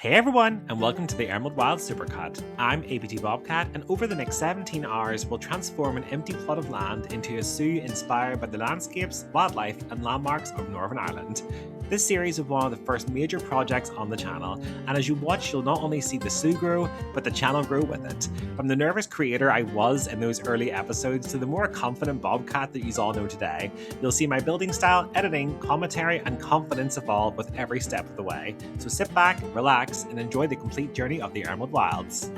Hey everyone, and welcome to the Emerald Wild Supercut. I'm AptBobcat, and over the next 17 hours, we'll transform an empty plot of land into a zoo inspired by the landscapes, wildlife, and landmarks of Northern Ireland. This series is one of the first major projects on the channel, and as you watch, you'll not only see the zoo grow, but the channel grow with it. From the nervous creator I was in those early episodes to the more confident Bobcat that you all know today, you'll see my building style, editing, commentary, and confidence evolve with every step of the way. So sit back, relax, and enjoy the complete journey of the Emerald Wilds.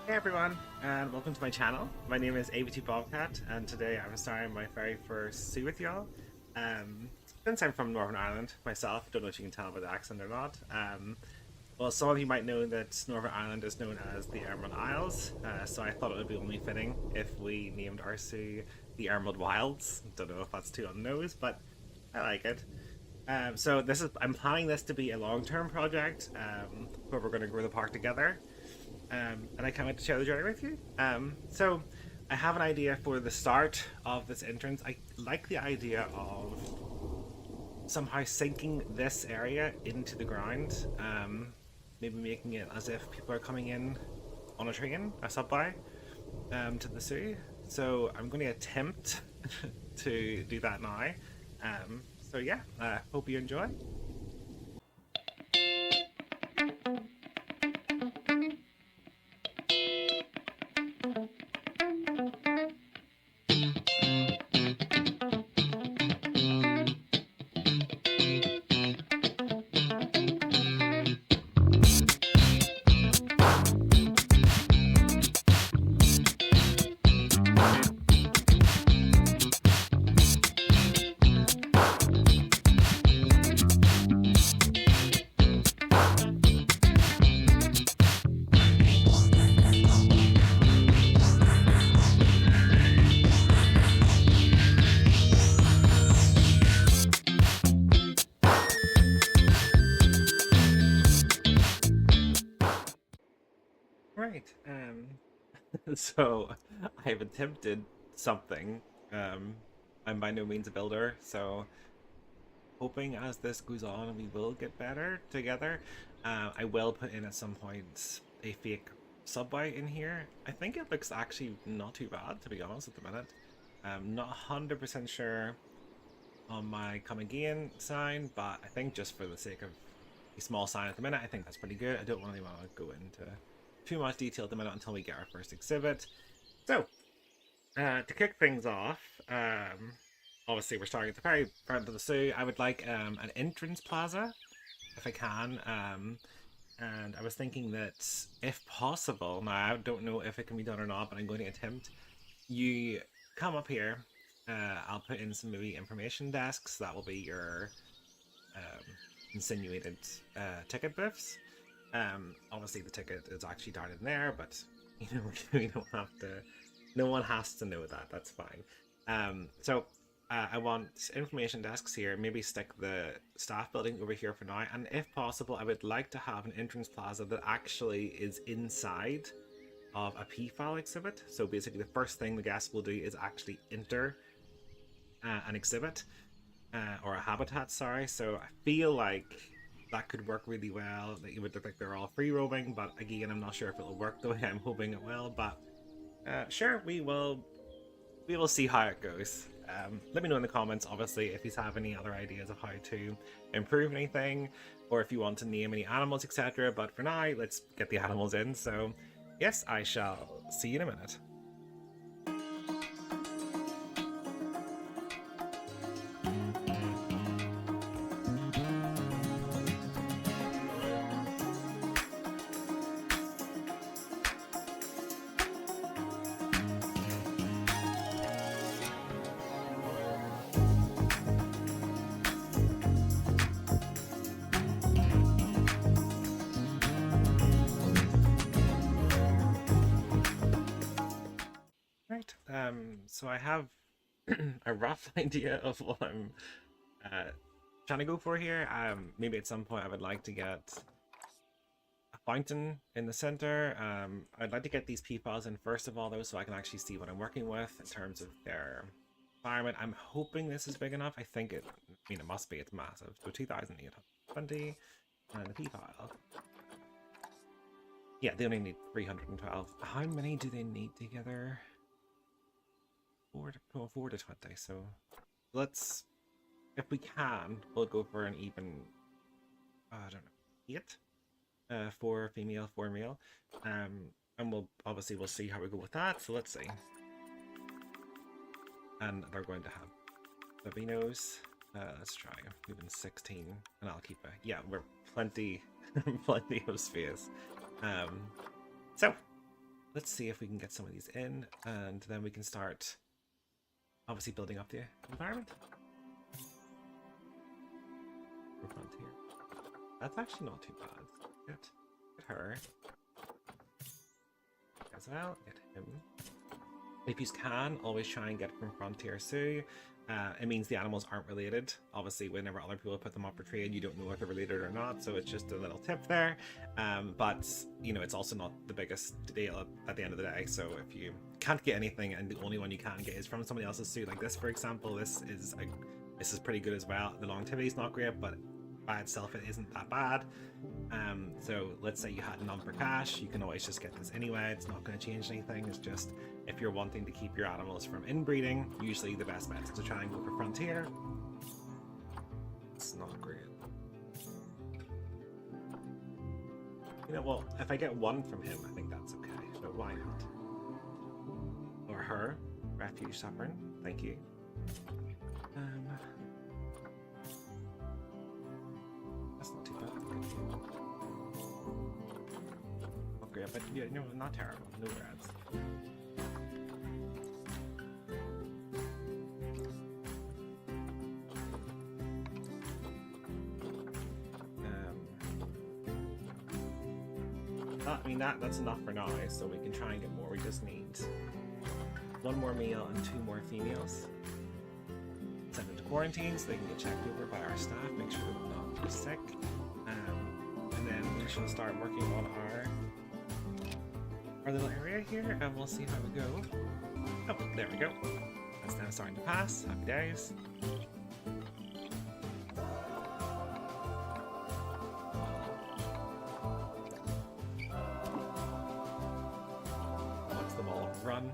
Hey everyone, and welcome to my channel. My name is AptBobcat, and today I'm starting my very first zoo with y'all. Since I'm from Northern Ireland myself, don't know if you can tell by the accent or not. Well, some of you might know that Northern Ireland is known as the Emerald Isles, so I thought it would be only fitting if we named our zoo the Emerald Wilds. Don't know if that's too on the nose, but I like it. So I'm planning this to be a long-term project, where we're going to grow the park together. And I can't wait to share the journey with you. So I have an idea for the start of this entrance. I like the idea of somehow sinking this area into the ground. Maybe making it as if people are coming in on a train, a subway, to the zoo. So I'm going to attempt to do that now. So yeah, hope you enjoy. Right, so I've attempted something. I'm by no means a builder, so hoping as this goes on we will get better together. I will put in at some point a fake subway in here. I think it looks actually not too bad, to be honest, at the minute. I'm not 100% sure on my come again sign, but I think just for the sake of a small sign at the minute, I think that's pretty good. I don't really want to go into too much detail at the minute until we get our first exhibit. So, to kick things off, obviously we're starting at the very front of the zoo. I would like an entrance plaza, if I can. And I was thinking that, if possible, now I don't know if it can be done or not, but I'm going to attempt. You come up here. I'll put in some maybe information desks. That will be your insinuated ticket booths. Obviously the ticket is actually down in there, but you know, we don't have to, no one has to know that, that's fine. So I want information desks here, maybe stick the staff building over here for now, and if possible I would like to have an entrance plaza that actually is inside of a P-file exhibit. So basically the first thing the guests will do is actually enter an exhibit, or a habitat, sorry. So I feel like that could work really well. It would look like they're all free roaming, but again, I'm not sure if it'll work the way I'm hoping it will. But sure, we will see how it goes. Let me know in the comments, obviously, if you have any other ideas of how to improve anything, or if you want to name any animals, etc. But for now, let's get the animals in. So yes, I shall see you in a minute. Right, so I have a rough idea of what I'm trying to go for here. Maybe at some point I would like to get a fountain in the center. I'd like to get these peepaws in first of all though, so I can actually see what I'm working with in terms of their environment. I'm hoping this is big enough. I think it, I mean it must be, it's massive. So 2,800 20, and the pea pile. Yeah, they only need 312. How many do they need together? 4 to 20, so let's, if we can, we'll go for an even, I don't know, 8? 4 female, 4 male. And we'll see how we go with that, so let's see. And they're going to have the Meadows. Let's try moving 16, and I'll keep a, yeah, we're plenty of space. So let's see if we can get some of these in, and then we can start obviously building up the environment. Frontier. That's actually not too bad. Get her as well. Get him. If you can, always try and get from Frontier Sioux. It means the animals aren't related. Obviously, whenever other people put them up for trade, you don't know if they're related or not, so it's just a little tip there. But, you know, it's also not the biggest deal at the end of the day, so if you can't get anything and the only one you can get is from somebody else's Sioux, like this, for example, this is pretty good as well. The longevity is not great, but by itself it isn't that bad. So let's say you had none for cash, you can always just get this anyway. It's not going to change anything. It's just if you're wanting to keep your animals from inbreeding, usually the best bet is to try and go for Frontier. It's not great. You know, well, if I get one from him, I think that's okay, so why not? Or her. Refuge Sovereign, thank you. That's not too bad. Not great, but yeah, no, not terrible. No rads. I mean, that's enough for now, so we can try and get more. We just need 1 more male and 2 more females. Send them to quarantine so they can get checked over by our staff, make sure they're not sick. And then we shall start working on our little area here, and we'll see how we go. Oh, there we go. That's now starting to pass. Happy days. Watch them all run.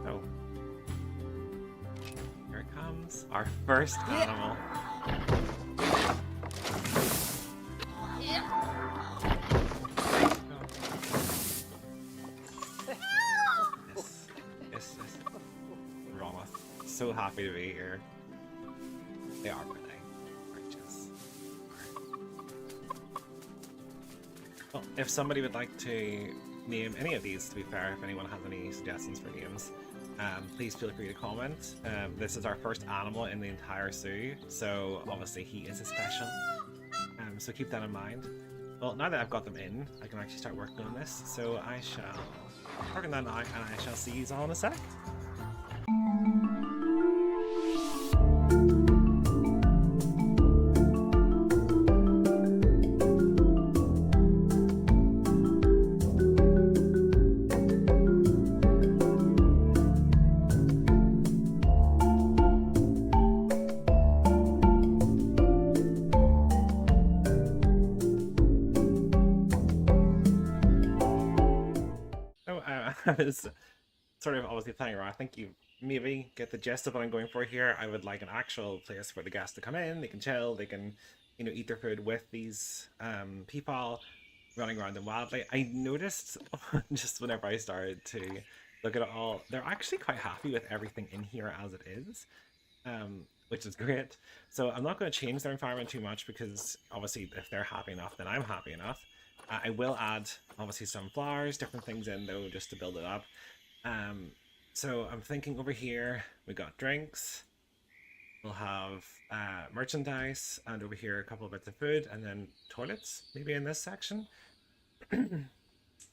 Oh. Here it comes. Our first animal. Yes. Romoth. So happy to be here. They are really righteous. Well, if somebody would like to name any of these, to be fair, if anyone has any suggestions for names, please feel free to comment. This is our first animal in the entire zoo, so obviously he is a special. So keep that in mind. Well, now that I've got them in, I can actually start working on this. So I shall work on that now, and I shall see you all in a sec. I was sort of obviously playing around. I think you maybe get the gist of what I'm going for here. I would like an actual place for the guests to come in. They can chill. They can, you know, eat their food with these people running around them wildly. I noticed just whenever I started to look at it all, they're actually quite happy with everything in here as it is, which is great. So I'm not going to change their environment too much because obviously if they're happy enough, then I'm happy enough. I will add obviously some flowers, different things in though, just to build it up. So I'm thinking over here, we got drinks, we'll have merchandise, and over here a couple of bits of food, and then toilets maybe in this section. I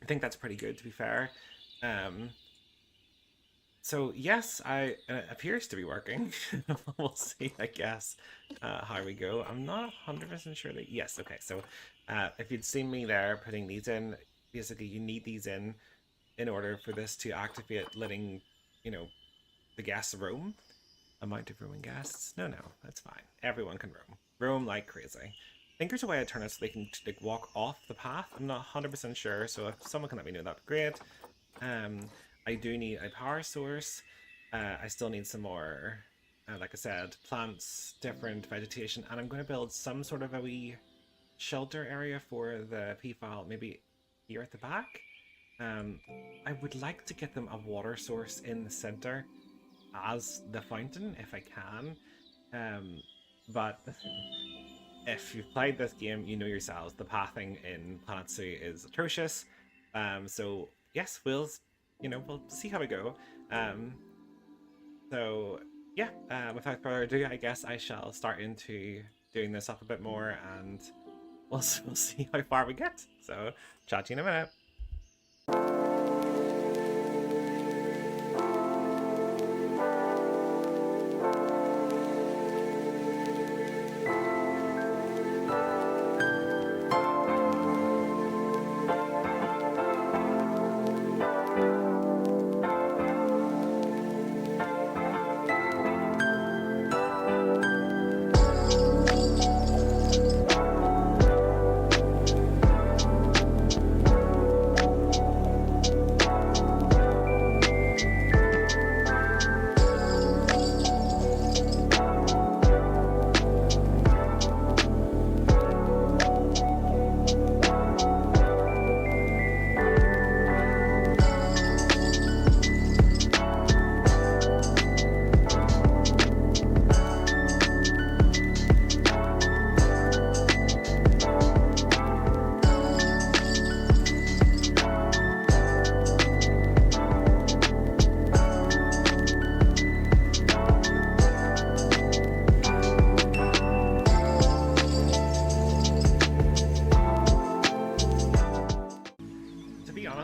think that's pretty good, to be fair. So yes, it appears to be working. We'll see, I guess, how we go. I'm not 100% sure that, yes, okay, so if you'd seen me there putting these in, basically you need these in order for this to activate letting you know, the guests roam. Amount of roaming guests? No, that's fine. Everyone can roam. Roam like crazy. I think there's a way I turn it so they can like walk off the path. I'm not 100% sure, so if someone can let me know, that'd be great. I do need a power source. I still need some more, like I said, plants, different vegetation, and I'm going to build some sort of a wee shelter area for the peafowl, maybe here at the back. I would like to get them a water source in the center as the fountain if I can. But if you've played this game, you know yourselves, the pathing in Planet Zoo is atrocious. So yes, we'll see how we go. So yeah, without further ado, I guess I shall start into doing this up a bit more, and we'll see how far we get. So chat to you in a minute.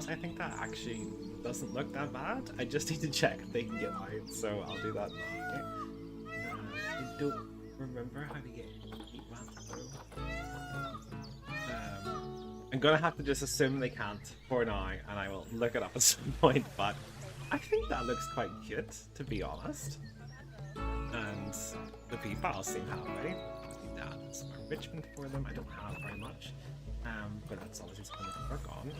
I think that actually doesn't look that bad. I just need to check if they can get out, so I'll do that now. I don't remember how to get heat map though. I'm gonna have to just assume they can't for now, and I will look it up at some point, but I think that looks quite cute, to be honest. And the peafowls seem happy. That's some enrichment for them. I don't have very much, but that's obviously something to work on.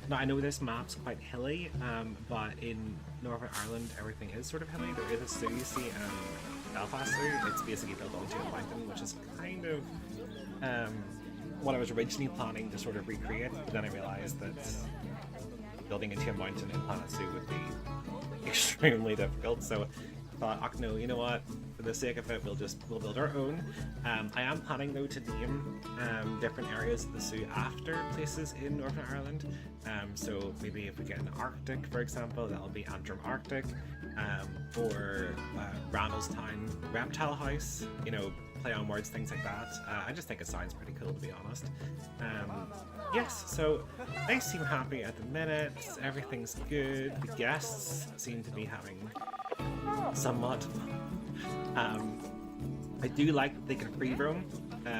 Now I know this map's quite hilly, but in Northern Ireland everything is sort of hilly. There is a zoo, you see, Belfast Zoo. It's basically built onto a mountain, which is kind of what I was originally planning to sort of recreate, but then I realised that building into a mountain in Planet Zoo would be extremely difficult, so I thought, oh no, you know what, for the sake of it, we'll build our own. I am planning though to name different areas of the zoo after places in Northern Ireland. So maybe if we get an Arctic, for example, that'll be Antrim Arctic, or Randallstown Reptile House, you know, play on words, things like that. I just think it sounds pretty cool, to be honest. Yes, so they seem happy at the minute, everything's good, the guests seem to be having somewhat fun. I do like that they can free roam,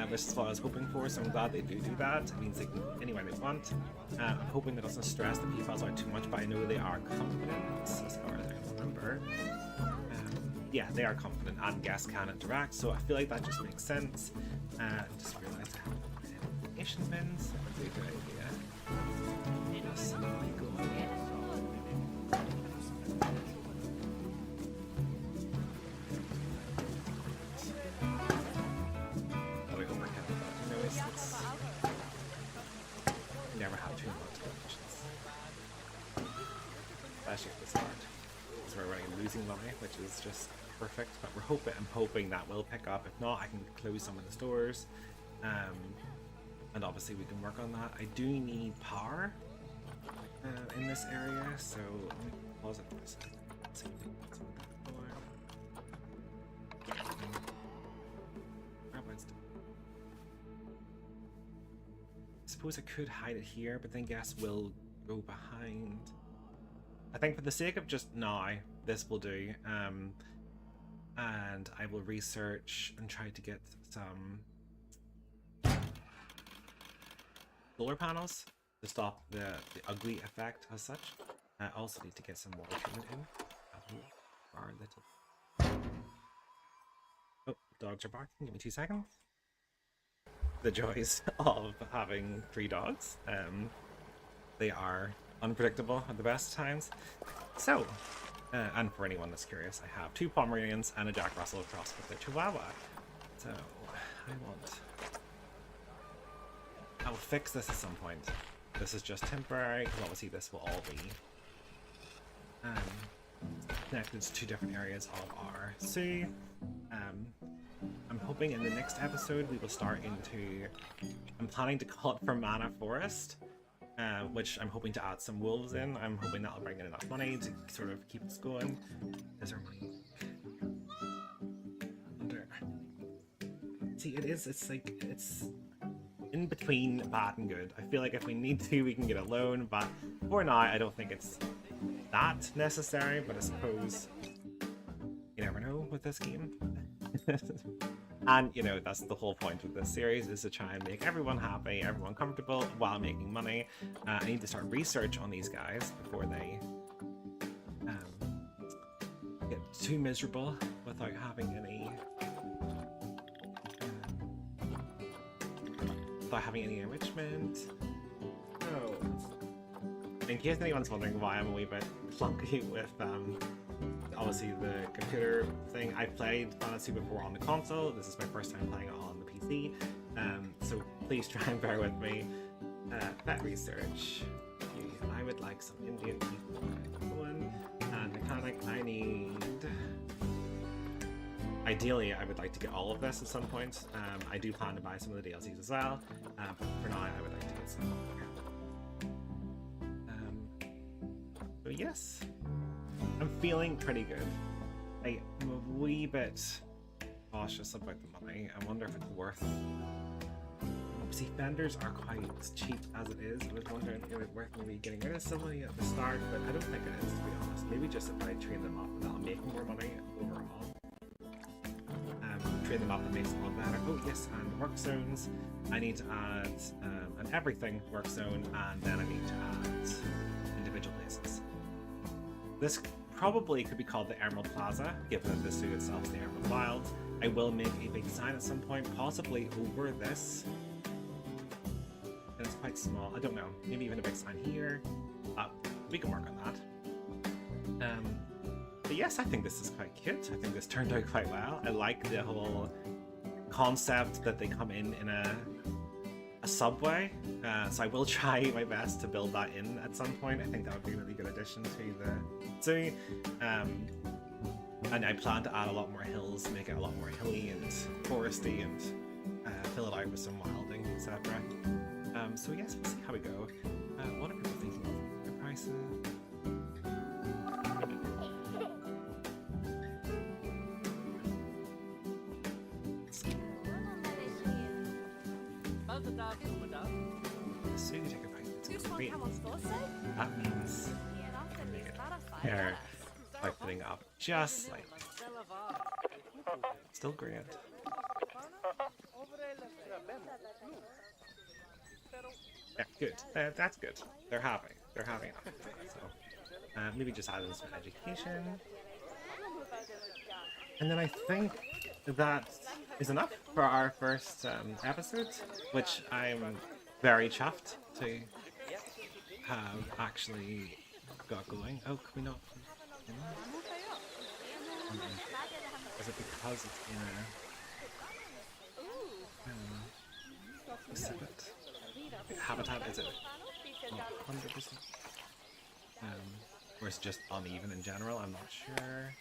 which is what I was hoping for, so I'm glad they do that. It means they can anywhere they want. I'm hoping that doesn't stress the peafowls out too much, but I know they are confident, as far as I remember. Yeah, they are confident, and guests can interact, so I feel like that just makes sense. I just realised I have information bins. That would be a good idea. Just go. Never have too much conditions. Especially at the start. So we're running a losing line, which is just perfect, but I'm hoping that will pick up. If not, I can close some of the stores. And obviously we can work on that. I do need power in this area, so let me pause it for a second. Let's see if we can get some of that power. I suppose I could hide it here, but then guests will go behind. I think for the sake of just now, this will do. And I will research and try to get some solar panels to stop the ugly effect as such. I also need to get some water treatment in. Our little... Oh, dogs are barking. Give me 2 seconds. The joys of having 3 dogs. They are unpredictable at the best of times. So, and for anyone that's curious, I have 2 Pomeranians and a Jack Russell crossed with a Chihuahua. So, I will fix this at some point. This is just temporary, because obviously this will all be connected to 2 different areas of our zoo. I'm hoping in the next episode we will start into... I'm planning to call it Fermanagh Forest, which I'm hoping to add some wolves in. I'm hoping that'll bring in enough money to sort of keep us going. Is there money? See, it's like, it's in between bad and good. I feel like if we need to, we can get a loan, but for now, I don't think it's that necessary, but I suppose you never know with this game. And, you know, that's the whole point of this series, is to try and make everyone happy, everyone comfortable, while making money. I need to start research on these guys before they get too miserable without having any... without having any enrichment. Oh. In case anyone's wondering why I'm a wee bit clunky with obviously the computer thing, I played Fantasy before on the console. This is my first time playing it on the PC, so please try and bear with me. Pet research. I would like some Indian people. And mechanic, I need... Ideally, I would like to get all of this at some point. I do plan to buy some of the DLCs as well, but for now I would like to get some. So yes, I'm feeling pretty good. I'm a wee bit cautious about the money. I wonder if it's worth... Obviously, fenders are quite cheap as it is. I was wondering if it was worth maybe getting rid of somebody at the start, but I don't think it is, to be honest. Maybe just if I train them up, that'll make more money overall. Train them up and makes it a lot better. Oh yes, and work zones. I need to add an everything work zone, and then I need to add individual places. This probably could be called the Emerald Plaza, given that the zoo itself is the Emerald Wilds. I will make a big sign at some point, possibly over this. And it's quite small. I don't know. Maybe even a big sign here. We can work on that. But yes, I think this is quite cute. I think this turned out quite well. I like the whole concept that they come in a subway. So I will try my best to build that in at some point. I think that would be a really good addition to the zoo. And I plan to add a lot more hills, make it a lot more hilly and foresty, and fill it out with some wilding, etc. So yes, we'll see how we go. What are people thinking of their prices? So you take a bite. It's great. That means make it hair by putting up just like still great. Yeah, good. That's good. They're happy. They're happy enough. So maybe just add in some education, and then I think that is enough for our first episode, which I'm very chuffed to have actually got going. Oh, can we not? Is it because it's in a habitat? Is it not 100%? Or is it just uneven in general? I'm not sure.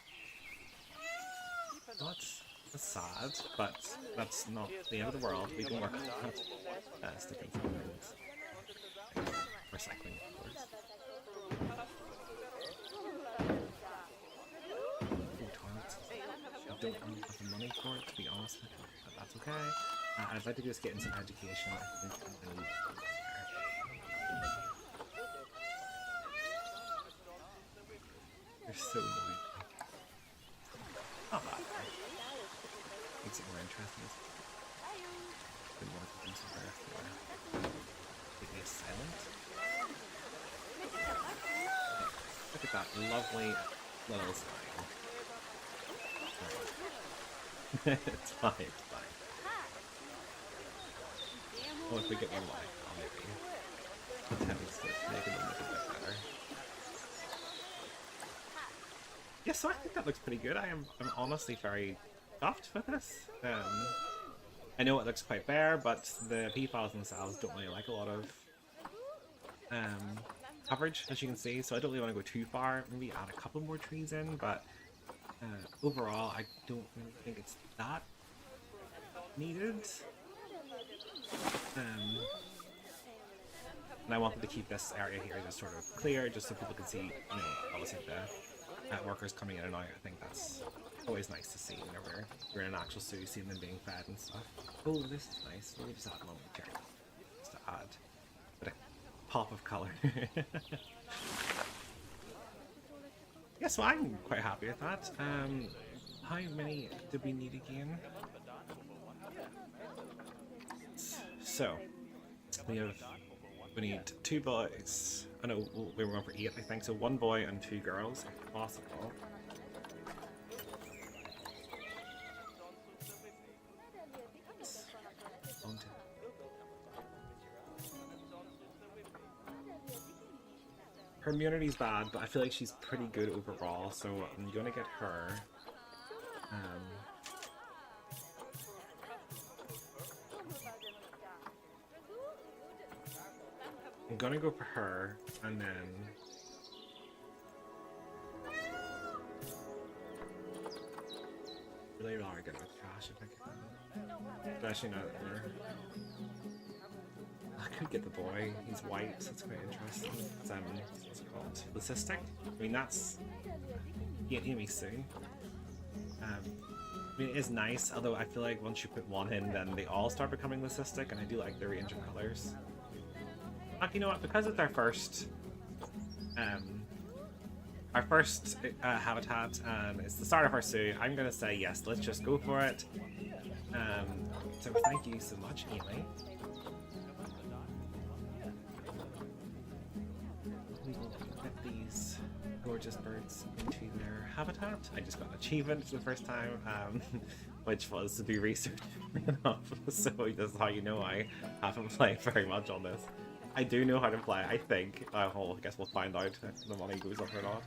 That's sad, but that's not the end of the world. We can work on that. Sticking some things. Recycling, of course. Ooh, toilets. I don't have the money for it, to be honest, but that's okay. I'd like to just get in some education. I think I'm gonna They're so annoying. Not bad. Makes it more interesting. Didn't want to do some birth for that lovely little smile. It's fine, it's fine. Oh, if we get one life, I'll maybe attempt to make it look a bit better. Yeah, so I think that looks pretty good. I'm honestly very chuffed with this. I know it looks quite bare, but the P files themselves don't really like a lot of coverage, as you can see, so I don't really want to go too far. Maybe add a couple more trees in, but overall I don't really think it's that needed. And I wanted to keep this area here just sort of clear, just so people can see, you know, obviously the workers coming in and out. I think that's always nice to see whenever we're in an actual zoo, seeing them being fed and stuff. Oh, this is nice. We'll just add a moment here just to add a bit of pop of colour. Yeah, so I'm quite happy with that. How many did we need again? So we need 2 boys. Oh no, we were going for 8, I think. So 1 boy and 2 girls, if possible. Her immunity's bad, but I feel like she's pretty good overall, so I'm gonna get her. I'm gonna go for her, and then really are good with trash if I can. Especially now that we're. I could get the boy. He's white, so it's quite interesting. It's what's it called? Leucistic. I mean, that's he'll be soon. I mean, it is nice, although I feel like once you put one in, then they all start becoming leucistic, and I do like the range of colors. You know what? Because it's our first habitat, and it's the start of our zoo, I'm gonna say yes. Let's just go for it. So thank you so much, Amy. We will get these gorgeous birds into their habitat. I just got an achievement for the first time, which was to do research enough. So this is how you know I haven't played very much on this. I do know how to play, I think. I guess we'll find out if the money goes up or not.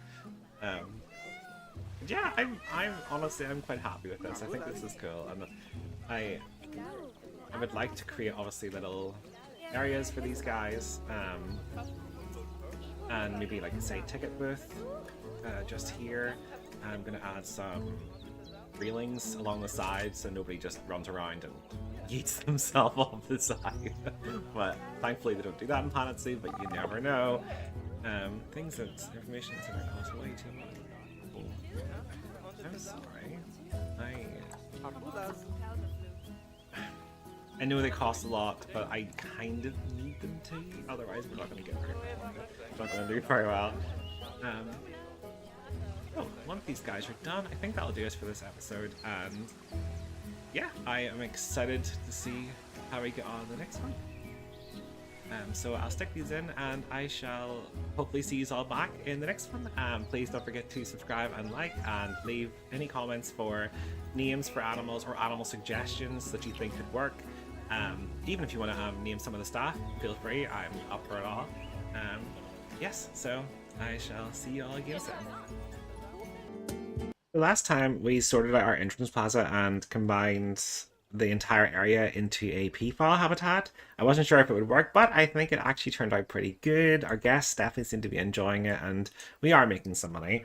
Yeah, I'm honestly, I'm quite happy with this. I think this is cool, and I would like to create obviously little areas for these guys, and maybe like say ticket booth just here. I'm gonna add some railings along the side so nobody just runs around and yeets themselves off the side. But thankfully they don't do that in Planet Zoo, but you never know. Things that information that's gonna cost way too much. Oh. I'm sorry. I know they cost a lot, but I kind of need them to. Otherwise, we're not going to get very well. We're not going to do very well. Oh, one of these guys are done. I think that'll do us for this episode. And yeah, I am excited to see how we get on the next one. So I'll stick these in, and I shall hopefully see you all back in the next one. Please don't forget to subscribe and like, and leave any comments for names for animals or animal suggestions that you think could work. Even if you want to name some of the staff, feel free. I'm up for it all. Yes, so I shall see you all again soon. The last time we sorted out our entrance plaza and combined the entire area into a peafowl habitat. I wasn't sure if it would work, but I think it actually turned out pretty good. Our guests definitely seem to be enjoying it, and we are making some money.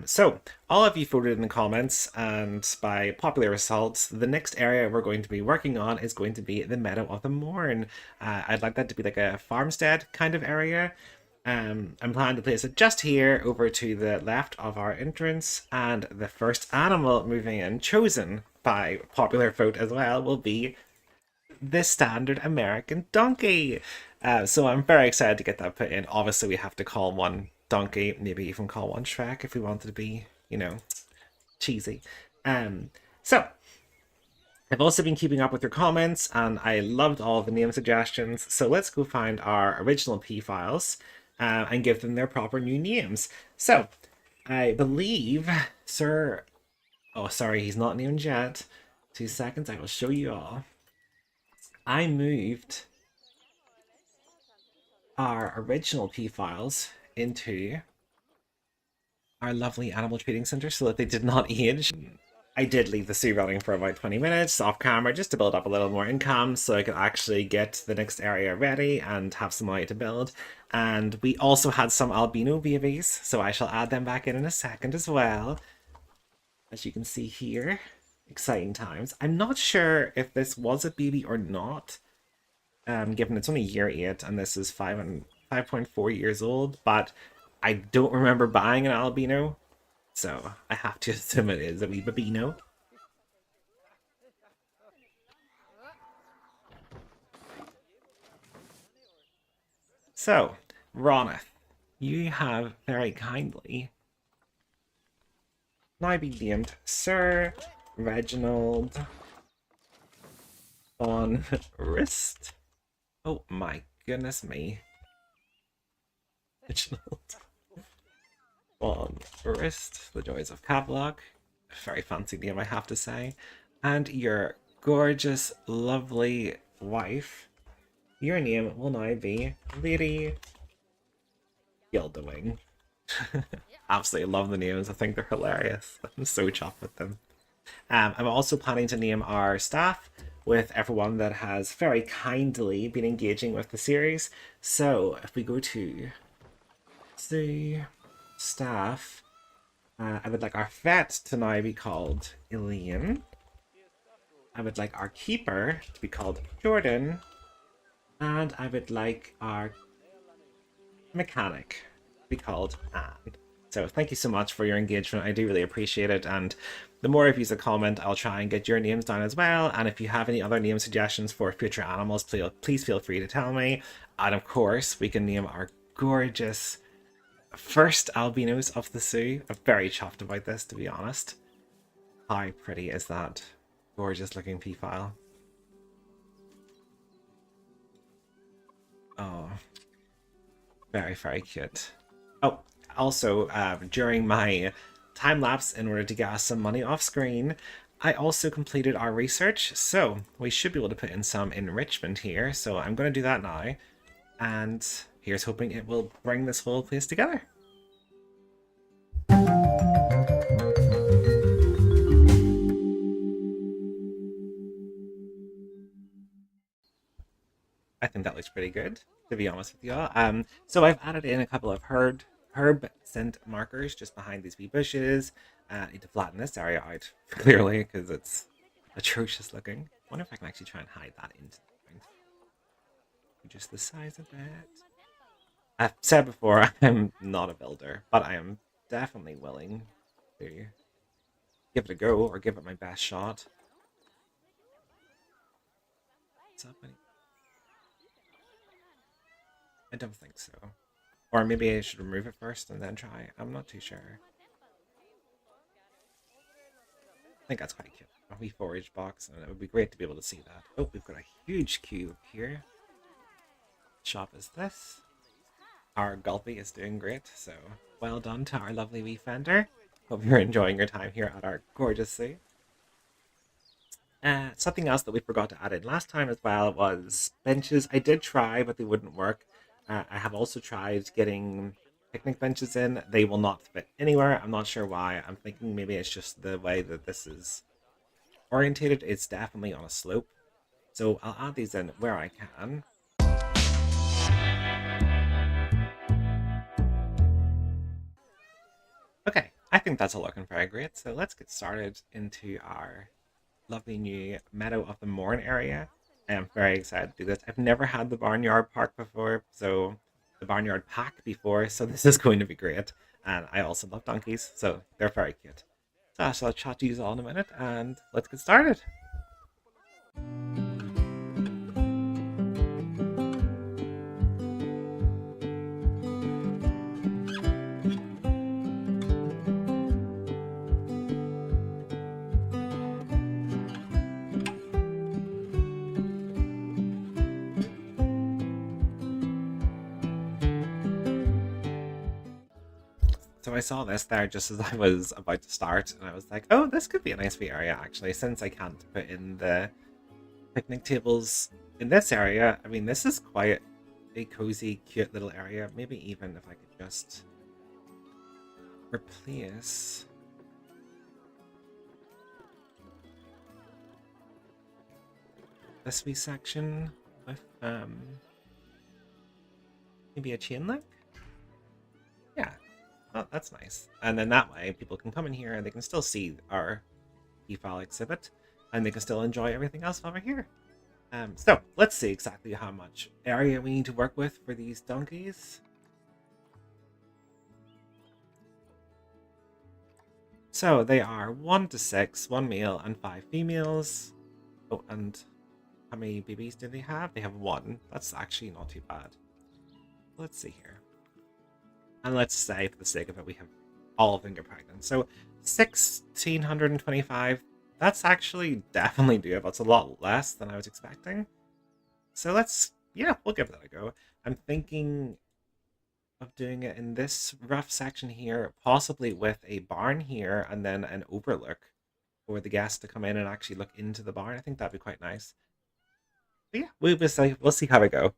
So all of you voted in the comments, and by popular results, the next area we're going to be working on is going to be the Meadow of the Mourne. I'd like that to be like a farmstead kind of area. I'm planning to place it just here over to the left of our entrance, and the first animal moving in, chosen by popular vote as well, will be the standard American donkey. So I'm very excited to get that put in. Obviously we have to call one donkey, maybe even call one Shrek if we wanted to be, you know, cheesy. So I've also been keeping up with your comments, and I loved all the name suggestions. So let's go find our original P files. and give them their proper new names. So, I believe Sir... Oh, sorry, he's not named yet. 2 seconds, I will show you all. I moved our original P files into our lovely animal trading center so that they did not age. I did leave the zoo running for about 20 minutes off camera just to build up a little more income so I could actually get the next area ready and have some money to build. And we also had some albino babies, so I shall add them back in a second as well. As you can see here, exciting times. I'm not sure if this was a baby or not, given it's only year 8 and this is 5.4 years old, but I don't remember buying an albino, so I have to assume it is a wee babino. So, Ronith, you have very kindly now be named Sir Reginald von Rist. Oh my goodness me. Reginald von Rist, the joys of Caldwell. Very fancy name, I have to say. And your gorgeous, lovely wife. Your name will now be Lady Gildewing. Absolutely love the names. I think they're hilarious. I'm so chuffed with them. I'm also planning to name our staff with everyone that has very kindly been engaging with the series. So if we go to the staff, I would like our vet to now be called Elaine. I would like our keeper to be called Jordan. And I would like our mechanic to be called Anne. So thank you so much for your engagement. I do really appreciate it. And the more of you that comment, I'll try and get your names down as well. And if you have any other name suggestions for future animals, please feel free to tell me. And of course, we can name our gorgeous first albinos of the zoo. I'm very chuffed about this, to be honest. How pretty is that gorgeous looking P-file? Oh, very, very cute. Oh, also, during my time lapse, in order to get us some money off screen, I also completed our research, so we should be able to put in some enrichment here. So I'm going to do that now, and here's hoping it will bring this whole place together. I think that looks pretty good, to be honest with y'all. So I've added in a couple of herb scent markers just behind these wee bushes. I need to flatten this area out, clearly, because it's atrocious looking. I wonder if I can actually try and hide that into the ground. Just the size of it. I've said before, I'm not a builder, but I am definitely willing to give it a go, or give it my best shot. What's up, buddy? I don't think so. Or maybe I should remove it first and then try. I'm not too sure. I think that's quite cute. A wee forage box, and it would be great to be able to see that. Oh, we've got a huge queue here. Shop is this. Our Gulpy is doing great, so well done to our lovely wee fender. Hope you're enjoying your time here at our gorgeous zoo. Something else that we forgot to add in last time as well was benches. I did try, but they wouldn't work. I have also tried getting picnic benches in. They will not fit anywhere. I'm not sure why. I'm thinking maybe it's just the way that this is orientated. It's definitely on a slope. So I'll add these in where I can. Okay, I think that's all looking very great. So let's get started into our lovely new Meadow of the Mourne area. I am very excited to do this. I've never had the Barnyard Park before, so the Barnyard Pack before, so this is going to be great. And I also love donkeys, so they're very cute. So I shall chat to you all in a minute, and let's get started. So I saw this there just as I was about to start, and I was like, oh, this could be a nice wee area, actually, since I can't put in the picnic tables in this area. I mean, this is quite a cozy, cute little area. Maybe even if I could just replace this wee section with maybe a chain link. Yeah, oh, that's nice. And then that way people can come in here and they can still see our e-file exhibit, and they can still enjoy everything else while we're here. So let's see exactly how much area we need to work with for these donkeys. So they are 1 to 6, 1 male and 5 females. Oh, and how many babies do they have? They have 1. That's actually not too bad. Let's see here. And let's say, for the sake of it, we have all of them get pregnant. So 1,625. That's actually definitely doable. It's a lot less than I was expecting. So yeah, we'll give that a go. I'm thinking of doing it in this rough section here, possibly with a barn here and then an overlook for the guests to come in and actually look into the barn. I think that'd be quite nice. But yeah, we'll see how we go.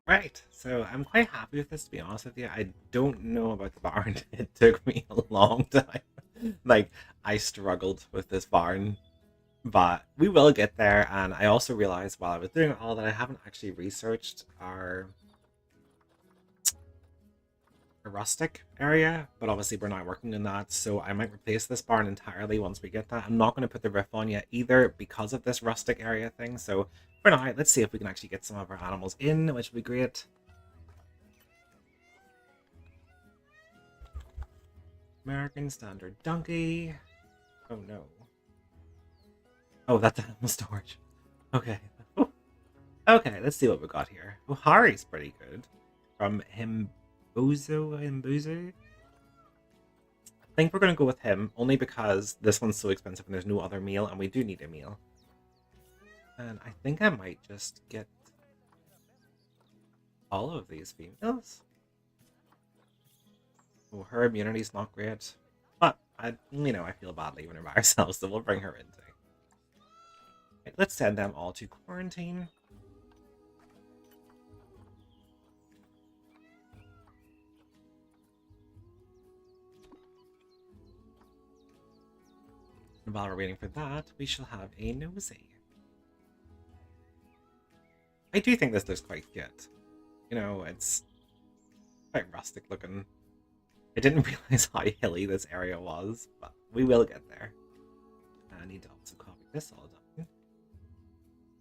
Right, so I'm quite happy with this, to be honest with you. I don't know about the barn. It took me a long time. Like, I struggled with this barn, but we will get there. And I also realized while I was doing all that I haven't actually researched our rustic area, but obviously we're not working on that, so I might replace this barn entirely once we get that. I'm not going to put the roof on yet either because of this rustic area thing, so for now, let's see if we can actually get some of our animals in, which would be great. American Standard Donkey. Oh no. Oh, that's animal storage. Okay. Ooh. Okay, let's see what we got here. Oh, Harry's pretty good. From Himbozo. I think we're going to go with him, only because this one's so expensive and there's no other meal, and we do need a meal. And I think I might just get all of these females. Oh, her immunity's not great, but I feel badly when we're by ourselves, so we'll bring her in too. Right, let's send them all to quarantine. And while we're waiting for that, we shall have a nosy. I do think this looks quite cute. It's quite rustic looking. I didn't realize how hilly this area was, but we will get there. I need to also copy this all down.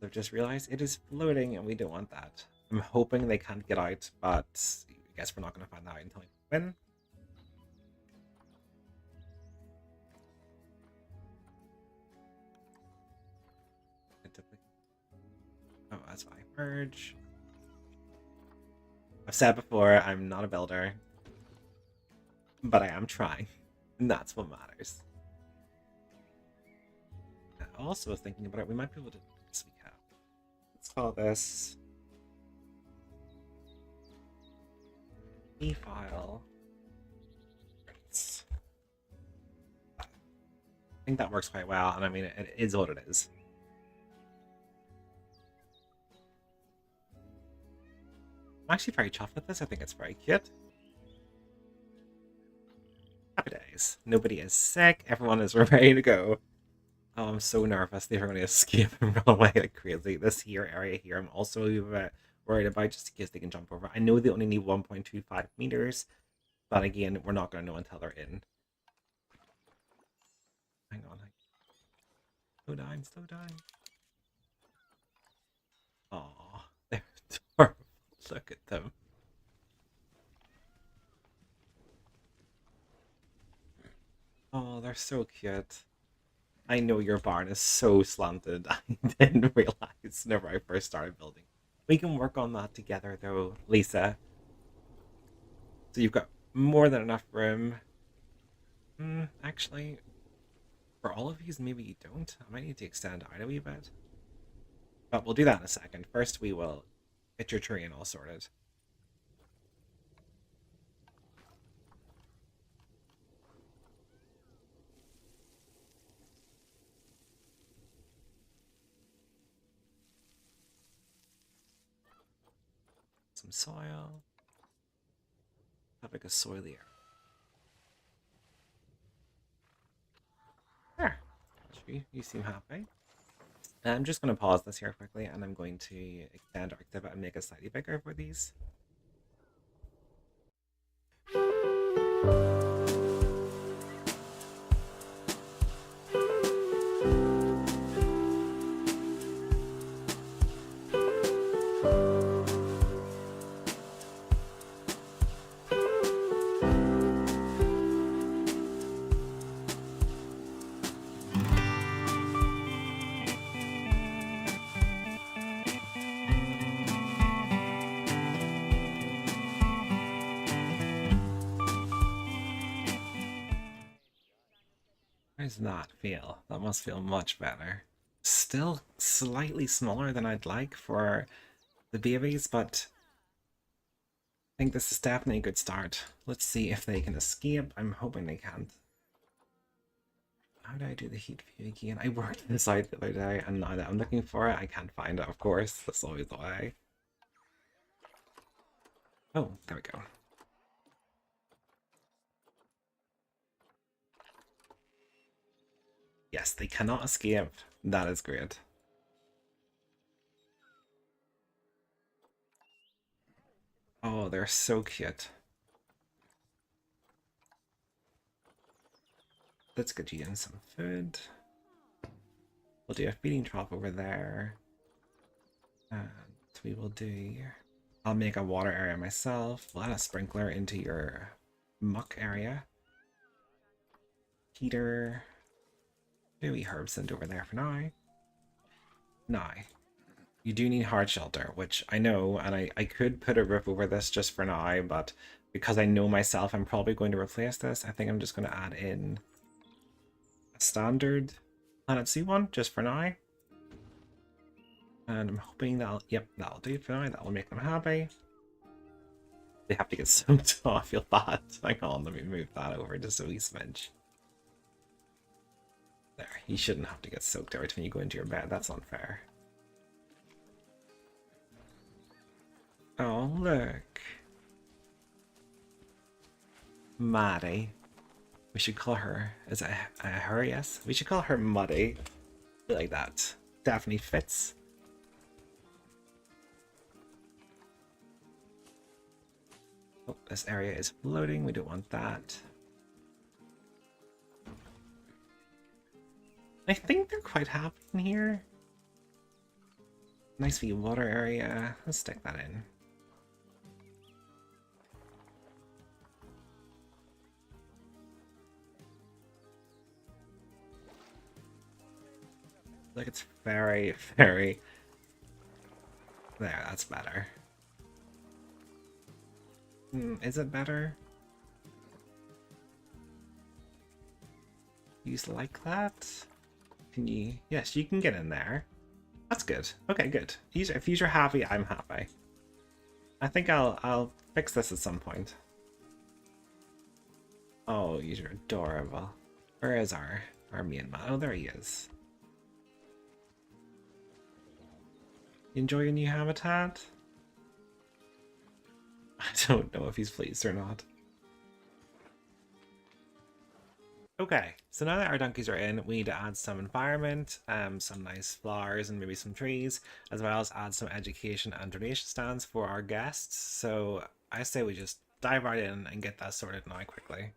I've just realized it is floating and we don't want that. I'm hoping they can't get out, but I guess we're not going to find out until we win. Oh, that's fine. Merge. I've said before, I'm not a builder, but I am trying, and that's what matters. I also was thinking about it, we might be able to do this we have. Let's call this E-file. I think that works quite well, and I mean, it is what it is. I'm actually very chuffed with this. I think it's very cute. Happy days. Nobody is sick. Everyone is ready to go. Oh, I'm so nervous. They're going to escape and run away like crazy. This here area here, I'm also a bit worried about just in case they can jump over. I know they only need 1.25 meters, but again, we're not going to know until they're in. Hang on. Slow down, slow down. Aw, they're adorable. Look at them. Oh, they're so cute. I know your barn is so slanted. I didn't realize whenever I first started building. We can work on that together though, Lisa. So you've got more than enough room. Actually, for all of these, maybe you don't. I might need to extend out a wee bit. But we'll do that in a second. First, we will get your terrain all sorted. Some soil. How big a soil here? There. You seem happy. I'm just going to pause this here quickly, and I'm going to extend our exhibit and make it slightly bigger for these. How does that feel? That must feel much better. Still slightly smaller than I'd like for the babies, but I think this is definitely a good start. Let's see if they can escape. I'm hoping they can't. How do I do the heat view again? I worked this out the other day, and now that I'm looking for it, I can't find it, of course. That's always the way. Oh, there we go. Yes, they cannot escape. That is great. Oh, they're so cute. Let's get you in some food. We'll do a feeding trough over there. And we will do... I'll make a water area myself. We'll add a sprinkler into your muck area. Heater. Do we herb sent over there for now? Now, you do need hard shelter, which I know, and I could put a roof over this just for now, but because I know myself, I'm probably going to replace this. I think I'm just going to add in a standard Planet Sea one just for now. And I'm hoping that'll, yep, that'll do for now. That'll make them happy. They have to get soaked. Oh, I feel bad. Hang on, let me move that over just a wee smidge. There, you shouldn't have to get soaked every time you go into your bed. That's unfair. Oh, look. Maddie. We should call her, is it her, yes? We should call her Muddy. I like that. Definitely fits. Oh, this area is floating. We don't want that. I think they're quite happy in here. Nice wee water area. Let's stick that in. Like it's very, very... There, that's better. Is it better? Use like that? Can you... Yes, you can get in there. That's good. Okay, good. If you're happy, I'm happy. I think I'll fix this at some point. Oh, you're adorable. Where is our main man? Oh, there he is. You enjoy your new habitat? I don't know if he's pleased or not. Okay, so now that our donkeys are in, we need to add some environment, some nice flowers and maybe some trees, as well as add some education and donation stands for our guests. So I say we just dive right in and get that sorted now quickly.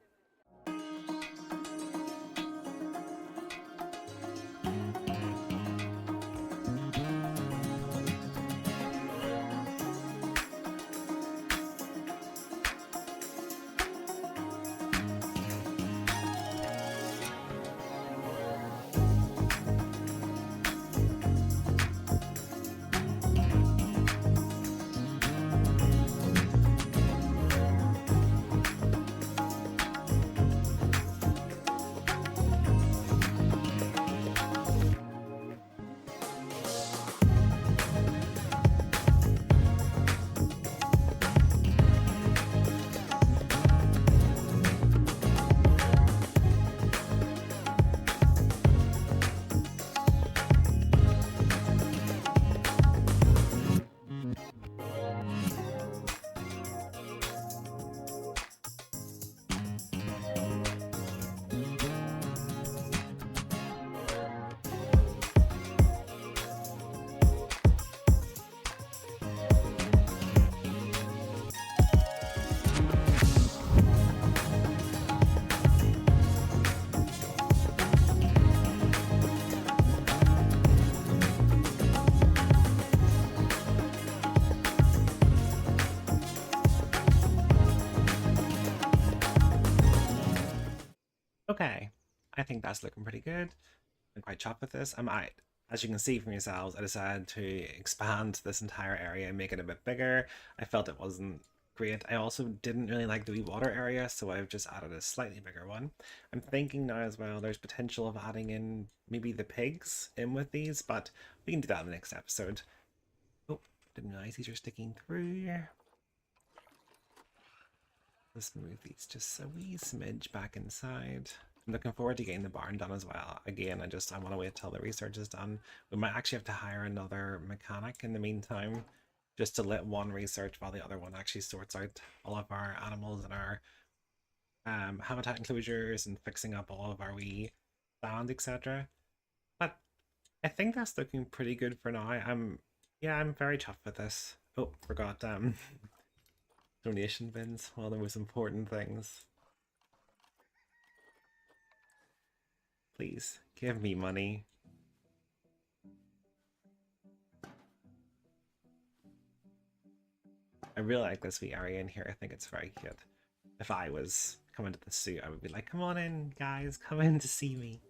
Okay, I think that's looking pretty good. I'm quite chuffed with this. As you can see from yourselves, I decided to expand this entire area and make it a bit bigger. I felt it wasn't great. I also didn't really like the wee water area, so I've just added a slightly bigger one. I'm thinking now as well, there's potential of adding in maybe the pigs in with these, but we can do that in the next episode. Oh, didn't realize these are sticking through. Let's move these just a wee smidge back inside. I'm looking forward to getting the barn done as well. Again, I want to wait till the research is done. We might actually have to hire another mechanic in the meantime, just to let one research while the other one actually sorts out all of our animals and our habitat enclosures and fixing up all of our wee land, etc. But I think that's looking pretty good for now. I'm very chuffed with this. Oh, forgot donation bins, one of the most important things. Please, give me money. I really like this wee area in here. I think it's very cute. If I was coming to the zoo, I would be like, come on in, guys, come in to see me.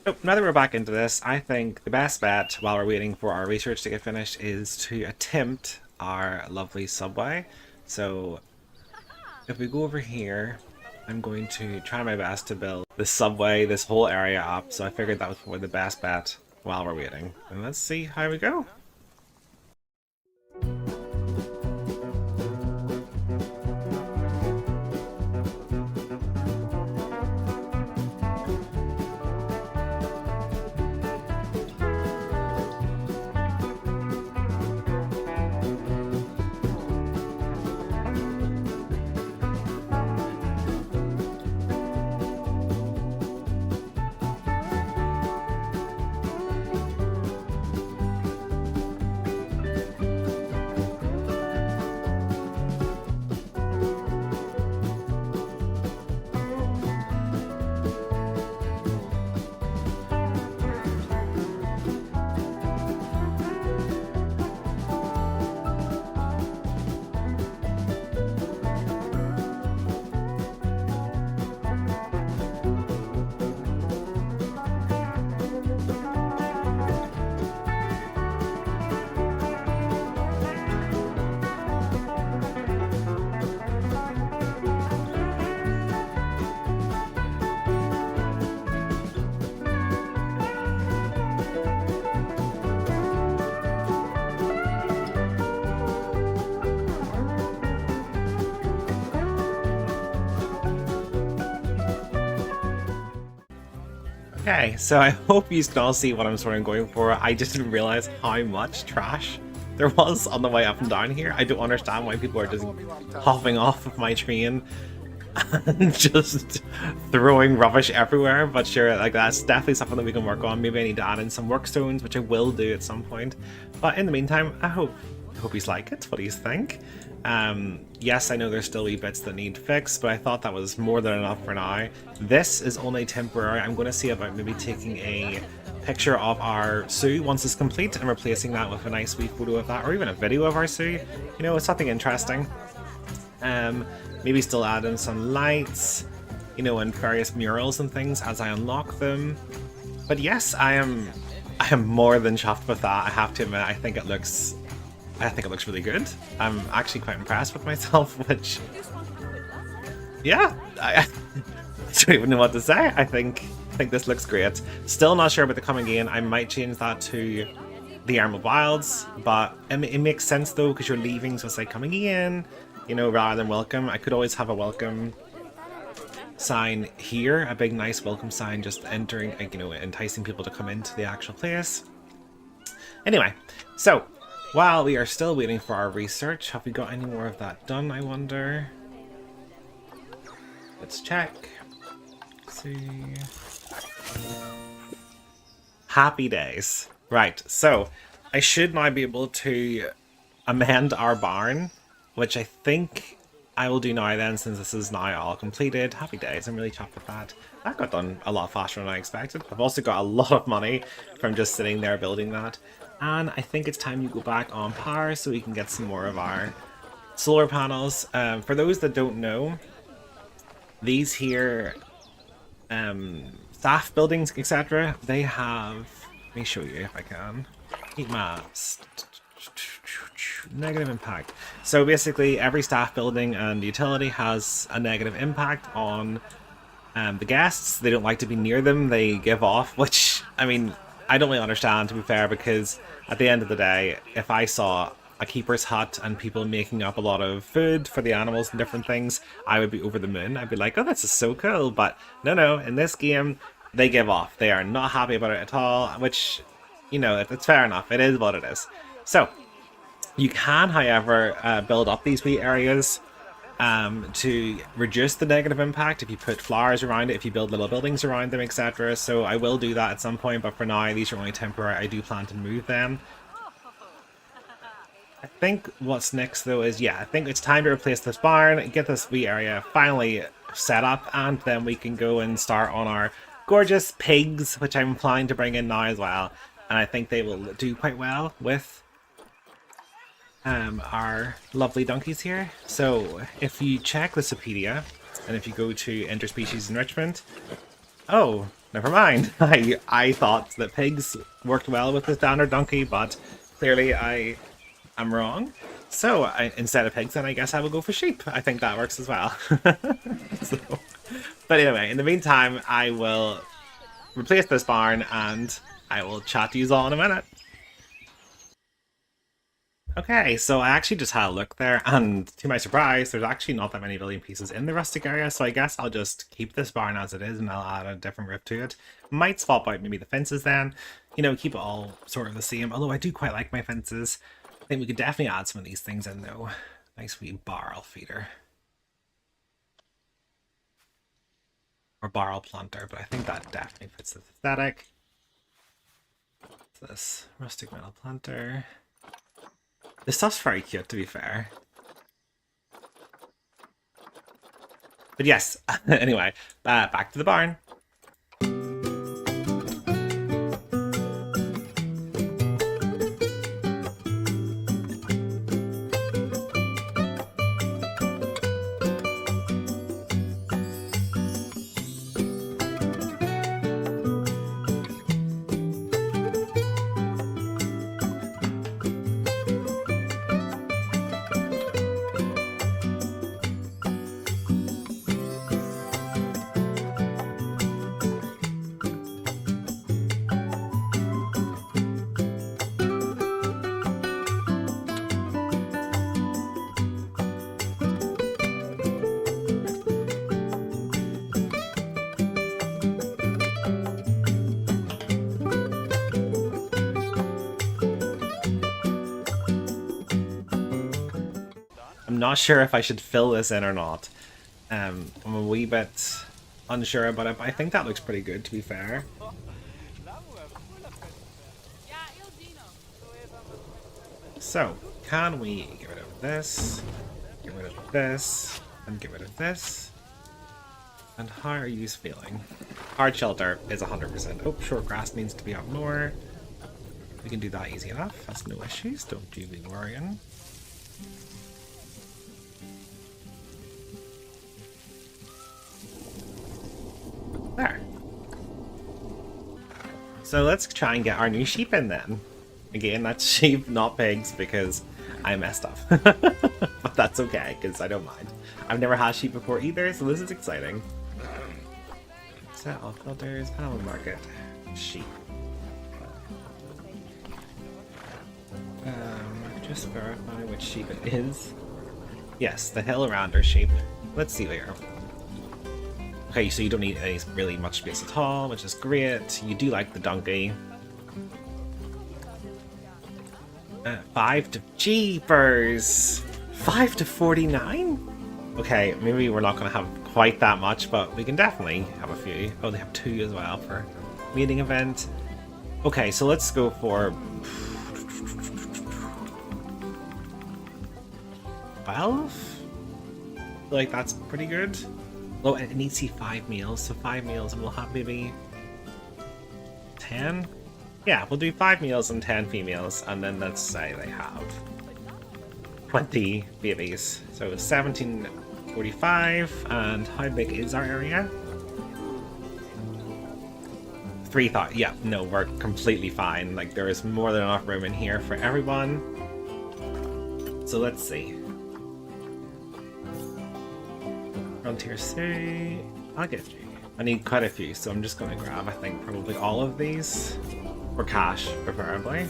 Oh, now that we're back into this, I think the best bet while we're waiting for our research to get finished is to attempt our lovely subway. So if we go over here, I'm going to try my best to build the subway, this whole area up. So I figured that was probably the best bet while we're waiting. And let's see how we go. Okay, so I hope you can all see what I'm sort of going for. I just didn't realize how much trash there was on the way up and down here. I don't understand why people are just hopping off of my train and just throwing rubbish everywhere. But sure, like that's definitely something that we can work on. Maybe I need to add in some work stones, which I will do at some point. But in the meantime, I hope he's like it. What do you think? Yes, I know there's still wee bits that need fixed, but I thought that was more than enough for now. This is only temporary. I'm going to see about maybe taking a picture of our zoo once it's complete and replacing that with a nice wee photo of that, or even a video of our zoo. You know, it's something interesting. Maybe still add in some lights, you know, and various murals and things as I unlock them. But yes, I am more than chuffed with that. I have to admit, I think it looks really good. I'm actually quite impressed with myself, which, yeah, I don't even know what to say. I think this looks great. Still not sure about the coming game. I might change that to the Emerald Wilds, but it makes sense though, because you're leaving, so it's like coming in, you know, rather than welcome. I could always have a welcome sign here, a big nice welcome sign just entering, like, you know, enticing people to come into the actual place. Anyway, so while we are still waiting for our research, have we got any more of that done, I wonder? Let's check. Let's see. Happy days. Right, so I should now be able to amend our barn, which I think I will do now then, since this is now all completed. Happy days, I'm really chuffed with that. That got done a lot faster than I expected. I've also got a lot of money from just sitting there building that. And I think it's time you go back on power so we can get some more of our solar panels. For those that don't know, these here staff buildings, etc., they have, let me show you if I can, heat maps, negative impact. So basically every staff building and utility has a negative impact on the guests. They don't like to be near them, they give off, which, I mean, I don't really understand, to be fair, because at the end of the day, if I saw a keeper's hut and people making up a lot of food for the animals and different things, I would be over the moon. I'd be like, oh, this is so cool. But no, in this game, they give off. They are not happy about it at all, which, you know, it's fair enough. It is what it is. So, you can, however, build up these wee areas to reduce the negative impact if you put flowers around it, if you build little buildings around them, etc. So I will do that at some point, but for now, these are only temporary. I do plan to move them. I think what's next though is, yeah, I think it's time to replace this barn, get this wee area finally set up, and then we can go and start on our gorgeous pigs, which I'm planning to bring in now as well. And I think they will do quite well with our lovely donkeys here. So if you check the Wikipedia, and if you go to interspecies enrichment, oh, never mind. I thought that pigs worked well with the standard donkey, but clearly I am wrong. So instead of pigs, then I guess I will go for sheep. I think that works as well. But anyway, in the meantime, I will replace this barn and I will chat to you all in a minute. Okay, so I actually just had a look there, and to my surprise, there's actually not that many building pieces in the rustic area, so I guess I'll just keep this barn as it is, and I'll add a different roof to it. Might swap out maybe the fences then, you know, keep it all sort of the same, although I do quite like my fences. I think we could definitely add some of these things in though. Nice wee barrel feeder. Or barrel planter, but I think that definitely fits the aesthetic. What's this? Rustic metal planter. This stuff's very cute, to be fair. But yes, anyway, back to the barn. not sure if I should fill this in or not. I'm a wee bit unsure about it, but I think that looks pretty good, to be fair. So, can we get rid of this, get rid of this, and get rid of this? And how are you feeling? Hard shelter is 100%. Oh, short grass needs to be up more. We can do that easy enough. That's no issues. Don't you be worrying. There. So let's try and get our new sheep in then. Again, that's sheep, not pigs, because I messed up. But that's okay, because I don't mind. I've never had sheep before either, so this is exciting. Set all filters, animal market, sheep. Just verify which sheep it is. Yes, the hill around our sheep. Let's see here. Okay, so you don't need any really much space at all, which is great. You do like the donkey. 5 to Jeepers! 5 to 49? Okay, maybe we're not going to have quite that much, but we can definitely have a few. Oh, they have 2 as well for meeting event. Okay, so let's go for 12? I feel like that's pretty good. Oh, it needs to see 5 meals, so 5 meals, and we'll have maybe 10? Yeah, we'll do 5 meals and 10 females, and then let's say they have 20 babies. So 1745, and how big is our area? 3 thought. Yeah, no, we're completely fine. Like, there is more than enough room in here for everyone. So let's see. Frontier City. I'll get you. I need quite a few, so I'm just going to grab, I think, probably all of these. For cash, preferably.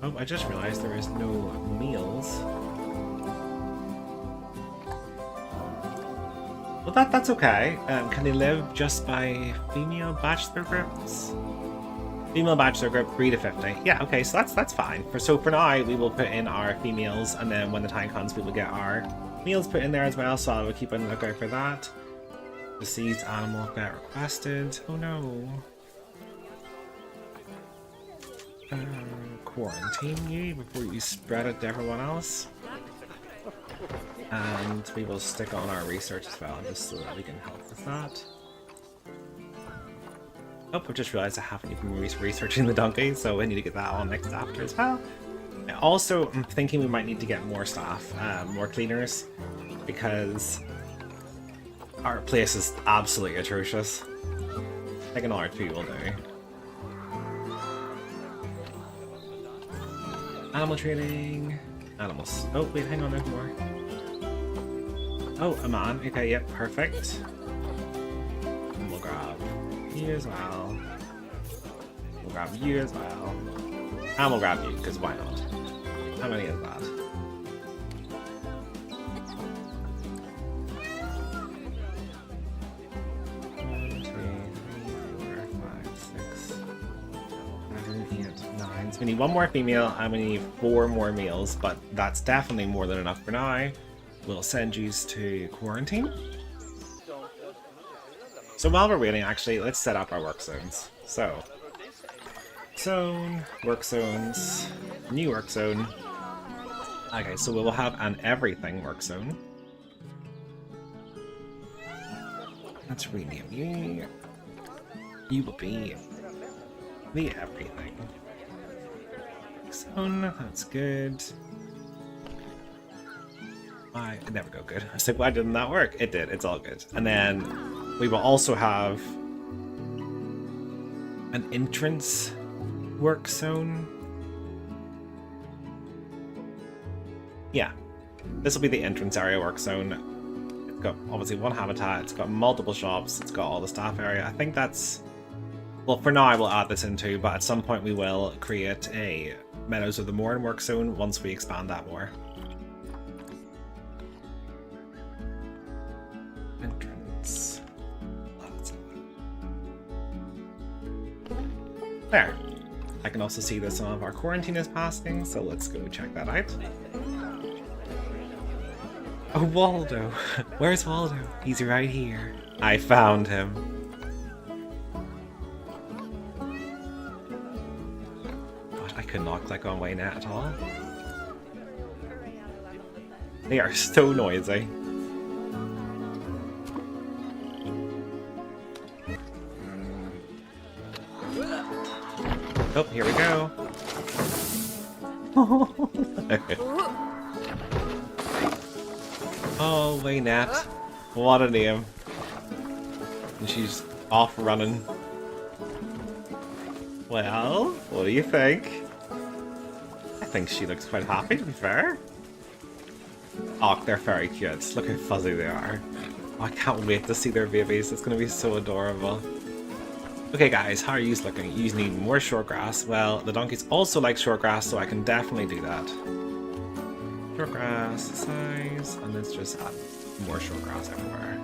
Oh, I just realized there is no meals. Well, that's okay. Can they live just by female bachelor groups? Female bachelor group 3 to 50. Yeah, okay, so that's fine. So for now, we will put in our females, and then when the time comes, we will get our males put in there as well. So I will keep on the lookout for that. Deceased animal vet requested. Oh no. Quarantine you before you spread it to everyone else. And we will stick on our research as well, just so that we can help with that. Oh, I just realized I haven't even been researching the donkey, so I need to get that on next after as well. Also, I'm thinking we might need to get more staff, more cleaners, because our place is absolutely atrocious. I think another 2 will do. Animal trading. Animals. Oh, wait, hang on, there's more. Oh, a man. Okay, yep, perfect. And we'll grab you as well. We'll grab you as well. And we'll grab you, because why not? How many is that? 9. So we need 1 more female and we need 4 more males, but that's definitely more than enough for now. We'll send you to quarantine. So while we're waiting, actually, let's set up our work zones. So, zone, work zones, new work zone. Okay, so we will have an everything work zone. Let's rename you. You will be the everything zone. That's good. There we go, good. I was like, why didn't that work? It did, it's all good. And then we will also have an entrance work zone. Yeah, this will be the entrance area work zone. It's got obviously 1 habitat, it's got multiple shops, it's got all the staff area. I think that's, well, for now I will add this into, but at some point we will create a Meadows of the Mourne work zone once we expand that more. Entrance. There. I can also see that some of our quarantine is passing, so let's go check that out. Oh, Waldo! Where's Waldo? He's right here. I found him. God, I could not click on Waynet at all. They are so noisy. Oh, here we go. Oh, Waynette. What a name. And she's off running. Well, what do you think? I think she looks quite happy, to be fair. Oh, they're very cute. Look how fuzzy they are. Oh, I can't wait to see their babies. It's going to be so adorable. Okay guys, how are you looking? You need more short grass. Well, the donkeys also like short grass, so I can definitely do that. Short grass size, and let's just add more short grass everywhere.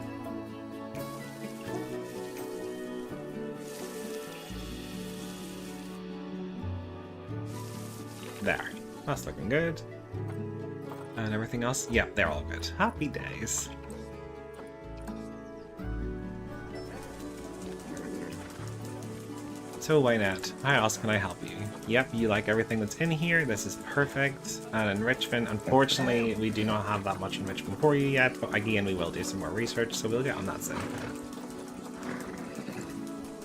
There, that's looking good. And everything else, yeah, they're all good. Happy days. So why not? How else can I help you? Yep, you like everything that's in here. This is perfect. And enrichment, unfortunately, we do not have that much enrichment for you yet, but again, we will do some more research, so we'll get on that soon.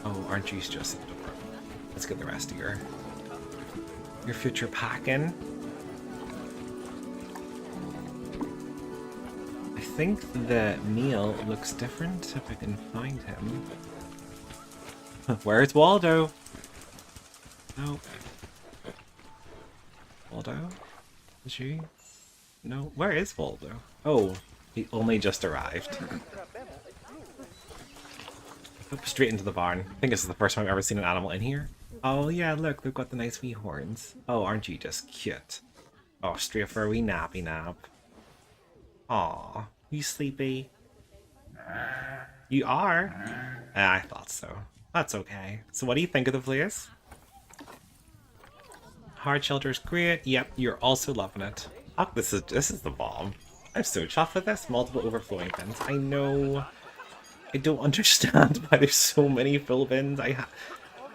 Oh, aren't you just adorable? Let's get the rest of your future pack in. I think the meal looks different if I can find him. Where's Waldo? No. Waldo? Is she? No. Where is Waldo? Oh, he only just arrived. Oh, straight into the barn. I think this is the first time I've ever seen an animal in here. Oh yeah, look, they've got the nice wee horns. Oh, aren't you just cute? Oh, straight for a wee nappy nap. Aw, you sleepy? You are? I thought so. That's okay. So what do you think of the place? Hard shelter's great. Yep, you're also loving it. Oh, this is the bomb. I'm so chuffed with this. Multiple overflowing bins. I know. I don't understand why there's so many full bins.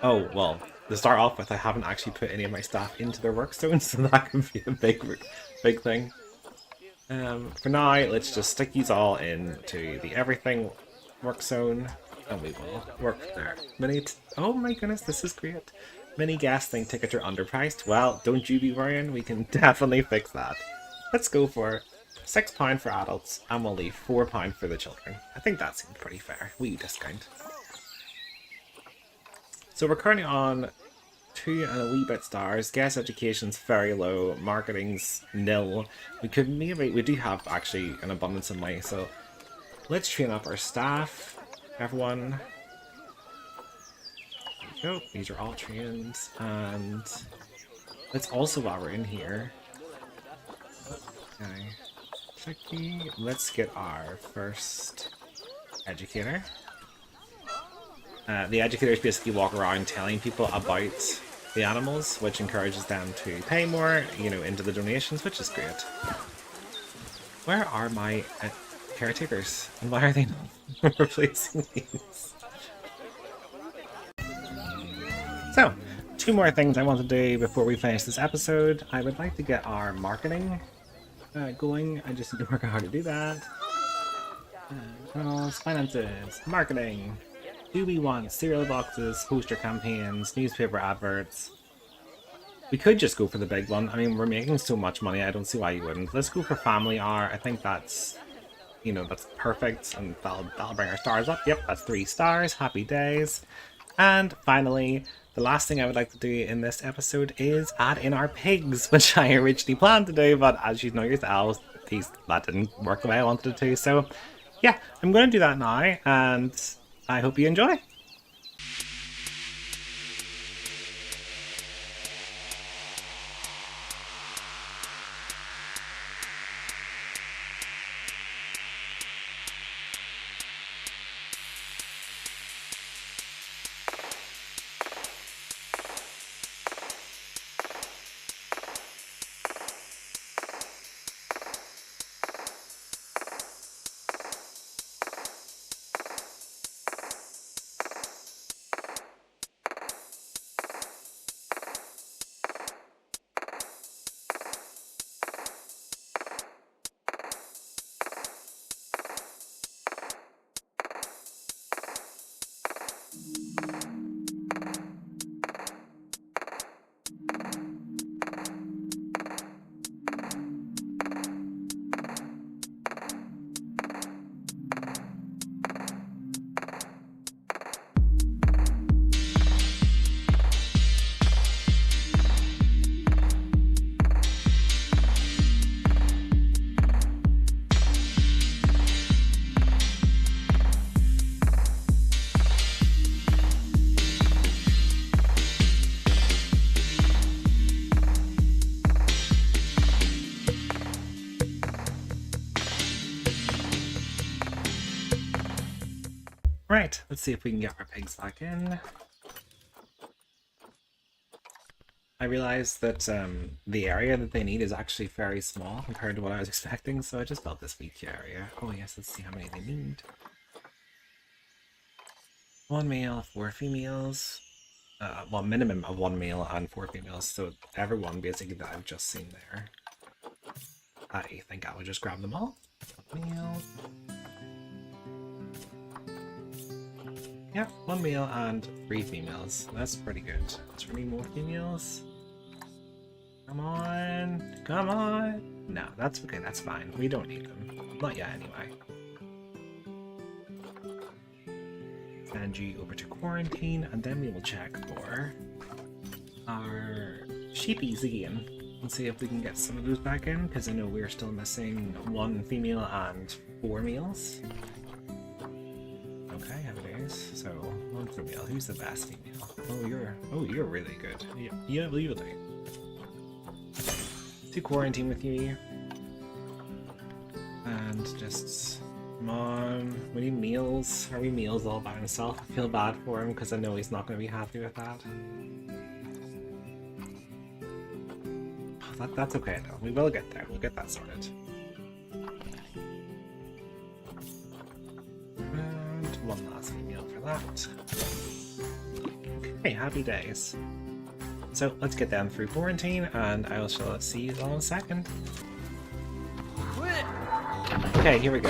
Oh, well, to start off with, I haven't actually put any of my staff into their work zones, so that could be a big thing. For now, let's just stick these all into the everything work zone. And we will work there. Oh my goodness, this is great. Mini gasoline tickets are underpriced. Well, don't you be worrying, we can definitely fix that. Let's go for £6 for adults, and we'll leave £4 for the children. I think that seems pretty fair. We discount. So we're currently on 2 and a wee bit stars. Guest education's very low. Marketing's nil. We do have actually an abundance of money, so let's train up our staff. Everyone, there we go. These are all trained, and let's also, while we're in here, okay, Chicky, let's get our first educator. The educators basically walk around telling people about the animals, which encourages them to pay more, you know, into the donations, which is great. Where are my caretakers, and why are they not replacing these? So, 2 more things I want to do before we finish this episode. I would like to get our marketing going. I just need to work out how to do that. Finances, marketing. Do we want cereal boxes, poster campaigns, newspaper adverts? We could just go for the big one. I mean, we're making so much money, I don't see why you wouldn't. Let's go for family hour. I think that's, you know, that's perfect, and that'll bring our stars up. Yep, that's 3 stars. Happy days. And finally, the last thing I would like to do in this episode is add in our pigs, which I originally planned to do, but as you know yourselves, that didn't work the way I wanted it to. So yeah, I'm going to do that now, and I hope you enjoy. Alright, let's see if we can get our pigs back in. I realized that the area that they need is actually very small compared to what I was expecting, so I just built this weak area. Oh yes, let's see how many they need. 1 male, 4 females. Well, minimum of 1 male and 4 females, so everyone basically that I've just seen there. I think I will just grab them all. 1 male. Yep, 1 male and 3 females. That's pretty good. Let's need more females. Come on, come on. No, that's okay, that's fine. We don't need them. Not yet, anyway. Send you over to quarantine, and then we will check for our sheepies again and see if we can get some of those back in, because I know we're still missing 1 female and 4 males. Okay, have it is. So 1 female. Who's the best female? Oh, you're really good. Yeah, really. To quarantine with you, and just come on. We need meals. Are we meals all by himself? I feel bad for him because I know he's not going to be happy with that. That's okay though. We will get there. We'll get that sorted. And 1 last meal for that. Okay, happy days. So let's get them through quarantine, and I shall see you all in a second. Okay, here we go.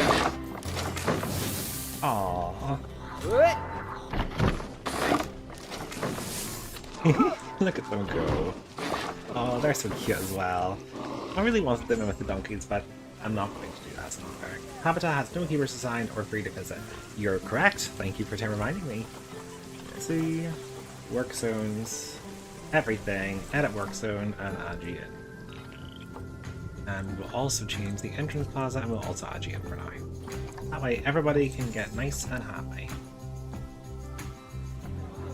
Aww. Look at them go. Oh, they're so cute as well. I really wanted them in with the donkeys, but I'm not going to do that. It's not fair. Habitat has no keepers assigned or free to visit. You're correct. Thank you for reminding me. Let's see. Work zones. Everything, edit work zone, and add you in. And we'll also change the entrance plaza, and we'll also add you in for now. That way everybody can get nice and happy.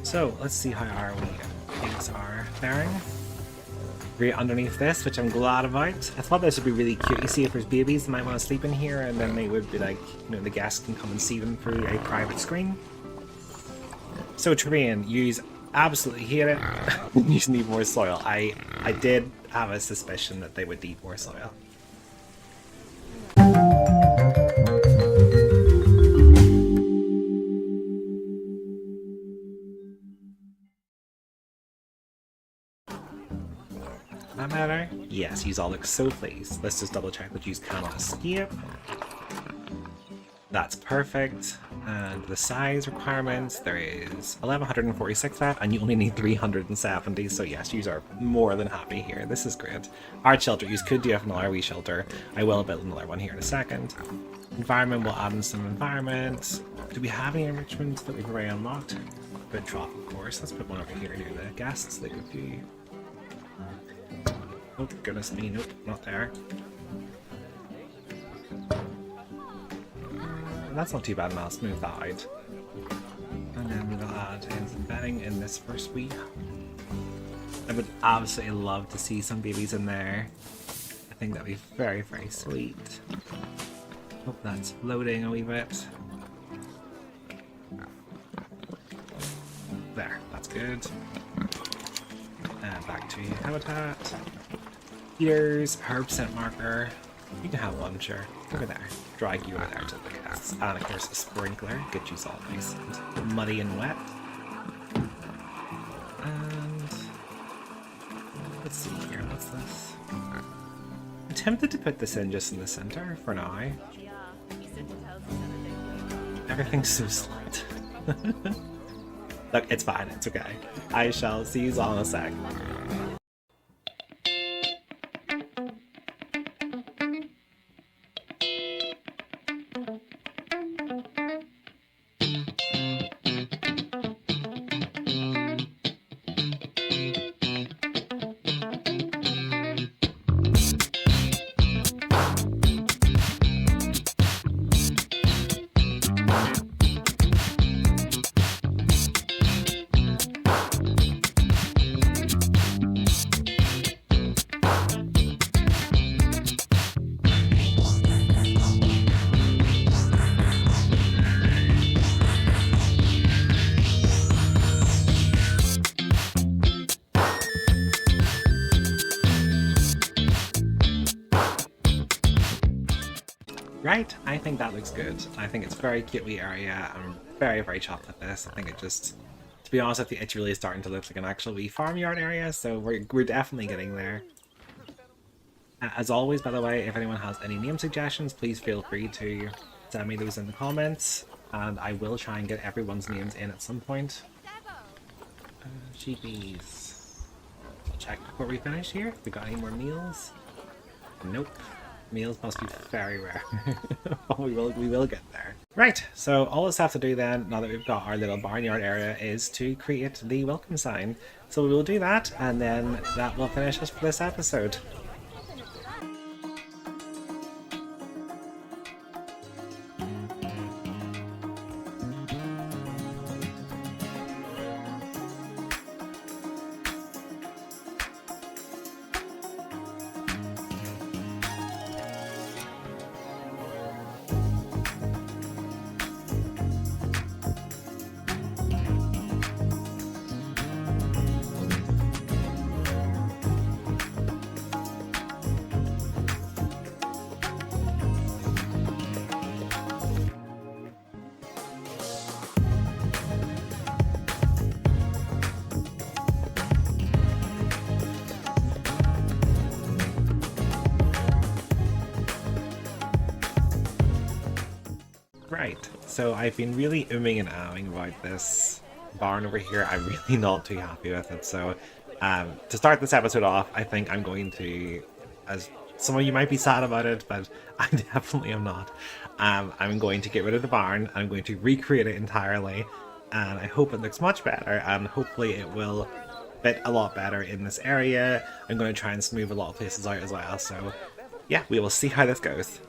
So let's see how our pigs are faring. Right underneath this, which I'm glad about. I thought this would be really cute. You see, if there's babies, they might want to sleep in here, and then they would be like, you know, the guests can come and see them through a private screen. So terrain, use absolutely hate it. You just need more soil. I did have a suspicion that they would need more soil. That matter? Yes, you all look so pleased. Let's just double check that you cannot escape. That's perfect. And the size requirements, there is 1146 left, and you only need 370, so yes, you are more than happy here. This is great. Art shelter, you could do another wee shelter. I will build another one here in a second. Environment, we'll add in some environment. Do we have any enrichments that we've already unlocked? Good drop, of course. Let's put one over here near the guests. They could view. Oh, goodness me, nope, not there. That's not too bad, and I'll smooth that out. And then we'll add in some bedding in this first week. I would absolutely love to see some babies in there. I think that'd be very, very sweet. Hope that's floating a wee bit. There, that's good. And back to habitat. Here's herb scent marker. You can have one, sure. Over there. Drag you over there to the cats. And of course a sprinkler. Get you all nice and muddy and wet. And let's see here, what's this? I'm tempted to put this in just in the center for now. Everything's so slight. Look, it's fine, it's okay. I shall see you all in a sec. Right, I think that looks good. I think it's a very cute wee area. I'm very, very chuffed with this. I think it just, to be honest with you, it's really starting to look like an actual wee farmyard area, so we're definitely getting there. As always, by the way, if anyone has any name suggestions, please feel free to send me those in the comments, and I will try and get everyone's names in at some point. Sheepies. I'll check before we finish here. We got any more meals? Nope. Meals must be very rare. But we will get there. Right, so all that's have to do then, now that we've got our little barnyard area, is to create the welcome sign. So we will do that, and then that will finish us for this episode. Right, so I've been really umming and ahhing about this barn over here. I'm really not too happy with it. So to start this episode off, I think I'm going to, as some of you might be sad about it, but I definitely am not. I'm going to get rid of the barn. I'm going to recreate it entirely, and I hope it looks much better, and hopefully it will fit a lot better in this area. I'm going to try and smooth a lot of places out as well. So yeah, we will see how this goes.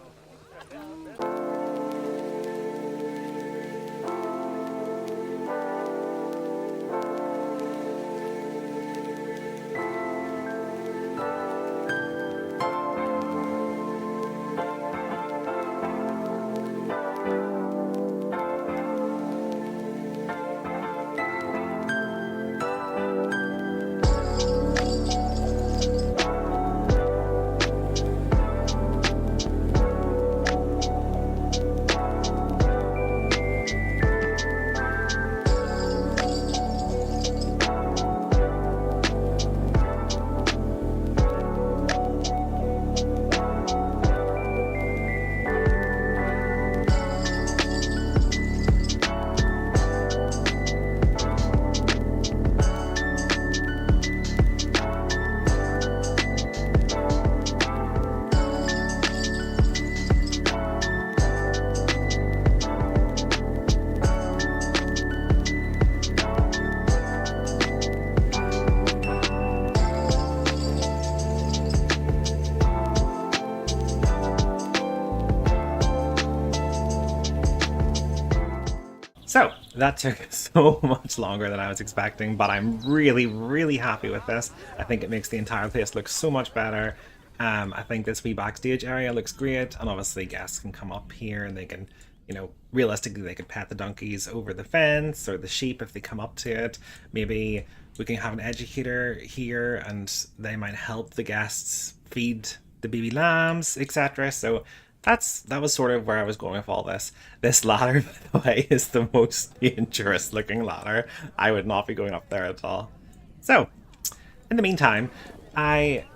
So that took so much longer than I was expecting, but I'm really, really happy with this. I think it makes the entire place look so much better. I think this wee backstage area looks great, and obviously guests can come up here and they can, you know, realistically they could pet the donkeys over the fence, or the sheep if they come up to it. Maybe we can have an educator here and they might help the guests feed the baby lambs, etc. So that was sort of where I was going with all this. This ladder, by the way, is the most dangerous looking ladder. I would not be going up there at all. So, in the meantime, I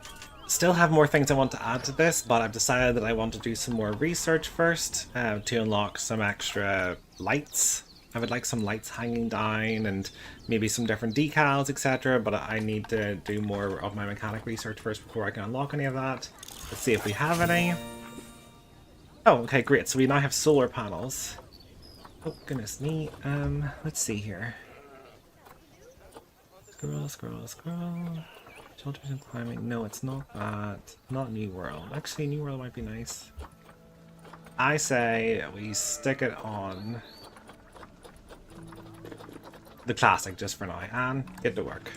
still have more things I want to add to this, but I've decided that I want to do some more research first to unlock some extra lights. I would like some lights hanging down and maybe some different decals, etc. But I need to do more of my mechanic research first before I can unlock any of that. Let's see if we have any. Oh, okay, great. So we now have solar panels. Oh, goodness me. Let's see here. Scroll, scroll, scroll. Shelters and climbing. No, it's not that. Not New World. Actually, New World might be nice. I say we stick it on the classic just for now and get to work.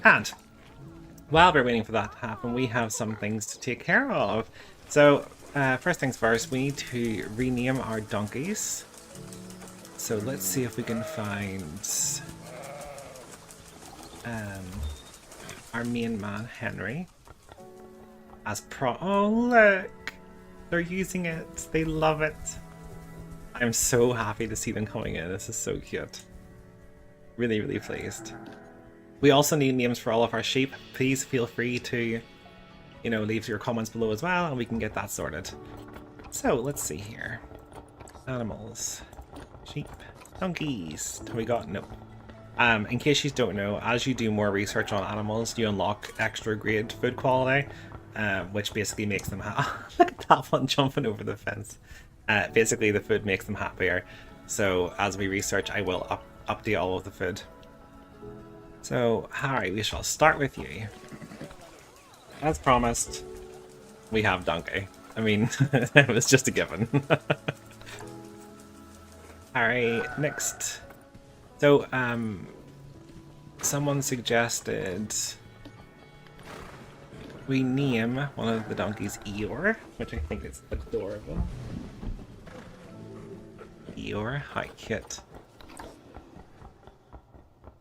And while we're waiting for that to happen, we have some things to take care of. So, first things first, we need to rename our donkeys. So let's see if we can find our main man, Henry, as oh look! They're using it. They love it. I'm so happy to see them coming in. This is so cute. Really, really pleased. We also need names for all of our sheep. Please feel free to, you know, leave your comments below as well, and we can get that sorted. So, let's see here. Animals. Sheep. Donkeys. Have we got? No. In case you don't know, as you do more research on animals, you unlock extra grade food quality, which basically makes them look at that one jumping over the fence. Basically, the food makes them happier. So, as we research, I will update all of the food. So, Harry, we shall start with you. As promised, we have donkey. I mean, it was just a given. Harry, next. So, someone suggested we name one of the donkeys Eeyore, which I think is adorable. Eeyore, hi kit.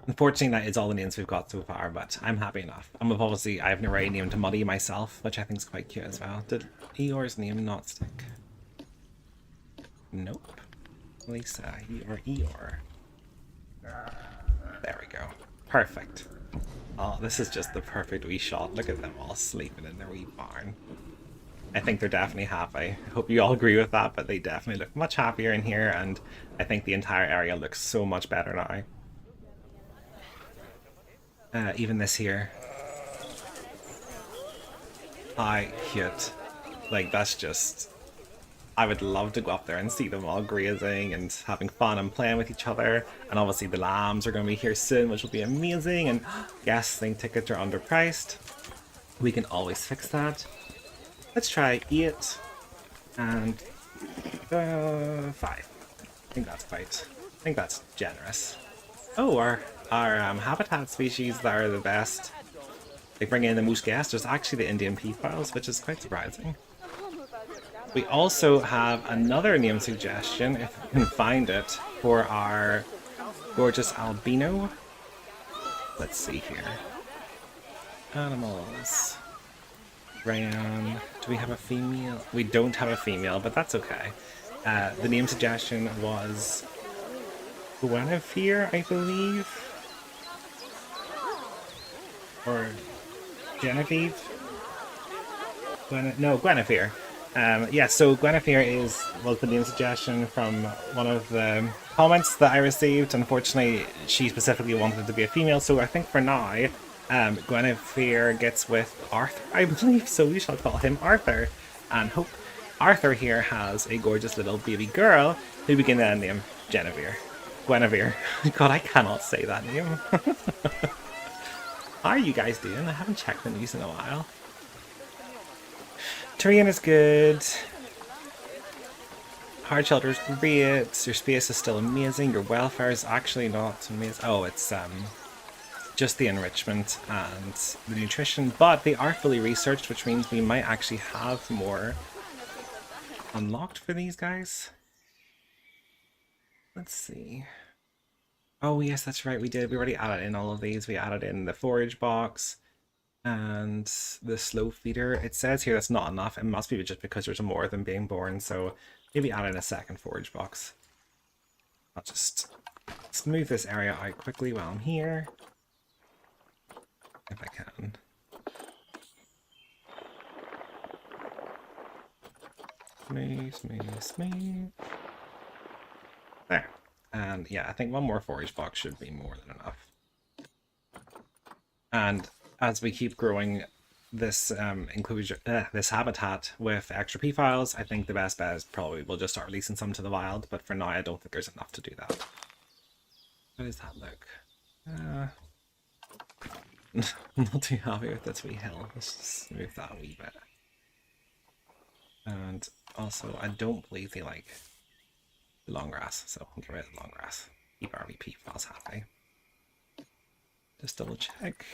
Unfortunately, that is all the names we've got so far, but I'm happy enough. I have already named Muddy myself, which I think is quite cute as well. Did Eeyore's name not stick? Nope. Lisa, Eeyore. There we go. Perfect. Oh, this is just the perfect wee shot. Look at them all sleeping in their wee barn. I think they're definitely happy. I hope you all agree with that, but they definitely look much happier in here, and I think the entire area looks so much better now. Even this here. Hi, cute. Like, that's just... I would love to go up there and see them all grazing and having fun and playing with each other. And obviously the lambs are going to be here soon, which will be amazing. And yes, I think tickets are underpriced. We can always fix that. Let's try 8 and 5. I think that's generous. Oh, our habitat species that are the best, they bring in the most guests, there's actually the Indian peafowls, which is quite surprising. We also have another name suggestion, if we can find it, for our gorgeous albino. Let's see here. Animals. Ram. Do we have a female? We don't have a female, but that's okay. The name suggestion was Guinevere, I believe. Or Genevieve? Guinevere. Yeah, so Guinevere was the name suggestion from one of the comments that I received. Unfortunately, she specifically wanted to be a female, so I think for now, Guinevere gets with Arthur, I believe, so we shall call him Arthur. And hope Arthur here has a gorgeous little baby girl who we can then name Guinevere. God, I cannot say that name. How are you guys doing? I haven't checked the news in a while. Terrain is good. Hard shelter is great. Your space is still amazing. Your welfare is actually not amazing. Oh, it's just the enrichment and the nutrition, but they are fully researched, which means we might actually have more unlocked for these guys. Let's see. Oh yes, that's right, we did. We already added in all of these. We added in the forage box and the slow feeder. It says here that's not enough. It must be just because there's more of them being born, so maybe add in a second forage box. I'll just smooth this area out quickly while I'm here, if I can. Smooth. There. And yeah, I think one more forage box should be more than enough. And as we keep growing this this habitat with extra P-files, I think the best bet is probably we'll just start releasing some to the wild, but for now I don't think there's enough to do that. How does that look? I'm not too happy with this wee hill. Let's just smooth that a wee bit. And also, I don't believe they like the long grass, so we'll get rid of the long grass. Keep our VP files happy. Just double check.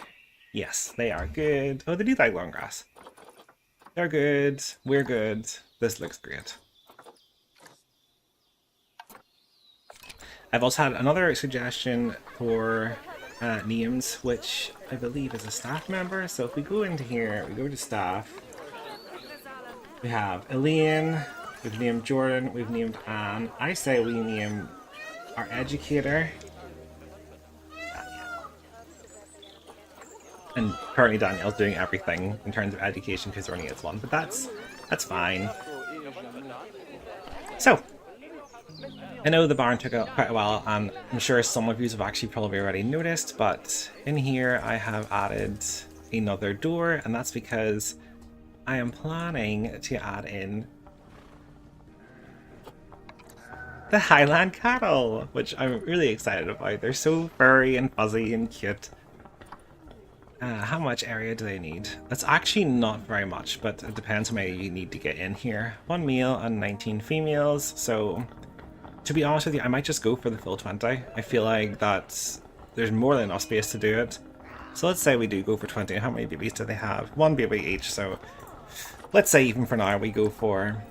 Yes, they are good. Oh, they do like long grass. They're good. We're good. This looks great. I've also had another suggestion for names, which I believe is a staff member. So if we go into here, we go to staff. We have Elaine, we've named Jordan, we've named Anne. I say we name our educator. And currently Danielle's doing everything in terms of education because there only is one, but that's fine. So, I know the barn took quite a while, and I'm sure some of you have actually probably already noticed, but in here I have added another door, and that's because I am planning to add in the Highland cattle, which I'm really excited about. They're so furry and fuzzy and cute. How much area do they need? That's actually not very much, but it depends how many you need to get in here. 1 male and 19 females, so to be honest with you, I might just go for the full 20. I feel like there's more than enough space to do it. So let's say we do go for 20. How many babies do they have? 1 baby each, so let's say even for now we go for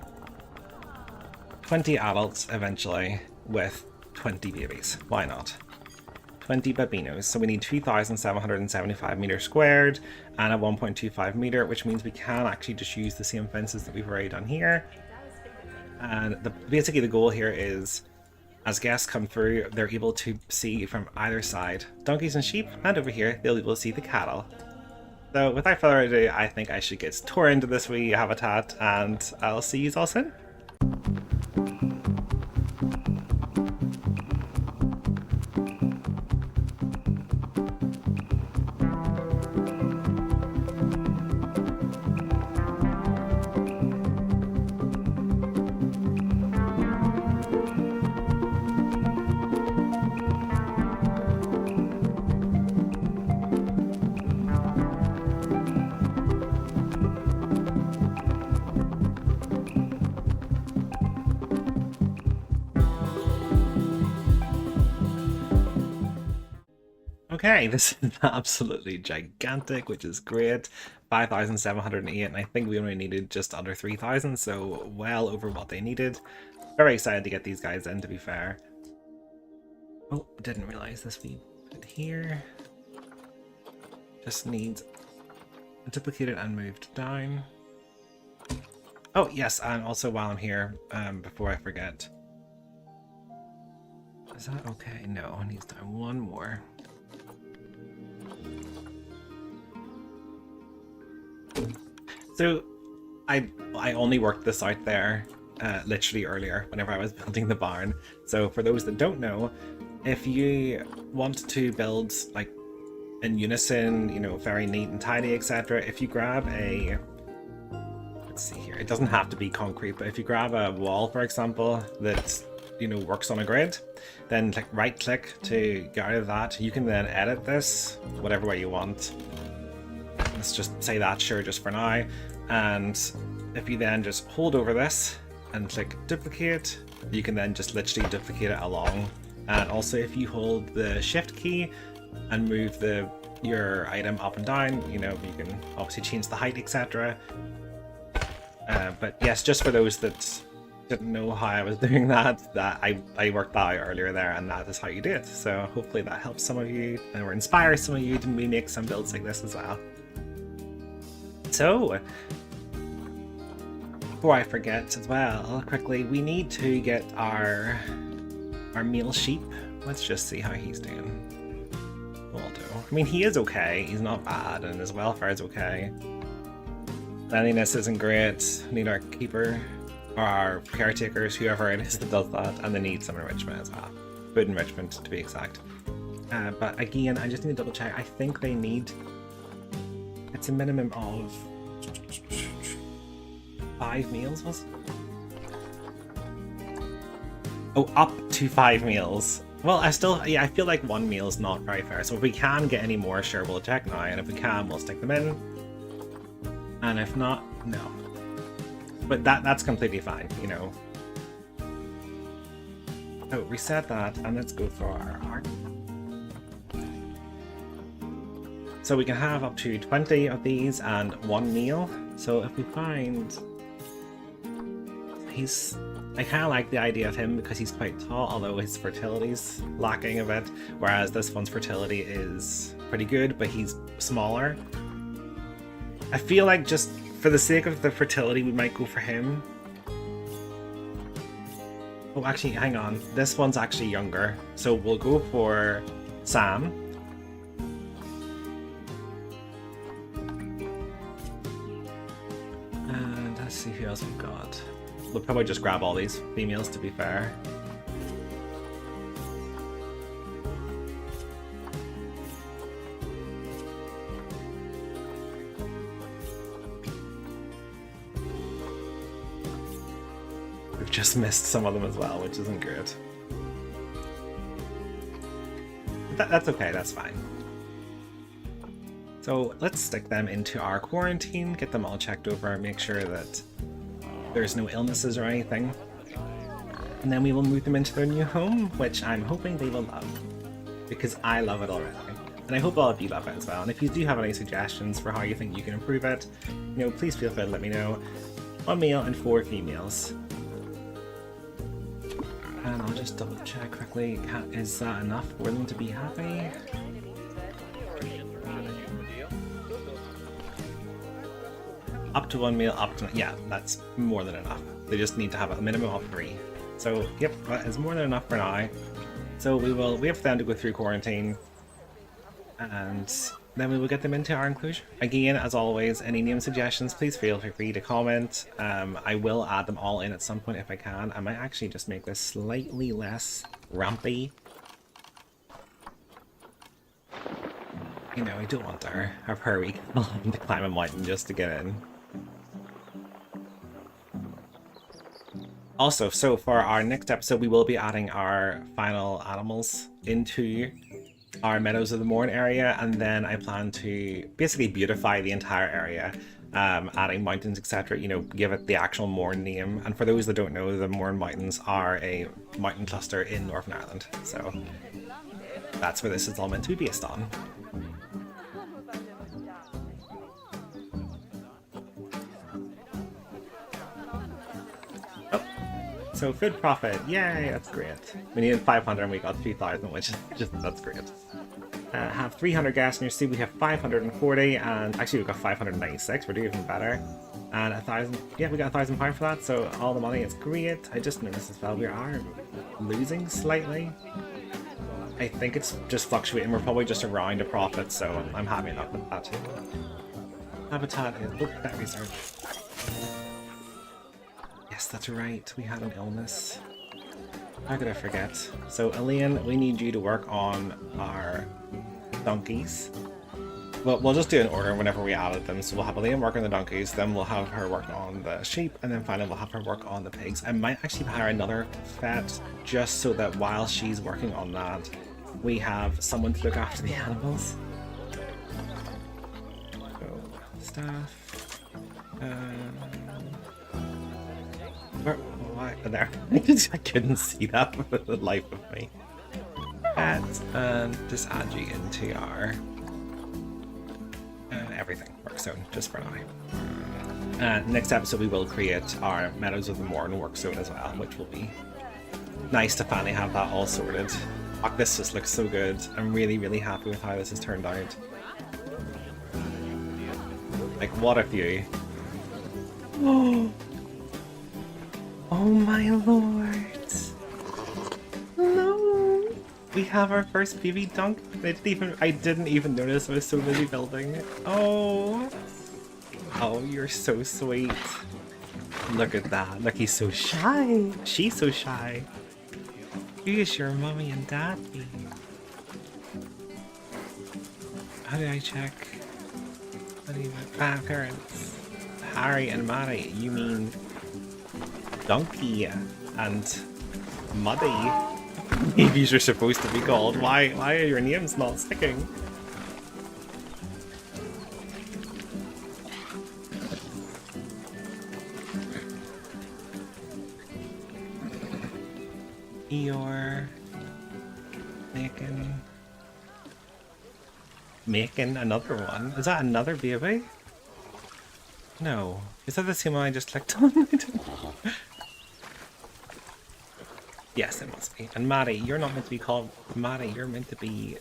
20 adults eventually with 20 babies. Why not? 20 babinos. So we need 2,775 meters squared and a 1.25 meter, which means we can actually just use the same fences that we've already done here. And basically the goal here is, as guests come through, they're able to see from either side donkeys and sheep, and over here they'll be able to see the cattle. So without further ado, I think I should get tore into this wee habitat, and I'll see you all soon. Okay, this is absolutely gigantic, which is great. 5,708, and I think we only needed just under 3,000, so well over what they needed. Very excited to get these guys in, to be fair. Oh, didn't realize this we put here. Just needs duplicated and moved down. Oh, yes, and also while I'm here, before I forget. Is that okay? No, it needs down one more. So I only worked this out there literally earlier whenever I was building the barn. So for those that don't know, if you want to build like in unison, you know, very neat and tidy, etc., if you grab a, let's see here, it doesn't have to be concrete, but if you grab a wall, for example, that, you know, works on a grid, then like right click to get out of that. You can then edit this whatever way you want. Let's just say that, sure, just for now. And if you then just hold over this and click duplicate, you can then just literally duplicate it along. And also if you hold the shift key and move your item up and down, you know, you can obviously change the height, etc. But yes, just for those that didn't know how I was doing that I worked that out earlier there, and that is how you do it. So hopefully that helps some of you or inspires some of you to make some builds like this as well. So, before I forget as well, quickly, we need to get our male sheep. Let's just see how he's doing. Will do. I mean, he is okay. He's not bad, and his welfare is okay. Cleanliness isn't great. We need our keeper, or our caretakers, whoever it is that does that, and they need some enrichment as well. Food enrichment, to be exact. But again, I just need to double check. I think they need... It's a minimum of 5 meals, was it? Oh, up to 5 meals. Well, I feel like 1 meal is not very fair. So if we can get any more, sure, we'll check now. And if we can, we'll stick them in. And if not, no. But that's completely fine, you know. Oh, reset that, and let's go for our art. So we can have up to 20 of these and 1 meal. So if we find... I kind of like the idea of him because he's quite tall, although his fertility's lacking a bit. Whereas this one's fertility is pretty good, but he's smaller. I feel like just For the sake of the fertility, we might go for him. Oh, actually, hang on. This one's actually younger. So we'll go for Sam. And let's see who else we've got. We'll probably just grab all these females, to be fair. Just missed some of them as well, which isn't good. That's okay, that's fine. So let's stick them into our quarantine, get them all checked over, make sure that there's no illnesses or anything. And then we will move them into their new home, which I'm hoping they will love. Because I love it already. And I hope all of you love it as well. And if you do have any suggestions for how you think you can improve it, you know, please feel free to let me know. 1 male and 4 females. And I'll just double check quickly, is that enough for them to be happy? Up to 1 male, up to, yeah, that's more than enough. They just need to have a minimum of 3. So, yep, that is more than enough for now. So we will wait for them to go through quarantine, and then we will get them into our enclosure. Again, as always, any name suggestions, please feel free to comment. I will add them all in at some point if I can. I might actually just make this slightly less rampy. You know, I don't want our prairie to climb a mountain just to get in. Also, so for our next episode, we will be adding our final animals into our Meadows of the Mourne area, and then I plan to basically beautify the entire area, adding mountains, etc. You know, give it the actual Mourne name. And for those that don't know, the Mourne Mountains are a mountain cluster in Northern Ireland, so that's where this is all meant to be based on. So food profit, yay, that's great. We needed 500 and we got 2,000, which is just, that's great. Have 300 gas in your sea, we have 540, and actually we got 596, we're doing even better. And 1,000, yeah, we got 1,000 pounds for that, so all the money is great. I just noticed as well, we are losing slightly. I think it's just fluctuating, we're probably just around a profit, so I'm happy enough with that too. Habitat is, oh, that research. Yes, that's right, we had an illness. How could I forget? So Elaine, we need you to work on our donkeys. Well, we'll just do an order whenever we added them. So we'll have Elaine work on the donkeys, then we'll have her work on the sheep, and then finally we'll have her work on the pigs. I might actually hire another vet just so that while she's working on that, we have someone to look after the animals. So, staff. Why? There. I couldn't see that for the life of me. And just add you into our everything work zone just for now. Next episode we will create our Meadows of the Mourne work zone as well, which will be nice to finally have that all sorted. Oh, this just looks so good. I'm really, really happy with how this has turned out. Like, what a view. Oh. Oh my lord! No! We have our first baby dunk. I didn't even notice. I was so busy building. Oh! Oh, you're so sweet. Look at that. Look, he's so shy. She's so shy. Who's your mommy and daddy? How do I check? What do you mean? Parents. Harry and Maddie. You mean Donkey and Muddy. These are supposed to be called. Why are your names not sticking? You're making another one. Is that another baby? No. Is that the same one I just clicked on? Yes, it must be. And Maddie, you're not meant to be called Maddie, you're meant to be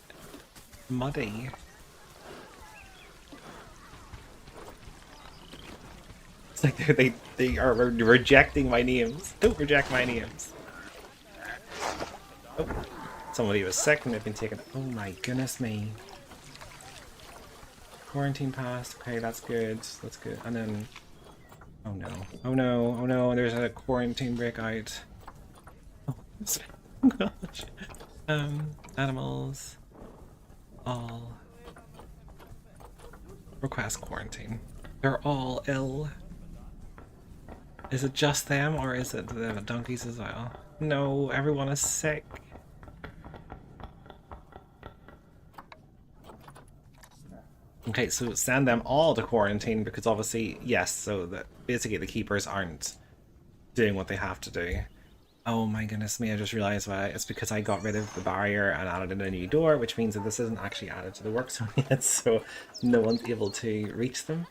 Muddy. like they are rejecting my names. Don't reject my names. Oh, somebody was sick and they've been taken. Oh my goodness me. Quarantine passed. Okay, that's good. That's good. And then, oh no, oh no, oh no! There's a quarantine breakout. Oh gosh. Animals. All request quarantine. They're all ill. Is it just them, or is it the donkeys as well? No, everyone is sick. Okay, so send them all to quarantine because obviously, yes, so that basically the keepers aren't doing what they have to do. Oh my goodness me, I just realized why. It's because I got rid of the barrier and added in a new door, which means that this isn't actually added to the work zone yet, so no one's able to reach them.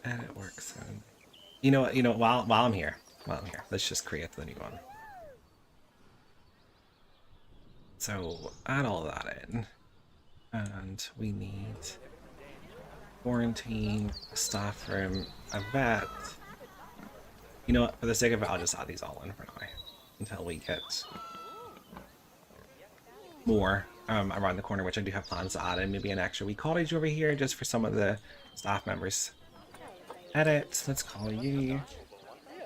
Edit work zone. You know what, while I'm here, let's just create the new one. So add all that in. And we need quarantine, staff room, a vet. You know what, for the sake of it, I'll just add these all in for now until we get more around the corner, which I do have plans to add in. Maybe an extra wee cottage over here just for some of the staff members. Edit, let's call you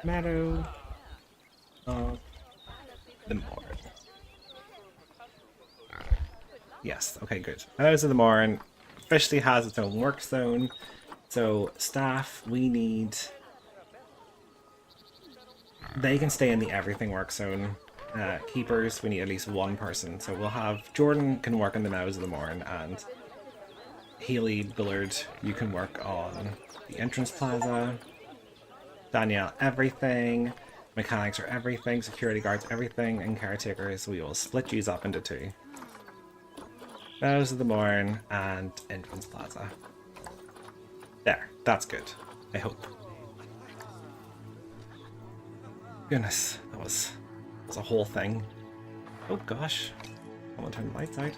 Meadow of the Mourne. Yes, okay, good. Meadows of the Mourne officially has its own work zone. So staff, we need... They can stay in the everything work zone. Keepers, we need at least one person. So we'll have Jordan can work on the Meadows of the Mourne, and Haley Bullard, you can work on the entrance plaza. Danielle, everything. Mechanics are everything. Security guards, everything. And caretakers, we will split you up into two. Meadows of the Mourne and entrance plaza. There, that's good. I hope. Goodness, that was a whole thing. Oh gosh, I want to turn the lights out.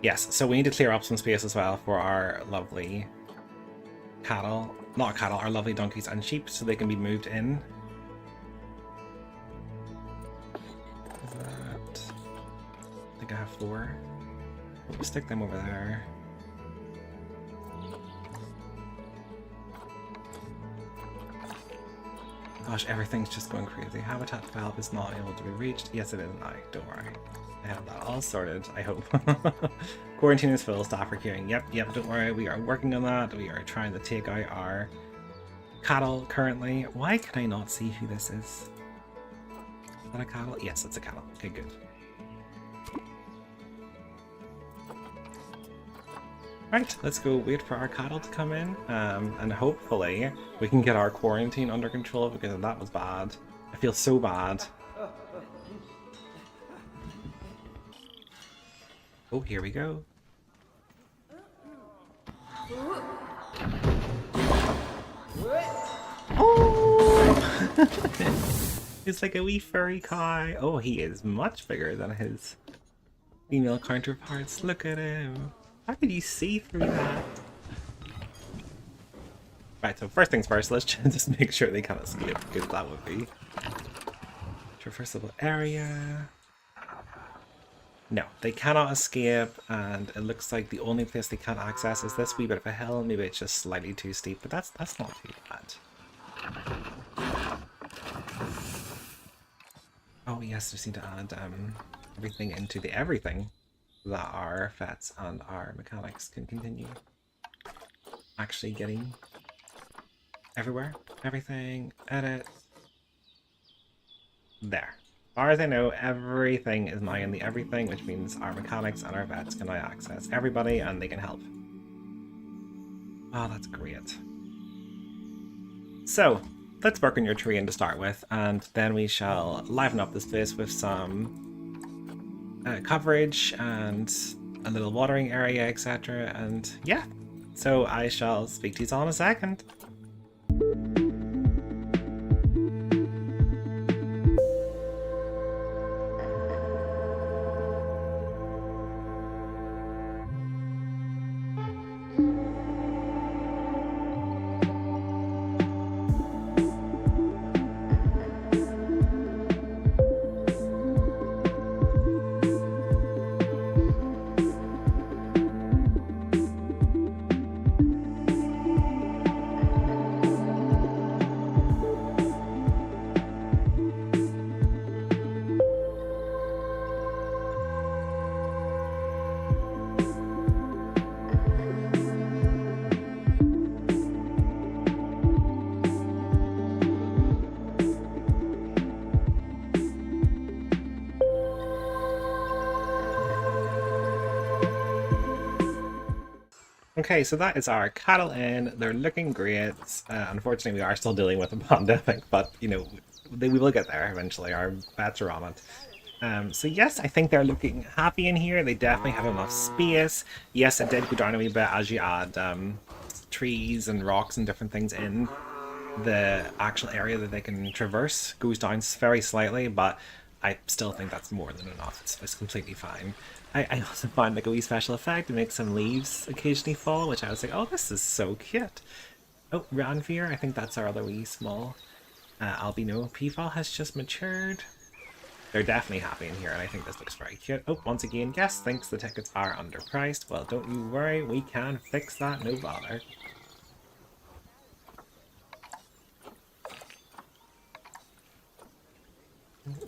Yes, so we need to clear up some space as well for our lovely cattle, not cattle, our lovely donkeys and sheep, so they can be moved in. Is that... I think I have 4. We'll stick them over there. Gosh, everything's just going crazy. Habitat valve is not able to be reached. Yes, it is now. Don't worry. I have that all sorted, I hope. Quarantine is full. Staff are queuing. Yep, don't worry. We are working on that. We are trying to take out our cattle currently. Why can I not see who this is? Is that a cattle? Yes, it's a cattle. Okay, good. Right, let's go wait for our cattle to come in, and hopefully we can get our quarantine under control because that was bad. I feel so bad. Oh, here we go. Oh! He's like a wee furry cow. Oh, he is much bigger than his female counterparts. Look at him. How could you see through that? Right, so first things first, let's just make sure they can't escape, because that would be traversable area. No, they cannot escape, and it looks like the only place they can't access is this wee bit of a hill. Maybe it's just slightly too steep, but that's not too bad. Oh yes, just need to add everything into the everything, that our vets and our mechanics can continue actually getting everywhere. Everything, edit. There. As far as I know, everything is now in the everything, which means our mechanics and our vets can now access everybody and they can help. Oh, that's great. So, let's work on your terrain to start with, and then we shall liven up this place with some coverage and a little watering area, etc. And yeah, so I shall speak to you all in a second. Okay, so that is our cattle in. They're looking great. Unfortunately, we are still dealing with a pandemic, but you know, we will get there eventually. Our bets are on it. So yes, I think they're looking happy in here. They definitely have enough space. Yes, it did go down a wee bit as you add trees and rocks and different things in. The actual area that they can traverse goes down very slightly, but I still think that's more than enough. It's completely fine. I also find like a wee special effect to make some leaves occasionally fall, which I was like, oh, this is so cute. Oh, Ranvier, I think that's our other wee small albino peafowl has just matured. They're definitely happy in here, and I think this looks very cute. Oh, once again, Guess thinks the tickets are underpriced. Well, don't you worry, we can fix that, no bother.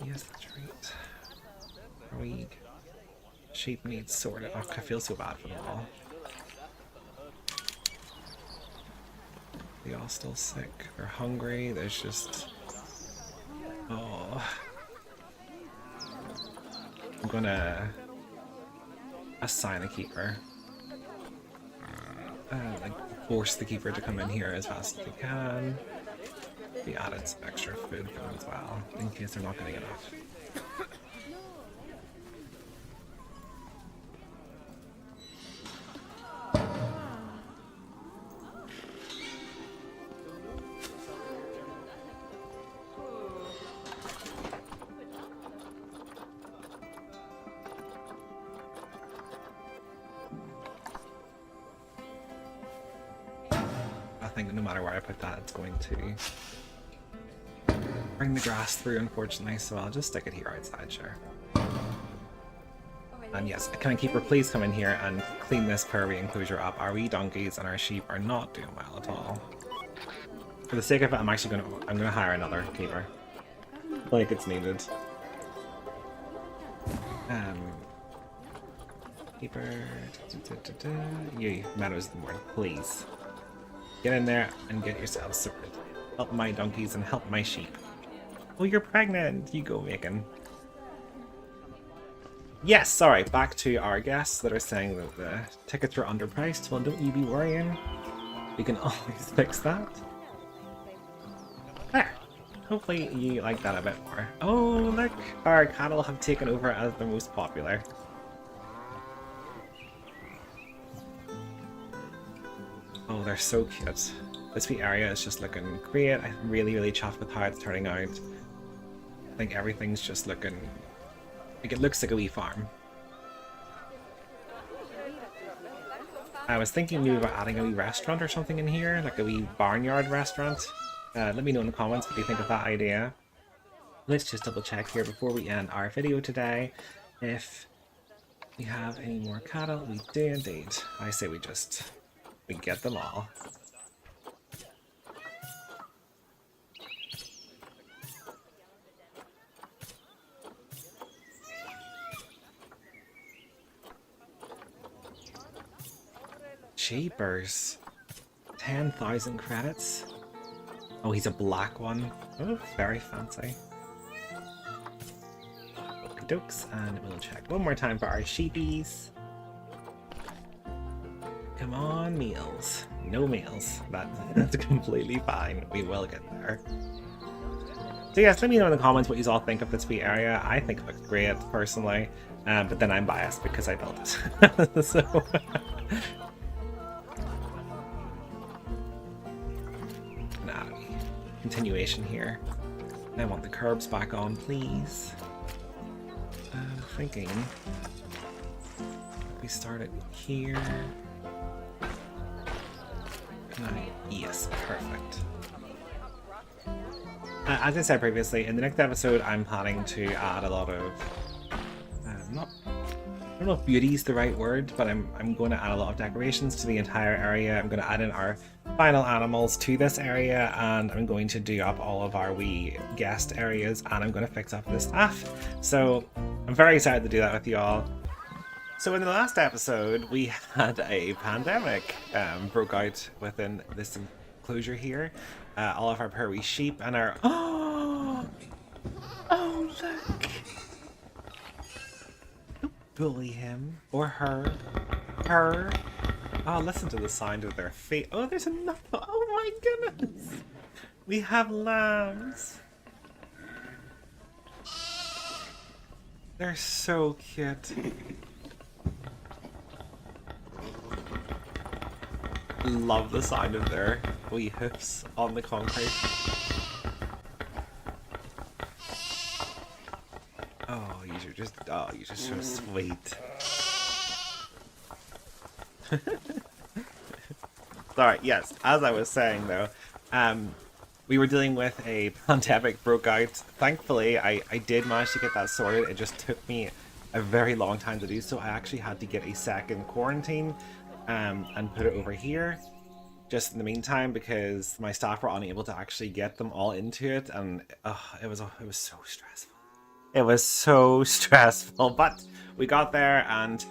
Yes, that's right. Our wee sheep needs sorted. Oh, I feel so bad for them all. They all still sick. They're hungry. There's just... Oh... I'm gonna assign a keeper. Like force the keeper to come in here as fast as they can. We added some extra food for them as well, in case they're not getting enough. I think no matter where I put that, it's going to bring the grass through, unfortunately, so I'll just stick it here outside, sure. And yes, can a keeper please come in here and clean this prairie enclosure up? Our wee donkeys and our sheep are not doing well at all. For the sake of it, I'm gonna hire another keeper. Like it's needed. Keeper... You, Meadows the Mourne, please. Get in there and get yourselves sorted. Help my donkeys and help my sheep. Oh, you're pregnant! You go, Macon. Yes, sorry, back to our guests that are saying that the tickets were underpriced. Well, don't you be worrying. We can always fix that. There. Hopefully you like that a bit more. Oh, look! Our cattle have taken over as the most popular. Oh, they're so cute. This wee area is just looking great. I'm really, really chuffed with how it's turning out. I think everything's just looking... like it looks like a wee farm. I was thinking maybe about adding a wee restaurant or something in here, like a wee barnyard restaurant. Let me know in the comments what you think of that idea. Let's just double check here before we end our video today if we have any more cattle. We do indeed. I say we get them all. Jeepers. 10,000 credits. Oh, he's a black one. Oh, very fancy. Okie dokes, and we'll check one more time for our sheepies. Come on, meals. No meals. That's completely fine. We will get there. So yes, let me know in the comments what you all think of this wee area. I think it looks great, personally. But then I'm biased because I built it. So... continuation here. I want the curbs back on, please. I'm thinking we start it here. Yes, perfect. As I said previously, in the next episode, I'm planning to add a lot of I don't know if beauty is the right word, but I'm going to add a lot of decorations to the entire area. I'm going to add in our final animals to this area, and I'm going to do up all of our wee guest areas, and I'm going to fix up the staff. So I'm very excited to do that with you all. So in the last episode, we had a pandemic broke out within this enclosure here. All of our prairie sheep and our... Oh, look! Don't bully him or her. Oh, listen to the sound of their feet. Oh, there's another. Oh my goodness. We have lambs. They're so cute. Love the sound of their wee hoofs on the concrete. Oh, you're just so sweet. Sorry, yes, as I was saying though, we were dealing with a pandemic broke out. Thankfully, I did manage to get that sorted. It just took me a very long time to do so. I actually had to get a second quarantine and put it over here just in the meantime because my staff were unable to actually get them all into it, and it was so stressful. It was so stressful, but we got there and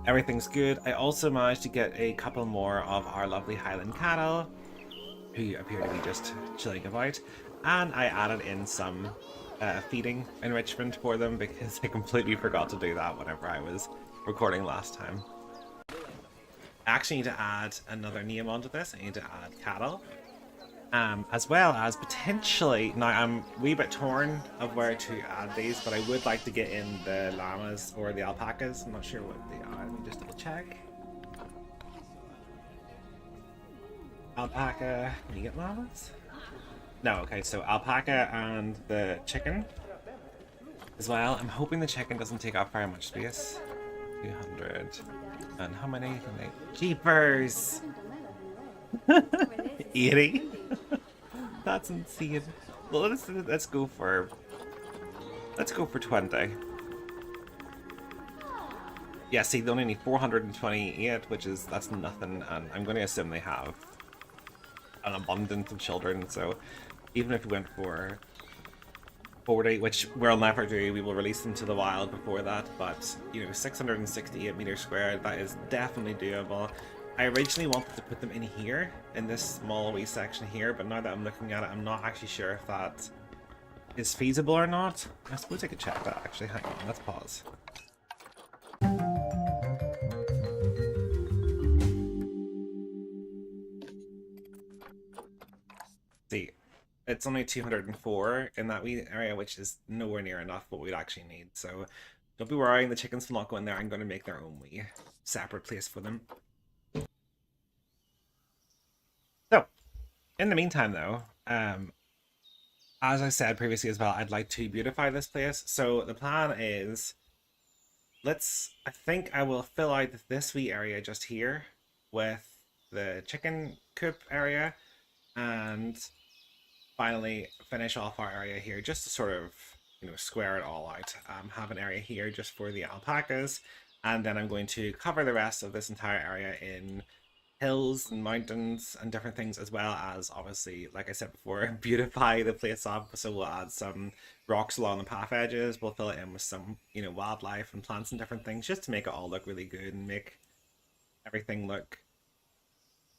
everything's good. I also managed to get a couple more of our lovely Highland cattle who appear to be just chilling about, and I added in some feeding enrichment for them because I completely forgot to do that whenever I was recording last time. I actually need to add another name onto this. I need to add cattle, as well as potentially, now I'm a wee bit torn of where to add these, but I would like to get in the llamas or the alpacas. I'm not sure what they are. Let me just double check. Alpaca, can you get llamas? No, okay, so alpaca and the chicken as well. I'm hoping the chicken doesn't take up very much space. 200. And how many can they? Jeepers! 80? That's insane. Well, let's go for 20. Yeah, see, they only need 428, that's nothing, and I'm going to assume they have an abundance of children, so even if we went for 40, which we'll never do, we will release them to the wild before that, but, 668 meters squared, that is definitely doable. I originally wanted to put them in here, in this small wee section here, but now that I'm looking at it, I'm not actually sure if that is feasible or not. I suppose I could check that, actually. Hang on, let's pause. See, it's only 204 in that wee area, which is nowhere near enough what we'd actually need, so don't be worrying, the chickens will not go in there. I'm going to make their own wee separate place for them. So, in the meantime though, as I said previously as well, I'd like to beautify this place. So the plan is, I think I will fill out this wee area just here with the chicken coop area, and finally finish off our area here just to sort of, square it all out. Have an area here just for the alpacas, and then I'm going to cover the rest of this entire area in hills and mountains and different things, as well as, obviously, like I said before, beautify the place up. So we'll add some rocks along the path edges, we'll fill it in with some, wildlife and plants and different things, just to make it all look really good and make everything look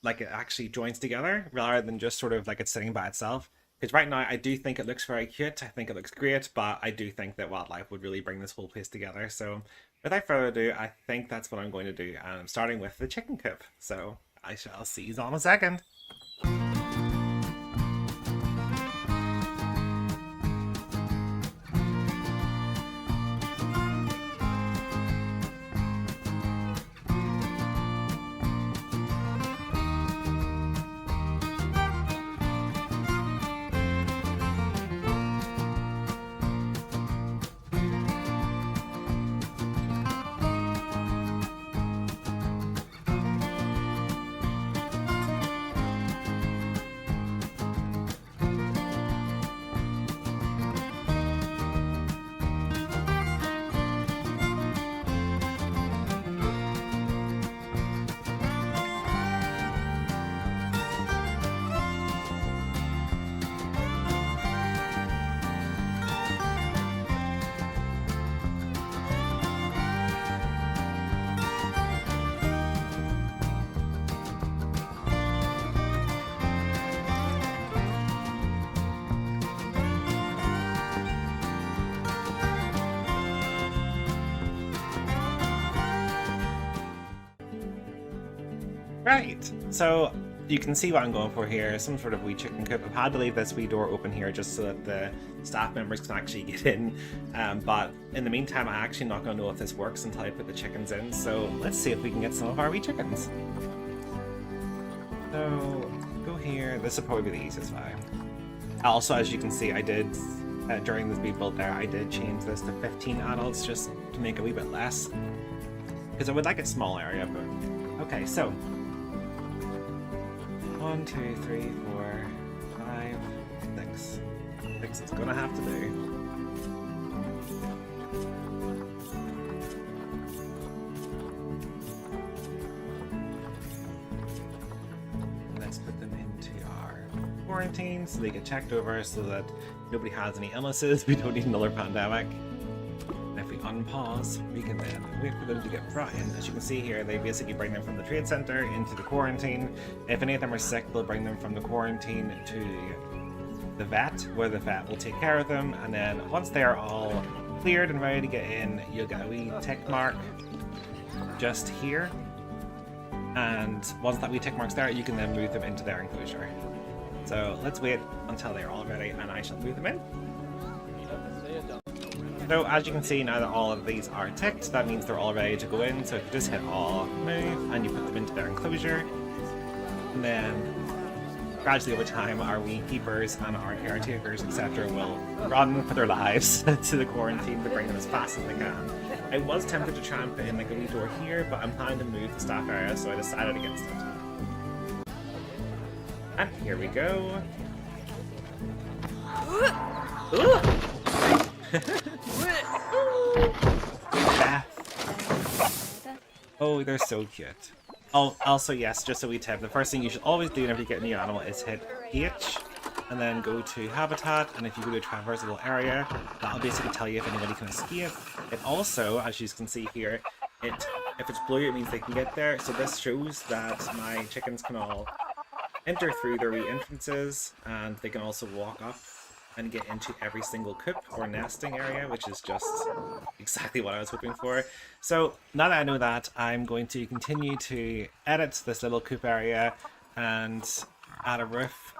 like it actually joins together, rather than just sort of like it's sitting by itself. Because right now I do think it looks very cute, I think it looks great, but I do think that wildlife would really bring this whole place together. So without further ado, I think that's what I'm going to do, and I'm starting with the chicken coop. So I shall see you all in a second. Right, so you can see what I'm going for here, some sort of wee chicken coop. I've had to leave this wee door open here just so that the staff members can actually get in, but in the meantime I'm actually not going to know if this works until I put the chickens in, so let's see if we can get some of our wee chickens. So, go here, this will probably be the easiest way. Also, as you can see, I did, during this wee build there, I did change this to 15 adults just to make it a wee bit less, because I would like a small area, but okay, so 1, 2, 3, 4, 5, 6. 6 is gonna have to do. Let's put them into our quarantine so they get checked over so that nobody has any illnesses. We don't need another pandemic. And if we unpause, we can then wait for them to get brought in. As you can see here, they basically bring them from the trade center into the quarantine. If any of them are sick, they'll bring them from the quarantine to the vet, where the vet will take care of them. And then once they are all cleared and ready to get in, you'll get a wee tick mark just here. And once that wee tick mark's there, you can then move them into their enclosure. So let's wait until they're all ready and I shall move them in. So as you can see, now that all of these are ticked, that means they're all ready to go in. So if you just hit all, move, and you put them into their enclosure, and then gradually over time our wee keepers and our caretakers, etc. will run for their lives to the quarantine to bring them as fast as they can. I was tempted to try and put in like a wee door here, but I'm planning to move the staff area, so I decided against it. And here we go. Oh, they're so cute. Oh, also yes, just a wee tip. The first thing you should always do whenever you get a new animal is hit H and then go to habitat, and if you go to a traversable area, that'll basically tell you if anybody can escape. It also, as you can see here, if it's blue it means they can get there, so this shows that my chickens can all enter through their wee entrances, and they can also walk up and get into every single coop or nesting area, which is just exactly what I was hoping for. So now that I know that, I'm going to continue to edit this little coop area and add a roof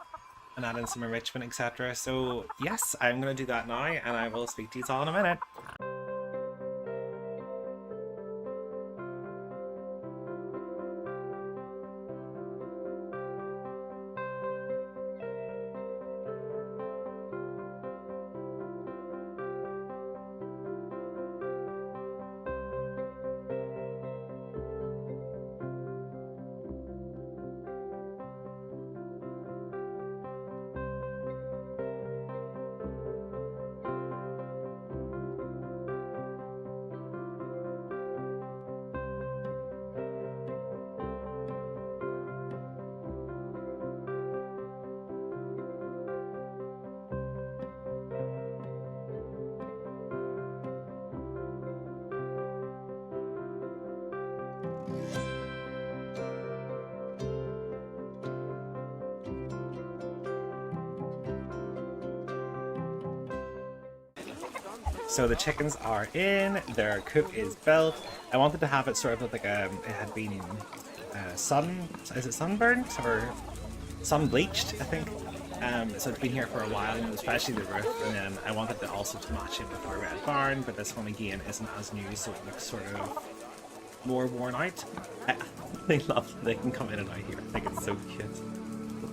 and add in some enrichment, etc. So yes, I'm going to do that now, and I will speak to you all in a minute. So the chickens are in, their coop is built. I wanted to have it sort of look like it had been sunburnt or sun bleached, I think. So it's been here for a while, especially the roof, and then I wanted to also to match it with our red barn, but this one again isn't as new, so it looks sort of more worn out. They love that they can come in and out here. I think it's so cute.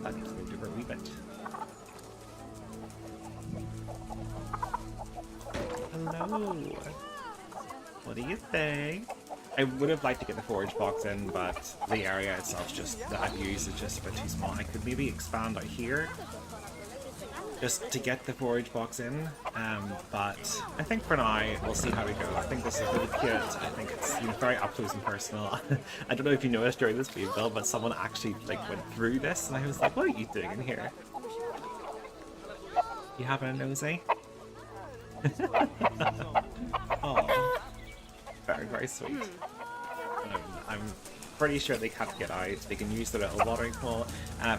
I just moved over a wee bit. Hello. What do you think? I would have liked to get the forage box in, but the area itself that I've used is just a bit too small. I could maybe expand out here just to get the forage box in, but I think for now we'll see how we go. I think this is really cute. I think it's very up close and personal. I don't know if you noticed during this video, but someone actually went through this, and I was like, "What are you doing in here? You having a nosy?" Oh, very, very sweet. I'm pretty sure they can't get out. They can use the little watering hole.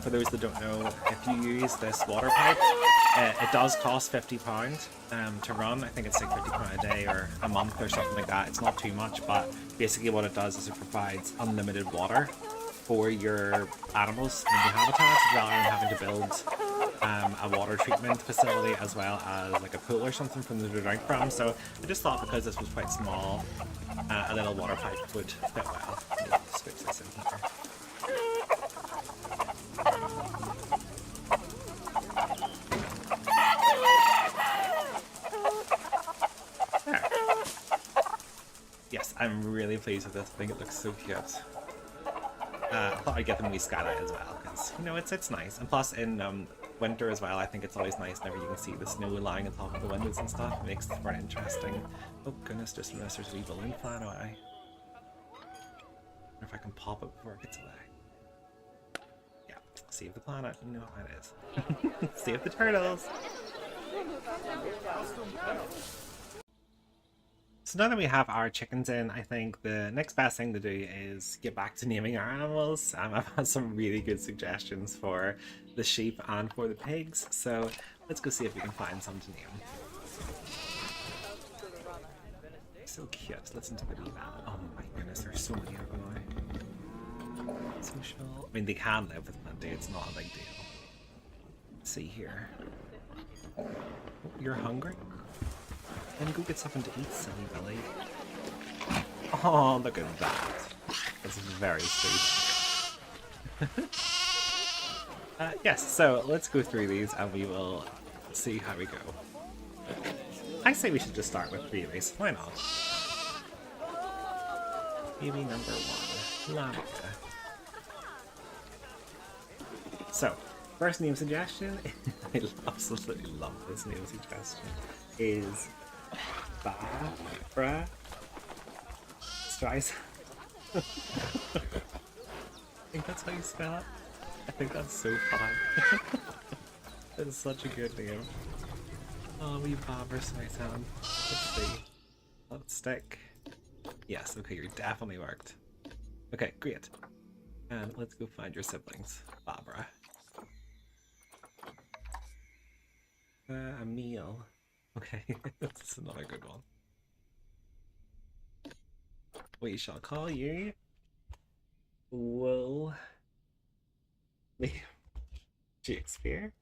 For those that don't know, if you use this water pipe, it does cost £50 to run. I think it's like £50 a day or a month or something like that. It's not too much, but basically what it does is it provides unlimited water for your animals in the habitats rather than having to build a water treatment facility as well as like a pool or something for them to drink from. So I just thought because this was quite small, a little water pipe would fit well. Let me switch this in here. There. Yes, I'm really pleased with this. I think it looks so cute. I thought I'd get them wee skylight as well because you know it's nice, and plus in winter as well, I think it's always nice whenever you can see the snow lying on top of the windows and stuff. It makes it more interesting. Oh goodness, just noticed there's a wee balloon flying away. I wonder if I can pop it before it gets away. Yeah, save the planet, you know how it is. Save the turtles! So now that we have our chickens in, I think the next best thing to do is get back to naming our animals. I've had some really good suggestions for the sheep and for the pigs, so let's go see if we can find some to name. So cute. Listen to the wee ballad. Oh my goodness, there's so many of them now. Social. I mean, they can live with plenty. It's not a big deal. Let's see here. Oh, you're hungry? Then go get something to eat, silly Billy. Oh, look at that. That's very sweet. Yes, so let's go through these and we will see how we go. I say we should just start with babies. Why not? Baby number 1, Lamika. So, first name suggestion, I absolutely love this name suggestion, is Barbara Streisand. I think that's how you spell it. I think that's so fun. That is such a good name. Oh, we Barbara Streisand. Let's see. Let's stick. Yes, okay, you're definitely worked. Okay, great. And let's go find your siblings. Barbara. A meal. Okay, that's another good one. We shall call you Will Shakespeare.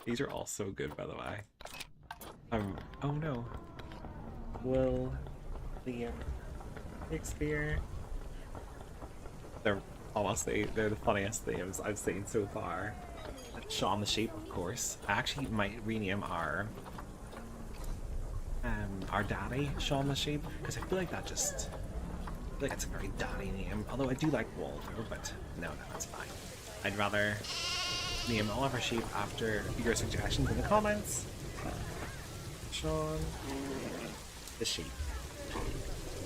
These are all so good, by the way. Oh no. Will Liam Shakespeare. They're the funniest names I've seen so far. Shaun the Sheep, of course. I actually might rename our daddy Shaun the Sheep because I feel like it's a very daddy name. Although I do like Waldo, but no, that's fine. I'd rather name all of our sheep after your suggestions in the comments. Shaun the Sheep.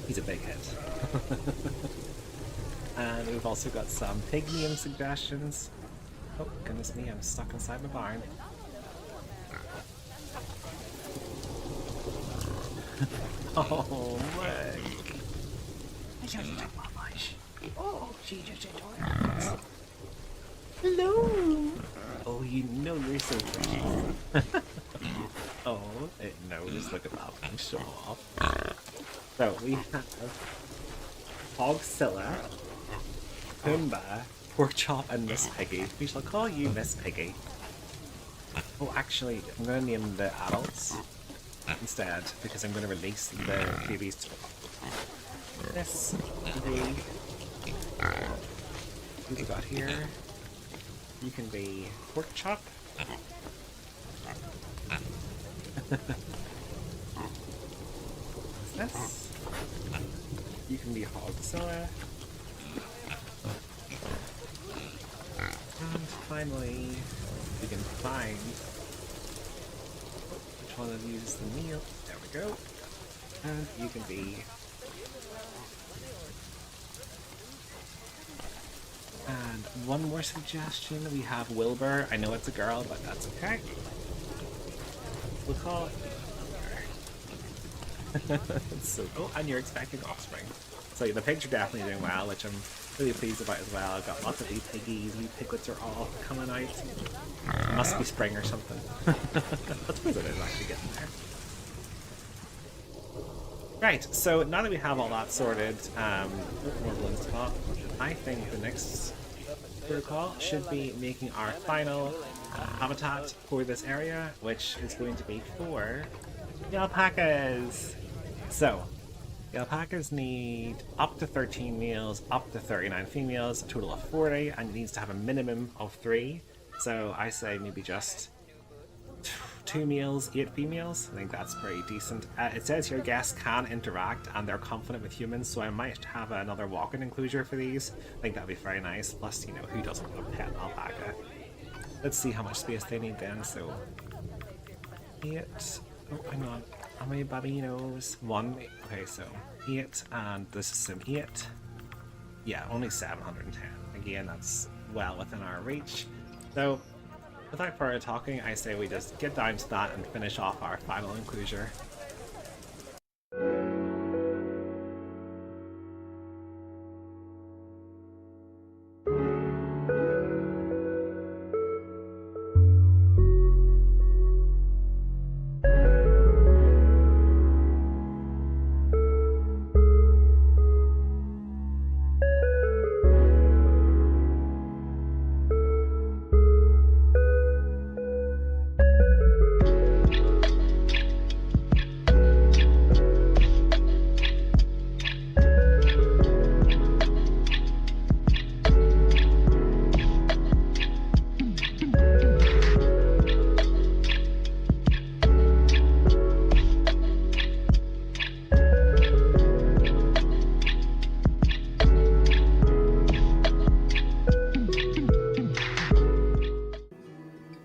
He's a big hit. And we've also got some pig name suggestions. Oh, goodness me, I'm stuck inside my barn. Oh, look! I just took my lunch. Oh, she just enjoyed it. Hello! Oh, you know you're so precious. Oh, it knows. Look at that thing show off. So, we have Hogsilla, Pumbaa, Pork Chop, and Miss Piggy. We shall call you Miss Piggy. Oh, actually, I'm going to name the adults instead, because I'm going to release the babies to Miss Piggy. Who we got here? You can be Pork Chop. What's this? You can be Hogsilla. And finally, we can find which one of these is the meal. There we go. And you can be... And one more suggestion, we have Wilbur. I know it's a girl, but that's okay. We'll call it Wilbur. So cool. And you're expecting offspring. So the pigs are definitely doing well, which I'm really pleased about as well. I've got lots of wee piggies, wee piglets are all coming out. It must be spring or something. I suppose it is actually getting there. Right, so now that we have all that sorted, I think the next protocol should be making our final habitat for this area, which is going to be for the alpacas. So, the alpacas need up to 13 males, up to 39 females, a total of 40, and it needs to have a minimum of 3. So I say maybe just 2 males, 8 females. I think that's pretty decent. It says here guests can interact and they're confident with humans, so I might have another walk-in enclosure for these. I think that'd be very nice. Plus, you know, who doesn't want a pet alpaca? Let's see how much space they need then. So 8. Oh, hang on. How many babinos? 1. Okay, so 8, and this is some 8. Yeah, only 710. Again, that's well within our reach. So, without further talking, I say we just get down to that and finish off our final enclosure.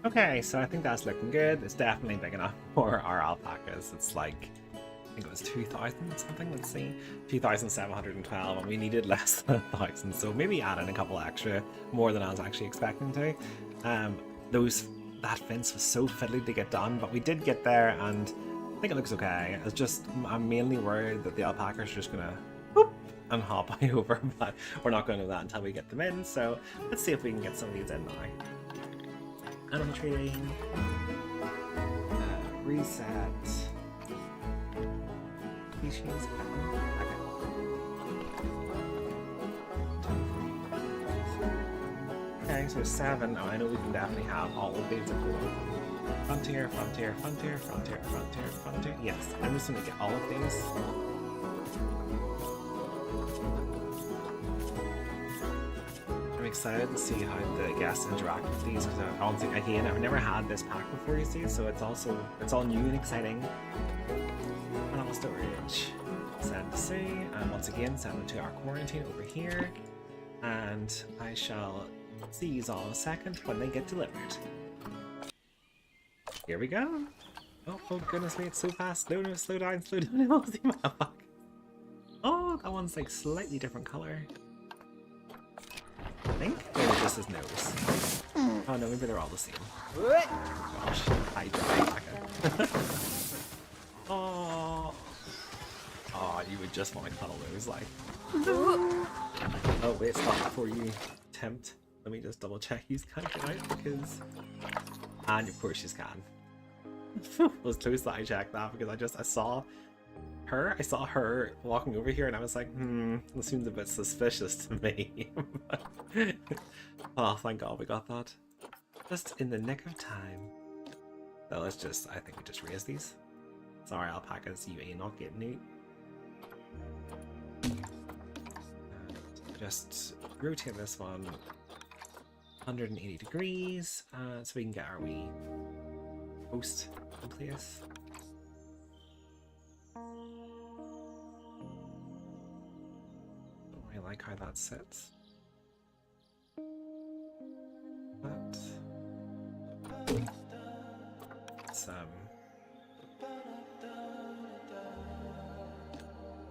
Okay, so I think that's looking good. It's definitely big enough for our alpacas. It's like, I think it was 2,000 something, let's see. 2,712, and we needed less than 1,000, so maybe add in a couple extra, more than I was actually expecting to. That fence was so fiddly to get done, but we did get there, and I think it looks okay. It's just, I'm mainly worried that the alpacas are just gonna whoop and hop over, but we're not going to do that until we get them in, so let's see if we can get some of these in now. Animal trading, reset, species, okay, so 7. Oh, I know we can definitely have all of these if we want. Frontier, frontier, frontier, frontier, frontier, frontier. Yes, I'm just going to get all of these. I'm excited to see how the guests interact with these, because again, I've never had this pack before, you see, so it's all new and exciting. Animal storage, send to sea, and once again send them to our quarantine over here, and I shall see you all in a second when they get delivered. Here we go. Oh goodness me, it's so fast. No, slow down, slow down. Oh, that one's like slightly different color. I think maybe just his nose. Oh no, maybe they're all the same. Gosh, I died. Oh, you would just want to cuddle those, like. Oh wait, stop before you tempt. Let me just double check he's can't get out, because, and of course she's can. It was close that I checked that, because I saw her walking over here, and I was like, this seems a bit suspicious to me. Oh, thank God we got that. Just in the nick of time. So let's just, I think we just raise these. Sorry, alpacas, you ain't not getting it. Just rotate this one 180 degrees, so we can get our wee host in place. I like how that sits.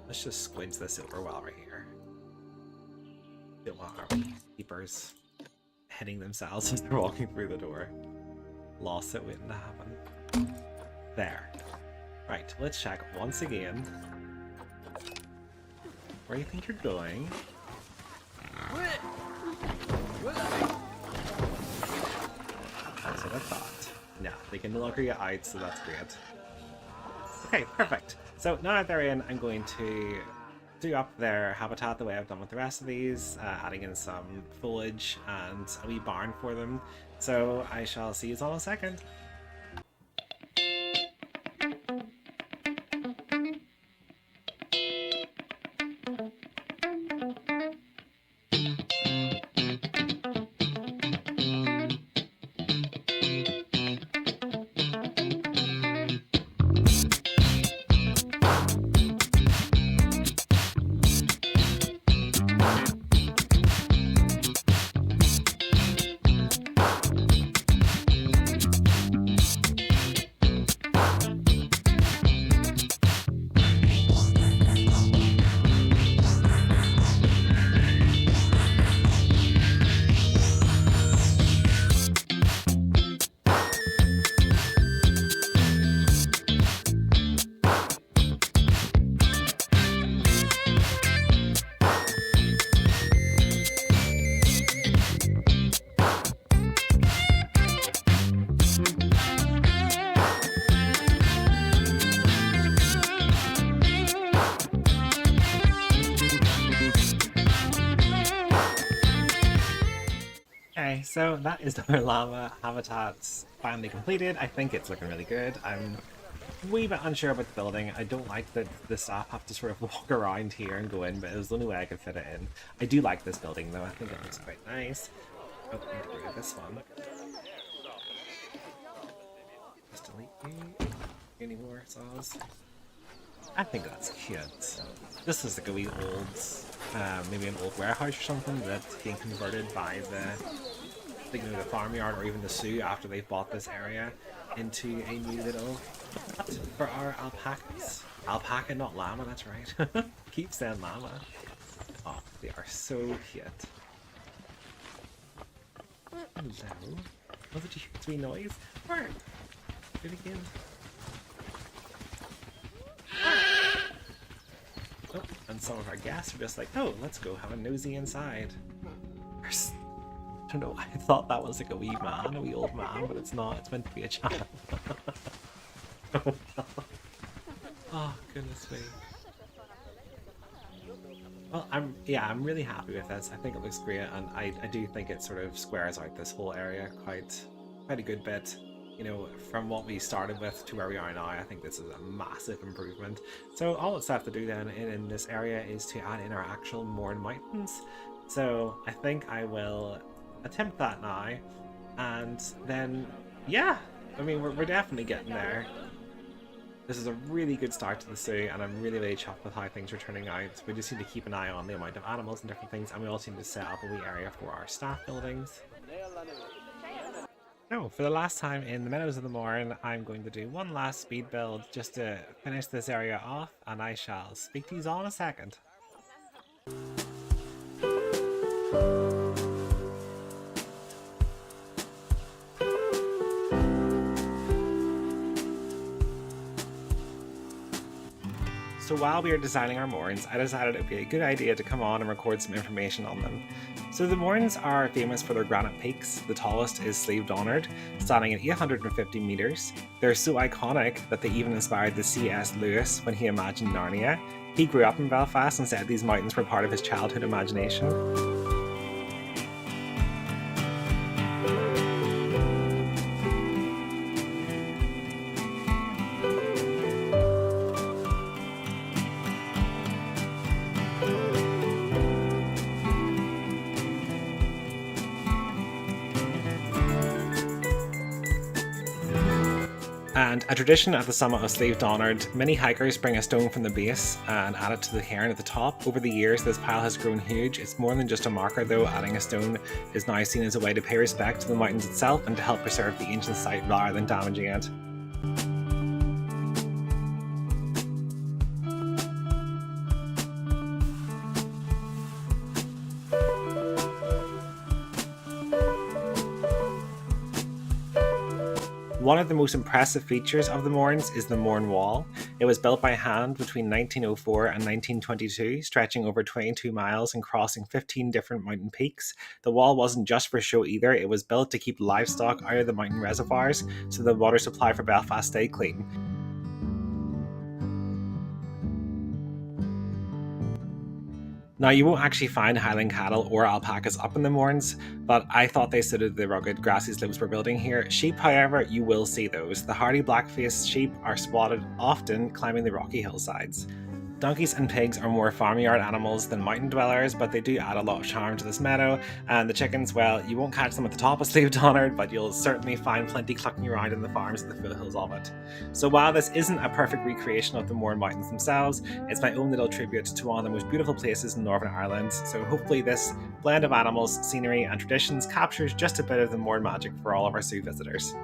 Let's just squinch this over while we're here. Don't want our keepers hitting themselves as they're walking through the door. Lost it waiting to happen. There. Right, let's check once again. Where do you think you're going? That's what I thought. No, they can no longer get out, so that's great. Okay, perfect. So now that they're in, I'm going to do up their habitat the way I've done with the rest of these, adding in some foliage and a wee barn for them. So I shall see you all in a second. Okay, so that is our llama habitats finally completed. I think it's looking really good. I'm a wee bit unsure about the building. I don't like that the staff have to sort of walk around here and go in, but it was the only way I could fit it in. I do like this building though. I think it looks quite nice. Oh, I need to get rid of this one. Just delete you. Any more saws? I think that's cute. This is like a wee old, maybe an old warehouse or something that's being converted by the farmyard or even the zoo after they've bought this area into a new little hut for our alpacas. Alpaca, not llama, that's right. Keep saying llama. Oh, they are so cute. Hello. Oh, did you hear this wee noise? Where? Do it again. Oh, and some of our guests are just like, oh, let's go have a nosy inside. I don't know, I thought that was like a wee man, a wee old man, but it's not, it's meant to be a child. Oh, goodness me. Well, I'm really happy with this. I think it looks great, and I do think it sort of squares out this whole area quite a good bit. You know, from what we started with to where we are now, I think this is a massive improvement. So all that's left to do then in this area is to add in our actual Mourne mountains. So I think I will attempt that now, and then yeah, I mean we're definitely getting there. This is a really good start to the zoo, and I'm really chuffed with how things are turning out. We just need to keep an eye on the amount of animals and different things, and we also need to set up a wee area for our staff buildings. So, for the last time in the Meadows of the Mourne, I'm going to do one last speed build just to finish this area off, and I shall speak to you all in a second. So while we were designing our moorings, I decided it would be a good idea to come on and record some information on them. So the moorings are famous for their granite peaks. The tallest is Slave Donard, standing at 850 metres. They're so iconic that they even inspired the C.S. Lewis when he imagined Narnia. He grew up in Belfast and said these mountains were part of his childhood imagination. And a tradition at the summit of Slave Donard, many hikers bring a stone from the base and add it to the cairn at the top. Over the years, this pile has grown huge. It's more than just a marker though. Adding a stone is now seen as a way to pay respect to the mountains itself and to help preserve the ancient site rather than damaging it. One of the most impressive features of the Mournes is the Mourne Wall. It was built by hand between 1904 and 1922, stretching over 22 miles and crossing 15 different mountain peaks. The wall wasn't just for show either, it was built to keep livestock out of the mountain reservoirs so the water supply for Belfast stayed clean. Now, you won't actually find Highland cattle or alpacas up in the Mournes, but I thought they suited the rugged grassy slopes we're building here. Sheep, however, you will see those. The hardy black-faced sheep are spotted often climbing the rocky hillsides. Donkeys and pigs are more farmyard animals than mountain dwellers, but they do add a lot of charm to this meadow. And the chickens, well, you won't catch them at the top of Slave Donard, but you'll certainly find plenty clucking around in the farms at the foothills of it. So while this isn't a perfect recreation of the Mourne Mountains themselves, it's my own little tribute to one of the most beautiful places in Northern Ireland. So hopefully this blend of animals, scenery and traditions captures just a bit of the Mourne magic for all of our zoo visitors.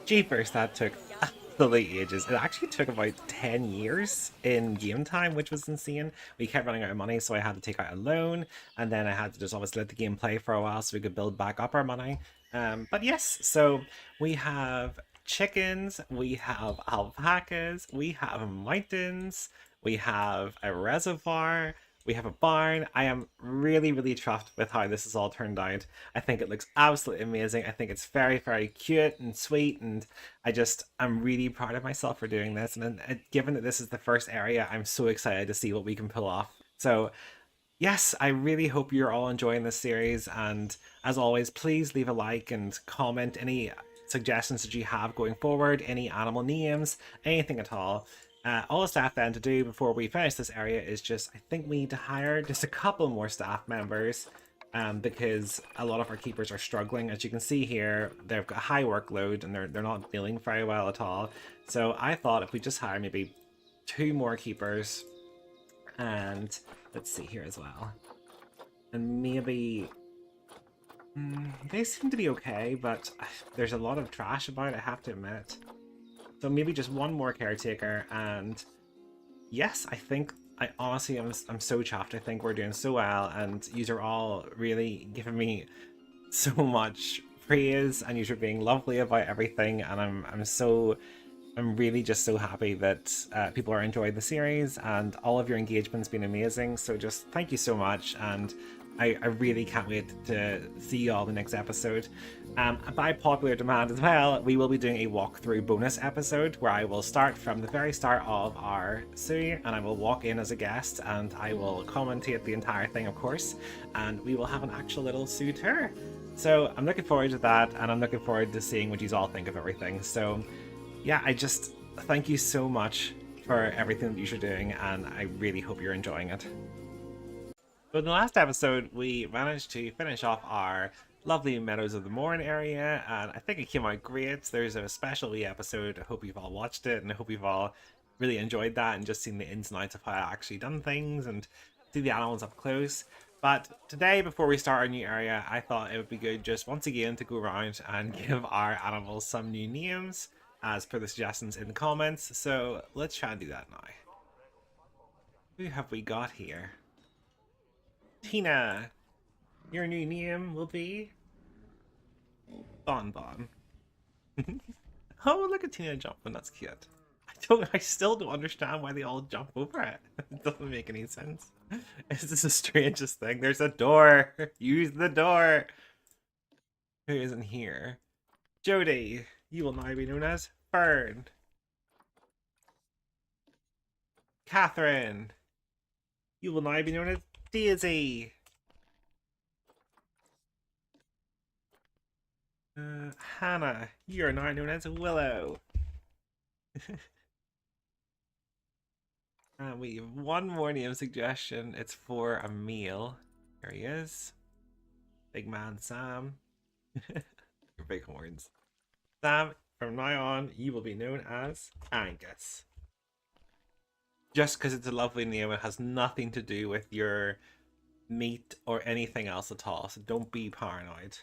Jeepers, that took absolutely ages. It actually took about 10 years in game time, which was insane. We kept running out of money, so I had to take out a loan, and then I had to just obviously let the game play for a while so we could build back up our money. But yes, so we have chickens, we have alpacas, we have mountains, we have a reservoir, we have a barn. I am really, really chuffed with how this has all turned out. I think it looks absolutely amazing. I think it's very, very cute and sweet, and I'm really proud of myself for doing this. And given that this is the first area, I'm so excited to see what we can pull off. So yes, I really hope you're all enjoying this series, and as always, please leave a like and comment any suggestions that you have going forward, any animal names, anything at all. All the staff then to do before we finish this area is I think we need to hire just a couple more staff members, because a lot of our keepers are struggling. As you can see here, they've got a high workload and they're not dealing very well at all. So I thought if we just hire maybe 2 more keepers, and let's see here as well, and maybe they seem to be okay, but there's a lot of trash about it, I have to admit. So maybe just 1 more caretaker, and yes, I honestly I'm so chuffed. I think we're doing so well, and you are all really giving me so much praise, and you are being lovely about everything, and I'm really just so happy that people are enjoying the series, and all of your engagement's been amazing. So just thank you so much, and I really can't wait to see you all the next episode. By popular demand as well, we will be doing a walkthrough bonus episode where I will start from the very start of our zoo, and I will walk in as a guest, and I will commentate the entire thing, of course, and we will have an actual little zoo tour. So I'm looking forward to that, and I'm looking forward to seeing what you all think of everything. So yeah, I just thank you so much for everything that you're doing, and I really hope you're enjoying it. So in the last episode, we managed to finish off our lovely Meadows of the Mourne area, and I think it came out great. There's a special wee episode. I hope you've all watched it, and I hope you've all really enjoyed that and just seen the ins and outs of how I actually done things and see the animals up close. But today, before we start our new area, I thought it would be good just once again to go around and give our animals some new names as per the suggestions in the comments. So let's try and do that now. Who have we got here? Tina, your new name will be Bon Bon. Oh, look at Tina jumping, that's cute. I I still don't understand why they all jump over it. It doesn't make any sense. It's just the strangest thing. There's a door. Use the door. Who isn't here? Jody, you will now be known as Fern. Catherine, you will now be known as Daisy. Hannah, you are now known as Willow. And we have one more name suggestion. It's for a meal. Here he is. Big man Sam. Your big horns. Sam, from now on, you will be known as Angus. Just because it's a lovely name, it has nothing to do with your meat or anything else at all. So don't be paranoid.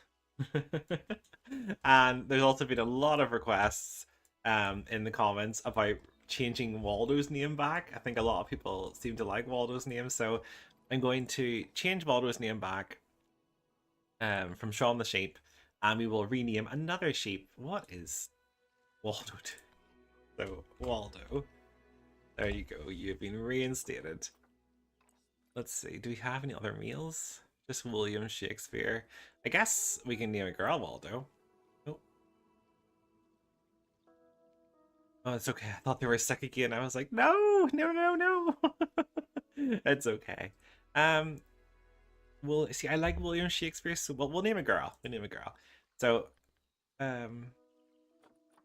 And there's also been a lot of requests in the comments about changing Waldo's name back. I think a lot of people seem to like Waldo's name, so I'm going to change Waldo's name back from Sean the Sheep, and we will rename another sheep. What is Waldo? So Waldo, there you go, you've been reinstated. Let's see, do we have any other meals? Just William Shakespeare. I guess we can name a girl Waldo. Oh, it's okay. I thought they were sick again. I was like, no. It's okay. Well, see, I like William Shakespeare, so we'll name a girl. So,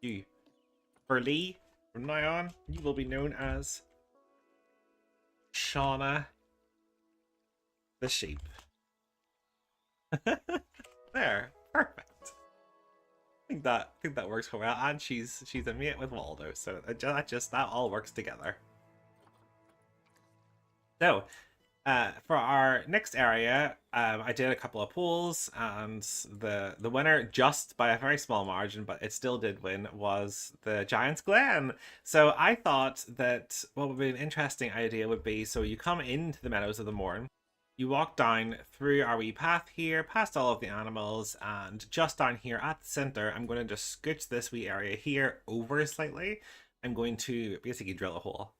you, for Lee, from now on, you will be known as Shauna the sheep. There, perfect. I think that works quite well, and she's a mate with Waldo, so that all works together. So, for our next area, I did a couple of polls, and the winner, just by a very small margin, but it still did win, was the Giant's Glen. So I thought that what would be an interesting idea would be, so you come into the Meadows of the Mourne, you walk down through our wee path here, past all of the animals, and just down here at the center, I'm going to just scooch this wee area here over slightly. I'm going to basically drill a hole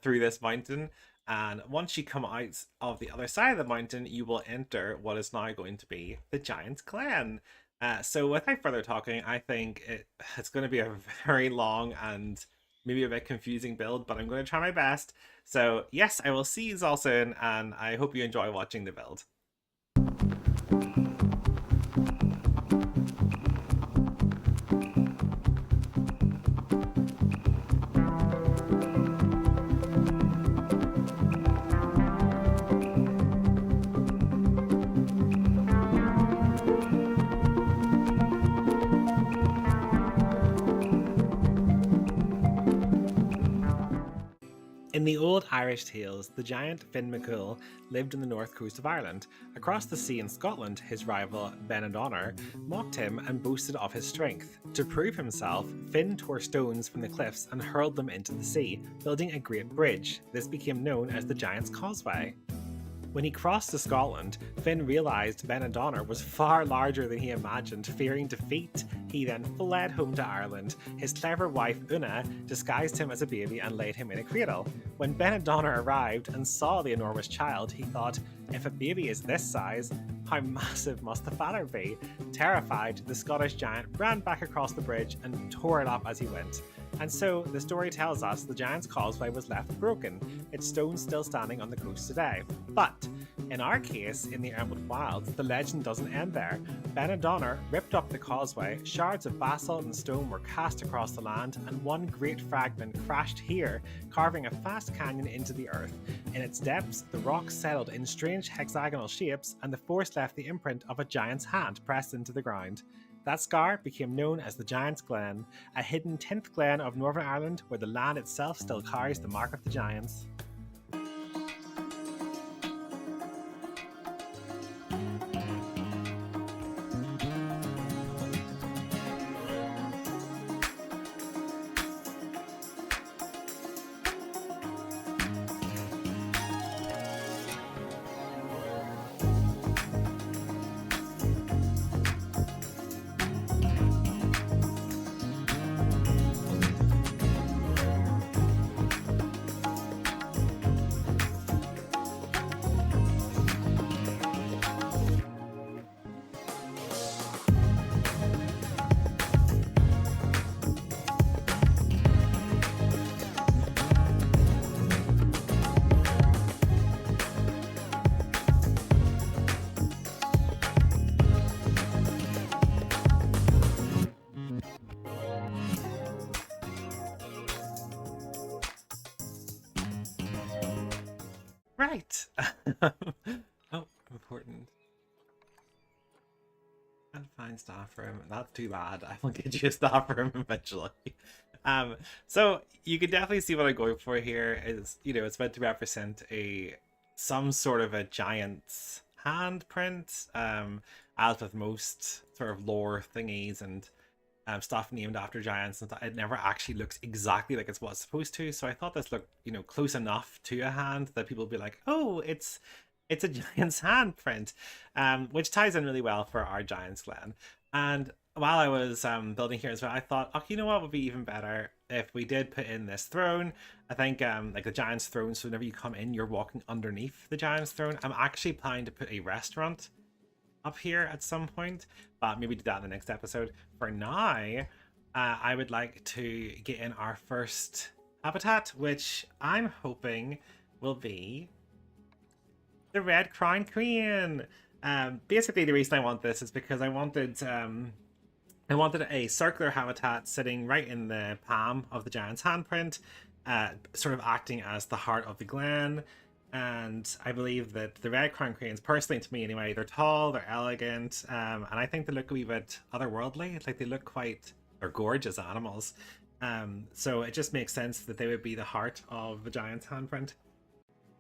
through this mountain. And once you come out of the other side of the mountain, you will enter what is now going to be the Giant's Glen. So without further talking, I think it's going to be a very long and maybe a bit confusing build, but I'm going to try my best. So yes, I will see you all soon, and I hope you enjoy watching the build. In the old Irish tales, the giant Finn McCool lived on the north coast of Ireland. Across the sea in Scotland, his rival Benadonner mocked him and boasted of his strength. To prove himself, Finn tore stones from the cliffs and hurled them into the sea, building a great bridge. This became known as the Giant's Causeway. When he crossed to Scotland, Finn realised Benadonner was far larger than he imagined. Fearing defeat, he then fled home to Ireland. His clever wife Una disguised him as a baby and laid him in a cradle. When Benadonner arrived and saw the enormous child, he thought, if a baby is this size, how massive must the father be? Terrified, the Scottish giant ran back across the bridge and tore it up as he went. And so, the story tells us the Giant's Causeway was left broken, its stones still standing on the coast today. But, in our case, in the Emerald Wilds, the legend doesn't end there. Benadonner ripped up the causeway, shards of basalt and stone were cast across the land, and one great fragment crashed here, carving a vast canyon into the earth. In its depths, the rocks settled in strange hexagonal shapes, and the force left the imprint of a giant's hand pressed into the ground. That scar became known as the Giant's Glen, a hidden 10th glen of Northern Ireland where the land itself still carries the mark of the giants. Right. Oh, important. Can't find staff room. That's too bad. I will get you a staff room eventually. So you can definitely see what I'm going for here. Is, you know, it's meant to represent some sort of a giant's handprint. As with most sort of lore thingies and stuff named after giants, and it never actually looks exactly like it's what's supposed to. So I thought this looked, you know, close enough to a hand that people would be like, oh, it's a giant's handprint, which ties in really well for our giant's Glen. And while I was building here as well, I thought, oh, you know what would be even better if we did put in this throne. I think like the giant's throne, so whenever you come in, you're walking underneath the giant's throne. I'm actually planning to put a restaurant up here at some point, but maybe do that in the next episode. For now, I would like to get in our first habitat, which I'm hoping will be the Red Crown Queen. Basically, the reason I want this is because I wanted a circular habitat sitting right in the palm of the giant's handprint, sort of acting as the heart of the Glen. And I believe that the Red Crown Cranes, personally to me anyway, they're tall, they're elegant, and I think they look a wee bit otherworldly. Like, they look they're gorgeous animals. So it just makes sense that they would be the heart of the giant's handprint.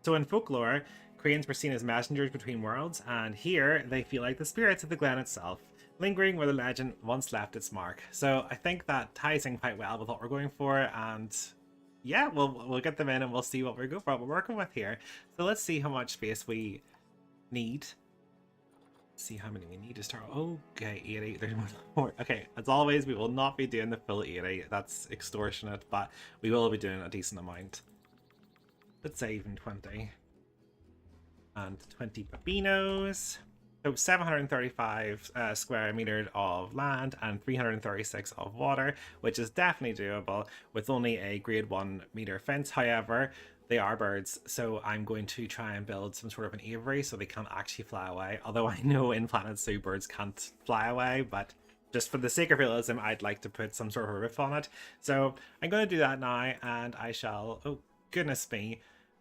So in folklore, cranes were seen as messengers between worlds, and here they feel like the spirits of the Glen itself, lingering where the legend once left its mark. So I think that ties in quite well with what we're going for, and yeah, we'll get them in and we'll see what we're working with here. So let's see how much space we need. Let's see how many we need to start. Okay, 80. There's more. Okay, as always, we will not be doing the full 80. That's extortionate, but we will be doing a decent amount. Let's say even 20. And 20 babinos. So 735 square meters of land and 336 of water, which is definitely doable with only a grade 1 meter fence. However, they are birds, so I'm going to try and build some sort of an aviary so they can't actually fly away. Although I know in Planet Zoo birds can't fly away, but just for the sake of realism, I'd like to put some sort of a roof on it. So I'm going to do that now, and I shall, oh goodness me,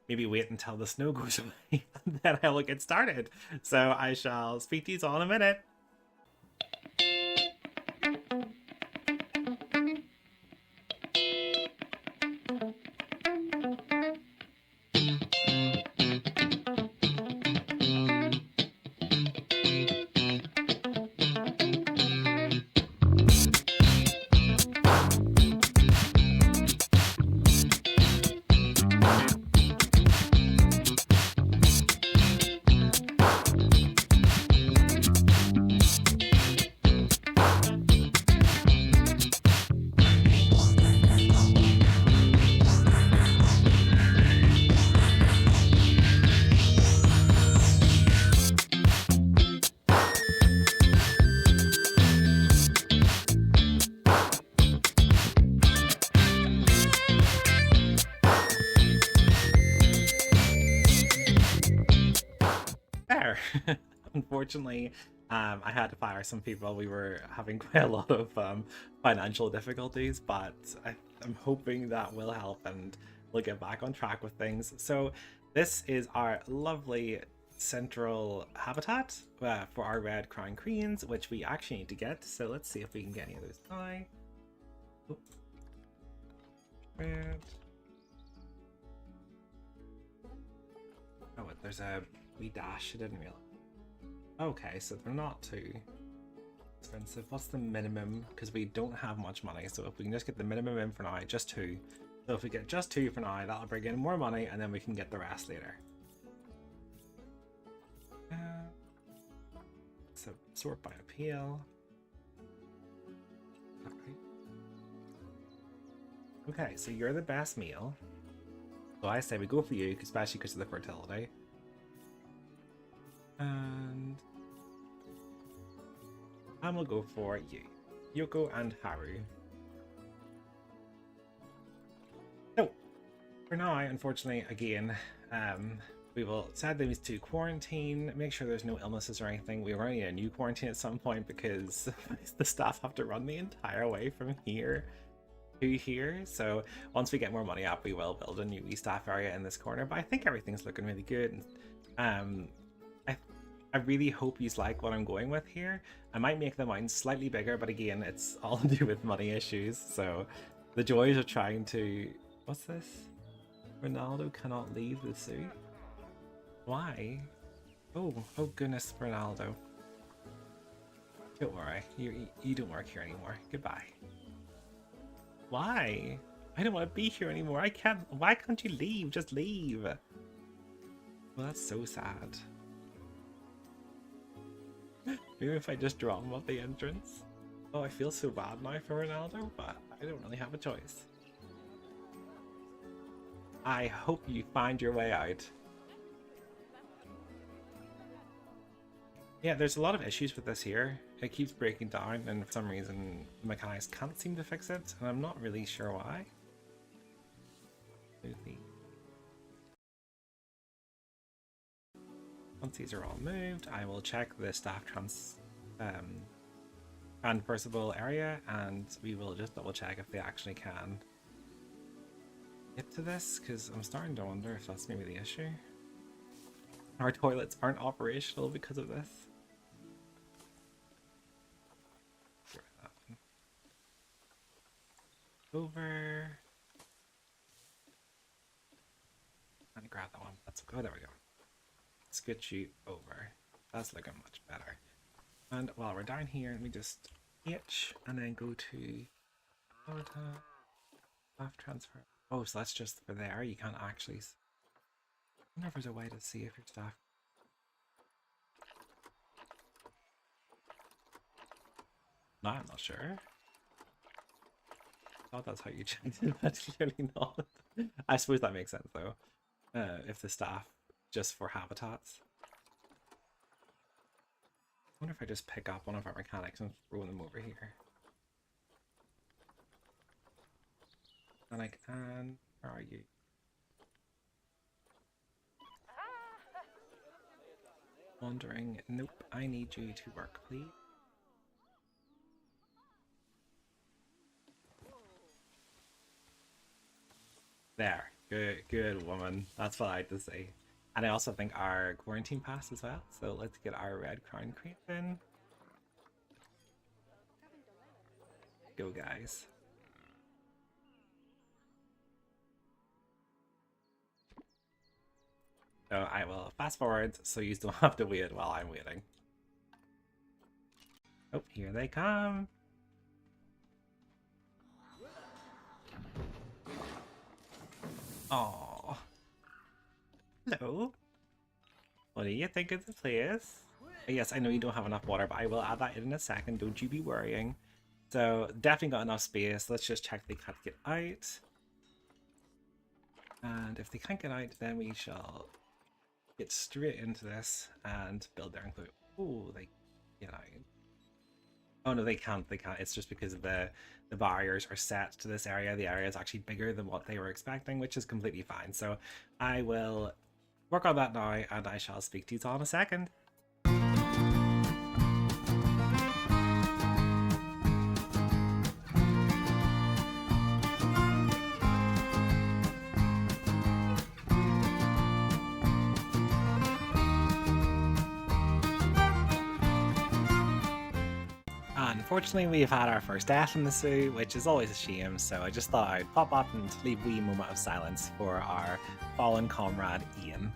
maybe wait until the snow goes away and then I will get started. So I shall speak to you all in a minute. Unfortunately, I had to fire some people. We were having quite a lot of financial difficulties, but I'm hoping that will help and we'll get back on track with things. So this is our lovely central habitat for our Red Crown Cranes, which we actually need to get. So let's see if we can get any of those now. Oh. Red. Oh, there's a wee dash. I didn't realize. Okay, so they're not too expensive. What's the minimum? Because we don't have much money, so if we can just get the minimum in for now, just 2. So if we get just 2 for now, that'll bring in more money, and then we can get the rest later. So sort by appeal. Okay, so you're the best meal. So I say we go for you, especially because of the fertility. And we'll go for you, Yoko and Haru. So for now, unfortunately, again, we will send these to quarantine, make sure there's no illnesses or anything. We're running a new quarantine at some point because the staff have to run the entire way from here. 2 here. So once we get more money up, we will build a new staff area in this corner. But I think everything's looking really good. I really hope you like what I'm going with here. I might make the mountains slightly bigger, but again, it's all to do with money issues. So the joys of trying to... What's this? Ronaldo cannot leave the zoo? Why? Oh goodness, Ronaldo. Don't worry, you don't work here anymore. Goodbye. Why? I don't want to be here anymore. I can't. Why can't you leave? Just leave. Well, that's so sad. Maybe if I just draw him at the entrance. Oh, I feel so bad now for Ronaldo, but I don't really have a choice. I hope you find your way out. Yeah, there's a lot of issues with this here. It keeps breaking down, and for some reason the mechanics can't seem to fix it, and I'm not really sure why. Once these are all moved, I will check the staff transversable area, and we will just double check if they actually can get to this, because I'm starting to wonder if that's maybe the issue. Our toilets aren't operational because of this. Over. And grab that one. Let's go. There we go. Scooch you over. That's looking much better. And while we're down here, let me just H and then go to staff transfer. Oh, so that's just for there. You can't actually. I wonder if there's a way to see if your staff. No, I'm not sure. I thought that's how you checked it, but clearly not. I suppose that makes sense though. If the staff just for habitats. I wonder if I just pick up one of our mechanics and throw them over here. And I can. Where are you? Wandering. Nope. I need you to work, please. There. Good woman. That's what I had to say. And I also think our quarantine passed as well. So let's get our red crown crate in. Go, guys. So I will fast forward so you don't have to wait while I'm waiting. Oh, here they come. Oh. Hello. What do you think of the place? Yes, I know you don't have enough water, but I will add that in a second. Don't you be worrying. So, definitely got enough space. Let's just check they can't get out. And if they can't get out, then we shall get straight into this and build their enclosure. Oh, they get out. Oh no, they can't. They can't. It's just because of the barriers are set to this area. The area is actually bigger than what they were expecting, which is completely fine. So I will work on that now, and I shall speak to you all in a second. Unfortunately, we've had our first death in the zoo, which is always a shame, so I just thought I'd pop up and leave a wee moment of silence for our fallen comrade Ian.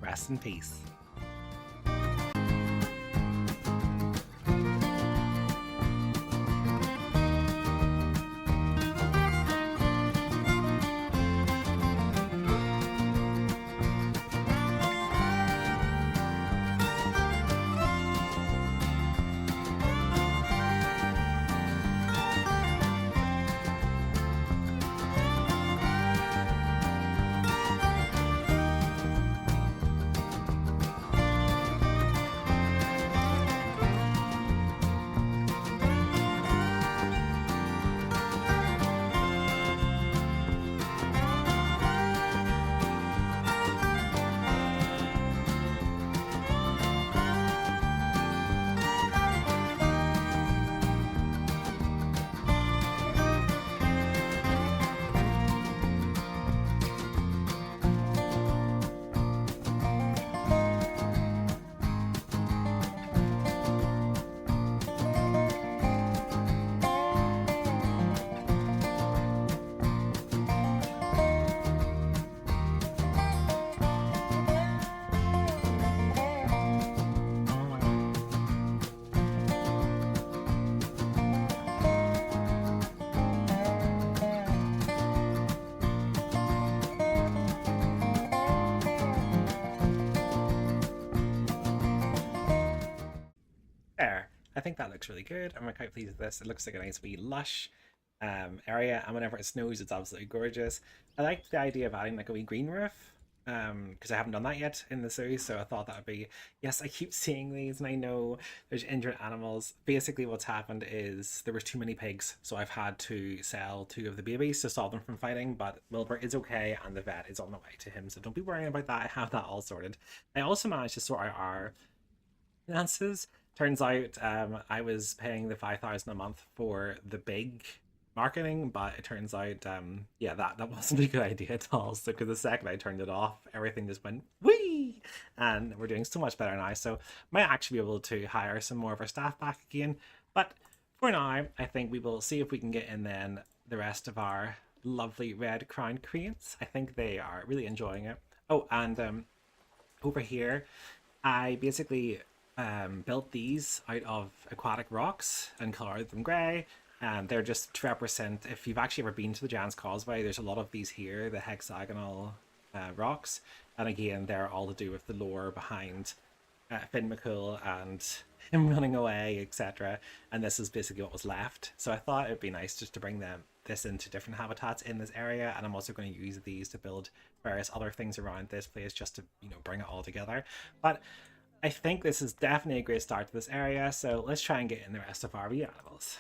Rest in peace. I think that looks really good. I'm quite pleased with this. It looks like a nice wee lush area, and whenever it snows, it's absolutely gorgeous. I like the idea of adding like a wee green roof, because I haven't done that yet in the zoo, so I thought that would be, yes, I keep seeing these and I know there's injured animals. Basically what's happened is there was too many pigs, so I've had to sell 2 of the babies to stop them from fighting, but Wilbur is okay and the vet is on the way to him, so don't be worrying about that. I have that all sorted. I also managed to sort out our finances. Turns out I was paying the 5,000 a month for the big marketing, but it turns out yeah, that wasn't a good idea at all. So because the second I turned it off, everything just went whee, and we're doing so much better now. So might actually be able to hire some more of our staff back again, but for now I think we will see if we can get in then the rest of our lovely red crowned cranes. I think they are really enjoying it. Oh, and over here I basically built these out of aquatic rocks and colored them grey, and they're just to represent, if you've actually ever been to the Giant's Causeway, there's a lot of these here, the hexagonal rocks, and again they're all to do with the lore behind Finn McCool and him running away, etc. And this is basically what was left, so I thought it'd be nice just to bring this into different habitats in this area, and I'm also going to use these to build various other things around this place just to, you know, bring it all together. But I think this is definitely a great start to this area, so let's try and get in the rest of our wee animals.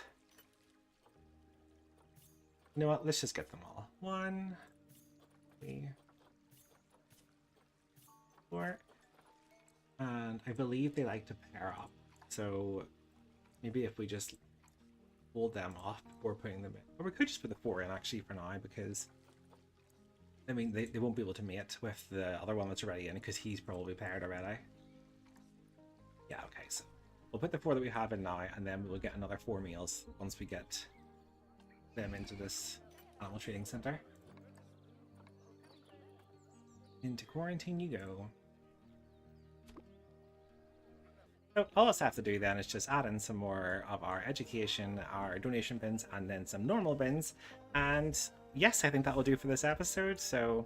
You know what, let's just get them all. 1, 3, 4. And I believe they like to pair up, so maybe if we just hold them off before putting them in. Or we could just put the 4 in actually for now, because I mean they won't be able to mate with the other one that's already in, because he's probably paired already. Yeah, okay, so we'll put the 4 that we have in now, and then we'll get another 4 meals once we get them into this animal trading center. Into quarantine you go. So all us have to do then is just add in some more of our education, our donation bins, and then some normal bins. And yes, I think that will do for this episode. So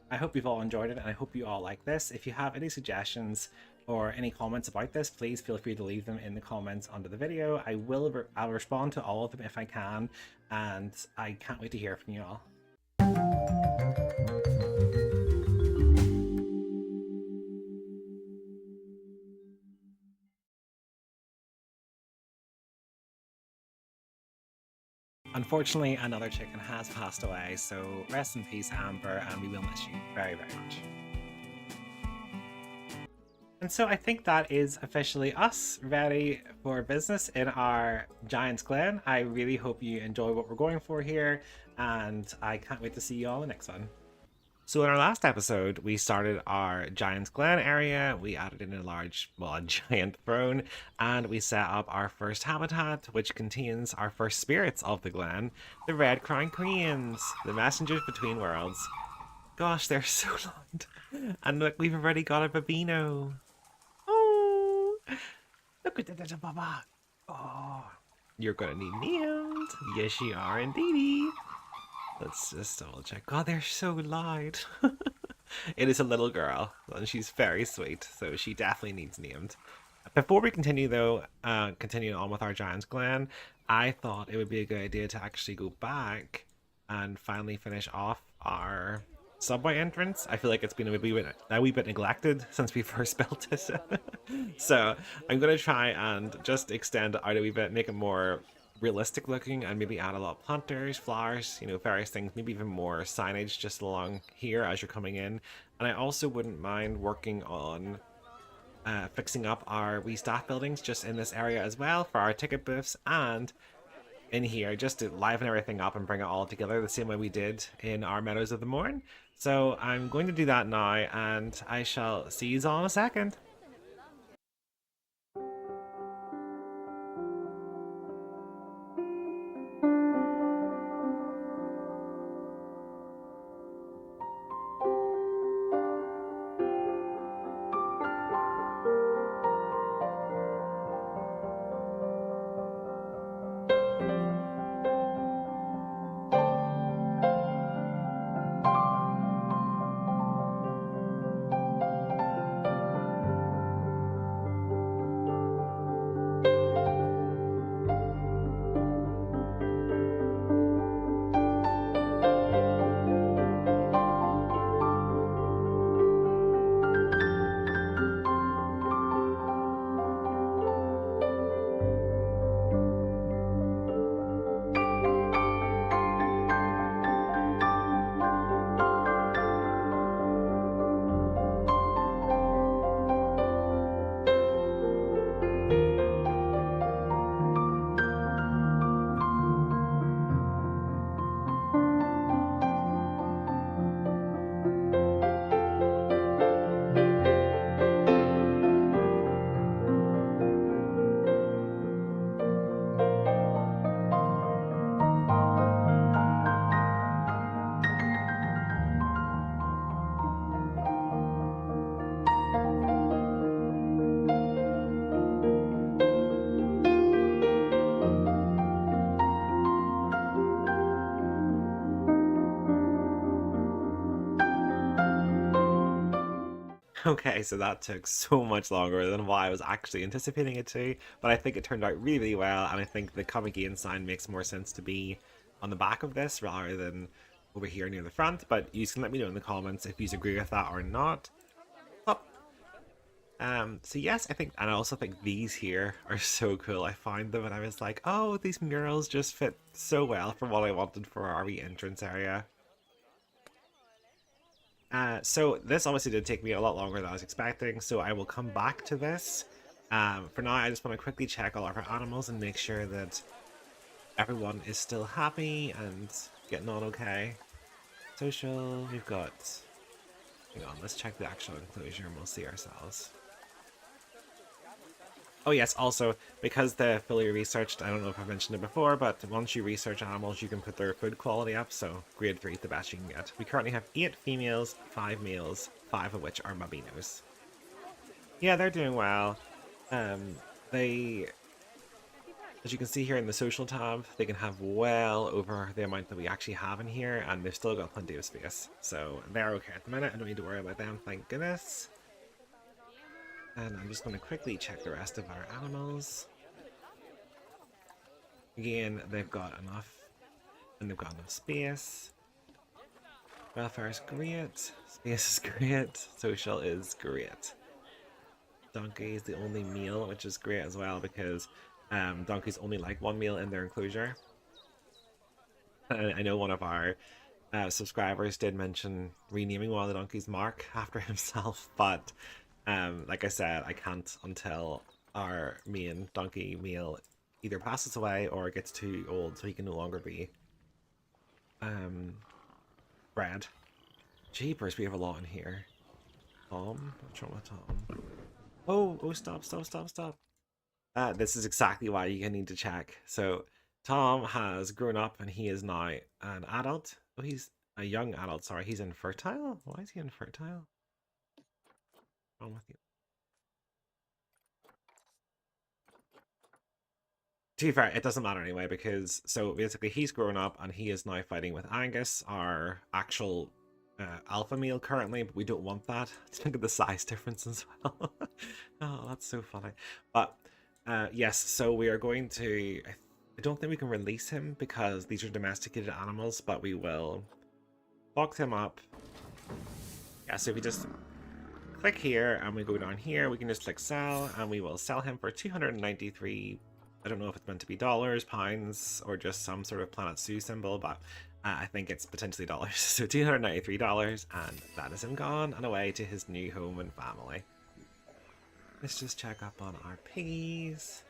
I hope you've all enjoyed it, and I hope you all like this. If you have any suggestions or any comments about this, please feel free to leave them in the comments under the video. I'll respond to all of them if I can, and I can't wait to hear from you all. Unfortunately, another chicken has passed away, so rest in peace, Amber, and we will miss you very, very much. And so I think that is officially us ready for business in our Giant's Glen. I really hope you enjoy what we're going for here, and I can't wait to see you all in the next one. So in our last episode, we started our Giant's Glen area. We added in a giant throne, and we set up our first habitat, which contains our first spirits of the Glen, the Red Crown Queens, the messengers between worlds. Gosh, they're so loud. And look, we've already got a Babino. Oh, look at that, Baba. Oh, you're gonna need named. Yes, you are indeedy. Let's just double check. God, they're so loud. It is a little girl, and she's very sweet, so she definitely needs named. Before we continue, though, continuing on with our Giant's Glen, I thought it would be a good idea to actually go back and finally finish off our subway entrance. I feel like it's been a wee bit neglected since we first built it. So I'm going to try and just extend it out a wee bit, make it more realistic looking, and maybe add a lot of planters, flowers, you know, various things, maybe even more signage just along here as you're coming in. And I also wouldn't mind working on fixing up our wee staff buildings just in this area as well for our ticket booths, and in here just to liven everything up and bring it all together the same way we did in our Meadows of the Mourne. So I'm going to do that now, and I shall see you all in a second. Okay, so that took so much longer than what I was actually anticipating it to, but I think it turned out really, really well, and I think the Come Again sign makes more sense to be on the back of this rather than over here near the front, but you can let me know in the comments if you agree with that or not. Oh, so yes, I think, and I also think these here are so cool. I found them and I was like, oh, these murals just fit so well for what I wanted for our wee entrance area. So this obviously did take me a lot longer than I was expecting, so I will come back to this. For now, I just want to quickly check all of our animals and make sure that everyone is still happy and getting on okay. Social, we've got... Hang on, let's check the actual enclosure and we'll see ourselves. Oh yes, also, because the fully researched, I don't know if I mentioned it before, but once you research animals, you can put their food quality up, so grade 3 is the best you can get. We currently have 8 females, 5 males, 5 of which are Meadows. Yeah, they're doing well. They, as you can see here in the social tab, they can have well over the amount that we actually have in here, and they've still got plenty of space. So they're okay at the minute, I don't need to worry about them, thank goodness. And I'm just going to quickly check the rest of our animals. Again, they've got enough, and they've got enough space. Welfare is great, space is great, social is great. Donkey is the only meal, which is great as well, because donkeys only like one meal in their enclosure. I know one of our subscribers did mention renaming one of the donkeys Mark after himself, but like I said, I can't until our main donkey meal either passes away or gets too old so he can no longer be bred. Jeepers, we have a lot in here. Tom? What's wrong with Tom? Oh, stop. This is exactly why you need to check. So Tom has grown up and he is now an adult. Oh, he's a young adult, sorry. He's infertile? Why is he infertile? What's wrong with you? To be fair, it doesn't matter anyway, because so basically he's grown up and he is now fighting with Angus, our actual alpha male currently, but we don't want that. Let's look at the size difference as well. Oh, that's so funny. But yes, so we are going to... I don't think we can release him because these are domesticated animals, but we will lock him up. Yeah, so if we just click here and we go down here, we can just click sell and we will sell him for 293. I don't know if it's meant to be dollars, pounds, or just some sort of Planet Zoo symbol, but I think it's potentially dollars. So $293, and that is him gone and away to his new home and family. Let's just check up on our piggies.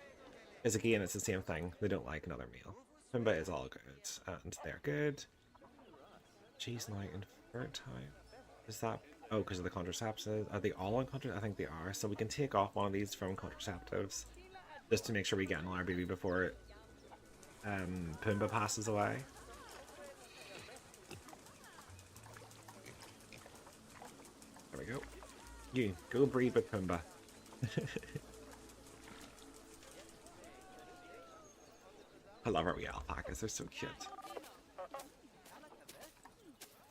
Because again, it's the same thing. They don't like another meal. Pumbaa is all good, and they're good. She's now infertile. Is that... Oh, because of the contraceptives. Are they all on contraceptives? I think they are. So we can take off one of these from contraceptives, just to make sure we get an our baby before Pumbaa passes away. There we go. You, go breed with Pumbaa. I love our wee alpacas, they're so cute.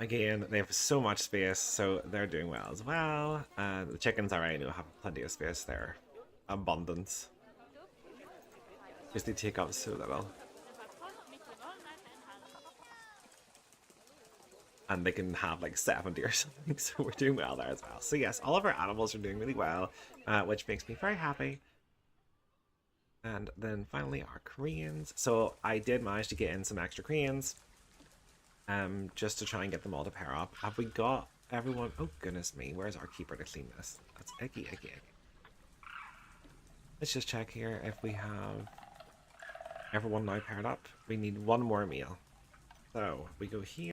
Again, they have so much space, so they're doing well as well. The chickens already know have plenty of space there. Abundance. Because they take up so little. And they can have like 70 or something, so we're doing well there as well. So yes, all of our animals are doing really well, which makes me very happy. And then finally our Koreans. So I did manage to get in some extra Koreans, just to try and get them all to pair up. Have we got everyone? Oh goodness me, where's our keeper to clean this? That's icky. Let's just check here if we have everyone now paired up. We need one more meal. So we go here.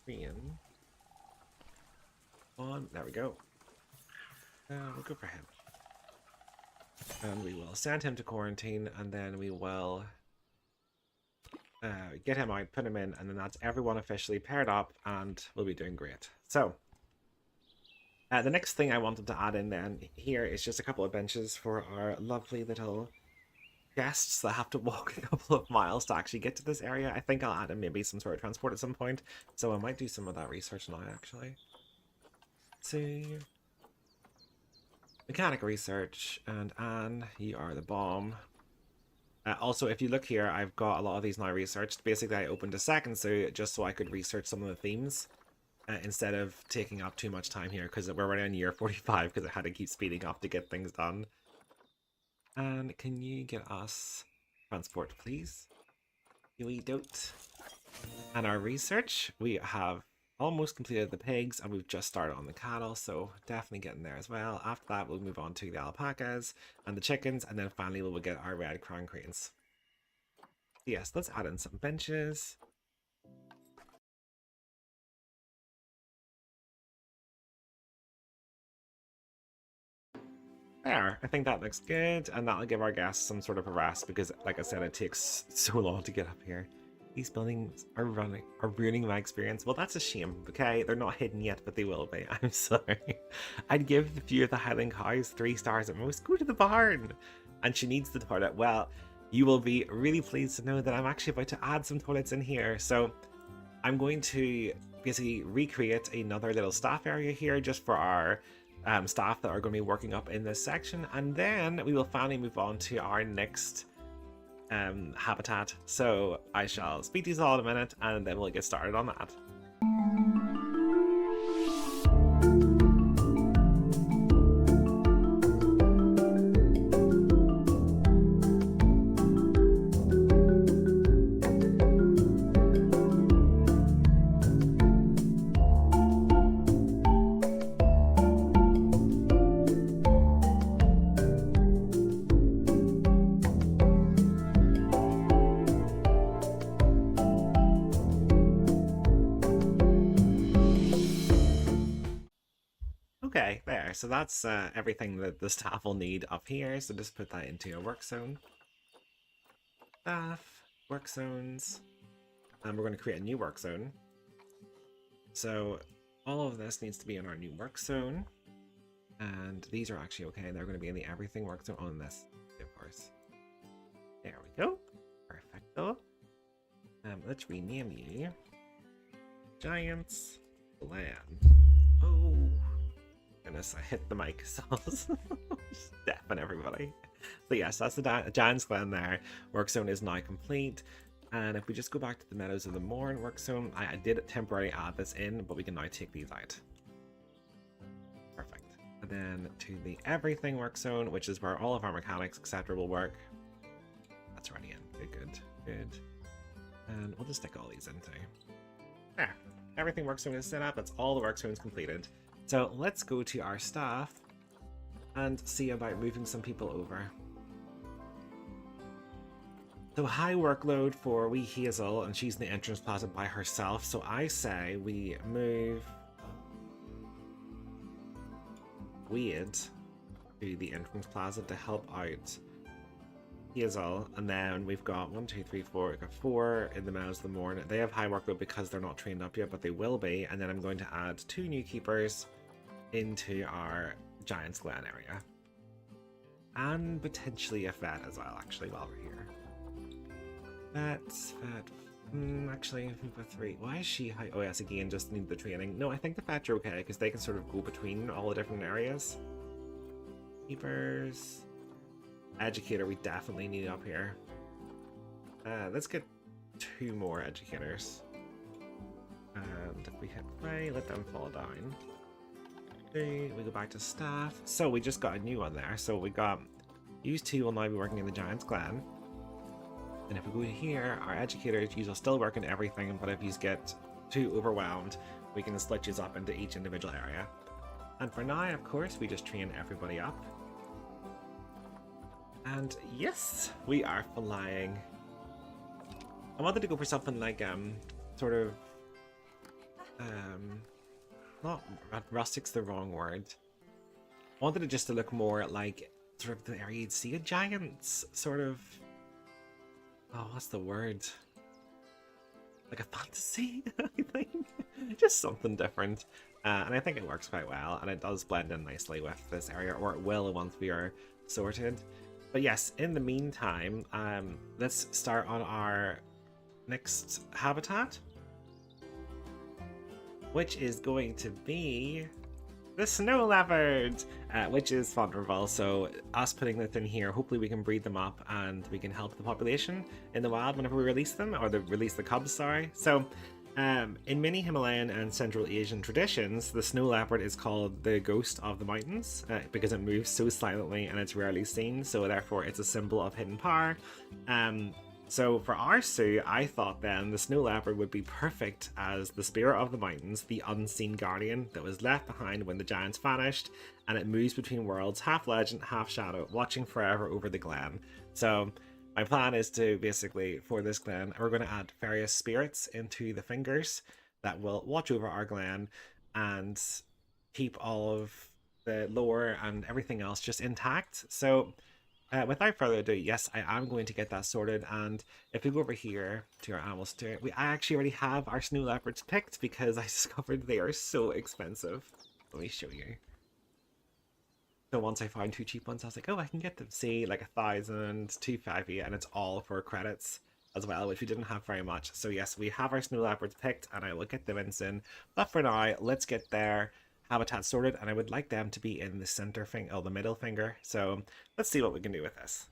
Korean. On, there we go. We'll go for him. And we will send him to quarantine, and then we will get him out, put him in, and then that's everyone officially paired up, and we'll be doing great. So, the next thing I wanted to add in then here is just a couple of benches for our lovely little guests that have to walk a couple of miles to actually get to this area, I think I'll add in maybe some sort of transport at some point. So I might do some of that research now, actually. Let's see. Mechanic research, and Anne, you are the bomb. Also, if you look here, I've got a lot of these now researched. Basically, I opened a second suit just so I could research some of the themes instead of taking up too much time here, because we're already on year 45 because I had to keep speeding up to get things done. And can you get us transport, please? You don't. And our research, we have almost completed the pigs and we've just started on the cattle, so definitely getting there as well. After that, we'll move on to the alpacas and the chickens, and then finally we'll get our red crown cranes. Yes, let's add in some benches. There, I think that looks good, and that'll give our guests some sort of a rest because, like I said, it takes so long to get up here. These buildings are ruining my experience. Well, that's a shame, okay? They're not hidden yet, but they will be. I'm sorry. I'd give the few of the Highland cows 3 stars at most. Go to the barn! And she needs the toilet. Well, you will be really pleased to know that I'm actually about to add some toilets in here. So I'm going to basically recreate another little staff area here just for our staff that are going to be working up in this section. And then we will finally move on to our next habitat. So I shall speak to you all in a minute and then we'll get started on that. Okay, there. So that's everything that the staff will need up here. So just put that into a work zone. Staff, work zones. And we're going to create a new work zone. So all of this needs to be in our new work zone. And these are actually okay. They're going to be in the everything work zone on this, of course. There we go. Perfecto. Let's rename you Giants Glen. Oh. Goodness, I hit the mic, so just deafen everybody. So yes, that's the Giants Glen there. Work zone is now complete. And if we just go back to the Meadows of the Mourne work zone, I did temporarily add this in, but we can now take these out. Perfect. And then to the everything work zone, which is where all of our mechanics, etc. will work. That's already in. Good, good, good. And we'll just stick all these into. There. Everything work zone is set up. That's all the work zones completed. So let's go to our staff and see about moving some people over. So high workload for wee Hazel, and she's in the entrance plaza by herself. So I say we move Wade to the entrance plaza to help out Hazel, and then we've got 1, 2, 3, 4. We've got 4 in the Meadows of the Mourne. They have high workload because they're not trained up yet, but they will be. And then I'm going to add 2 new keepers into our Giants Glen area, and potentially a vet as well. Actually, while we're here, vet. Actually, 3. Why is she high? Oh yes, again, just need the training. No, I think the vets are okay because they can sort of go between all the different areas. Keepers. Educator, we definitely need up here. Let's get 2 more educators. And if we hit play, let them fall down. Okay, we go back to staff. So we just got a new one there. So we got, you 2 will now be working in the Giants Glen. And if we go here, our educators, you will still work in everything, but if you get too overwhelmed, we can split you up into each individual area. And for now, of course, we just train everybody up. And yes, we are flying. I wanted to go for something like sort of not rustic's the wrong word. I wanted it just to look more like sort of the area you'd see a giant's sort of, oh, what's the word? Like a fantasy, I think. Just something different. And I think it works quite well, and it does blend in nicely with this area, or it will once we are sorted. But yes, in the meantime, let's start on our next habitat, which is going to be the snow leopard, which is vulnerable. So us putting this in here, hopefully we can breed them up and we can help the population in the wild whenever we release them, or release the cubs, sorry. So in many Himalayan and Central Asian traditions, the snow leopard is called the ghost of the mountains because it moves so silently and it's rarely seen, so therefore it's a symbol of hidden power. So for our zoo, I thought then the snow leopard would be perfect as the spirit of the mountains, the unseen guardian that was left behind when the giants vanished, and it moves between worlds, half legend, half shadow, watching forever over the Glen. So my plan is to basically, for this Glen, we're going to add various spirits into the fingers that will watch over our Glen and keep all of the lore and everything else just intact. So without further ado, yes, I am going to get that sorted. And if we go over here to our animal store, I actually already have our snow leopards picked because I discovered they are so expensive. Let me show you. So once I found 2 cheap ones, I was like, oh, I can get them, see, like 1,000, 250, and it's all for credits as well, which we didn't have very much. So yes, we have our snow leopards picked, and I will get them in soon. But for now, let's get their habitat sorted, and I would like them to be in the center finger, the middle finger. So let's see what we can do with this.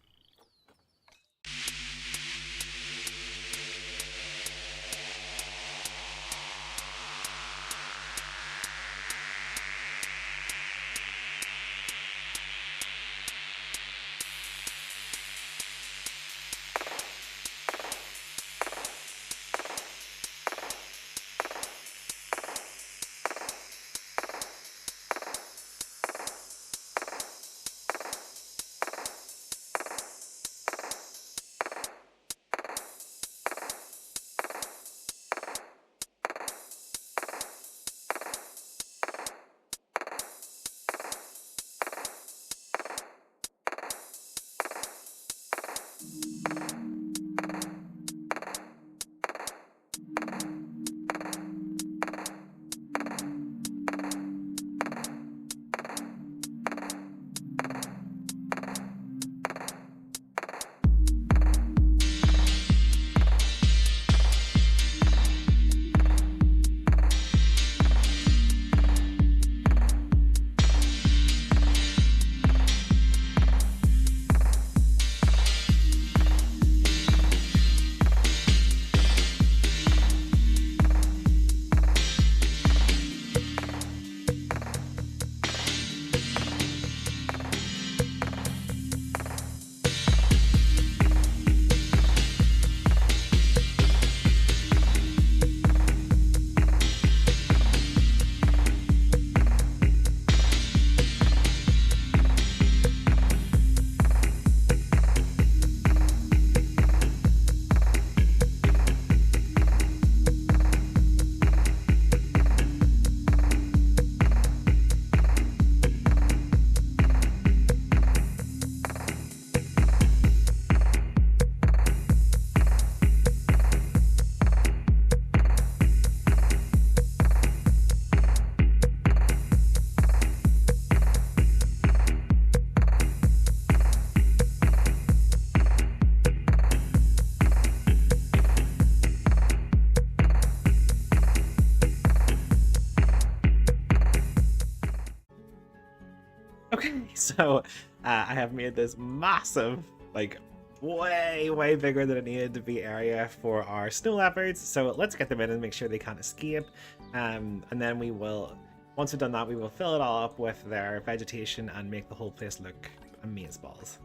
Okay, so I have made this massive, like way bigger than it needed to be area for our snow leopards. So let's get them in and make sure they can't escape. And then we will, once we've done that, we will fill it all up with their vegetation and make the whole place look amazeballs.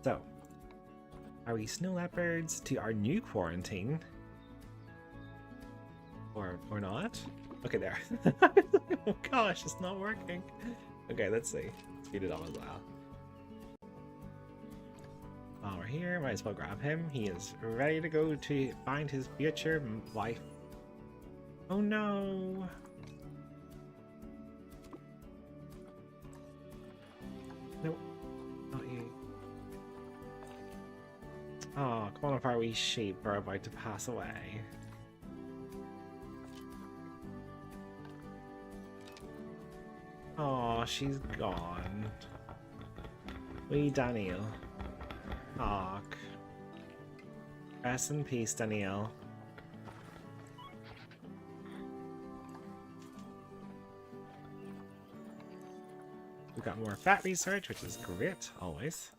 So, are we snow leopards to our new quarantine? Or not? Okay, there. Oh gosh, it's not working. Okay, let's see. Speed it up as well. While we're here, might as well grab him. He is ready to go to find his future wife. Oh no! Nope, not you. Oh, come on, if our wee sheep are about to pass away. Oh, she's gone. Wee Daniel. talk. Rest in peace, Danielle. We've got more fat research, which is great, always.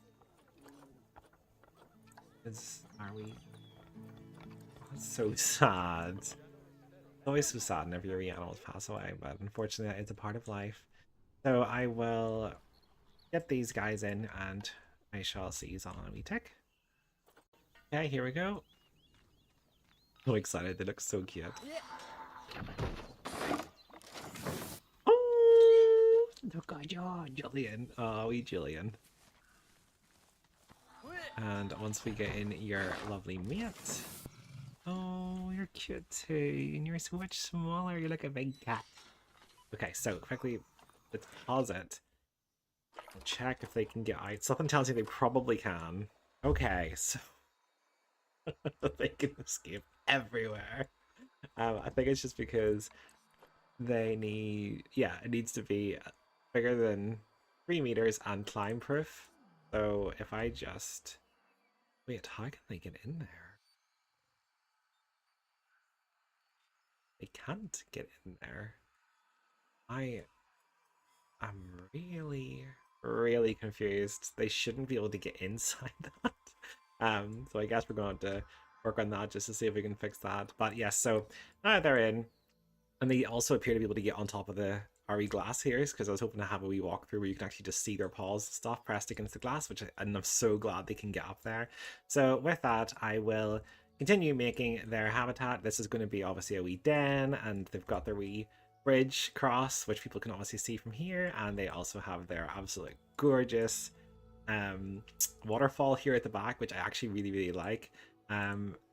Are we? Oh, it's so sad. It's always so sad whenever your animals pass away, but unfortunately, it's a part of life. So I will get these guys in, and I shall seize on a wee tick. Okay, here we go. So excited! They look so cute. Look at you, Julian. Oh, wee Julian. And once we get in your lovely mate. Oh, you're cute too. And you're so much smaller. You're like a big cat. Okay, so quickly, let's pause it. We'll check if they can get out. Something tells you they probably can. Okay, so they can escape everywhere. I think it's just because they need, yeah, it needs to be bigger than 3 meters and climb proof. So if I just wait, how can they get in there? They can't get in there. I am really confused. They shouldn't be able to get inside that. So I guess we're going to work on that just to see if we can fix that. But yes, so now they're in. And they also appear to be able to get on top of the RE glass here, because I was hoping to have a wee walkthrough where you can actually just see their paws and stuff pressed against the glass, and I'm so glad they can get up there. So with that, I will continue making their habitat. This is going to be obviously a wee den, and they've got their wee bridge cross, which people can obviously see from here, and they also have their absolutely gorgeous waterfall here at the back, which I actually really like.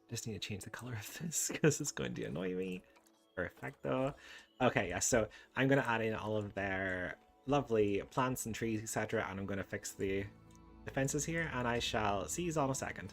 Just need to change the color of this because it's going to annoy me. Perfecto. Okay, yeah, so I'm going to add in all of their lovely plants and trees, etc., and I'm going to fix the fences here, and I shall see you all in a second.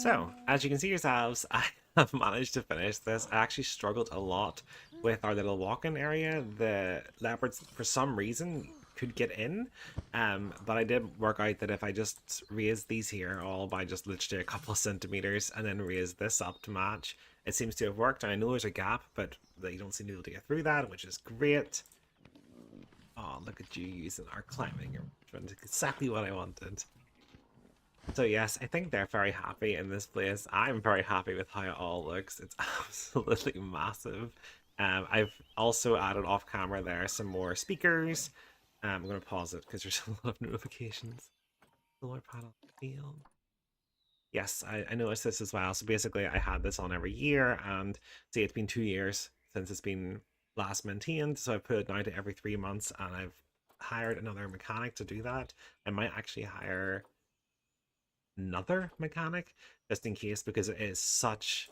So, as you can see yourselves, I have managed to finish this. I actually struggled a lot with our little walk-in area. The leopards, for some reason, could get in, but I did work out that if I just raise these here all by just literally a couple of centimeters and then raise this up to match, it seems to have worked. And I know there's a gap, but they don't seem to be able to get through that, which is great. Oh, look at you using our climbing arrangement. Exactly what I wanted. So yes, I think they're very happy in this place. I'm very happy with how it all looks. It's absolutely massive. I've also added off camera there some more speakers. I'm going to pause it because there's a lot of notifications. Solar panel field. Yes, I noticed this as well. So basically I had this on every year, and see, it's been 2 years since it's been last maintained. So I put it now to every 3 months, and I've hired another mechanic to do that. I might actually hire another mechanic just in case, because it's such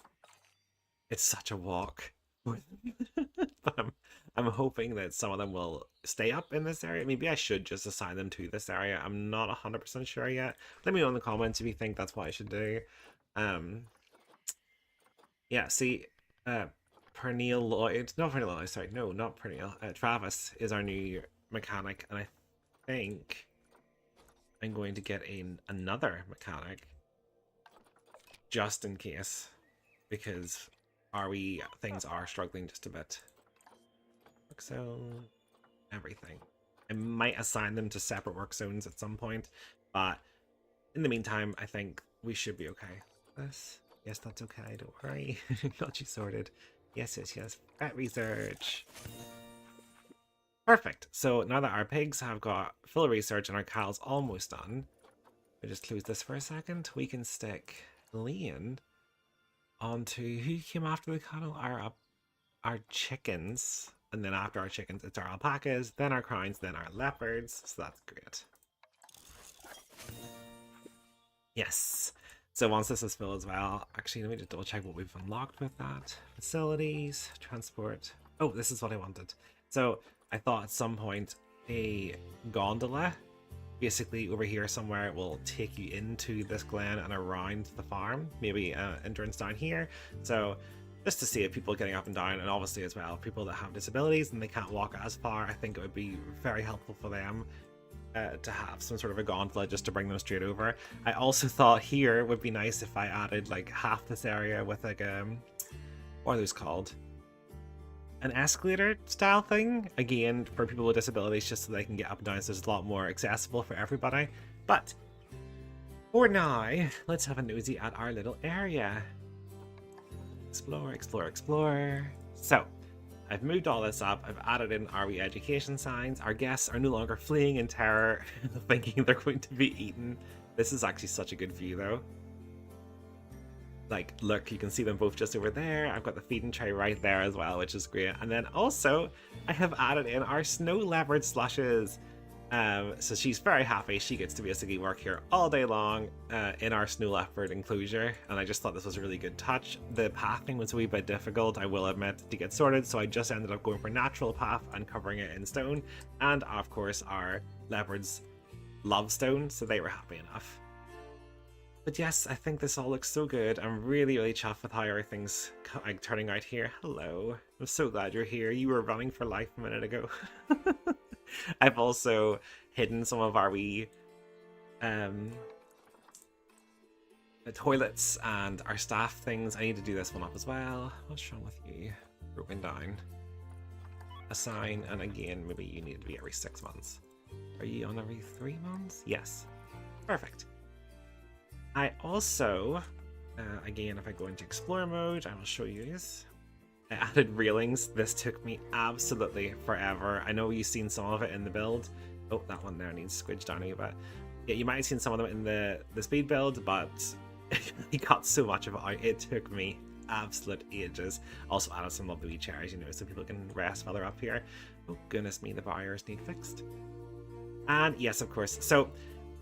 a walk. But I'm hoping that some of them will stay up in this area. Maybe I should just assign them to this area. I'm not 100% sure yet. Let me know in the comments if you think that's what I should do. Yeah, see, Pernille Lloyd, not Pernille Lloyd, sorry, no, not Pernille. Travis is our new mechanic, and I think I'm going to get in another mechanic just in case, because things are struggling just a bit. Work zone, everything. I might assign them to separate work zones at some point, but in the meantime, I think we should be okay. This, yes, that's okay. Don't worry. Got you sorted. Yes, yes, yes. Vet research. Perfect. So now that our pigs have got full research and our cows almost done, we just close this for a second. We can stick Leon onto who came after the cattle? Our chickens. And then after our chickens, it's our alpacas, then our crowns, then our leopards. So that's great. Yes. So once this is filled as well, actually, let me just double check what we've unlocked with that. Facilities, transport. Oh, this is what I wanted. So I thought at some point a gondola, basically over here somewhere, will take you into this glen and around the farm. Maybe entrance down here. So just to save people getting up and down, and obviously as well, people that have disabilities and they can't walk as far, I think it would be very helpful for them to have some sort of a gondola just to bring them straight over. I also thought here would be nice if I added like half this area with like what are those called? An escalator style thing, again for people with disabilities, just so they can get up and down, so it's a lot more accessible for everybody. But for now, let's have a nosy at our little area. Explore, explore, explore. So I've moved all this up. I've added in our re-education signs. Our guests are no longer fleeing in terror, thinking they're going to be eaten. This is actually such a good view, though. Like, look, you can see them both just over there. I've got the feeding tray right there as well, which is great. And then also, I have added in our snow leopard slushes. So she's very happy. She gets to basically work here all day long in our snow leopard enclosure, and I just thought this was a really good touch. The pathing was a wee bit difficult, I will admit, to get sorted, so I just ended up going for natural path and covering it in stone, and of course our leopards love stone, so they were happy enough. But yes, I think this all looks so good. I'm really, really chuffed with how everything's like turning out here. Hello, I'm so glad you're here. You were running for life a minute ago. I've also hidden some of our wee the toilets and our staff things. I need to do this one up as well. What's wrong with you? Broken down. Assign, and again, maybe you need to be every 6 months. Are you on every 3 months? Yes. Perfect. I also, again, if I go into explore mode, I will show you this. I added railings. This took me absolutely forever. I know you've seen some of it in the build. Oh, that one there needs squidged down a bit. Yeah, you might have seen some of them in the speed build, but you got so much of it out. It took me absolute ages. Also added some lovely wee chairs, you know, so people can rest while they're up here. Oh, goodness me, the barriers need fixed. And yes, of course. So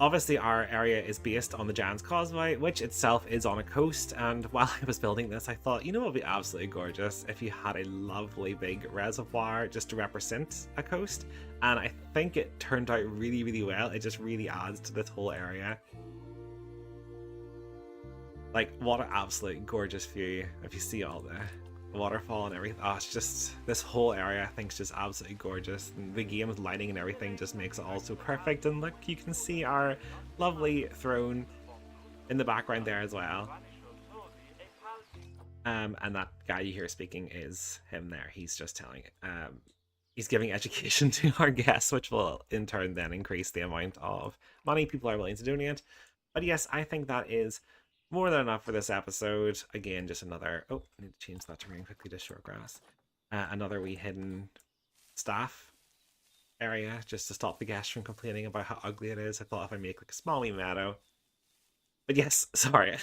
obviously our area is based on the Giant's Causeway, which itself is on a coast, and while I was building this, I thought, you know what would be absolutely gorgeous if you had a lovely big reservoir just to represent a coast, and I think it turned out really, really well. It just really adds to this whole area. Like, what an absolutely gorgeous view if you see all the waterfall and everything. Oh, it's just, this whole area I think is just absolutely gorgeous, and the game's lighting and everything just makes it all so perfect. And look, you can see our lovely throne in the background there as well, and that guy you hear speaking is him there. He's just telling he's giving education to our guests, which will in turn then increase the amount of money people are willing to donate. But yes, I think that is more than enough for this episode. Again, just another, oh, I need to change that terrain quickly to short grass. Another wee hidden staff area just to stop the guests from complaining about how ugly it is. I thought if I make like a small wee meadow. But yes, sorry,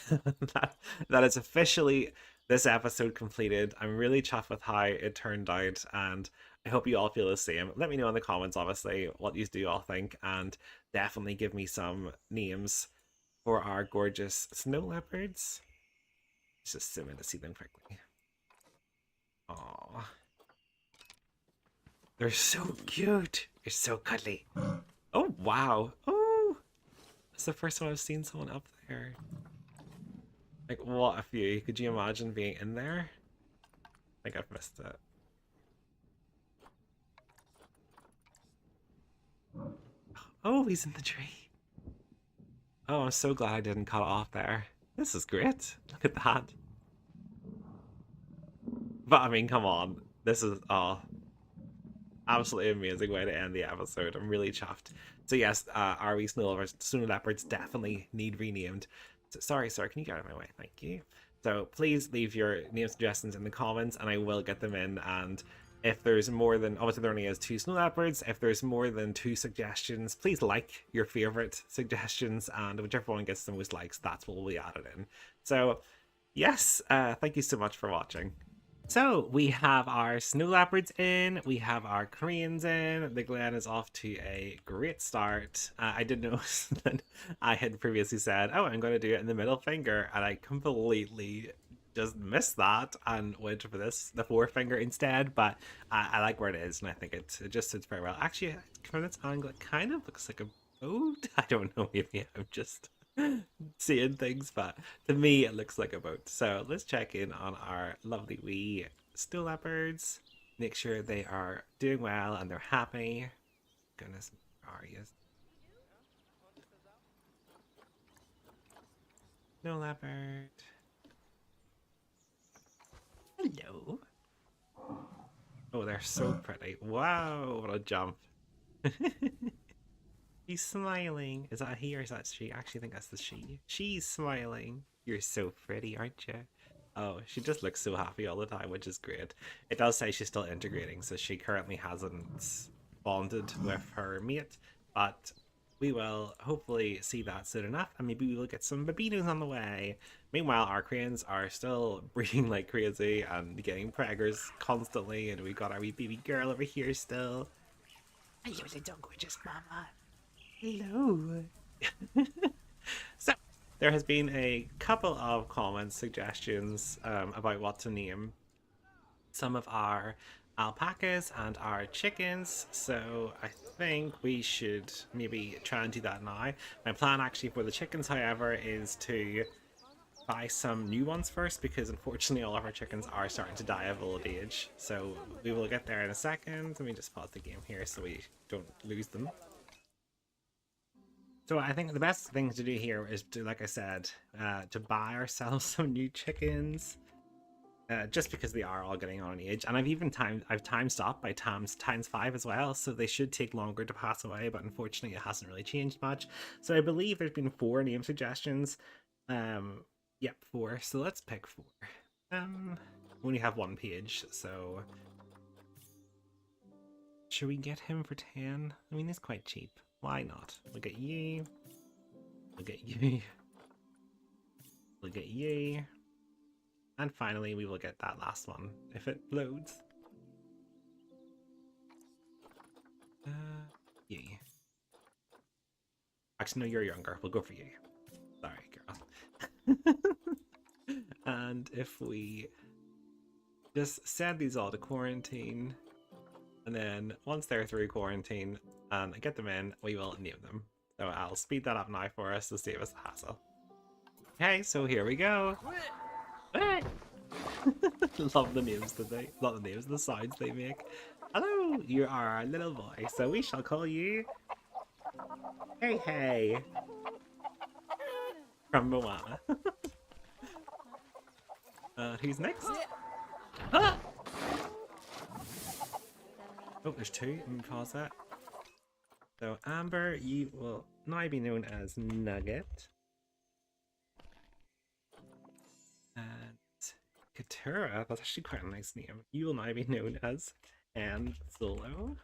that is officially this episode completed. I'm really chuffed with how it turned out, and I hope you all feel the same. Let me know in the comments, obviously, what you do all think, and definitely give me some names for our gorgeous snow leopards. Let's just zoom in to see them quickly. Aww. They're so cute. They're so cuddly. Oh, wow. Oh, it's the first time I've seen someone up there. Like, what a view. Could you imagine being in there? I think I've missed it. Oh, he's in the tree. Oh, I'm so glad I didn't cut it off there. This is great. Look at that. But I mean, come on. This is absolutely amazing way to end the episode. I'm really chuffed. So yes, our wee snow leopards definitely need renamed. So, sorry, sir, can you get out of my way? Thank you. So please leave your name suggestions in the comments and I will get them in. And if there's more than, obviously there only is 2 snow leopards, if there's more than 2 suggestions, please like your favorite suggestions, and whichever one gets the most likes, that's what will be added in. So yes, thank you so much for watching. So we have our snow leopards in, we have our cranes in, the Glen is off to a great start. I did notice that I had previously said, oh, I'm going to do it in the middle finger, and I completely just missed that and went for the forefinger instead, but I like where it is, and I think it just sits very well. Actually, from this angle, it kind of looks like a boat. I don't know, maybe I'm just seeing things, but to me it looks like a boat. So let's check in on our lovely wee snow leopards, make sure they are doing well and they're happy. Goodness, where are you? Snow leopard, hello. Oh, they're so pretty. Wow, what a jump. He's smiling. Is that he or is that she? I actually think that's the she. She's smiling. You're so pretty, aren't you? Oh, she just looks so happy all the time, which is great. It does say she's still integrating, so she currently hasn't bonded with her mate, but we will hopefully see that soon enough, and maybe we will get some babinos on the way. Meanwhile, our cranes are still breeding like crazy and getting preggers constantly, and we've got our wee baby girl over here still. Hello, little gorgeous mama. Hello. So there has been a couple of comments, suggestions about what to name some of our alpacas and our chickens, so I think we should maybe try and do that now. My plan actually for the chickens, however, is to buy some new ones first, because unfortunately all of our chickens are starting to die of old age, so we will get there in a second. Let me just pause the game here so we don't lose them. So I think the best thing to do here is to, like I said, to buy ourselves some new chickens, just because they are all getting on age, and I've time stopped by times 5 as well, so they should take longer to pass away. But unfortunately, it hasn't really changed much. So I believe there's been 4 name suggestions. Yep, 4. So let's pick 4. We only have 1 page, so should we get him for 10? I mean, he's quite cheap. Why not? We'll get you. We'll get you. We'll get you. And finally, we will get that last one, if it loads. You. Actually, no, you're younger. We'll go for you. Sorry, girl. And if we just send these all to quarantine, and then once they're through quarantine and I get them in, we will name them. So I'll speed that up now for us to save us the hassle. Okay, so here we go. Love the names today. Not the names, the sounds they make. Hello, you are our little boy, so we shall call you Hey Hey from Moana. Who's next? Ah! Oh, there's 2. Let me pause that. So Amber, you will now be known as Nugget. And Katura, that's actually quite a nice name. You will now be known as Han Solo.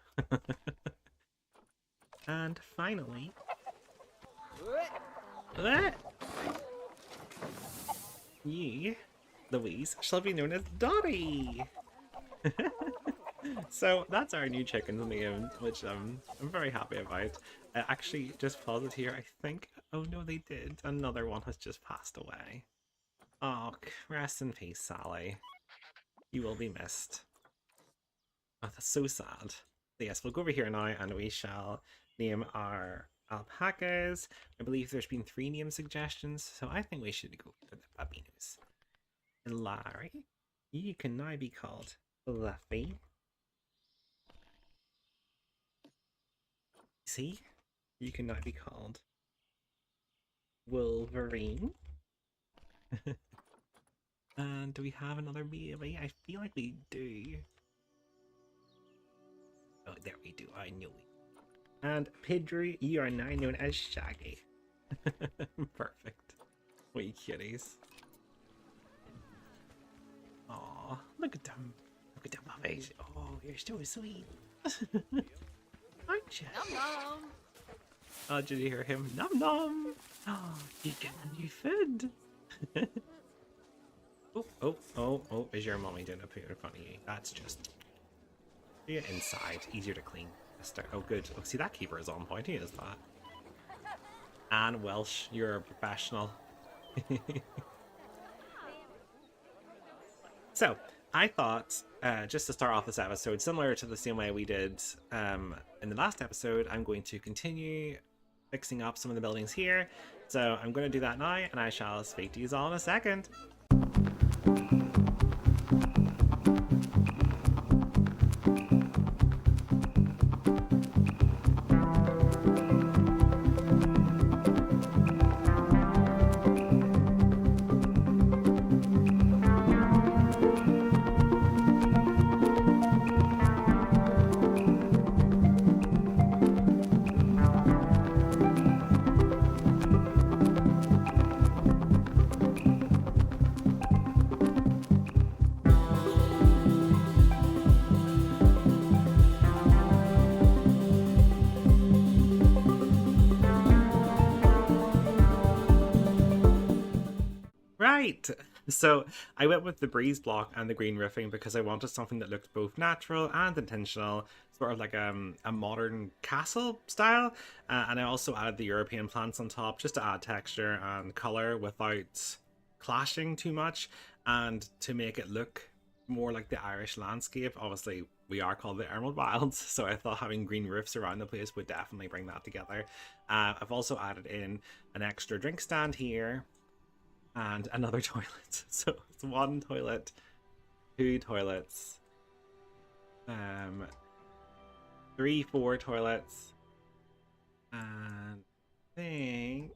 And finally, you, Louise, shall be known as Dottie. So that's our new chicken's name, which I'm very happy about. I actually just paused it here. I think. Oh no, they did. Another one has just passed away. Oh, rest in peace, Sally. You will be missed. Oh, that's so sad. So yes, we'll go over here now and we shall name our alpacas. I believe there's been 3 name suggestions, so I think we should go for the babinos. Larry. You can now be called Fluffy. See? You can now be called Wolverine. And do we have another baby? I feel like we do. Oh, there we do. I knew it. And Pedro, you are now known as Shaggy. Perfect. Wee kitties. Aw, look at them. Look at them puppies. Oh, you're so sweet. Aren't you? Nom nom. Oh, did you hear him? Nom nom. Oh, you get a new food. Oh, is your mommy doing a poo in front of you? That's just... You're inside. Easier to clean. Oh, good. Oh, see, that keeper is on point. He is that. Anne Welsh, you're a professional. So, I thought, just to start off this episode, similar to the same way we did in the last episode, I'm going to continue fixing up some of the buildings here. So, I'm going to do that now, and I shall speak to you all in a second. Right, so I went with the breeze block and the green roofing because I wanted something that looked both natural and intentional, sort of like a modern castle style. And I also added the European plants on top just to add texture and color without clashing too much and to make it look more like the Irish landscape. Obviously, we are called the Emerald Wilds, so I thought having green roofs around the place would definitely bring that together. I've also added in an extra drink stand here and another toilet. So it's one toilet, two toilets, 3, 4 toilets, and I think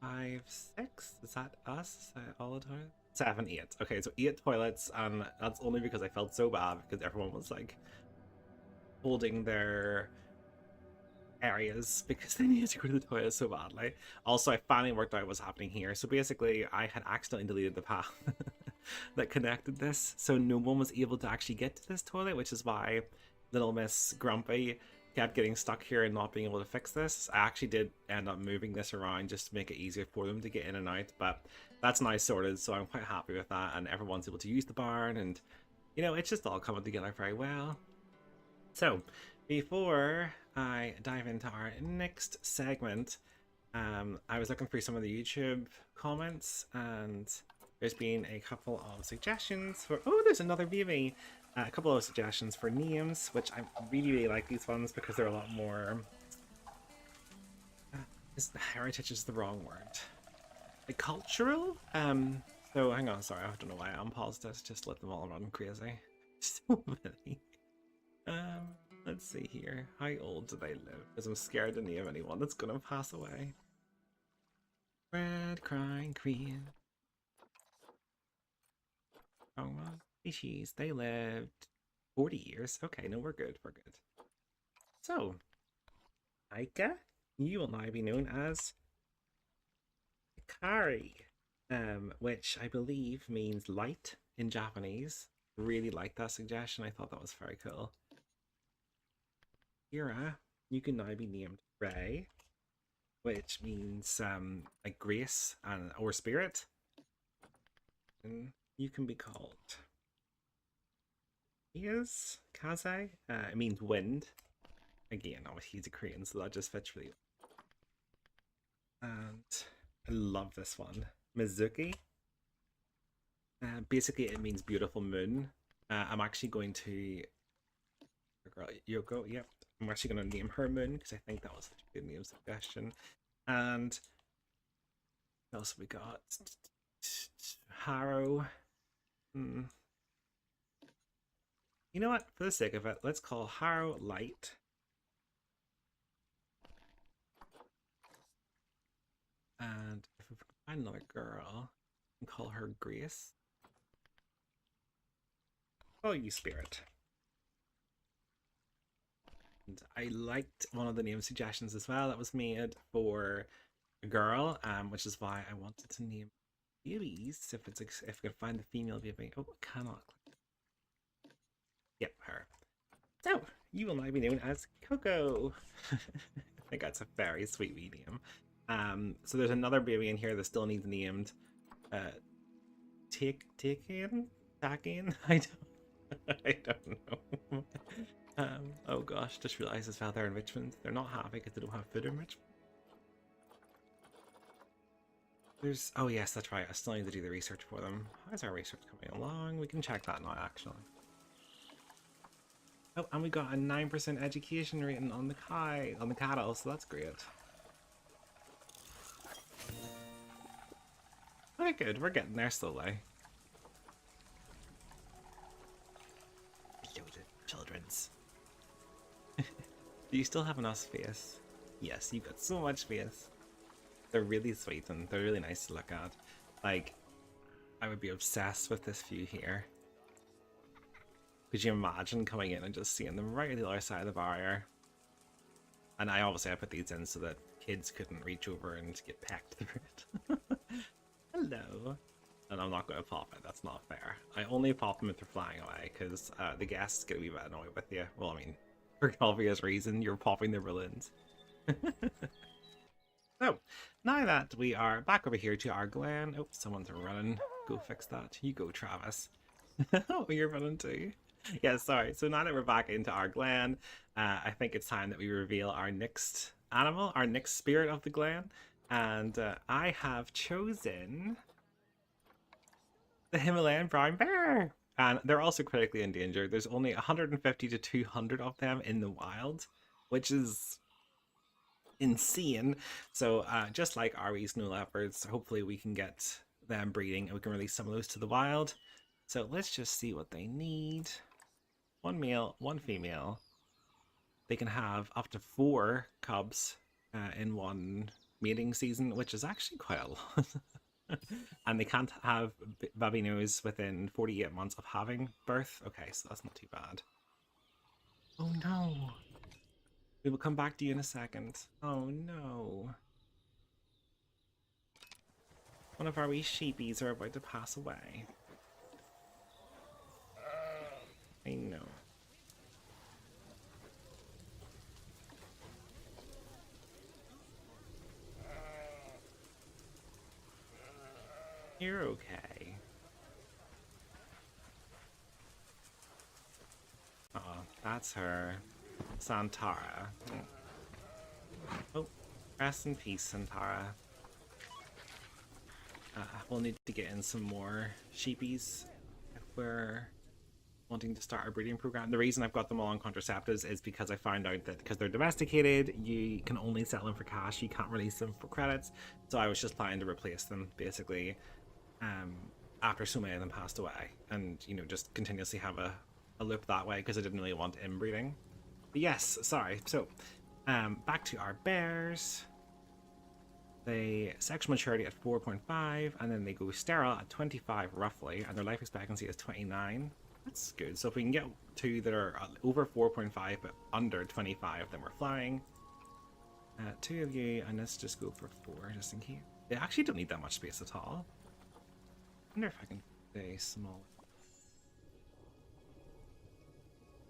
5, 6. Is that us? Is that all the toilets? 7, 8. Okay, so 8 toilets, and that's only because I felt so bad because everyone was like holding their areas because they needed to go to the toilet so badly. Also, I finally worked out what's happening here. So basically, I had accidentally deleted the path that connected this, so no one was able to actually get to this toilet, which is why little Miss Grumpy kept getting stuck here and not being able to fix this. I actually did end up moving this around just to make it easier for them to get in and out, but that's now sorted, so I'm quite happy with that, and everyone's able to use the barn, and you know, it's just all coming together very well. So before I dive into our next segment, I was looking through some of the YouTube comments, and there's been a couple of suggestions for... Oh, there's another baby! A couple of suggestions for names, which I really like these ones because they're a lot more... heritage is the wrong word. Like, cultural? So, hang on, sorry, I don't know why I unpaused this, just let them all run crazy. So many. Let's see here. How old do they live? Because I'm scared to name anyone that's gonna pass away. Red crying queen. Oh, species. They lived 40 years. Okay, no, we're good. We're good. So, Aika, you will now be known as Hikari, which I believe means light in Japanese. Really like that suggestion. I thought that was very cool. Kira, you can now be named Ray, which means like grace and or spirit. And you can be called Kaze. It means wind. Again, oh, he's a Korean, so that just fits really well. And I love this one, Mizuki. Basically, it means beautiful moon. I'm actually going to... Girl, Yoko, yep. I'm actually going to name her Moon because I think that was a good name suggestion. And what else have we got? Harrow. You know what? For the sake of it, let's call Harrow Light. And if we find another girl, we can call her Grace. Oh, you Spirit. And I liked one of the name suggestions as well that was made for a girl, which is why I wanted to name babies. If we can find the female baby. Oh, cannot. Yep, her. So you will now be known as Coco. I think that's a very sweet wee name. So there's another baby in here that still needs named. Takin? I don't know. Oh gosh, just realized as well they're in Richmond. They're not happy because they don't have food in Richmond. Oh yes, that's right. I still need to do the research for them. How's our research coming along? We can check that now, actually. Oh, and we got a 9% education rating on the cattle, so that's great. Okay, good. We're getting there slowly. Loaded children's. Do you still have enough space? Yes, you've got so much space. They're really sweet and they're really nice to look at. Like, I would be obsessed with this view here. Could you imagine coming in and just seeing them right at the other side of the barrier? And I put these in so that kids couldn't reach over and get pecked through it. Hello. And I'm not going to pop it, that's not fair. I only pop them if they're flying away, because the guests get a wee bit annoyed with you. Well, I mean, for obvious reason, you're popping their balloons. So, now that we are back over here to our Glen. Oh, someone's running. Go fix that. You go, Travis. Oh, you're running too. Yeah, sorry. So now that we're back into our Glen, I think it's time that we reveal our next animal, our next spirit of the Glen. And I have chosen the Himalayan brown bear. And they're also critically endangered. There's only 150 to 200 of them in the wild, which is insane. So just like our snow leopards, hopefully we can get them breeding and we can release some of those to the wild. So let's just see what they need. One male, one female. They can have up to 4 cubs in one mating season, which is actually quite a lot. And they can't have babinos within 48 months of having birth. Okay, so that's not too bad. Oh no. We will come back to you in a second. Oh no. One of our wee sheepies are about to pass away. I know. You're okay. Oh, that's her. Santara. Oh, rest in peace, Santara. We'll need to get in some more sheepies if we're wanting to start our breeding program. The reason I've got them all on contraceptives is because I found out that because they're domesticated, you can only sell them for cash. You can't release them for credits. So I was just planning to replace them basically after so many of them passed away, and you know, just continuously have a loop that way because I didn't really want inbreeding. But yes, sorry. So back to our bears. They sexual maturity at 4.5, and then they go sterile at 25 roughly, and their life expectancy is 29. That's good. So if we can get 2 that are over 4.5 but under 25, then we're flying. 2 of you, and let's just go for 4 just in case. They actually don't need that much space at all. I wonder if I can stay small.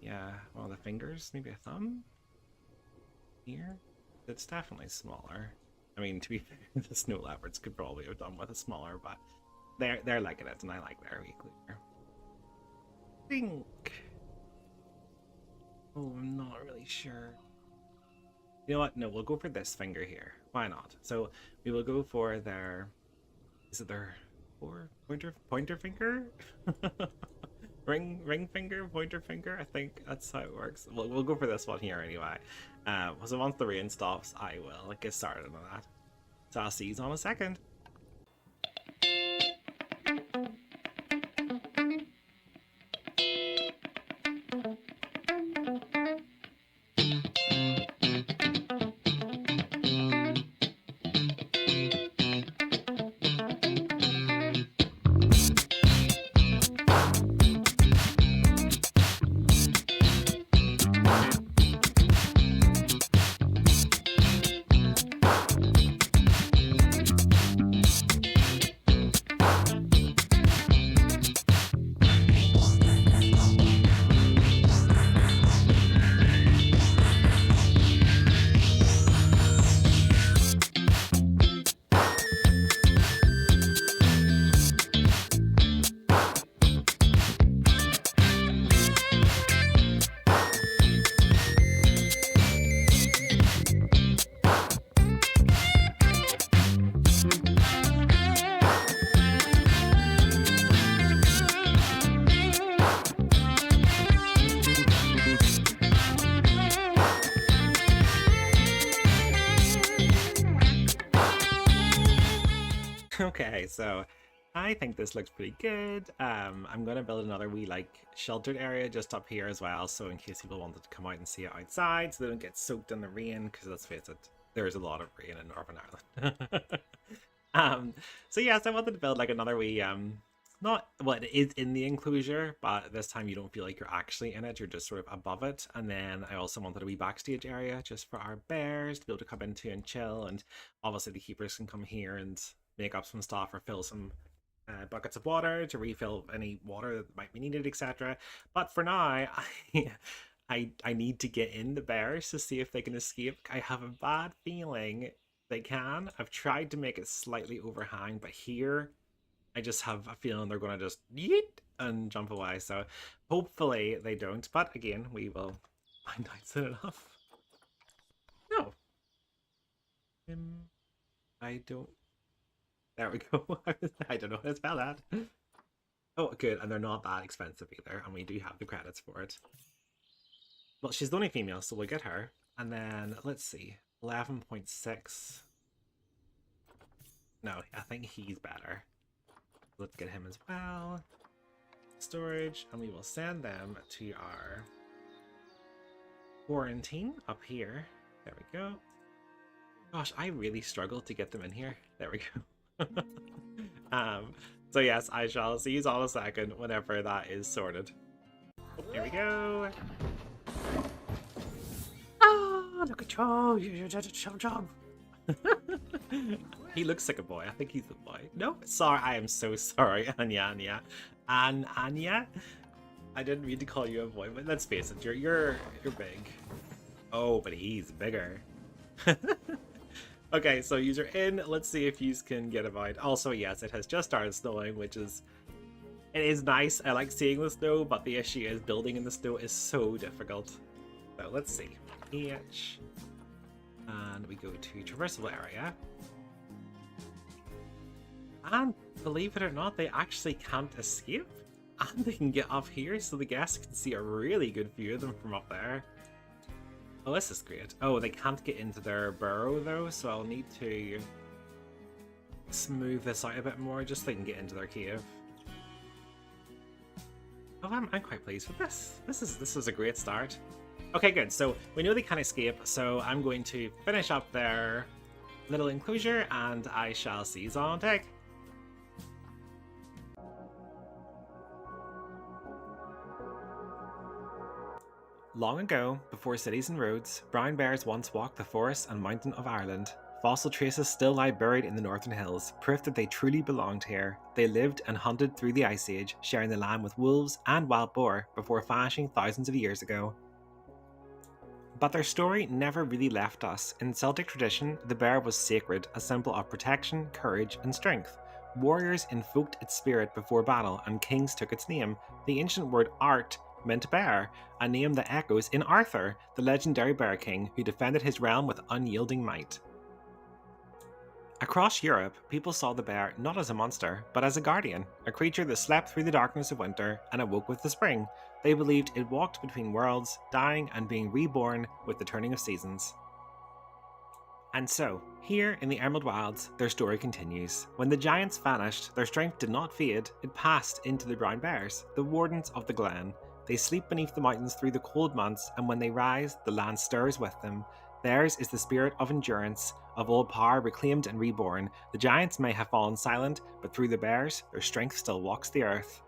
Yeah, one of the fingers, maybe a thumb here. It's definitely smaller. I mean, to be fair, the snow leopards could probably have done with a smaller, but they're liking it, and I like their wee cleaver. Think. Oh, I'm not really sure. You know what? No, we'll go for this finger here. Why not? So we will go for their. Is it their pointer finger? ring finger, pointer finger. I think that's how it works. We'll go for this one here anyway. So once the rain stops, I will get started on that. So I'll see you in a second. Okay, so I think this looks pretty good. I'm gonna build another wee like sheltered area just up here as well, so in case people wanted to come out and see it outside, so they don't get soaked in the rain. Because let's face it, there's a lot of rain in Northern Ireland. So yes, I wanted to build like another wee not well, it is in the enclosure, but this time you don't feel like you're actually in it, you're just sort of above it. And then I also wanted a wee backstage area just for our bears to be able to come into and chill, and obviously the keepers can come here and make up some stuff or fill some buckets of water to refill any water that might be needed, etc. But for now, I need to get in the bears to see if they can escape. I have a bad feeling they can. I've tried to make it slightly overhang, but here I just have a feeling they're going to just yeet and jump away. So hopefully they don't. But again, we will find out soon enough. No. I don't. There we go. I don't know how to spell that. Oh, good. And they're not that expensive either. And we do have the credits for it. Well, she's the only female, so we'll get her. And then, let's see. 11.6. No, I think he's better. Let's get him as well. Storage. And we will send them to our quarantine up here. There we go. Gosh, I really struggled to get them in here. There we go. So yes, I shall see you all in a second whenever that is sorted. Here we go. Ah, look at you, job. He looks like a boy. I think he's a boy. No, sorry, I am so sorry, Anya. Anya. I didn't mean to call you a boy, but let's face it, you're big. Oh, but he's bigger. Okay, so you're in. Let's see if you can get about. Also, yes, it has just started snowing, which is... It is nice. I like seeing the snow, but the issue is building in the snow is so difficult. So let's see. PH. And we go to traversable area. And believe it or not, they actually can't escape. And they can get up here so the guests can see a really good view of them from up there. Oh, this is great. Oh, they can't get into their burrow though, so I'll need to smooth this out a bit more just so they can get into their cave. Oh, I'm quite pleased with this. This is a great start. Okay, good. So we know they can't escape, so I'm going to finish up their little enclosure and I shall see you on deck. Long ago, before cities and roads, brown bears once walked the forests and mountain of Ireland. Fossil traces still lie buried in the northern hills, proof that they truly belonged here. They lived and hunted through the Ice Age, sharing the land with wolves and wild boar before vanishing thousands of years ago. But their story never really left us. In Celtic tradition, the bear was sacred, a symbol of protection, courage, and strength. Warriors invoked its spirit before battle, and kings took its name. The ancient word art meant bear, a name that echoes in Arthur, the legendary bear king who defended his realm with unyielding might. Across Europe, people saw the bear not as a monster, but as a guardian, a creature that slept through the darkness of winter and awoke with the spring. They believed it walked between worlds, dying and being reborn with the turning of seasons. And so, here in the Emerald Wilds, their story continues. When the giants vanished, their strength did not fade, it passed into the brown bears, the wardens of the Glen. They sleep beneath the mountains through the cold months, and when they rise, the land stirs with them. Theirs is the spirit of endurance, of old power reclaimed and reborn. The giants may have fallen silent, but through the bears, their strength still walks the earth.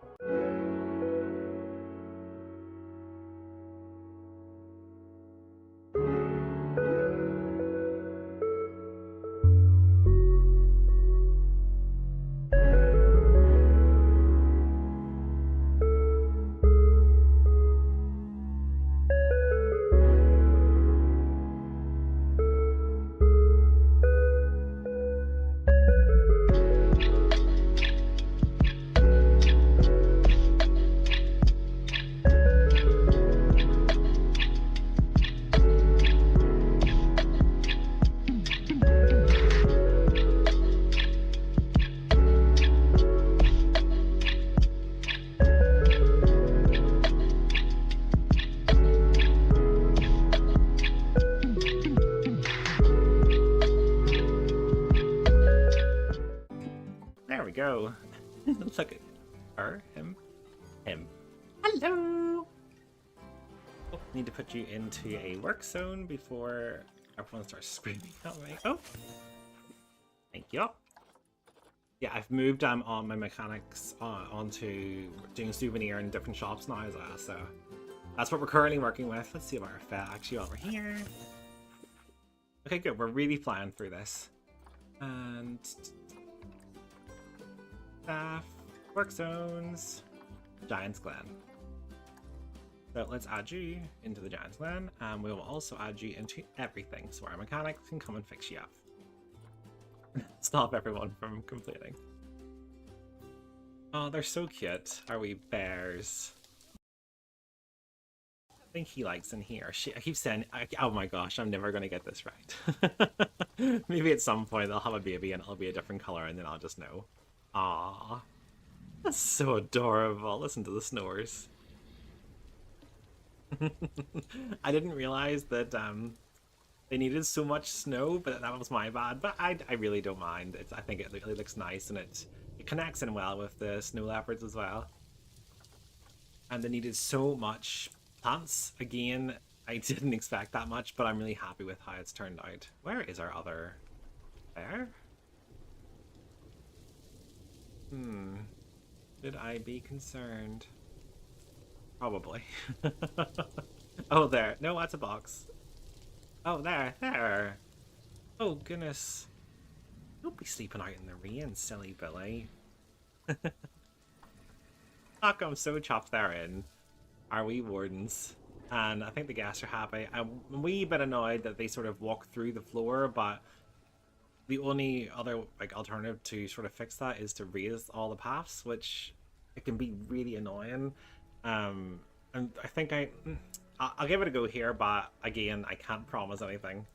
go. Look at her, him. Hello! Oh, need to put you into a work zone before everyone starts screaming at me. Oh! Thank you. Yeah, I've moved on my mechanics onto doing souvenir in different shops now as well, so that's what we're currently working with. Let's see about our fat actually over here. Okay, good. We're really flying through this. And staff, work zones, Giant's Glen. So let's add you into the Giant's Glen, and we will also add you into everything, so our mechanics can come and fix you up. Stop everyone from complaining. Oh, they're so cute. Are we bears? I think he likes in here. I keep saying, oh my gosh, I'm never going to get this right. Maybe at some point they'll have a baby and it'll be a different color and then I'll just know. Aww. That's so adorable. Listen to the snores. I didn't realize that they needed so much snow, but that was my bad. But I really don't mind. I think it really looks nice, and it connects in well with the snow leopards as well. And they needed so much plants. Again, I didn't expect that much, but I'm really happy with how it's turned out. Where is our other bear? Should I be concerned? Probably. Oh, there. No, that's a box. Oh, there. Oh, goodness. Don't be sleeping out in the rain, silly Billy. Fuck, I'm so chopped therein. Are we wardens? And I think the guests are happy. I'm a wee bit annoyed that they sort of walk through the floor, but the only other alternative to sort of fix that is to raise all the paths, which it can be really annoying. And I think I'll give it a go here, but again, I can't promise anything.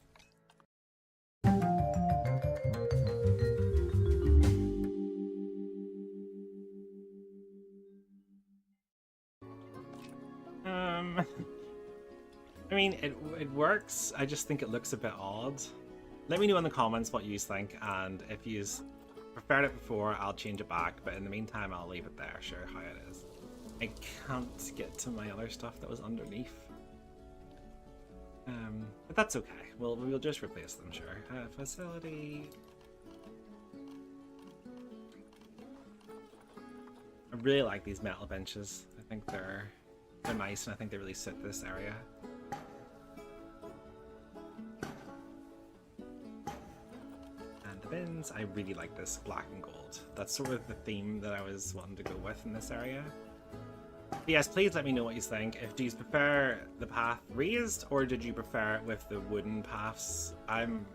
I mean, it works. I just think it looks a bit odd. Let me know in the comments what you think, and if you preferred it before, I'll change it back. But in the meantime, I'll leave it there. Sure, how it is. I can't get to my other stuff that was underneath. But that's okay. We'll just replace them, sure. Facility. I really like these metal benches. I think they're nice, and I think they really suit this area. And the bins, I really like this black and gold. That's sort of the theme that I was wanting to go with in this area. But yes, please let me know what you think. Do you prefer the path raised, or did you prefer it with the wooden paths? I'm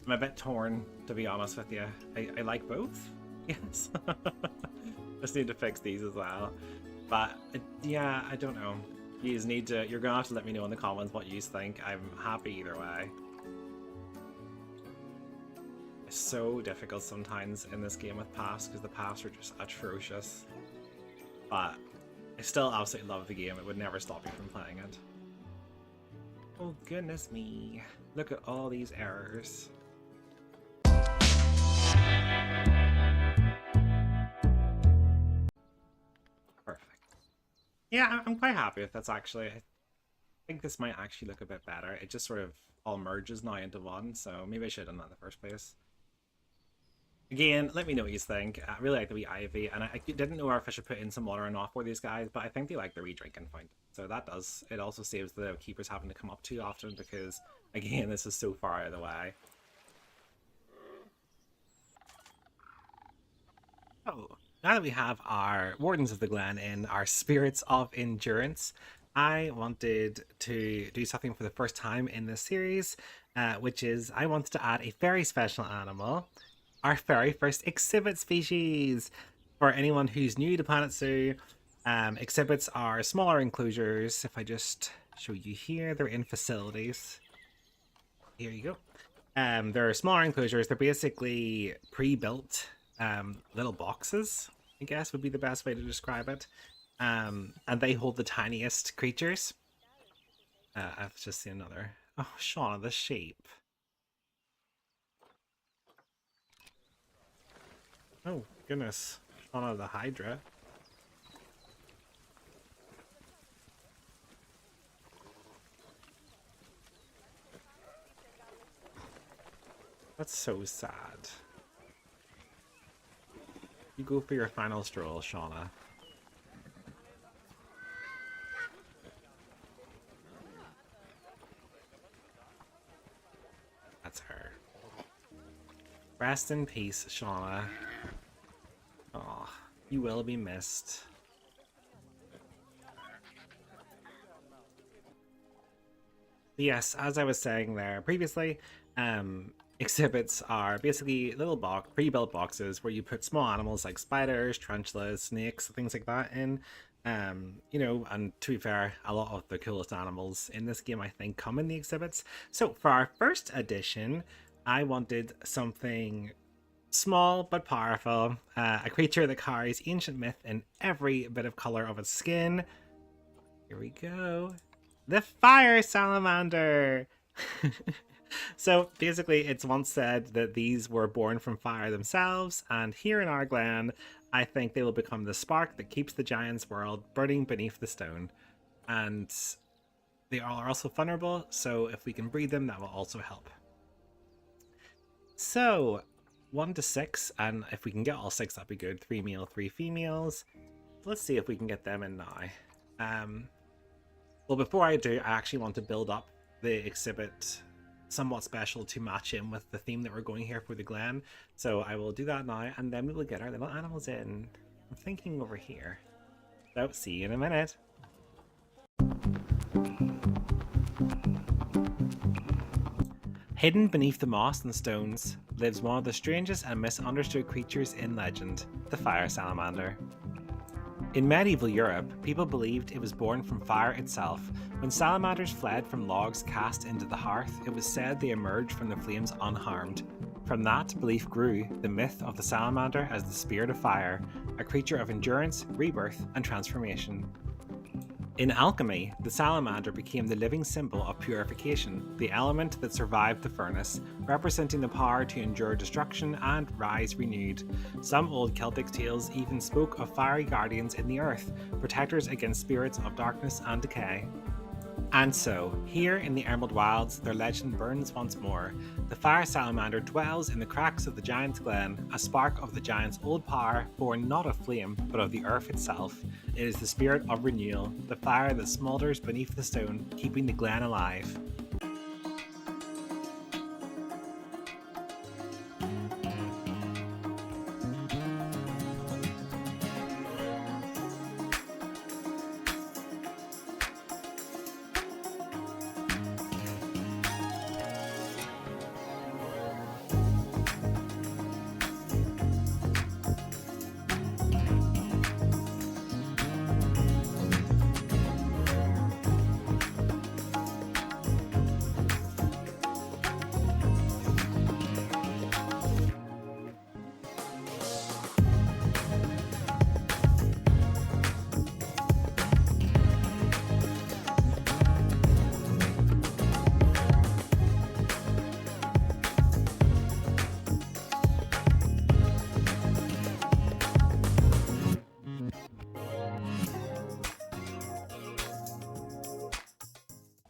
a bit torn, to be honest with you. I like both. Yes. Just need to fix these as well. But yeah, I don't know. You're gonna have to let me know in the comments what you think. I'm happy either way. It's so difficult sometimes in this game with paths because the paths are just atrocious. But I still absolutely love the game. It would never stop me from playing it. Oh goodness me. Look at all these errors. Perfect. Yeah, I'm quite happy with this actually. I think this might actually look a bit better. It just sort of all merges now into one, so maybe I should have done that in the first place. Again, let me know what you think. I really like the wee ivy, and I didn't know if I should put in some water or not for these guys, but I think they like the wee drinking fountain. So that does. It also saves the keepers having to come up too often because, again, this is so far out of the way. Oh, now that we have our Wardens of the Glen in, our Spirits of Endurance, I wanted to do something for the first time in this series, which is I wanted to add a very special animal. Our very first exhibit species. For anyone who's new to Planet Zoo, exhibits are smaller enclosures. If I just show you here, they're in facilities. Here you go. They're smaller enclosures. They're basically pre-built little boxes, I guess would be the best way to describe it. And they hold the tiniest creatures. I've just seen another. Oh, Shauna the sheep. Oh, goodness. On out of the Hydra. That's so sad. You go for your final stroll, Shauna. That's her. Rest in peace, Shauna. Aw, you will be missed. But yes, as I was saying there previously, exhibits are basically little pre-built boxes where you put small animals like spiders, tarantulas, snakes, things like that in. You know, and to be fair, a lot of the coolest animals in this game I think come in the exhibits. So for our first edition, I wanted something small but powerful, a creature that carries ancient myth in every bit of color of its skin. Here we go. The fire salamander. So basically, it's once said that these were born from fire themselves, and here in our Glen, I think they will become the spark that keeps the giant's world burning beneath the stone. And they are also vulnerable, so if we can breed them, that will also help. So, 1 to 6, and if we can get all 6, that'd be good. 3 male, 3 females. Let's see if we can get them in now. Well, before I do, I actually want to build up the exhibit somewhat special to match in with the theme that we're going here for the Glen. So I will do that now, and then we will get our little animals in. I'm thinking over here. So, see you in a minute. Hidden beneath the moss and stones lives one of the strangest and misunderstood creatures in legend, the fire salamander. In medieval Europe, people believed it was born from fire itself. When salamanders fled from logs cast into the hearth, it was said they emerged from the flames unharmed. From that belief grew the myth of the salamander as the spirit of fire, a creature of endurance, rebirth, and transformation. In alchemy, the salamander became the living symbol of purification, the element that survived the furnace, representing the power to endure destruction and rise renewed. Some old Celtic tales even spoke of fiery guardians in the earth, protectors against spirits of darkness and decay. And so, here in the Emerald Wilds, their legend burns once more. The fire salamander dwells in the cracks of the giant's glen, a spark of the giant's old power, born not of flame, but of the earth itself. It is the spirit of renewal, the fire that smoulders beneath the stone, keeping the glen alive.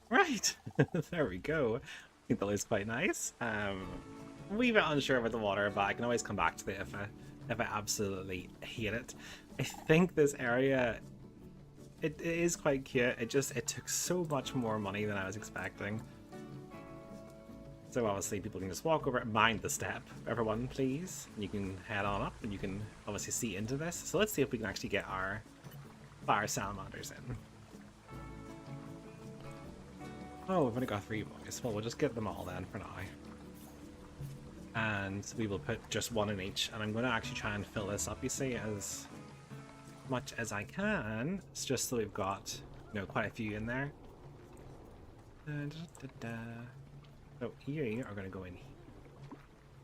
Right, there we go. I think that looks quite nice. A wee bit unsure about the water, but I can always come back to it if I absolutely hate it. I think this area, it is quite cute. It took so much more money than I was expecting. So obviously people can just walk over it. Mind the step, everyone, please. You can head on up and you can obviously see into this. So let's see if we can actually get our fire salamanders in. Oh, we've only got 3 boys. Well, we'll just get them all then for now. And we will put just 1 in each. And I'm going to actually try and fill this up, you see, as much as I can. It's just so we've got, you know, quite a few in there. So you are going to go in here.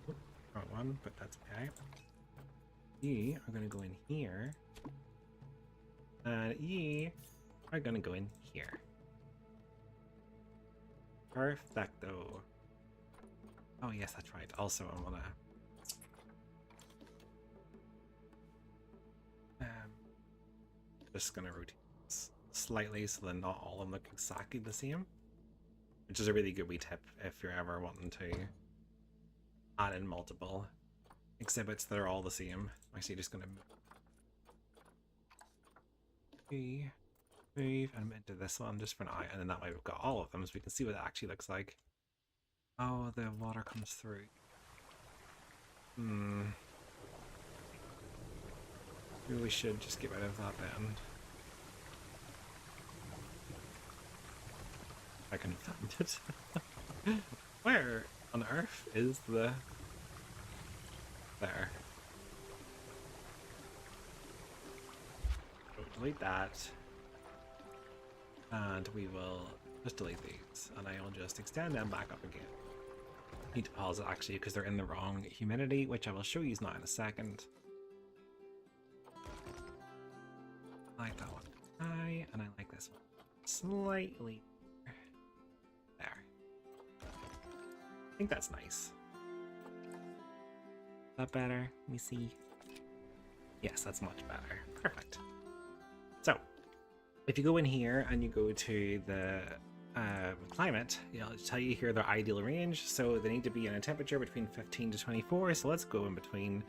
Oh, wrong one, but that's okay. You are going to go in here. And you are going to go in here. Perfecto. Oh yes, that's right. Also, I wanna Just going to rotate slightly so that not all of them look exactly the same, which is a really good wee tip if you're ever wanting to add in multiple exhibits that are all the same. I'm actually just going to move and into this one just for now, and then that way we've got all of them so we can see what it actually looks like. Oh, the water comes through. Maybe we should just get rid of that then. I can find it. Where on earth is the... There. So delete that. And we will just delete these. And I'll just extend them back up again. Need to pause it actually because they're in the wrong humidity, which I will show you now in a second. I like that one high, and I like this one slightly there. I think that's nice. Is that better? Let me see. Yes, that's much better. Perfect. So, if you go in here and you go to the climate, it'll tell you here their ideal range. So they need to be in a temperature between 15 to 24. So let's go in between.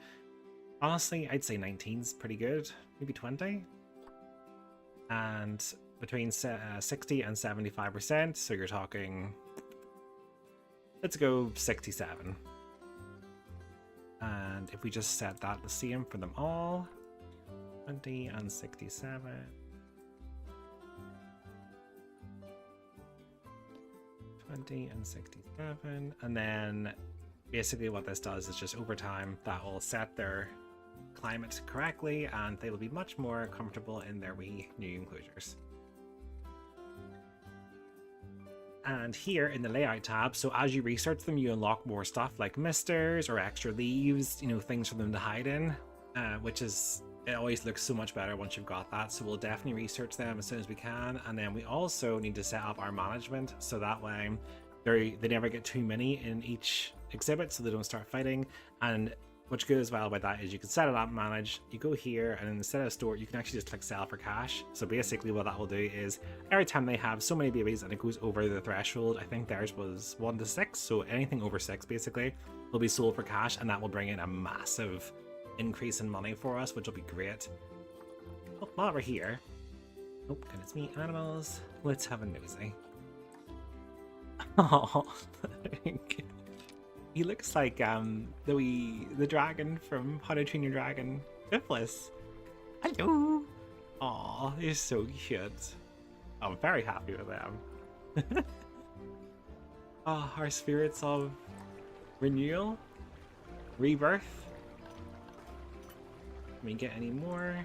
Honestly, I'd say 19's pretty good. Maybe 20. And between 60 and 75%. So you're talking, let's go 67. And if we just set that the same for them all, 20 and 67. 20 and 67, and then basically what this does is just over time that will set their climate correctly and they will be much more comfortable in their wee new enclosures. And here in the layout tab, so as you research them you unlock more stuff like misters or extra leaves, you know, things for them to hide in, which is, it always looks so much better once you've got that. So we'll definitely research them as soon as we can. And then we also need to set up our management so that way they never get too many in each exhibit so they don't start fighting. And what's good as well about that is you can set it up, manage, you go here, and instead of store, you can actually just click sell for cash. So basically what that will do is every time they have so many babies and it goes over the threshold, I think theirs was 1 to 6, so anything over 6 basically will be sold for cash, and that will bring in a massive increase in money for us, which will be great. Oh, while we're here, oh goodness me, animals, let's have a nosy. Oh, he looks like the dragon from How to Train Your Dragon, Syphilis. Hello. Oh, he's so cute. I'm very happy with them. Oh, our spirits of renewal, rebirth. Can we get any more?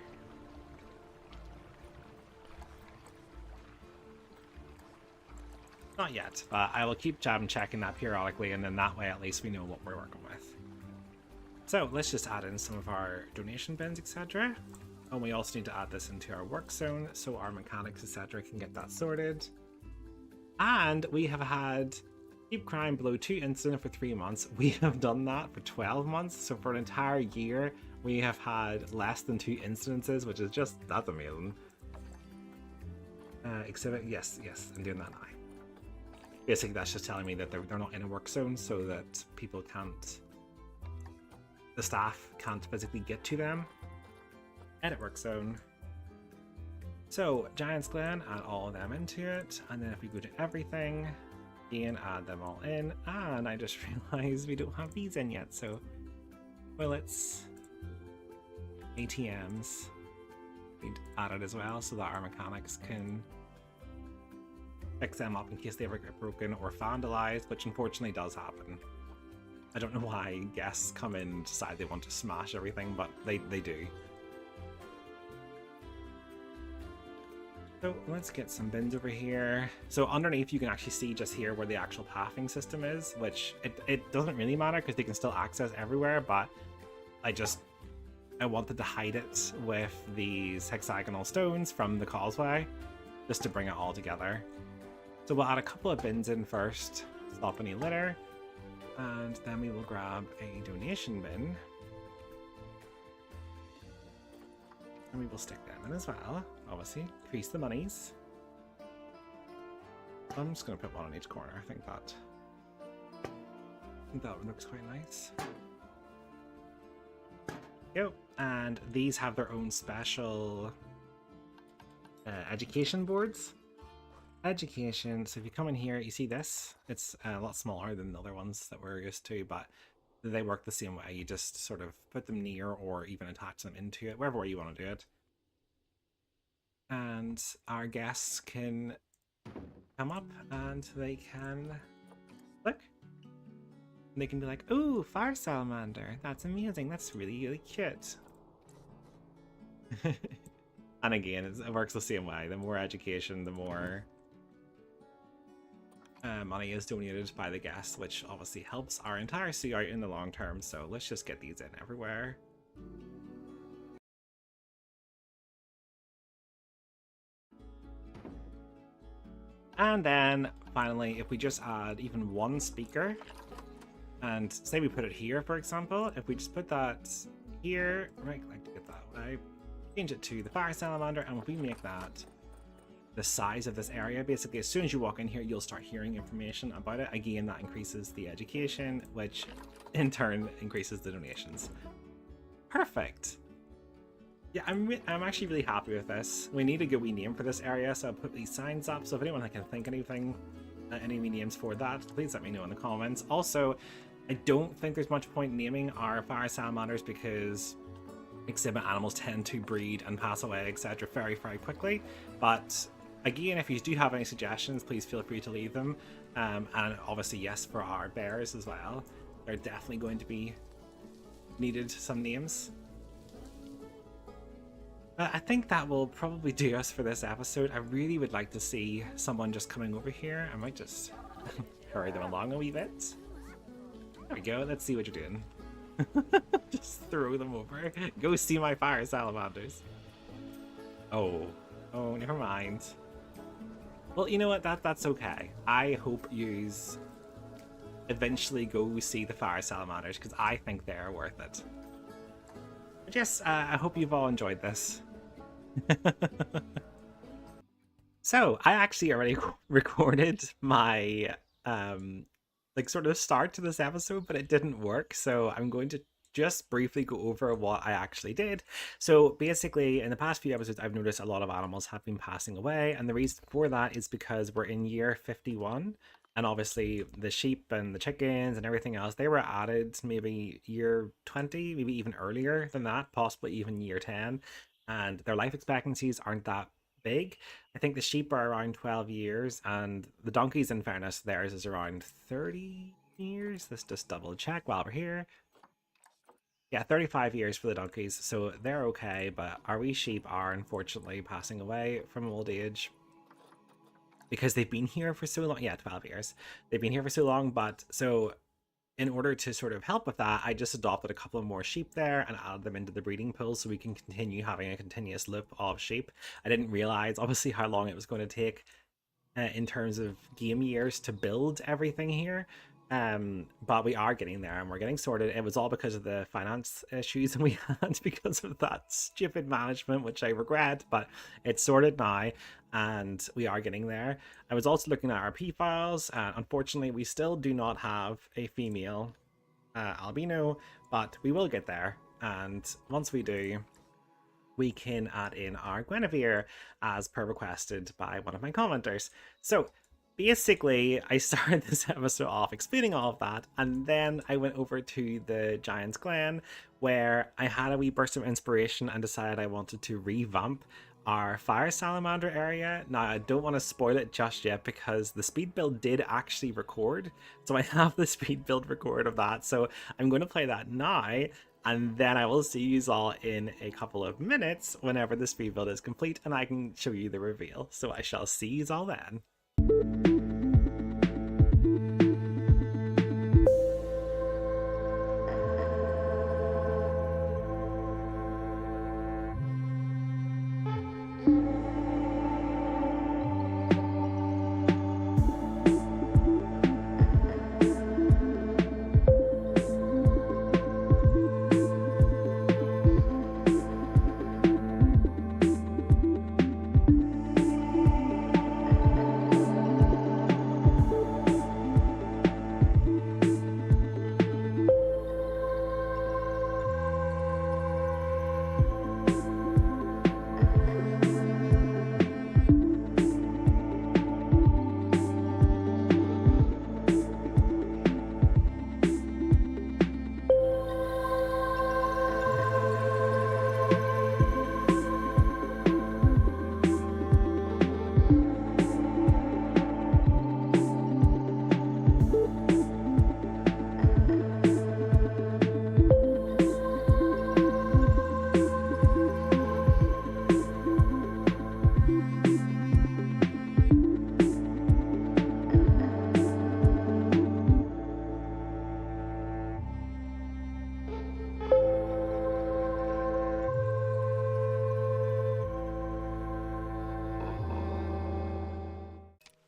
Not yet, but I will keep checking that periodically, and then that way at least we know what we're working with. So let's just add in some of our donation bins, etc. And we also need to add this into our work zone so our mechanics, etc. can get that sorted. And we have had keep crime below 2 incidents for 3 months. We have done that for 12 months, so for an entire year we have had less than 2 incidences, which is just, that's amazing. Exhibit, yes, I'm doing that now. Basically that's just telling me that they're not in a work zone so that people can't, the staff can't physically get to them. Edit work zone. So Giants Glen, add all of them into it, and then if we go to everything, again add them all in, and I just realized we don't have these in yet, so toilets, ATMs, need added as well so that our mechanics can fix them up in case they ever get broken or vandalized, which unfortunately does happen. I don't know why guests come in and decide they want to smash everything, but they do. So let's get some bins over here. So underneath you can actually see just here where the actual pathing system is, which it doesn't really matter because they can still access everywhere, but I wanted to hide it with these hexagonal stones from the causeway just to bring it all together. So we'll add a couple of bins in first, stop any litter, and then we will grab a donation bin. And we will stick them in as well, obviously. Increase the monies. I'm just going to put one on each corner. I think that one looks quite nice. Yep. And these have their own special education boards. Education. So if you come in here, you see this. It's a lot smaller than the other ones that we're used to, but they work the same way. You just sort of put them near or even attach them into it, wherever way you want to do it. And our guests can come up and they can look. And they can be like, "Ooh, fire salamander. That's amazing. That's really, really cute." And again, it works the same way. The more education, the more money is donated by the guests, which obviously helps our entire zoo out in the long term. So let's just get these in everywhere. And then finally, if we just add even one speaker, and say we put it here, for example, if we just put that here, right, I like to get that way, change it to the fire salamander, and if we make that the size of this area, basically as soon as you walk in here, you'll start hearing information about it. Again, that increases the education, which in turn increases the donations. Perfect. Yeah, I'm actually really happy with this. We need a good wee name for this area, so I'll put these signs up. So if anyone can think anything, any wee names for that, please let me know in the comments. Also, I don't think there's much point naming our fire salamanders because exhibit animals tend to breed and pass away, etc. very, very quickly. But again, if you do have any suggestions, please feel free to leave them. And obviously, yes, for our bears as well. They're definitely going to be needed some names. I think that will probably do us for this episode. I really would like to see someone just coming over here. I might just hurry them along a wee bit. There we go. Let's see what you're doing. Just throw them over. Go see my fire salamanders. Oh, never mind. Well, you know what? That's okay. I hope yous eventually go see the fire salamanders because I think they're worth it. But yes, I hope you've all enjoyed this. So I actually already recorded my like sort of start to this episode, but it didn't work, so I'm going to just briefly go over what I actually did. So basically, in the past few episodes, I've noticed a lot of animals have been passing away, and the reason for that is because we're in year 51, and obviously the sheep and the chickens and everything else, they were added maybe year 20, maybe even earlier than that, possibly even year 10, and their life expectancies aren't that big. I think the sheep are around 12 years, and the donkeys, in fairness, theirs is around 30 years. Let's just double check while we're here. Yeah, 35 years for the donkeys, so they're okay, but our wee sheep are unfortunately passing away from old age because they've been here for so long. Yeah, 12 years. They've been here for so long, but so in order to sort of help with that, I just adopted a couple of more sheep there and added them into the breeding pool so we can continue having a continuous loop of sheep. I didn't realize, obviously, how long it was going to take in terms of game years to build everything here. But we are getting there and we're getting sorted. It was all because of the finance issues we had because of that stupid management, which I regret, but it's sorted now and we are getting there. I was also looking at our P files, and unfortunately we still do not have a female albino, but we will get there, and once we do, we can add in our Guinevere as per requested by one of my commenters. So basically, I started this episode off explaining all of that, and then I went over to the Giant's Glen, where I had a wee burst of inspiration and decided I wanted to revamp our fire salamander area. Now, I don't want to spoil it just yet because the speed build did actually record, so I have the speed build record of that, so I'm going to play that now, and then I will see you all in a couple of minutes whenever the speed build is complete and I can show you the reveal. So I shall see you all then.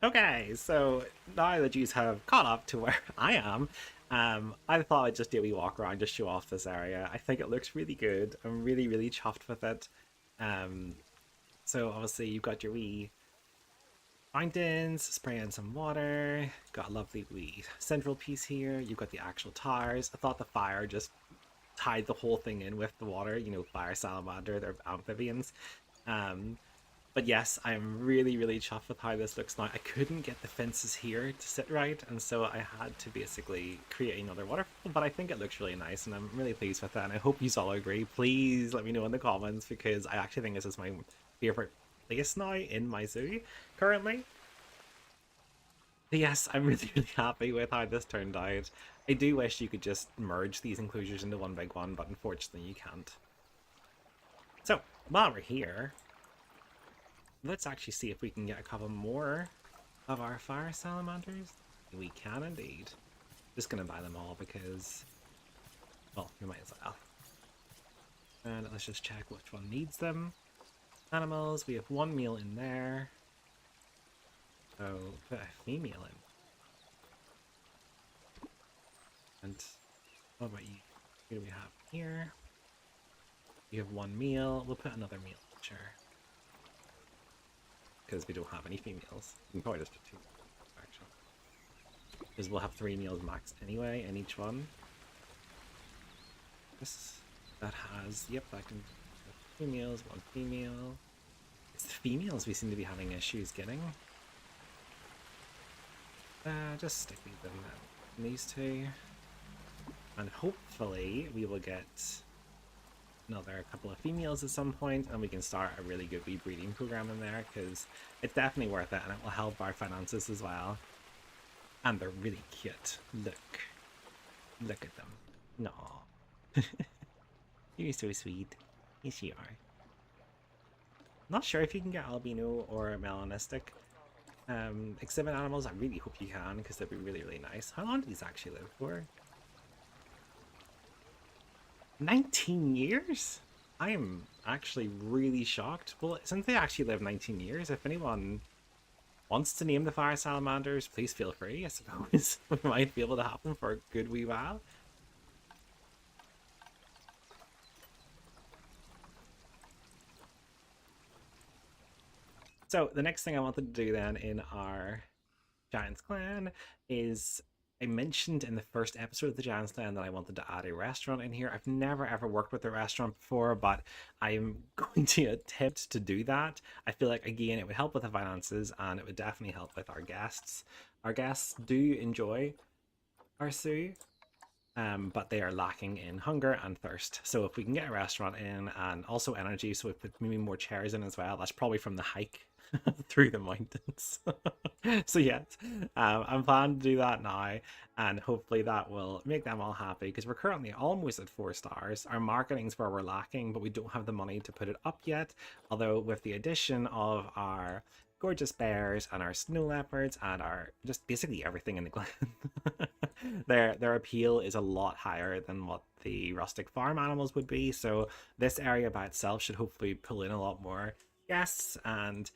Okay, so now that you have caught up to where I am, I thought I'd just do a wee walk around, just show off this area. I think it looks really good. I'm really, really chuffed with it. Um, so obviously you've got your wee fountains, spraying some water. Got a lovely wee central piece here. You've got the actual towers. I thought the fire just tied the whole thing in with the water. You know, fire salamander, they're amphibians. Um, but yes, I'm really, really chuffed with how this looks now. I couldn't get the fences here to sit right, and so I had to basically create another waterfall, but I think it looks really nice, and I'm really pleased with that, and I hope you all agree. Please let me know in the comments, because I actually think this is my favourite place now in my zoo currently. But yes, I'm really, really happy with how this turned out. I do wish you could just merge these enclosures into one big one, but unfortunately you can't. So, while we're here, let's actually see if we can get a couple more of our fire salamanders. We can indeed. Just gonna buy them all because, well, we might as well. And let's just check which one needs them. Animals, we have one male in there. So put a female in. And what about you? Who do we have here? You have one male. We'll put another male, sure. Because we don't have any females. We can probably just put two, actually. Because we'll have 3 males max anyway in each one. This that has, yep, that can 2 males, 1 female. It's the females we seem to be having issues getting. Just stick these in these two. And hopefully we will get another couple of females at some point, and we can start a really good wee breeding program in there, because it's definitely worth it, and it will help our finances as well. And they're really cute. Look at them. No. You're so sweet. Yes, you are. Not sure if you can get albino or melanistic exhibit animals. I really hope you can, because they'd be really, really nice. How long do these actually live for? 19 years? I am actually really shocked. Well, since they actually live 19 years, if anyone wants to name the fire salamanders, please feel free. I suppose we might be able to have them for a good wee while. So the next thing I wanted to do then in our Giants Clan is, I mentioned in the first episode of the Giants Clan that I wanted to add a restaurant in here. I've never ever worked with a restaurant before, but I'm going to attempt to do that. I feel like, again, it would help with the finances, and it would definitely help with our guests. Our guests do enjoy our zoo, but they are lacking in hunger and thirst. So if we can get a restaurant in, and also energy, so we put maybe more chairs in as well. That's probably from the hike through the mountains. So yes, I'm planning to do that now, and hopefully that will make them all happy, because we're currently almost at 4 stars. Our marketing's where we're lacking, but we don't have the money to put it up yet. Although with the addition of our gorgeous bears and our snow leopards and our just basically everything in the Glen, their appeal is a lot higher than what the rustic farm animals would be. So this area by itself should hopefully pull in a lot more guests, and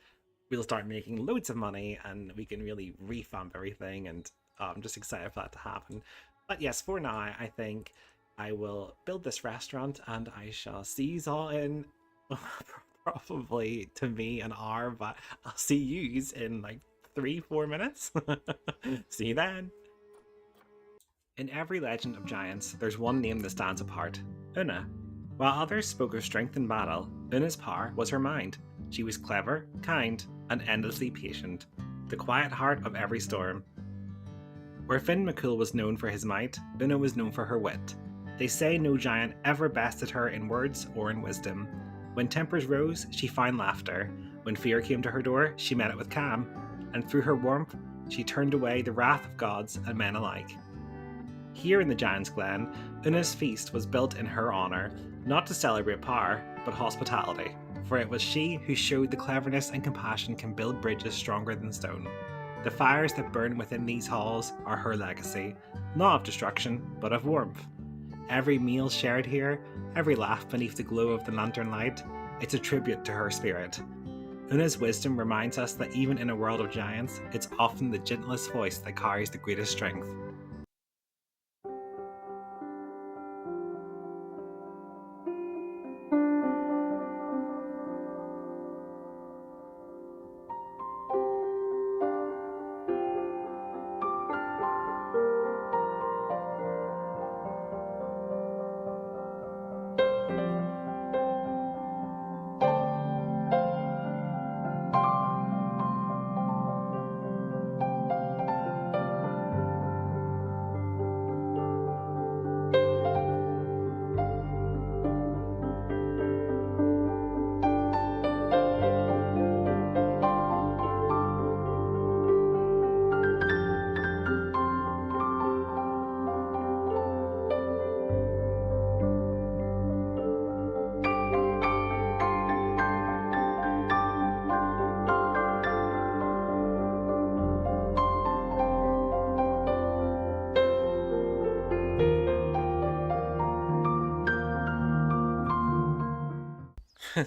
we'll start making loads of money, and we can really revamp everything, and I'm just excited for that to happen. But yes, for now, I think I will build this restaurant, and I shall see you all in probably, to me, an hour, but I'll see you in like 3-4 minutes. See you then. In every legend of giants, there's one name that stands apart: Una. While others spoke of strength in battle, Una's power was her mind. She was clever, kind, and endlessly patient, the quiet heart of every storm. Where Finn McCool was known for his might, Una was known for her wit. They say no giant ever bested her in words or in wisdom. When tempers rose, she found laughter. When fear came to her door, she met it with calm. And through her warmth, she turned away the wrath of gods and men alike. Here in the Giant's Glen, Una's feast was built in her honour, not to celebrate power, but hospitality. For it was she who showed the cleverness and compassion can build bridges stronger than stone. The fires that burn within these halls are her legacy, not of destruction, but of warmth. Every meal shared here, every laugh beneath the glow of the lantern light, it's a tribute to her spirit. Una's wisdom reminds us that even in a world of giants, it's often the gentlest voice that carries the greatest strength.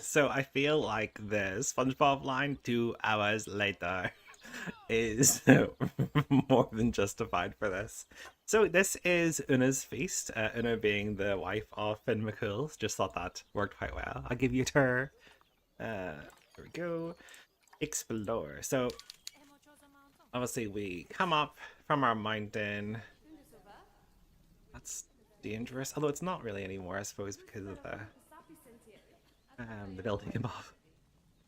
So I feel like the SpongeBob line 2 hours later is more than justified for this. So this is Una's feast. Una being the wife of Finn McCool. Just thought that worked quite well. I'll give you a tour. There we go. Explore. So obviously we come up from our mountain. That's dangerous. Although it's not really anymore, I suppose, because of the building above.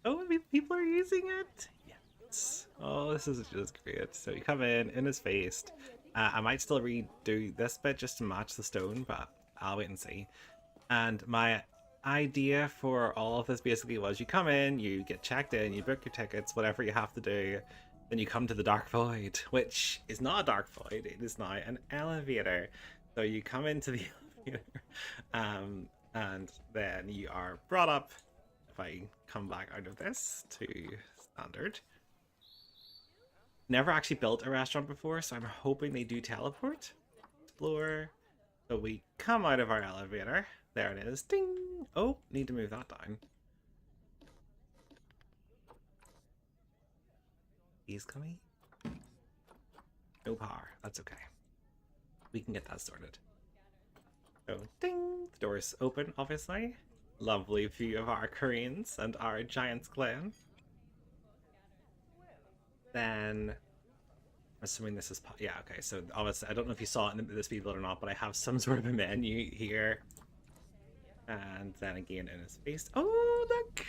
Oh, people are using it. Yes. Oh, this is just great. So you come in his face. I might still redo this bit just to match the stone, but I'll wait and see. And my idea for all of this basically was you come in, you get checked in, you book your tickets, whatever you have to do, then you come to the Dark Void, which is not a Dark Void, it is now an elevator. So you come into the elevator, and then you are brought up, if I come back out of this, to standard. Never actually built a restaurant before, so I'm hoping they do teleport. Explore. So we come out of our elevator. There it is. Ding! Oh, need to move that down. He's coming. No power. That's okay. We can get that sorted. So, ding! The door's open, obviously. Lovely view of our Koreans and our Giant's Glen. Then, I'm assuming this is... Yeah, okay, so obviously, I don't know if you saw it in the speed build or not, but I have some sort of a menu here. And then again in his face. Oh, look!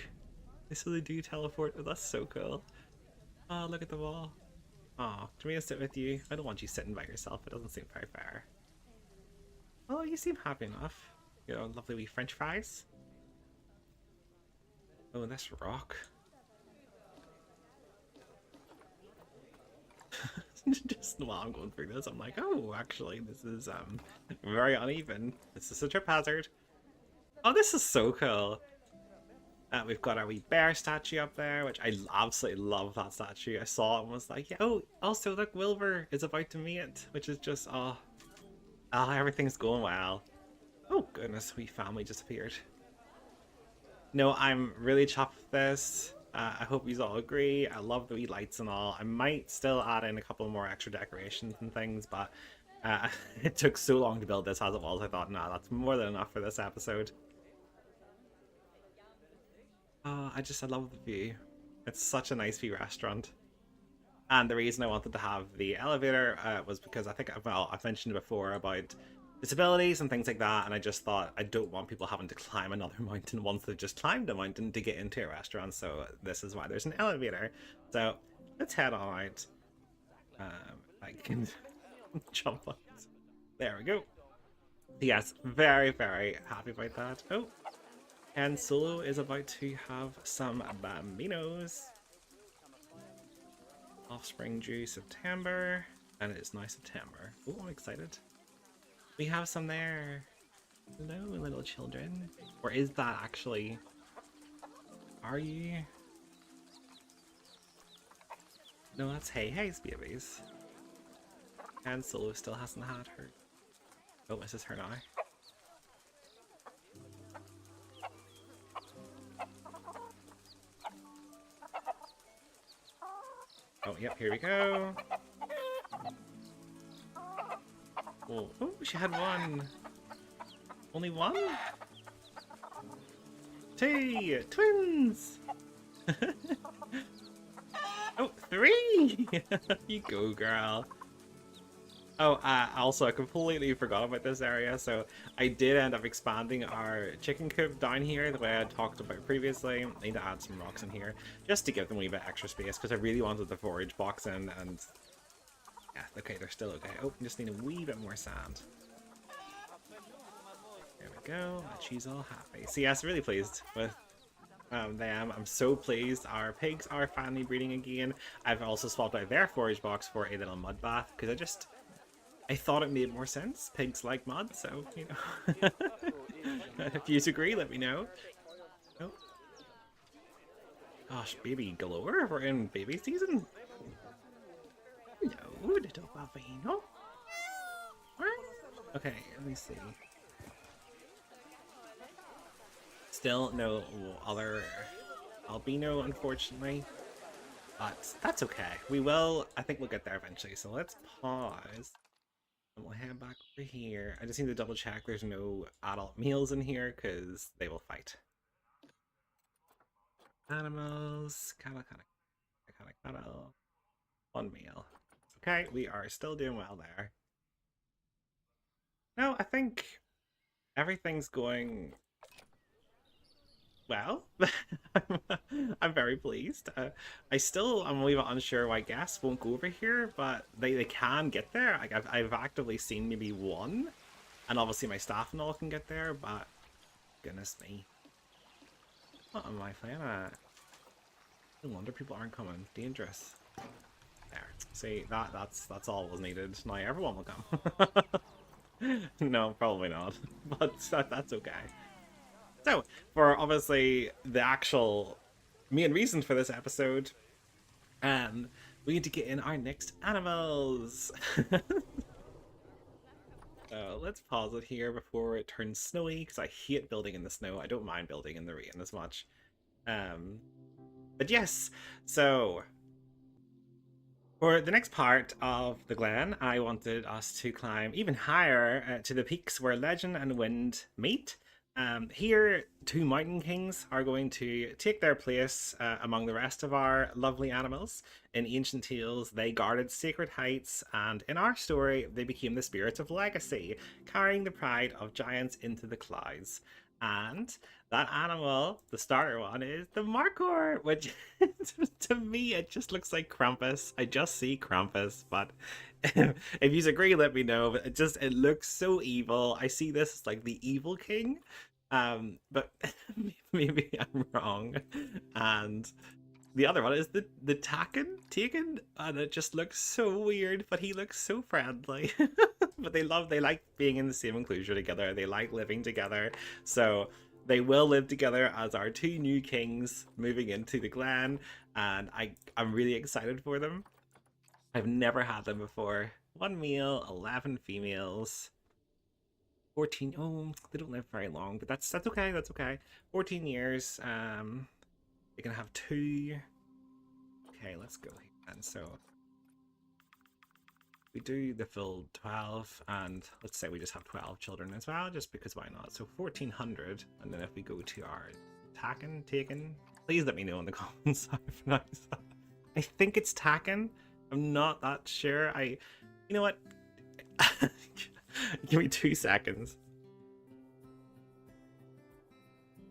So they do teleport. Oh, that's so cool. Oh, look at the wall. Oh, do we sit with you? I don't want you sitting by yourself. It doesn't seem very fair. Oh, you seem happy enough. You know, lovely wee French fries. Oh, this rock. Just while I'm going through this, I'm like, oh, actually, this is very uneven. This is a trip hazard. Oh, this is so cool. We've got our wee bear statue up there, which I absolutely love that statue. I saw it and was like, yeah, oh, also look, Wilbur is about to mate, which is just, oh, everything's going well. Oh goodness, wee family just appeared. No, I'm really chuffed with this. I hope you all agree. I love the wee lights and all. I might still add in a couple more extra decorations and things, but it took so long to build this as it was. I thought, nah, that's more than enough for this episode. Oh, I love the view. It's such a nice wee restaurant. And the reason I wanted to have the elevator was because I think, well, I've mentioned before about disabilities and things like that, and I just thought I don't want people having to climb another mountain once they've just climbed a mountain to get into a restaurant, so this is why there's an elevator. So let's head on out. I can jump out. There we go. Yes, very, very happy about that. Oh, and Solo is about to have some bambinos. Offspring due September, and it is now September. Oh, I'm excited. We have some there. Hello, little children. Or is that actually... Are you? No, that's Hey Hey's babies. And Solo still hasn't had her. Oh, this is her now. yep, here we go. Oh, oh, she had one. Only one? Two! Twins! Oh, three! You go, girl. Oh, also, I completely forgot about this area, so I did end up expanding our chicken coop down here the way I talked about previously. I need to add some rocks in here, just to give them a wee bit extra space, because I really wanted the forage box in, and... yeah, okay, they're still okay. Oh, just need a wee bit more sand. There we go, she's all happy. So yes, really pleased with them. I'm so pleased. Our pigs are finally breeding again. I've also swapped out their forage box for a little mud bath, because I thought it made more sense. Pigs like mud, so, you know. If you agree, let me know. Oh. Gosh, baby galore. We're in baby season. Hello, little Bavino. Okay, let me see. Still no other albino, unfortunately. But that's okay. We will, I think we'll get there eventually. So let's pause. And we'll head back over here. I just need to double check there's no adult males in here because they will fight. Animals, cattle. One male. Okay, we are still doing well there. No, I think everything's going well. I'm very pleased. I'm a wee bit unsure why guests won't go over here, but they can get there. Like I've actively seen maybe one, and obviously my staff and all can get there, but goodness me. What am I playing at? No wonder people aren't coming. Dangerous. There. See, that's all was needed. Now everyone will come. No, probably not. But that's okay. So, for obviously the actual main reason for this episode, we need to get in our next animals. So let's pause it here before it turns snowy, because I hate building in the snow. I don't mind building in the rain as much. But yes, so for the next part of the Glen, I wanted us to climb even higher to the peaks where legend and wind meet. Here, two mountain kings are going to take their place among the rest of our lovely animals. In ancient tales, they guarded sacred heights, and in our story, they became the spirits of legacy, carrying the pride of giants into the clouds. And that animal, the starter one, is the Markhor, which to me, it just looks like Krampus. I just see Krampus, but if you agree, let me know. But it looks so evil. I see this as like the evil king, but maybe I'm wrong. And the other one is the Taken, and it just looks so weird, but he looks so friendly. But they like being in the same enclosure together. They like living together, so they will live together as our two new kings moving into the Glen, and I'm really excited for them. I've never had them before. 1 male, 11 females. 14, oh, they don't live very long, but that's okay, that's okay. 14 years, they can have 2. Okay, let's go here. And so we do the full 12, and let's say we just have 12 children as well, just because why not? So 1400, and then if we go to our taken, please let me know in the comments how I pronounce that. I think it's taken. I'm not that sure. You know what? Give me 2 seconds.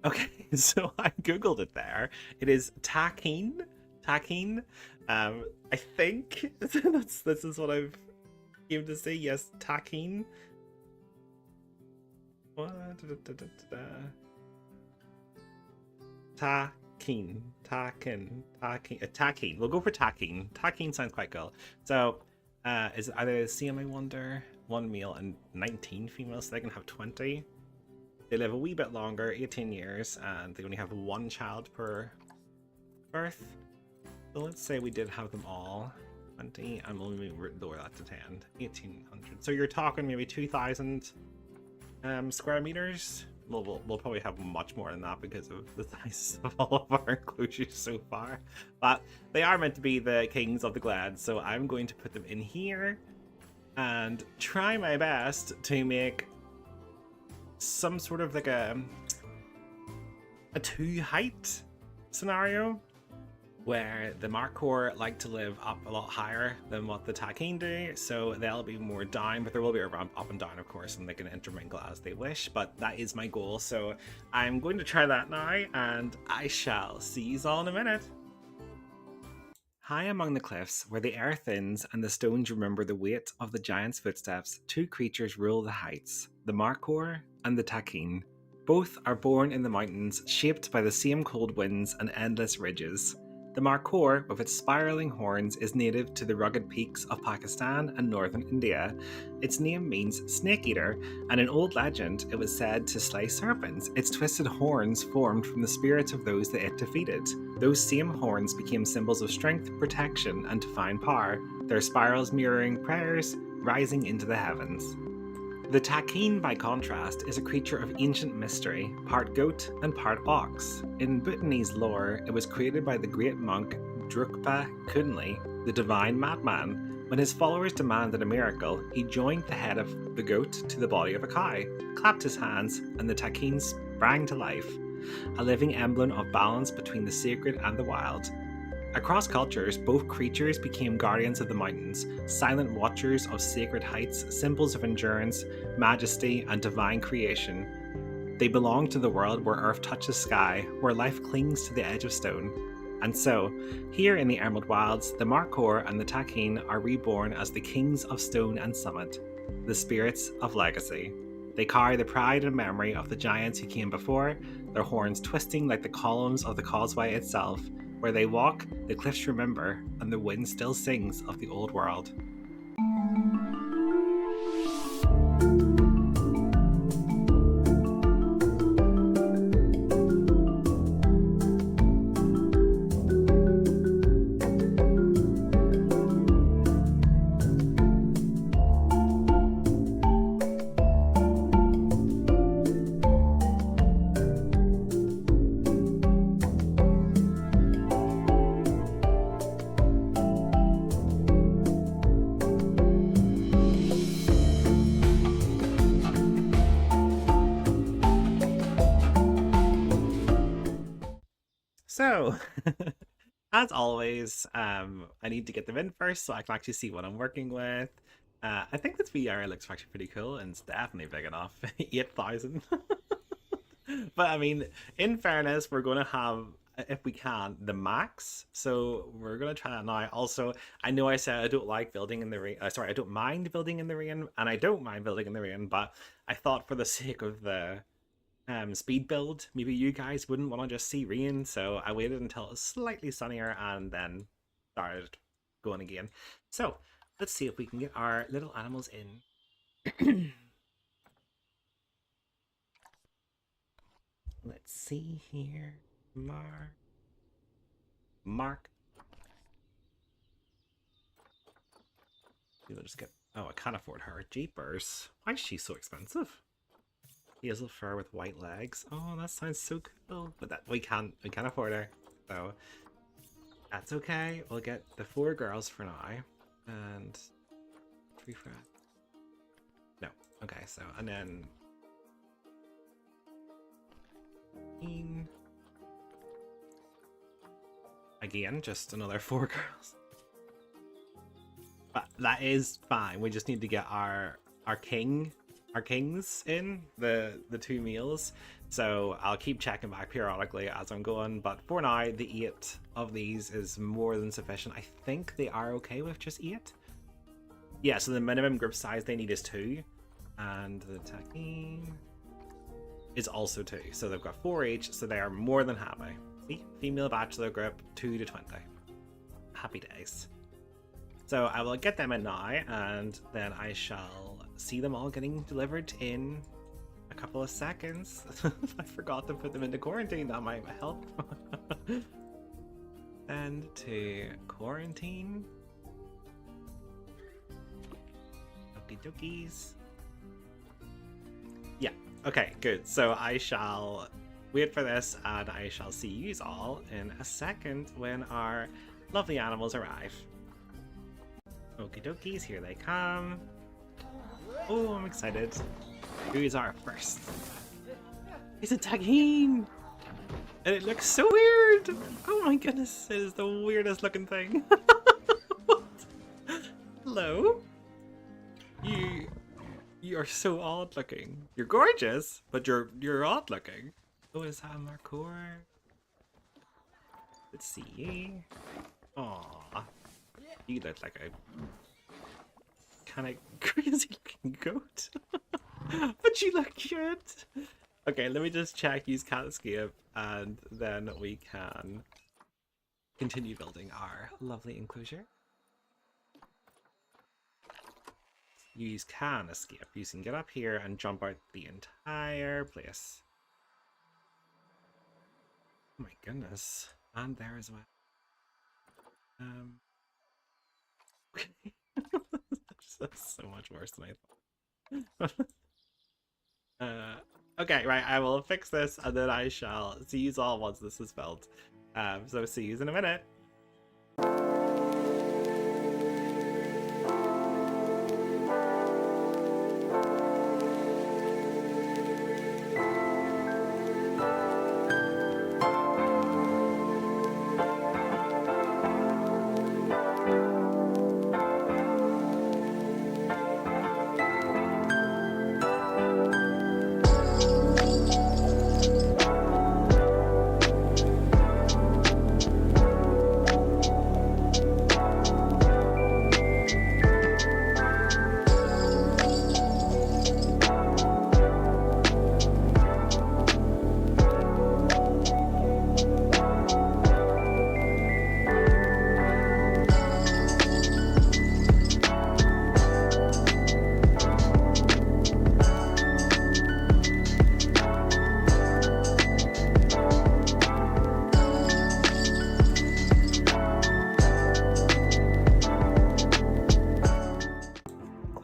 Okay, so I googled it there. It is Takin. I think this is what I've came to say. Yes, Takin. What? Takin. We'll go for Takin. Takin sounds quite cool. So, is it either the same, I wonder? 1 male and 19 females, so they can have 20. They live a wee bit longer, 18 years, and they only have 1 child per birth. So let's say we did have them all 20, and we'll lower that to 10. 1800. So you're talking maybe 2,000 square meters We'll probably have much more than that because of the size of all of our enclosures so far. But they are meant to be the kings of the Glen, so I'm going to put them in here and try my best to make some sort of like a 2-height scenario where the Markor like to live up a lot higher than what the Takin do, so they'll be more down, but there will be a ramp up and down, of course, and they can intermingle as they wish, but that is my goal, so I'm going to try that now, and I shall see you all in a minute. High among the cliffs, where the air thins and the stones remember the weight of the giant's footsteps, 2 creatures rule the heights, the Markor and the Takin. Both are born in the mountains, shaped by the same cold winds and endless ridges. The Markor, with its spiralling horns, is native to the rugged peaks of Pakistan and northern India. Its name means snake eater, and in old legend it was said to slay serpents. Its twisted horns formed from the spirits of those that it defeated. Those same horns became symbols of strength, protection, and divine power, their spirals mirroring prayers rising into the heavens. The Takin, by contrast, is a creature of ancient mystery, part goat and part ox. In Bhutanese lore, it was created by the great monk Drukpa Kunli, the divine madman. When his followers demanded a miracle, he joined the head of the goat to the body of a cow, clapped his hands, and the Takin sprang to life, a living emblem of balance between the sacred and the wild. Across cultures, both creatures became guardians of the mountains, silent watchers of sacred heights, symbols of endurance, majesty, and divine creation. They belong to the world where earth touches sky, where life clings to the edge of stone. And so, here in the Emerald Wilds, the Markor and the Takin are reborn as the kings of stone and summit, the spirits of legacy. They carry the pride and memory of the giants who came before, their horns twisting like the columns of the causeway itself. Where they walk, the cliffs remember, and the wind still sings of the old world. So, as always, I need to get them in first so I can actually see what I'm working with. I think this VR looks actually pretty cool, and it's definitely big enough. 8,000. But I mean, in fairness, we're going to have, if we can, the max. So we're going to try that now. Also, I know I said I don't like building in the rain. Sorry, I don't mind building in the rain, and I don't mind building in the rain, but I thought for the sake of the speed build, maybe you guys wouldn't want to just see rain, so I waited until it was slightly sunnier and then started going again. So let's see if we can get our little animals in. Let's see here. Mark. We'll just get, oh, I can't afford her. Jeepers, why is she so expensive? Hazel fur with white legs. Oh, that sounds so cool. But that we can't afford her. So that's okay. We'll get the 4 girls for now. And 3 for no. Okay, so and then again, just another 4 girls. But that is fine. We just need to get our kings in the 2 meals, so I'll keep checking back periodically as I'm going, but for now the 8 of these is more than sufficient. I think they are okay with just 8. Yeah, so the minimum group size they need is 2, and the Takin is also 2, so they've got 4 each, so they are more than happy. See, female bachelor group 2 to 20. Happy days. So I will get them in now, and then I shall see them all getting delivered in a couple of seconds. I forgot to put them into quarantine, that might help. And to quarantine. Okie dokies. Yeah, Okay, good. So I shall wait for this, and I shall see you all in a second when our lovely animals arrive. Okie dokies, here they come. Oh, I'm excited. Who is our first? It's a tagine! And it looks so weird! Oh my goodness, it is the weirdest looking thing. What? Hello? You are so odd looking. You're gorgeous, but you're odd looking. Oh, is that a Marcor? Let's see. Aww. You look like a kind of crazy looking goat. But you look cute. Okay, let me just check use cat escape, and then we can continue building our lovely enclosure. Use can escape. You can get up here and jump out the entire place. Oh my goodness. And there as well. Okay. That's so much worse than I thought. Okay, right, I will fix this, and then I shall see you all once this is built. So see you in a minute.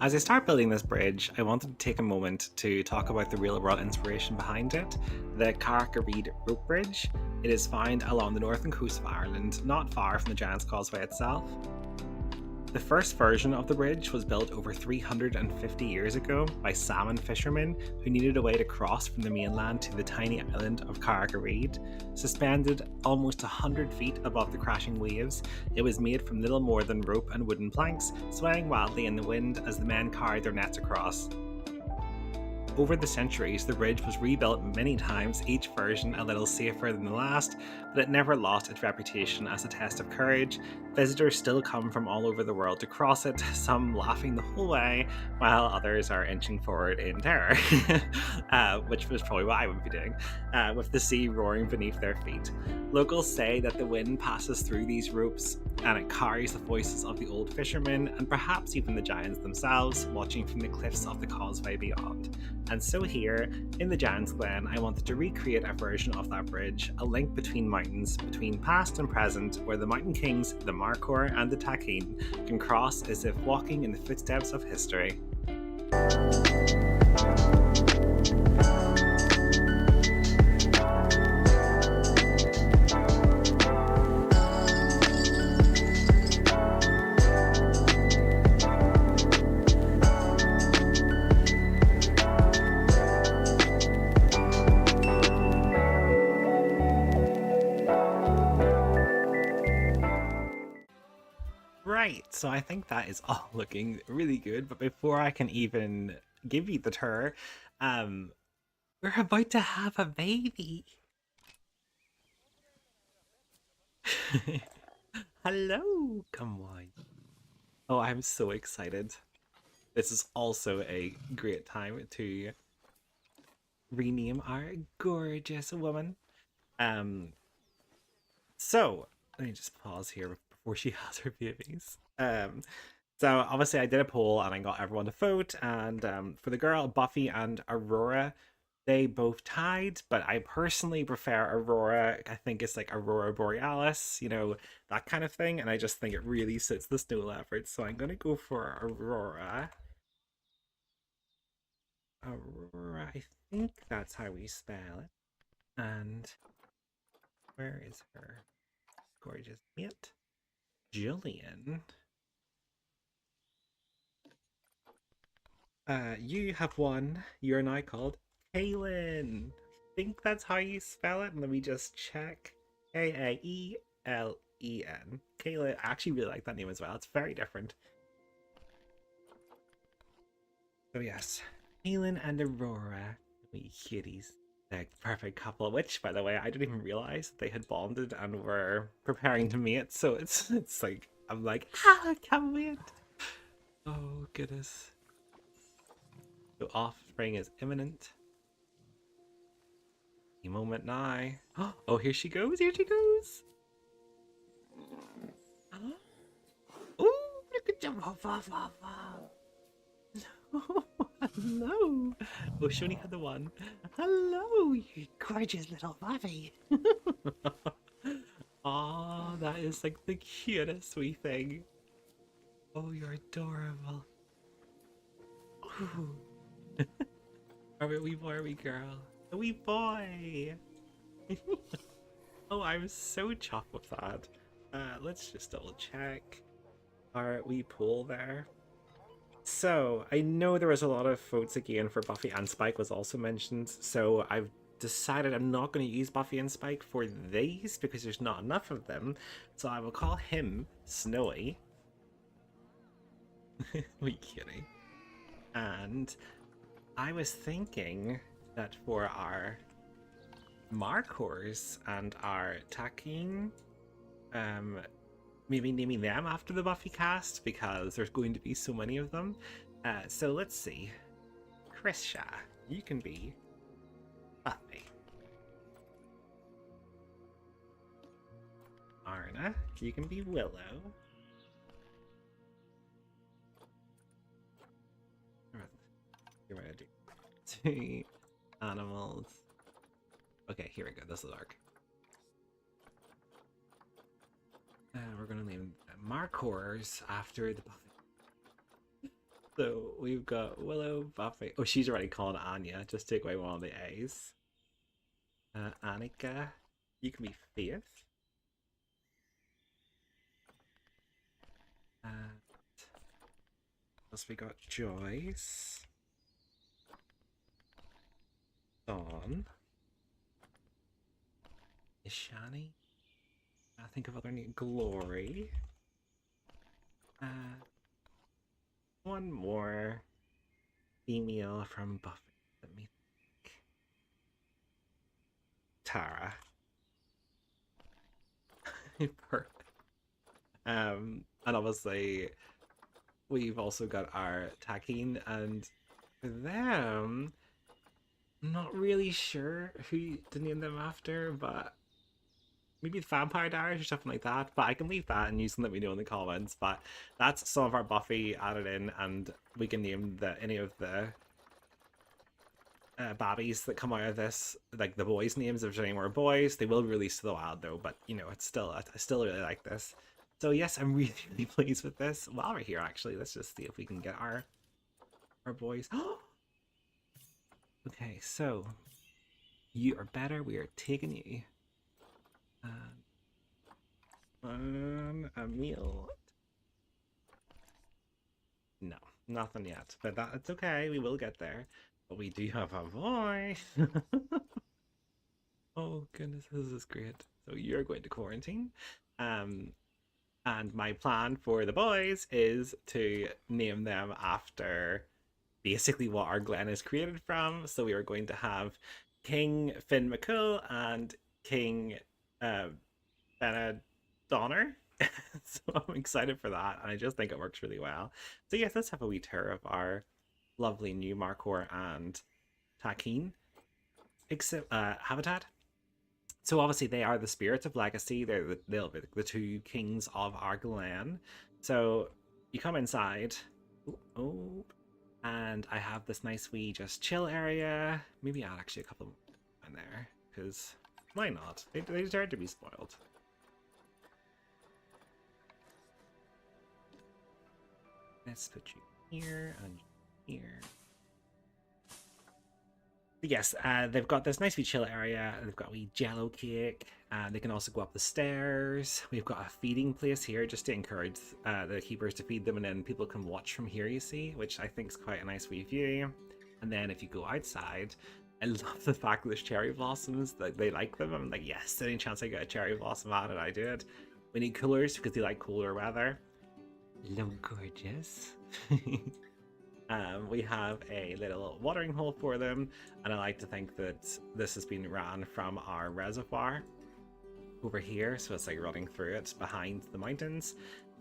As I start building this bridge, I wanted to take a moment to talk about the real world inspiration behind it, the Carrick-a-Reid rope bridge. It is found along the northern coast of Ireland, not far from the Giant's Causeway itself. The first version of the bridge was built over 350 years ago by salmon fishermen who needed a way to cross from the mainland to the tiny island of Carrick-a-Reid. Suspended almost 100 feet above the crashing waves, it was made from little more than rope and wooden planks, swaying wildly in the wind as the men carried their nets across. Over the centuries, the bridge was rebuilt many times, each version a little safer than the last, but it never lost its reputation as a test of courage. Visitors still come from all over the world to cross it, some laughing the whole way, while others are inching forward in terror, which was probably what I would be doing, with the sea roaring beneath their feet. Locals say that the wind passes through these ropes and it carries the voices of the old fishermen and perhaps even the giants themselves, watching from the cliffs of the causeway beyond. And so here, in the Giant's Glen, I wanted to recreate a version of that bridge, a link between mountains, between past and present, where the Mountain Kings, the Marcor and the Takeen can cross as if walking in the footsteps of history. Right, so I think that is all looking really good, but before I can even give you the tour, we're about to have a baby. Hello, come on. Oh, I'm so excited. This is also a great time to rename our gorgeous woman. So let me just pause here before she has her babies. So obviously I did a poll and I got everyone to vote, and for the girl, Buffy and Aurora, they both tied, but I personally prefer Aurora. I think it's like Aurora Borealis, you know, that kind of thing, and I just think it really suits the snow leopard, so I'm gonna go for Aurora. Aurora, I think that's how we spell it. And where is her gorgeous mate? Julian. You have won. You're now called Kaelin. I think that's how you spell it. Let me just check. Kaelen. Kaelin. I actually really like that name as well. It's very different. So yes, Kaelin and Aurora, we cuties. The perfect couple, which, by the way, I didn't even realize that they had bonded and were preparing to mate. So it's like I'm like, I can't wait. Oh goodness. So offspring is imminent. Any moment now. Oh, here she goes. Here she goes. Oh, look at jump off. Hello. Oh, she only had the one. Hello, you gorgeous little Buffy. Oh, that is like the cutest wee thing. Oh, you're adorable. Ooh. Are we a wee boy or a wee girl? A wee boy. Oh, I'm so chuffed with that. Let's just double check our wee pool there. So, I know there was a lot of votes again for Buffy and Spike was also mentioned, so I've decided I'm not going to use Buffy and Spike for these because there's not enough of them, so I will call him Snowy. We kidding. And I was thinking that for our Markers and our Takin, maybe naming them after the Buffy cast because there's going to be so many of them. So let's see. Krisha, you can be Buffy. Arna, you can be Willow. You're gonna do 2 animals. Okay, here we go. This is arc. We're gonna name Markers after the Buffy. So we've got Willow, Buffy. Oh, she's already called Anya. Just take away one of the A's. Annika, you can be Faith. Plus we got Joyce. Dawn. Ishani. I think of other name. Glory. One more female from Buffy. Let me think. Tara. Perfect. And obviously we've also got our Takin, and for them, I'm not really sure who to name them after, but maybe the Vampire Diaries or something like that. But I can leave that and you can let me know in the comments. But that's some of our Buffy added in, and we can name any of the babbies that come out of this, like the boys' names. If there's any more boys, they will release to the wild though. But you know, it's still I still really like this. So yes, I'm really really pleased with this. While we're here, actually, let's just see if we can get our boys. Okay, so you are better. We are taking you. On a meal. No, nothing yet. But it's okay. We will get there. But we do have a voice. Oh goodness, this is great. So you're going to quarantine. And my plan for the boys is to name them after basically what our Glen is created from. So we are going to have King Finn McCool and King Benna Donner. So I'm excited for that, and I just think it works really well. So yes, let's have a wee tour of our lovely new Markor and Takin habitat. So obviously they are the spirits of legacy. They'll be the 2 kings of our Glen. So you come inside. Oh, and I have this nice wee just chill area. Maybe add actually a couple in there, because why not? They deserve to be spoiled. Let's put you here and here. Yes, they've got this nice wee chill area. They've got a wee jello cake. They can also go up the stairs. We've got a feeding place here just to encourage the keepers to feed them, and then people can watch from here, you see, which I think is quite a nice wee view. And then if you go outside, I love the fact that there's cherry blossoms, that they like them. I'm like, yes, any chance I get a cherry blossom out, and I do it. We need coolers because they like cooler weather. Look gorgeous. We have a little watering hole for them, and I like to think that this has been ran from our reservoir over here, so it's like running through it behind the mountains.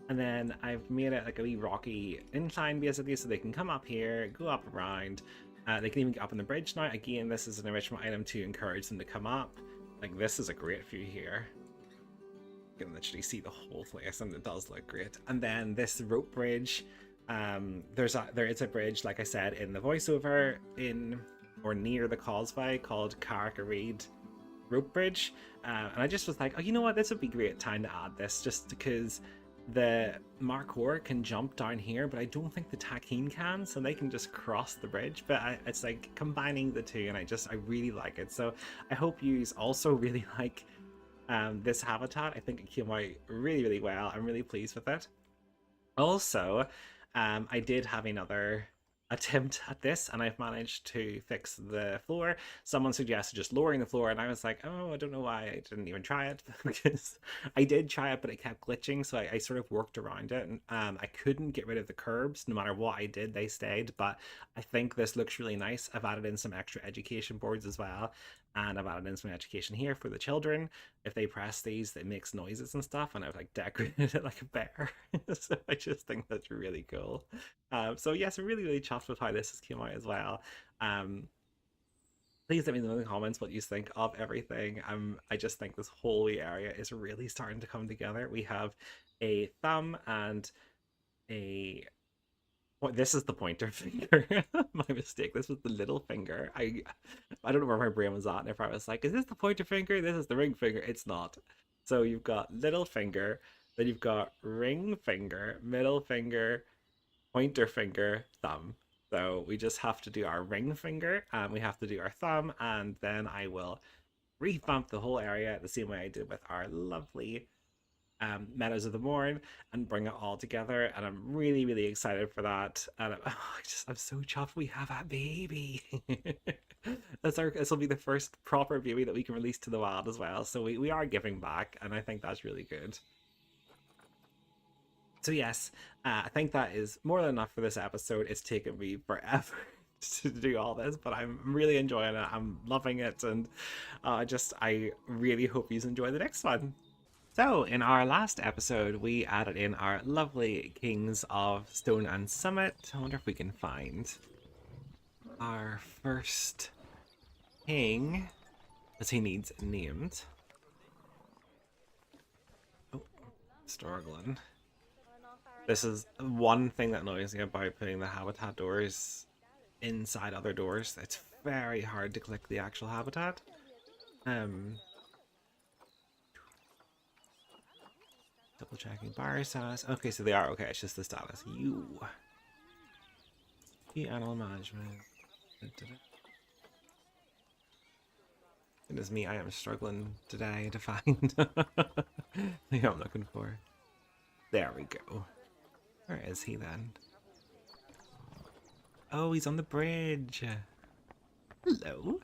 And then I've made it like a wee rocky incline basically, so they can come up here, go up around. They can even get up on the bridge now. Again, this is an enrichment item to encourage them to come up. Like, this is a great view here. You can literally see the whole place, and it does look great. And then this rope bridge, there is a bridge, like I said in the voiceover, in or near the causeway, called Carrick-a-Reid rope bridge, and I just was like, oh, you know what, this would be a great time to add this, just because the Markhor can jump down here, but I don't think the Takin can, so they can just cross the bridge. But it's like combining the two, and I really like it. So I hope you also really like this habitat. I think it came out really well. I'm really pleased with it. Also, I did have another attempt at this, and I've managed to fix the floor. Someone suggested just lowering the floor, and I was like, oh, I don't know why I didn't even try it, because I did try it, but it kept glitching, so I sort of worked around it, and I couldn't get rid of the curbs. No matter what I did, they stayed. But I think this looks really nice. I've added in some extra education boards as well, and I've added in some education here for the children. If they press these, it makes noises and stuff, and I've like decorated it like a bear. So I just think that's really cool. So yes, I'm really chuffed with how this has came out as well. Please let me know in the comments what you think of everything. I just think this whole area is really starting to come together. We have a thumb and a... Well, this is the pointer finger. My mistake. This was the little finger. I don't know where my brain was at. And if I was like, is this the pointer finger? This is the ring finger. It's not. So you've got little finger, then you've got ring finger, middle finger, pointer finger, thumb. So we just have to do our ring finger, and we have to do our thumb, and then I will revamp the whole area the same way I did with our lovely Meadows of the Mourne, and bring it all together. And I'm really excited for that. And I'm so chuffed we have a baby. This will be the first proper baby that we can release to the wild as well. So we are giving back, and I think that's really good. So yes, I think that is more than enough for this episode. It's taken me forever to do all this, but I'm really enjoying it. I'm loving it, and I really hope you enjoy the next one. So in our last episode, we added in our lovely Kings of Stone and Summit. I wonder if we can find our first king, as he needs named. Oh, struggling. This is one thing that annoys me about putting the habitat doors inside other doors. It's very hard to click the actual habitat. Double checking bar status. Okay, so they are okay. It's just the status. The animal management. Goodness me, I am struggling today to find the thing I'm looking for. There we go. Where is he then? Oh, he's on the bridge. Hello.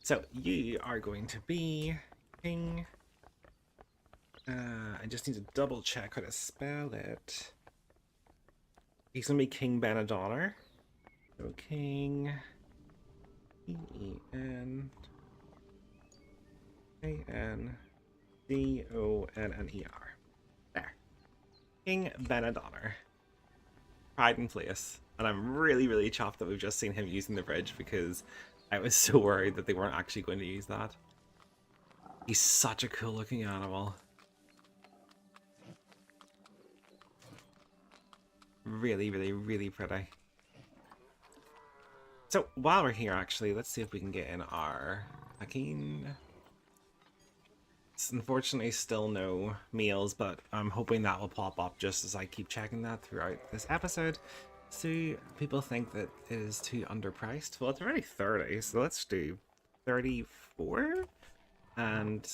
So you are going to be King. I just need to double check how to spell it. He's gonna be King Benadonner. So King E-E-N A-N-D-O-N-N-E-R. There. King Benadonner. Pride and place. And I'm really chuffed that we've just seen him using the bridge, because I was so worried that they weren't actually going to use that. He's such a cool looking animal. Really pretty. So while we're here, actually, let's see if we can get in our Hakeem. It's unfortunately still no meals, but I'm hoping that will pop up just as I keep checking that throughout this episode. So people think that it is too underpriced. Well, it's already 30, so let's do 34, and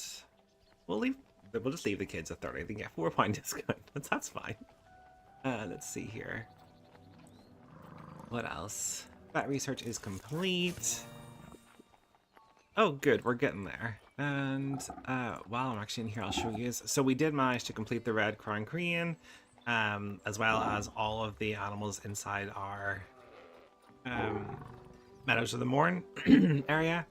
we'll leave. We'll just leave the kids at 30. They get £4 discount. That's fine. Let's see here. What else? That research is complete. Oh, good. We're getting there. And while I'm actually in here, I'll show you. So we did manage to complete the Red Crown Crane, as well as all of the animals inside our Meadows of the Mourne area.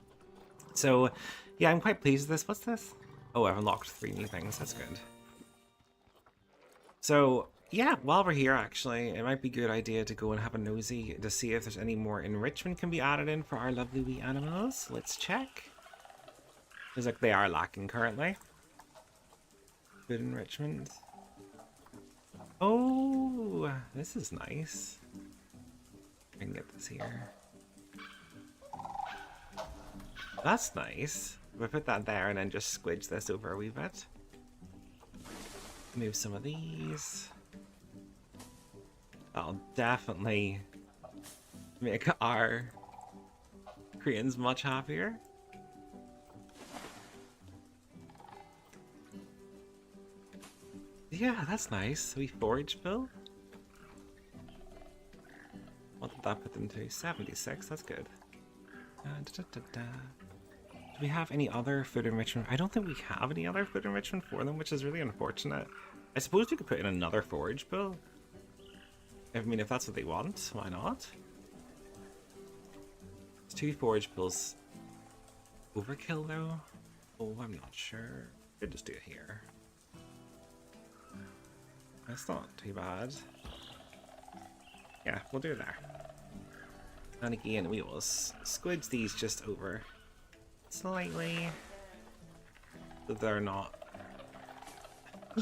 So yeah, I'm quite pleased with this. What's this? Oh, I've unlocked 3 new things. That's good. So yeah, while we're here, actually, it might be a good idea to go and have a nosy to see if there's any more enrichment can be added in for our lovely wee animals. Let's check. Looks like they are lacking currently. Good enrichment. Oh, this is nice. I can get this here. That's nice. If I put that there and then just squidge this over a wee bit. Move some of these. That'll definitely make our Koreans much happier. Yeah, that's nice. We forage bill. What did that put them to? 76. That's good. Do we have any other food enrichment? I don't think we have any other food enrichment for them, which is really unfortunate. I suppose we could put in another forage bill. I mean, if that's what they want, why not? It's 2 forage bills. Overkill, though? Oh, I'm not sure. Could just do it here. That's not too bad. Yeah, we'll do it there. And again, we will squidge these just over slightly, so they're not.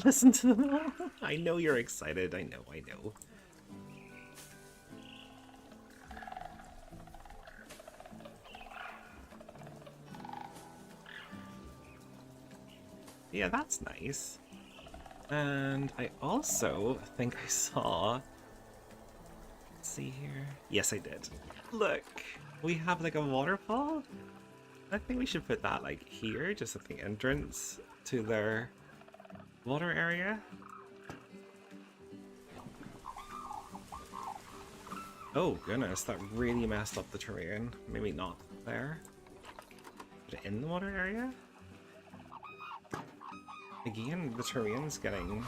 Listen to them all. I know you're excited. I know. Yeah, that's nice. And I also think I saw. Let's see here. Yes, I did. Look, we have like a waterfall. I think we should put that like here, just at the entrance to their water area. Oh goodness, that really messed up the terrain. Maybe not there. Put it in the water area. Again, the terrain's getting...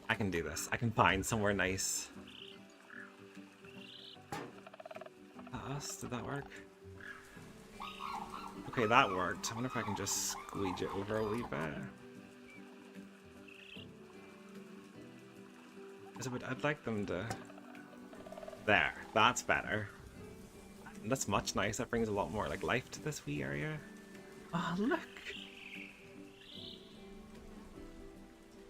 I can do this. I can find somewhere nice. Did that work? Okay, that worked. I wonder if I can just squeeze it over a wee bit. I'd like them to... There. That's better. That's much nicer. That brings a lot more like life to this wee area. Oh, look!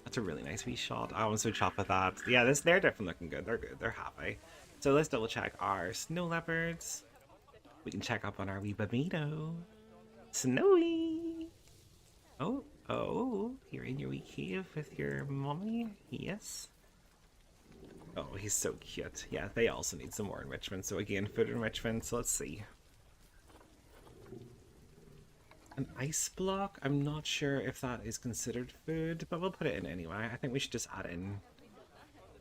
That's a really nice wee shot. I was so chuffed with that. Yeah, they're definitely looking good. They're good. They're happy. So let's double check our snow leopards. We can check up on our wee Meadow. Snowy! Oh, you're in your wee cave with your mommy? Yes. Oh, he's so cute. Yeah, they also need some more enrichment. So again, food enrichment. So let's see. An ice block? I'm not sure if that is considered food, but we'll put it in anyway. I think we should just add in,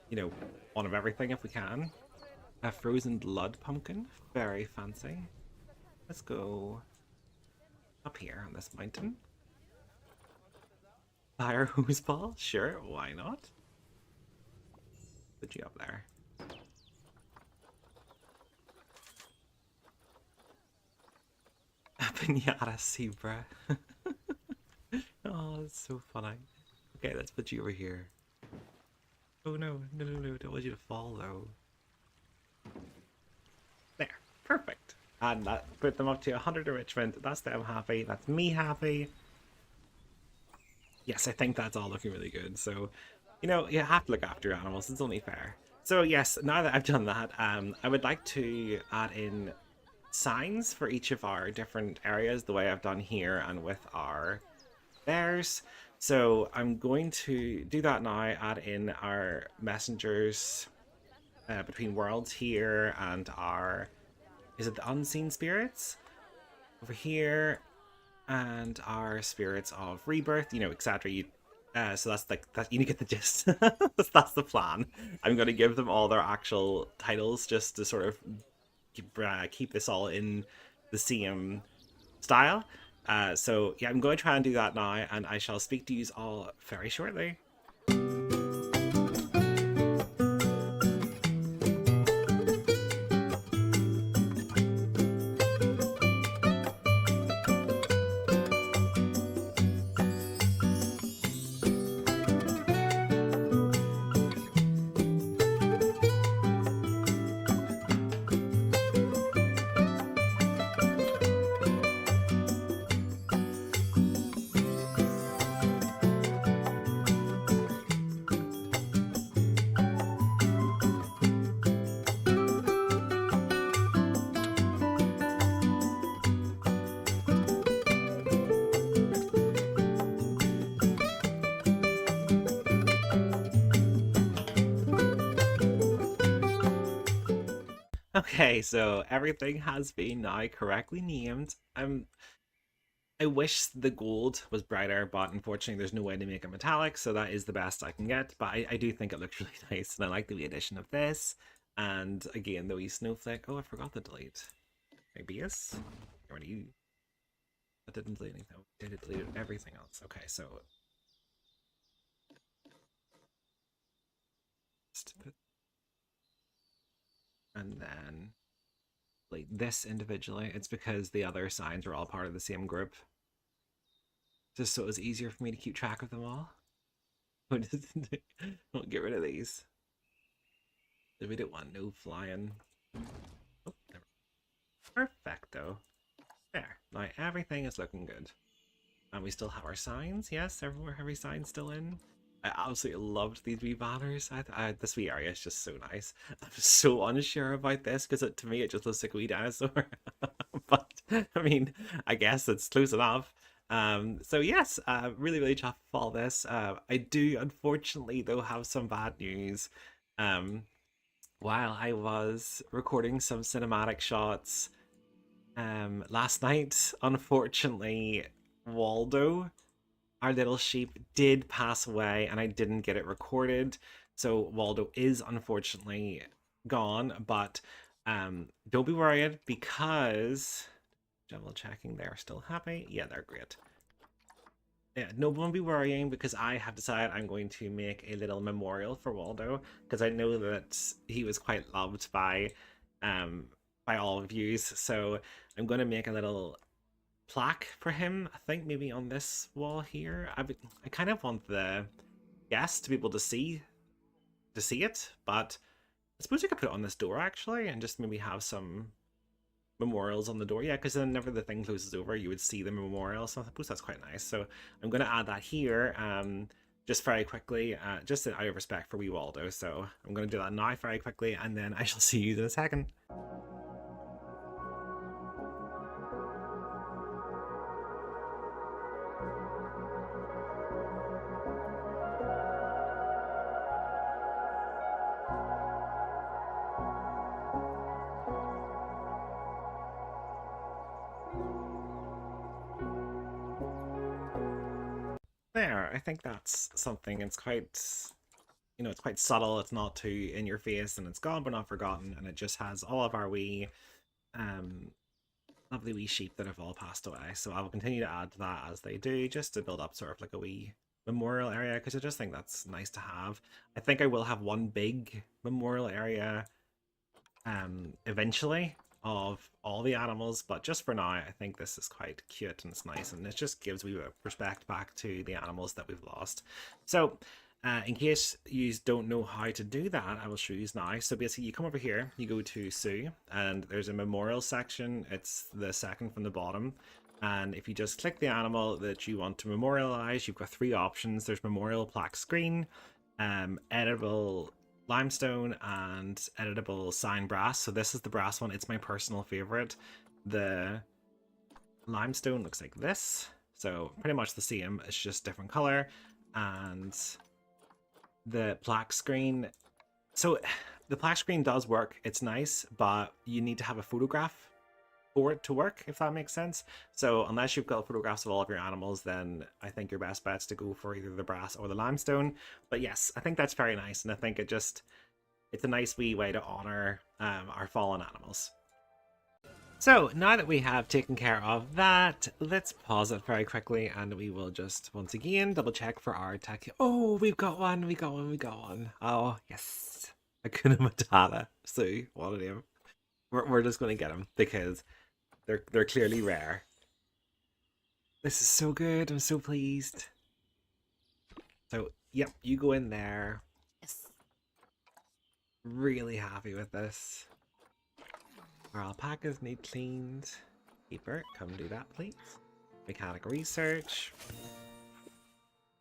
you know, one of everything if we can. A frozen blood pumpkin. Very fancy. Let's go up here on this mountain. Fire hose ball? Sure, why not? Put you up there. A pinata zebra. Oh, that's so funny. Okay, let's put you over here. Oh no, don't want you to fall though. There, perfect. And that put them up to 100 enrichment. That's them happy. That's me happy. Yes, I think that's all looking really good. So, you know, you have to look after your animals. It's only fair. So yes, now that I've done that, I would like to add in signs for each of our different areas, the way I've done here and with our bears. So I'm going to do that now. Add in our messengers between worlds here and our, is it the unseen spirits over here, and our spirits of rebirth, you know, etc. So that's like that. You get the gist. That's the plan. I'm going to give them all their actual titles just to sort of keep this all in the same style. So yeah, I'm going to try and do that now, and I shall speak to you all very shortly. Okay, so everything has been now correctly named. I wish the gold was brighter, but unfortunately there's no way to make it metallic, so that is the best I can get. But I do think it looks really nice, and I like the wee addition of this. And again, the wee snowflake. Oh, I forgot to delete my base. Where do you? I didn't delete anything. I did delete everything else. Okay, so and then like this individually. It's because the other signs are all part of the same group, just so it's easier for me to keep track of them all. Don't get rid of these. We don't want no flying. Oh, perfecto. There. Now everything is looking good. And we still have our signs. Yes, every sign's still in. I absolutely loved these wee banners. This wee area is just so nice. I'm so unsure about this because to me it just looks like a wee dinosaur. But I mean, I guess it's close enough. So yes, really, really chuffed with all this. I do unfortunately though have some bad news. While I was recording some cinematic shots last night, unfortunately, Waldo, our little sheep, did pass away and I didn't get it recorded. So Waldo is unfortunately gone, but don't be worried because double checking they're still happy. Yeah, they're great. Yeah, no one be worrying because I have decided I'm going to make a little memorial for Waldo because I know that he was quite loved by all of you. So I'm going to make a little plaque for him. I think maybe on this wall here. I kind of want the guests to be able to see it, but I suppose I could put it on this door actually and just maybe have some memorials on the door. Yeah, because then whenever the thing closes over you would see the memorial, so I suppose that's quite nice. So I'm going to add that here just very quickly, just out of respect for wee Waldo. So I'm going to do that now very quickly and then I shall see you in a second. There, I think that's something. It's quite, you know, it's quite subtle. It's not too in your face, and it's gone but not forgotten. And it just has all of our wee, lovely wee sheep that have all passed away. So I will continue to add to that as they do, just to build up sort of like a wee memorial area, because I just think that's nice to have. I think I will have one big memorial area, eventually, of all the animals, but just for now I think this is quite cute and it's nice and it just gives me a respect back to the animals that we've lost. So in case you don't know how to do that, I will show you now. So basically you come over here, you go to Sue, and there's a memorial section. It's the second from the bottom, and if you just click the animal that you want to memorialize, you've got three options. There's memorial plaque screen, editable limestone, and editable sign brass. So this is the brass one. It's my personal favorite. The limestone looks like this, so pretty much the same, it's just different color. And the plaque screen, so the splash screen does work. It's nice, but you need to have a photograph for it to work, if that makes sense. So unless you've got photographs of all of your animals, then I think your best bet's to go for either the brass or the limestone. But yes, I think that's very nice, and I think it's a nice wee way to honor our fallen animals. So now that we have taken care of that, let's pause it very quickly, and we will just once again double check for our attack. Oh, we've got one, we got one. Oh yes, Hakuna Matata. So what a name. We're just going to get them because they're clearly rare. This is so good. I'm so pleased. So yep, you go in there. Yes. Really happy with this. Our alpacas need cleaned. Keeper, come do that, please. Mechanic research.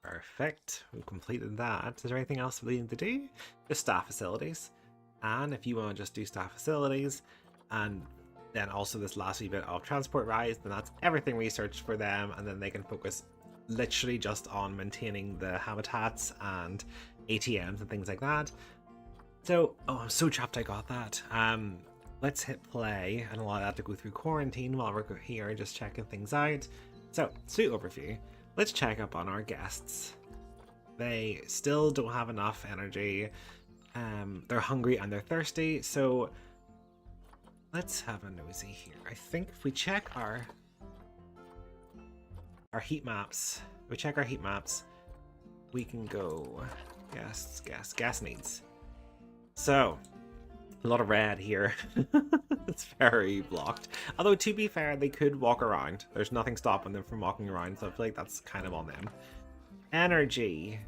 Perfect. We've completed that. Is there anything else we need to do? Just staff facilities. And if you want to just do staff facilities, and then also this last wee bit of transport rides, then that's everything researched for them, and then they can focus literally just on maintaining the habitats and ATMs and things like that. So, oh, I'm so chuffed I got that. Let's hit play and allow that to go through quarantine while we're here just checking things out. So, sweet overview. Let's check up on our guests. They still don't have enough energy. They're hungry and they're thirsty, so let's have a nosy here. I think if we check our heat maps, we can go gas needs. So a lot of red here. It's very blocked. Although to be fair, they could walk around. There's nothing stopping them from walking around, so I feel like that's kind of on them. Energy.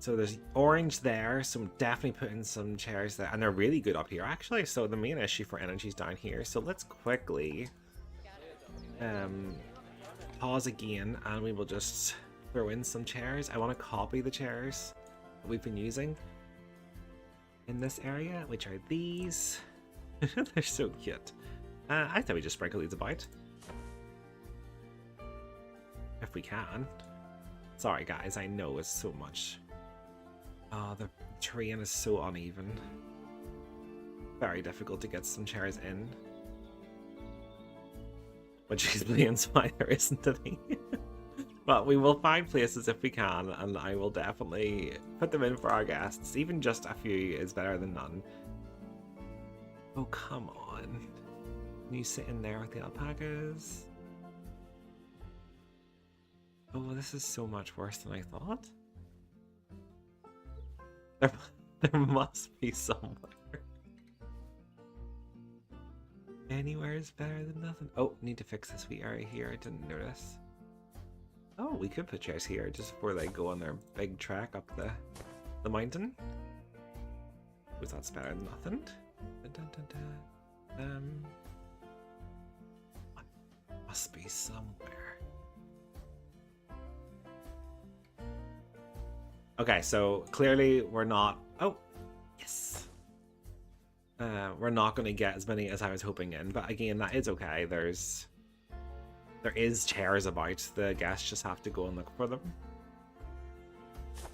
So there's orange there, so I'm definitely putting some chairs there. And they're really good up here, actually. So the main issue for energy is down here. So let's quickly pause again, and we will just throw in some chairs. I want to copy the chairs that we've been using in this area, which are these. They're so cute. I thought we just sprinkle these about. If we can. Sorry guys, I know it's so much. Oh, the terrain is so uneven. Very difficult to get some chairs in. Which explains why there isn't any. But we will find places if we can, and I will definitely put them in for our guests. Even just a few is better than none. Oh, come on. Can you sit in there with the alpacas? Oh, this is so much worse than I thought. There must be somewhere. Anywhere is better than nothing. Oh, need to fix this wee area here. I didn't notice. Oh, we could put chairs here just before they go on their big trek up the mountain. Because that's better than nothing. Dun, dun, dun. Must be somewhere. Okay, so clearly we're not... Oh, yes! We're not going to get as many as I was hoping in, but again, that is okay. There is chairs about. The guests just have to go and look for them.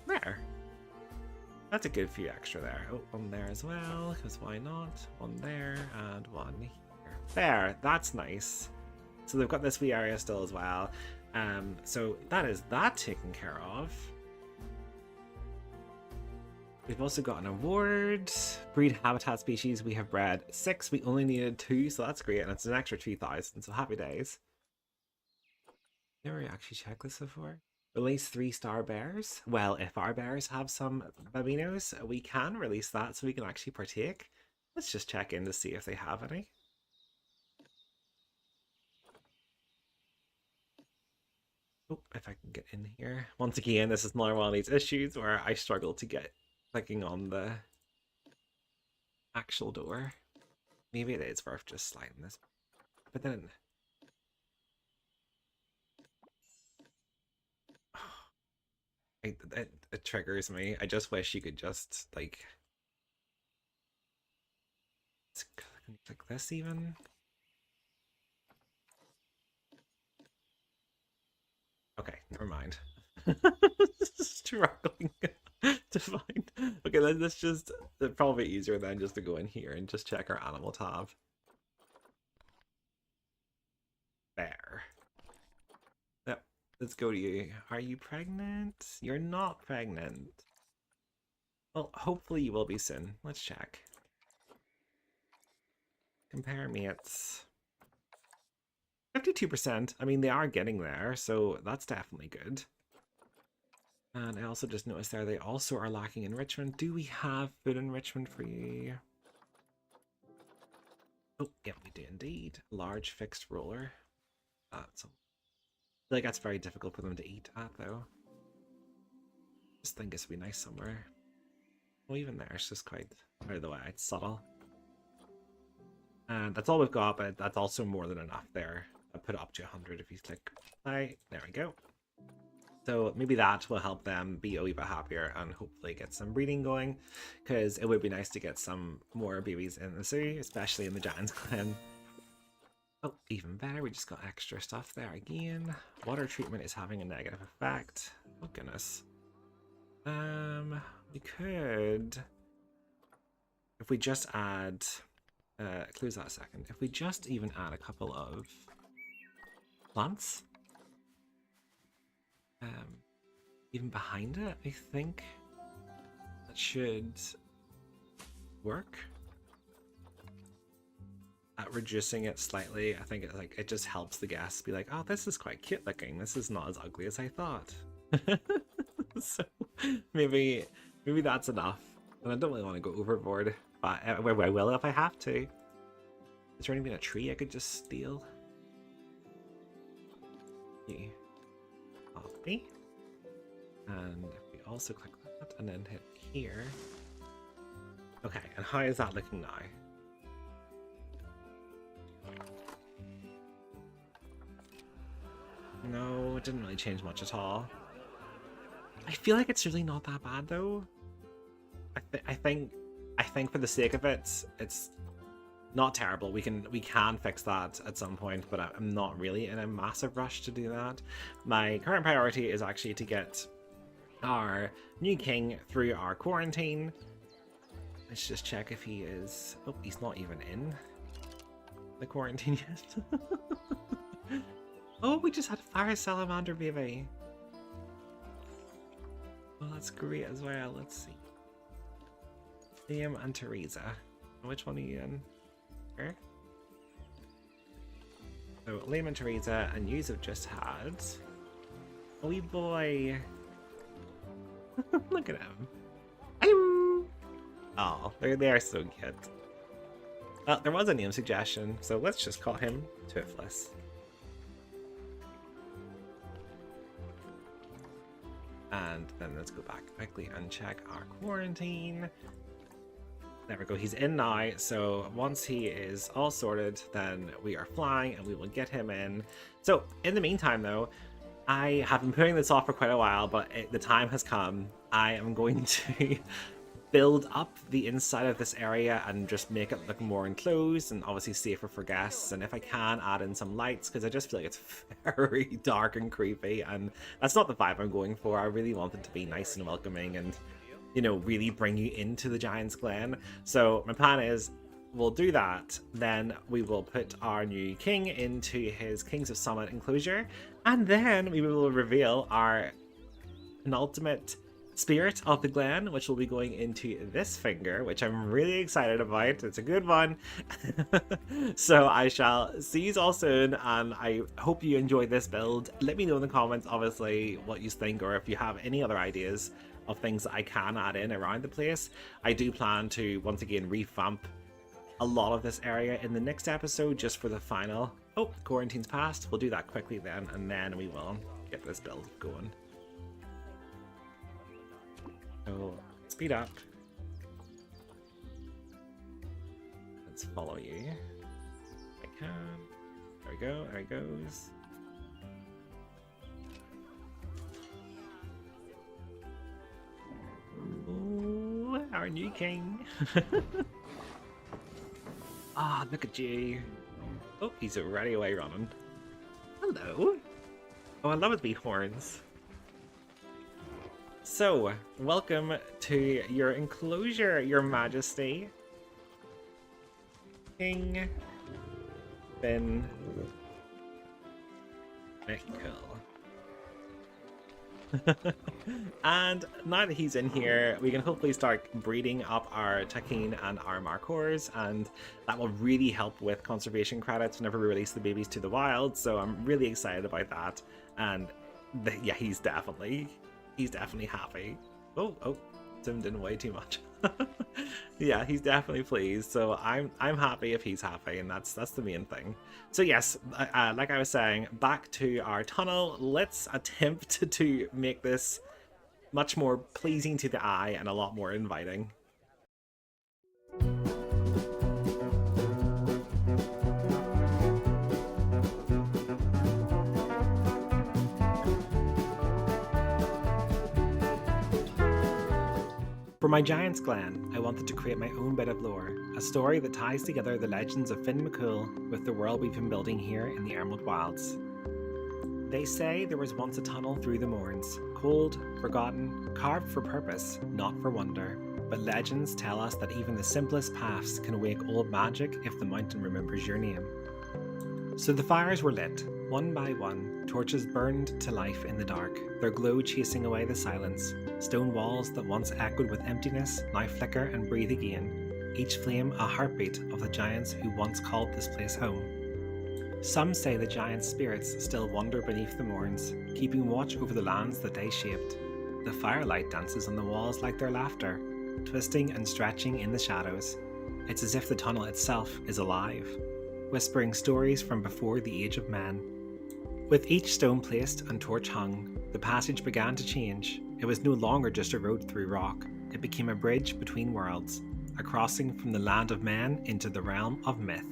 There. That's a good few extra there. Oh, one there as well, because why not? One there, and one here. There, that's nice. So they've got this wee area still as well. So that is that taken care of. We've also got an award. Breed habitat species. We have bred 6. We only needed 2, so that's great. And it's an extra 2,000, so happy days. Never actually checked this before. Release 3-star bears. Well, if our bears have some babinos, we can release that so we can actually partake. Let's just check in to see if they have any. Oh, if I can get in here. Once again, this is another one of these issues where I struggle to get clicking on the actual door. Maybe it is worth just sliding this. But then... It triggers me. I just wish you could just, like... Click this even? Okay, never mind. Struggling to find Okay, let's just, it's probably easier than just to go in here and just check our animal tab. There. Yep, let's go to you. Are you pregnant? You're not pregnant. Well, hopefully you will be soon. Let's check. Compare mates. 52%. I mean, they are getting there, so that's definitely good. And I also just noticed there they also are lacking enrichment. Do we have food enrichment for you? Oh, yeah, we do indeed. Large fixed roller. That's I feel like that's very difficult for them to eat at, though. Just think this would be nice somewhere. Well, even there, it's just quite out of the way. It's subtle. And that's all we've got, but that's also more than enough there. I'll put it up to 100 if you click play. There we go. So maybe that will help them be a wee bit happier and hopefully get some breeding going, because it would be nice to get some more babies in the zoo, especially in the Giant's Glen. Oh, even better, we just got extra stuff there again. Water treatment is having a negative effect. Oh goodness. We could, if we just add, close that a second. If we just even add a couple of plants, even behind it, I think that should work. At reducing it slightly, I think it just helps the guests be like, oh, this is quite cute looking. This is not as ugly as I thought. So maybe that's enough. And I don't really want to go overboard, but I will if I have to. Is there even a tree I could just steal? Yeah. Copy. And if we also click that and then hit here. Okay, and how is that looking now? No, it didn't really change much at all. I feel like it's really not that bad though. I think for the sake of it, it's not terrible. We can fix that at some point, but I'm not really in a massive rush to do that. My current priority is actually to get our new king through our quarantine. Let's just check if he is. Oh, he's not even in the quarantine yet. Oh, we just had a fire salamander baby. Well, that's great as well. Let's see. Liam and Teresa. Which one are you in? Here. So Liam and Teresa, and yous have just had a wee boy. Look at him. Hello. Oh, they are so cute. Well, there was a name suggestion, so let's just call him Toothless. And then let's go back quickly and check our quarantine. There we go, he's in now, so once he is all sorted, then we are flying and we will get him in. So, in the meantime though, I have been putting this off for quite a while, but the time has come. I am going to build up the inside of this area and just make it look more enclosed and obviously safer for guests, and if I can add in some lights, because I just feel like it's very dark and creepy, and that's not the vibe I'm going for. I really want it to be nice and welcoming and, you know, really bring you into the Giant's Glen. So my plan is we'll do that, then we will put our new king into his Kings of Summit enclosure, and then we will reveal our penultimate spirit of the Glen, which will be going into this finger, which I'm really excited about. It's a good one. So I shall see you all soon, and I hope you enjoyed this build. Let me know in the comments, obviously, what you think, or if you have any other ideas of things that I can add in around the place. I do plan to, once again, revamp a lot of this area in the next episode, just for the final. Oh, quarantine's passed. We'll do that quickly then, and then we will get this build going. So, speed up. Let's follow you. I can. There we go, there he goes. Ooh, our new king. Ah, look at you. Oh, he's already away running. Hello. Oh, I love his wee horns. So, welcome to your enclosure, Your Majesty. King Ben Michael. And now that he's in here, we can hopefully start breeding up our Takin and our Markors, and that will really help with conservation credits whenever we release the babies to the wild. So I'm really excited about that. And yeah, he's definitely happy. Oh, zoomed in way too much. Yeah, he's definitely pleased. So I'm happy if he's happy, and that's the main thing. So yes, like I was saying, back to our tunnel. Let's attempt to make this much more pleasing to the eye and a lot more inviting. For my Giant's Glen, I wanted to create my own bit of lore, a story that ties together the legends of Finn McCool with the world we've been building here in the Emerald Wilds. They say there was once a tunnel through the Mournes, cold, forgotten, carved for purpose, not for wonder. But legends tell us that even the simplest paths can wake old magic if the mountain remembers your name. So the fires were lit, one by one, torches burned to life in the dark, their glow chasing away the silence. Stone walls that once echoed with emptiness now flicker and breathe again, each flame a heartbeat of the giants who once called this place home. Some say the giants' spirits still wander beneath the Mournes, keeping watch over the lands that they shaped. The firelight dances on the walls like their laughter, twisting and stretching in the shadows. It's as if the tunnel itself is alive, whispering stories from before the age of man. With each stone placed and torch hung, the passage began to change. It was no longer just a road through rock. It became a bridge between worlds, a crossing from the land of men into the realm of myth.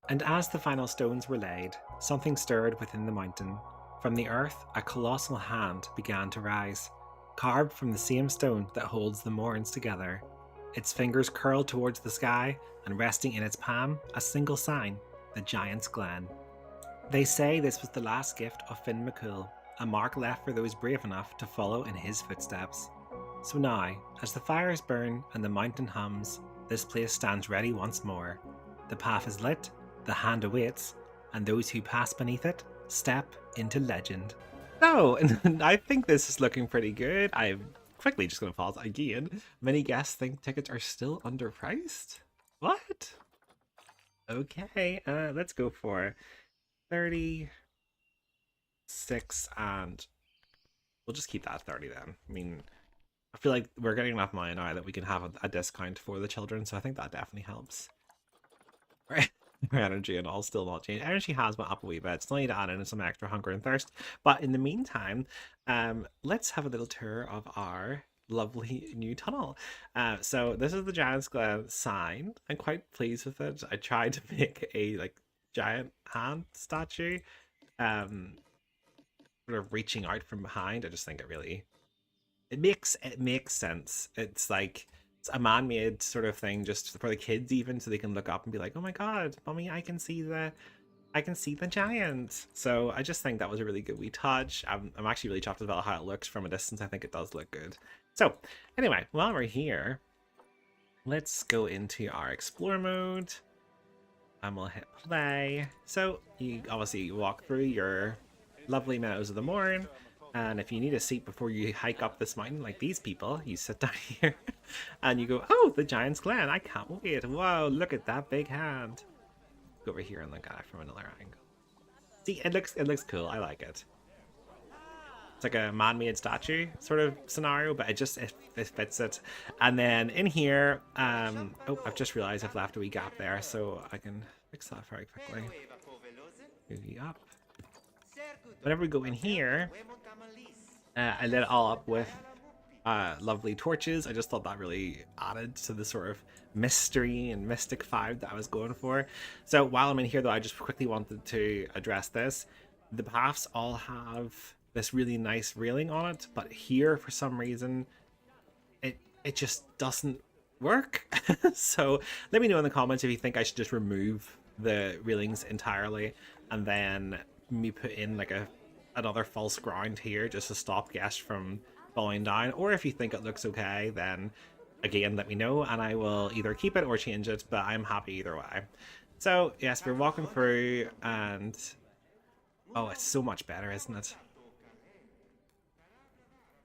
And as the final stones were laid, something stirred within the mountain. From the earth, a colossal hand began to rise, carved from the same stone that holds the Mournes together. Its fingers curled towards the sky, and resting in its palm, a single sign, the Giant's Glen. They say this was the last gift of Finn McCool, a mark left for those brave enough to follow in his footsteps. So now, as the fires burn and the mountain hums, this place stands ready once more. The path is lit, the hand awaits, and those who pass beneath it step into legend. So, and I think this is looking pretty good. I'm quickly just going to pause again. Many guests think tickets are still underpriced. What? Okay, let's go for 36, and we'll just keep that at 30 then. I mean, I feel like we're getting enough money now that we can have a discount for the children, so I think that definitely helps. Right. Energy and all still not changed. Energy has went up a wee bit. Still need to add in some extra hunger and thirst. But in the meantime, let's have a little tour of our lovely new tunnel. So this is the Giant's Glen sign. I'm quite pleased with it. I tried to make a giant hand statue, sort of reaching out from behind. I just think it makes sense. It's like a man-made sort of thing just for the kids, even, so they can look up and be like, oh my god, mommy, I can see the giant. So I just think that was a really good wee touch. I'm actually really chuffed about how it looks from a distance. I think it does look good. So anyway, while we're here, let's go into our explore mode and we'll hit play. So you obviously walk through your lovely Meadows of the Mourne. And if you need a seat before you hike up this mountain, like these people, you sit down here and you go, oh, the Giant's Glen. I can't wait. Whoa, look at that big hand. Go over here and look at it from another angle. See, it looks cool. I like it. It's like a man-made statue sort of scenario, but it fits it. And then in here, oh, I've just realized I've left a wee gap there, so I can fix that very quickly. Move you up. Whenever we go in here, I lit it all up with lovely torches. I just thought that really added to the sort of mystery and mystic vibe that I was going for. So while I'm in here, though, I just quickly wanted to address this. The paths all have this really nice railing on it, but here, for some reason, it just doesn't work. So let me know in the comments if you think I should just remove the railings entirely and then me put in like another false ground here just to stop guests from falling down, or if you think it looks okay, then again let me know and I will either keep it or change it, but I'm happy either way. So yes, we're walking through and oh, it's so much better, isn't it?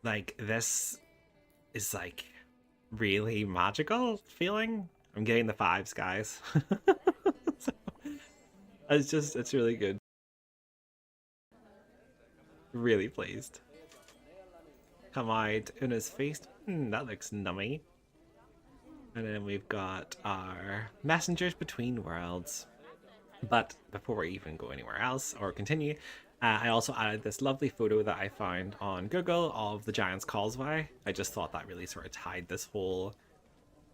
Like, this is like really magical feeling. I'm getting the vibes, guys. So, it's really good. Really pleased. Come out Una's feast. That looks nummy. And then we've got our messengers between worlds. But before we even go anywhere else or continue, I also added this lovely photo that I found on Google of the Giant's Causeway. I just thought that really sort of tied this whole,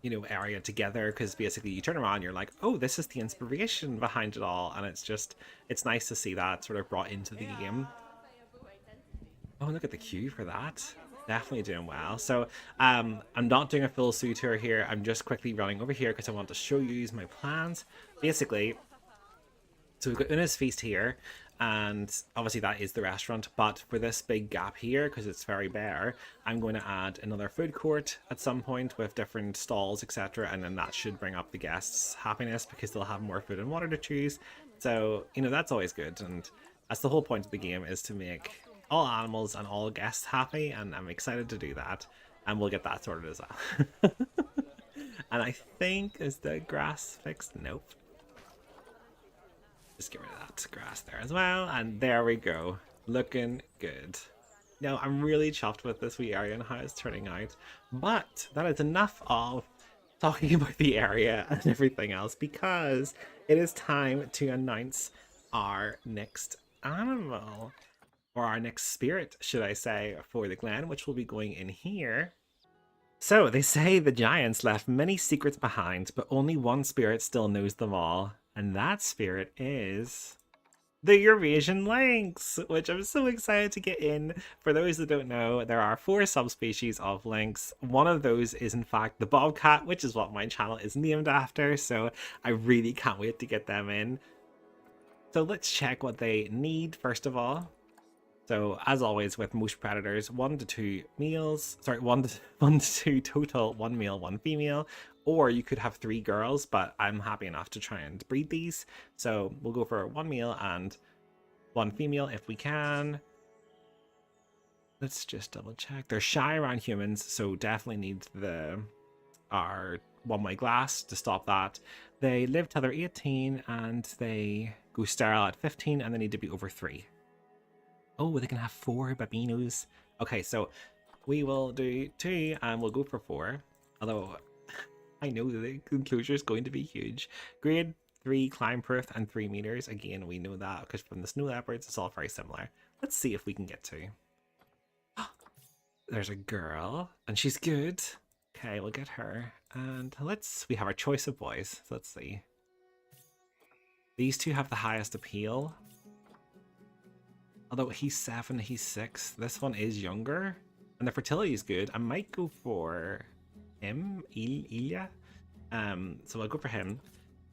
you know, area together, because basically you turn around and you're like, oh, this is the inspiration behind it all, and it's nice to see that sort of brought into the game. Oh, look at the queue for that. Definitely doing well. So I'm not doing a full zoo tour here. I'm just quickly running over here because I want to show you my plans. Basically, so we've got Una's Feast here, and obviously that is the restaurant, but for this big gap here, because it's very bare, I'm going to add another food court at some point with different stalls, etc., and then that should bring up the guests' happiness because they'll have more food and water to choose. So, you know, that's always good, and that's the whole point of the game, is to make all animals and all guests happy, and I'm excited to do that, and we'll get that sorted as well. And I think, is the grass fixed? Nope. Just get rid of that grass there as well, and there we go, looking good. Now I'm really chuffed with this wee area and how it's turning out, but that is enough of talking about the area and everything else, because it is time to announce our next animal, or our next spirit, should I say, for the Glen, which will be going in here. So they say the giants left many secrets behind, but only one spirit still knows them all. And that spirit is the Eurasian lynx, which I'm so excited to get in. For those that don't know, there are 4 subspecies of lynx. One of those is in fact the bobcat, which is what my channel is named after. So I really can't wait to get them in. So let's check what they need first of all. So as always with most predators, 1 to 2 males, sorry, 1 to 2 total, 1 male, 1 female. Or you could have 3 girls, but I'm happy enough to try and breed these. So we'll go for 1 male and 1 female if we can. Let's just double check. They're shy around humans, so definitely need our one-way glass to stop that. They live till they're 18 and they go sterile at 15, and they need to be over 3. Oh, they can have 4 babinos. Okay, so we will do 2 and we'll go for 4. Although I know the enclosure is going to be huge. Grade 3 climb proof and 3 meters. Again, we know that because from the snow leopards, it's all very similar. Let's see if we can get to. There's a girl and she's good. Okay, we'll get her. And we have our choice of boys. So let's see. These 2 have the highest appeal. Although he's 7, he's 6. This one is younger. And the fertility is good. I might go for him, Ilya. So I'll go for him.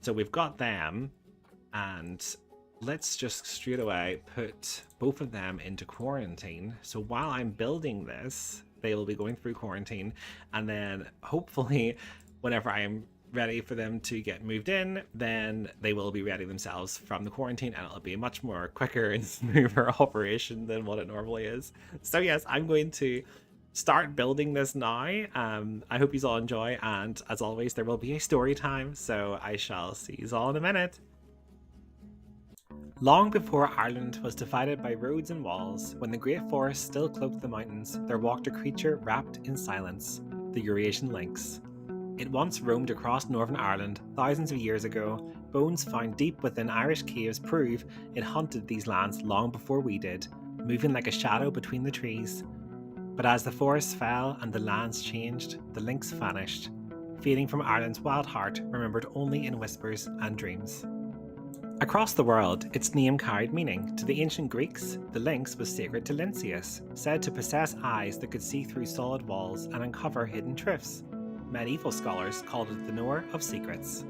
So we've got them, and let's just straight away put both of them into quarantine. So while I'm building this, they will be going through quarantine, and then hopefully whenever I am ready for them to get moved in, then they will be ready themselves from the quarantine, and it'll be a much more quicker and smoother operation than what it normally is. So yes, I'm going to start building this now. I hope you all enjoy, and as always, there will be a story time, so I shall see you all in a minute. Long before Ireland was divided by roads and walls, when the great forests still cloaked the mountains, there walked a creature wrapped in silence, the Eurasian lynx. It once roamed across Northern Ireland thousands of years ago. Bones found deep within Irish caves prove it hunted these lands long before we did, moving like a shadow between the trees. But as the forests fell and the lands changed, the lynx vanished, fading from Ireland's wild heart, remembered only in whispers and dreams. Across the world, its name carried meaning. To the ancient Greeks, the lynx was sacred to Lynceus, said to possess eyes that could see through solid walls and uncover hidden truths. Medieval scholars called it the knower of secrets.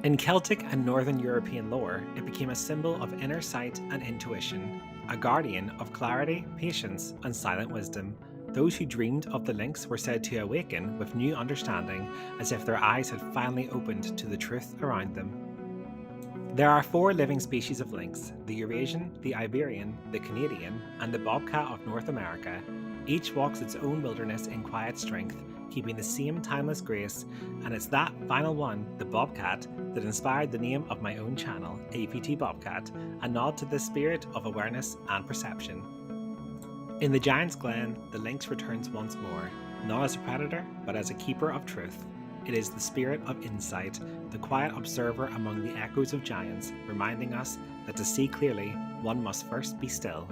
In Celtic and Northern European lore, it became a symbol of inner sight and intuition, a guardian of clarity, patience, and silent wisdom. Those who dreamed of the lynx were said to awaken with new understanding, as if their eyes had finally opened to the truth around them. There are 4 living species of lynx: the Eurasian, the Iberian, the Canadian, and the bobcat of North America. Each walks its own wilderness in quiet strength, keeping the same timeless grace, and it's that final one, the bobcat, that inspired the name of my own channel, AptBobcat, a nod to the spirit of awareness and perception. In the Giant's Glen, the lynx returns once more, not as a predator, but as a keeper of truth. It is the spirit of insight, the quiet observer among the echoes of giants, reminding us that to see clearly, one must first be still.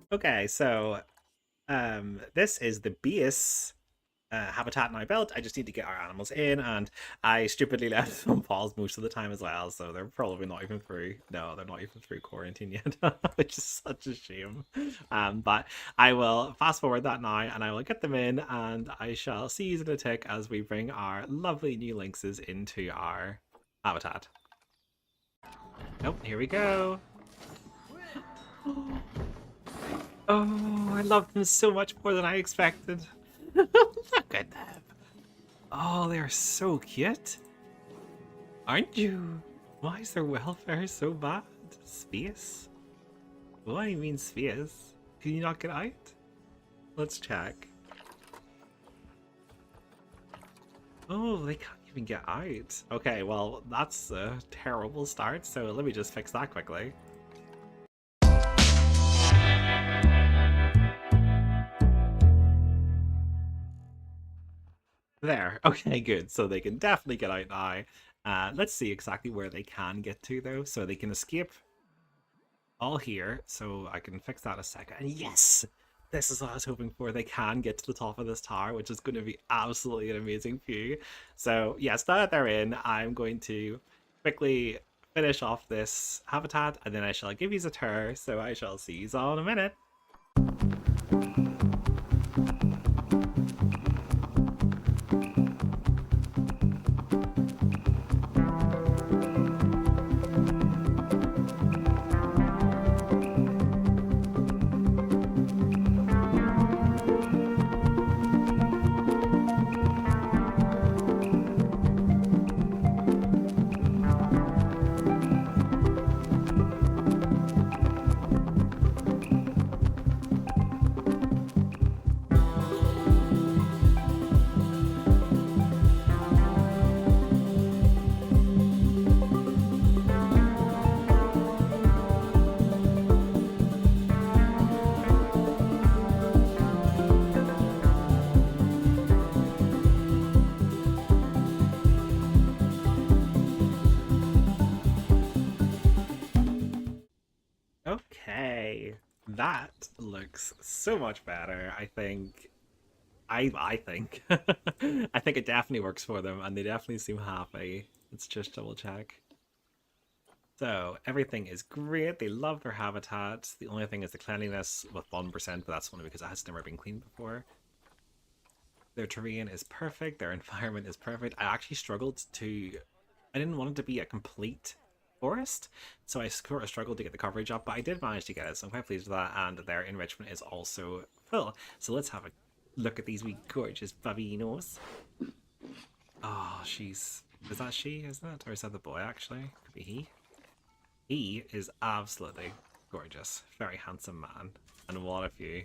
Okay, so this is the base habitat now built. I just need to get our animals in, and I stupidly left some paws most of the time as well, so they're probably not even through. No, they're not even through quarantine yet, which is such a shame. But I will fast forward that now, and I will get them in, and I shall see you in a tick as we bring our lovely new lynxes into our habitat. Oh, here we go. Oh, I love them so much more than I expected. Look at them. Oh, they're so cute. Aren't you? Why is their welfare so bad? Space? What do you mean space? Can you not get out? Let's check. Oh, they can't even get out. Okay, well, that's a terrible start, so let me just fix that quickly. There. Okay, good. So they can definitely get out now. Let's see exactly where they can get to, though. So they can escape all here. So I can fix that in a second. And yes! This is what I was hoping for. They can get to the top of this tower, which is going to be absolutely an amazing view. So yes, now that they're in, I'm going to quickly finish off this habitat, and then I shall give you a tour. So I shall see you all in a minute. Okay, that looks so much better. I think. I think. I think it definitely works for them, and they definitely seem happy. Let's just double check. So everything is great. They love their habitat. The only thing is the cleanliness with 1%, but that's only because it has never been cleaned before. Their terrain is perfect. Their environment is perfect. I actually struggled to. I didn't want it to be a complete forest, so I sort of struggled to get the coverage up, but I did manage to get it, so I'm quite pleased with that. And their enrichment is also full. So let's have a look at these wee gorgeous babinos. Oh, she's. Is that she, isn't it? Or is that the boy, actually? Could be he. He is absolutely gorgeous. Very handsome man. And what a view.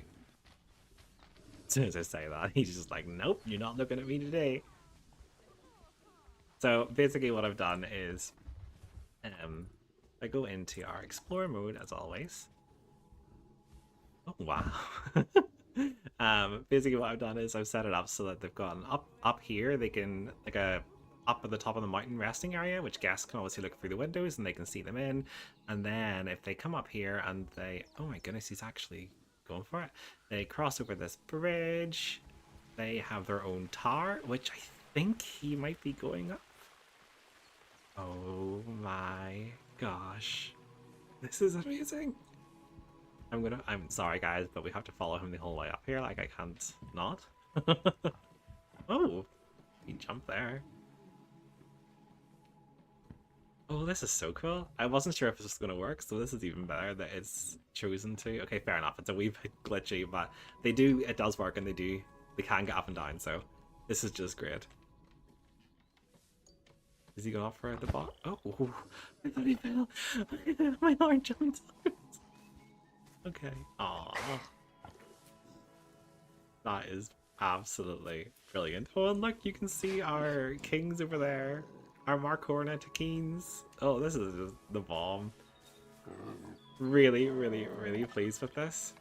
As soon as I say that, he's just like, nope, you're not looking at me today. So basically what I've done is I go into our explore mode as always. Oh wow. Basically what I've done is I've set it up so that they've gone up here, they can like up at the top of the mountain resting area, which guests can obviously look through the windows and they can see them in. And then if they come up here and they, oh my goodness, he's actually going for it. They cross over this bridge. They have their own tower, which I think he might be going up. Oh my gosh. This is amazing. I'm sorry guys, but we have to follow him the whole way up here. Like I can't not. Oh, he jumped there. Oh, this is so cool. I wasn't sure if this was going to work, so this is even better that it's chosen to. Okay, fair enough. It's a wee bit glitchy, but it does work, and they can get up and down, so this is just great. Is he going off for the bot? Oh, I thought he fell. My heart jumped out. Okay. Aww. That is absolutely brilliant. Oh, and look, you can see our kings over there. Our Marcornet Kings. Oh, this is just the bomb. Really, really, really pleased with this.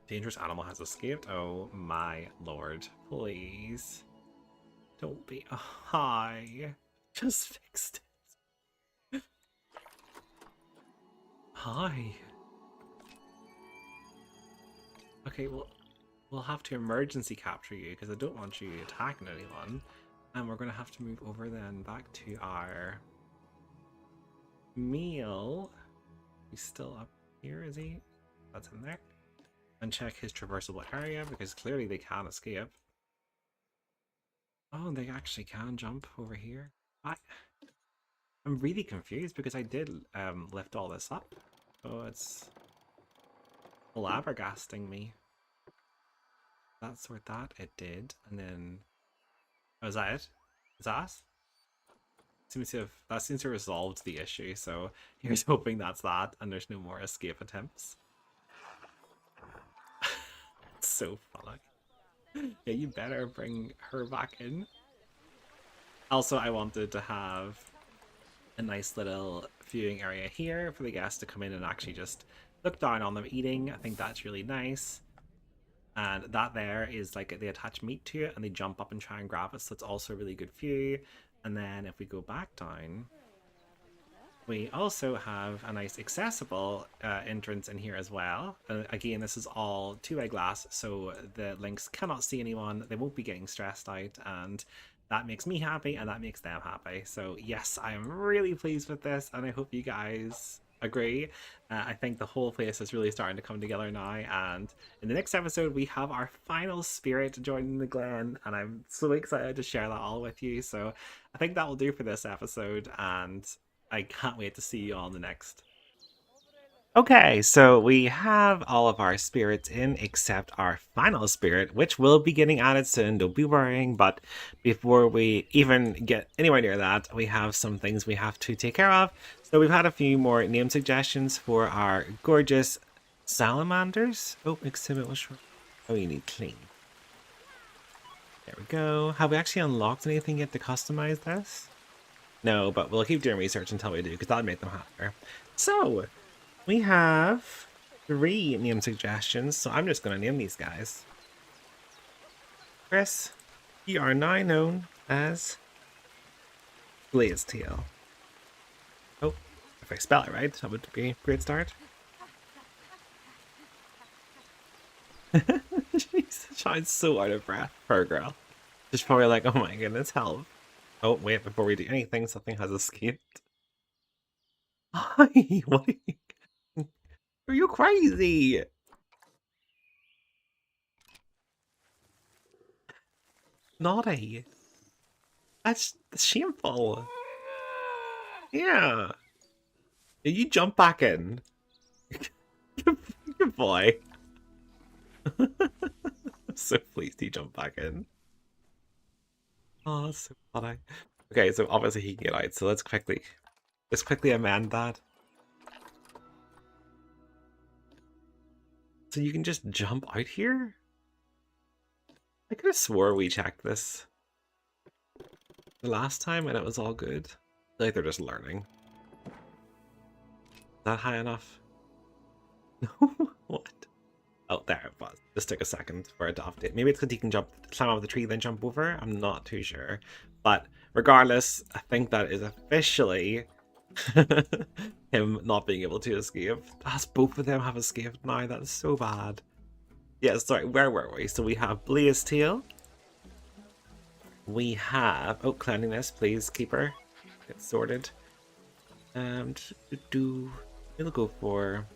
Dangerous animal has escaped. Oh my lord. Please. Don't be. Oh, hi. Just fixed it. Hi. Okay, well, we'll have to emergency capture you because I don't want you attacking anyone. And we're going to have to move over then back to our meal. He's still up here, is he? That's in there. And check his traversable area because clearly they can't escape. Oh, they actually can jump over here. I'm really confused because I did lift all this up. So it's flabbergasting me. That sort that it did, and then oh, is that it? Is that us? Seems to have resolved the issue, so here's hoping that's that and there's no more escape attempts. It's so funny. Yeah, you better bring her back in. Also, I wanted to have a nice little viewing area here for the guests to come in and actually just look down on them eating. I think that's really nice. And that there is like they attach meat to it and they jump up and try and grab it, so it's also a really good view. And then if we go back down, we also have a nice accessible entrance in here as well. Again, this is all two-way glass, so the lynx cannot see anyone. They won't be getting stressed out, and that makes me happy and that makes them happy. So yes, I am really pleased with this, and I hope you guys agree. I think the whole place is really starting to come together now, and in the next episode we have our final spirit joining the Glen, and I'm so excited to share that all with you. So I think that will do for this episode, and I can't wait to see you all in the next. Okay, so we have all of our spirits in except our final spirit, which will be getting added soon, don't be worrying. But before we even get anywhere near that, we have some things we have to take care of. So we've had a few more name suggestions for our gorgeous salamanders. Oh, exhibit was short. Oh, you need clean. There we go. Have we actually unlocked anything yet to customize this? No, but we'll keep doing research until we do, because that'll make them happier. So we have 3 name suggestions, so I'm just going to name these guys. Chris, you are now known as Blazetail. Oh, If I spell it right, that would be a great start. She's so out of breath, poor girl. She's probably like, oh my goodness, help. Oh, wait, before we do anything, something has escaped. Hi, what are you crazy? Naughty. That's shameful. Yeah. You jump back in. Good boy. I'm so pleased he jumped back in. Oh, that's so funny. Okay, so obviously he can get out, so let's quickly amend that. So you can just jump out here? I could have swore we checked this the last time and it was all good. Like they're just learning. Is that high enough? No? What? Oh, there it was. Just took a second for it to update. Maybe it's because he can climb off the tree, then jump over. I'm not too sure. But regardless, I think that is officially him not being able to escape. As both of them have escaped now. That's so bad. Yeah, sorry, where were we? So we have Blaze Tail. We have... Oh, cleanliness, please, keeper. Get sorted. And we'll go for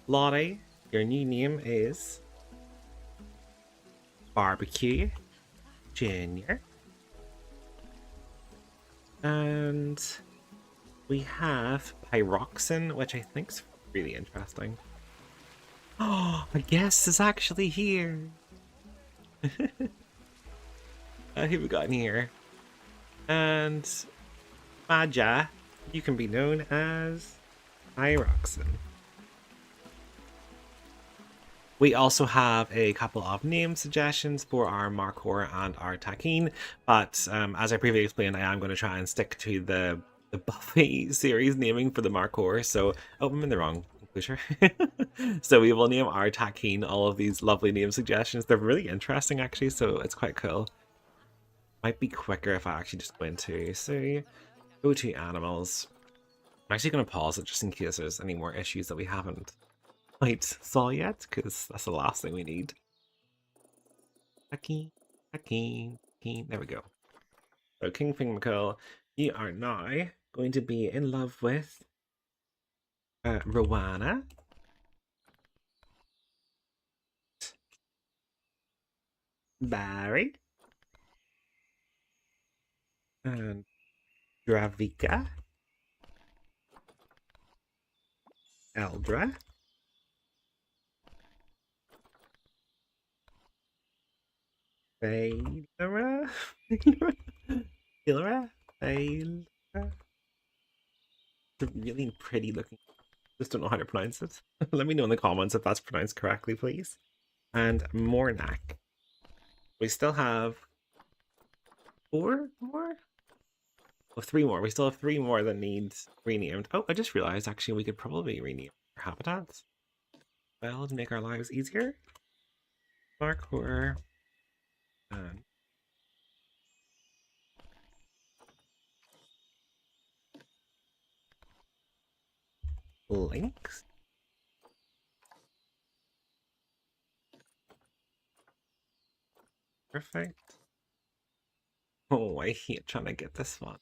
Lottie. Your new name is Barbecue Junior. And we have Pyroxen, which I think's really interesting. Oh, I guess it's actually here. Who we got in here? And Maja, you can be known as Pyroxen. We also have a couple of name suggestions for our Markhor and our Takin, but as I previously explained, I am going to try and stick to the Buffy series naming for the Markhor, so oh, I'm in the wrong enclosure. So we will name our Takin all of these lovely name suggestions. They're really interesting actually, so it's quite cool. Might be quicker if I actually just go into, so go to animals. I'm actually going to pause it just in case there's any more issues that we haven't quite saw yet, because that's the last thing we need. Takin. There we go. So King Fingmacle, you are now going to be in love with Rowana. Barry. And Dravika. Eldra. Baylora. Baylora. It's a really pretty looking. Just don't know how to pronounce it. Let me know in the comments if that's pronounced correctly, please. And Mornak. We still have 4 more? Oh, 3 more. We still have 3 more that need renamed. Oh, I just realized actually we could probably rename our habitats. Well, to make our lives easier. Markhor. And links. Perfect. Oh, I hate trying to get this one.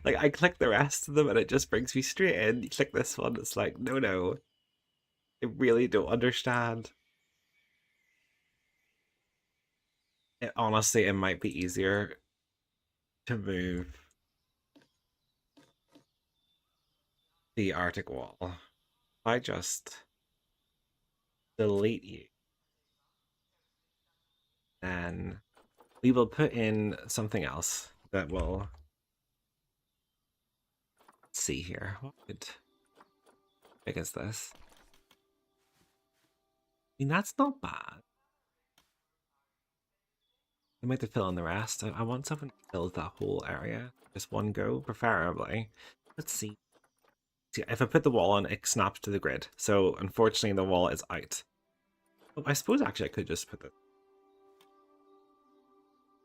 Like I click the rest of them and it just brings me straight in. You click this one, it's like no. I really don't understand. Honestly, it might be easier to move the Arctic wall. I just delete you. And we will put in something else that will see here. What big is this? I mean, that's not bad. I might have to fill in the rest. I want something to fill that whole area. Just one go, preferably. Let's see. See, if I put the wall on, it snaps to the grid. So unfortunately, the wall is out. Oh, I suppose actually I could just put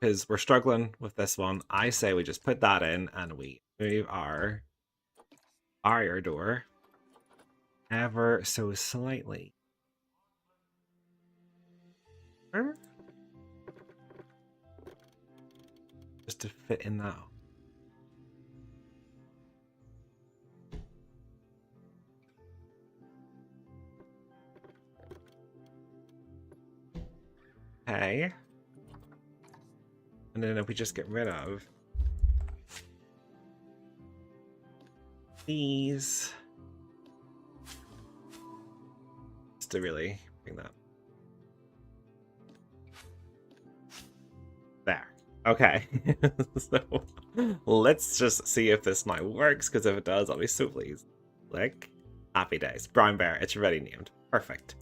because we're struggling with this one, I say we just put that in and we move our barrier door ever so slightly. Just to fit in that. Okay. And then if we just get rid of these, just to really bring that. There. Okay. So let's just see if this now works, because if it does, I'll be so pleased. Click. Happy days. Brown bear. It's already named. Perfect.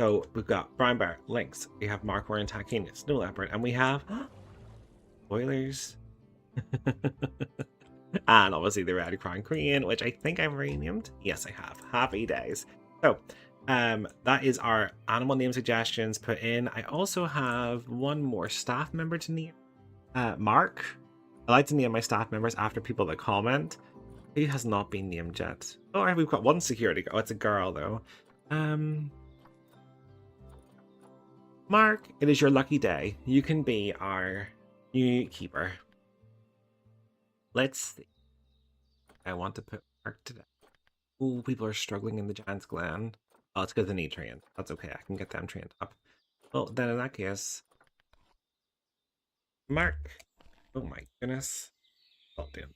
So we've got brown bear, lynx, we have markhor and tachin, snow leopard, and we have spoilers. And obviously the red crown queen, which I think I've renamed. Yes, I have. Happy days. So that is our animal name suggestions put in. I also have one more staff member to name. Mark. I like to name my staff members after people that comment. He has not been named yet. Oh, we've got one security guard. Oh, it's a girl though. Mark, it is your lucky day. You can be our new keeper. Let's see. I want to put Mark today. Oh, people are struggling in the Giant's Glen. Oh, it's because they need trained. That's okay. I can get them trained up. Well, then in that case, Mark. Oh my goodness. Oh, damn.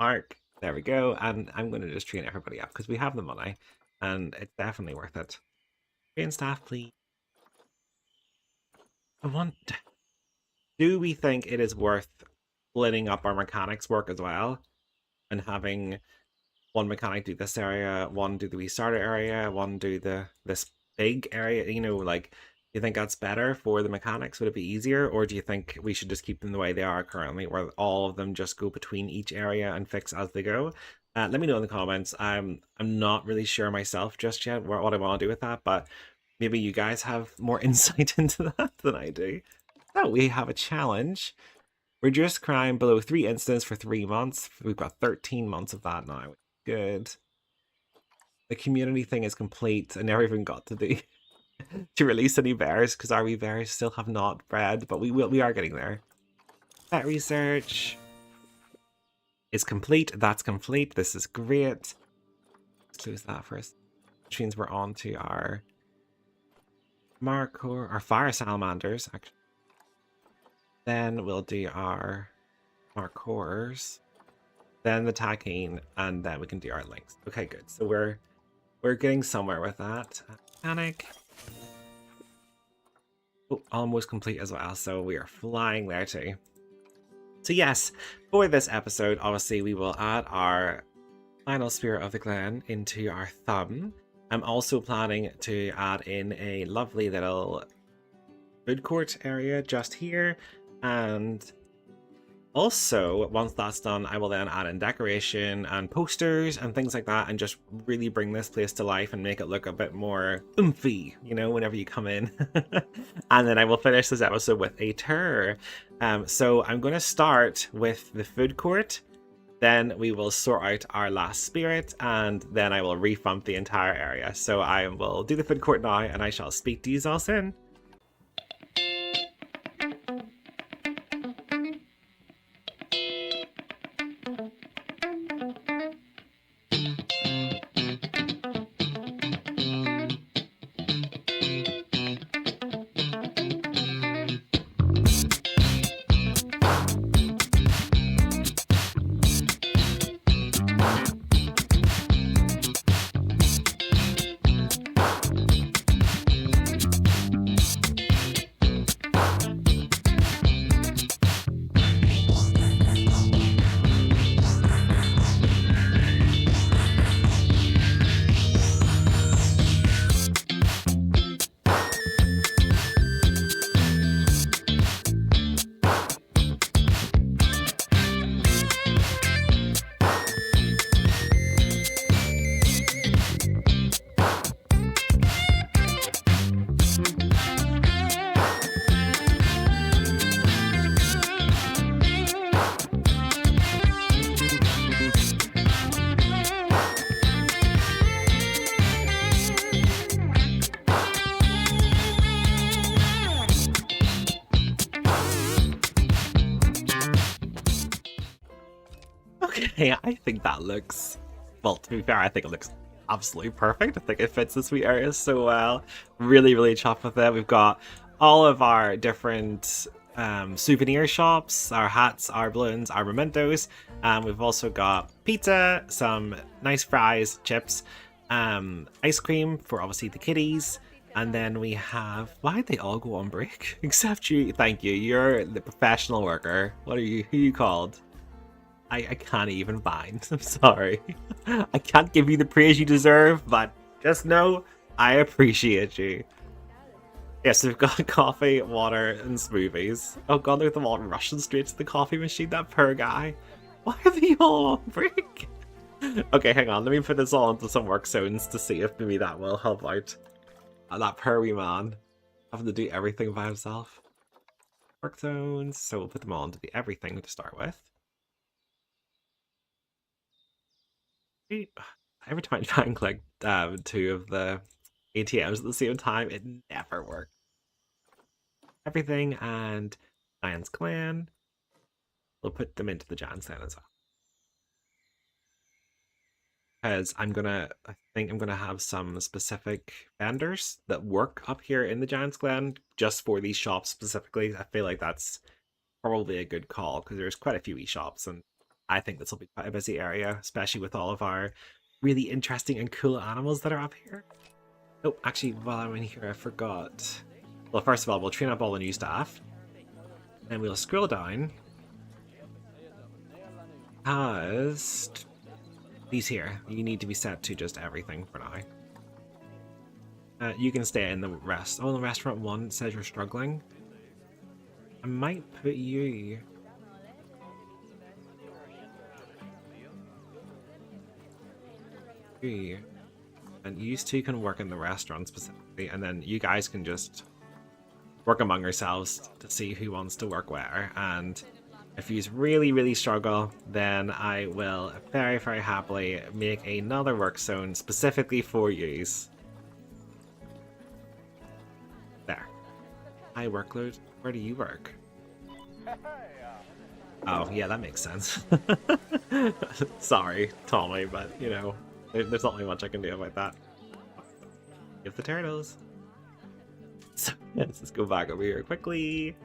Mark. There we go. And I'm going to just train everybody up because we have the money and it's definitely worth it. Train staff, please. Do we think it is worth splitting up our mechanics work as well? And having one mechanic do this area, one do the wee starter area, one do this big area, you know, like, do you think that's better for the mechanics? Would it be easier? Or do you think we should just keep them the way they are currently, where all of them just go between each area and fix as they go? Let me know in the comments. I'm not really sure myself just yet what I want to do with that, but maybe you guys have more insight into that than I do. So we have a challenge. Reduce crime below 3 incidents for 3 months. We've got 13 months of that now. Good. The community thing is complete. I never even got to do to release any bears because our wee bears still have not bred, but we are getting there. Pet research is complete. That's complete. This is great. Let's close that first. Which means we're on to our markhor, our fire salamanders, actually. Then we'll do our markhors, then the tachin, and then we can do our links. Okay, good. So we're getting somewhere with that. Panic. Oh, almost complete as well. So we are flying there too. So yes, for this episode, obviously we will add our final spirit of the Glen into our thumb. I'm also planning to add in a lovely little food court area just here. And also, once that's done, I will then add in decoration and posters and things like that and just really bring this place to life and make it look a bit more oomphy, you know, whenever you come in. And then I will finish this episode with a tour. So I'm going to start with the food court. Then we will sort out our last spirit and then I will refump the entire area. So I will do the food court now and I shall speak to you all soon. I think that looks, well, to be fair, I think it looks absolutely perfect. I think it fits the sweet area so well. Really, really chuffed with it. We've got all of our different souvenir shops, our hats, our balloons, our mementos. We've also got pizza, some nice fries, chips, ice cream for obviously the kiddies. And then we have, why did they all go on break? Except you, thank you, you're the professional worker. What are you, who are you called? I can't even find. I'm sorry. I can't give you the praise you deserve, but just know I appreciate you. Yes, we've got coffee, water, and smoothies. Oh god, look at them all rushing straight to the coffee machine, that poor guy. Why are they all on break? Okay, hang on, let me put this all into some work zones to see if maybe that will help out. That poor wee man having to do everything by himself. Work zones, so we'll put them all into the everything to start with. Every time I try and click two of the ATMs at the same time, it never works. Everything and Giant's Glen. We'll put them into the Giant's Glen as well. Because I think I'm gonna have some specific vendors that work up here in the Giant's Glen just for these shops specifically. I feel like that's probably a good call because there's quite a few e-shops, and I think this will be quite a busy area, especially with all of our really interesting and cool animals that are up here. Oh, actually, while I'm in here, I forgot. Well, first of all, we'll train up all the new staff. And we'll scroll down. As these here, you need to be set to just everything for now. You can stay in the rest. Oh, the restaurant one says you're struggling. I might put you... And you two can work in the restaurant specifically, and then you guys can just work among yourselves to see who wants to work where. And if you really, really struggle, then I will very, very happily make another work zone specifically for yous. There. High workload. Where do you work? Oh, yeah, that makes sense. Sorry, Tommy, but, you know, there's not really much I can do about that. Give the turtles. So, let's just go back over here quickly.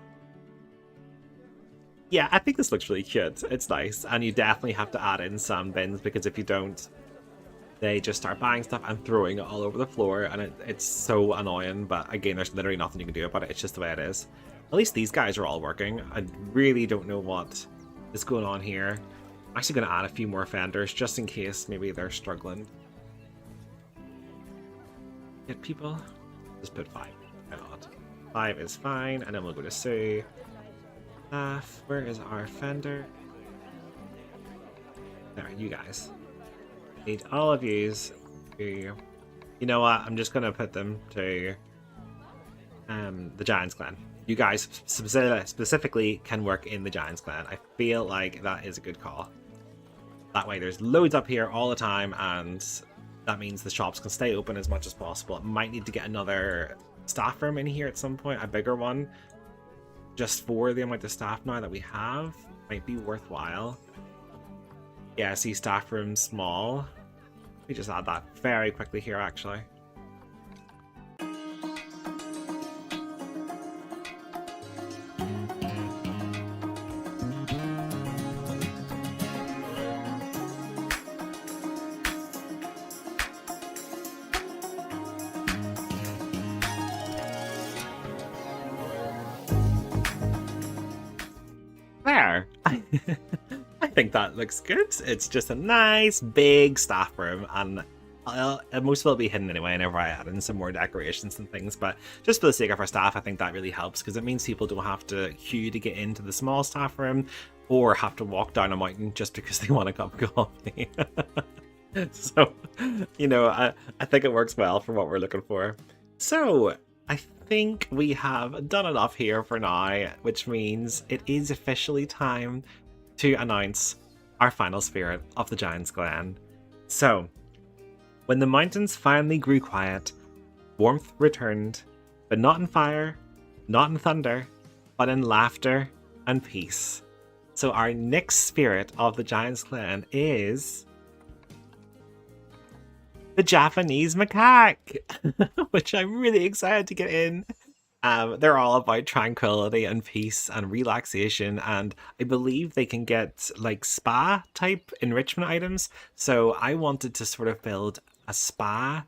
Yeah, I think this looks really cute. It's nice. And you definitely have to add in some bins, because if you don't, they just start buying stuff and throwing it all over the floor, and it's so annoying. But again, there's literally nothing you can do about it. It's just the way it is. At least these guys are all working. I really don't know what is going on here. I'm actually going to add a few more vendors just in case maybe they're struggling. Get people? Just put 5. Why not? 5 is fine, and then we'll go to Sue. Where is our vendor? There, you guys. Need all of yous to... You know what? I'm just going to put them to the Giant's Glen. You guys specifically can work in the Giant's Glen. I feel like that is a good call. That way there's loads up here all the time, and that means the shops can stay open as much as possible. It might need to get another staff room in here at some point, a bigger one, just for the amount of staff now that we have. Might be worthwhile. Yeah, see, staff room small. Let me just add that very quickly here, actually. There. I think that looks good. It's just a nice big staff room, and most of it will be hidden anyway whenever I add in some more decorations and things, but just for the sake of our staff, I think that really helps, because it means people don't have to queue to get into the small staff room or have to walk down a mountain just because they want a cup of coffee. So, you know, I think it works well for what we're looking for. So, I think we have done enough here for now, which means it is officially time to announce our final spirit of the Giant's Glen. So, when the mountains finally grew quiet, warmth returned, but not in fire, not in thunder, but in laughter and peace. So our next spirit of the Giant's Glen is the Japanese macaque, which I'm really excited to get in. They're all about tranquility and peace and relaxation, and I believe they can get like spa type enrichment items. So I wanted to sort of build a spa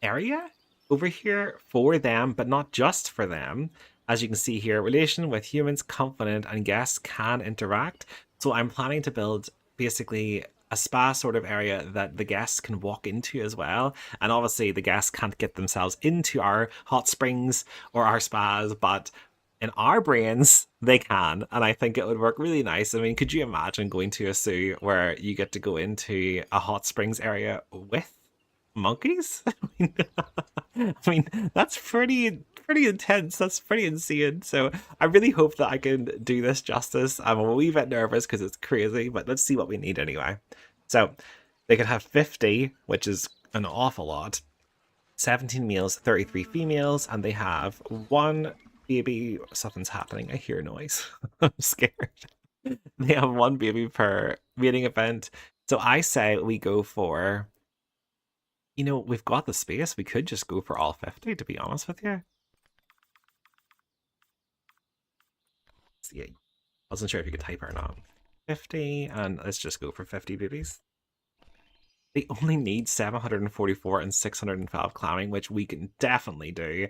area over here for them, but not just for them. As you can see here, relation with humans, confident, and guests can interact. So I'm planning to build basically a spa sort of area that the guests can walk into as well. And obviously the guests can't get themselves into our hot springs or our spas, but in our brains, they can. And I think it would work really nice. I mean, could you imagine going to a zoo where you get to go into a hot springs area with monkeys? I mean, that's pretty intense. That's pretty insane. So I really hope that I can do this justice. I'm a wee bit nervous because it's crazy, but let's see what we need anyway. So they could have 50, which is an awful lot. 17 males, 33 females, and they have one baby. Something's happening. I hear noise. I'm scared. They have one baby per mating event. So I say we go for, you know, we've got the space. We could just go for all 50, to be honest with you. See, I wasn't sure if you could type or not. 50, and let's just go for 50 babies. They only need 744 and 612 climbing, which we can definitely do.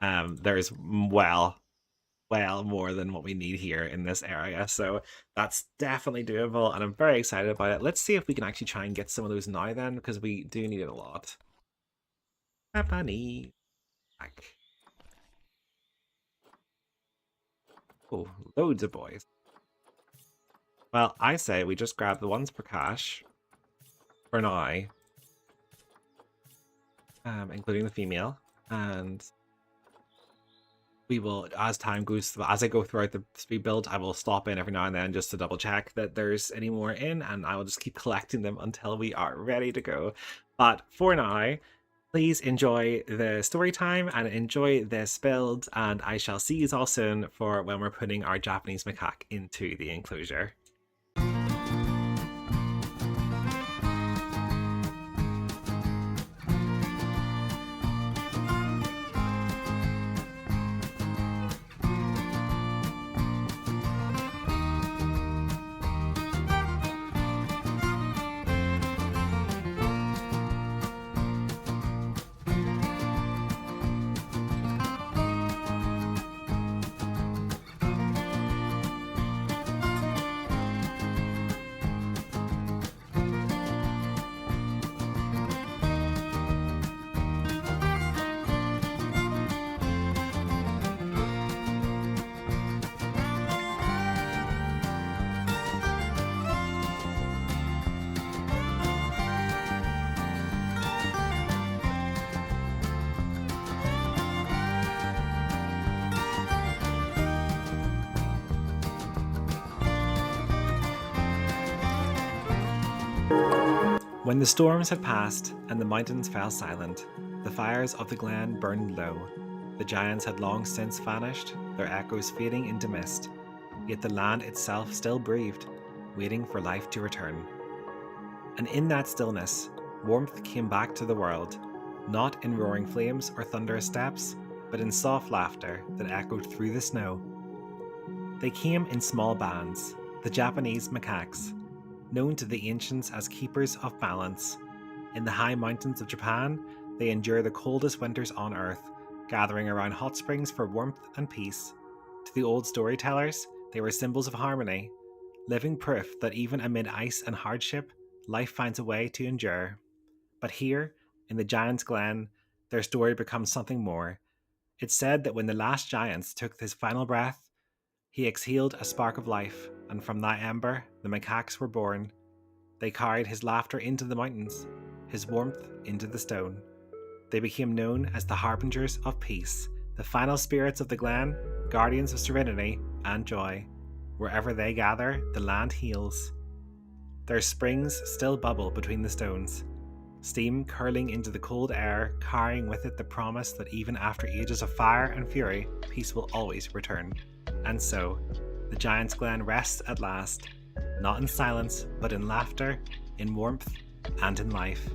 There's well more than what we need here in this area, so that's definitely doable, and I'm very excited about it. Let's see if we can actually try and get some of those now then, because we do need it a lot. Japanese. Oh, loads of boys. Well, I say we just grab the ones per cache for now, including the female, and we will, as time goes, as I go throughout the speed build, I will stop in every now and then just to double check that there's any more in, and I will just keep collecting them until we are ready to go. But for now, please enjoy the story time and enjoy this build, and I shall see you all soon for when we're putting our Japanese macaque into the enclosure. When the storms had passed and the mountains fell silent, the fires of the glen burned low. The giants had long since vanished, their echoes fading into mist, yet the land itself still breathed, waiting for life to return. And in that stillness, warmth came back to the world, not in roaring flames or thunderous steps, but in soft laughter that echoed through the snow. They came in small bands, the Japanese macaques, known to the ancients as keepers of balance. In the high mountains of Japan, they endure the coldest winters on Earth, gathering around hot springs for warmth and peace. To the old storytellers, they were symbols of harmony, living proof that even amid ice and hardship, life finds a way to endure. But here, in the Giant's Glen, their story becomes something more. It's said that when the last giant took his final breath, he exhaled a spark of life, and from that ember, the macaques were born. They carried his laughter into the mountains, his warmth into the stone. They became known as the Harbingers of Peace, the final spirits of the Glen, guardians of serenity and joy. Wherever they gather, the land heals. Their springs still bubble between the stones, steam curling into the cold air, carrying with it the promise that even after ages of fire and fury, peace will always return. And so, The Giant's Glen rests at last, not in silence, but in laughter, in warmth, and in life.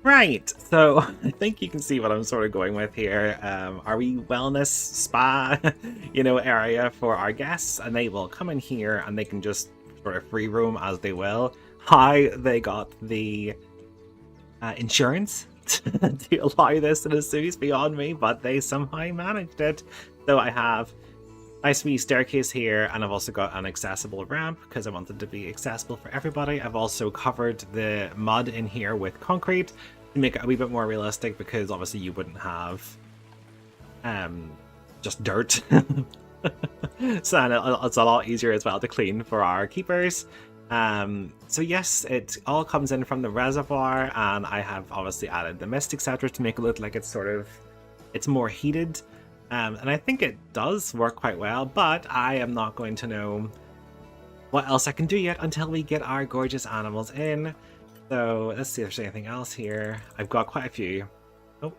Right, so I think you can see what I'm sort of going with here. Our wee wellness spa, area for our guests, and they will come in here and they can just sort of free roam as they will. How they got the insurance to allow this in a suit is beyond me, but they somehow managed it. So I have a nice wee staircase here, and I've also got an accessible ramp because I wanted to be accessible for everybody. I've also covered the mud in here with concrete to make it a wee bit more realistic, because obviously you wouldn't have just dirt. So it's a lot easier as well to clean for our keepers. So yes, it all comes in from the reservoir, and I have obviously added the mist, etc., to make it look like it's more heated. And I think it does work quite well, but I am not going to know what else I can do yet until we get our gorgeous animals in. So let's see if there's anything else here. I've got quite a few. Oh,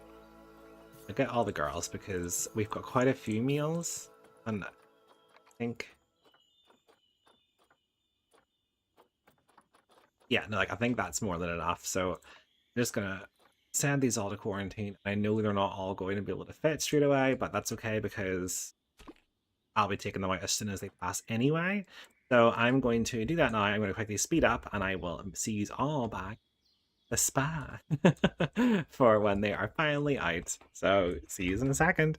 I get all the girls because we've got quite a few meals, and I think, yeah, no, I think that's more than enough. So I'm just gonna send these all to quarantine. I know they're not all going to be able to fit straight away, but that's okay because I'll be taking them out as soon as they pass anyway. So I'm going to do that now. I'm going to quickly speed up, and I will see you all back the spa for when they are finally out. So see you in a second.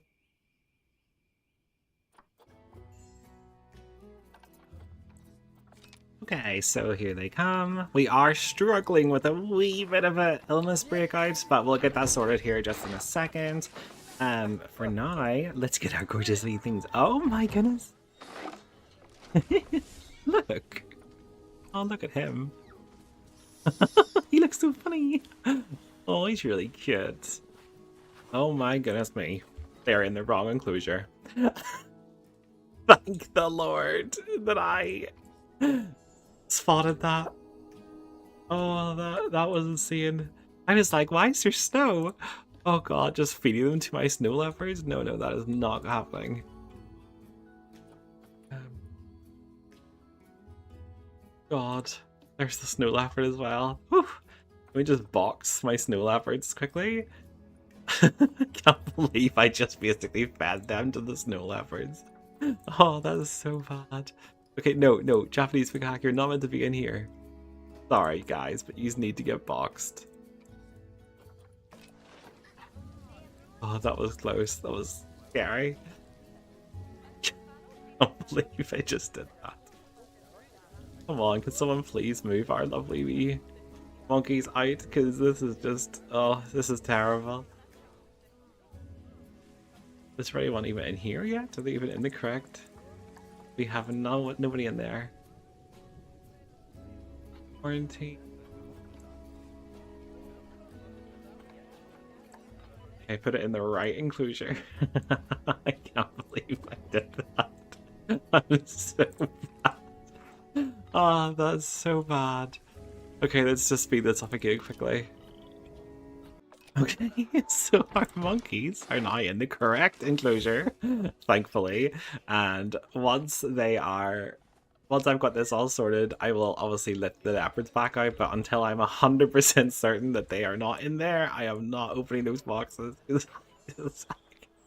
Okay, so here they come. We are struggling with a wee bit of an illness breakout, but we'll get that sorted here just in a second. For now, let's get our gorgeous wee things. Oh my goodness. Look. Oh, look at him. He looks so funny. Oh, he's really cute. Oh my goodness me. They're in the wrong enclosure. Thank the Lord that I spotted that. Oh, that was insane. I was like, why is there snow? Oh god, just feeding them to my snow leopards? No, that is not happening. God, there's the snow leopard as well. Whew. Let me just box my snow leopards quickly. I can't believe I just basically fed them to the snow leopards. Oh, that is so bad. Okay, no, Japanese macaque, you're not meant to be in here. Sorry, guys, but you need to get boxed. Oh, that was close. That was scary. I can't believe I just did that. Come on, can someone please move our lovely wee monkeys out? Because this is just... oh, this is terrible. Is there anyone even in here yet? Are they even in the correct? We have nobody in there. Quarantine. Okay, put it in the right enclosure. I can't believe I did that. I'm so bad. Oh, that's so bad. Okay, let's just speed this up again quickly. Okay, so our monkeys are now in the correct enclosure, thankfully. And once I've got this all sorted, I will obviously let the leopards back out, but until I'm 100% certain that they are not in there, I am not opening those boxes.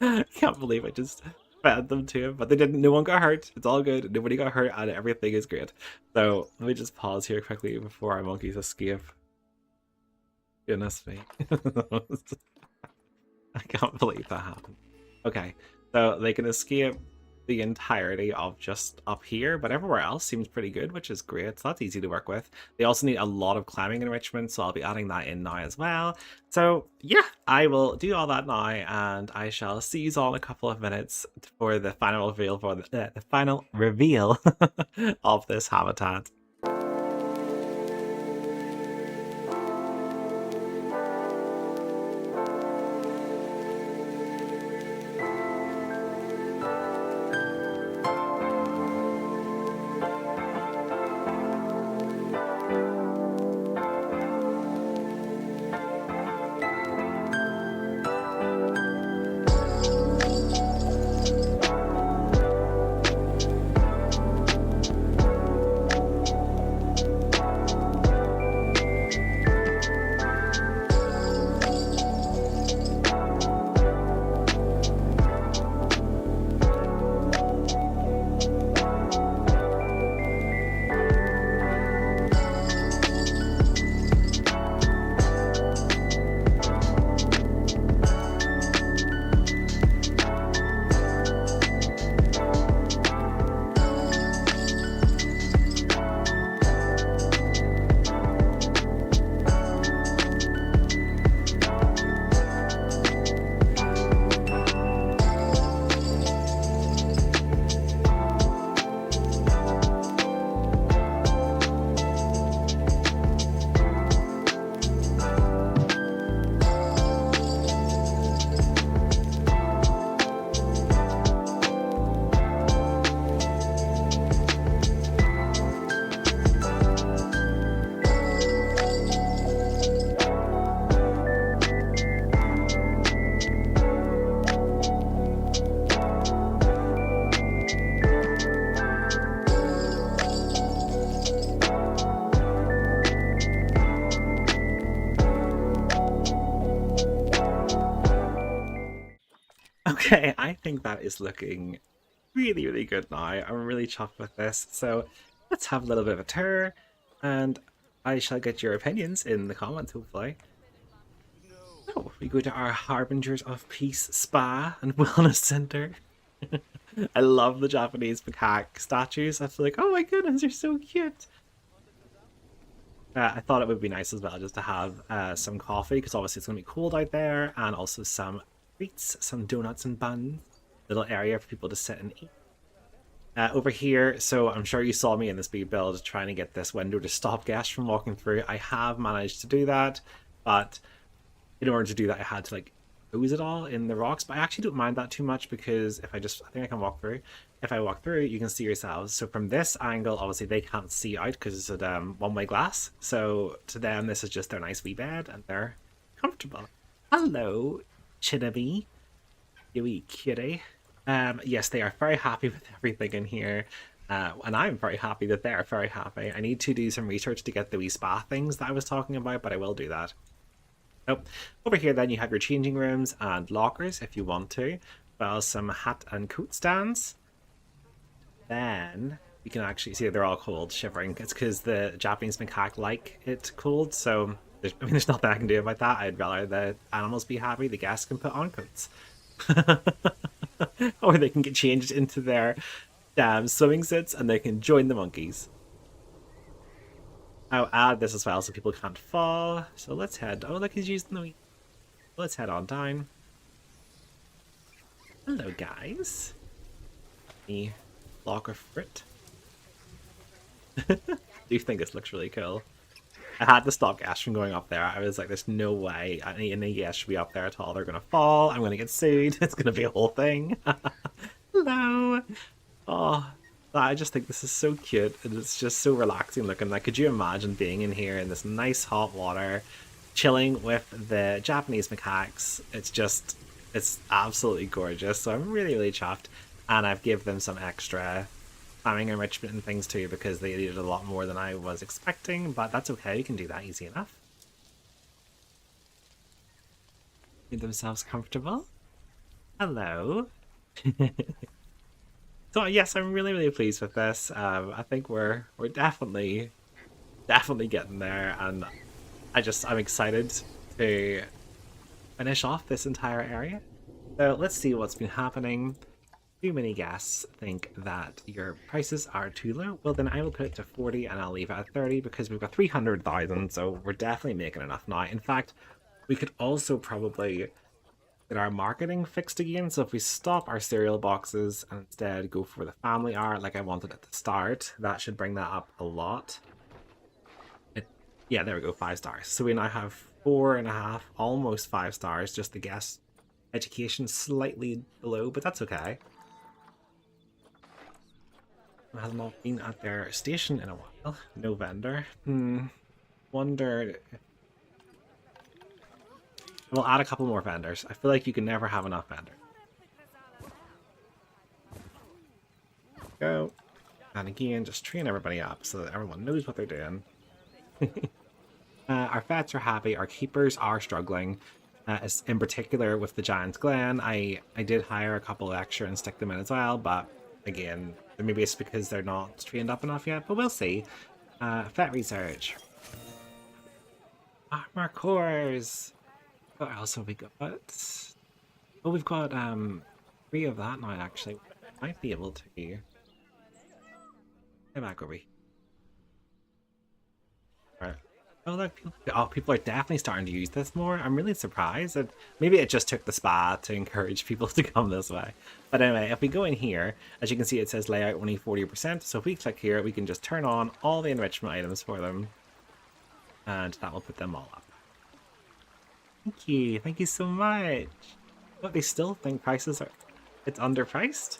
I can't believe I just fed them to him, but they didn't. No one got hurt. It's all good. Nobody got hurt, and everything is great. So let me just pause here quickly before our monkeys escape. Goodness me. I can't believe that happened. Okay, so they can escape. the entirety of just up here, but everywhere else seems pretty good, which is great. So that's easy to work with. They also need a lot of climbing enrichment, so I'll be adding that in now as well. So yeah, I will do all that now, and I shall see you all in a couple of minutes for the final reveal the final reveal of this habitat. Okay, I think that is looking really, really good now. I'm really chuffed with this. So let's have a little bit of a tour, and I shall get your opinions in the comments, hopefully. Oh, we go to our Harbingers of Peace Spa and Wellness Center. I love the Japanese macaque statues. I feel like, oh my goodness, they're so cute. I thought it would be nice as well just to have some coffee, because obviously it's going to be cold out there, and also some treats, some donuts and buns. Little area for people to sit and eat. Over here, so I'm sure you saw me in this big build trying to get this window to stop guests from walking through. I have managed to do that, but in order to do that I had to like close it all in the rocks, but I actually don't mind that too much, because if I think I can walk through. If I walk through, you can see yourselves. So from this angle, obviously they can't see out because it's a one-way glass. So to them, this is just their nice wee bed, and they're comfortable. Hello, Chinnabee, you wee kitty. Yes, they are very happy with everything in here. And I'm very happy that they're very happy. I need to do some research to get the wee spa things that I was talking about, but I will do that. Oh, over here then you have your changing rooms and lockers if you want to. Well, some hat and coat stands. Then you can actually see they're all cold, shivering. It's because the Japanese macaque like it cold, so there's nothing I can do about that. I'd rather the animals be happy. The guests can put on coats. Or they can get changed into their damn swimming suits and they can join the monkeys. I'll add this as well so people can't fall. So let's head. Oh, look, he's using the. Let's head on down. Hello, guys. Me, locker fruit. Do you think this looks really cool? I had to stop guests from going up there. I was like, there's no way any guests should be up there at all. They're going to fall. I'm going to get sued. It's going to be a whole thing. Hello. Oh, I just think this is so cute. And it's just so relaxing looking. Like, could you imagine being in here in this nice hot water, chilling with the Japanese macaques? It's absolutely gorgeous. So I'm really, really chuffed. And I've given them some extra climbing enrichment and things too, because they needed a lot more than I was expecting, but that's okay, you can do that easy enough. Make themselves comfortable. Hello. So yes, I'm really, really pleased with this. I think we're definitely getting there, and I'm excited to finish off this entire area. So let's see what's been happening. too many guests think that your prices are too low, well then I will put it to 40 and I'll leave it at 30 because we've got 300,000, so we're definitely making enough now. In fact, we could also probably get our marketing fixed again. So if we stop our cereal boxes and instead go for the family art like I wanted at the start, that should bring that up a lot. Yeah, there we go, 5 stars. So we now have 4.5, almost 5 stars, just the guest education slightly below, but that's okay. I have not been at their station in a while. No vendor. Wonder. We'll add a couple more vendors. I feel like you can never have enough vendors. Go. And again, just train everybody up so that everyone knows what they're doing. Our vets are happy. Our keepers are struggling. In particular with the Giant's Glen. I did hire a couple extra and stick them in as well, but again, maybe it's because they're not trained up enough yet, but we'll see. Vet research. Armor cores. What else have we got? Oh, we've got 3 of that now actually. Might be able to get back over here. Right. Oh look, people are definitely starting to use this more. I'm really surprised. Maybe it just took the spa to encourage people to come this way. But anyway, if we go in here, as you can see, it says layout only 40%. So if we click here, we can just turn on all the enrichment items for them. And that will put them all up. Thank you so much. But they still think it's underpriced?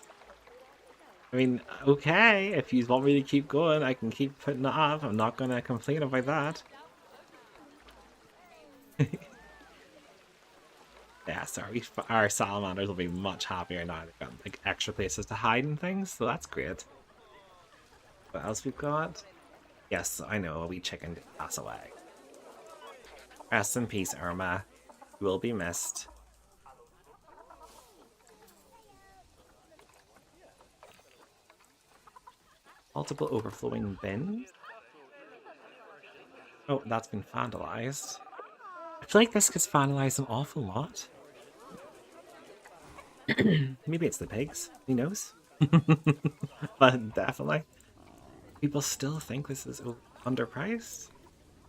I mean, okay, if you want me to keep going, I can keep putting it up. I'm not going to complain about that. Yeah, sorry, our salamanders will be much happier now. They've got like extra places to hide and things, so that's great. What else we've got? Yes, I know, a wee chicken did pass away. Rest in peace, Irma. You will be missed. Multiple overflowing bins. Oh, that's been vandalized. I feel like this gets vandalized an awful lot. Maybe it's the pigs. Who knows? But definitely. People still think this is underpriced.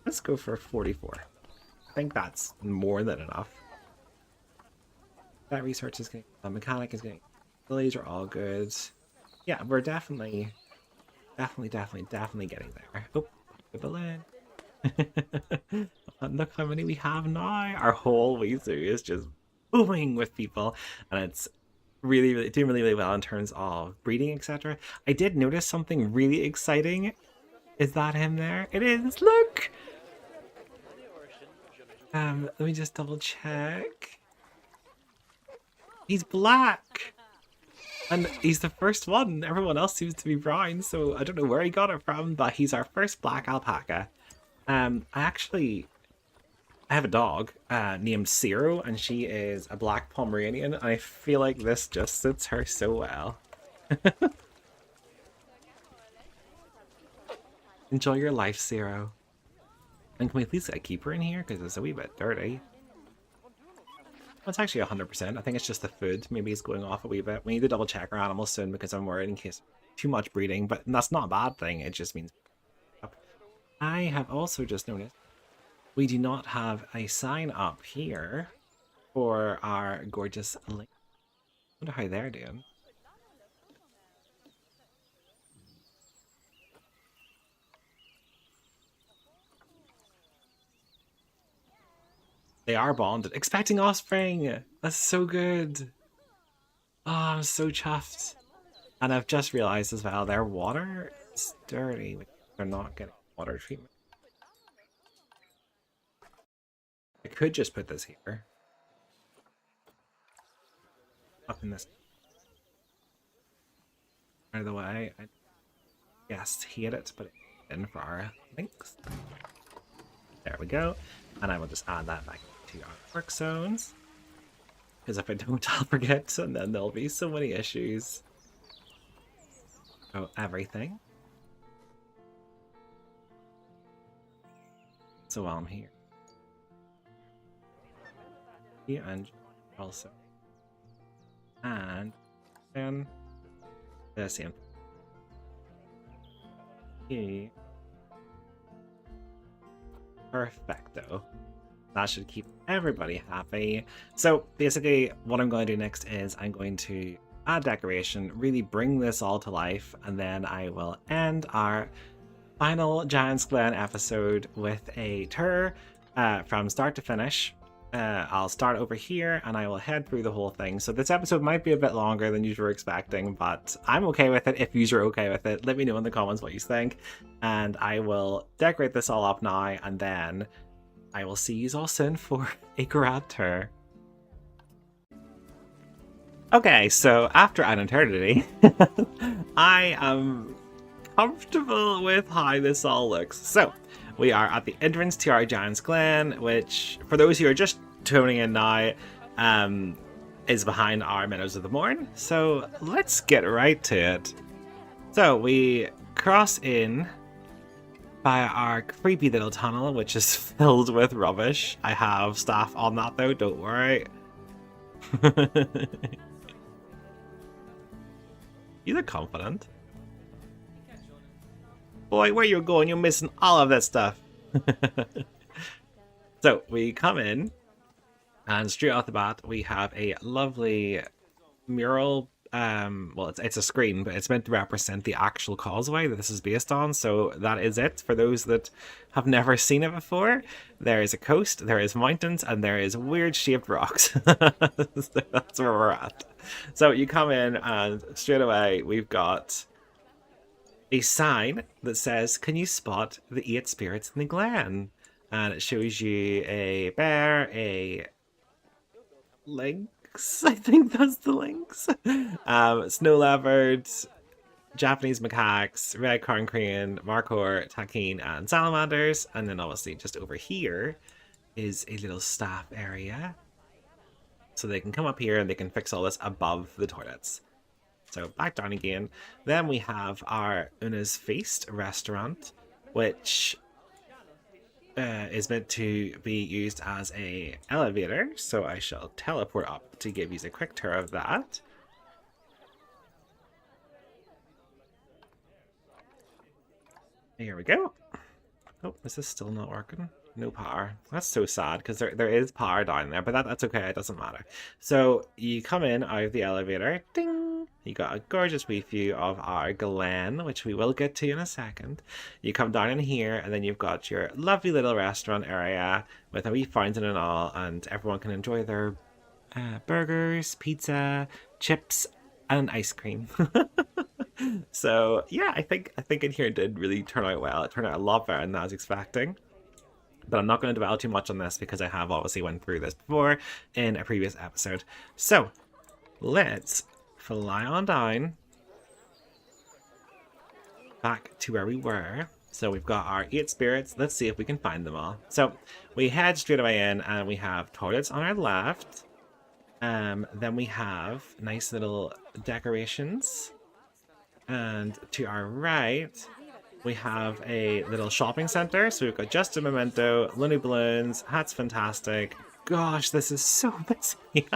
Let's go for 44. I think that's more than enough. That research is getting... The mechanic is getting... The laser are all good. Yeah, we're definitely getting there. Oh, the balloon. Look how many we have now. Our whole way through is just booming with people, and it's really doing really well in terms of breeding, etc. I did notice something really exciting. Is that him there? It is. Look. Let me just double check. He's black. And he's the first one. Everyone else seems to be brown, so I don't know where he got it from, but he's our first black alpaca. I have a dog named Zero, and she is a black Pomeranian, and I feel like this just suits her so well. Enjoy your life, Zero. And can we please get a keeper in here? Because it's a wee bit dirty. Well, it's actually 100%. I think it's just the food. Maybe it's going off a wee bit. We need to double check our animals soon because I'm worried in case too much breeding. But that's not a bad thing. It just means... I have also just noticed we do not have a sign up here for our gorgeous link. I wonder how they're doing. They are bonded. Expecting offspring! That's so good! Oh, I'm so chuffed. And I've just realized as well, their water is dirty. They're not getting water treatment. I could just put this here. Up in this. Out of the way. I guess hate it, but it's in for our links. There we go. And I will just add that back to our work zones. Because if I don't, I'll forget, and then there'll be so many issues. Oh, everything. So while I'm here. Yeah, and also. And then the same. Okay. Perfecto. That should keep everybody happy. So basically what I'm going to do next is I'm going to add decoration, really bring this all to life, and then I will end our final Giant's Glen episode with a tour from start to finish. I'll start over here and I will head through the whole thing. So this episode might be a bit longer than you were expecting, but I'm okay with it. If you're okay with it, let me know in the comments what you think. And I will decorate this all up now, and then I will see you all soon for a grad tour. Okay, so after an eternity, I am comfortable with how this all looks. So, we are at the entrance to our Giant's Glen, which, for those who are just tuning in now, is behind our Meadows of the Mourne. So, let's get right to it. So, we cross in by our creepy little tunnel, which is filled with rubbish. I have staff on that though, don't worry. You look confident. Boy, where you going? You're missing all of that stuff. So we come in, and straight off the bat, we have a lovely mural. Well, it's a screen, but it's meant to represent the actual causeway that this is based on. So that is it for those that have never seen it before. There is a coast, there is mountains, and there is weird shaped rocks. So that's where we're at. So you come in, and straight away we've got a sign that says, "Can you spot the 8 spirits in the Glen?" And it shows you a bear, a lynx, I think that's the lynx, snow leopard, Japanese macaques, red corn crane, markhor, takin, and salamanders. And then obviously just over here is a little staff area, so they can come up here and they can fix all this above the toilets. So back down again. Then we have our Una's Feast restaurant, which is meant to be used as a elevator. So I shall teleport up to give you a quick tour of that. Here we go. Oh, this is still not working. No power. That's so sad, because there is power down there, but that's okay. It doesn't matter. So you come in out of the elevator. Ding! You got a gorgeous wee view of our Glen, which we will get to in a second. You come down in here, and then you've got your lovely little restaurant area with a wee fountain and all, and everyone can enjoy their burgers, pizza, chips, and ice cream. So yeah, I think in here did really turn out well. It turned out a lot better than I was expecting. But I'm not going to dwell too much on this because I have obviously went through this before in a previous episode. So let's fly on down back to where we were. So we've got our 8 spirits. Let's see if we can find them all. So we head straight away in, and we have toilets on our left. Then we have nice little decorations. And to our right, we have a little shopping center. So we've got Just a Memento, Looney Balloons, Hats Fantastic. Gosh, this is so busy.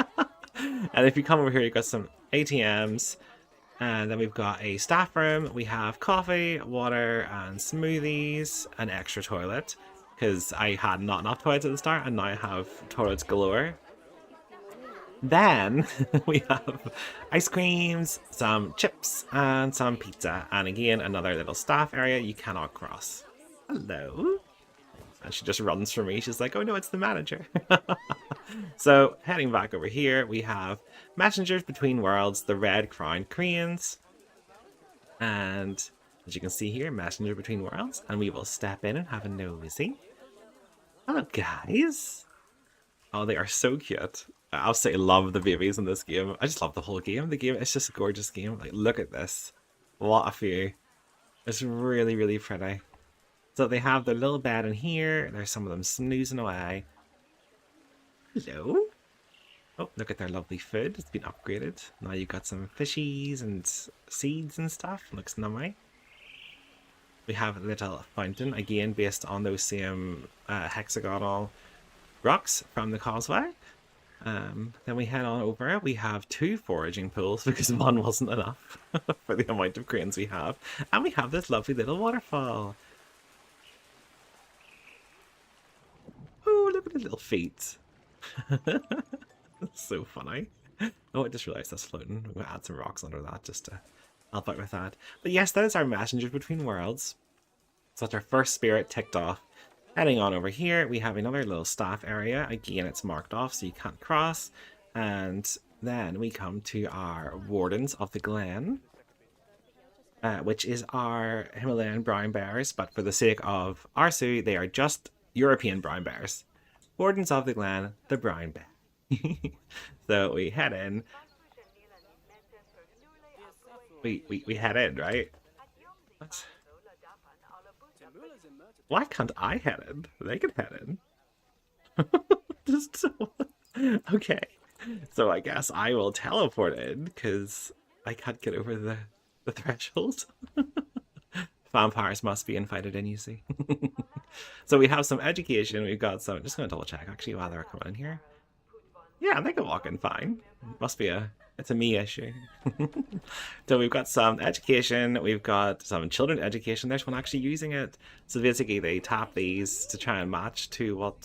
And if you come over here, you've got some ATMs. And then we've got a staff room. We have coffee, water, and smoothies, an extra toilet, because I had not enough toilets at the start, and now I have toilets galore. Then we have ice creams, some chips, and some pizza. And again, another little staff area you cannot cross. Hello. And she just runs for me. She's like, oh no, it's the manager. So heading back over here, we have Messengers Between Worlds, the Red Crowned Cranes. And as you can see here, Messenger Between Worlds. And we will step in and have a nosy. Hello, guys. Oh, they are so cute. I absolutely love the babies in this game. I just love the whole game. The game is just a gorgeous game. Like, look at this. What a view. It's really, really pretty. So they have their little bed in here. There's some of them snoozing away. Hello. Oh, look at their lovely food. It's been upgraded. Now you've got some fishies and seeds and stuff. Looks nummy. We have a little fountain, again based on those same hexagonal rocks from the causeway. Then we head on over. We have 2 foraging pools because one wasn't enough for the amount of cranes we have. And we have this lovely little waterfall. Oh, look at the little feet. That's so funny. Oh, I just realised that's floating. I'm going to add some rocks under that just to help out with that. But yes, that is our messengers between worlds. So that's our first spirit ticked off. Heading on over here, we have another little staff area. Again, it's marked off so you can't cross. And then we come to our Wardens of the Glen, which is our Himalayan brown bears. But for the sake of our zoo, they are just European brown bears. Wardens of the Glen, the brown bear. So we head in. We head in, right? What? Why can't I head in? They can head in. Just so... Okay. So I guess I will teleport in because I can't get over the threshold. Vampires must be invited in, you see. So we have some education. We've got some... Just going to double check actually while they're coming in here. Yeah, they can walk in fine. Must be it's a me issue. So we've got some education, we've got some children education. There's one actually using it. So basically they tap these to try and match to what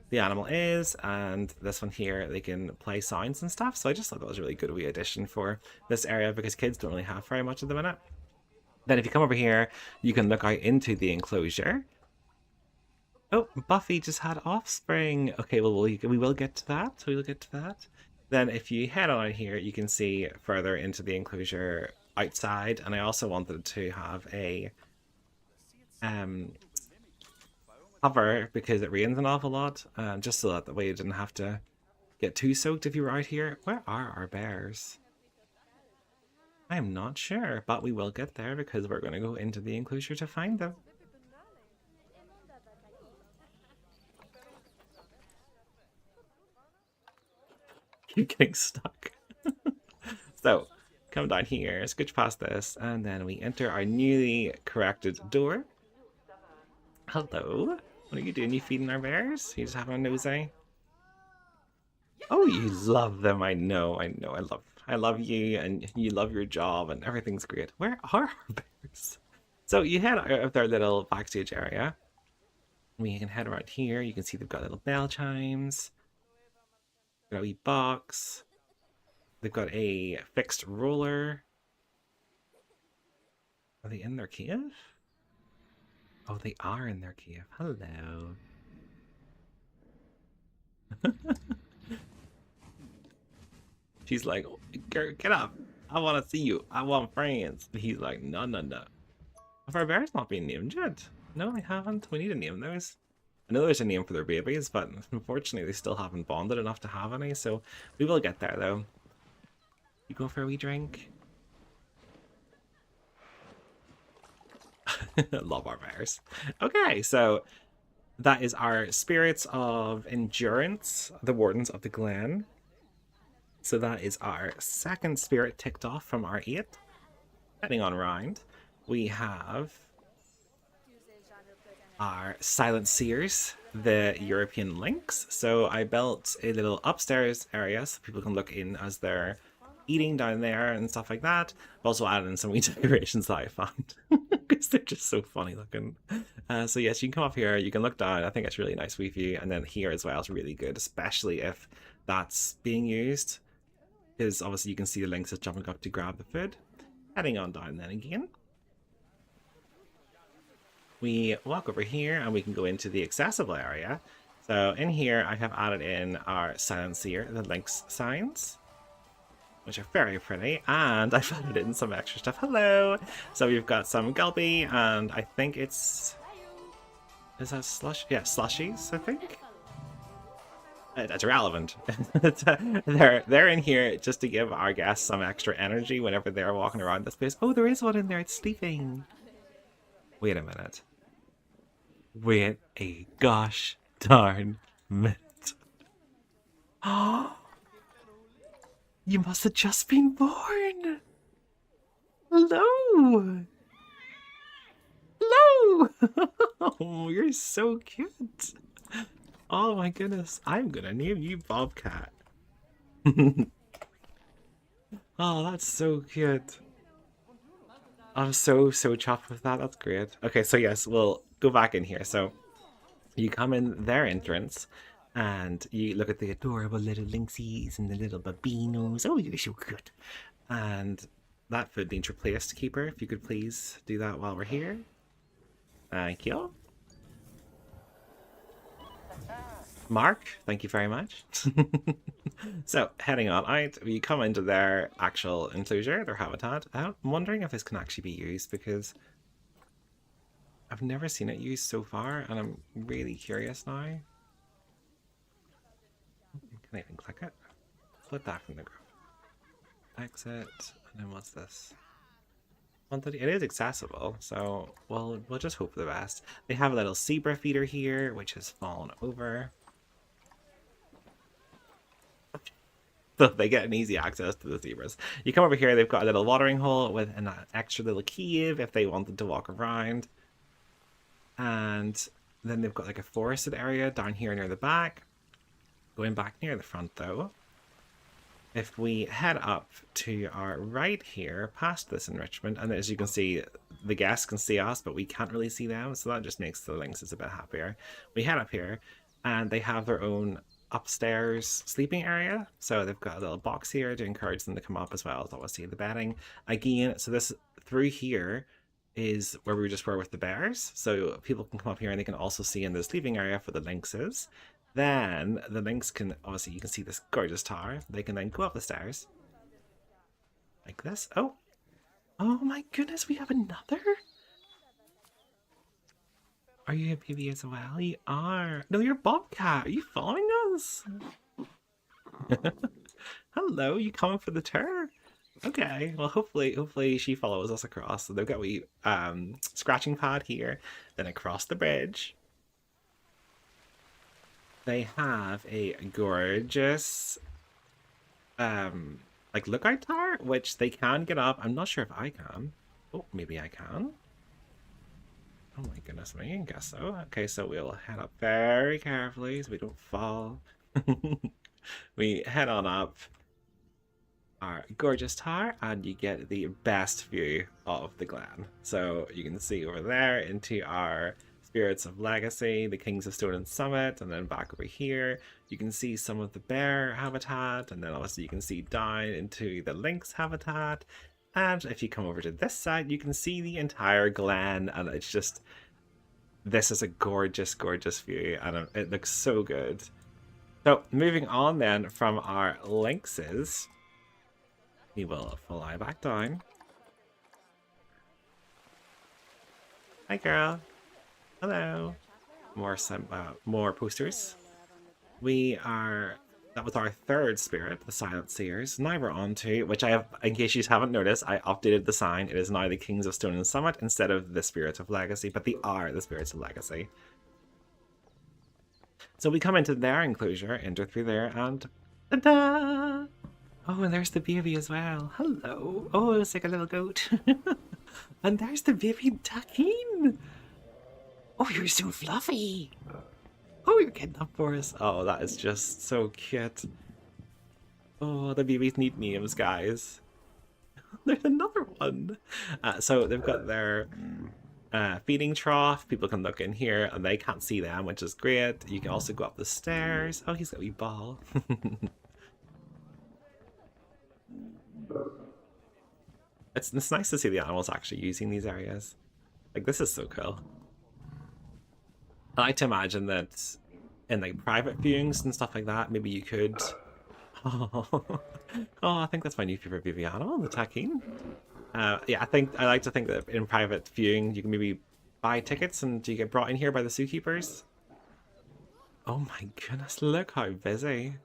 the animal is, and this one here they can play sounds and stuff. So I just thought that was a really good wee addition for this area because kids don't really have very much at the minute. Then if you come over here, you can look out into the enclosure. Oh, Buffy just had offspring. Okay, well, we will get to that. We will get to that. Then if you head on out here, you can see further into the enclosure outside. And I also wanted to have a cover because it rains an awful lot. Just so that way you didn't have to get too soaked if you were out here. Where are our bears? I am not sure, but we will get there because we're going to go into the enclosure to find them. Keep getting stuck. So, come down here, scooch past this, and then we enter our newly corrected door. Hello. What are you doing? You feeding our bears? You just having a nosy? Oh, you love them. I know. I love you, and you love your job, and everything's great. Where are our bears? So you head out of their little backstage area. We can head around here. You can see they've got little bell chimes. Got a wee box. They've got a fixed roller. Are they in their cave? Oh, they are in their cave. Hello. She's like, get up. I want to see you. I want friends. He's like, no. Have our bears not been named yet? No, I haven't. We need to name those. I know there's a name for their babies, but unfortunately they still haven't bonded enough to have any, so we will get there though. You go for a wee drink? Love our bears. Okay, so that is our Spirits of Endurance, the Wardens of the Glen. So that is our second spirit ticked off from our 8. Heading on around, we have our Silent Seers, the European lynx. So I built a little upstairs area so people can look in as they're eating down there and stuff like that. I've also added in some wee decorations that I found because they're just so funny looking. So yes, you can come up here, you can look down. I think it's really nice wee view, and then here as well is really good, especially if that's being used, because obviously you can see the lynx is jumping up to grab the food. Heading on down then again. We walk over here and we can go into the accessible area. So in here I have added in our Silent Seer, the lynx signs, which are very pretty, and I've added in some extra stuff. Hello! So we've got some gulpy, and I think it's... Is that slush? Yeah, slushies, I think? That's irrelevant. They're in here just to give our guests some extra energy whenever they're walking around this place. Oh, there is one in there, it's sleeping. Wait a minute. Wait a gosh darn minute. Oh, you must have just been born. Hello. Hello. Oh, you're so cute. Oh my goodness. I'm gonna name you Bobcat. Oh, that's so cute. I'm so chuffed with that. That's great. Okay, so yes, we'll go back in here. So you come in their entrance and you look at the adorable little lynxies and the little babinos. Oh, you're so good. And that food needs replaced, keeper. If you could please do that while we're here. Thank you. Mark, thank you very much. So, heading on out, we come into their actual enclosure, their habitat. I'm wondering if this can actually be used because I've never seen it used so far, and I'm really curious now. Can I even click it? Flip that from the group. Exit, and then what's this? It is accessible, so we'll just hope for the best. They have a little zebra feeder here, which has fallen over. So they get an easy access to the zebras. You come over here, they've got a little watering hole with an extra little cave if they wanted to walk around. And then they've got like a forested area down here near the back. Going back near the front though, if we head up to our right here, past this enrichment, and as you can see, the guests can see us, but we can't really see them, so that just makes the lynxes a bit happier. We head up here, and they have their own upstairs sleeping area, so they've got a little box here to encourage them to come up as well as obviously the bedding. Again, so this through here is where we just were with the bears, so people can come up here and they can also see in the sleeping area for the lynxes. Then the lynx can, obviously you can see this gorgeous tower, they can then go up the stairs like this. Oh my goodness, we have another. Are you a baby as well? You are. No, you're Bobcat. Are you following us? Hello, you coming for the tour? Okay, well hopefully she follows us across. So they've got a scratching pad here, then across the bridge. They have a gorgeous like lookout tower, which they can get up. I'm not sure if I can. Oh, maybe I can. Oh my goodness me, I guess so. Okay, so we'll head up very carefully so we don't fall. We head on up our gorgeous tower and you get the best view of the Glen. So you can see over there into our Spirits of Legacy, the Kings of Stone and Summit, and then back over here you can see some of the bear habitat, and then obviously you can see down into the lynx habitat. And if you come over to this side, you can see the entire Glen, and it's just, this is a gorgeous, gorgeous view, and it looks so good. So moving on then from our lynxes, we will fly back down. Hi girl. Hello. More posters. That was our third spirit, the Silent Seers. Now we're on to, which I have, in case you haven't noticed, I updated the sign. It is now the Kings of Stone and Summit instead of the Spirits of Legacy, but they are the Spirits of Legacy. So we come into their enclosure, enter through there, and ta-da! Oh, and there's the baby as well. Hello. Oh, it's like a little goat. And there's the baby ducking. Oh, you're so fluffy. Oh, you're getting up for us. Oh, that is just so cute. Oh, the babies need names, guys. There's another one. So they've got their feeding trough. People can look in here and they can't see them, which is great. You can also go up the stairs. Oh, he's got a wee ball. It's nice to see the animals actually using these areas. Like, this is so cool. I like to imagine that in like private viewings and stuff like that, maybe you could. Oh, I think that's my new favorite baby animal, the takin. Yeah, I like to think that in private viewing you can maybe buy tickets and you get brought in here by the zookeepers. Oh my goodness, look how busy.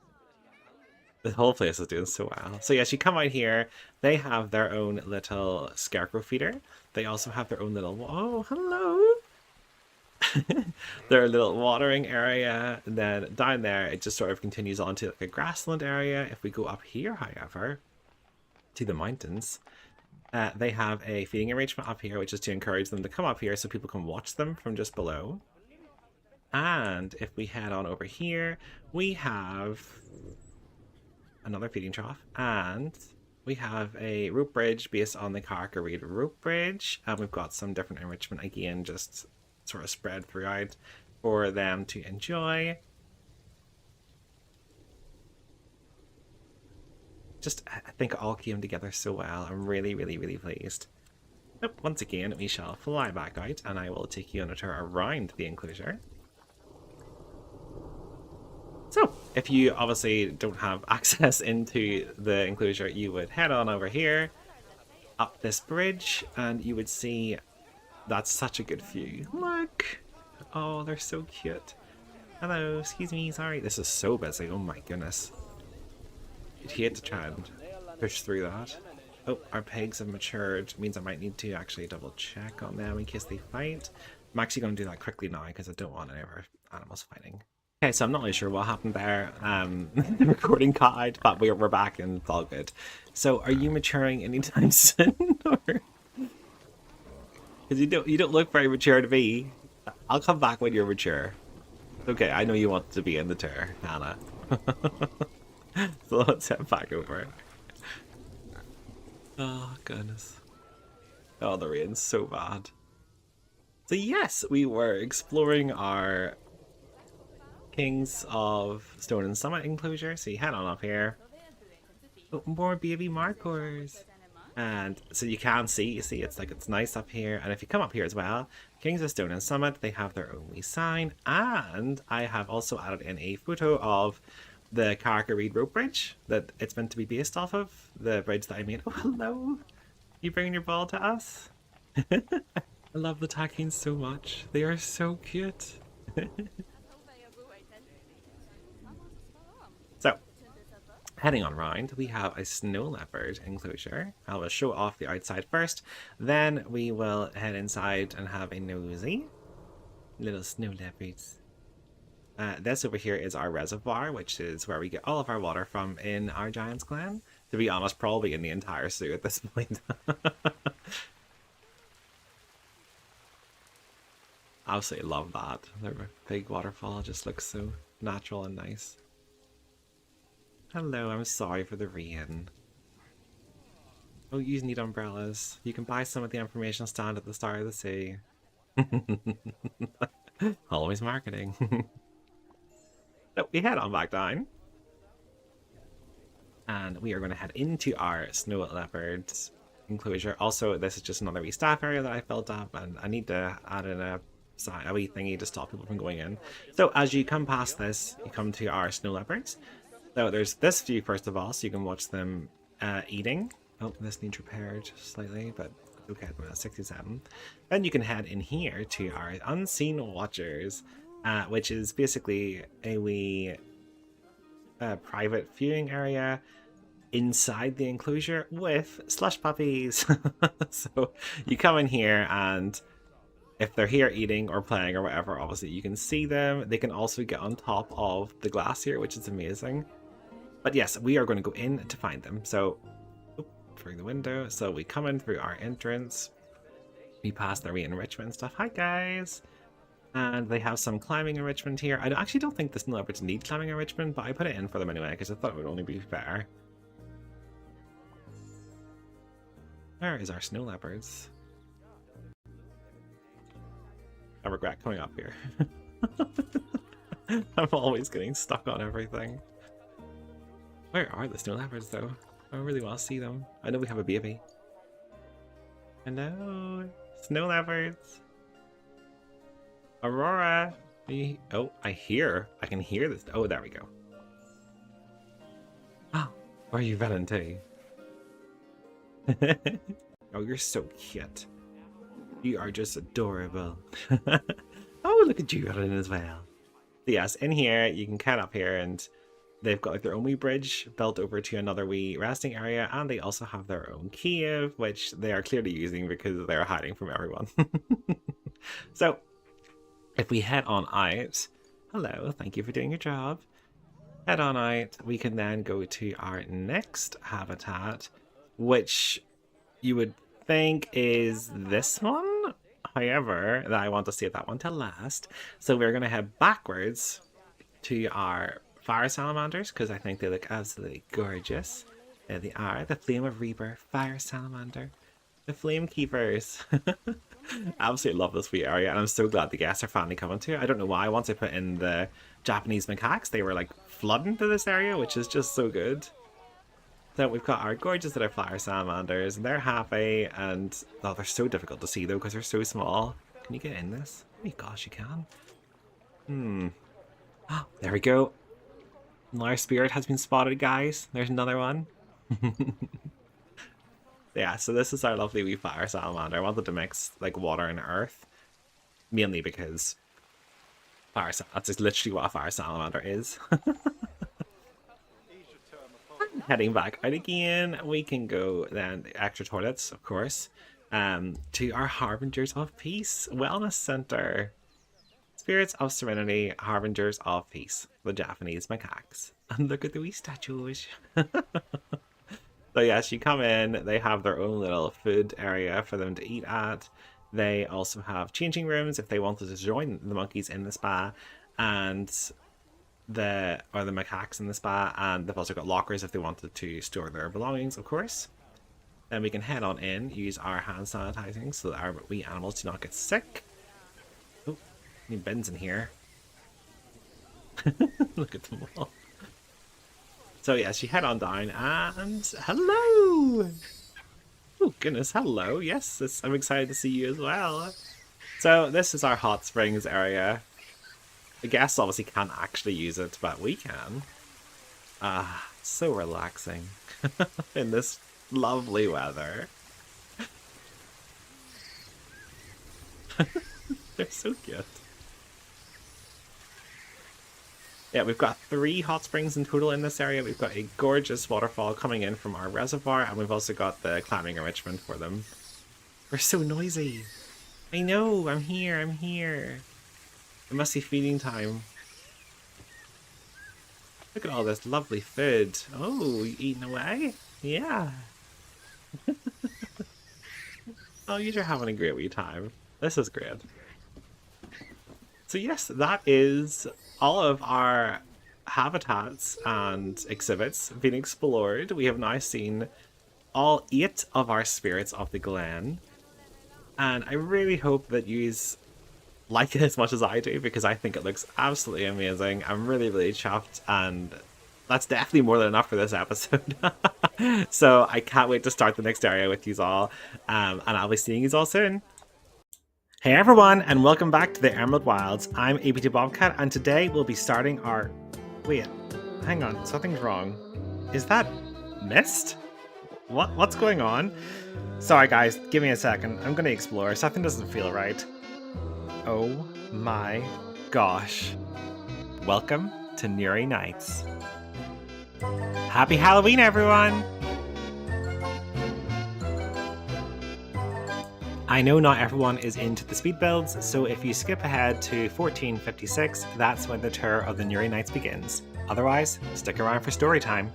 The whole place is doing so well. So yes, you come out here, they have their own little scarecrow feeder. They also have their own little, oh, hello. Their little watering area, and then down there it just sort of continues on to like a grassland area. If we go up here, however, to the mountains, they have a feeding arrangement up here, which is to encourage them to come up here so people can watch them from just below. And if we head on over here, we have another feeding trough, and we have a rope bridge based on the Carcareed rope bridge, and we've got some different enrichment again, just sort of spread throughout for them to enjoy. Just, I think it all came together so well. I'm really, really, really pleased. Nope, once again, we shall fly back out, and I will take you on a tour around the enclosure. So, if you obviously don't have access into the enclosure, you would head on over here, up this bridge, and you would see that's such a good view. Look! Oh, they're so cute. Hello, excuse me, sorry. This is so busy, oh my goodness. You'd hate to try and push through that. Oh, our pigs have matured. Means I might need to actually double check on them in case they fight. I'm actually going to do that quickly now because I don't want any of our animals fighting. Okay, so I'm not really sure what happened there. The recording cut out, but we're back and it's all good. So, are you maturing anytime soon? Because you don't look very mature to me. I'll come back when you're mature. Okay, I know you want to be in the tour, Hannah. So let's head back over. Oh, goodness. Oh, the rain's so bad. So yes, we were exploring our Kings of Stone and Summit enclosure. So you head on up here. Oh, more baby markers. And so you can see, it's nice up here. And if you come up here as well, Kings of Stone and Summit, they have their own wee sign. And I have also added in a photo of the Carcareed rope bridge that it's meant to be based off of. The bridge that I made. Oh, hello. You bringing your ball to us? I love the tackings so much. They are so cute. So, heading on round, we have a snow leopard enclosure. I will show off the outside first. Then we will head inside and have a nosy. Little snow leopards. This over here is our reservoir, which is where we get all of our water from in our Giant's Glen. To be honest, probably in the entire zoo at this point. Absolutely love that. The big waterfall just looks so natural and nice. Hello, I'm sorry for the rain. Oh, you need umbrellas. You can buy some at the information stand at the start of the sea. Always marketing. So we head on back down. And we are going to head into our snow leopards enclosure. Also, this is just another wee staff area that I filled up, and I need to add in a wee thingy to stop people from going in. So as you come past this, you come to our snow leopards. So there's this view first of all, so you can watch them eating. Oh, this needs repaired slightly, but okay, I'm at 67. Then you can head in here to our unseen watchers, which is basically a wee private viewing area inside the enclosure with slush puppies. So you come in here, and if they're here eating or playing or whatever, obviously you can see them. They can also get on top of the glass here, which is amazing. But yes, we are going to go in to find them. So through the window. So we come in through our entrance. We pass the re-enrichment stuff. Hi guys! And they have some climbing enrichment here. I actually don't think the snow leopards need climbing enrichment, but I put it in for them anyway because I thought it would only be fair. There is our snow leopards. I regret coming up here. I'm always getting stuck on everything. Where are the snow leopards though? I really want to see them. I know we have a baby. Hello, snow leopards. Aurora. Oh, I can hear this. Oh, there we go. Oh, where are you running to? Oh, you're so cute. You are just adorable. Oh, look at you running as well. So yes, in here, you can cut up here, and they've got like their own wee bridge built over to another wee resting area, and they also have their own cave, which they are clearly using because they're hiding from everyone. So, if we head on out, hello, thank you for doing your job. Head on out, we can then go to our next habitat, which you would think is this one. However, I want to save that one to last. So we're going to head backwards to our fire salamanders because I think they look absolutely gorgeous. There they are, the Flame of Reaper fire salamander, the Flame Keepers. Absolutely love this wee area, and I'm so glad the guests are finally coming to it. I don't know why. Once I put in the Japanese macaques, they were like flooding to this area, which is just so good. So we've got our gorgeous little fire salamanders, and they're happy, and oh, they're so difficult to see though because they're so small. Can you get in this? Oh my gosh, you can. Oh, there we go. Our spirit has been spotted, guys. There's another one. Yeah, so this is our lovely wee fire salamander. I wanted to mix like water and earth, mainly because that's just literally what a fire salamander is. Heading back out again, we can go then the extra toilets, of course, to our Harbingers of Peace Wellness Center. Spirits of Serenity, Harbingers of Peace, the Japanese macaques. And look at the wee statues. So yes, you come in, they have their own little food area for them to eat at. They also have changing rooms if they wanted to join the monkeys in the spa, and the macaques in the spa, and they've also got lockers if they wanted to store their belongings, of course. Then we can head on in, use our hand sanitizing so that our wee animals do not get sick. Oh, any bins in here. Look at them all. So yes, you head on down and hello! Oh goodness, hello. Yes, I'm excited to see you as well. So this is our hot springs area. The guests obviously can't actually use it, but we can. So relaxing in this lovely weather. They're so cute. Yeah, we've got 3 hot springs in total in this area. We've got a gorgeous waterfall coming in from our reservoir, and we've also got the climbing enrichment for them. We're so noisy. I know, I'm here. It must be feeding time. Look at all this lovely food. Oh, you eating away? Yeah. Oh, you're having a great wee time. This is great. So yes, that is all of our habitats and exhibits being explored. We have now seen all 8 of our spirits of the Glen. And I really hope that you like it as much as I do, because I think it looks absolutely amazing. I'm really, really chuffed, and that's definitely more than enough for this episode. So I can't wait to start the next area with you all, and I'll be seeing you all soon. Hey everyone, and welcome back to the Emerald Wilds. I'm AptBobcat, and today we'll be starting our... Wait, hang on, something's wrong. Is that mist? What's going on? Sorry guys, give me a second. I'm gonna explore. Something doesn't feel right. Oh my gosh. Welcome to Newry Nights. Happy Halloween, everyone! I know not everyone is into the speed builds, so if you skip ahead to 1456, that's when the tour of the Newry Nights begins. Otherwise, stick around for story time.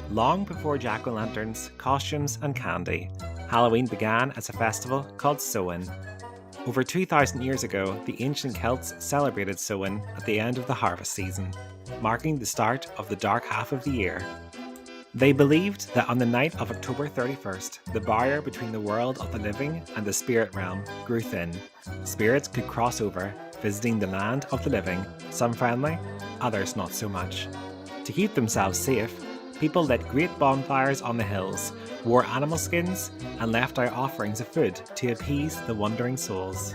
Long before jack-o'-lanterns, costumes and candy, Halloween began as a festival called Samhain. Over 2,000 years ago, the ancient Celts celebrated Samhain at the end of the harvest season, marking the start of the dark half of the year. They believed that on the night of October 31st, the barrier between the world of the living and the spirit realm grew thin. Spirits could cross over, visiting the land of the living, some friendly, others not so much. To keep themselves safe, people lit great bonfires on the hills, wore animal skins, and left out offerings of food to appease the wandering souls.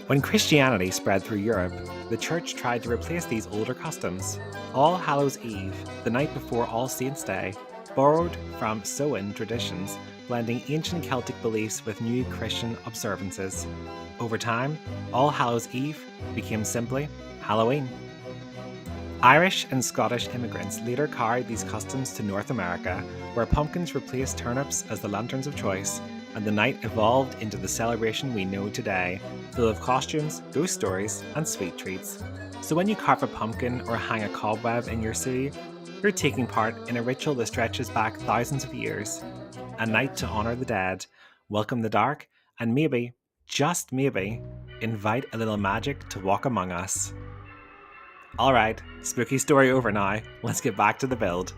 When Christianity spread through Europe, the church tried to replace these older customs. All Hallows Eve, the night before All Saints' Day, borrowed from Samhain traditions, blending ancient Celtic beliefs with new Christian observances. Over time, All Hallows Eve became simply Halloween. Irish and Scottish immigrants later carried these customs to North America, where pumpkins replaced turnips as the lanterns of choice, and the night evolved into the celebration we know today, full of costumes, ghost stories, and sweet treats. So when you carve a pumpkin or hang a cobweb in your city, you're taking part in a ritual that stretches back thousands of years. A night to honour the dead, welcome the dark, and maybe, just maybe, invite a little magic to walk among us. Alright, spooky story over now. Let's get back to the build.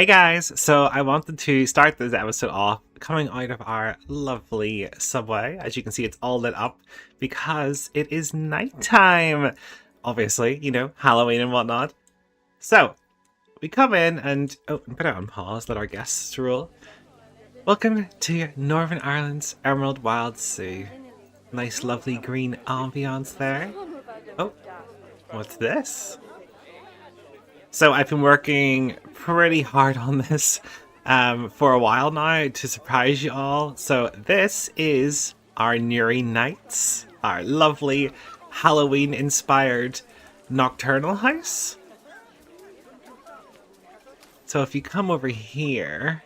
Hey guys, so I wanted to start this episode off coming out of our lovely subway. As you can see, it's all lit up because it is nighttime. Obviously, you know, Halloween and whatnot. So, we come in and put it on pause, let our guests rule. Welcome to Northern Ireland's Emerald Wild Sea. Nice lovely green ambience there. Oh, what's this? So I've been working pretty hard on this for a while now to surprise you all. So this is our Newry Nights, our lovely Halloween-inspired nocturnal house. So if you come over here,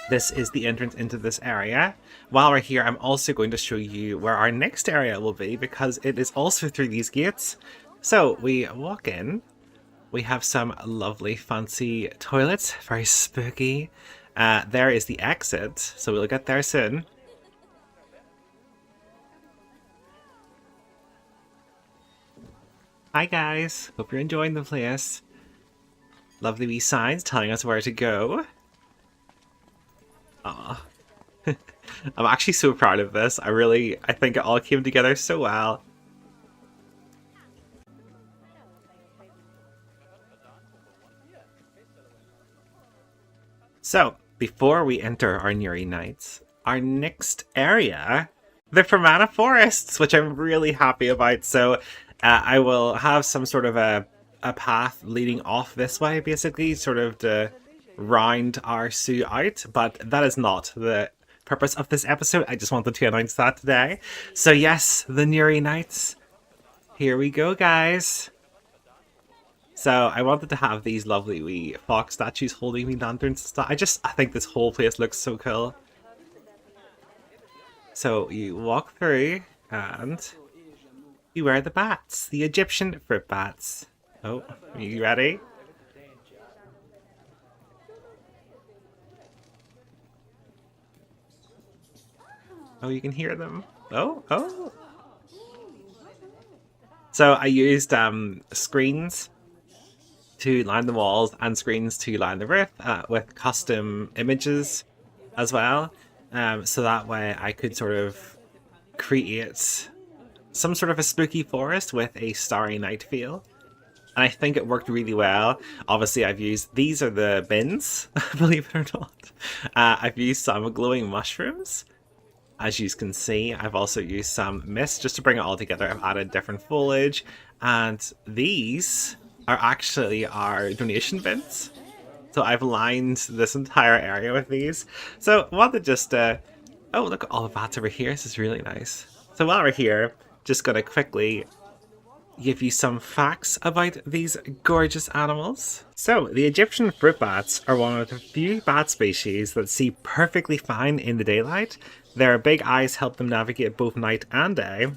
this is the entrance into this area. While we're here, I'm also going to show you where our next area will be because it is also through these gates. So we walk in. We have some lovely fancy toilets, very spooky. There is the exit, so we'll get there soon. Hi guys, hope you're enjoying the place. Lovely wee signs telling us where to go. Aw. I'm actually so proud of this. I think it all came together so well. So, before we enter our Newry Nights, our next area, the Fermanagh Forests, which I'm really happy about. So, I will have some sort of a path leading off this way, basically, sort of to round our zoo out, but that is not the purpose of this episode. I just wanted to announce that today. So yes, the Newry Nights. Here we go, guys. So I wanted to have these lovely wee fox statues holding me lanterns and stuff. I think this whole place looks so cool. So you walk through and you wear the bats, the Egyptian fruit bats. Oh, are you ready? Oh, you can hear them. Oh. So I used screens to line the walls and screens to line the roof with custom images as well. So that way I could sort of create some sort of a spooky forest with a starry night feel. And I think it worked really well. Obviously these are the bins, believe it or not. I've used some glowing mushrooms. As you can see, I've also used some mist just to bring it all together. I've added different foliage, and these are actually our donation bins. So I've lined this entire area with these. So I want to just, oh, look at all the bats over here. This is really nice. So while we're here, just gonna quickly give you some facts about these gorgeous animals. So, the Egyptian fruit bats are one of the few bat species that see perfectly fine in the daylight. Their big eyes help them navigate both night and day.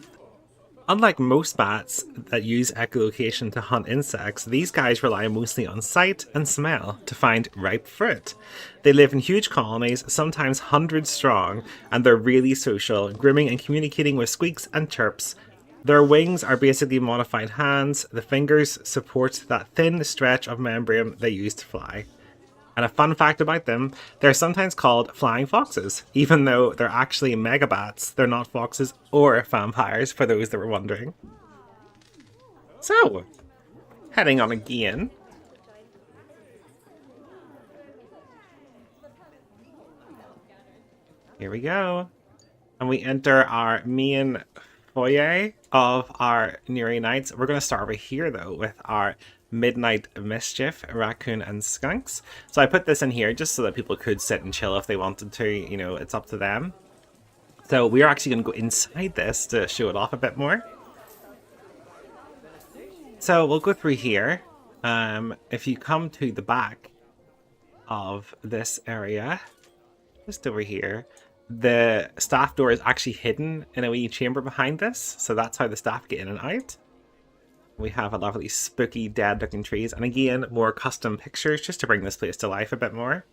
Unlike most bats that use echolocation to hunt insects, these guys rely mostly on sight and smell to find ripe fruit. They live in huge colonies, sometimes hundreds strong, and they're really social, grooming and communicating with squeaks and chirps. Their wings are basically modified hands. The fingers support that thin stretch of membrane they use to fly. And a fun fact about them, they're sometimes called flying foxes, even though they're actually megabats. They're not foxes or vampires, for those that were wondering. So, heading on again. Here we go. And we enter our main foyer of our Newry Nights. We're going to start over here though with our midnight mischief, raccoon and skunks. So I put this in here just so that people could sit and chill if they wanted to, you know, it's up to them. So we're actually going to go inside this to show it off a bit more. So we'll go through here. If you come to the back of this area, just over here, the staff door is actually hidden in a wee chamber behind this, so that's how the staff get in and out. We have a lovely spooky dead looking trees, and again more custom pictures just to bring this place to life a bit more.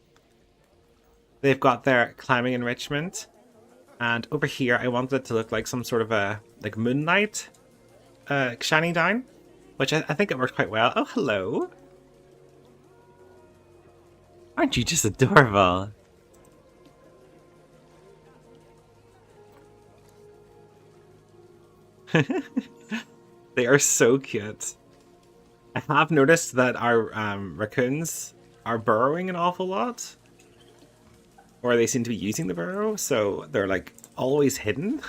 They've got their climbing enrichment, and over here I wanted it to look like some sort of a like moonlight shining down, which I think it worked quite well. Oh, hello. Aren't you just adorable? They are so cute. I have noticed that our raccoons are burrowing an awful lot. Or they seem to be using the burrow, so they're like always hidden.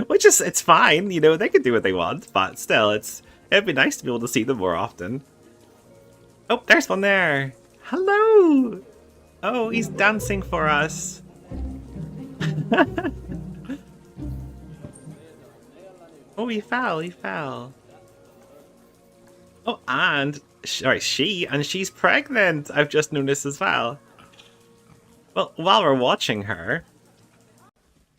Which is, it's fine, you know, they can do what they want, but still, it'd be nice to be able to see them more often. Oh, there's one there. Hello! Oh, he's dancing for us. Oh, he fell. Oh, and sorry, she's pregnant. I've just noticed as well. Well, while we're watching her,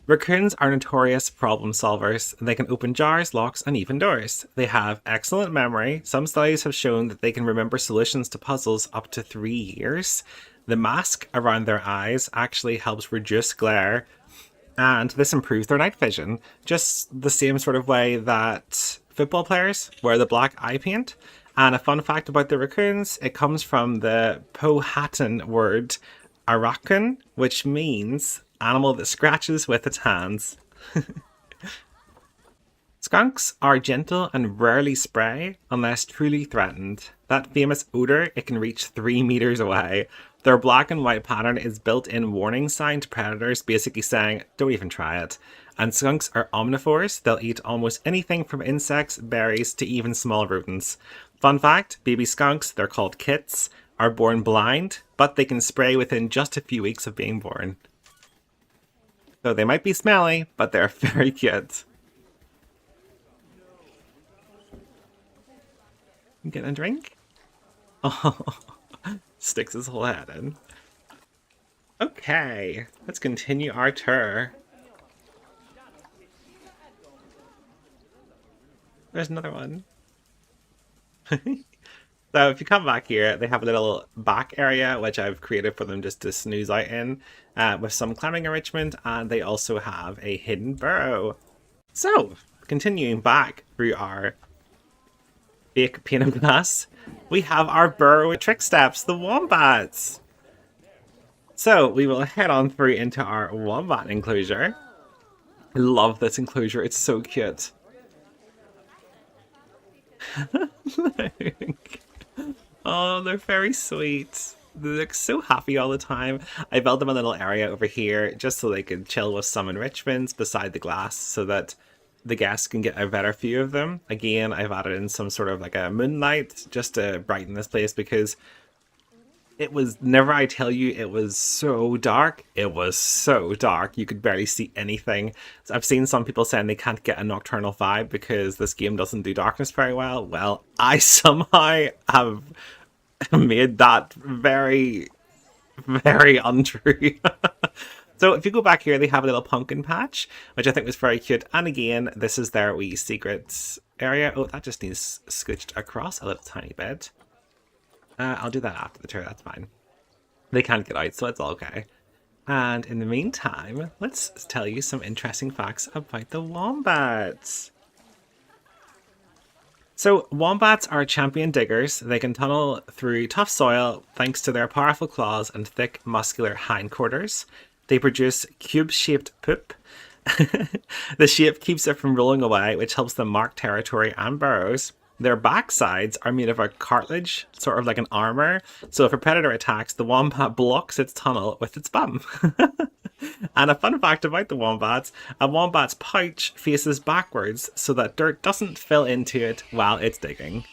raccoons are notorious problem solvers. They can open jars, locks, and even doors. They have excellent memory. Some studies have shown that they can remember solutions to puzzles up to 3 years. The mask around their eyes actually helps reduce glare, and this improves their night vision, just the same sort of way that football players wear the black eye paint. And a fun fact about the raccoons, it comes from the Powhatan word Arakan, which means animal that scratches with its hands. Skunks are gentle and rarely spray unless truly threatened. That famous odor, it can reach 3 meters away. Their black and white pattern is built-in warning sign to predators, basically saying, don't even try it. And skunks are omnivores. They'll eat almost anything from insects, berries, to even small rodents. Fun fact, baby skunks, they're called kits, are born blind, but they can spray within just a few weeks of being born. So they might be smelly, but they're very cute. Get a drink? Oh, sticks his whole head in. Okay, let's continue our tour. There's another one. So if you come back here, they have a little back area, which I've created for them just to snooze out in, with some climbing enrichment, and they also have a hidden burrow. So, continuing back through our fake pane of glass, we have our burrow trick steps, the wombats. So we will head on through into our wombat enclosure. I love this enclosure, it's so cute. Oh, they're very sweet. They look so happy all the time. I built them a little area over here just so they could chill with some enrichments beside the glass so that the guests can get a better view of them. Again, I've added in some sort of like a moonlight just to brighten this place because it was, never I tell you, it was so dark. It was so dark. You could barely see anything. So I've seen some people saying they can't get a nocturnal vibe because this game doesn't do darkness very well. Well, I somehow have made that very, very untrue. So if you go back here, they have a little pumpkin patch, which I think was very cute. And again, this is their wee secrets area. Oh, that just needs scooched across a little tiny bit. I'll do that after the tour, that's fine. They can't get out, so it's all okay. And in the meantime, let's tell you some interesting facts about the wombats. So, wombats are champion diggers. They can tunnel through tough soil thanks to their powerful claws and thick, muscular hindquarters. They produce cube-shaped poop. The shape keeps it from rolling away, which helps them mark territory and burrows. Their backsides are made of a cartilage, sort of like an armor. So if a predator attacks, the wombat blocks its tunnel with its bum. And a fun fact about the wombats, a wombat's pouch faces backwards so that dirt doesn't fill into it while it's digging.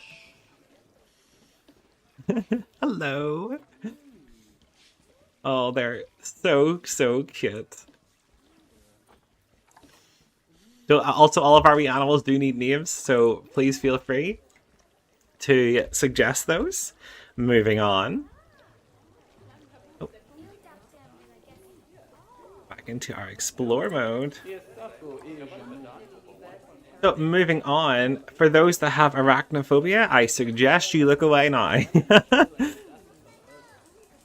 Hello. Oh, they're so, so cute. So also, all of our wee animals do need names, so please feel free to suggest those. Moving on. Oh. Back into our explore mode. So moving on, for those that have arachnophobia, I suggest you look away now.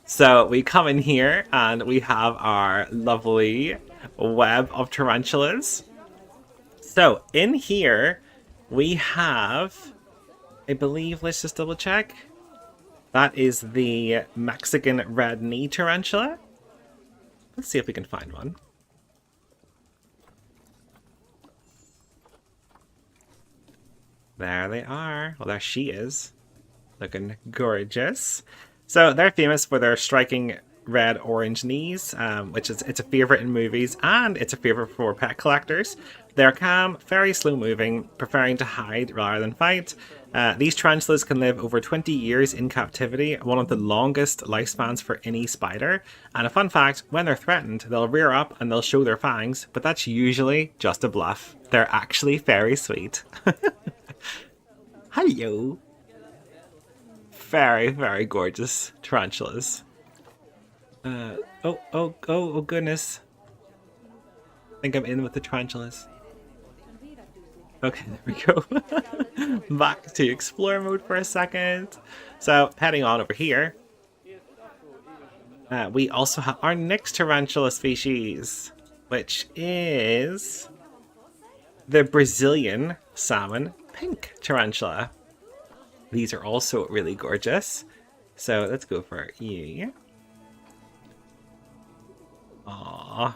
So we come in here and we have our lovely web of tarantulas. So in here we have, I believe, let's just double check. That is the Mexican red knee tarantula. Let's see if we can find one. There they are. Well, there she is. Looking gorgeous. So they're famous for their striking red-orange knees, which is it's a favorite in movies and it's a favorite for pet collectors. They're calm, very slow-moving, preferring to hide rather than fight. These tarantulas can live over 20 years in captivity, one of the longest lifespans for any spider. And a fun fact, when they're threatened, they'll rear up and they'll show their fangs, but that's usually just a bluff. They're actually very sweet. Hello. Very, very gorgeous tarantulas. Oh goodness. I think I'm in with the tarantulas. Okay, there we go. Back to explore mode for a second. So, heading on over here. We also have our next tarantula species, which is the Brazilian salmon pink tarantula. These are also really gorgeous. So let's go for you. Aww.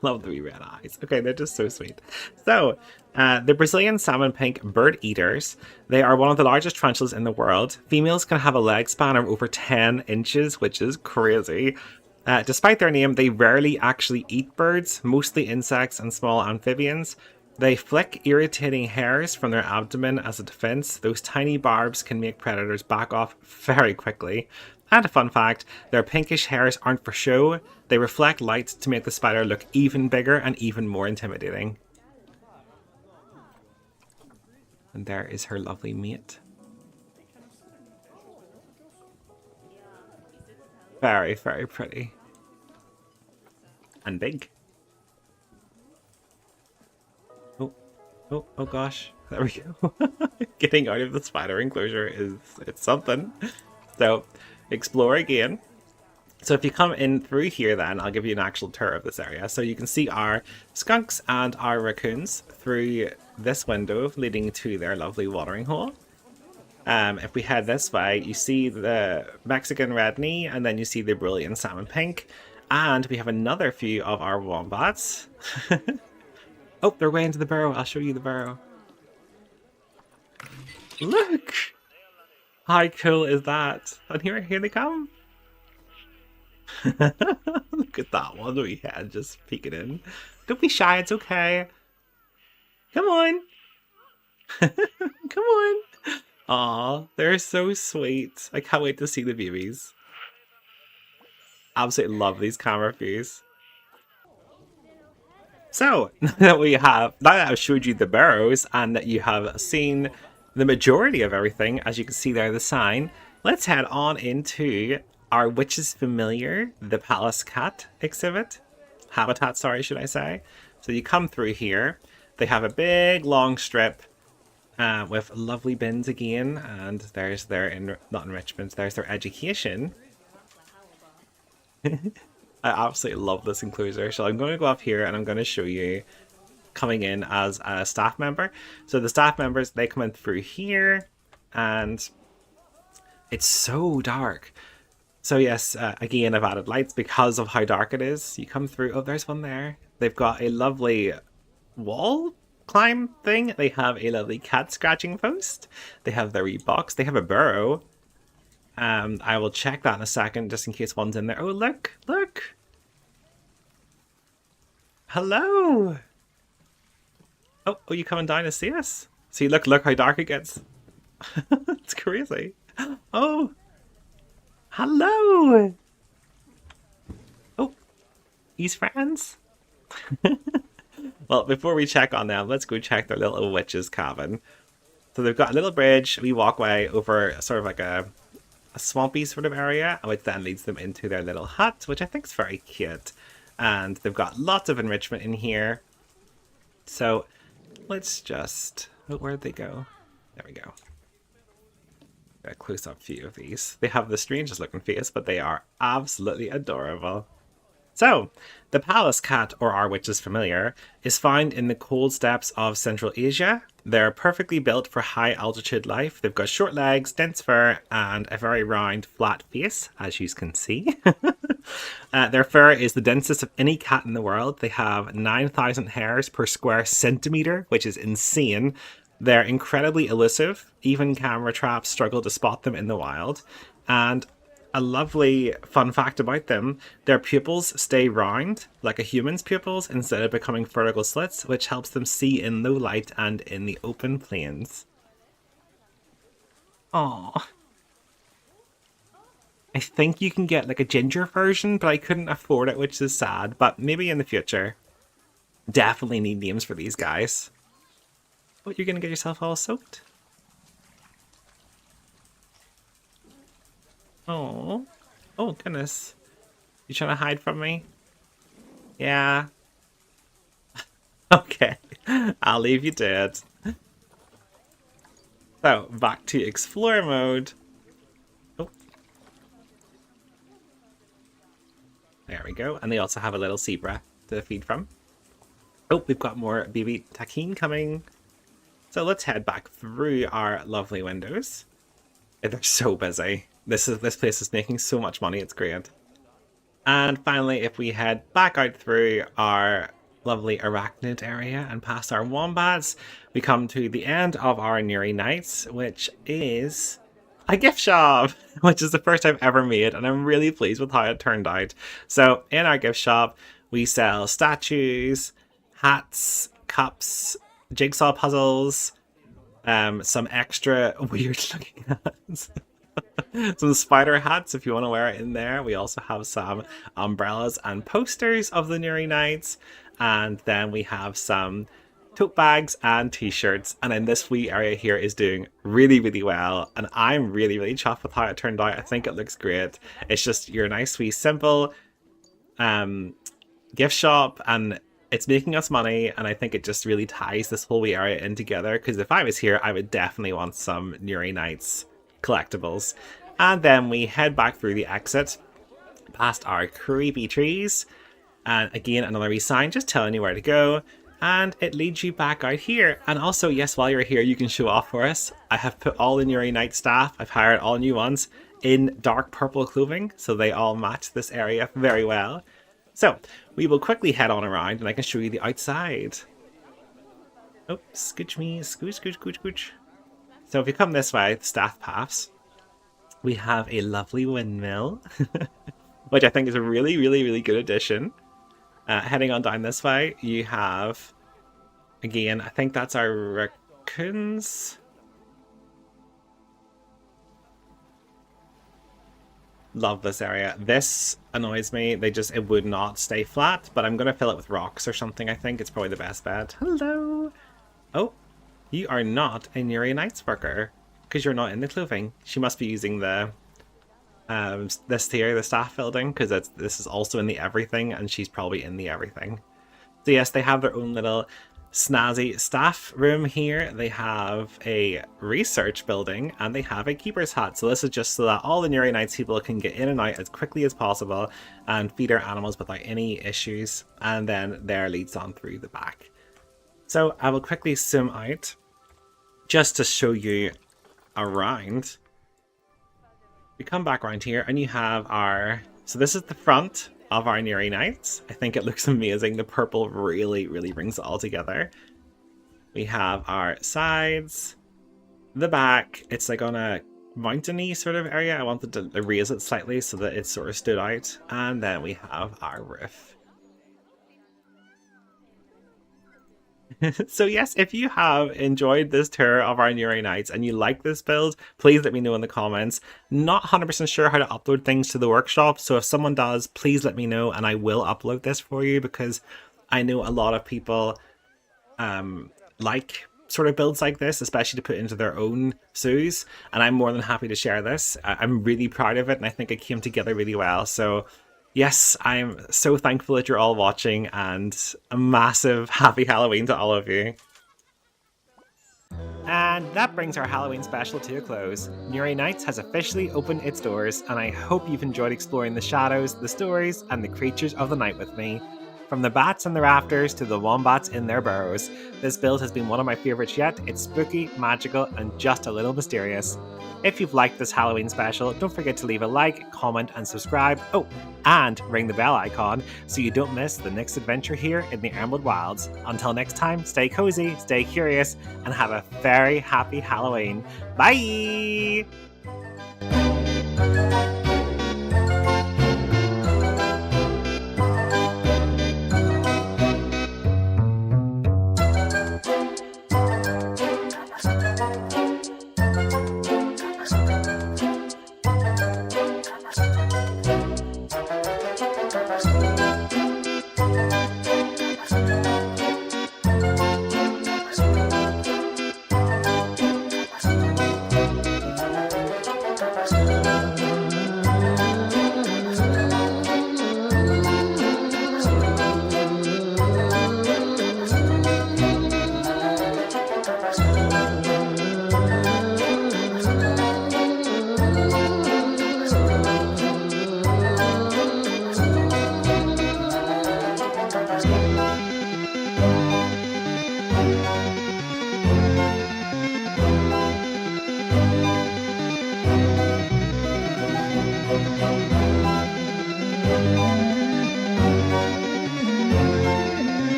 Love the wee red eyes. Okay, they're just so sweet. So, the Brazilian salmon pink bird eaters. They are one of the largest tarantulas in the world. Females can have a leg span of over 10 inches, which is crazy. Despite their name, they rarely actually eat birds, mostly insects and small amphibians. They flick irritating hairs from their abdomen as a defense. Those tiny barbs can make predators back off very quickly. And a fun fact, their pinkish hairs aren't for show. They reflect light to make the spider look even bigger and even more intimidating. And there is her lovely mate. Very, very pretty. And big. Oh gosh, there we go. Getting out of the spider enclosure it's something. So, explore again. So if you come in through here then, I'll give you an actual tour of this area. So you can see our skunks and our raccoons through this window leading to their lovely watering hole. If we head this way, you see the Mexican red knee and then you see the Brazilian salmon pink. And we have another few of our wombats. Oh, they're way into the burrow. I'll show you the burrow. Look! How cool is that? And here they come. Look at that one we had just peeking in. Don't be shy, it's okay. Come on. Come on. Aw, they're so sweet. I can't wait to see the babies. Absolutely love these camera views. So, now that I've showed you the burrows and that you have seen the majority of everything, as you can see there, the sign, let's head on into our Witch's Familiar, the Palace Cat habitat, sorry, should I say. So you come through here, they have a big long strip with lovely bins again, and there's their, not enrichments, there's their education. I absolutely love this enclosure. So I'm going to go up here and I'm going to show you coming in as a staff member. So the staff members, they come in through here and it's so dark. So yes, again, I've added lights because of how dark it is. You come through, oh, there's one there. They've got a lovely wall climb thing. They have a lovely cat scratching post. They have their wee box. They have a burrow. I will check that in a second just in case one's in there. Oh, look, look. Hello. Oh, you coming down to see us? See, look how dark it gets. It's crazy. Oh, hello. Oh, he's friends. Well, before we check on them, let's go check their little witch's cabin. So they've got a little bridge, we walkway over sort of like a swampy sort of area, which then leads them into their little hut, which I think is very cute. And they've got lots of enrichment in here. So let's just... Oh, where'd they go? There we go. A close-up view of these. They have the strangest looking face, but they are absolutely adorable. So, the palace cat, or our witch's familiar, is found in the cold steppes of Central Asia. They're perfectly built for high altitude life. They've got short legs, dense fur, and a very round, flat face, as you can see. Their fur is the densest of any cat in the world. They have 9,000 hairs per square centimetre, which is insane. They're incredibly elusive. Even camera traps struggle to spot them in the wild. And a lovely fun fact about them, their pupils stay round, like a human's pupils, instead of becoming vertical slits, which helps them see in low light and in the open plains. Aww. I think you can get like a ginger version, but I couldn't afford it, which is sad. But maybe in the future. Definitely need names for these guys. But you're going to get yourself all soaked. Oh, oh goodness. You trying to hide from me? Yeah. Okay, I'll leave you to it. So, back to explore mode. Oh. There we go. And they also have a little zebra to feed from. Oh, we've got more baby takin coming. So let's head back through our lovely windows. They're so busy. This place is making so much money, it's great. And finally, if we head back out through our lovely arachnid area and past our wombats, we come to the end of our Newry Nights, which is a gift shop, which is the first I've ever made, and I'm really pleased with how it turned out. So in our gift shop, we sell statues, hats, cups, jigsaw puzzles, some extra weird looking hats. Some spider hats if you want to wear it in there. We also have some umbrellas and posters of the Newry Nights. And then we have some tote bags and t-shirts. And then this wee area here is doing really, really well. And I'm really, really chuffed with how it turned out. I think it looks great. It's just your nice wee simple gift shop, and it's making us money, and I think it just really ties this whole wee area in together, because if I was here, I would definitely want some Newry Nights collectibles. And then we head back through the exit, past our creepy trees, and again, another wee sign just telling you where to go, and it leads you back out here. And also, yes, while you're here, you can show off for us. I have put all the Newry Night staff, I've hired all new ones, in dark purple clothing, so they all match this area very well. So, we will quickly head on around and I can show you the outside. Oh, scooch me, scooch, scooch, scooch, scooch. So if you come this way, the staff paths, we have a lovely windmill, which I think is a really, really, really good addition. Heading on down this way, you have, again, I think that's our raccoons. Love this area. This annoys me. It would not stay flat, but I'm going to fill it with rocks or something. I think it's probably the best bet. Hello. Oh, you are not a Newry Nights worker because you're not in the clothing. She must be using the this here, the staff building, because this is also in the everything, and she's probably in the everything. So yes, they have their own little snazzy staff room here. They have a research building, and they have a keeper's hut. So this is just so that all the Newry Nights people can get in and out as quickly as possible and feed our animals without any issues. And then there leads on through the back. So I will quickly zoom out just to show you around. We come back around here and you have so this is the front of our Newry Nights. I think it looks amazing. The purple really, really brings it all together. We have our sides, the back. It's like on a mountainy sort of area. I wanted to raise it slightly so that it sort of stood out. And then we have our roof. So yes, if you have enjoyed this tour of our Newry Nights and you like this build, please let me know in the comments. Not 100% sure how to upload things to the workshop, so if someone does, please let me know and I will upload this for you, because I know a lot of people like sort of builds like this, especially to put into their own zoos, and I'm more than happy to share this. I'm really proud of it and I think it came together really well. So yes, I'm so thankful that you're all watching, and a massive happy Halloween to all of you. And that brings our Halloween special to a close. Newry Nights has officially opened its doors, and I hope you've enjoyed exploring the shadows, the stories, and the creatures of the night with me. From the bats in the rafters to the wombats in their burrows, this build has been one of my favourites yet. It's spooky, magical, and just a little mysterious. If you've liked this Halloween special, don't forget to leave a like, comment, and subscribe. Oh, and ring the bell icon so you don't miss the next adventure here in the Underwood Wilds. Until next time, stay cozy, stay curious, and have a very happy Halloween. Bye!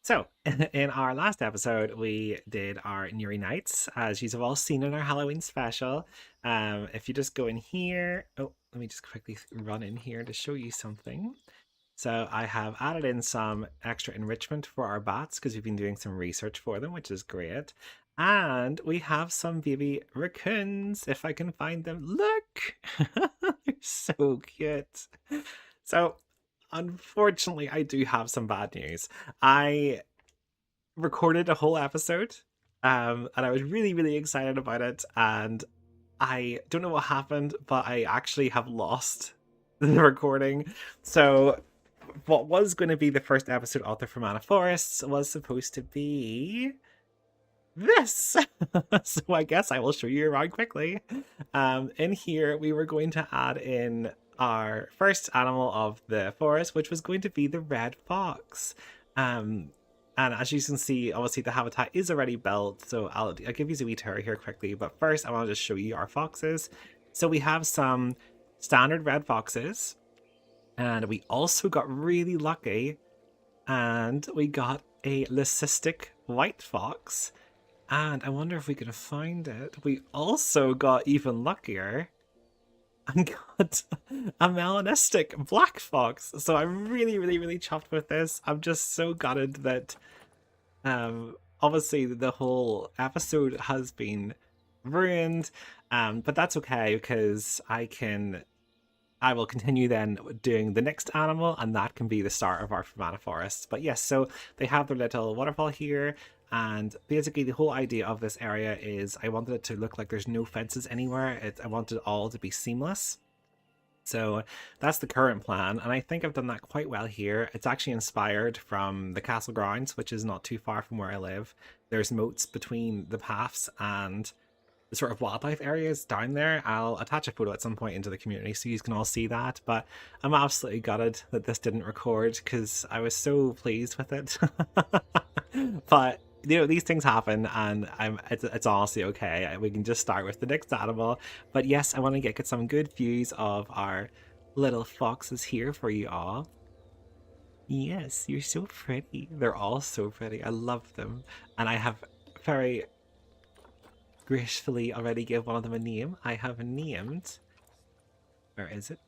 So, in our last episode, we did our Newry Nights, as you've all seen in our Halloween special. If you just go in here, oh, let me just quickly run in here to show you something. So I have added in some extra enrichment for our bats because we've been doing some research for them, which is great. And we have some baby raccoons, if I can find them. Look! They're so cute. So, unfortunately, I do have some bad news. I recorded a whole episode, and I was really, really excited about it, and I don't know what happened, but I actually have lost the recording. So what was going to be the first episode of the Fermanagh Forests was supposed to be this. So I guess I will show you around quickly. In here, we were going to add in our first animal of the forest, which was going to be the red fox. And as you can see, obviously the habitat is already built, so I'll give you a wee tour here quickly. But first, I want to just show you our foxes. So we have some standard red foxes, and we also got really lucky, and we got a leucistic white fox. And I wonder if we can find it. We also got even luckier and got a melanistic black fox. So I'm really, really, really chuffed with this. I'm just so gutted that obviously the whole episode has been ruined. But that's okay, because I will continue then doing the next animal, and that can be the start of our Fermanagh Forests. But yes, so they have their little waterfall here, and basically the whole idea of this area is I wanted it to look like there's no fences anywhere. I wanted it all to be seamless. So that's the current plan, and I think I've done that quite well here. It's actually inspired from the castle grounds, which is not too far from where I live. There's moats between the paths and the sort of wildlife areas down there. I'll attach a photo at some point into the community so you can all see that, but I'm absolutely gutted that this didn't record because I was so pleased with it. But you know, these things happen, and it's honestly okay. We can just start with the next animal. But yes, I want to get some good views of our little foxes here for you all. Yes, you're so pretty. They're all so pretty. I love them. And I have very gracefully already give one of them a name. I have named, where is it?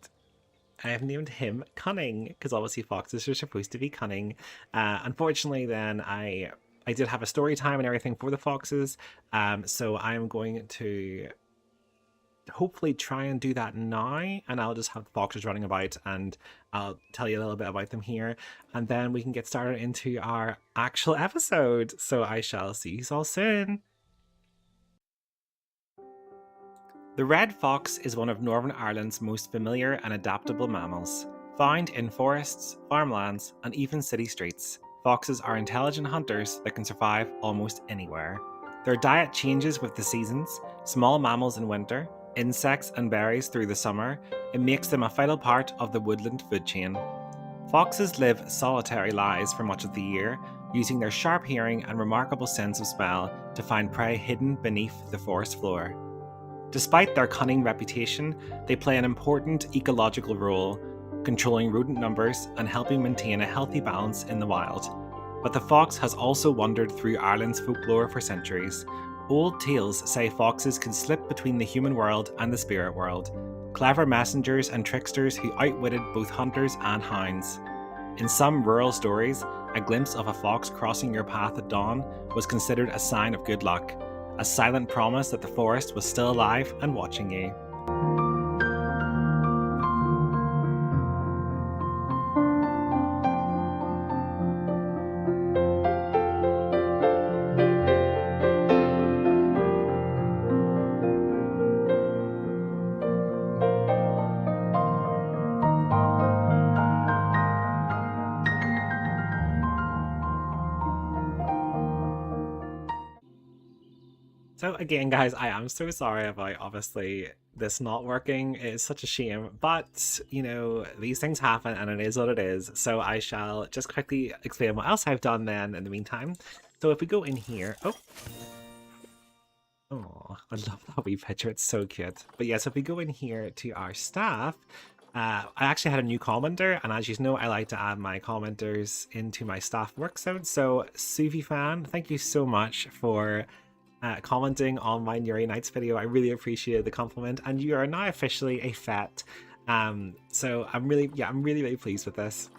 I have named him Cunning, because obviously foxes are supposed to be cunning. Unfortunately, then I did have a story time and everything for the foxes, so I'm going to hopefully try and do that now, and I'll just have the foxes running about and I'll tell you a little bit about them here, and then we can get started into our actual episode. So I shall see you all soon. The red fox is one of Northern Ireland's most familiar and adaptable mammals. Found in forests, farmlands, and even city streets, foxes are intelligent hunters that can survive almost anywhere. Their diet changes with the seasons, small mammals in winter, insects and berries through the summer. It makes them a vital part of the woodland food chain. Foxes live solitary lives for much of the year, using their sharp hearing and remarkable sense of smell to find prey hidden beneath the forest floor. Despite their cunning reputation, they play an important ecological role, controlling rodent numbers and helping maintain a healthy balance in the wild. But the fox has also wandered through Ireland's folklore for centuries. Old tales say foxes can slip between the human world and the spirit world, clever messengers and tricksters who outwitted both hunters and hounds. In some rural stories, a glimpse of a fox crossing your path at dawn was considered a sign of good luck, a silent promise that the forest was still alive and watching you. So again, guys, I am so sorry about obviously this not working. It's such a shame, but you know, these things happen and it is what it is. So I shall just quickly explain what else I've done then in the meantime. So if we go in here, oh, I love that wee picture. It's so cute. But yes, if we go in here to our staff, I actually had a new commenter, and as you know, I like to add my commenters into my staff work zone. So Suvi fan, thank you so much for commenting on my Newry Nights video. I really appreciate the compliment, and you are now officially a fet. So I'm really pleased with this.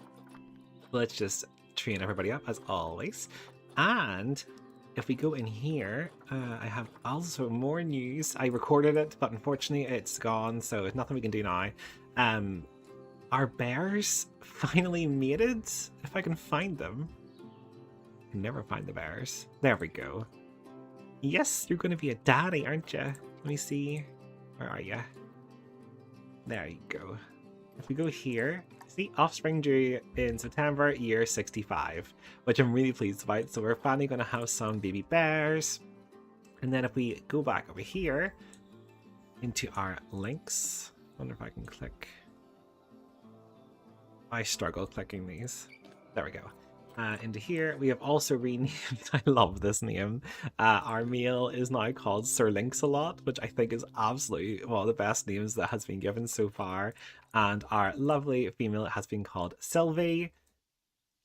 Let's just train everybody up as always. And if we go in here, I have also more news. I recorded it, but unfortunately it's gone, so there's nothing we can do now. Our bears finally mated, if I can find them. I can never find the bears. There we go. Yes, you're going to be a daddy, aren't you? Let me see. Where are you? There you go. If we go here, see, offspring due in September, year 65, which I'm really pleased about. So we're finally going to have some baby bears. And then if we go back over here into our links, I wonder if I can click. I struggle clicking these. There we go. Into here, we have also renamed, I love this name, our male is now called Sir Links-a-Lot, which I think is absolutely one of the best names that has been given so far, and our lovely female has been called Sylvie.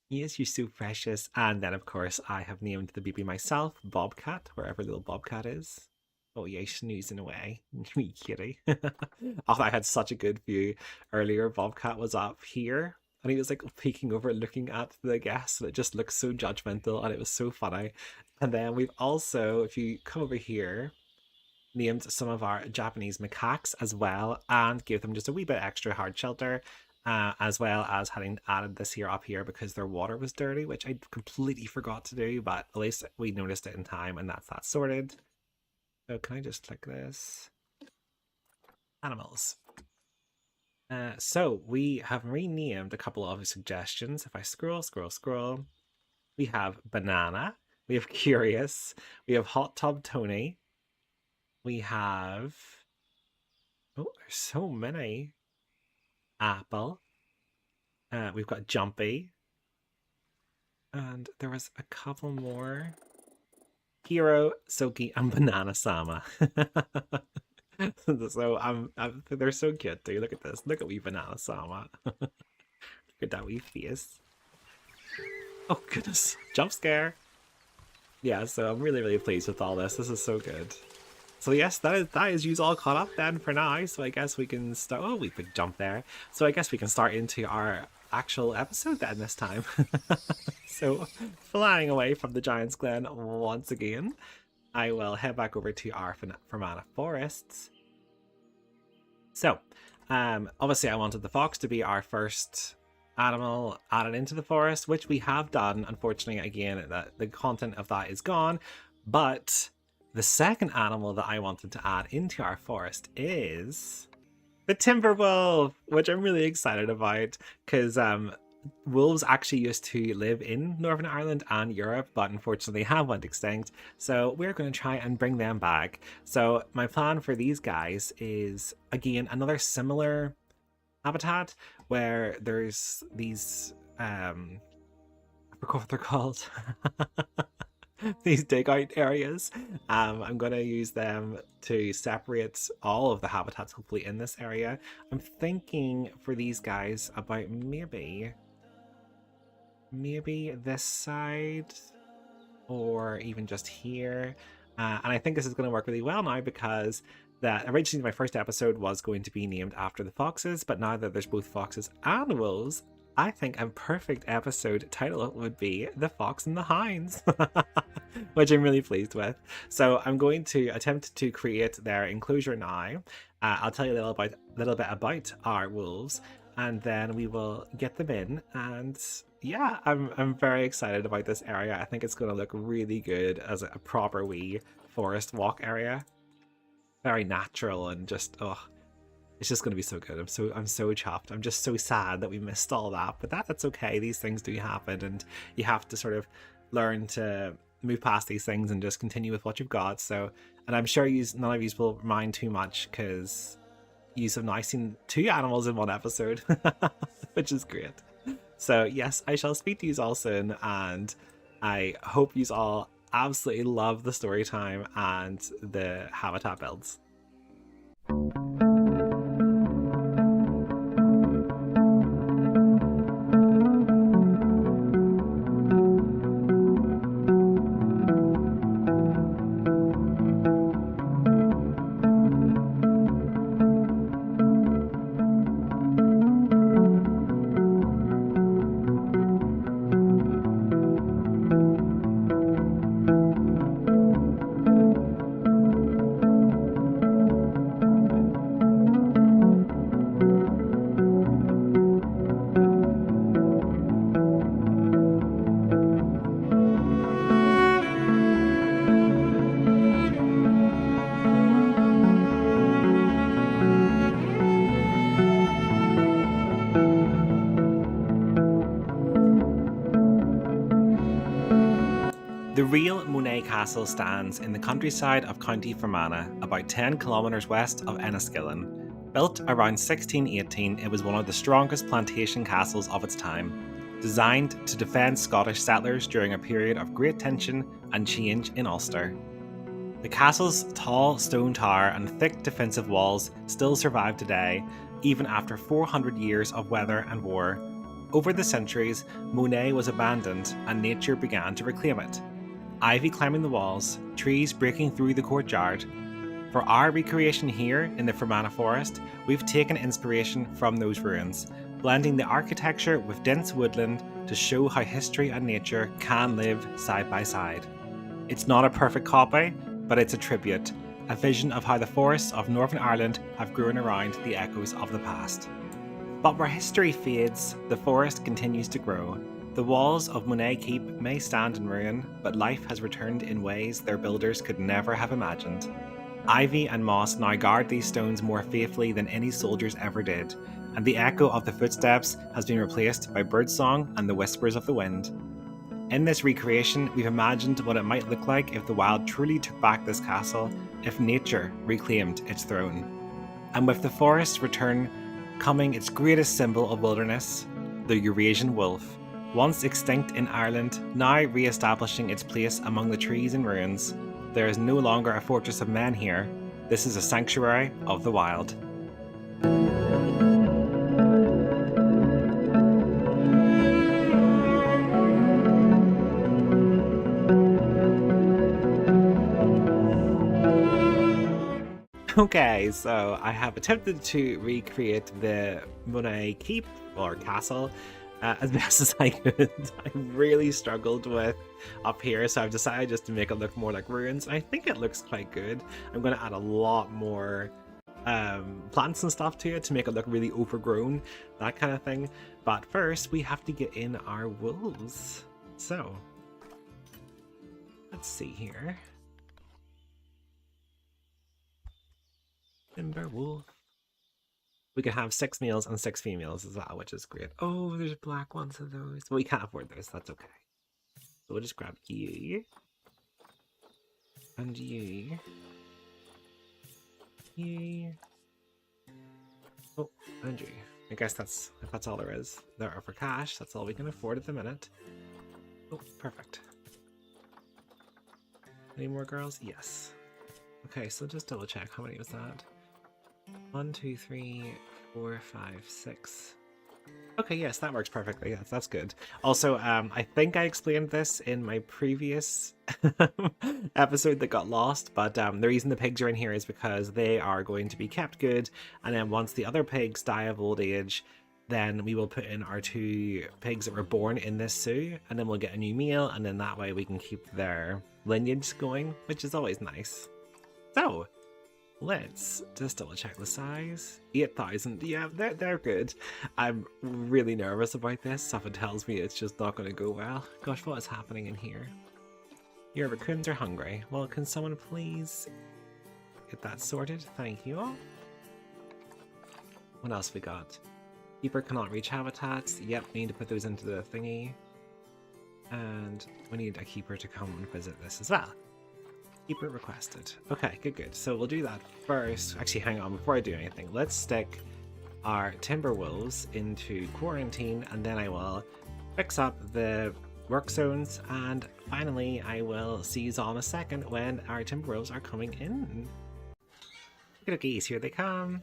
Yes, you're so precious. And then of course I have named the baby myself, Bobcat, wherever little Bobcat is. Oh yeah, snoozing away. Wee kitty. Oh, I had such a good view earlier. Bobcat was up here and he was like peeking over looking at the guests, and it just looked so judgmental and it was so funny. And then we've also, if you come over here, named some of our Japanese macaques as well, and gave them just a wee bit extra hard shelter, as well as having added this here up here because their water was dirty, which I completely forgot to do, but at least we noticed it in time, and that's that sorted. So can I just click this? Animals. So we have renamed a couple of suggestions. If I scroll, we have Banana, we have Curious, we have Hot Tub Tony, we have, oh, there's so many. Apple, we've got Jumpy, and there was a couple more. Hero, Soki, and Banana Sama. So they're so cute too. Look at this. Look at wee Banana Sama. Look at that wee face. Oh goodness, jump scare. Yeah, so I'm really pleased with all this. This is so good. So yes, that is you all caught up then for now. So I guess we can start. Oh, we big jump there. So I guess we can start into our actual episode then this time. So flying away from the Giant's Glen once again, I will head back over to our Fermanagh Forests. So, obviously I wanted the fox to be our first animal added into the forest, which we have done. Unfortunately, again, the content of that is gone. But the second animal that I wanted to add into our forest is the timber wolf, which I'm really excited about because wolves actually used to live in Northern Ireland and Europe, but unfortunately have went extinct. So we're going to try and bring them back. So my plan for these guys is, again, another similar habitat where there's these I forgot what they're called. These dig out areas. I'm going to use them to separate all of the habitats hopefully in this area. I'm thinking for these guys about maybe this side or even just here. And I think this is going to work really well now because that originally my first episode was going to be named after the foxes, but now that there's both foxes and wolves, I think a perfect episode title would be The Fox and the Hounds, which I'm really pleased with. So I'm going to attempt to create their enclosure now. I'll tell you a little bit about our wolves, and then we will get them in. And yeah, I'm very excited about this area. I think it's going to look really good as a proper wee forest walk area. Very natural and just it's just going to be so good. I'm so chuffed. I'm just so sad that we missed all that, but that's okay. These things do happen, and you have to sort of learn to move past these things and just continue with what you've got. So, and I'm sure none of you will mind too much because you have now seen 2 animals in one episode, which is great. So yes, I shall speak to you all soon, and I hope you all absolutely love the story time and the habitat builds. The real Mourne Castle stands in the countryside of County Fermanagh, about 10 kilometres west of Enniskillen. Built around 1618, it was one of the strongest plantation castles of its time, designed to defend Scottish settlers during a period of great tension and change in Ulster. The castle's tall stone tower and thick defensive walls still survive today, even after 400 years of weather and war. Over the centuries, Mourne was abandoned and nature began to reclaim it. Ivy climbing the walls, trees breaking through the courtyard. For our recreation here in the Fermanagh Forest, we've taken inspiration from those ruins, blending the architecture with dense woodland to show how history and nature can live side by side. It's not a perfect copy, but it's a tribute, a vision of how the forests of Northern Ireland have grown around the echoes of the past. But where history fades, the forest continues to grow. The walls of Mourne Keep may stand in ruin, but life has returned in ways their builders could never have imagined. Ivy and moss now guard these stones more faithfully than any soldiers ever did, and the echo of the footsteps has been replaced by birdsong and the whispers of the wind. In this recreation, we've imagined what it might look like if the wild truly took back this castle, if nature reclaimed its throne. And with the forest's return coming its greatest symbol of wilderness, the Eurasian wolf. Once extinct in Ireland, now re-establishing its place among the trees and ruins. There is no longer a fortress of men here. This is a sanctuary of the wild. Okay, so I have attempted to recreate the Mourne Keep, or castle, as best as I could. I really struggled with up here, so I've decided just to make it look more like ruins. I think it looks quite good. I'm going to add a lot more plants and stuff to it to make it look really overgrown, that kind of thing. But first we have to get in our wolves. So let's see here. Timber wolf. We can have 6 males and 6 females as well, which is great. Oh, there's black ones of those. Well, we can't afford those, that's okay. So we'll just grab you. And you. You. Oh, and you. I guess if that's all there is. There are for cash, that's all we can afford at the minute. Oh, perfect. Any more girls? Yes. Okay, so just double check. How many was that? 1, 2, 3, 4, 5, 6. Okay, yes, that works perfectly. Yes, that's good. Also, I think I explained this in my previous episode that got lost, but the reason the pigs are in here is because they are going to be kept good, and then once the other pigs die of old age, then we will put in our 2 pigs that were born in this zoo, and then we'll get a new male, and then that way we can keep their lineage going, which is always nice. So, let's just double check the size. 8,000. Yeah, they're good. I'm really nervous about this. Something tells me it's just not going to go well. Gosh, what is happening in here? Your raccoons are hungry. Well, can someone please get that sorted? Thank you all. What else we got? Keeper cannot reach habitats. Yep, we need to put those into the thingy. And we need a keeper to come and visit this as well. Keeper requested. Okay, good. So we'll do that first. Actually, hang on, before I do anything, let's stick our timber wolves into quarantine, and then I will fix up the work zones, and finally I will see you all in a second when our timber wolves are coming in. Look at geese, here they come.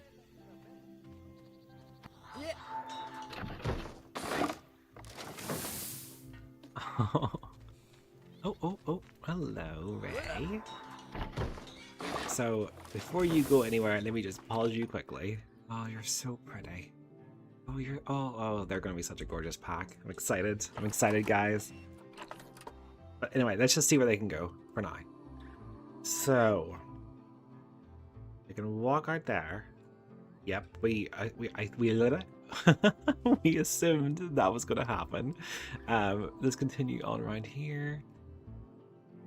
Oh, hello, Ray. So, before you go anywhere, let me just pause you quickly. Oh, you're so pretty. Oh, they're gonna be such a gorgeous pack. I'm excited, guys. But anyway, let's just see where they can go for now. So, they can walk out there. Yep, we we assumed that was gonna happen. Let's continue on around here.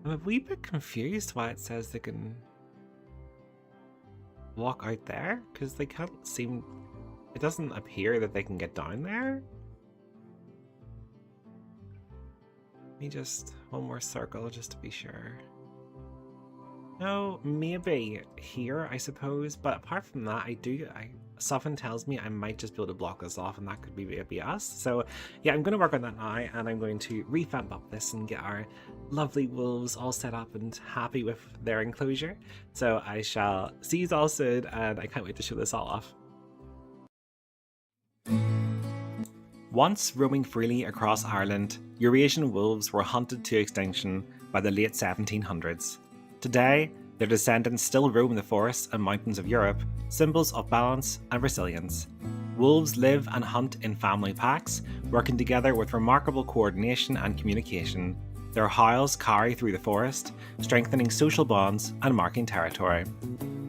I'm a wee bit confused why it says they can walk out there, because they can't seem... It doesn't appear that they can get down there. Let me just... one more circle just to be sure. No, maybe here, I suppose, but apart from that, something tells me I might just be able to block this off, and that could be maybe us. So yeah, I'm going to work on that now, and I'm going to revamp up this and get our lovely wolves all set up and happy with their enclosure. So I shall see you all soon, and I can't wait to show this all off. Once roaming freely across Ireland, Eurasian wolves were hunted to extinction by the late 1700s. Today, their descendants still roam the forests and mountains of Europe, symbols of balance and resilience. Wolves live and hunt in family packs, working together with remarkable coordination and communication. Their howls carry through the forest, strengthening social bonds and marking territory.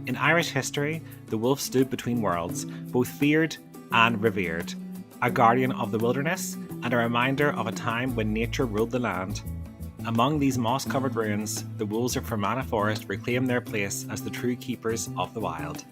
In Irish history, the wolf stood between worlds, both feared and revered, a guardian of the wilderness and a reminder of a time when nature ruled the land. Among these moss-covered ruins, the wolves of Fermanagh Forest reclaim their place as the true keepers of the wild.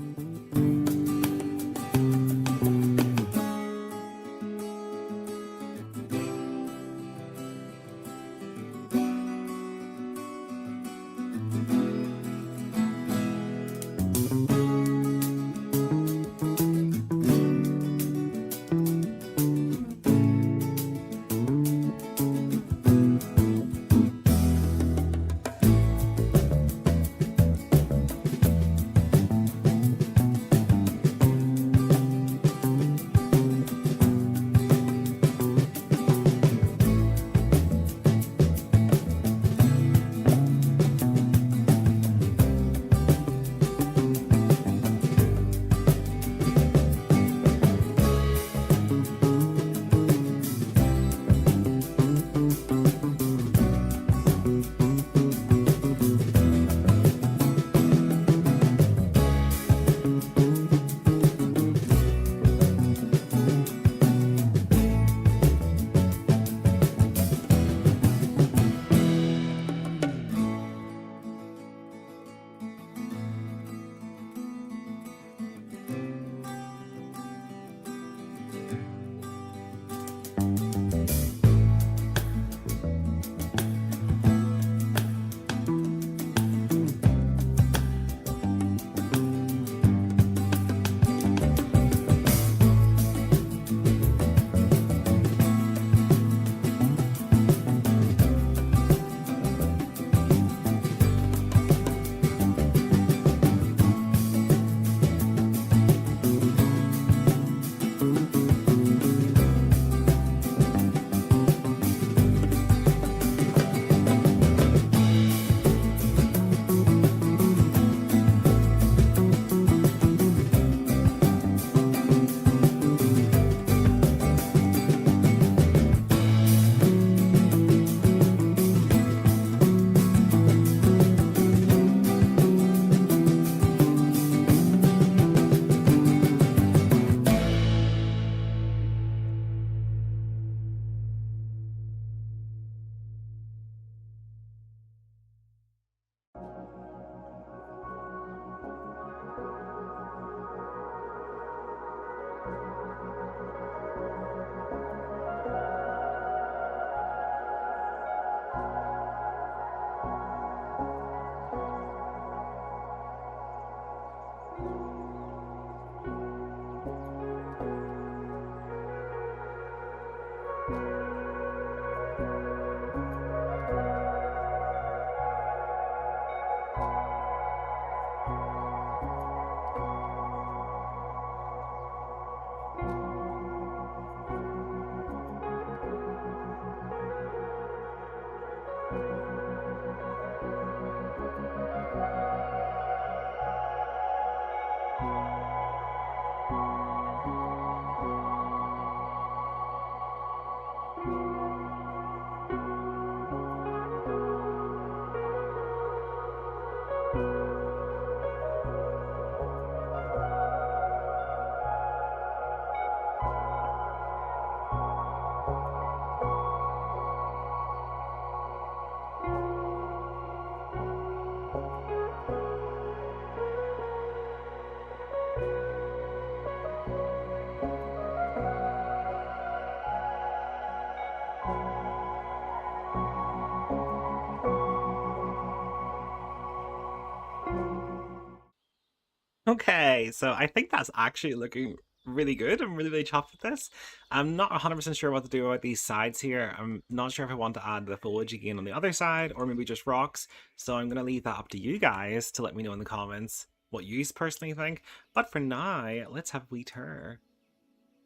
Okay, so I think that's actually looking really good. I'm really chuffed with this. I'm not 100% sure what to do about these sides here. I'm not sure if I want to add the foliage again on the other side or maybe just rocks. So I'm going to leave that up to you guys to let me know in the comments what you personally think. But for now, let's have a wee tour.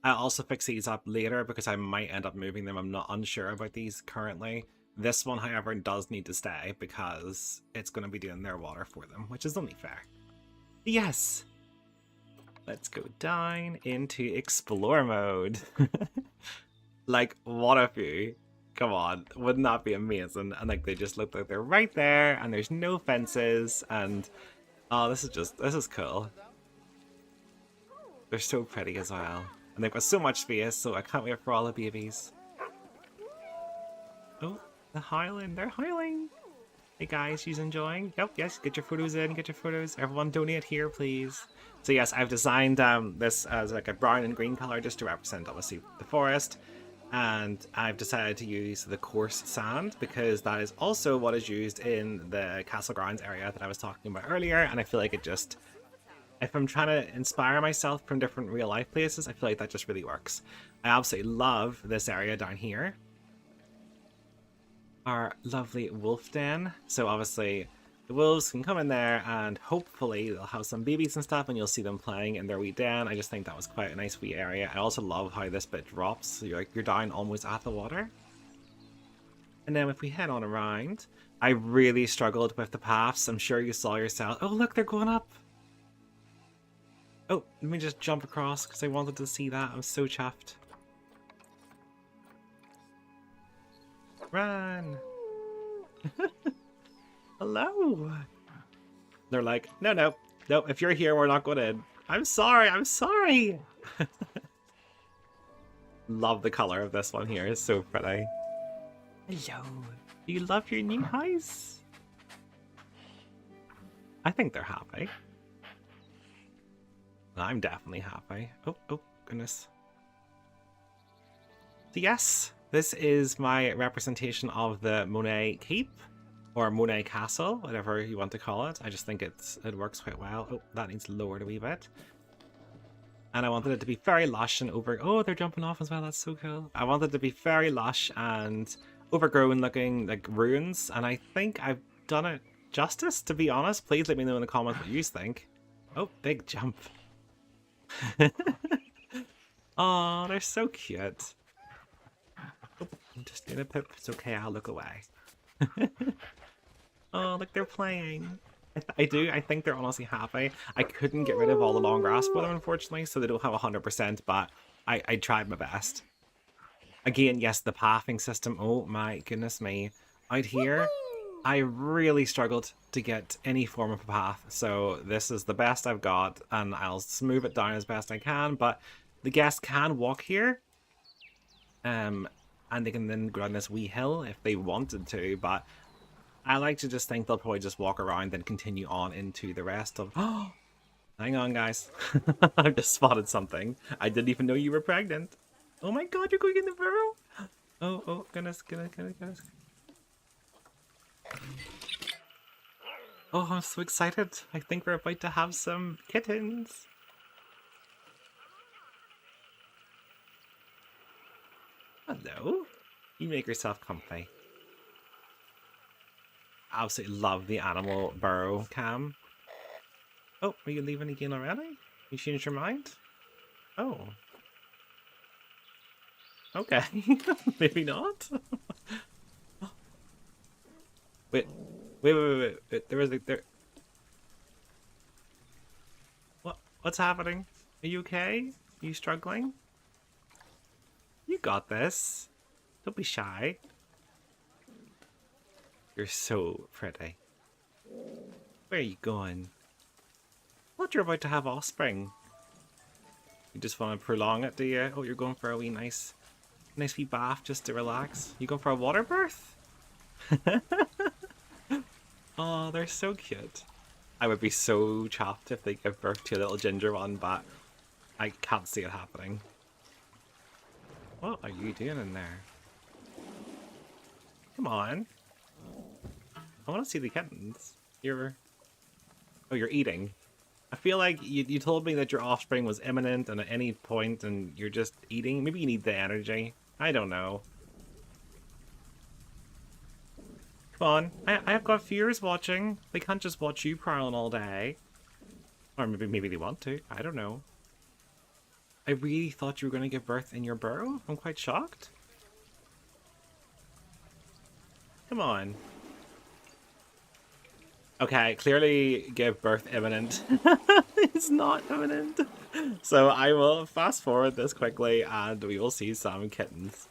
I'll also fix these up later because I might end up moving them. I'm not unsure about these currently. This one, however, does need to stay because it's going to be doing their water for them, which is only fair. Yes! Let's go down into explore mode. Like, what a view. Come on, wouldn't that be amazing? And like, they just look like they're right there and there's no fences and... Oh, this is cool. They're so pretty as well. And they've got so much space, so I can't wait for all the babies. Oh, they're howling. They're howling. Hey guys, she's enjoying? Yep, yes, get your photos in, get your photos. Everyone donate here, please. So yes, I've designed this as like a brown and green color just to represent, obviously, the forest. And I've decided to use the coarse sand because that is also what is used in the Castle Grounds area that I was talking about earlier. And I feel like it just... If I'm trying to inspire myself from different real life places, I feel like that just really works. I absolutely love this area down here. Our lovely wolf den. So obviously the wolves can come in there and hopefully they'll have some babies and stuff and you'll see them playing in their wee den. I just think that was quite a nice wee area. I also love how this bit drops. So you're down almost at the water. And then if we head on around, I really struggled with the paths. I'm sure you saw yourself. Oh look, they're going up. Oh, let me just jump across because I wanted to see that. I'm so chuffed. Run! Hello! They're like, no, if you're here, we're not going in. I'm sorry! Love the color of this one here. It's so pretty. Hello. Do you love your new house? I think they're happy. I'm definitely happy. Oh, goodness. So yes, this is my representation of the Monet Keep, or Monet Castle, whatever you want to call it. I just think it works quite well. Oh, that needs lowered a wee bit. And I wanted it to be very lush and over... Oh, they're jumping off as well. That's so cool. I wanted it to be very lush and overgrown looking like ruins. And I think I've done it justice, to be honest. Please let me know in the comments what you think. Oh, big jump. Oh, they're so cute. Oh, I'm just gonna poop. It's okay, I'll look away. Oh, look, they're playing. I think they're honestly happy. I couldn't get rid of all the long grass for them, unfortunately, so they don't have 100%, but I tried my best. Again, yes, the pathing system. Oh my goodness me. Out here, I really struggled to get any form of a path, so this is the best I've got, and I'll smooth it down as best I can, but the guests can walk here, and they can then go down this wee hill if they wanted to, but I like to just think they'll probably just walk around and continue on into the rest of... Oh, hang on, guys. I've just spotted something. I didn't even know you were pregnant. Oh my god, you're going in the burrow? Oh, goodness. Oh, I'm so excited. I think we're about to have some kittens. Hello. You make yourself comfy. Absolutely love the animal burrow cam. Oh, are you leaving again already? You changed your mind? Oh. Okay. Maybe not. Wait. There is there. What's happening? Are you okay? Are you struggling? You got this. Don't be shy. You're so pretty. Where are you going? I thought you're about to have offspring. You just want to prolong it, do you? Oh, you're going for a wee nice wee bath just to relax. You going for a water birth? Oh, they're so cute. I would be so chuffed if they give birth to a little ginger one, but I can't see it happening. What are you doing in there? Come on. I want to see the kittens. Oh, you're eating. I feel like you told me that your offspring was imminent and at any point and you're just eating. Maybe you need the energy. I don't know. Come on. I've got viewers watching. They can't just watch you prowling all day. Or maybe they want to. I don't know. I really thought you were going to give birth in your burrow. I'm quite shocked. Come on. Okay, clearly give birth imminent. It's not imminent. So I will fast forward this quickly and we will see some kittens.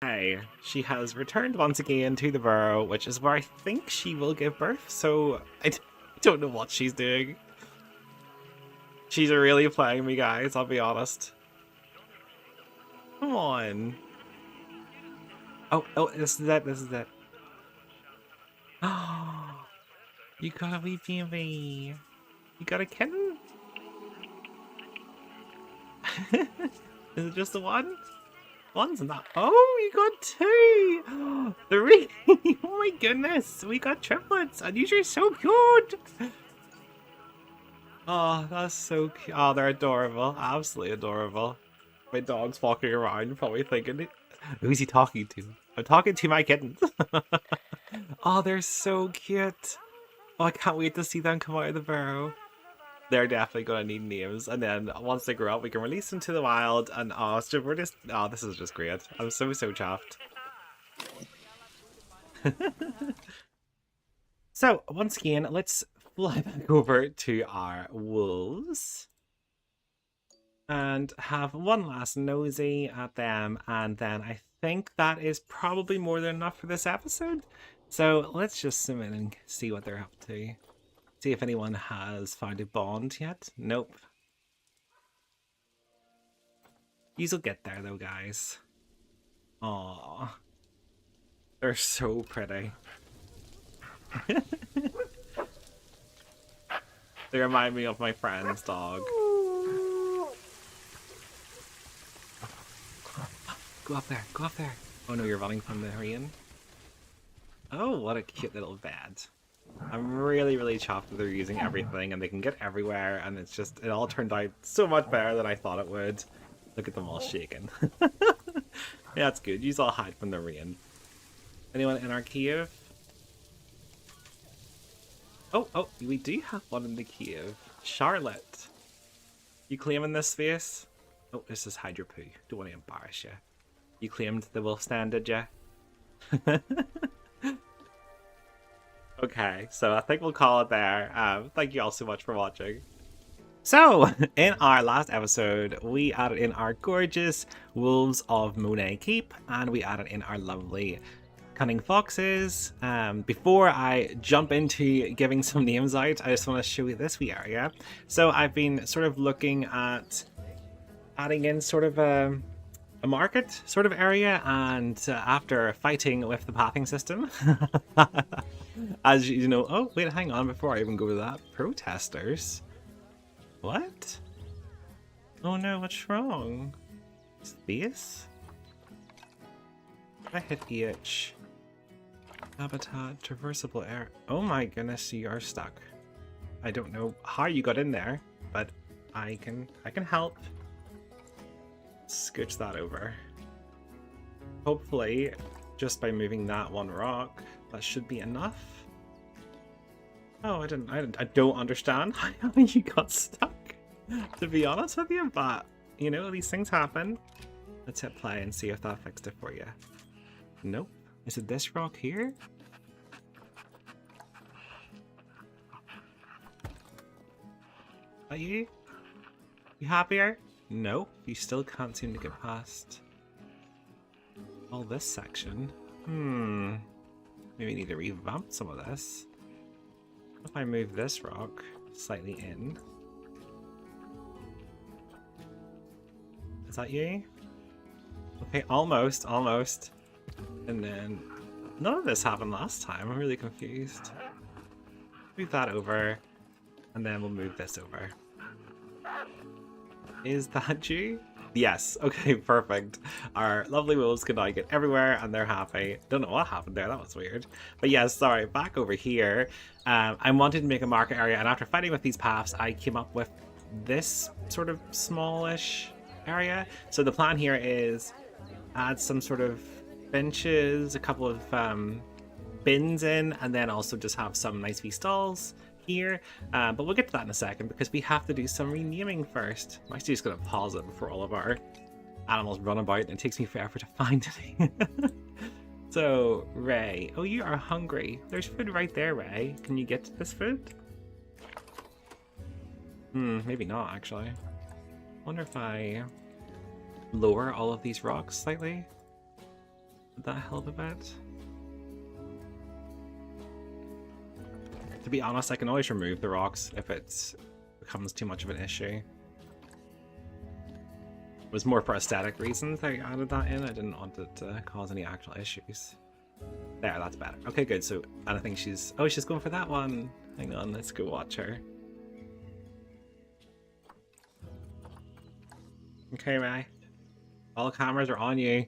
Okay, she has returned once again to the burrow, which is where I think she will give birth. So I don't know what she's doing. She's really playing me, guys, I'll be honest. Come on. Oh, this is it. Oh, you got a wee baby. You got a kitten? Is it just the one? One's not. Oh, you got two! Three! Oh my goodness, we got triplets, and these are so cute! Oh, that's so cute. Oh, they're adorable. Absolutely adorable. My dog's walking around, probably thinking, who's he talking to? I'm talking to my kittens. Oh, they're so cute. Oh, I can't wait to see them come out of the burrow. They're definitely going to need names. And then once they grow up, we can release them to the wild. And oh, so we're just, oh, this is just great. I'm so chuffed. So, once again, let's fly back over to our wolves. And have one last nosy at them, and then I think that is probably more than enough for this episode. So let's just zoom in and see what they're up to. See if anyone has found a bond yet. Nope. You'll get there though, guys. Aww. They're so pretty. They remind me of my friend's dog. Go up there, go up there. Oh no, you're running from the rain. Oh, what a cute little bed. I'm really chuffed that they're using everything and they can get everywhere, and it's just, it all turned out so much better than I thought it would. Look at them all shaking. Yeah, it's good. Use all hide from the rain. Anyone in our cave? Oh, we do have one in the cave. Charlotte. You claiming this space? Oh, this is hide your poo. Don't want to embarrass you. You claimed the wolf stand, did ya? Okay, so I think we'll call it there. Thank you all so much for watching. So, in our last episode, we added in our gorgeous wolves of Mourne Keep, and we added in our lovely cunning foxes. Before I jump into giving some names out, I just want to show you this wee area. So I've been sort of looking at adding in sort of a market sort of area, and after fighting with the pathing system, as you know, oh wait, hang on, before I even go to that, protesters. What? Oh no, what's wrong? Space? I hit EH. Habitat, traversable air. Oh my goodness, you are stuck. I don't know how you got in there, but I can help. Scooch that over. Hopefully, just by moving that one rock, that should be enough. Oh, I don't understand how you got stuck, to be honest with you, but, you know, these things happen. Let's hit play and see if that fixed it for you. Nope. Is it this rock here? Are you? You happier? No, you still can't seem to get past all this section. Maybe need to revamp some of this. If I move this rock slightly in. Is that you? Okay, almost. And then none of this happened last time. I'm really confused. Move that over, and then we'll move this over. Is that you? Yes, okay, perfect. Our lovely wolves can now get everywhere and they're happy. Don't know what happened there, that was weird. But yes, sorry, back over here. I wanted to make a market area, and after fighting with these paths, I came up with this sort of smallish area. So the plan here is add some sort of benches, a couple of bins in, and then also just have some nice wee stalls here, but we'll get to that in a second because we have to do some renaming first. I'm actually just going to pause it before all of our animals run about and it takes me forever to find it. So, Ray, oh, you are hungry. There's food right there, Ray. Can you get to this food? Maybe not, actually. Wonder if I lower all of these rocks slightly? Would that help a bit? To be honest, I can always remove the rocks if it becomes too much of an issue. It was more for aesthetic reasons I added that in. I didn't want it to cause any actual issues. There, that's better. Okay, good. So, and I think she's... Oh, she's going for that one. Hang on, let's go watch her. Okay, Ray. All cameras are on you.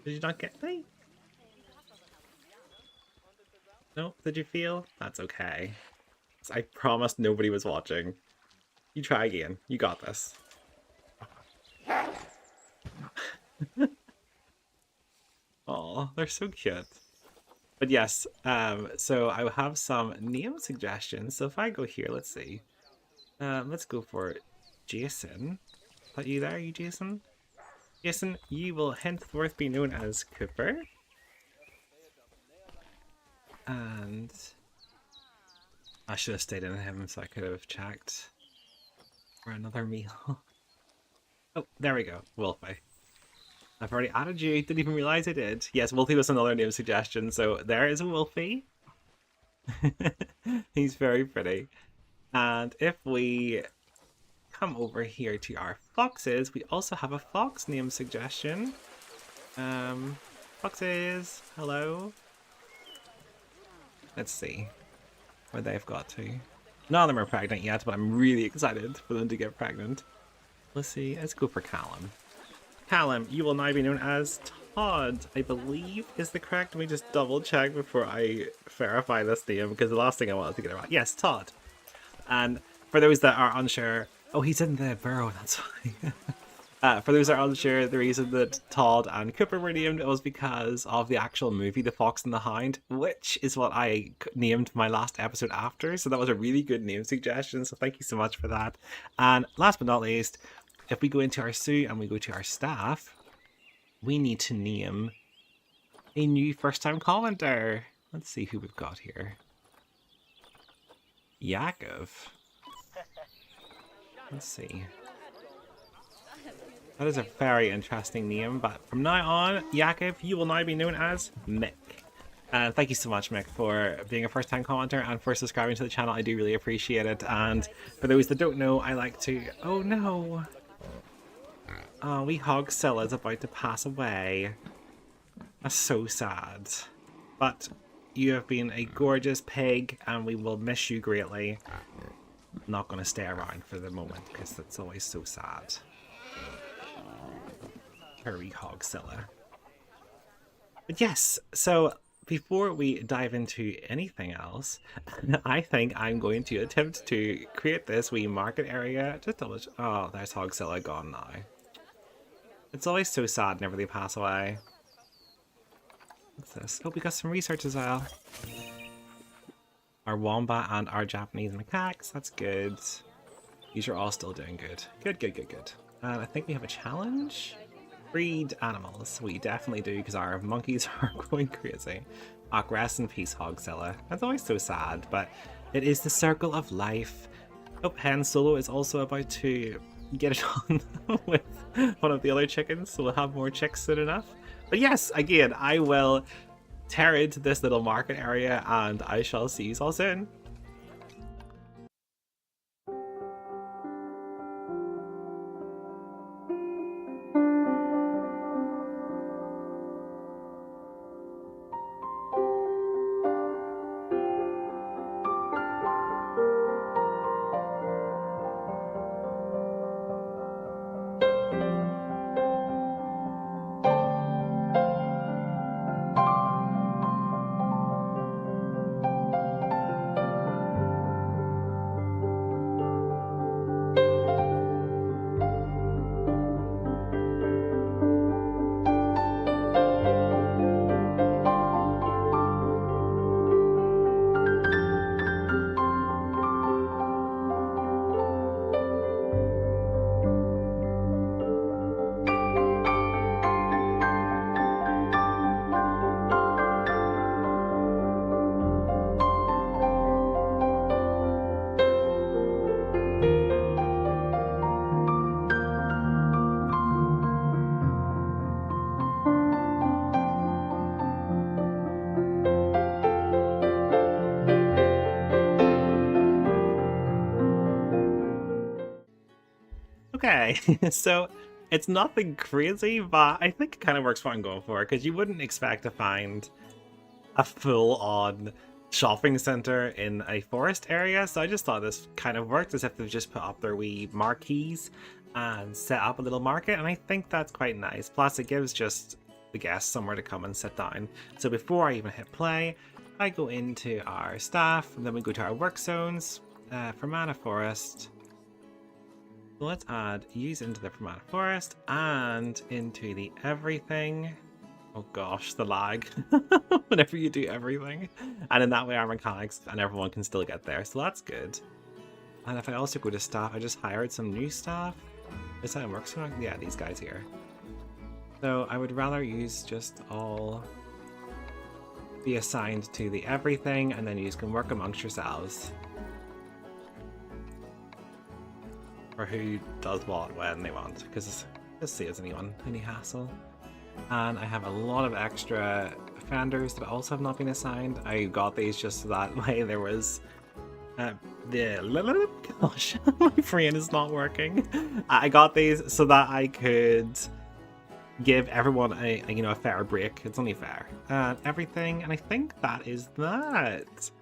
Did you not get me? No? Did you feel? That's okay. I promised nobody was watching. You try again. You got this. Oh, they're so cute. But yes, so I have some name suggestions. So if I go here, let's see. Let's go for Jason. Are you there, you Jason? Jason, you will henceforth be known as Cooper. And I should have stayed in him so I could have checked for another meal. Oh, there we go. Wolfie. I've already added you. Didn't even realize I did. Yes, Wolfie was another name suggestion. So there is a Wolfie. He's very pretty. And if we come over here to our foxes, we also have a fox name suggestion. Foxes, hello. Let's see where they've got to. None of them are pregnant yet, but I'm really excited for them to get pregnant. Let's see, let's go for Callum. Callum, you will now be known as Todd, I believe is the correct. Let me just double check before I verify this name, because the last thing I wanted to get it right. Yes, Todd. And for those that are unsure, oh, he's in the burrow, that's why. For those that are unsure, the reason that Todd and Cooper were named was because of the actual movie, The Fox and the Hound, which is what I named my last episode after. So that was a really good name suggestion. So thank you so much for that. And last but not least, if we go into our zoo and we go to our staff, we need to name a new first-time commenter. Let's see who we've got here. Yakov. Let's see. That is a very interesting name, but from now on, Yakov, you will now be known as Mick. And thank you so much, Mick, for being a first-time commenter and for subscribing to the channel. I do really appreciate it. And for those that don't know, I like to... Oh no! Oh, wee Hogzilla is about to pass away. That's so sad. But you have been a gorgeous pig, and we will miss you greatly. I'm not going to stay around for the moment, because that's always so sad. Hurry, Hogzilla. But yes, so before we dive into anything else, I think I'm going to attempt to create this wee market area. Just double. Oh, there's Hogzilla gone now. It's always so sad whenever they pass away. What's this? Oh, we got some research as well. Our wombat and our Japanese macaques. That's good. These are all still doing good. Good, good, good, good. And I think we have a challenge. Breed animals. We definitely do, because our monkeys are going crazy. Rest in peace, Hogzilla. That's always so sad, but it is the circle of life. Oh, Hen Solo is also about to get it on with one of the other chickens, so we'll have more chicks soon enough. But yes, again, I will tear into this little market area, and I shall see you all soon. Okay, so it's nothing crazy, but I think it kind of works for what I'm going for, because you wouldn't expect to find a full-on shopping center in a forest area, so I just thought this kind of worked as if they've just put up their wee marquees and set up a little market, and I think that's quite nice. Plus, it gives just the guests somewhere to come and sit down. So before I even hit play, I go into our staff, and then we go to our work zones. Fermanagh Forest. So let's add use into the Fermanagh Forest and into the everything. Oh gosh, the lag. Whenever you do everything. And in that way our mechanics and everyone can still get there, so that's good. And if I also go to staff, I just hired some new staff. Is that how it works? Yeah, these guys here. So I would rather use just all be assigned to the everything, and then you can work amongst yourselves. Or who does what when they want, because this saves anyone any hassle. And I have a lot of extra fenders that also have not been assigned. I got these just so that way there was gosh, my brain is not working. I got these so that I could give everyone a fair break. It's only fair. Everything, and I think that is that.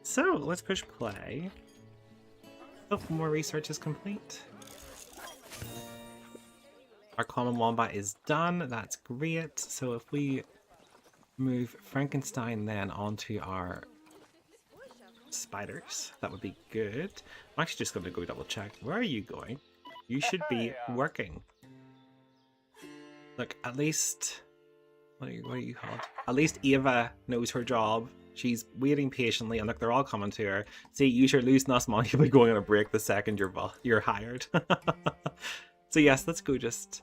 So let's push play. Oh, more research is complete. Our common wombat is done. That's great. So if we move Frankenstein then onto our spiders, that would be good. I'm actually just going to go double check. Where are you going? You should be working. Look, at least... What are you called? At least Ava knows her job. She's waiting patiently, and look, they're all coming to her. See, you should lose us money by going on a break the second you're hired. So yes, let's go just...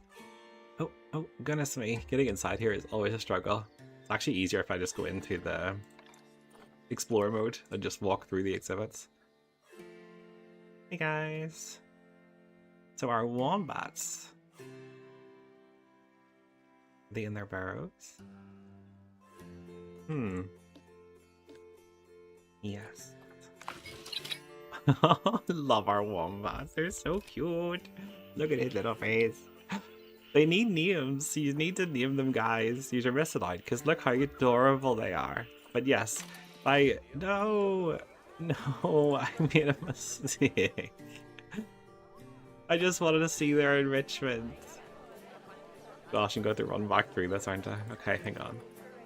Oh, goodness me. Getting inside here is always a struggle. It's actually easier if I just go into the explore mode and just walk through the exhibits. Hey guys. So our wombats. Are they in their burrows? Yes. Love our wombats. They're so cute. Look at his little face. They need names. You need to name them, guys. You're missing out because look how adorable they are. But yes, no, I made a mistake. I just wanted to see their enrichment. Gosh, I'm going to run back through this, aren't I? Okay, hang on.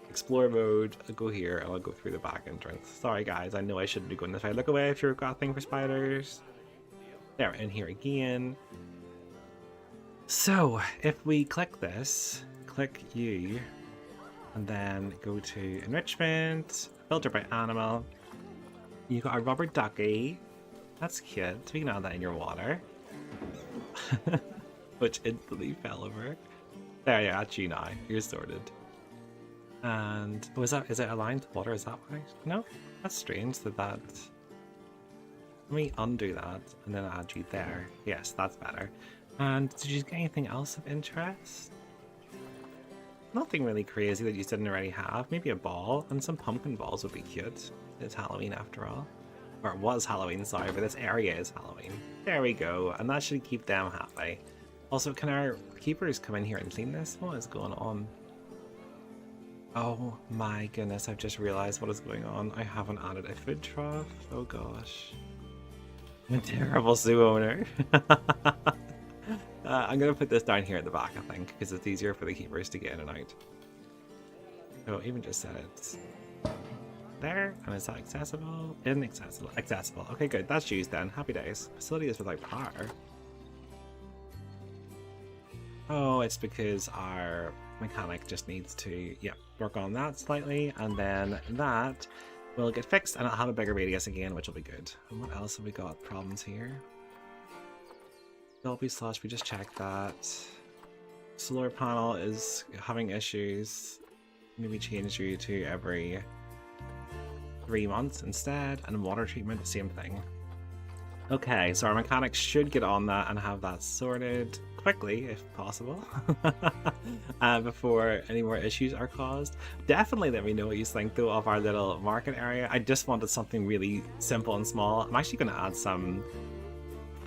Explore mode, I'll go here and I'll go through the back entrance. Sorry guys, I know I shouldn't be going this way. Look away if you've got a thing for spiders. There, in here again. So, if we click this, click you, and then go to enrichment, filter by animal. You got a rubber ducky. That's cute. We can add that in your water. Which instantly fell over. There, yeah, that's you now. You're sorted. And is it aligned to water? Is that right? No, that's strange that. Let me undo that and then add you there. Yes, that's better. And did you get anything else of interest? Nothing really crazy that you didn't already have. Maybe a ball, and some pumpkin balls would be cute. It's Halloween after all. Or it was Halloween, sorry, but this area is Halloween. There we go, and that should keep them happy. Also, can our keepers come in here and clean this? What is going on? Oh my goodness, I've just realized what is going on. I haven't added a food trough. Oh gosh. I'm a terrible zoo owner. I'm going to put this down here at the back, I think, because it's easier for the keepers to get in and out. So even just set it there, and is that accessible? Inaccessible. Accessible. Okay, good. That's used then. Happy days. Facility is without power. Oh, it's because our mechanic just needs to, work on that slightly, and then that will get fixed, and it'll have a bigger radius again, which will be good. And what else have we got? Problems here? Dolby Slush, we just checked that. Solar panel is having issues. Maybe change you to every 3 months instead, and water treatment, same thing. Okay, so our mechanics should get on that and have that sorted quickly, if possible, before any more issues are caused. Definitely let me know what you think, though, of our little market area. I just wanted something really simple and small. I'm actually going to add some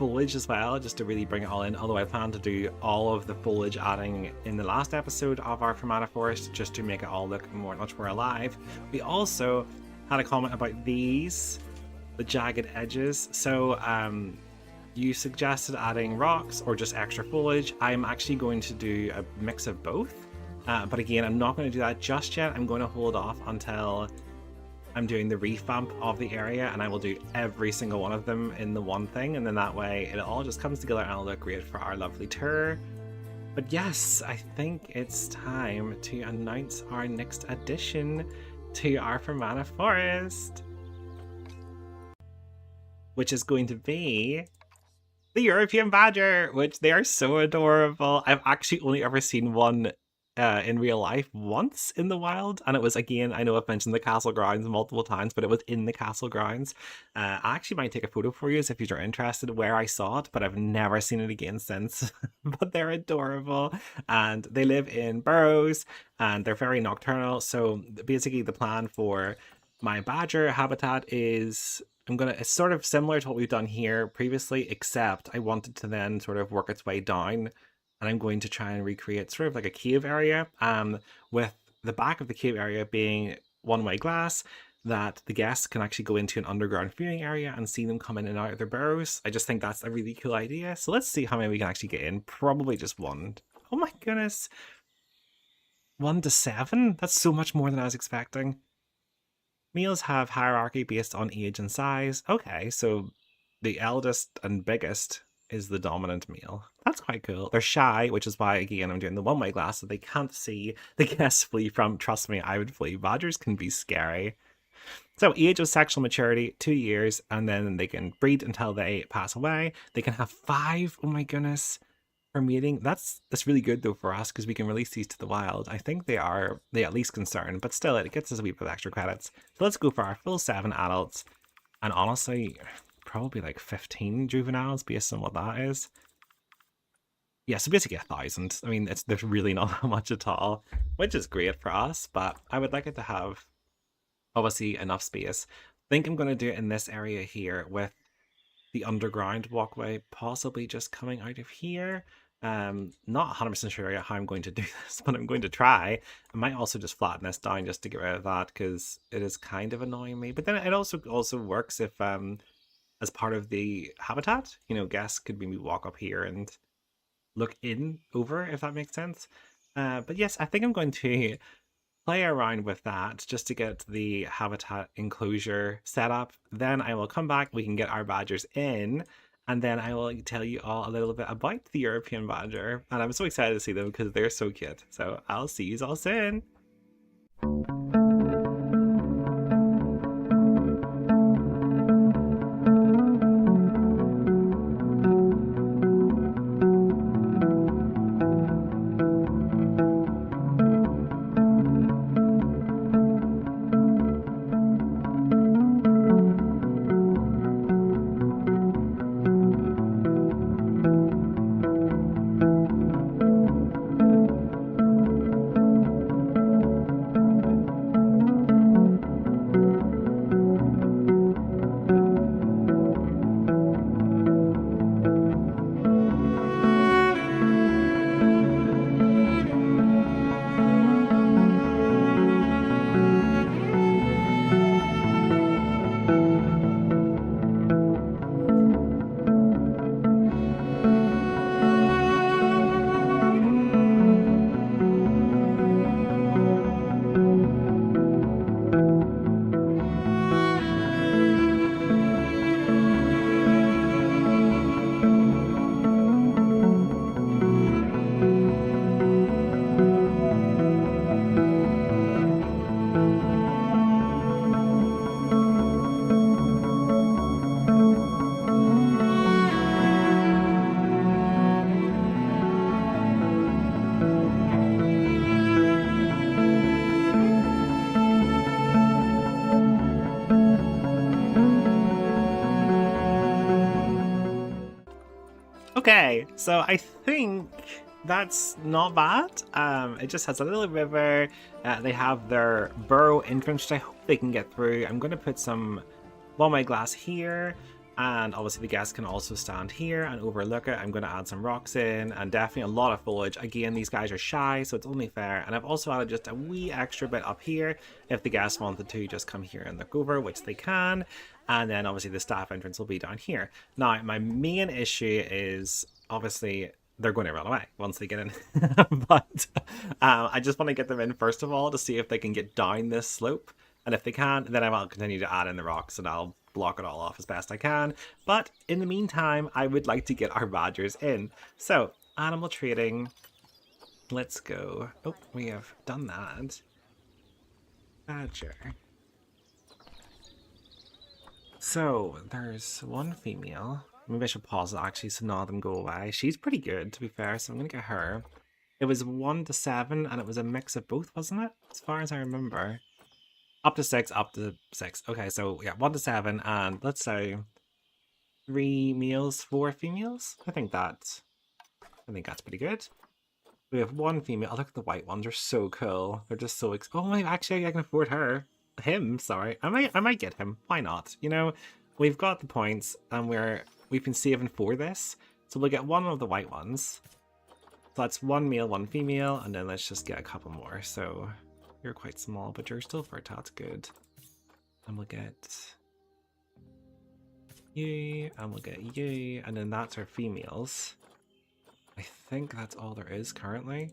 foliage as well, just to really bring it all in, although I plan to do all of the foliage adding in the last episode of our Fermanagh Forest, just to make it all look much more alive. We also had a comment about these, the jagged edges. So you suggested adding rocks or just extra foliage. I'm actually going to do a mix of both, but again, I'm not going to do that just yet. I'm going to hold off until I'm doing the revamp of the area, and I will do every single one of them in the one thing, and then that way it all just comes together and it'll look great for our lovely tour. But yes, I think it's time to announce our next addition to our Fermanagh Forest, which is going to be the European Badger, which they are so adorable. I've actually only ever seen one in real life once in the wild, and it was, again, I know I've mentioned the castle grounds multiple times, but it was in the castle grounds. I actually might take a photo for you if you're interested where I saw it, but I've never seen it again since. But they're adorable, and they live in burrows, and they're very nocturnal. So basically the plan for my badger habitat is it's sort of similar to what we've done here previously, except I wanted to then sort of work its way down, and I'm going to try and recreate sort of like a cave area, with the back of the cave area being one-way glass that the guests can actually go into an underground viewing area and see them come in and out of their burrows. I just think that's a really cool idea. So let's see how many we can actually get in. Probably just one. Oh my goodness. 1 to 7? That's so much more than I was expecting. Males have hierarchy based on age and size. Okay, so the eldest and biggest is the dominant male. That's quite cool. They're shy, which is why, again, I'm doing the one-way glass so they can't see the guests flee from. Trust me, I would flee. Badgers can be scary. So age of sexual maturity, 2 years, and then they can breed until they pass away. They can have 5. Oh my goodness. For mating. That's really good though for us, because we can release these to the wild. I think they at least concerned, but still it gets us a wee bit of extra credits. So let's go for our full 7 adults, and honestly probably like 15 juveniles based on what that is. Yeah, so basically 1,000. I mean, there's really not that much at all, which is great for us, but I would like it to have obviously enough space. I think I'm going to do it in this area here with the underground walkway possibly just coming out of here. Not 100% sure how I'm going to do this, but I'm going to try. I might also just flatten this down just to get rid of that, because it is kind of annoying me. But then it also works if as part of the habitat, you know, guests could maybe walk up here and look in over, if that makes sense. But yes, I think I'm going to play around with that just to get the habitat enclosure set up. Then I will come back, we can get our badgers in, and then I will tell you all a little bit about the European badger. And I'm so excited to see them because they're so cute. So I'll see you all soon. Okay, so I think that's not bad. It just has a little river. They have their burrow entrance, which I hope they can get through. I'm going to put some one-way glass here, And obviously the guests can also stand here and overlook it. I'm going to add some rocks in and definitely a lot of foliage. Again, these guys are shy, so it's only fair. And I've also added just a wee extra bit up here if the guests wanted to just come here and look over, which they can. And then obviously the staff entrance will be down here. Now, my main issue is obviously they're going to run away once they get in. But I just want to get them in first of all to see if they can get down this slope. And if they can, then I will continue to add in the rocks and I'll block it all off as best I can. But in the meantime, I would like to get our badgers in. So, animal trading. Let's go. Oh, we have done that. Badger. So, there's one female. Maybe I should pause it actually so none of them go away. She's pretty good, to be fair, so I'm going to get her. It was 1 to 7, and it was a mix of both, wasn't it? As far as I remember. Up to 6, up to 6. Okay, so yeah, 1 to 7, and let's say 3 males, 4 females. I think that's pretty good. We have 1 female. Oh, look at the white ones. They're so cool. They're just so oh my, actually I can afford her. Him, sorry. I might get him. Why not? You know, we've got the points and we've been saving for this. So we'll get 1 of the white ones. So that's 1 male, 1 female, and then let's just get a couple more. So you're quite small, but you're still fertile. That's good. And we'll get you, and we'll get you, and then that's our females. I think that's all there is currently.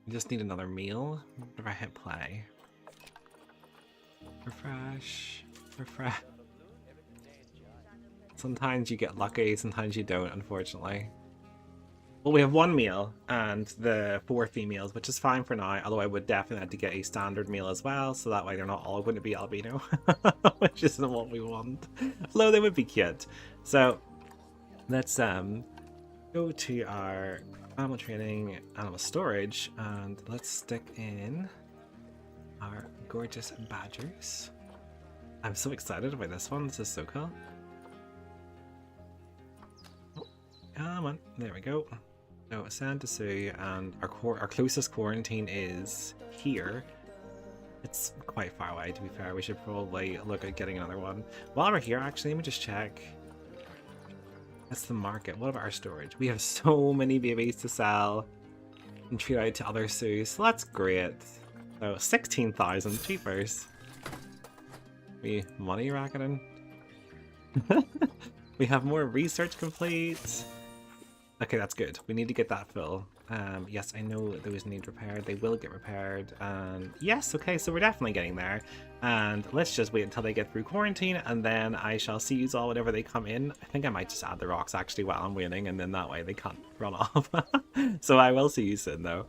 We just need another meal. If I hit play. Refresh. Refresh. Sometimes you get lucky, sometimes you don't, unfortunately. Well, we have 1 meal and the 4 females, which is fine for now, although I would definitely have to get a standard meal as well, so that way they're not all going to be albino, which isn't what we want. Although they would be cute. So, let's go to our animal training, animal storage, and let's stick in our gorgeous badgers. I'm so excited about this one. This is so cool. Oh, come on, there we go. So send to Sue, and our closest quarantine is here. It's quite far away, to be fair. We should probably look at getting another one. While we're here, actually, let me just check. That's the market. What about our storage? We have so many babies to sell and treat out to other Sues, so that's great. So 16,000 cheapers. We money racketing. We have more research complete. Okay, that's good. We need to get that full. Yes, I know those need repaired. They will get repaired. And yes, okay, so we're definitely getting there. And let's just wait until they get through quarantine, and then I shall see you all whenever they come in. I think I might just add the rocks actually while I'm waiting, and then that way they can't run off. So I will see you soon, though.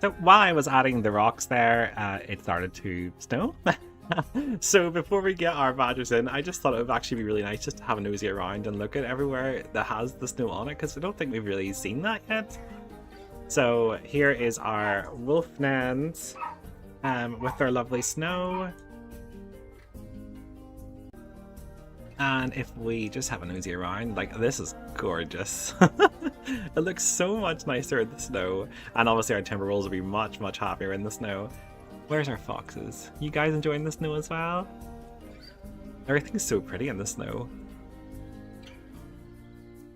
So while I was adding the rocks there, it started to snow. So before we get our badgers in, I just thought it would actually be really nice just to have a nosy around and look at everywhere that has the snow on it, because I don't think we've really seen that yet. So here is our wolf nens with their lovely snow. And if we just have a nosy around, like, this is gorgeous. It looks so much nicer in the snow. And obviously our timber wolves will be much, much happier in the snow. Where's our foxes? You guys enjoying the snow as well? Everything's so pretty in the snow.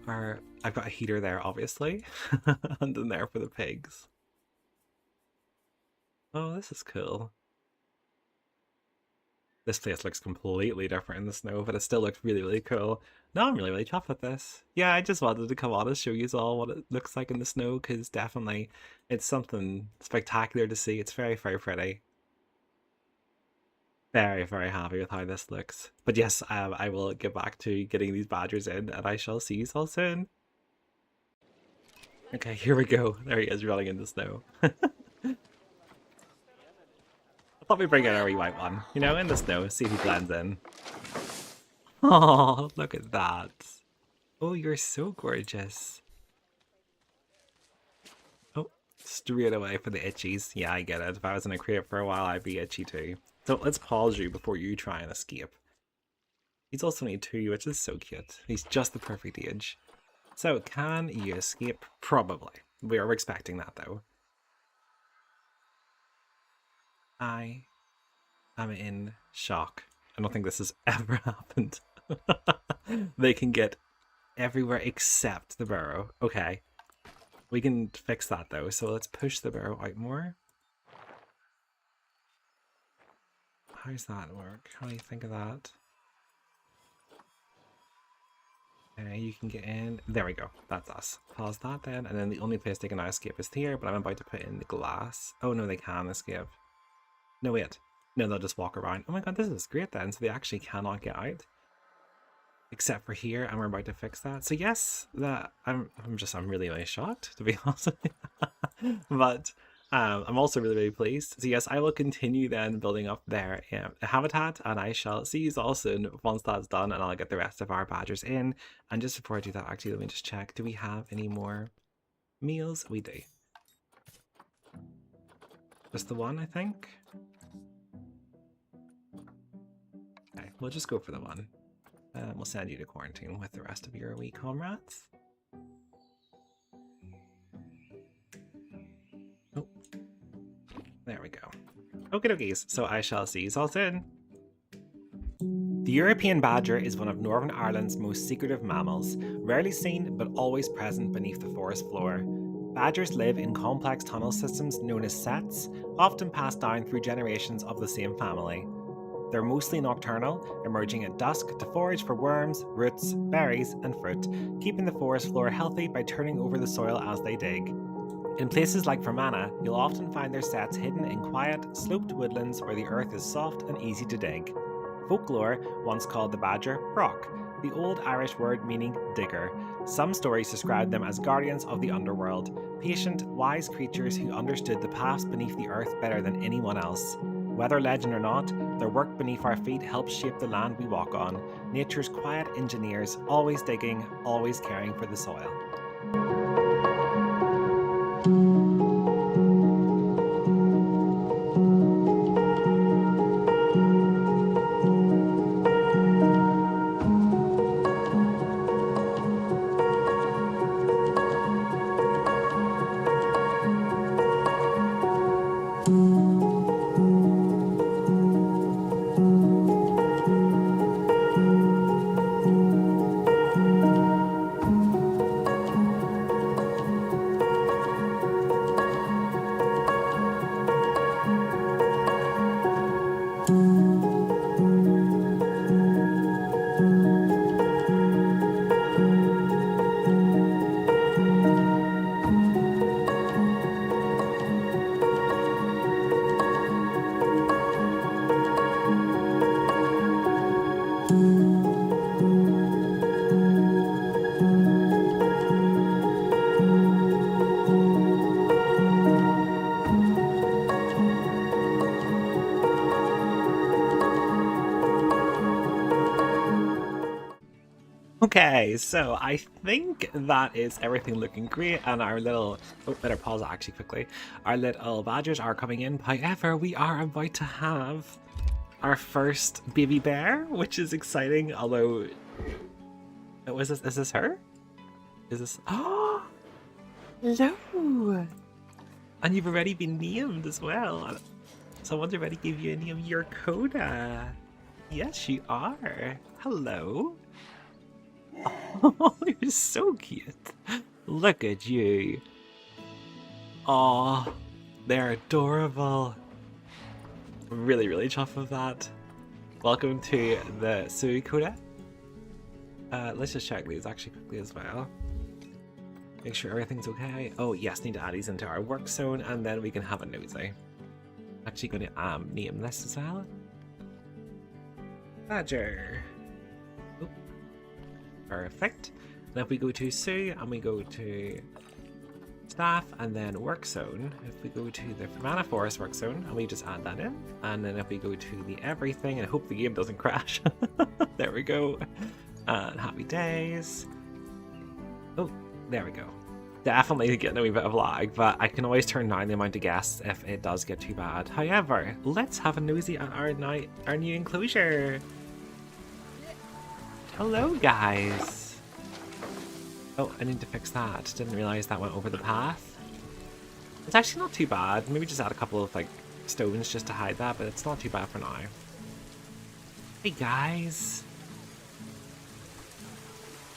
I've got a heater there, obviously. And then there for the pigs. Oh, this is cool. This place looks completely different in the snow, but it still looks really, really cool. No, I'm really, really chuffed with this. Yeah, I just wanted to come on and show you all what it looks like in the snow, because definitely it's something spectacular to see. It's very, very pretty. Very, very happy with how this looks. But yes, I will get back to getting these badgers in, and I shall see you all soon. Okay, here we go. There he is running in the snow. I thought we'd bring in a wee white one, you know, in the snow, see if he blends in. Oh, look at that. Oh, you're so gorgeous. Oh, straight away for the itchies. Yeah, I get it. If I was in a crate for a while, I'd be itchy too. So let's pause you before you try and escape. He's also only 2, which is so cute. He's just the perfect age. So, can you escape? Probably. We are expecting that though. I am in shock. I don't think this has ever happened. They can get everywhere except the burrow. Okay. We can fix that though, so let's push the burrow out more. How's that work? How do you think of that? Okay, you can get in. There we go. That's us. Pause that then, and then the only place they can now escape is here, but I'm about to put in the glass. Oh no, they can escape. No, wait. No, they'll just walk around. Oh my god, this is great then. So they actually cannot get out. Except for here, and we're about to fix that. So yes, that I'm really shocked, to be honest. But I'm also really pleased. So yes, I will continue then building up their habitat, and I shall see you all soon once that's done, and I'll get the rest of our badgers in. And just before I do that, actually, let me just check. Do we have any more meals? We do. Just the one, I think. Okay, we'll just go for the one. We'll send you to quarantine with the rest of your wee comrades. Oh, there we go. Okie dokies, so I shall see you all soon. The European badger is one of Northern Ireland's most secretive mammals, rarely seen but always present beneath the forest floor. Badgers live in complex tunnel systems known as setts, often passed down through generations of the same family. They're mostly nocturnal, emerging at dusk to forage for worms, roots, berries, and fruit, keeping the forest floor healthy by turning over the soil as they dig. In places like Fermanagh, you'll often find their setts hidden in quiet, sloped woodlands where the earth is soft and easy to dig. Folklore once called the badger Brock, the old Irish word meaning digger. Some stories describe them as guardians of the underworld, patient, wise creatures who understood the past beneath the earth better than anyone else. Whether legend or not, their work beneath our feet helps shape the land we walk on. Nature's quiet engineers, always digging, always caring for the soil. Okay, so I think that is everything looking great, and our little... Oh, better pause it actually quickly. Our little badgers are coming in. However, we are about to have our first baby bear, which is exciting, although... Oh, is this her? Is this... Oh! Hello! And you've already been named as well. Someone's already gave you a name, your Coda. Yes, you are. Hello. Oh, you're so cute. Look at you. Oh, they're adorable. Really, really chuffed with that. Welcome to the Suikoda. Let's just check these actually quickly as well. Make sure everything's okay. Oh yes, need to add these into our work zone, and then we can have a nosy. Actually going to name this as well. Badger. Oop. Perfect. And if we go to Sue and we go to staff and then work zone, if we go to the Fermanagh Forest work zone and we just add that in, and then if we go to the everything, and I hope the game doesn't crash. There we go. And happy days. Oh, there we go. Definitely getting a wee bit of lag, but I can always turn down the amount of guests if it does get too bad. However, let's have a nosy at our new enclosure. Hello, guys. Oh, I need to fix that. Didn't realize that went over the path. It's actually not too bad. Maybe just add a couple of like stones just to hide that, but it's not too bad for now. Hey guys!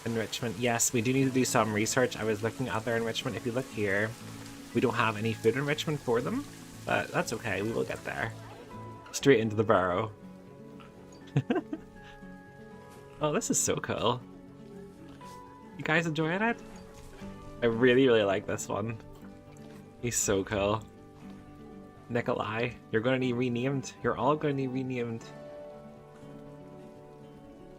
Enrichment. Yes, we do need to do some research. I was looking at their enrichment. If you look here, we don't have any food enrichment for them, but that's okay. We will get there. Straight into the burrow. Oh, this is so cool. You guys enjoying it? I really, really like this one. He's so cool. Nikolai, you're going to need renamed. You're all going to need renamed.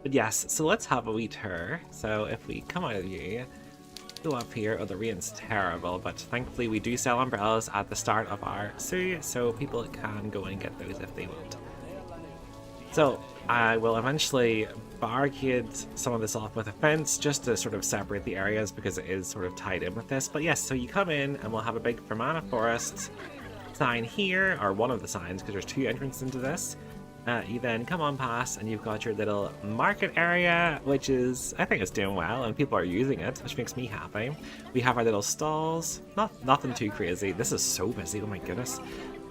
But yes, so let's have a wee tour. So if we come out of you, go up here. Oh, the rain's terrible, but thankfully we do sell umbrellas at the start of our zoo, so people can go and get those if they want. So I will eventually barricade some of this off with a fence just to sort of separate the areas because it is sort of tied in with this. But yes, so you come in and we'll have a big Fermanagh Forests sign here, or one of the signs because there's 2 entrances into this. You then come on past and you've got your little market area, which is, I think it's doing well and people are using it, which makes me happy. We have our little stalls, nothing too crazy. This is so busy, oh my goodness.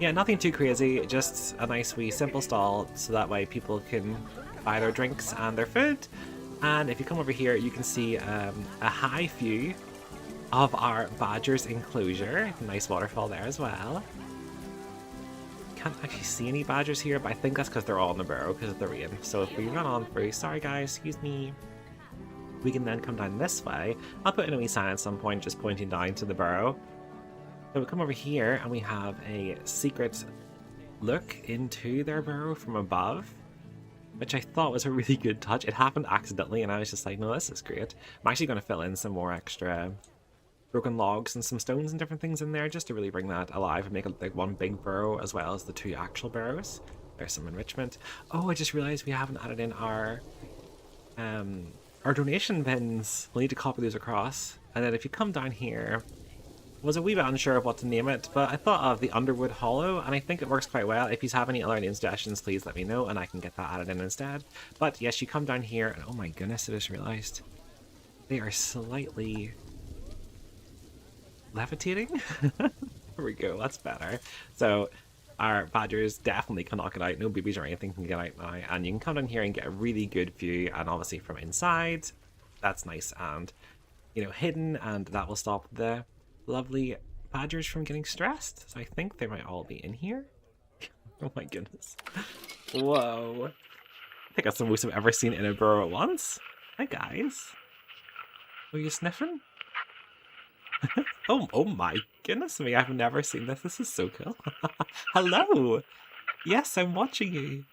Yeah, nothing too crazy, just a nice wee simple stall so that way people can buy their drinks and their food. And if you come over here, you can see a high view of our badgers enclosure. Nice waterfall there as well. Can't actually see any badgers here, but I think that's because they're all in the burrow because of the rain. So if we run on through, sorry guys, excuse me, we can then come down this way. I'll put in a wee sign at some point just pointing down to the burrow. So we come over here and we have a secret look into their burrow from above, which I thought was a really good touch. It happened accidentally and I was just like, no, this is great. I'm actually going to fill in some more extra broken logs and some stones and different things in there just to really bring that alive and make it like one big burrow as well as the 2 actual burrows. There's some enrichment. Oh, I just realized we haven't added in our donation bins. We'll need to copy those across. And then if you come down here, I was a wee bit unsure of what to name it, but I thought of the Underwood Hollow, and I think it works quite well. If you have any other name suggestions, please let me know, and I can get that added in instead. But yes, you come down here, and oh my goodness, I just realized they are slightly levitating. There we go, that's better. So our badgers definitely can knock it out. No babies or anything can get out now, and you can come down here and get a really good view, and obviously from inside, that's nice and, you know, hidden, and that will stop the lovely badgers from getting stressed. So I think they might all be in here. Oh my goodness. Whoa. I think that's the most I've ever seen in a burrow at once. Hi guys. Were you sniffing? Oh my goodness me, I've never seen this. This is so cool. Hello. Yes, I'm watching you.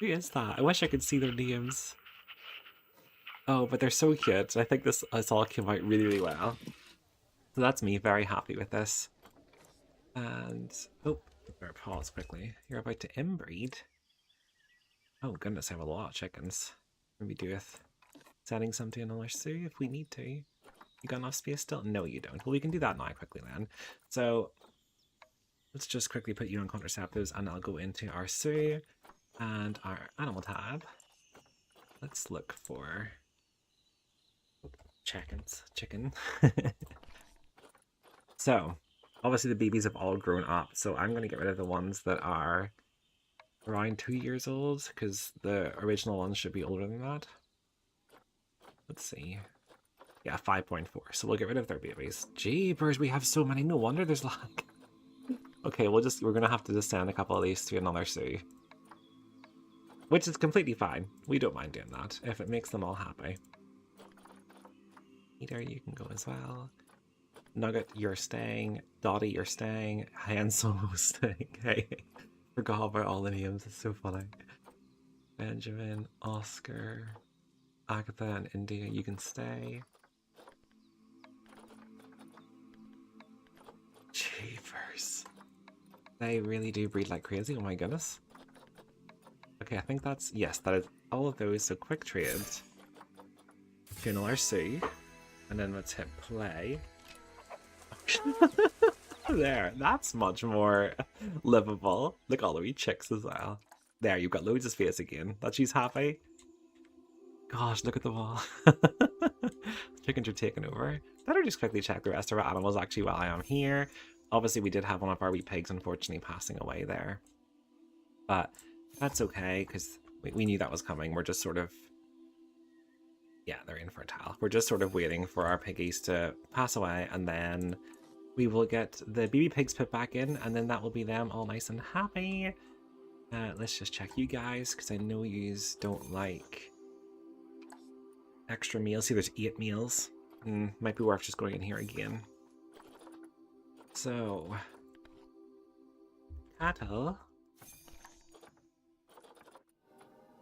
Who is that? I wish I could see their names. Oh, but they're so cute. I think this all came out really, really well. So that's me, very happy with this. And, oh, better pause quickly. You're about to inbreed. Oh goodness, I have a lot of chickens. Maybe do with setting some to another zoo if we need to. You got enough space still? No, you don't. Well, we can do that now quickly then. So, let's just quickly put you on contraceptives and I'll go into our zoo and our animal tab. Let's look for chicken. So, obviously the babies have all grown up, so I'm going to get rid of the ones that are around 2 years old, because the original ones should be older than that. Let's see. Yeah, 5.4, so we'll get rid of their babies. Jeepers, we have so many, no wonder there's lag. Okay, we're going to have to just send a couple of these to another zoo. Which is completely fine. We don't mind doing that, if it makes them all happy. Peter, you can go as well. Nugget, you're staying. Dottie, you're staying. Hansel's staying. Hey, forgot about all the names. It's so funny. Benjamin, Oscar, Agatha, and India, you can stay. Jeepers. They really do breed like crazy. Oh my goodness. Okay, I think that's... Yes, that is all of those. So quick trade. Funeral RC. And then let's hit play. There, that's much more livable. Look, all the wee chicks as well. There, you've got loads of space again. That she's happy. Gosh, look at the wall. Chickens are taking over. Better just quickly check the rest of our animals actually while I am here. Obviously, we did have one of our wee pigs unfortunately passing away there. But that's okay, because we knew that was coming. We're just sort of... Yeah, they're infertile. We're just sort of waiting for our piggies to pass away, and then we will get the baby pigs put back in, and then that will be them all nice and happy. Let's just check you guys, because I know you don't like extra meals. See, there's 8 meals. Might be worth just going in here again. So, cattle.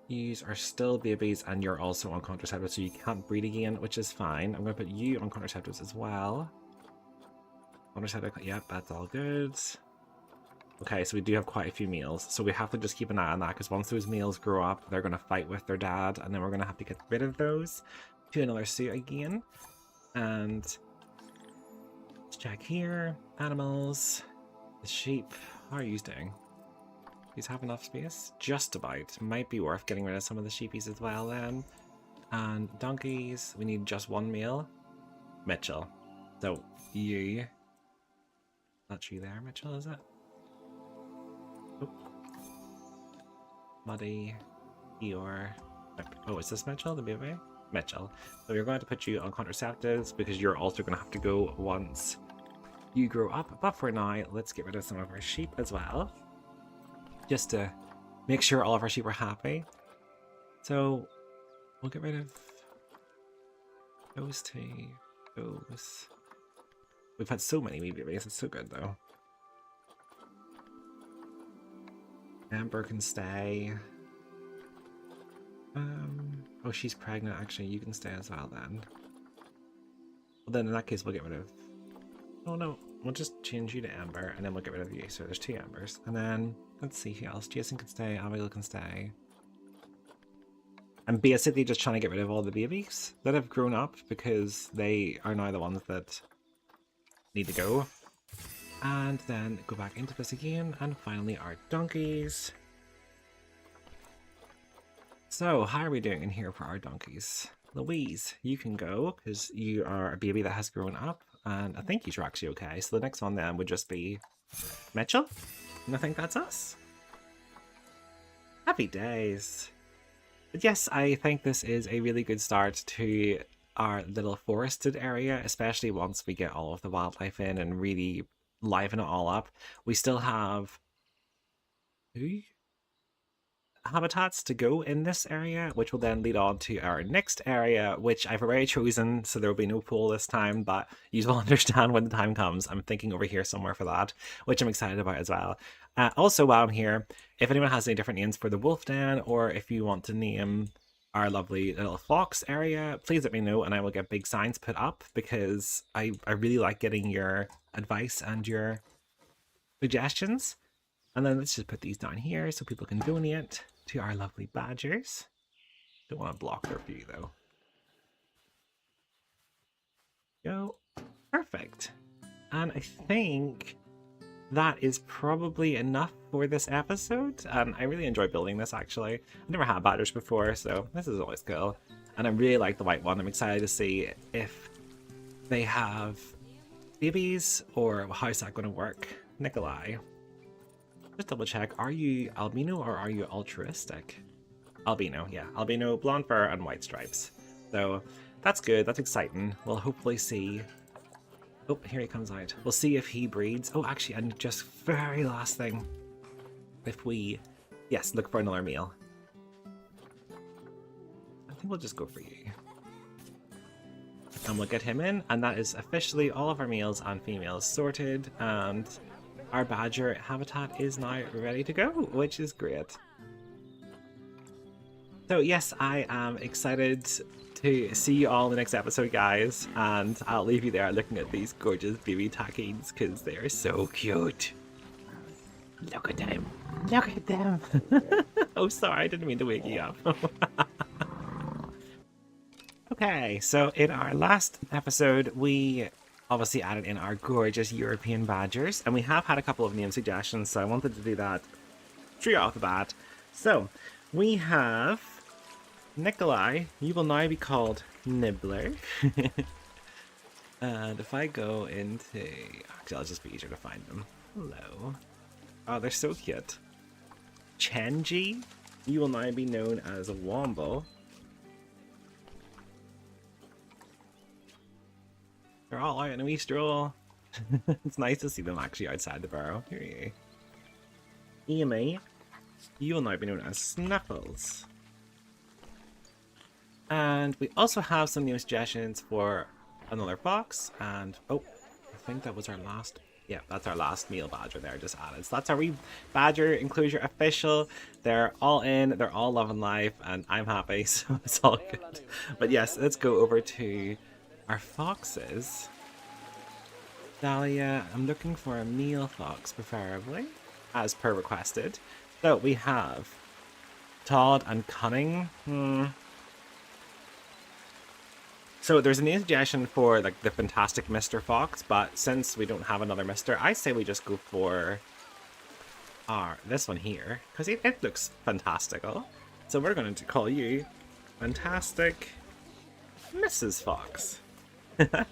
Yous are still babies, and you're also on contraceptives, so you can't breed again, which is fine. I'm going to put you on contraceptives as well. Contraceptive, yep, that's all good. Okay, so we do have quite a few meals, so we have to just keep an eye on that, because once those meals grow up, they're going to fight with their dad, and then we're going to have to get rid of those to another suit again. And let's check here. Animals. The sheep. How are you doing? These have enough space? Just about. Might be worth getting rid of some of the sheepies as well then. And donkeys. We need just 1 meal. Mitchell. So, you. That's you there, Mitchell, is it? Oh. Muddy. Eeyore. Oh, is this Mitchell, the baby? Mitchell. So we're going to put you on contraceptives because you're also going to have to go once you grow up. But for now, let's get rid of some of our sheep as well, just to make sure all of our sheep are happy. So we'll get rid of those 2. Those. We've had so many wee babies. It's so good though. Amber can stay. Oh, she's pregnant. Actually, you can stay as well then. Well, then in that case, we'll get rid of... Oh no, we'll just change you to Amber, and then we'll get rid of you. So there's 2 Ambers. And then, let's see who else. Jason can stay, Abigail can stay. I'm basically just trying to get rid of all the babies that have grown up, because they are now the ones that need to go. And then go back into this again, and finally our donkeys. So, how are we doing in here for our donkeys? Louise, you can go, because you are a baby that has grown up, and I think you're actually okay. So the next one then would just be Mitchell, and I think that's us. Happy days. But yes, I think this is a really good start to our little forested area, especially once we get all of the wildlife in and really liven it all up. We still have... habitats to go in this area, which will then lead on to our next area, which I've already chosen, so there will be no pool this time, but you will understand when the time comes. I'm thinking over here somewhere for that, which I'm excited about as well. Also, while I'm here, if anyone has any different names for the wolf den, or if you want to name our lovely little fox area, please let me know, and I will get big signs put up, because I really like getting your advice and your suggestions. And then let's just put these down here so people can donate to our lovely badgers. Don't want to block their view though. Go. Perfect. And I think that is probably enough for this episode. And I really enjoy building this actually. I've never had badgers before, so this is always cool. And I really like the white one. I'm excited to see if they have babies or how's that going to work. Nikolai. Just double check, are you albino or are you altruistic? Albino, yeah. Albino, blonde fur, and white stripes. So that's good, that's exciting. We'll hopefully see... Oh, here he comes out. We'll see if he breeds. Oh, actually, and just very last thing. If we... Yes, look for another meal. I think we'll just go for you. And we'll get him in, and that is officially all of our males and females sorted, and... our badger habitat is now ready to go, which is great. So yes, I am excited to see you all in the next episode, guys, and I'll leave you there looking at these gorgeous baby tackings because they are so cute. Look at them. Look at them. Oh, sorry, I didn't mean to wake you up. Okay, so in our last episode, we obviously added in our gorgeous European badgers, and we have had a couple of name suggestions, so I wanted to do that straight off the bat. So, we have Nikolai. You will now be called Nibbler. And if I go into... Actually, I'll just be easier to find them. Hello. Oh, they're so cute. Chenji, you will now be known as a Wombo. They're all out in a wee stroll. It's nice to see them actually outside the burrow. Here you go. Amy, you will now be known as Snuffles. And we also have some new suggestions for another fox. And, oh, I think that was our last... Yeah, that's our last male badger there, just added. So that's our wee badger enclosure official. They're all in, they're all loving life, and I'm happy, so it's all good. But yes, let's go over to our foxes. Dahlia, I'm looking for a male fox, preferably, as per requested. So we have Todd and Cunning. So there's a new suggestion for like the fantastic Mr. Fox, but since we don't have another Mr., I say we just go for this one here, because it looks fantastical. So we're going to call you Fantastic Mrs. Fox. And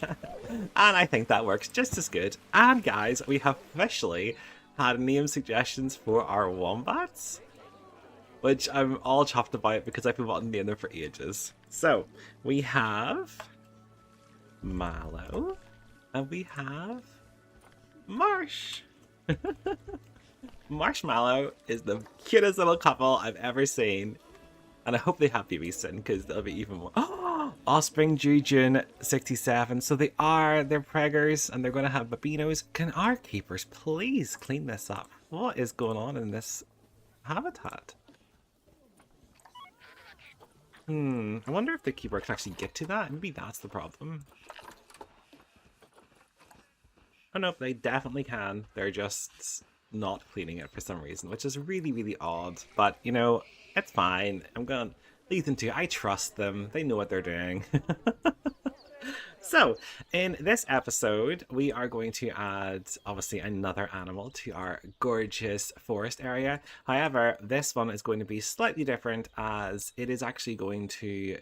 I think that works just as good. And guys, we have officially had name suggestions for our wombats, which I'm all chuffed about because I've been wanting to name them for ages. So, we have Mallow, and we have Marsh. Marshmallow is the cutest little couple I've ever seen, and I hope they have babies soon because they'll be even more. Oh, offspring due June 67, so they're preggers and they're going to have babinos. Can our keepers please clean this up? What is going on in this habitat? I wonder if the keeper can actually get to that. Maybe that's the problem. Oh no, they definitely can. They're just not cleaning it for some reason, which is really, really odd. But, you know, it's fine. I'm going to leave them to. I trust them. They know what they're doing. So, in this episode, we are going to add, obviously, another animal to our gorgeous forest area. However, this one is going to be slightly different as it is actually going to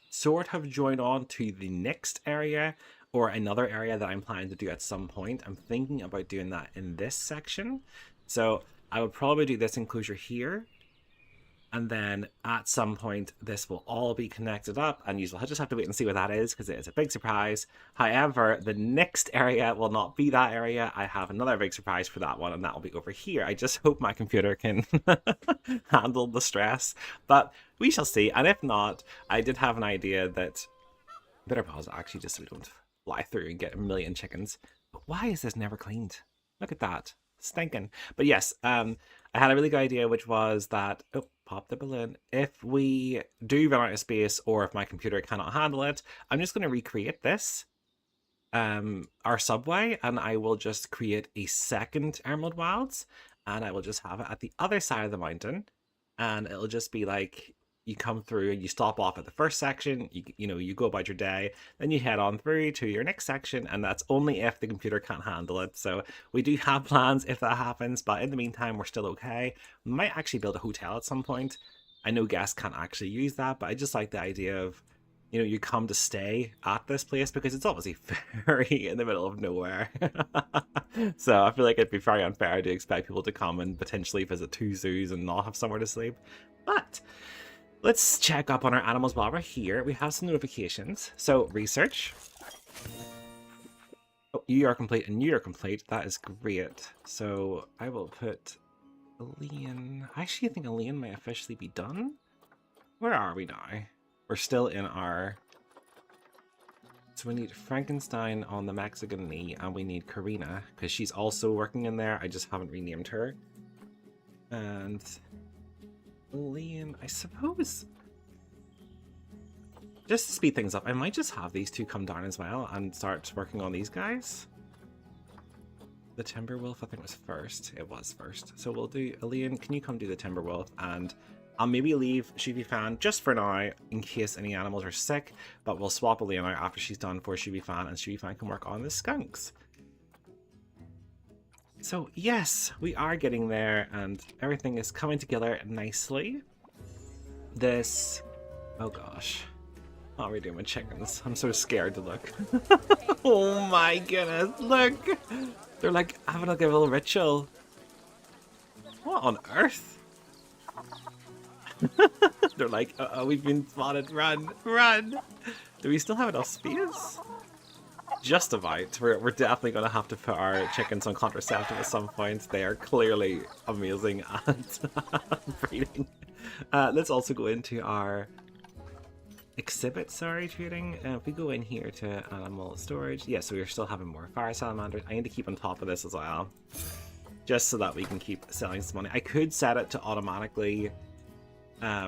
sort of join on to the next area or another area that I'm planning to do at some point. I'm thinking about doing that in this section. So, I would probably do this enclosure here. And then at some point, this will all be connected up, and you'll just have to wait and see what that is because it is a big surprise. However, the next area will not be that area. I have another big surprise for that one, and that will be over here. I just hope my computer can handle the stress, but we shall see. And if not, I did have an idea that better pause actually just so we don't fly through and get a million chickens. But why is this never cleaned? Look at that. Stinking. But yes, I had a really good idea, which was that, oh, pop the balloon. If we do run out of space or if my computer cannot handle it, I'm just going to recreate this, our subway, and I will just create a second Emerald Wilds, and I will just have it at the other side of the mountain, and it'll just be like, you come through and you stop off at the first section, you go about your day, then you head on through to your next section, and that's only if the computer can't handle it. So we do have plans if that happens, but in the meantime, we're still okay. We might actually build a hotel at some point. I know guests can't actually use that, but I just like the idea of, you come to stay at this place because it's obviously very in the middle of nowhere. So I feel like it'd be very unfair to expect people to come and potentially visit 2 zoos and not have somewhere to sleep. But let's check up on our animals while we're here. We have some notifications. So, research. Oh, you are complete and you are complete. That is great. So, I will put Elaine. I actually think Elaine may officially be done. Where are we now? We're still in our... So we need Frankenstein on the Mexican knee, and we need Karina, because she's also working in there. I just haven't renamed her. And... Liam, I suppose, just to speed things up, I might just have these two come down as well and start working on these guys. The Timberwolf, I think, was first. It was first. So we'll do, Elaine, can you come do the Timberwolf? And I'll maybe leave Shuvi Fan just for now in case any animals are sick, but we'll swap Elaine out after she's done for Shuvi Fan, and Shuvi Fan can work on the skunks. So yes, we are getting there and everything is coming together nicely. This, oh gosh, What are we doing with chickens? I'm so scared to look. Oh my goodness, look! They're like having like a little ritual. What on earth? They're like, uh-oh, we've been spotted, run, run! Do we still have enough space? Just about. We're definitely going to have to put our chickens on contraceptive at some point. They are clearly amazing at breeding. Let's also go into our exhibit, trading. If we go in here to animal storage, yeah, so we're still having more fire salamanders. I need to keep on top of this as well, just so that we can keep selling some money. I could set it to automatically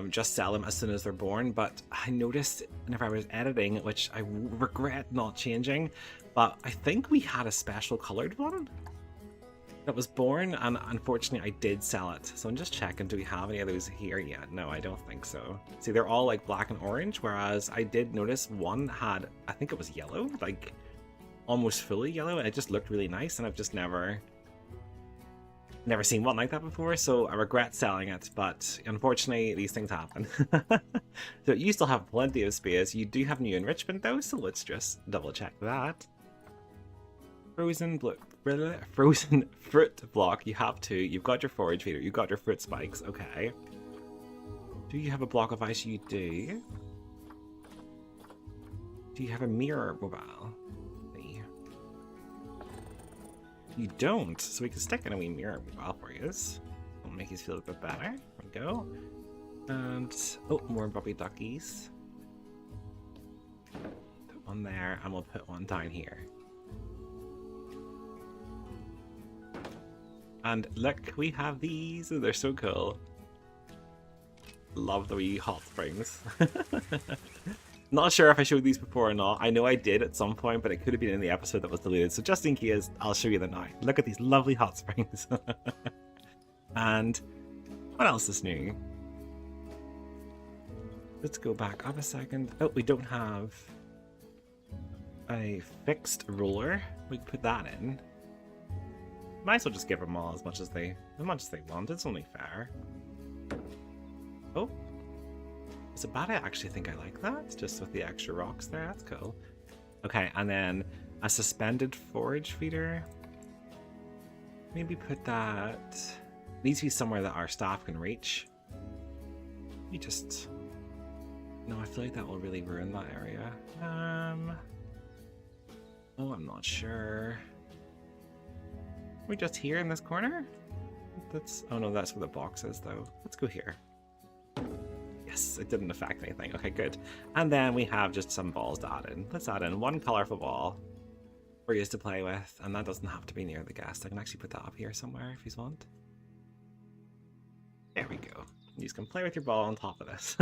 just sell them as soon as they're born, but I noticed whenever I was editing, which I regret not changing, but I think we had a special colored one that was born, and unfortunately I did sell it. So I'm just checking, do we have any of those here yet? No, I don't think so. See, they're all like black and orange, whereas I did notice one had, I think it was yellow, like almost fully yellow, and it just looked really nice, and I've just never seen one like that before, so I regret selling it, but unfortunately these things happen. So you still have plenty of space. You do have new enrichment though, so let's just double check that. Frozen fruit block, you have two. You've got your forage feeder, you've got your fruit spikes, okay. Do you have a block of ice? You do. Do you have a mirror mobile? You don't, so we can stick in a wee mirror mobile for you. It'll make you feel a bit better. There we go. And, oh, more Bobby Duckies. Put one there, and we'll put one down here. And look, we have these. They're so cool. Love the wee hot springs. Not sure if I showed these before or not. I know I did at some point, but it could have been in the episode that was deleted. So just in case, I'll show you them now. Look at these lovely hot springs. And what else is new? Let's go back up a second. Oh, we don't have a fixed roller. We can put that in. Might as well just give them all as much as they want. It's only fair. Oh. It's about it. I actually think I like that, just with the extra rocks there. That's cool. Okay, and then a suspended forage feeder. Maybe put that. Needs to be somewhere that our staff can reach. You just. No, I feel like that will really ruin that area. Oh, I'm not sure. Are we just here in this corner? That's. Oh no, that's where the box is, though. Let's go here. Yes, it didn't affect anything. Okay, good. And then we have just some balls to add in. Let's add in one colorful ball for you to play with, and that doesn't have to be near the guest. I can actually put that up here somewhere if you want. There we go. You can play with your ball on top of this.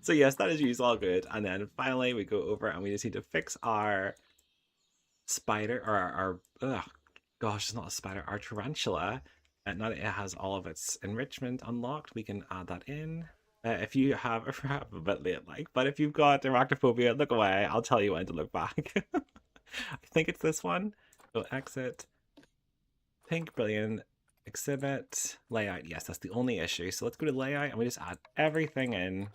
So yes, that is used all good. And then finally we go over and we just need to fix our spider, or our gosh, it's not a spider, our tarantula. And now that it has all of its enrichment unlocked, we can add that in. If you have a bit late, but if you've got arachnophobia, look away. I'll tell you when to look back. I think it's this one. So exit, pink, brilliant, exhibit, layout. Yes, that's the only issue. So let's go to layout and we just add everything in.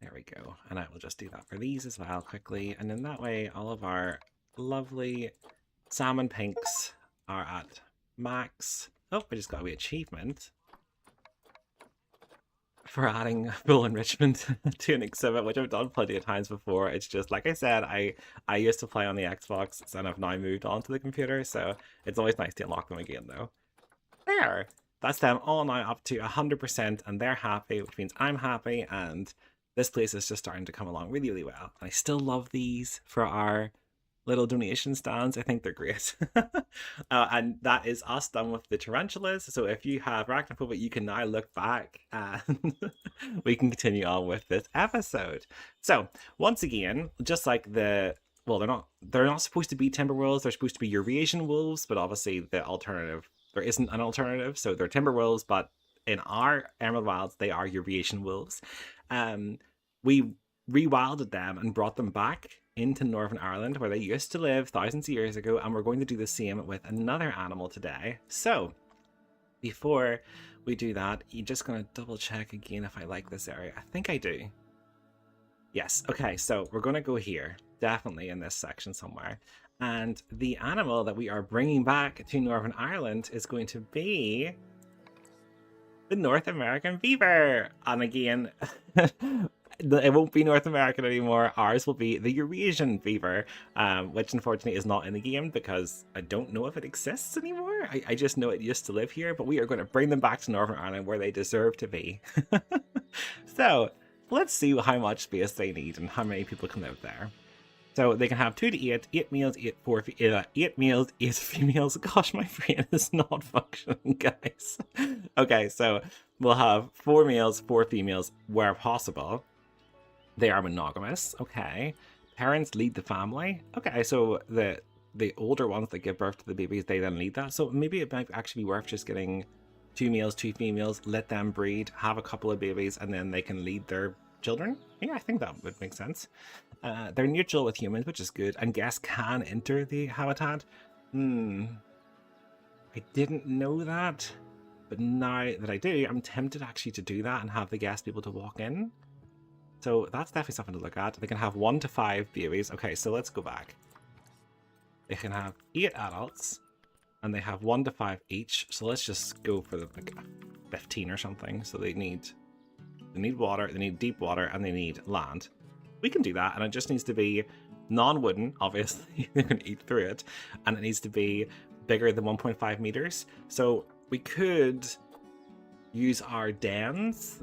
There we go. And I will just do that for these as well quickly. And then that way, all of our lovely salmon pinks are at max. Oh, I just got a wee achievement for adding full enrichment to an exhibit, which I've done plenty of times before. It's just, like I said, I used to play on the Xbox, and I've now moved on to the computer, so it's always nice to unlock them again, though. There! That's them all now up to 100%, and they're happy, which means I'm happy, and this place is just starting to come along really, really well. And I still love these for our little donation stands. I think they're great. And that is us done with the tarantulas. So if you have arachnophobia, you can now look back and we can continue on with this episode. So once again, just like they're not supposed to be timber wolves, they're supposed to be Eurasian wolves, but obviously the alternative, there isn't an alternative. So they're timber wolves, but in our Emerald Wilds, they are Eurasian wolves. We rewilded them and brought them back into Northern Ireland, where they used to live thousands of years ago, and we're going to do the same with another animal today. So before we do that, you're just going to double check again if I like this area. I think I do. Yes. Okay, so we're going to go here, definitely in this section somewhere. And the animal that we are bringing back to Northern Ireland is going to be the North American beaver. And again, it won't be North American anymore. Ours will be the Eurasian beaver, which unfortunately is not in the game because I don't know if it exists anymore. I just know it used to live here, but we are going to bring them back to Northern Ireland where they deserve to be. So let's see how much space they need and how many people can live there. So they can have 2 to 8, 8 males, 8 males, 8 females. Gosh, my brain is not functioning, guys. Okay, so we'll have 4 males, 4 females where possible. They are monogamous. Okay. Parents lead the family. Okay, so the older ones that give birth to the babies, they then lead that. So maybe it might actually be worth just getting 2 males, 2 females, let them breed, have a couple of babies, and then they can lead their children. Yeah, I think that would make sense. They're neutral with humans, which is good, and guests can enter the habitat. I didn't know that, but now that I do, I'm tempted actually to do that and have the guests be able to walk in. So that's definitely something to look at. They can have 1 to 5 babies. Okay, so let's go back. They can have 8 adults, and they have 1 to 5 each. So let's just go for like 15 or something. So they need water, they need deep water, and they need land. We can do that, and it just needs to be non-wooden, obviously. They can eat through it, and it needs to be bigger than 1.5 meters. So we could use our dens,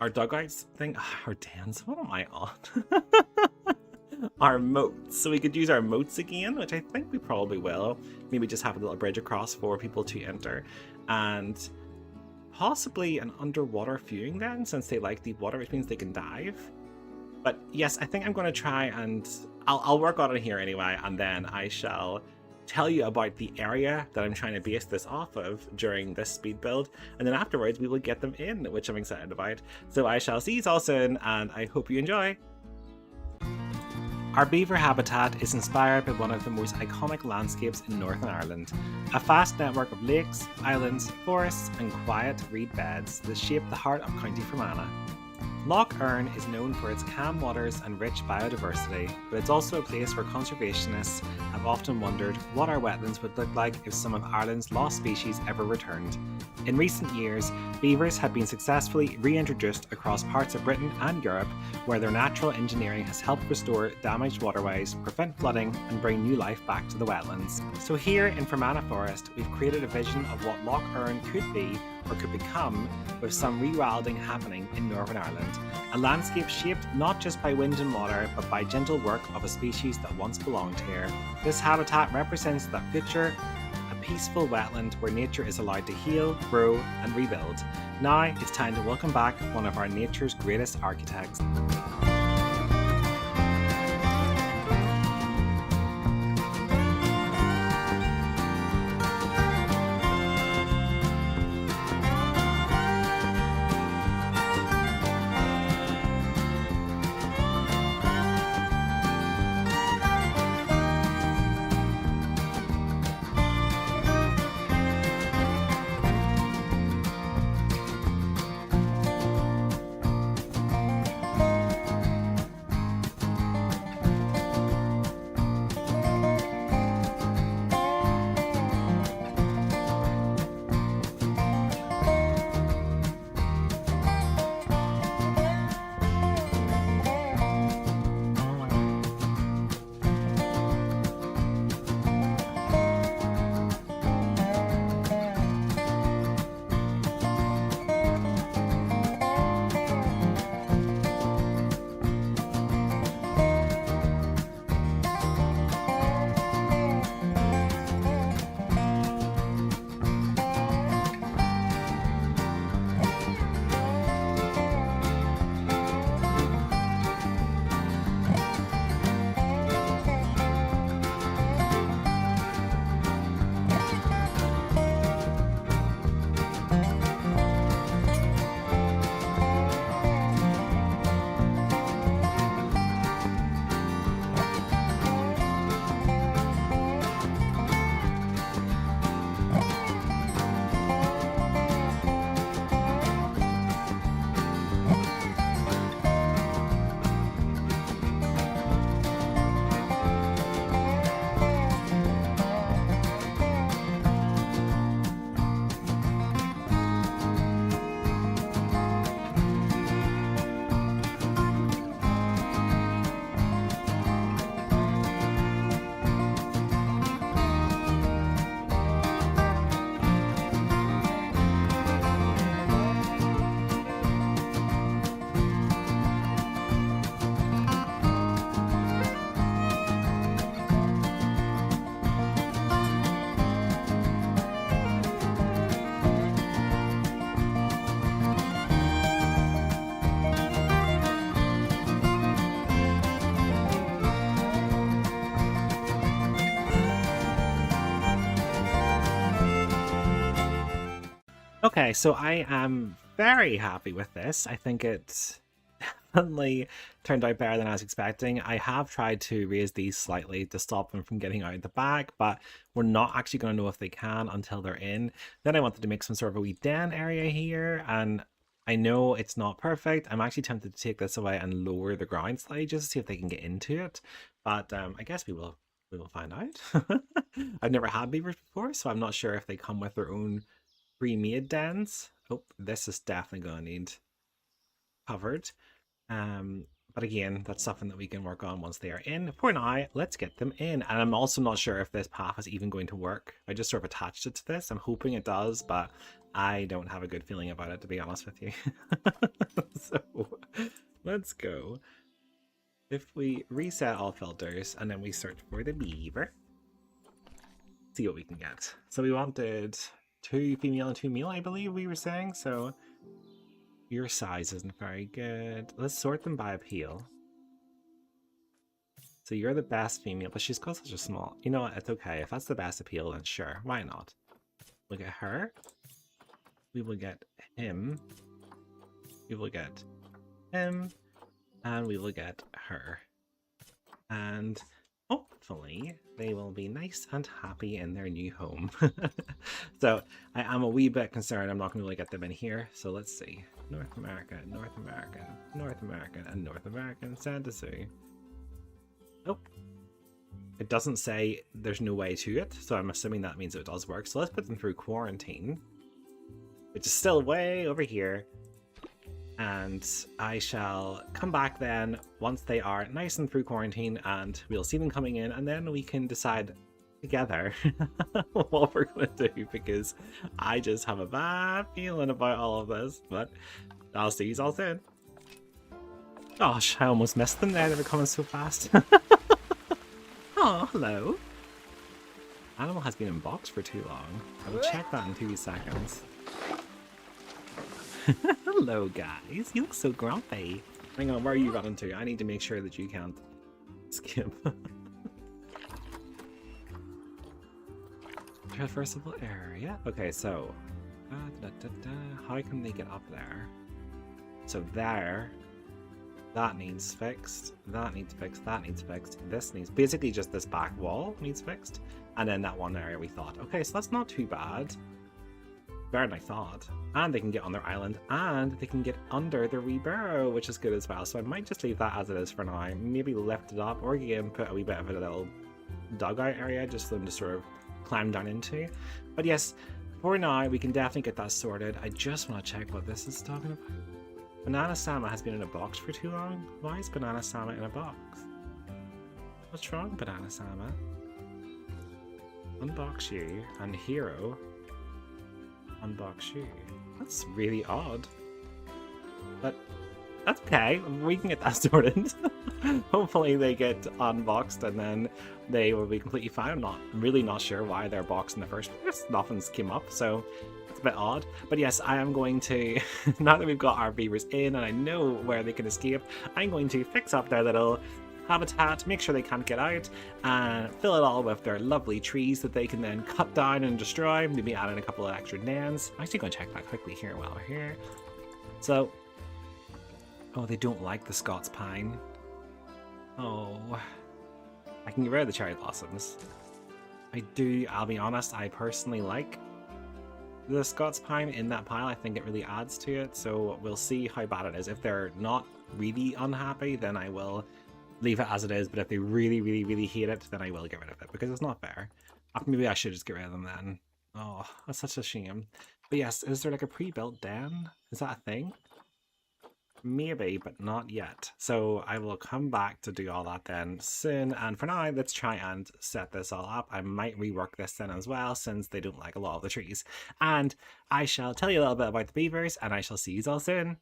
our dugouts thing. Our dens, what am I on? Our moats. So we could use our moats again, which I think we probably will. Maybe just have a little bridge across for people to enter, and possibly an underwater viewing then, since they like deep water, which means they can dive. But yes, I think I'm going to try and I'll work on it here anyway, and then I shall tell you about the area that I'm trying to base this off of during this speed build, and then afterwards we will get them in, which I'm excited about. So I shall see you all soon, and I hope you enjoy. Our beaver habitat is inspired by one of the most iconic landscapes in Northern Ireland, a vast network of lakes, islands, forests and quiet reed beds that shape the heart of County Fermanagh. Lough Erne is known for its calm waters and rich biodiversity, but it's also a place where conservationists have often wondered what our wetlands would look like if some of Ireland's lost species ever returned. In recent years, beavers have been successfully reintroduced across parts of Britain and Europe, where their natural engineering has helped restore damaged waterways, prevent flooding, and bring new life back to the wetlands. So here in Fermanagh Forest, we've created a vision of what Lough Erne could be, or could become, with some rewilding happening in Northern Ireland. A landscape shaped not just by wind and water, but by gentle work of a species that once belonged here. This habitat represents that future, a peaceful wetland where nature is allowed to heal, grow, and rebuild. Now it's time to welcome back one of our nature's greatest architects. Okay, so I am very happy with this. I think it definitely turned out better than I was expecting. I have tried to raise these slightly to stop them from getting out of the bag, but we're not actually going to know if they can until they're in. Then I wanted to make some sort of a wee den area here, and I know it's not perfect. I'm actually tempted to take this away and lower the ground slightly just to see if they can get into it. But I guess we will find out. I've never had beavers before, so I'm not sure if they come with their own pre-made dens. Oh, this is definitely going to need covered. But again, that's something that we can work on once they are in. For now, let's get them in. And I'm also not sure if this path is even going to work. I just sort of attached it to this. I'm hoping it does, but I don't have a good feeling about it, to be honest with you. So let's go. If we reset all filters and then we search for the beaver, see what we can get. So we wanted 2 female and 2 male, I believe we were saying. So your size isn't very good. Let's sort them by appeal. So you're the best female, but she's got such a small... You know what? It's okay. If that's the best appeal, then sure. Why not? We'll get her. We will get him. We will get him. And we will get her. And hopefully they will be nice and happy in their new home. So I am a wee bit concerned I'm not going to really get them in here. So let's see. North America, North American, North American, and North American. Sad to see. Oh. It doesn't say there's no way to it, so I'm assuming that means it does work. So let's put them through quarantine, which is still way over here. And I shall come back then once they are nice and through quarantine, and we'll see them coming in, and then we can decide together what we're going to do, because I just have a bad feeling about all of this, but I'll see you all soon. Gosh, I almost missed them there. They were coming so fast. Oh, hello. Animal has been in box for too long. I will check that in 2 seconds. Hello, guys. You look so grumpy. Hang on, where are you running to? I need to make sure that you can't skip. Traversable area. Okay, so how can they get up there? So there, that needs fixed. That needs fixed. That needs fixed. This needs basically just this back wall needs fixed, and then that one area we thought. Okay, so that's not too bad. Better than I thought. And they can get on their island, and they can get under the wee burrow, which is good as well. So I might just leave that as it is for now. Maybe lift it up, or again put a wee bit of a little dugout area just for them to sort of climb down into. But yes, for now we can definitely get that sorted. I just want to check what this is talking about. Banana Sama has been in a box for too long. Why is Banana Sama in a box? What's wrong, Banana Sama? Unbox you, and Hero unbox you. That's really odd. But that's okay. We can get that sorted. Hopefully they get unboxed and then they will be completely fine. I'm really not sure why they're boxed in the first place. Nothing's came up, so it's a bit odd. But yes, I am going to, now that we've got our beavers in and I know where they can escape, I'm going to fix up their little habitat, make sure they can't get out, and fill it all with their lovely trees that they can then cut down and destroy. Maybe add in a couple of extra dens. I'm actually going to check that quickly here while we're here. So, oh, they don't like the Scots pine. Oh, I can get rid of the cherry blossoms. I'll be honest, I personally like the Scots pine in that pile. I think it really adds to it, so we'll see how bad it is. If they're not really unhappy, then I will leave it as it is, but if they really, really, really hate it, then I will get rid of it, because it's not fair. Maybe I should just get rid of them then. Oh, that's such a shame. But yes, is there like a pre-built den? Is that a thing? Maybe, but not yet. So I will come back to do all that then soon, and for now, let's try and set this all up. I might rework this then as well, since they don't like a lot of the trees. And I shall tell you a little bit about the beavers, and I shall see you all soon.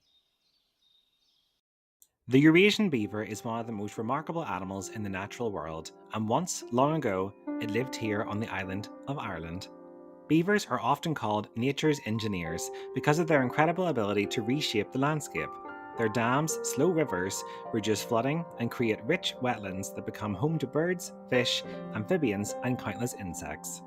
The Eurasian beaver is one of the most remarkable animals in the natural world, and once, long ago, it lived here on the island of Ireland. Beavers are often called nature's engineers because of their incredible ability to reshape the landscape. Their dams slow rivers, reduce flooding, and create rich wetlands that become home to birds, fish, amphibians, and countless insects.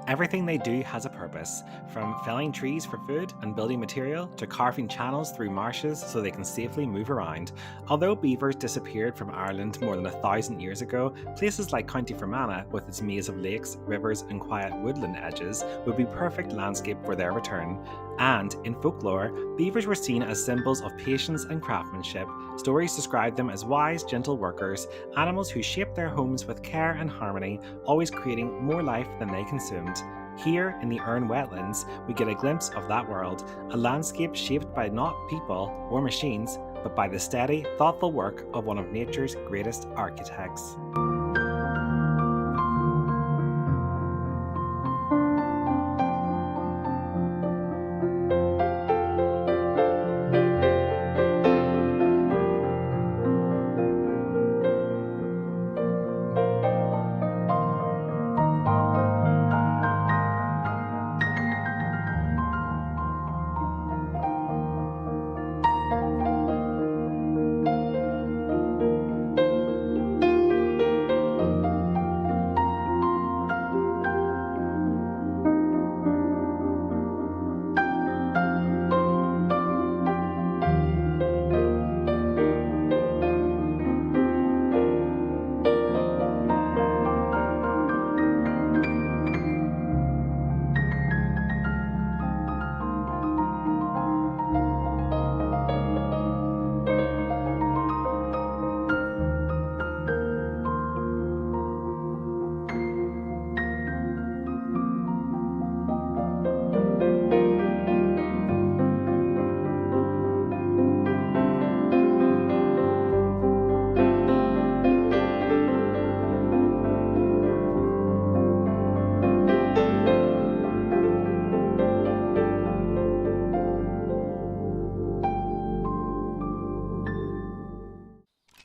Everything they do has a purpose. purpose, from felling trees for food and building material to carving channels through marshes so they can safely move around. Although beavers disappeared from Ireland more than 1,000 years ago, places like County Fermanagh, with its maze of lakes, rivers and quiet woodland edges, would be perfect landscape for their return. And, in folklore, beavers were seen as symbols of patience and craftsmanship. Stories describe them as wise, gentle workers, animals who shaped their homes with care and harmony, always creating more life than they consumed. Here, in the Erne wetlands, we get a glimpse of that world, a landscape shaped by not people or machines, but by the steady, thoughtful work of one of nature's greatest architects.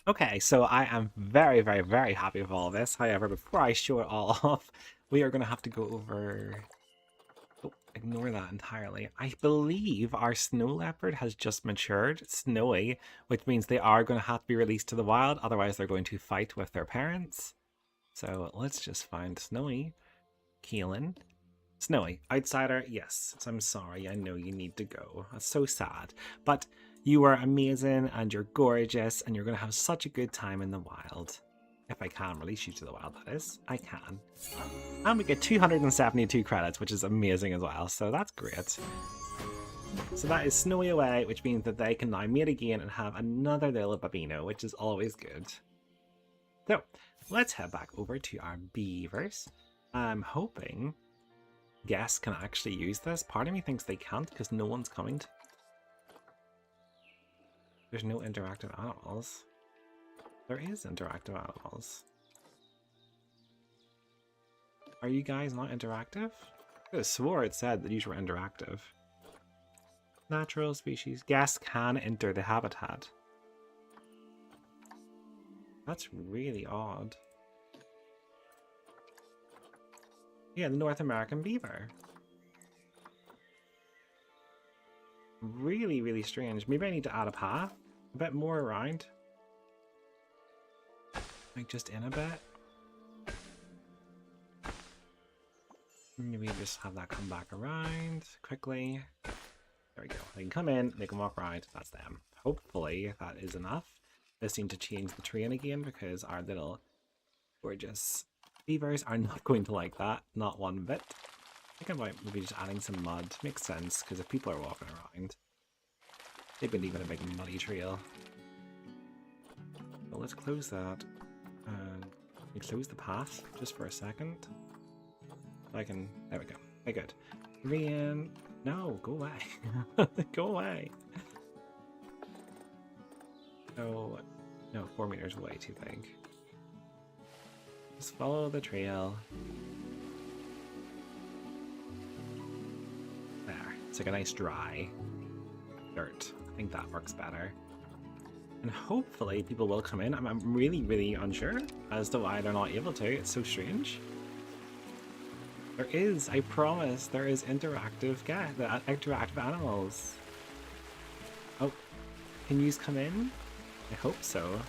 Okay, so I am very, very, very happy with all of this. However, before I show it all off, we are going to have to go over... Oh, ignore that entirely. I believe our snow leopard has just matured, Snowy, which means they are going to have to be released to the wild, otherwise they're going to fight with their parents. So let's just find Snowy. Keelan. Snowy. Outsider, yes. So I'm sorry, I know you need to go. That's so sad. But... you are amazing and you're gorgeous and you're going to have such a good time in the wild. If I can release you to the wild, that is. I can. And we get 272 credits, which is amazing as well. So that's great. So that is Snowy away, which means that they can now mate again and have another little babino, which is always good. So let's head back over to our beavers. I'm hoping guests can actually use this. Part of me thinks they can't because no one's coming to. There's no interactive animals. There is interactive animals. Are you guys not interactive? I could have swore it said that you were interactive. Natural species. Guests can enter the habitat. That's really odd. Yeah, the North American beaver. Really, really strange. Maybe I need to add a path a bit more around. Like just in a bit. Maybe just have that come back around quickly. There we go. They can come in, they can walk around. That's them. Hopefully that is enough. They seem to change the terrain again because our little gorgeous beavers are not going to like that. Not one bit. I think about maybe just adding some mud. Makes sense, because if people are walking around, they've been leaving a big muddy trail. Well, let's close that. And we close the path just for a second. I can... there we go. Okay, good. Rain... no, go away. Go away. No, 4 meters way too big. Just follow the trail. There. It's like a nice dry dirt. I think that works better. And hopefully people will come in. I'm really, really unsure as to why they're not able to. It's so strange. There is, I promise, there is interactive animals. Oh, can yous come in? I hope so.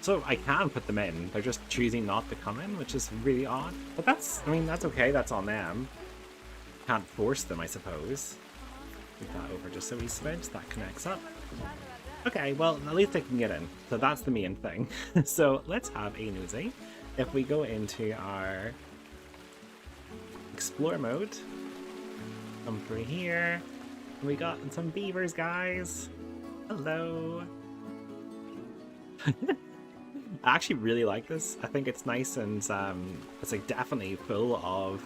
So I can put them in, they're just choosing not to come in, which is really odd. But that's, I mean, that's okay, that's on them. Can't force them, I suppose. Move that over just so we switch, that connects up. Okay, well, at least they can get in, so that's the main thing. So let's have a nosy. If we go into our explore mode, come through here, and we got some beavers, guys. Hello. I actually really like this. I think it's nice and it's like definitely full of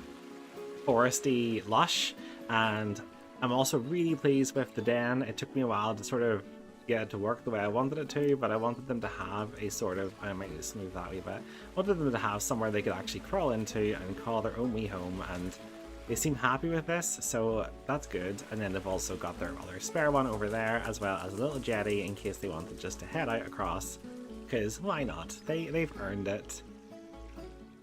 foresty lush, and I'm also really pleased with the den. It took me a while to sort of get it to work the way I wanted it to, but I wanted them to have a sort of, I might need to smooth that a wee bit, I wanted them to have somewhere they could actually crawl into and call their own wee home, and they seem happy with this, so that's good. And then they've also got their other spare one over there, as well as a little jetty in case they wanted just to head out across, because why not? They've earned it.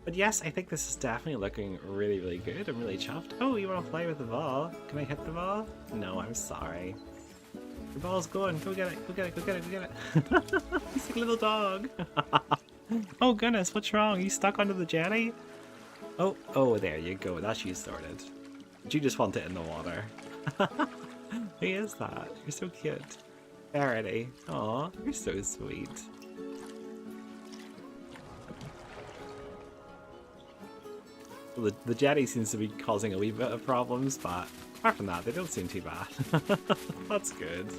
But yes, I think this is definitely looking really, really good. I'm really chuffed. Oh, you want to play with the ball? Can I hit the ball? No, I'm sorry. The ball's going. Go get it. Go get it. Go get it. Go get it. He's like a little dog. Oh goodness, what's wrong? You stuck under the jetty? Oh, there you go. That's you sorted. Did you just want it in the water? Who is that? You're so cute. Verity. Aw, you're so sweet. The jetty seems to be causing a wee bit of problems, but apart from that, they don't seem too bad. That's good.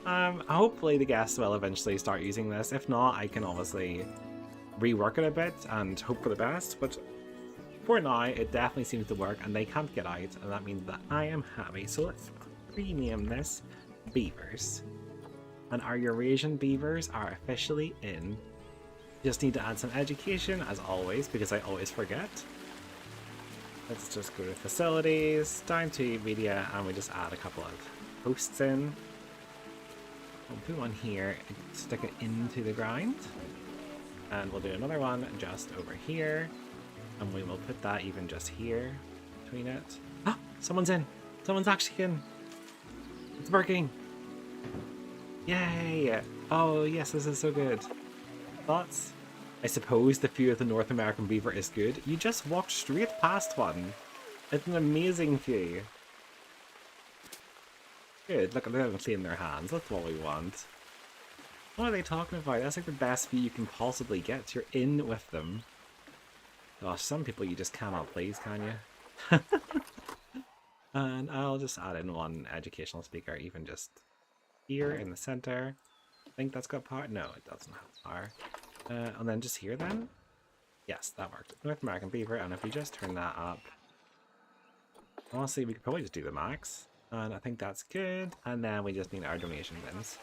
Hopefully the guests will eventually start using this. If not, I can obviously rework it a bit and hope for the best, but for now, it definitely seems to work, and they can't get out, and that means that I am happy. So let's rename this Beavers. And our Eurasian Beavers are officially in. Just need to add some education, as always, because I always forget. Let's just go to facilities, down to media, and we just add a couple of posts in. We'll put one here and stick it into the ground. And we'll do another one just over here. And we will put that even just here between it. Ah! Someone's in! Someone's actually in! It's working! Yay! Oh yes, this is so good. Thoughts? I suppose the view of the North American beaver is good. You just walked straight past one. It's an amazing view. Good, look at them clean their hands. That's what we want. What are they talking about? That's like the best view you can possibly get. You're in with them. Gosh, some people you just cannot please, can you? And I'll just add in one educational speaker, even just here in the center. I think that's got power. No, it doesn't have power. And then just here then? Yes, that worked. North American beaver, and if we just turn that up, honestly, we could probably just do the max. And I think that's good. And then we just need our donation bins.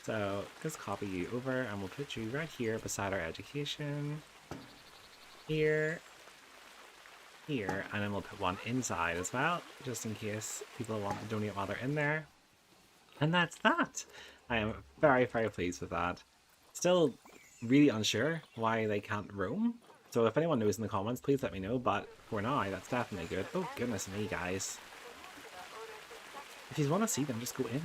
So just copy you over, and we'll put you right here beside our education. Here. Here. And then we'll put one inside as well, just in case people want to donate while they're in there. And that's that. I am very, very pleased with that. Still really unsure why they can't roam. So if anyone knows in the comments, please let me know. But for now, that's definitely good. Oh, goodness me, guys. If you want to see them, just go in.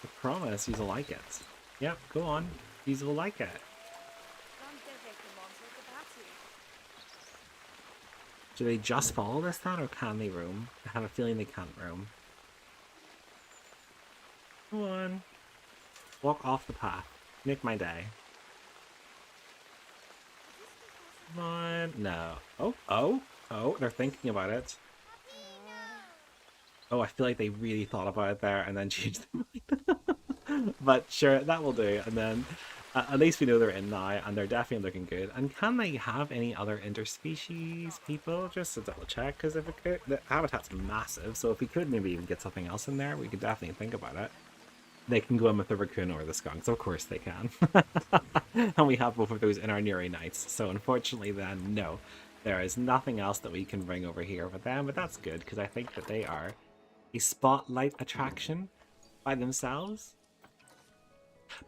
I promise you'll like it. Yep, go on. You will like it. Do they just follow this then, or can they roam? I have a feeling they can't roam. Come on. Walk off the path. Make my day. Come on. No. Oh, they're thinking about it. Oh, I feel like they really thought about it there and then changed their mind. But sure, that will do. And then at least we know they're in now, and they're definitely looking good. And can they have any other interspecies people? Just to double check, because if it could, the habitat's massive, so if we could maybe even get something else in there, we could definitely think about it. They can go in with the raccoon or the skunks, of course they can. And we have both of those in our Newry Nights, so unfortunately then, no. There is nothing else that we can bring over here with them, but that's good, because I think that they are a spotlight attraction by themselves.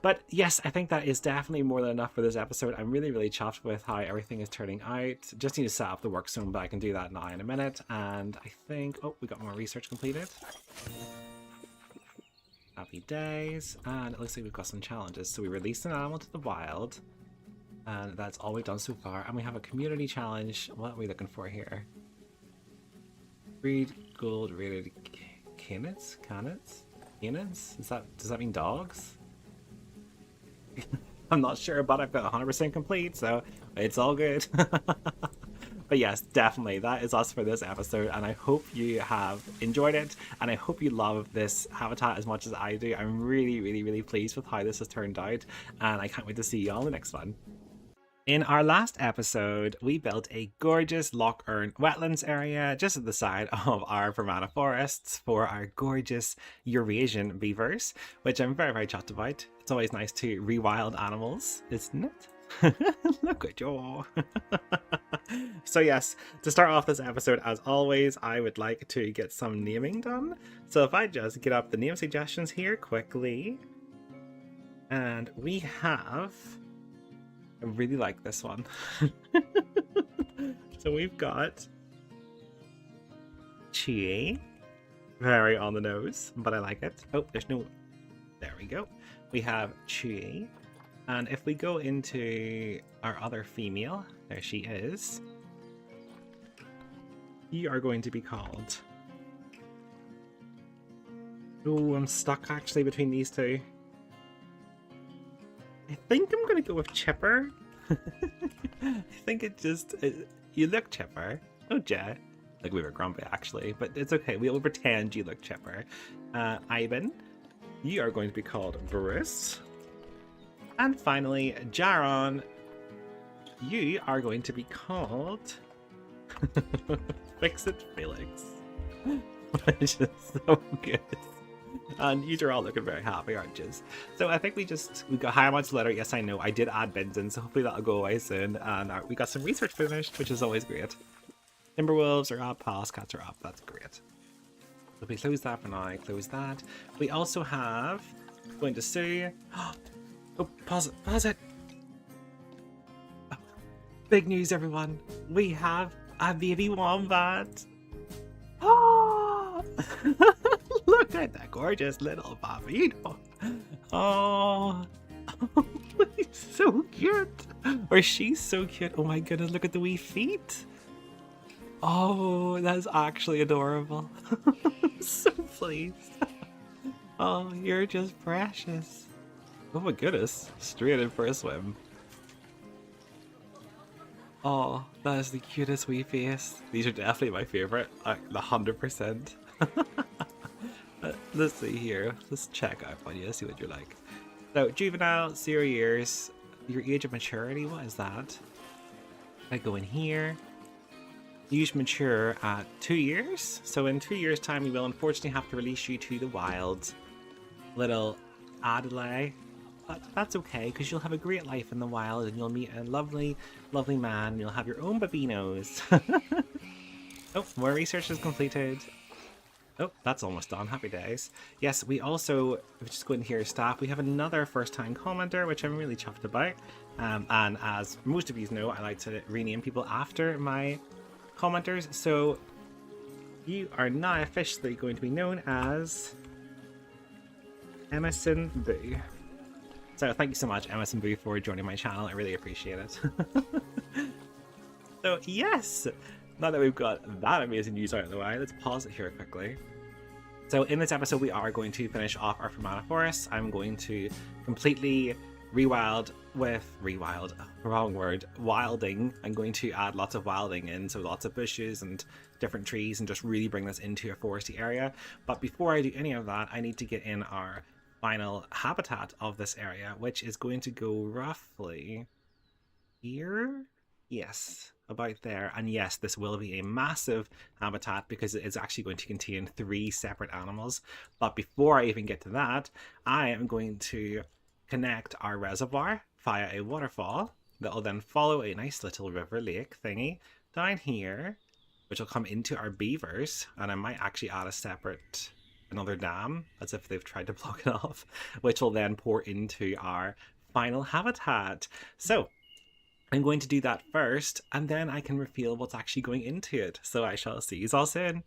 But yes, I think that is definitely more than enough for this episode. I'm really, really chuffed with how everything is turning out. Just need to set up the work zone, but I can do that now in a minute. And I think, oh, we got more research completed. Happy days. And it looks like we've got some challenges. So we released an animal to the wild, and that's all we've done so far. And we have a community challenge. What are we looking for here? Breed gold rated canids? Canids? Does that mean dogs? I'm not sure, but I've got 100% complete, so it's all good. But yes, definitely, that is us for this episode, and I hope you have enjoyed it, and I hope you love this habitat as much as I do. I'm really pleased with how this has turned out, and I can't wait to see you all in the next one. In our last episode, we built a gorgeous Loch Earn wetlands area just at the side of our Fermanagh Forests for our gorgeous Eurasian beavers, which I'm very chuffed about. It's always nice to rewild animals, isn't it? Look at you. So yes, to start off this episode, as always, I would like to get some naming done. So if I just get up the name suggestions here quickly, and we have, I really like this one. So we've got Chi, very on the nose, but I like it. Oh, there's no, there we go. We have Chi. And if we go into our other female, there she is. You are going to be called... Oh, I'm stuck actually between these two. I think I'm going to go with Chipper. I think you look Chipper. Oh, Jay. Like we were grumpy actually, but it's okay. We'll pretend you look Chipper. Ivan, you are going to be called Bruce. And finally, Jaron, you are going to be called Fix It Felix. Which is so good. And you are all looking very happy, aren't you? So I think we got how much letter. Yes, I know. I did add bins in, so hopefully that'll go away soon. And we got some research finished, which is always great. Timberwolves are up, palace cats are up. That's great. So we close that for now. Close that. We also have going to Sue. Oh, pause it. Oh, big news, everyone. We have a baby wombat. Oh, look at that gorgeous little babino. Oh, he's so cute. Or she's so cute. Oh my goodness, look at the wee feet. Oh, that's actually adorable. I'm so pleased. Oh, you're just precious. Oh my goodness, straight in for a swim. Oh, that is the cutest wee face. These are definitely my favourite, like 100%. Let's see here, let's check out on you, see what you're like. So, juvenile, 0 years, your age of maturity, what is that? I go in here. You should mature at 2 years. So in 2 years' time, we will unfortunately have to release you to the wild. Little Adelaide. But that's okay, because you'll have a great life in the wild and you'll meet a lovely man and you'll have your own babinos. Oh, more research is completed. Oh, that's almost done. Happy days. Yes, we also, if we just go in here, staff, we have another first-time commenter, which I'm really chuffed about. And as most of you know, I like to rename people after my commenters. So you are now officially going to be known as Emerson Boo. So thank you so much, Emerson Boo, for joining my channel. I really appreciate it. So yes, now that we've got that amazing news out of the way, let's pause it here quickly. So in this episode, we are going to finish off our Fermanagh Forests. I'm going to completely wilding. I'm going to add lots of wilding in, so lots of bushes and different trees, and just really bring this into a foresty area. But before I do any of that, I need to get in our final habitat of this area, which is going to go roughly here. Yes, about there. And yes, this will be a massive habitat because it is actually going to contain 3 separate animals. But before I even get to that, I am going to connect our reservoir via a waterfall that will then follow a nice little river lake thingy down here, which will come into our beavers. And I might actually add another dam, as if they've tried to block it off, which will then pour into our final habitat. So I'm going to do that first, and then I can reveal what's actually going into it. So I shall see you all soon.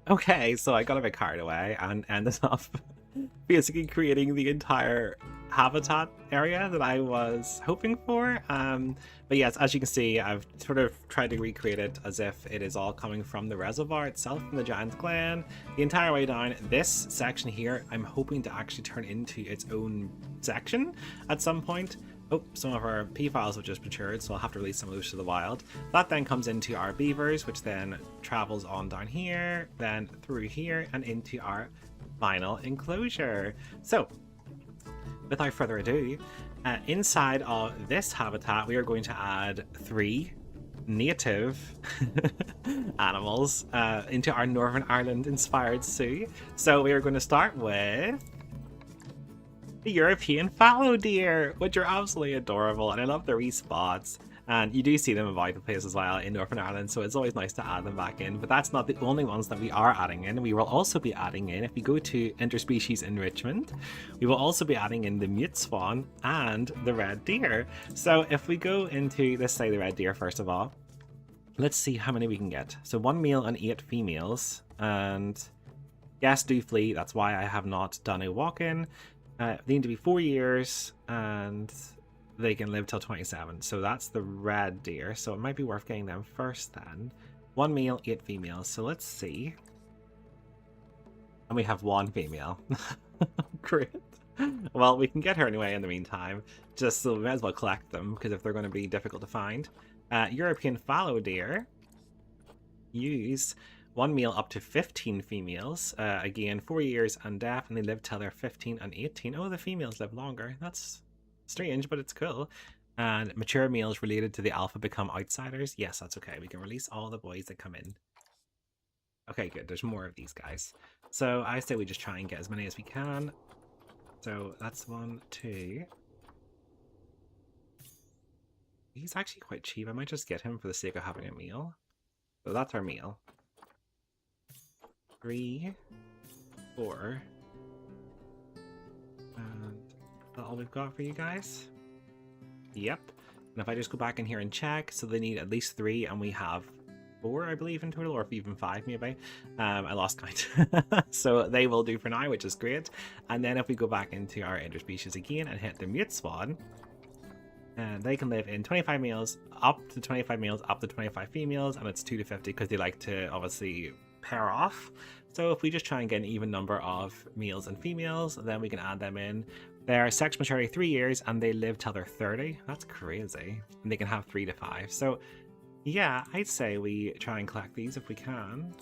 Okay, so I got a bit carried away and ended up basically creating the entire habitat area that I was hoping for. But yes, as you can see, I've sort of tried to recreate it as if it is all coming from the reservoir itself, from the giant Glen, the entire way down. This section here, I'm hoping to actually turn into its own section at some point. Oh, some of our P files have just matured, so I'll have to release some of those to the wild. That then comes into our beavers, which then travels on down here, then through here, and into our final enclosure. So, without further ado, inside of this habitat, we are going to add 3 native animals into our Northern Ireland inspired zoo. So we are going to start with the European fallow deer, which are absolutely adorable, and I love their wee spots. And you do see them about the place as well in Northern Ireland, so it's always nice to add them back in. But that's not the only ones that we are adding in. We will also be adding in, if we go to interspecies enrichment, we will also be adding in the mute swan and the red deer. So if we go into, let's say the red deer first of all, let's see how many we can get. So 1 male and 8 females, and yes, do flee. That's why I have not done a walk-in. They need to be 4 years, and they can live till 27. So that's the red deer. So it might be worth getting them first then. 1 male, 8 females. So let's see. And we have 1 female. Great. Well, we can get her anyway in the meantime. Just so we might as well collect them, because if they're going to be difficult to find. European fallow deer. Use 1 male up to 15 females. Again, 4 years and deaf, and they live till they're 15 and 18. Oh, the females live longer. That's strange, but it's cool. And mature males related to the alpha become outsiders. Yes, that's okay. We can release all the boys that come in. Okay, good. There's more of these guys. So I say we just try and get as many as we can. So that's 1, 2. He's actually quite cheap. I might just get him for the sake of having a meal. So that's our meal. 3, 4. And is that all we've got for you guys? Yep. And if I just go back in here and check, so they need at least 3, and we have 4, I believe, in total, or even 5 maybe. I lost count. So they will do for now, which is great. And then if we go back into our interspecies again and hit the mute swan, and they can live in 25 males, up to 25 males, up to 25 females, and it's 2 to 50 because they like to obviously pair off. So if we just try and get an even number of males and females, then we can add them in. Their sex maturity 3 years, and they live till they're 30. That's crazy. And they can have 3 to 5. So yeah, I'd say we try and collect these if we can.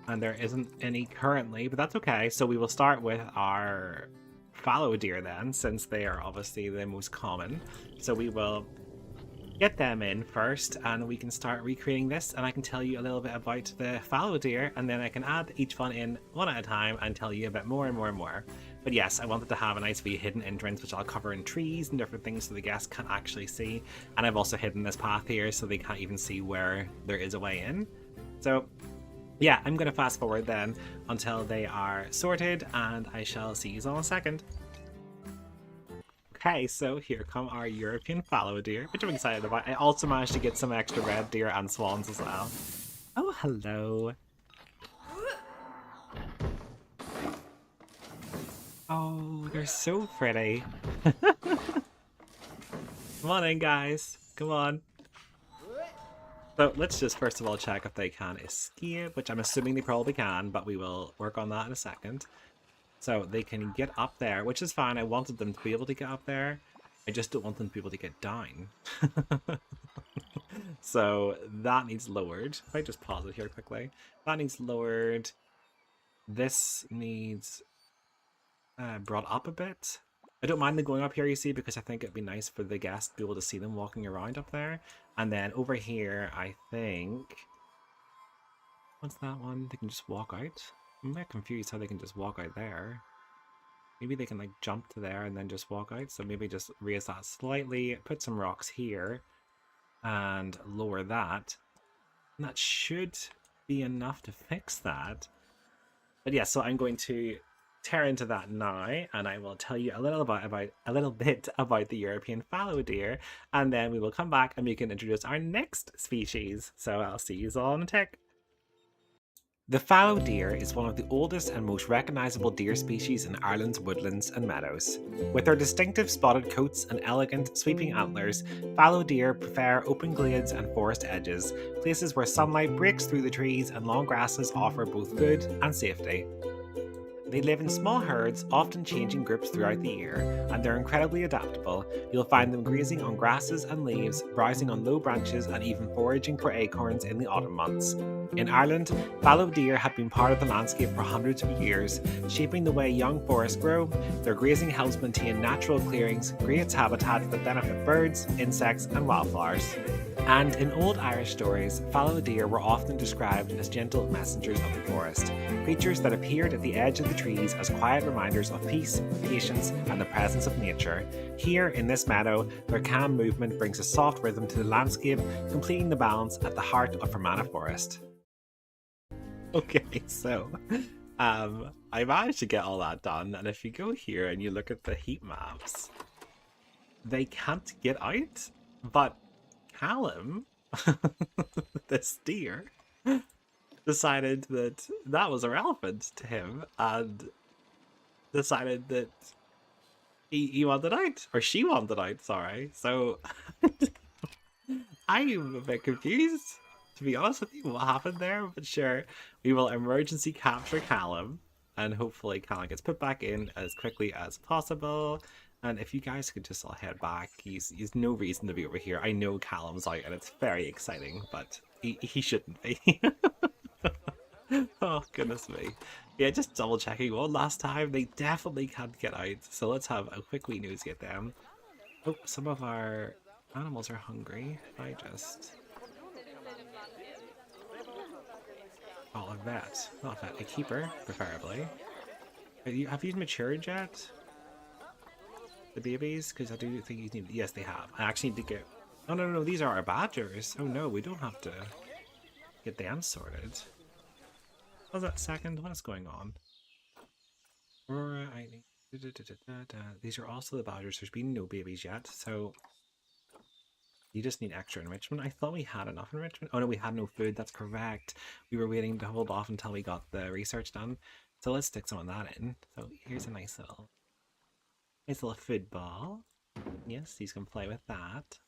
And there isn't any currently, but that's okay. So we will start with our fallow deer then, since they are obviously the most common. So we will get them in first, and we can start recreating this, and I can tell you a little bit about the fallow deer, and then I can add each one in one at a time and tell you a bit more and more and more. But yes, I wanted to have a nice wee hidden entrance, which I'll cover in trees and different things so the guests can't actually see. And I've also hidden this path here so they can't even see where there is a way in. So yeah, I'm going to fast forward then until they are sorted, and I shall see you all in a second. Okay, so here come our European fallow deer, which I'm excited about. I also managed to get some extra red deer and swans as well. Oh, hello. Oh, they're so pretty. Come on in, guys. Come on. So let's just first of all check if they can escape, which I'm assuming they probably can, but we will work on that in a second. So they can get up there, which is fine. I wanted them to be able to get up there. I just don't want them to be able to get down. So that needs lowered. If I just pause it here quickly. That needs lowered. This needs brought up a bit. I don't mind them going up here, you see, because I think it'd be nice for the guests to be able to see them walking around up there. And then over here, I think... What's that one? They can just walk out? I'm a bit confused how they can just walk out there. Maybe they can like jump to there and then just walk out. So maybe just raise that slightly, put some rocks here, and lower that. And that should be enough to fix that. But yeah, so I'm going to tear into that now, and I will tell you a little bit about the European fallow deer, and then we will come back and we can introduce our next species. So I'll see you all in a tick. The fallow deer is one of the oldest and most recognisable deer species in Ireland's woodlands and meadows. With their distinctive spotted coats and elegant, sweeping antlers, fallow deer prefer open glades and forest edges, places where sunlight breaks through the trees and long grasses offer both food and safety. They live in small herds, often changing groups throughout the year, and they're incredibly adaptable. You'll find them grazing on grasses and leaves, browsing on low branches, and even foraging for acorns in the autumn months. In Ireland, fallow deer have been part of the landscape for hundreds of years, shaping the way young forests grow. Their grazing helps maintain natural clearings, creates habitats that benefit birds, insects, and wildflowers. And in old Irish stories, fallow deer were often described as gentle messengers of the forest, creatures that appeared at the edge of the trees as quiet reminders of peace, patience, and the presence of nature. Here, in this meadow, their calm movement brings a soft rhythm to the landscape, completing the balance at the heart of Fermanagh Forest. Okay, so I managed to get all that done, and if you go here and you look at the heat maps, they can't get out, but Callum, this deer, decided that that was irrelevant to him and decided that he wanted out, or she wanted out, sorry. So I'm a bit confused, to be honest with you, what happened there, but sure, we will emergency capture Callum, and hopefully Callum gets put back in as quickly as possible. And if you guys could just all head back, he's no reason to be over here. I know Callum's out and it's very exciting, but he shouldn't be. Oh, goodness me. Yeah, just double checking one last time. They definitely can't get out. So let's have a quick wee nosy at them. Oh, some of our animals are hungry. I just... Oh, a vet. Not a vet, a keeper, preferably. Have you matured yet? The babies? Because I do think you need... Yes, they have. I actually need to get... Oh, no, these are our badgers. Oh, no, we don't have to get them sorted. What was that second? What is going on? These are also the badgers. There's been no babies yet, so... You just need extra enrichment. I thought we had enough enrichment. Oh, no, we had no food. That's correct. We were waiting to hold off until we got the research done. So let's stick some of that in. So here's a nice little food ball. Yes, he's gonna play with that.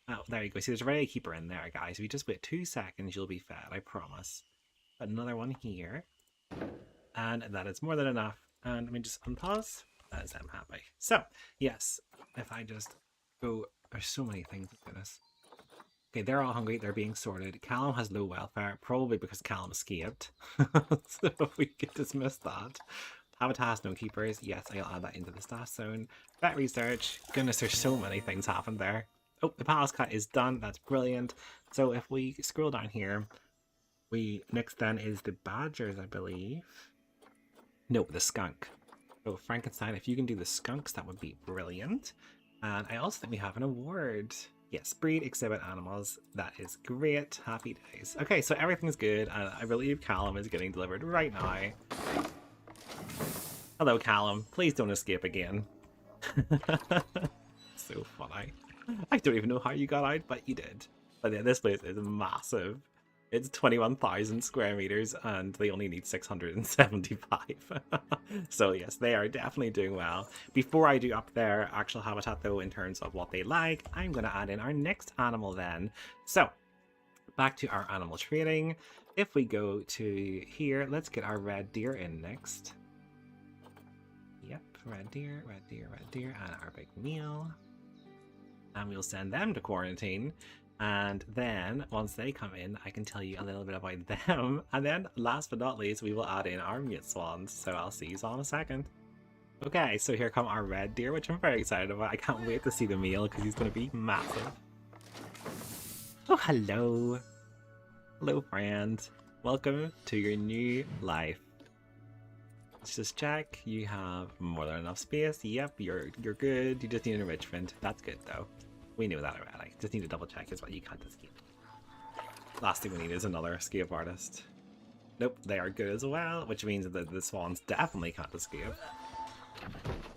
Oh, there you go. See, there's already a keeper in there, guys. If you just wait 2 seconds, you'll be fed, I promise. But another one here. And that is more than enough. And let me just unpause. As I'm happy. So, yes, if I just go... There's so many things, goodness. Okay, they're all hungry. They're being sorted. Callum has low welfare, probably because Callum escaped. So we could dismiss that. Habitat has no keepers. Yes, I'll add that into the staff zone. Vet research. Goodness, there's so many things happened there. Oh, the palace cut is done. That's brilliant. So if we scroll down here, next then is the badgers, I believe. No, the skunk. So Frankenstein, if you can do the skunks, that would be brilliant. And I also think we have an award. Yes, breed, exhibit animals. That is great. Happy days. Okay, so everything's good. And I believe Callum is getting delivered right now. Hello, Callum. Please don't escape again. So funny. I don't even know how you got out, but you did. But yeah, this place is massive. It's 21,000 square meters and they only need 675. So yes, they are definitely doing well. Before I do up their actual habitat though, in terms of what they like, I'm going to add in our next animal then. So back to our animal trading. If we go to here, let's get our red deer in next. Yep, red deer, and our big meal. And we'll send them to quarantine. And then, once they come in, I can tell you a little bit about them. And then, last but not least, we will add in our mute swans. So I'll see you all in a second. Okay, so here come our red deer, which I'm very excited about. I can't wait to see the meal, because he's going to be massive. Oh, hello. Hello, friend. Welcome to your new life. Let's just check. You have more than enough space. Yep, you're good. You just need enrichment. That's good, though. We knew that already. Just need to double check as well. You can't escape. Last thing we need is another escape artist. Nope, they are good as well, which means that the swans definitely can't escape.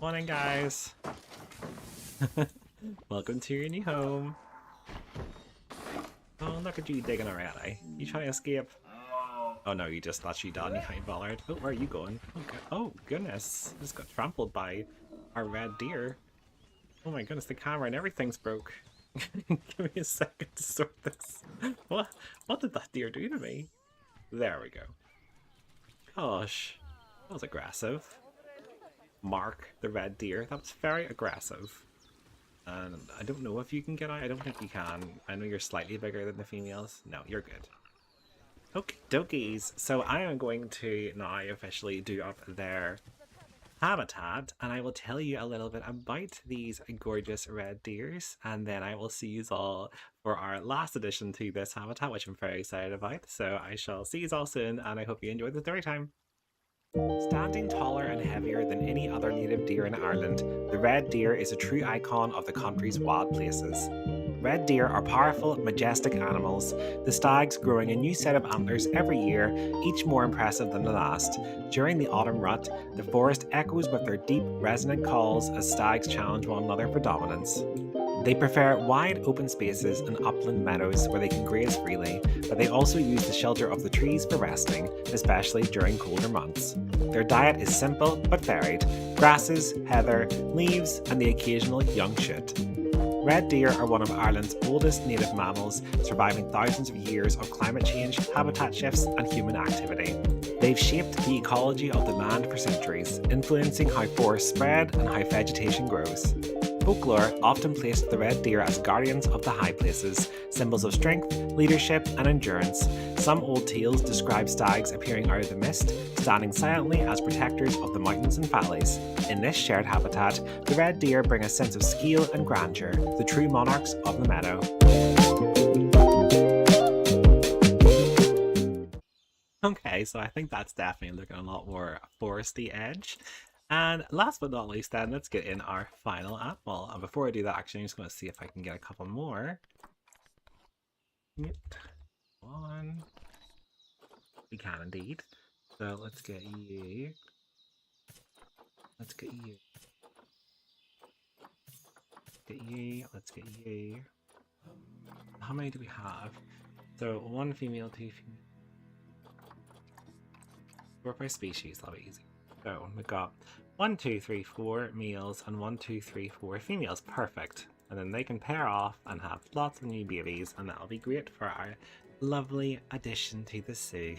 Morning, guys. Welcome to your new home. Oh, look at you digging already. You trying to escape? Oh no, you just thought she died and you can't bothered. Oh, where are you going? Okay. Oh goodness, just got trampled by our red deer. Oh my goodness, the camera and everything's broke. Give me a second to sort this. What did that deer do to me? There we go. Gosh, that was aggressive. Mark the red deer. That was very aggressive. And I don't know if you can get out. I don't think you can. I know you're slightly bigger than the females. No, you're good. Okie dokies. So I am going to now officially do up their habitat, and I will tell you a little bit about these gorgeous red deers, and then I will see you all for our last addition to this habitat, which I'm very excited about. So I shall see you all soon, and I hope you enjoy the story time. Standing taller and heavier than any other native deer in Ireland, the red deer is a true icon of the country's wild places. Red deer are powerful, majestic animals, the stags growing a new set of antlers every year, each more impressive than the last. During the autumn rut, the forest echoes with their deep, resonant calls as stags challenge one another for dominance. They prefer wide open spaces and upland meadows where they can graze freely, but they also use the shelter of the trees for resting, especially during colder months. Their diet is simple but varied: grasses, heather, leaves, and the occasional young shoot. Red deer are one of Ireland's oldest native mammals, surviving thousands of years of climate change, habitat shifts, and human activity. They've shaped the ecology of the land for centuries, influencing how forests spread and how vegetation grows. Folklore often placed the red deer as guardians of the high places, symbols of strength, leadership, and endurance. Some old tales describe stags appearing out of the mist, standing silently as protectors of the mountains and valleys. In this shared habitat, the red deer bring a sense of scale and grandeur, the true monarchs of the meadow. Okay, so I think that's definitely looking a lot more foresty edge. And last but not least then, let's get in our final animal. And before I do that, actually, I'm just going to see if I can get a couple more. Yep. One. We can indeed. So let's get you. Let's get you. Get you. Let's get you. How many do we have? So one female, two female. Sort by species, that'll be easy. So we've got 1, 2, 3, 4 males and 1, 2, 3, 4 females. Perfect. And then they can pair off and have lots of new babies, and that'll be great for our lovely addition to the zoo.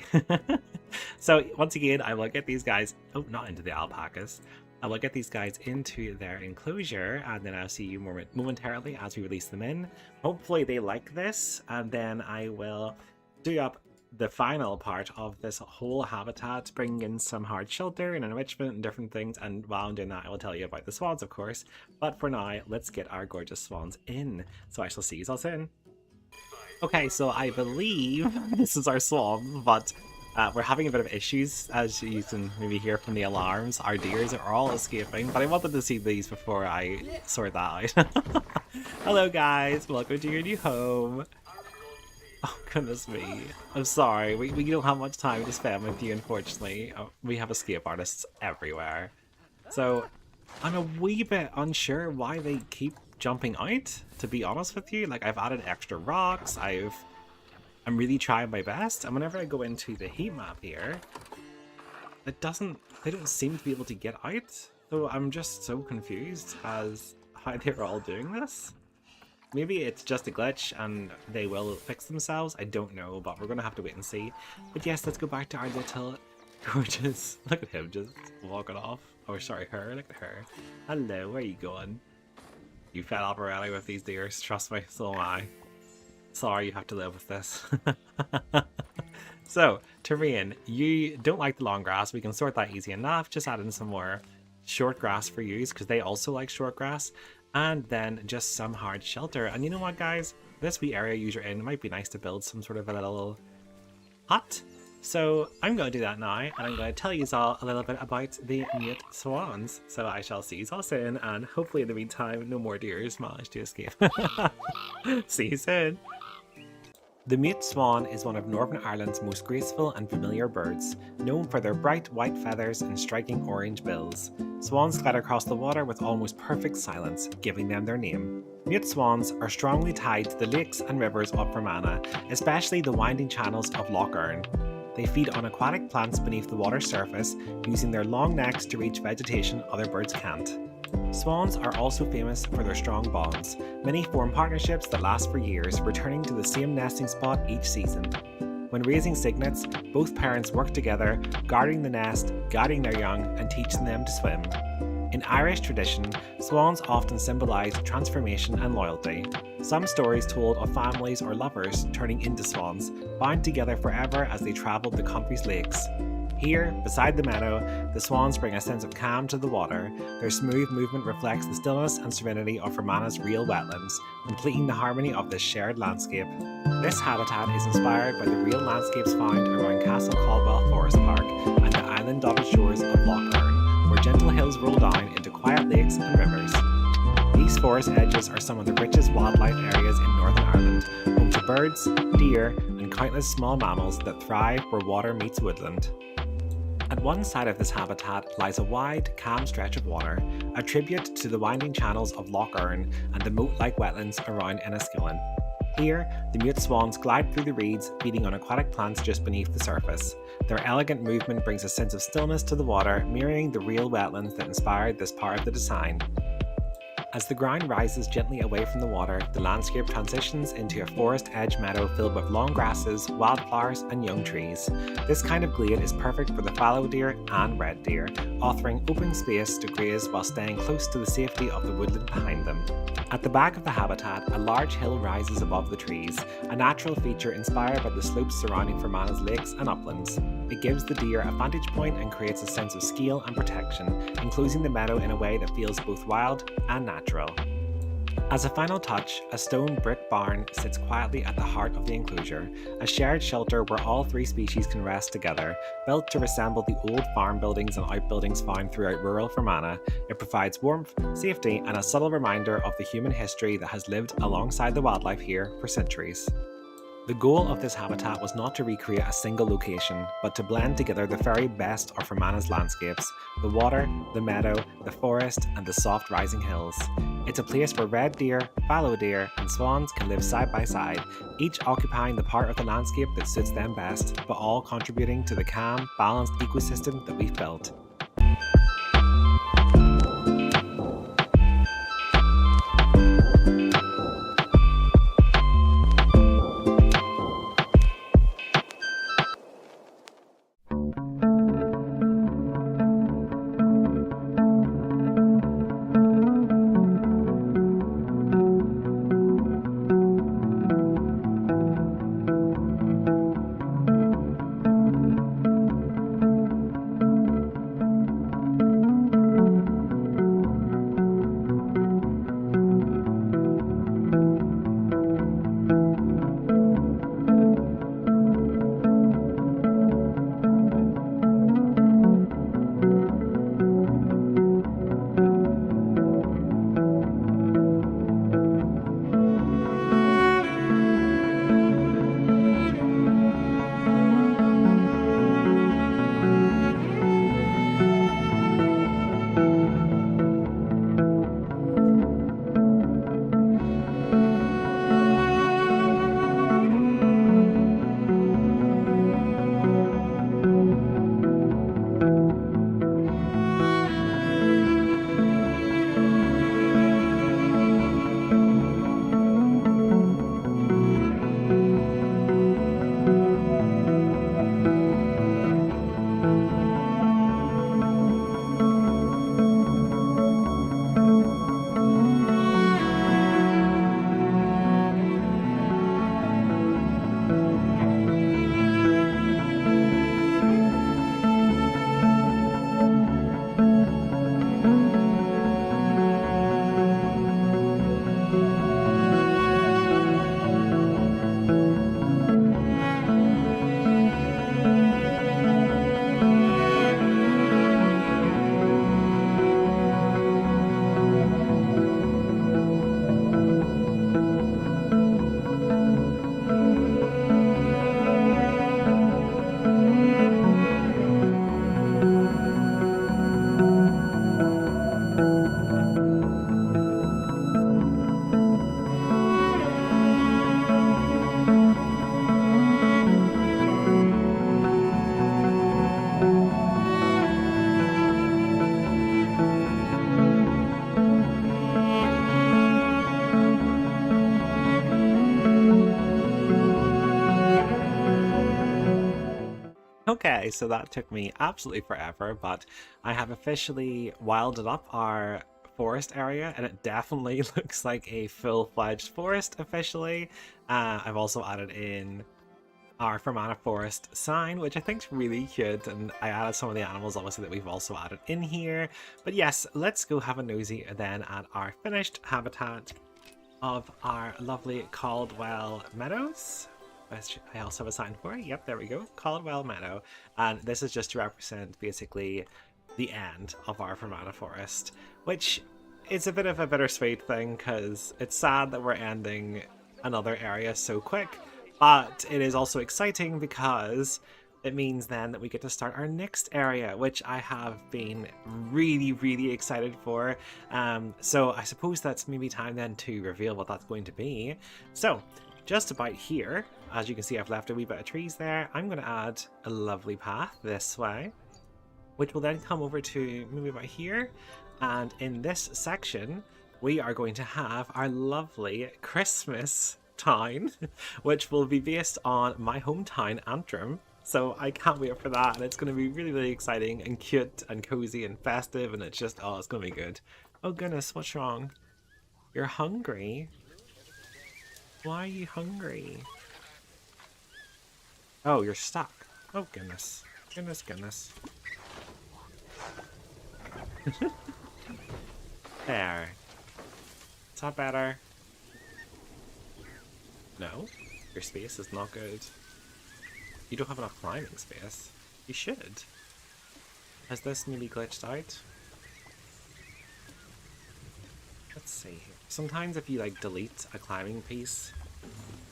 So once again, I will get these guys, not into the alpacas. I will get these guys into their enclosure, and then I'll see you momentarily as we release them in. Hopefully they like this, and then I will do up the final part of this whole habitat, bringing in some hard shelter and enrichment and different things, and while I'm doing that I will tell you about the swans, of course. But for now, let's get our gorgeous swans in. So I shall see you all soon. Okay, so I believe this is our swan, but we're having a bit of issues, as you can maybe hear from the alarms. Our deers are all escaping, but I wanted to see these before I sort that out. Hello guys, welcome to your new home. Oh goodness me, I'm sorry, we don't have much time to spend with you, unfortunately. We have escape artists everywhere. So I'm a wee bit unsure why they keep jumping out, to be honest with you. Like, I've added extra rocks, I'm really trying my best, and whenever I go into the heat map here, they don't seem to be able to get out. So I'm just so confused as how they're all doing this. Maybe it's just a glitch and they will fix themselves. I don't know, but we're going to have to wait and see. But yes, let's go back to our little gorgeous... Look at him just walking off. Oh, sorry, her. Look at her. Hello, where are you going? You fell off already with these deers. Trust me, so am I. Sorry, you have to live with this. So, terrain. You don't like the long grass. We can sort that easy enough. Just add in some more short grass for you, because they also like short grass. And then just some hard shelter. And you know what, guys? This wee area you're in, it might be nice to build some sort of a little hut. So I'm going to do that now, and I'm going to tell you all a little bit about the mute swans. So I shall see you all soon, and hopefully in the meantime, no more deers manage to escape. See you soon. The mute swan is one of Northern Ireland's most graceful and familiar birds, known for their bright white feathers and striking orange bills. Swans glide across the water with almost perfect silence, giving them their name. Mute swans are strongly tied to the lakes and rivers of Fermanagh, especially the winding channels of Lough Erne. They feed on aquatic plants beneath the water's surface, using their long necks to reach vegetation other birds can't. Swans are also famous for their strong bonds. Many form partnerships that last for years, returning to the same nesting spot each season. When raising cygnets, both parents work together, guarding the nest, guiding their young, and teaching them to swim. In Irish tradition, swans often symbolise transformation and loyalty. Some stories told of families or lovers turning into swans, bound together forever as they travelled the country's lakes. Here, beside the meadow, the swans bring a sense of calm to the water. Their smooth movement reflects the stillness and serenity of Fermanagh's real wetlands, completing the harmony of this shared landscape. This habitat is inspired by the real landscapes found around Castle Caldwell Forest Park and the island-dotted shores of Lough Erne, where gentle hills roll down into quiet lakes and rivers. These forest edges are some of the richest wildlife areas in Northern Ireland, home to birds, deer, and countless small mammals that thrive where water meets woodland. At one side of this habitat lies a wide, calm stretch of water, a tribute to the winding channels of Lough Erne and the moat-like wetlands around Enniskillen. Here, the mute swans glide through the reeds, feeding on aquatic plants just beneath the surface. Their elegant movement brings a sense of stillness to the water, mirroring the real wetlands that inspired this part of the design. As the ground rises gently away from the water, the landscape transitions into a forest edge meadow filled with long grasses, wildflowers, and young trees. This kind of glade is perfect for the fallow deer and red deer, offering open space to graze while staying close to the safety of the woodland behind them. At the back of the habitat, a large hill rises above the trees, a natural feature inspired by the slopes surrounding Fermanagh's lakes and uplands. It gives the deer a vantage point and creates a sense of scale and protection, enclosing the meadow in a way that feels both wild and natural. As a final touch, a stone brick barn sits quietly at the heart of the enclosure, a shared shelter where all three species can rest together. Built to resemble the old farm buildings and outbuildings found throughout rural Fermanagh, it provides warmth, safety, and a subtle reminder of the human history that has lived alongside the wildlife here for centuries. The goal of this habitat was not to recreate a single location, but to blend together the very best of Fermanagh's landscapes: the water, the meadow, the forest, and the soft rising hills. It's a place where red deer, fallow deer, and swans can live side by side, each occupying the part of the landscape that suits them best, but all contributing to the calm, balanced ecosystem that we've built. Okay, so that took me absolutely forever, but I have officially wilded up our forest area, and it definitely looks like a full-fledged forest officially. I've also added in our Fermanagh Forest sign, which I think is really cute, and I added some of the animals obviously that we've also added in here. But yes, let's go have a nosy then at our finished habitat of our lovely Caldwell Meadows. I also have a sign for it. Yep, there we go. Caldwell Meadow. And this is just to represent basically the end of our Fermanagh Forest, which is a bit of a bittersweet thing because it's sad that we're ending another area so quick, but it is also exciting because it means then that we get to start our next area, which I have been really excited for. So I suppose that's maybe time then to reveal what that's going to be. So just about here, as you can see, I've left a wee bit of trees there. I'm going to add a lovely path this way, which will then come over to maybe about here. And in this section, we are going to have our lovely Christmas town, which will be based on my hometown, Antrim. So I can't wait for that, and it's going to be really exciting and cute and cozy and festive, and it's just, oh, it's going to be good. Oh goodness, what's wrong? You're hungry? Why are you hungry? Oh, you're stuck. Oh goodness. Goodness. There. Is that better? No? Your space is not good. You don't have enough climbing space. You should. Has this maybe glitched out? Let's see. Sometimes if you like delete a climbing piece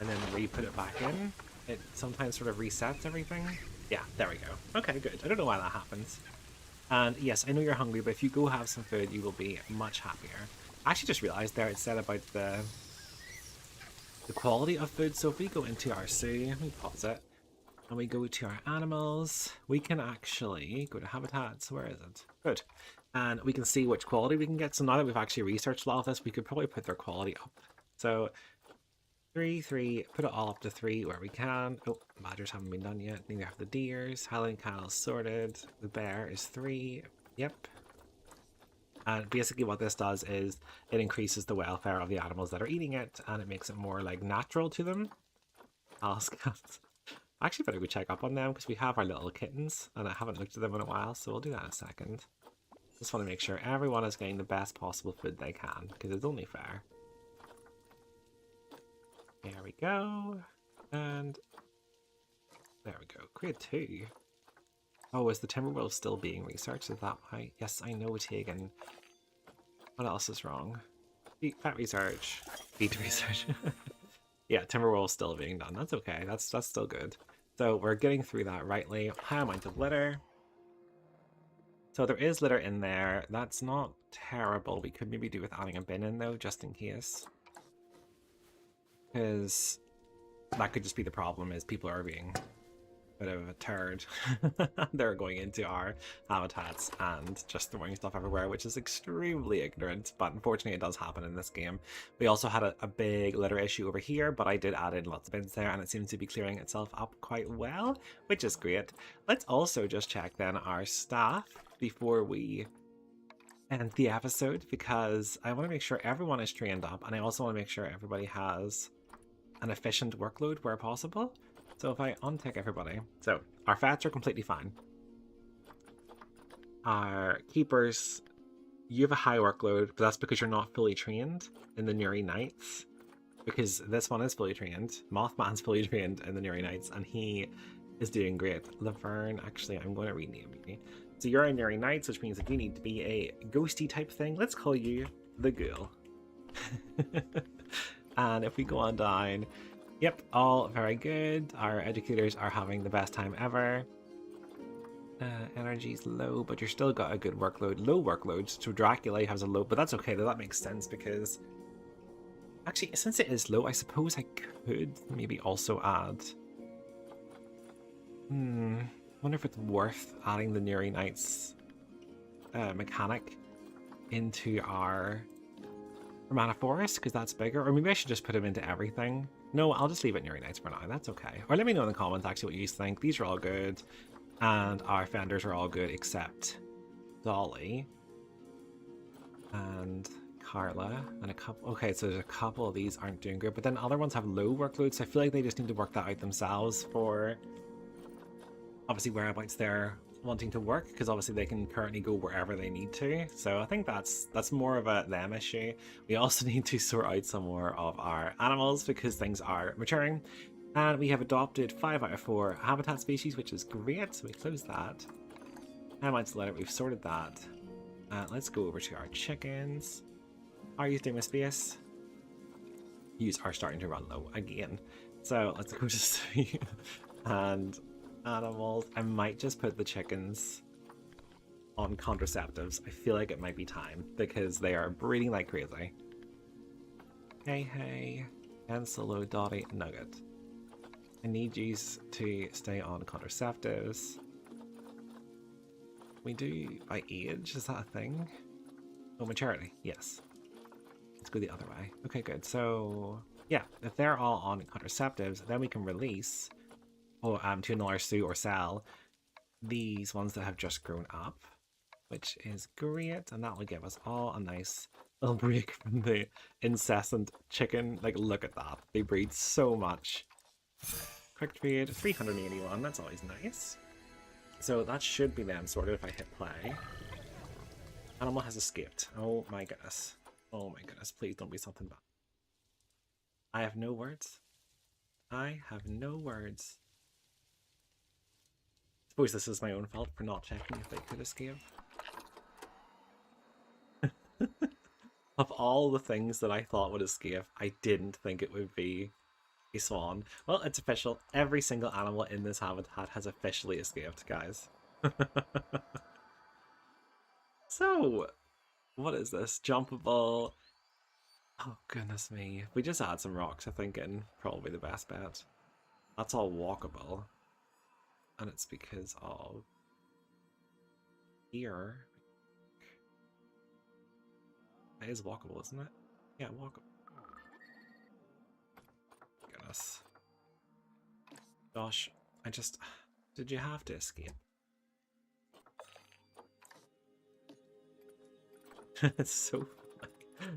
and then re-put it back in, it sometimes sort of resets everything. Yeah, there we go. Okay, good. I don't know why that happens. And yes, I know you're hungry, but if you go have some food, you will be much happier. I actually just realized there it said about the quality of food. So if we go into our zoo, let me pause it, and we go to our animals, we can actually go to habitats. Where is it? Good. And we can see which quality we can get. So now that we've actually researched a lot of this, we could probably put their quality up. So 3, put it all up to 3 where we can. Oh, badgers haven't been done yet. Neither have the deers. Highland cattle sorted. The bear is 3. Yep. And basically what this does is it increases the welfare of the animals that are eating it, and it makes it more like natural to them. Actually better go check up on them because we have our little kittens and I haven't looked at them in a while, so we'll do that in a second. Just want to make sure everyone is getting the best possible food they can because it's only fair. There we go. And there we go. Grade 2. Oh, is the Timberwolf still being researched? Is that why? Yes, I know, Tegan. What else is wrong? Pet research. Feed research. Yeah, Timberwolf's still being done. That's okay. That's still good. So we're getting through that rightly. High amount of litter. So there is litter in there. That's not terrible. We could maybe do with adding a bin in though, just in case. Because that could just be the problem, is people are being a bit of a turd. They're going into our habitats and just throwing stuff everywhere, which is extremely ignorant, but unfortunately it does happen in this game. We also had a big litter issue over here, but I did add in lots of bins there and it seems to be clearing itself up quite well, which is great. Let's also just check then our staff before we end the episode, because I want to make sure everyone is trained up, and I also want to make sure everybody has an efficient workload where possible. So if I untick everybody, so our vets are completely fine. Our keepers, you have a high workload, but that's because you're not fully trained in the Newry Nights, because this one is fully trained. Mothman's fully trained in the Newry Nights, and he is doing great. Laverne, actually, I'm going to rename you. So you're in Newry Nights, which means that you need to be a ghosty type thing. Let's call you the Ghoul. And if we go on down, yep, all very good. Our educators are having the best time ever. Energy's low, but you're still got a good workload. Low workload, so Dracula has a low, but that's okay though, that makes sense because actually, since it is low, I suppose I could maybe also add... wonder if it's worth adding the Newry Nights mechanic into our Fermanagh Forest, because that's bigger. Or maybe I should just put him into everything. No, I'll just leave it Newry Nights for now. That's okay. Or let me know in the comments actually what you think. These are all good. And our fenders are all good except Dolly and Carla and a couple. Okay, so there's a couple of these aren't doing good, but then other ones have low workloads, so I feel like they just need to work that out themselves for obviously whereabouts they're wanting to work, because obviously they can currently go wherever they need to. So I think that's more of a them issue. We also need to sort out some more of our animals because things are maturing. And we have adopted 5 out of 4 habitat species, which is great. So we close that. I might just let it. We've sorted that. Let's go over to our chickens. Are you doing a space? Yous are starting to run low again. So let's go to see. And animals. I might just put the chickens on contraceptives. I feel like it might be time because they are breeding like crazy. Hey, and Solo Dotty Nugget. I need you to stay on contraceptives. We do by age, is that a thing? Oh, maturity, yes. Let's go the other way. Okay, good. So, yeah, if they're all on contraceptives, then we can release, to another sue or sell these ones that have just grown up, which is great, and that will give us all a nice little break from the incessant chicken. Like, look at that. They breed so much. Quick trade, 381, that's always nice. So that should be them sorted if I hit play. Animal has escaped. Oh my goodness. Oh my goodness, please don't be something bad. I have no words. I have no words. I suppose this is my own fault for not checking if they could escape. Of all the things that I thought would escape, I didn't think it would be a swan. Well, it's official. Every single animal in this habitat has officially escaped, guys. So, what is this? Jumpable. Oh, goodness me. If we just add some rocks, I think, in probably the best bet. That's all walkable. And it's because of here. It is walkable, isn't it? Yeah, walkable. Goodness. Gosh, I just... Did you have to escape? It's so funny.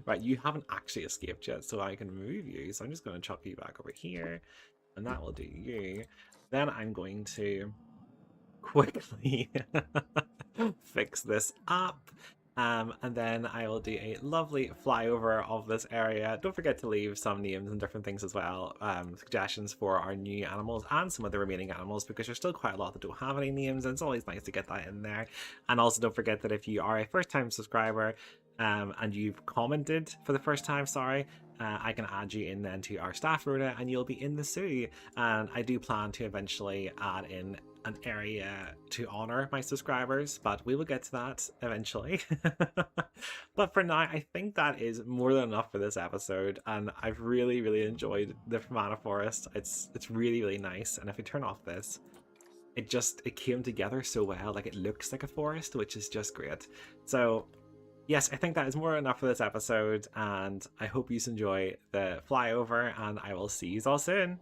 Right, you haven't actually escaped yet, so I can move you. So I'm just going to chuck you back over here. And that will do you. Then I'm going to quickly fix this up. And then I will do a lovely flyover of this area. Don't forget to leave some names and different things as well. Suggestions for our new animals and some of the remaining animals, because there's still quite a lot that don't have any names, and it's always nice to get that in there. And also don't forget that if you are a first-time subscriber and you've commented for the first time, I can add you in then to our staff rota and you'll be in the zoo. And I do plan to eventually add in an area to honor my subscribers, but we will get to that eventually. But for now, I think that is more than enough for this episode, and I've really enjoyed the Fermanagh Forest. It's really, really nice, and if I turn off this, it came together so well. Like, it looks like a forest, which is just great. So yes, I think that is more than enough for this episode, and I hope you enjoy the flyover, and I will see you all soon.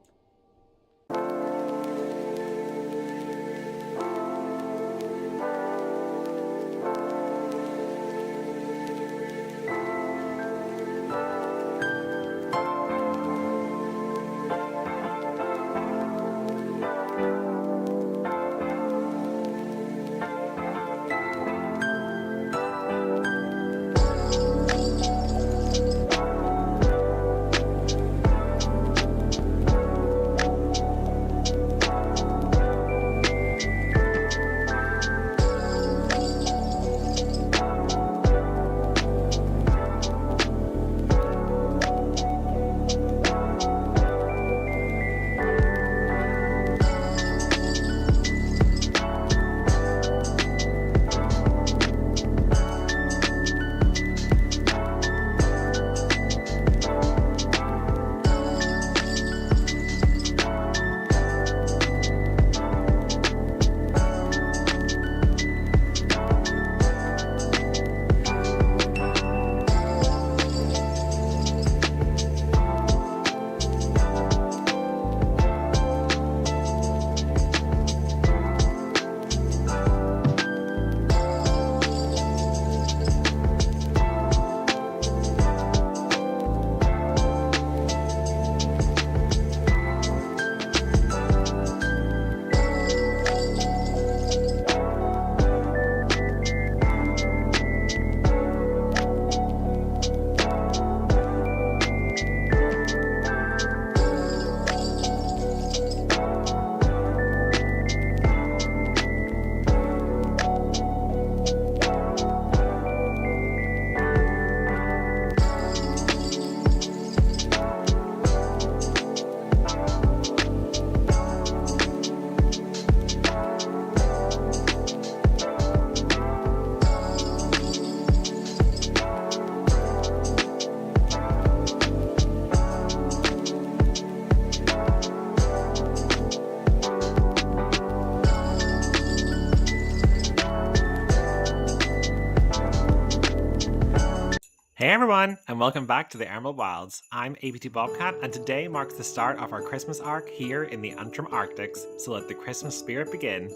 Hey everyone, and welcome back to the Emerald Wilds. I'm AptBobcat, and today marks the start of our Christmas arc here in the Antrim Arctics, so let the Christmas spirit begin.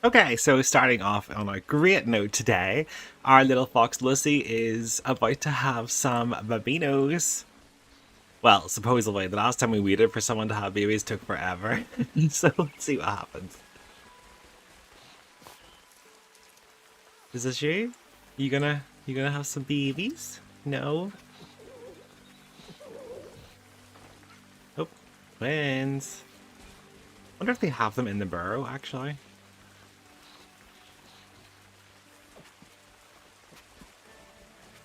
Okay, so starting off on a great note today, our little fox Lucy is about to have some babinos. Well, supposedly, the last time we waited for someone to have babies took forever, so let's see what happens. Is this you? You gonna have some babies? No? Oh, twins. Wonder if they have them in the burrow, actually.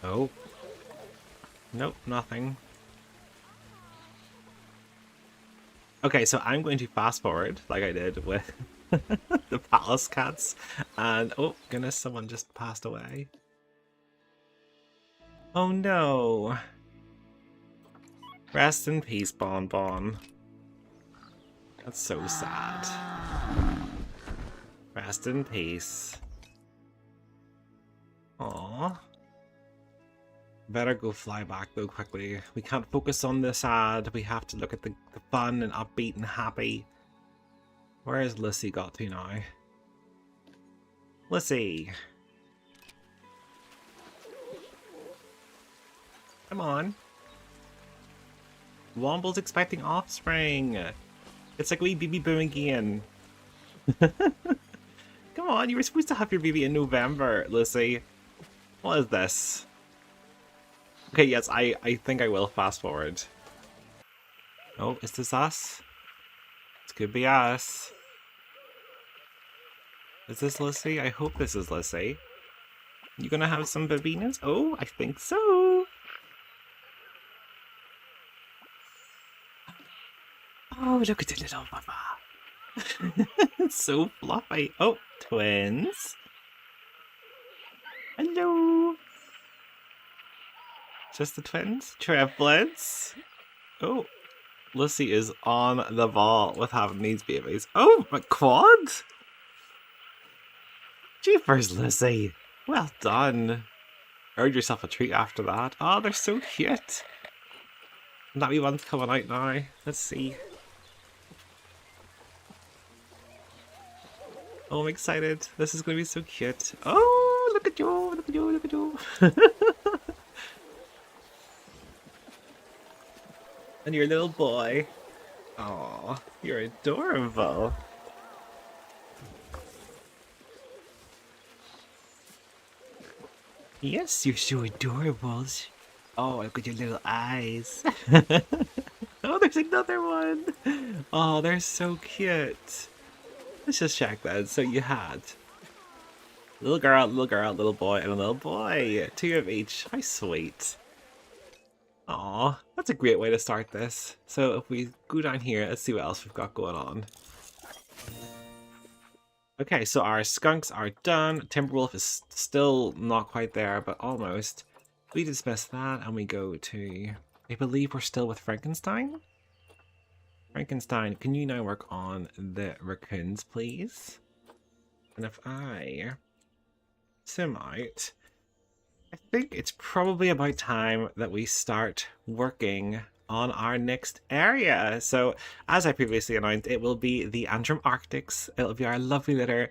Oh. Nope, nothing. Okay, so I'm going to fast forward, like I did with the palace cats, and oh goodness, someone just passed away. Oh no. Rest in peace, Bon Bon. That's so sad. Rest in peace. Aww. Better go fly back though quickly. We can't focus on the sad. We have to look at the fun and upbeat and happy. Where has Lissy got to now? Lissy! Come on. Womble's expecting offspring. It's like wee baby boom again. Come on, you were supposed to have your baby in November, Lissy. What is this? Okay, yes, I think I will fast forward. Oh, is this us? This could be us. Is this Lissy? I hope this is Lissy. You gonna have some babinas? Oh, I think so. Oh, look at the little baba. It's so fluffy. Oh, twins. Hello. Just the twins? Triplets? Oh, Lissy is on the ball with having these babies. Oh, my quad! Jeepers, Lissy. Well done. Earned yourself a treat after that. Oh, they're so cute. And that wee one's coming out now. Let's see. Oh, I'm excited. This is going to be so cute. Oh, look at you, look at you, look at you. And your little boy. Aw, you're adorable. Yes, you're so adorable. Oh, look at your little eyes. Oh, there's another one. Oh, they're so cute. Let's just check that. So you had little girl, little boy, and a little boy. Two of each. How sweet. Aw, that's a great way to start this. So if we go down here, let's see what else we've got going on. Okay, so our skunks are done. Timberwolf is still not quite there, but almost. We dismiss that and we go to... I believe we're still with Frankenstein? Frankenstein, can you now work on the raccoons, please? And if I sim out... I think it's probably about time that we start working on our next area. So, as I previously announced, it will be the Antrim Arctics. It'll be our lovely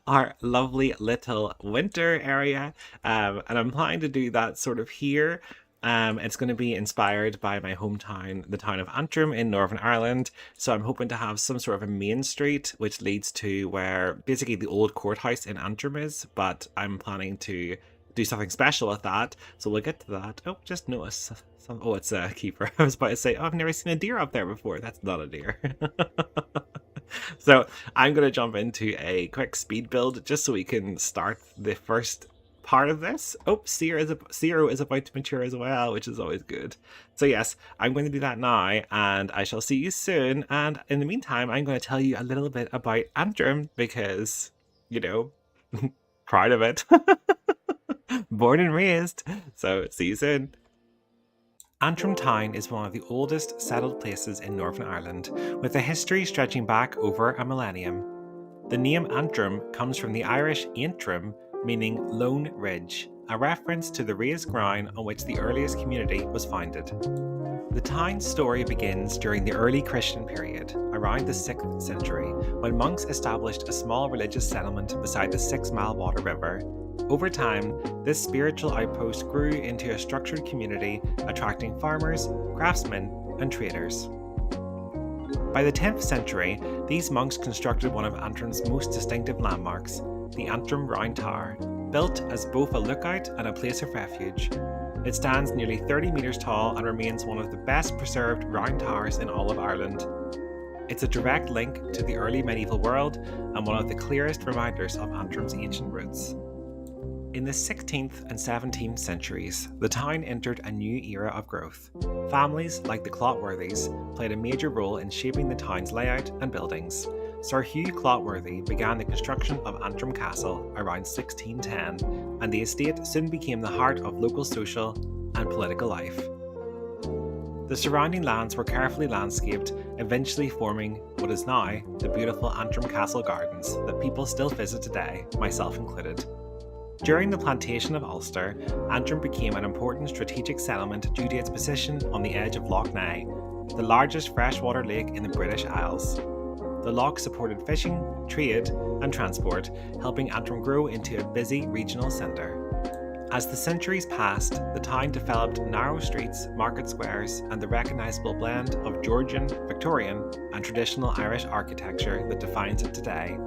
our lovely little winter area. And I'm planning to do that sort of here. It's going to be inspired by my hometown, the town of Antrim in Northern Ireland. So I'm hoping to have some sort of a main street which leads to where basically the old courthouse in Antrim is, but I'm planning to do something special with that. So we'll get to that. Oh, just notice some... Oh, it's a keeper. I was about to say, oh, I've never seen a deer up there before. That's not a deer. So I'm going to jump into a quick speed build just so we can start the first part of this. Oh, Seer is about to mature as well, which is always good. So yes, I'm going to do that now, and I shall see you soon. And in the meantime, I'm going to tell you a little bit about Antrim because, you know, proud of it. Born and raised. So see you soon. Antrim Town is one of the oldest settled places in Northern Ireland, with a history stretching back over a millennium. The name Antrim comes from the Irish Antrim, meaning Lone Ridge, a reference to the raised ground on which the earliest community was founded. The town's story begins during the early Christian period, around the 6th century, when monks established a small religious settlement beside the 6 Mile Water River. Over time, this spiritual outpost grew into a structured community, attracting farmers, craftsmen, and traders. By the 10th century, these monks constructed one of Antrim's most distinctive landmarks, the Antrim Round Tower, built as both a lookout and a place of refuge. It stands nearly 30 metres tall and remains one of the best preserved round towers in all of Ireland. It's a direct link to the early medieval world and one of the clearest reminders of Antrim's ancient roots. In the 16th and 17th centuries, the town entered a new era of growth. Families like the Clotworthys played a major role in shaping the town's layout and buildings. Sir Hugh Clotworthy began the construction of Antrim Castle around 1610, and the estate soon became the heart of local social and political life. The surrounding lands were carefully landscaped, eventually forming what is now the beautiful Antrim Castle Gardens that people still visit today, myself included. During the plantation of Ulster, Antrim became an important strategic settlement due to its position on the edge of Lough Neagh, the largest freshwater lake in the British Isles. The loch supported fishing, trade, and transport, helping Antrim grow into a busy regional centre. As the centuries passed, the town developed narrow streets, market squares, and the recognisable blend of Georgian, Victorian, and traditional Irish architecture that defines it today.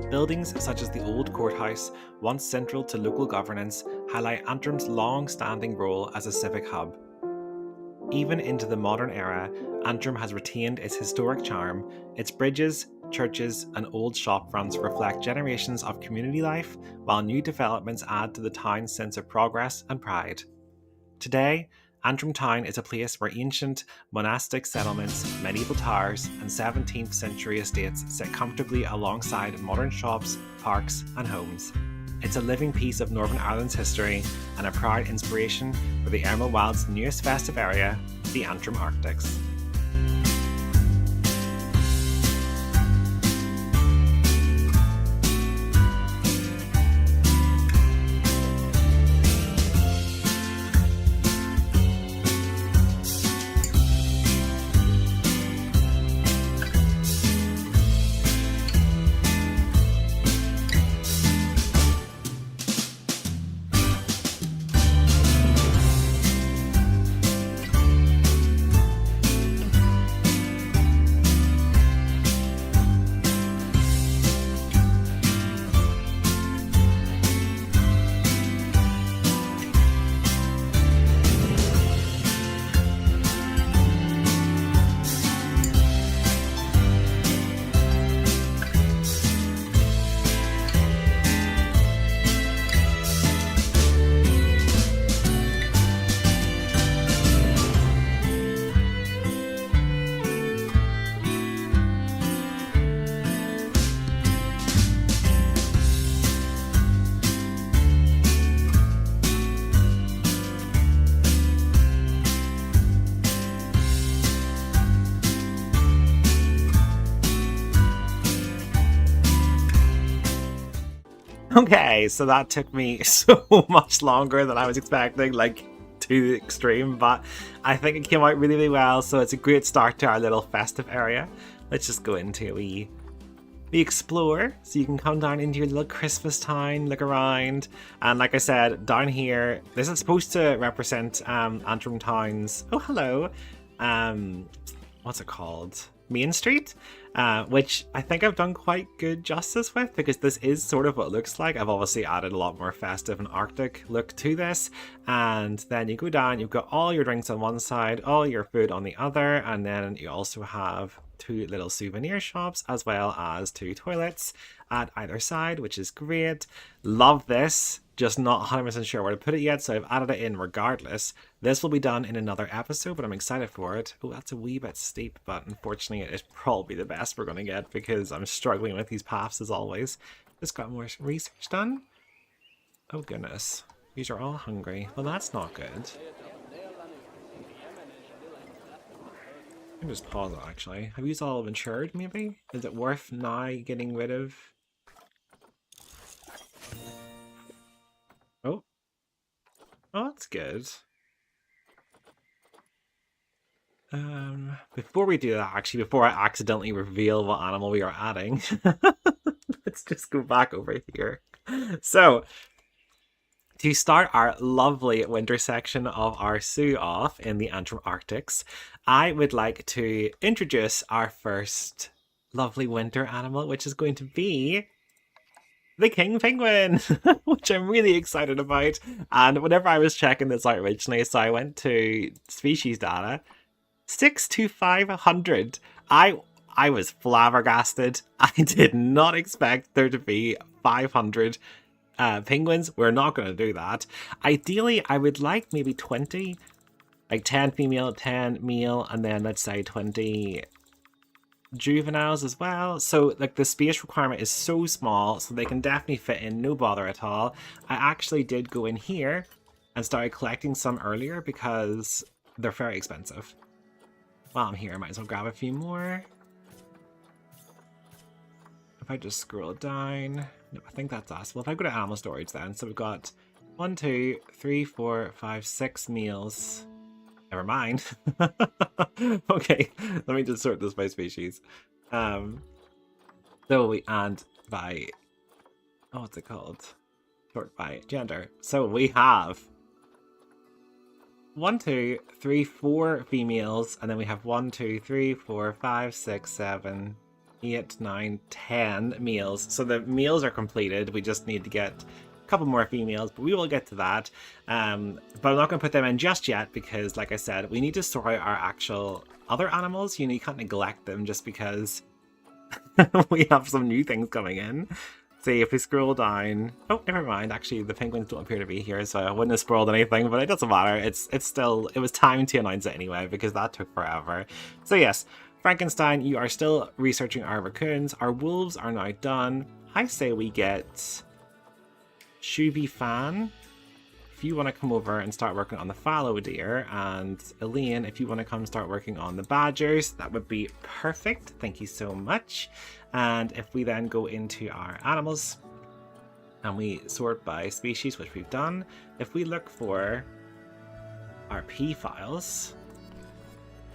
Buildings such as the Old Courthouse, once central to local governance, highlight Antrim's long-standing role as a civic hub. Even into the modern era, Antrim has retained its historic charm. Its bridges, churches, and old shop fronts reflect generations of community life, while new developments add to the town's sense of progress and pride. Today, Antrim Town is a place where ancient monastic settlements, medieval towers, and 17th century estates sit comfortably alongside modern shops, parks, and homes. It's a living piece of Northern Ireland's history and a proud inspiration for the Emerald Wild's newest festive area, the Antrim Arctics. Okay, so that took me so much longer than I was expecting, like to the extreme, but I think it came out really, really well, so it's a great start to our little festive area. Let's just go into we explore, so you can come down into your little Christmas town, look around, and like I said, down here, this is supposed to represent Antrim Town's, oh hello, what's it called? Main Street, which I think I've done quite good justice with, because this is sort of what it looks like. I've obviously added a lot more festive and Arctic look to this, and then you go down, you've got all your drinks on one side, all your food on the other, and then you also have two little souvenir shops as well as two toilets at either side, which is great. Love this. Just not 100% sure where to put it yet, so I've added it in regardless. This will be done in another episode, but I'm excited for it. Oh, that's a wee bit steep, but unfortunately it's probably the best we're going to get because I'm struggling with these paths as always. Just got more research done. Oh goodness, these are all hungry. Well, that's not good. I can just pause it actually. Have you all matured maybe? Is it worth now getting rid of? Oh. Oh, that's good. Before we do that, actually, before I accidentally reveal what animal we are adding, let's just go back over here. So, to start our lovely winter section of our zoo off in the Antrim Arctics, I would like to introduce our first lovely winter animal, which is going to be the king penguin, which I'm really excited about. And whenever I was checking this out originally, so I went to species data, 6 to 500. I was flabbergasted. I did not expect there to be 500 penguins. We're not going to do that. Ideally, I would like maybe 20, like 10 female, 10 male, and then let's say 20 juveniles as well. So like the space requirement is so small, so they can definitely fit in, no bother at all. I actually did go in here and started collecting some earlier because they're very expensive. While I'm here, I might as well grab a few more. If I just scroll down, no, I think that's us. Well, if I go to animal storage then, so we've got 1, 2, 3, 4, 5, 6 meals. Never mind. Okay, let me just sort this by species. So we and by what's it called? Sort by gender. So we have 1, 2, 3, 4 females, and then we have 1, 2, 3, 4, 5, 6, 7, 8, 9, 10 males. So the males are completed. We just need to get a couple more females, but we will get to that. But I'm not going to put them in just yet because, like I said, we need to sort out our actual other animals. You know, you can't neglect them just because we have some new things coming in. See, if we scroll down... Oh, never mind. Actually, the penguins don't appear to be here, so I wouldn't have spoiled anything, but it doesn't matter. It's still... It was time to announce it anyway, because that took forever. So yes, Frankenstein, you are still researching our raccoons. Our wolves are now done. I say we get Shuvi Fan, if you want to come over and start working on the fallow deer, and Elaine, if you want to come start working on the badgers, that would be perfect. Thank you so much. And if we then go into our animals and we sort by species, which we've done, if we look for our P files,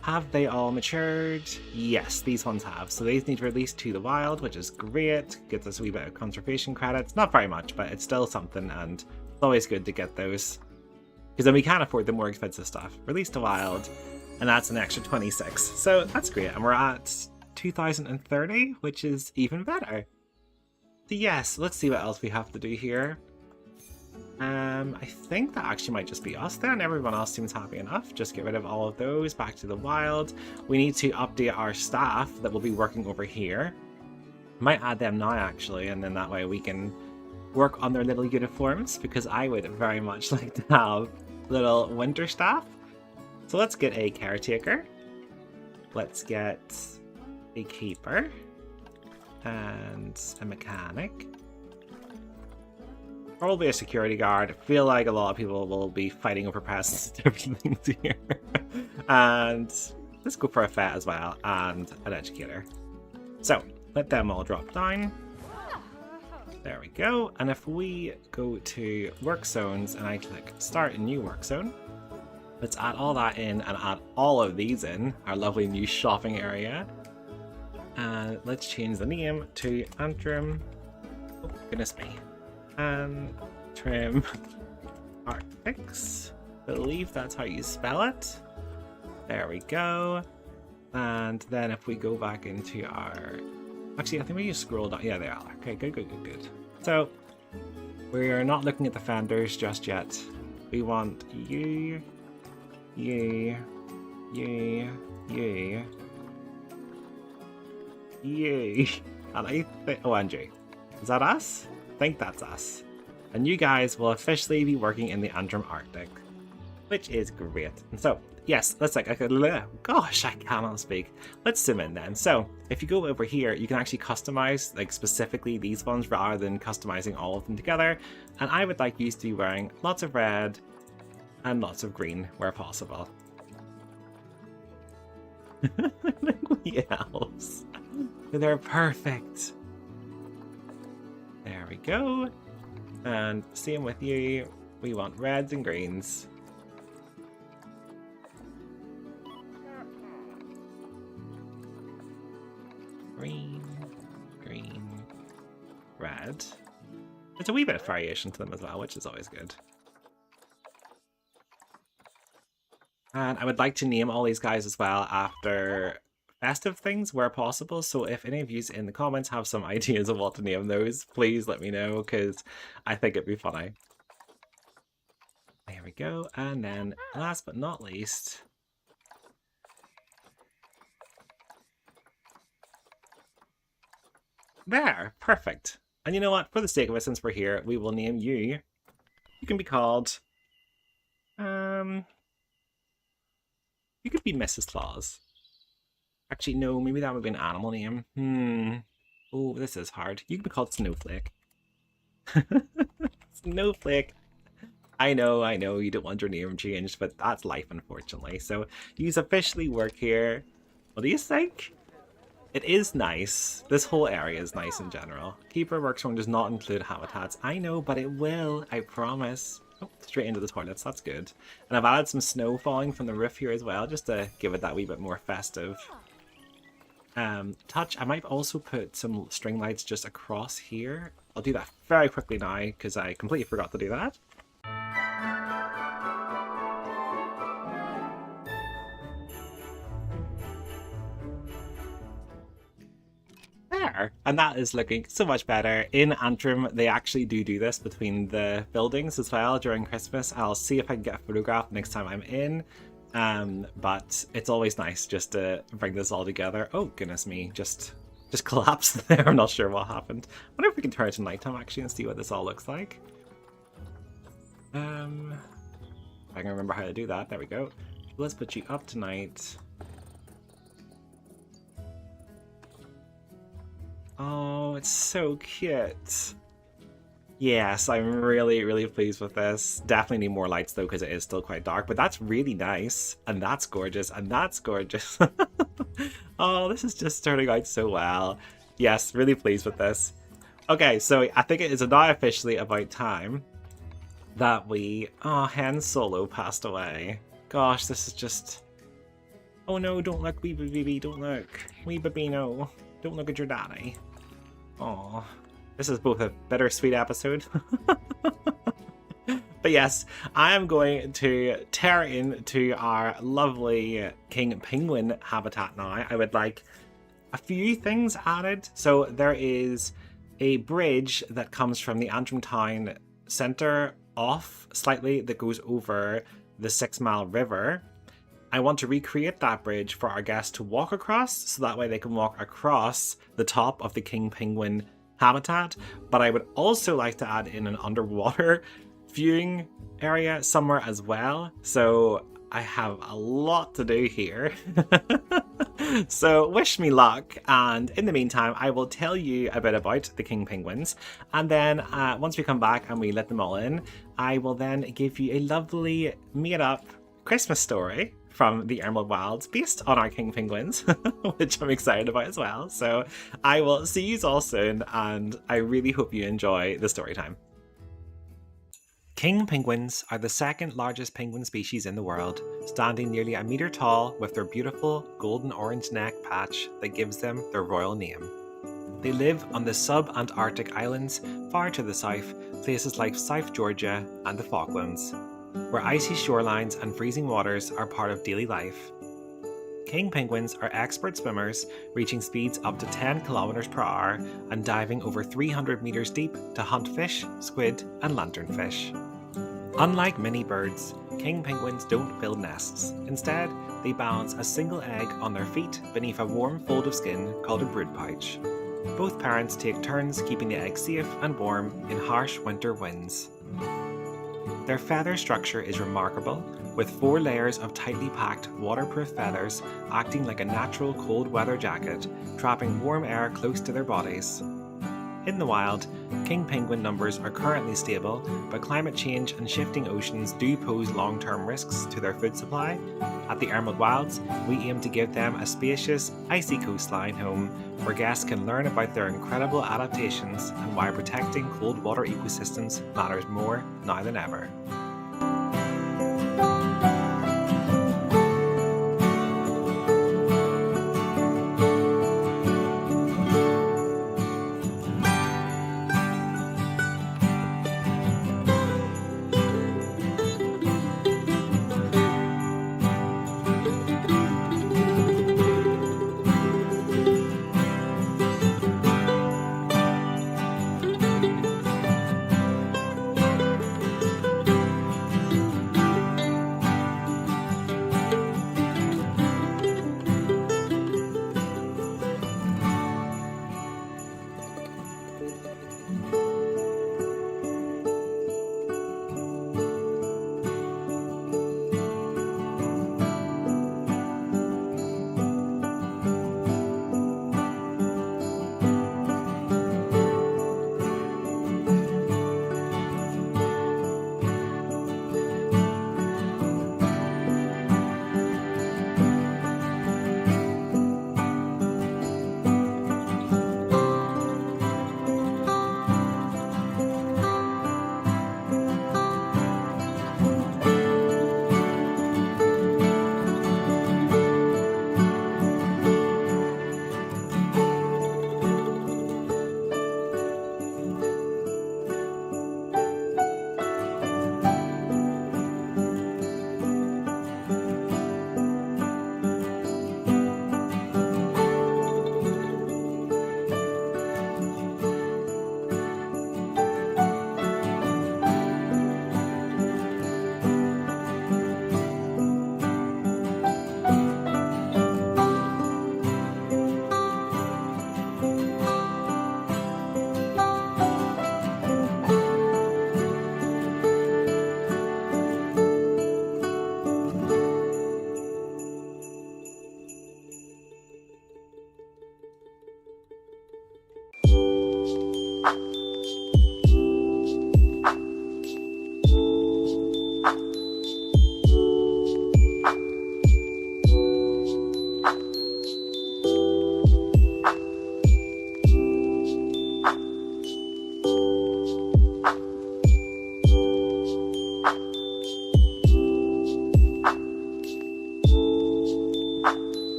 have they all matured? Yes, these ones have. So these need released to the wild, which is great. Gets us a wee bit of conservation credits. Not very much, but it's still something, and it's always good to get those. Because then we can afford the more expensive stuff. Release to wild, and that's an extra 26. So that's great. And we're at 2030, which is even better. So yes, let's see what else we have to do here. I think that actually might just be us then. Everyone else seems happy enough. Just get rid of all of those. Back to the wild. We need to update our staff that will be working over here. Might add them now actually, and then that way we can work on their little uniforms, because I would very much like to have little winter staff. So let's get a caretaker. Let's get a keeper and a mechanic. Probably a security guard. I feel like a lot of people will be fighting over pests and different things here. And let's go for a vet as well, and an educator. So let them all drop down. There we go. And if we go to work zones and I click start a new work zone, let's add all that in and add all of these in our lovely new shopping area. And let's change the name to Antrim. Oh, goodness me. Antrim Arctics. I believe that's how you spell it. There we go. And then if we go back into our... Actually, I think we just scroll down. Yeah, they are. Okay, good. So, we are not looking at the fenders just yet. We want you, you, and I think... Oh, and you. Is that us? I think that's us. And you guys will officially be working in the Antrim Arctic, which is great. And so, yes, let's gosh, I cannot speak. Let's zoom in then. So, if you go over here, you can actually customize, like, specifically these ones rather than customizing all of them together. And I would like you to be wearing lots of red and lots of green where possible. Elves. They're perfect. There we go. And same with you. We want reds and greens. Green, green, red. There's a wee bit of variation to them as well, which is always good. And I would like to name all these guys as well after festive things where possible. So if any of you in the comments have some ideas of what to name those, please let me know, because I think it'd be funny. There we go. And then last but not least, there, perfect. And you know what? For the sake of it, since we're here, we will name you. You can be called, you could be Mrs. Claus. Actually, no, maybe that would be an animal name. Oh, this is hard. You could be called Snowflake. Snowflake. I know, you don't want your name changed, but that's life, unfortunately. So, you officially work here. What do you think? It is nice. This whole area is nice in general. Keeper workshop does not include habitats. I know, but it will. I promise. Oh, straight into the toilets. That's good. And I've added some snow falling from the roof here as well, just to give it that wee bit more festive touch. I might also put some string lights just across here. I'll do that very quickly now, because I completely forgot to do that. And that is looking so much better. In Antrim, they actually do this between the buildings as well during Christmas. I'll see if I can get a photograph next time I'm in. But it's always nice just to bring this all together. Oh, goodness me, just collapsed there. I'm not sure what happened. I wonder if we can turn it to nighttime actually and see what this all looks like. If I can remember how to do that. There we go. Let's put you up tonight. Oh, it's so cute. Yes, I'm really, really pleased with this. Definitely need more lights though, because it is still quite dark, but that's really nice. And that's gorgeous, and that's gorgeous. Oh, this is just turning out so well. Yes, really pleased with this. Okay, so I think it is now officially about time that we... Oh, Han Solo passed away. Gosh, this is just... Oh no, don't look, wee baby, don't look. Wee baby, no. Don't look at your daddy. Aww. This is both a bittersweet episode. But yes, I am going to tear into our lovely King Penguin habitat now. I would like a few things added. So there is a bridge that comes from the Antrim town centre off slightly that goes over the 6 Mile River. I want to recreate that bridge for our guests to walk across, so that way they can walk across the top of the King Penguin habitat. But I would also like to add in an underwater viewing area somewhere as well. So I have a lot to do here. So wish me luck, and in the meantime I will tell you a bit about the King Penguins, and then once we come back and we let them all in, I will then give you a lovely made up Christmas story from the Emerald Wilds based on our King Penguins, which I'm excited about as well. So I will see you all soon, and I really hope you enjoy the story time. King penguins are the second largest penguin species in the world, standing nearly a metre tall with their beautiful golden orange neck patch that gives them their royal name. They live on the sub-Antarctic islands far to the south, places like South Georgia and the Falklands, where icy shorelines and freezing waters are part of daily life. King penguins are expert swimmers, reaching speeds up to 10 kilometers per hour and diving over 300 meters deep to hunt fish, squid, and lanternfish. Unlike many birds, king penguins don't build nests. Instead, they balance a single egg on their feet beneath a warm fold of skin called a brood pouch. Both parents take turns keeping the egg safe and warm in harsh winter winds. Their feather structure is remarkable, with 4 layers of tightly packed waterproof feathers acting like a natural cold weather jacket, trapping warm air close to their bodies. In the wild, king penguin numbers are currently stable, but climate change and shifting oceans do pose long-term risks to their food supply. At the Emerald Wilds, we aim to give them a spacious, icy coastline home where guests can learn about their incredible adaptations and why protecting cold water ecosystems matters more now than ever.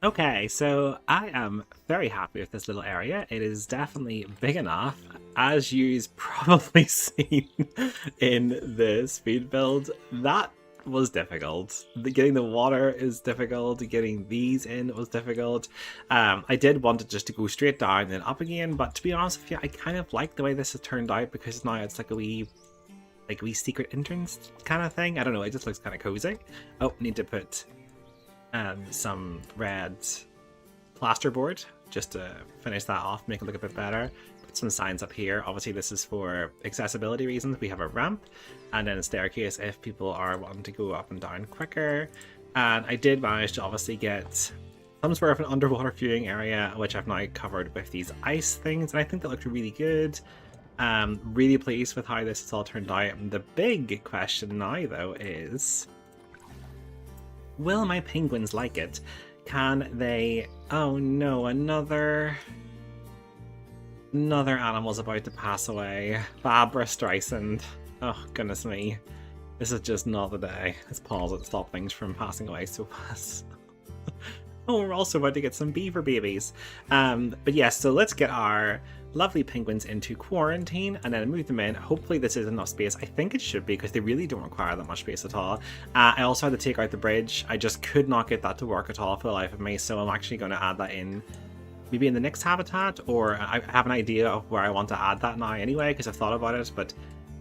Okay, so I am very happy with this little area. It is definitely big enough, as you've probably seen in the speed build. That was difficult. Getting the water is difficult, getting these in was difficult. I did want it just to go straight down and then up again, but to be honest with you, I kind of like the way this has turned out because now it's like a wee secret entrance kind of thing. I don't know, it just looks kind of cozy. Oh, need to put some red plasterboard just to finish that off, make it look a bit better. Put some signs up here. Obviously this is for accessibility reasons. We have a ramp and then a staircase if people are wanting to go up and down quicker. And I did manage to obviously get some sort of an underwater viewing area, which I've now covered with these ice things, and I think that looked really good. Really pleased with how this has all turned out. And the big question now though is, will my penguins like it? Can they... Oh no, another animal's about to pass away. Barbara Streisand. Oh goodness me. This is just not the day. Let's pause it to stop things from passing away so fast. Oh, we're also about to get some beaver babies. But yes, so let's get our lovely penguins into quarantine and then move them in. Hopefully this is enough space. I think it should be because they really don't require that much space at all. I also had to take out the bridge. I just could not get that to work at all for the life of me, so I'm actually going to add that in maybe in the next habitat, or I have an idea of where I want to add that now anyway because I've thought about it, but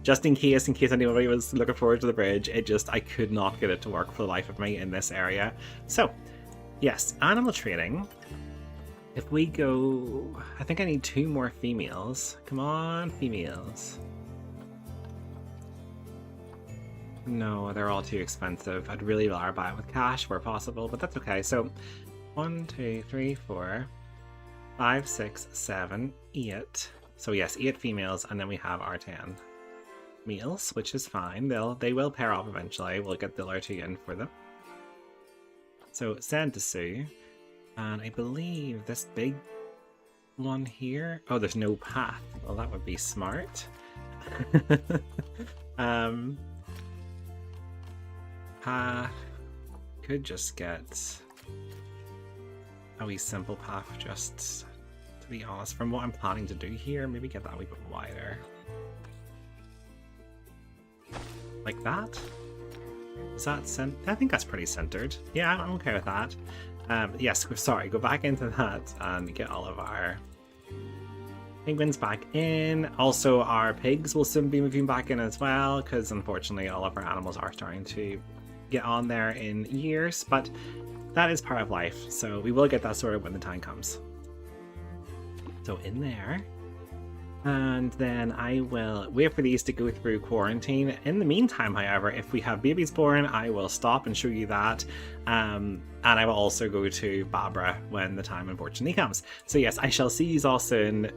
just in case anybody was looking forward to the bridge, I could not get it to work for the life of me in this area. So yes, animal training. If we go... I think I need 2 more females. Come on, females. No, they're all too expensive. I'd really rather buy it with cash where possible, but that's okay. So 1, 2, 3, 4, 5, 6, 7, 8. So yes, 8 females, and then we have our 10 males, which is fine. They will pair up eventually. We'll get the other 2 in for them. So send to Sue. And I believe this big one here... Oh, there's no path. Well, that would be smart. Path... Could just get a wee simple path, just to be honest. From what I'm planning to do here, maybe get that a wee bit wider. Like that? Is that I think that's pretty centered. Yeah, I'm okay with that. Yes, sorry, go back into that and get all of our penguins back in. Also, our pigs will soon be moving back in as well, because unfortunately all of our animals are starting to get on there in years, but that is part of life, so we will get that sorted when the time comes. So in there. And then I will wait for these to go through quarantine. In the meantime, however, if we have babies born, I will stop and show you that. And I will also go to Barbara when the time unfortunately comes. So yes, I shall see you all soon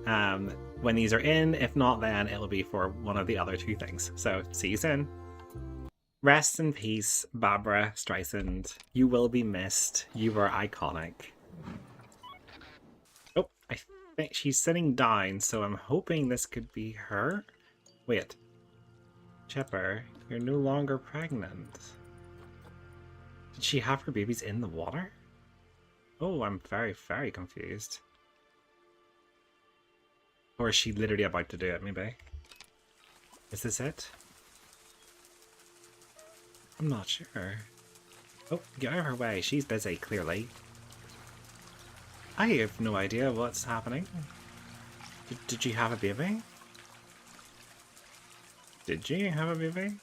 when these are in. If not, then it'll be for one of the other 2 things. So see you soon. Rest in peace, Barbara Streisand. You will be missed. You were iconic. Oh, I think she's sitting down, so I'm hoping this could be her. Wait. Chipper, you're no longer pregnant. Did she have her babies in the water? Oh, I'm very, very confused. Or is she literally about to do it, maybe? Is this it? I'm not sure. Oh, get out of her way. She's busy, clearly. I have no idea what's happening. Did you have a baby? Did you have a baby?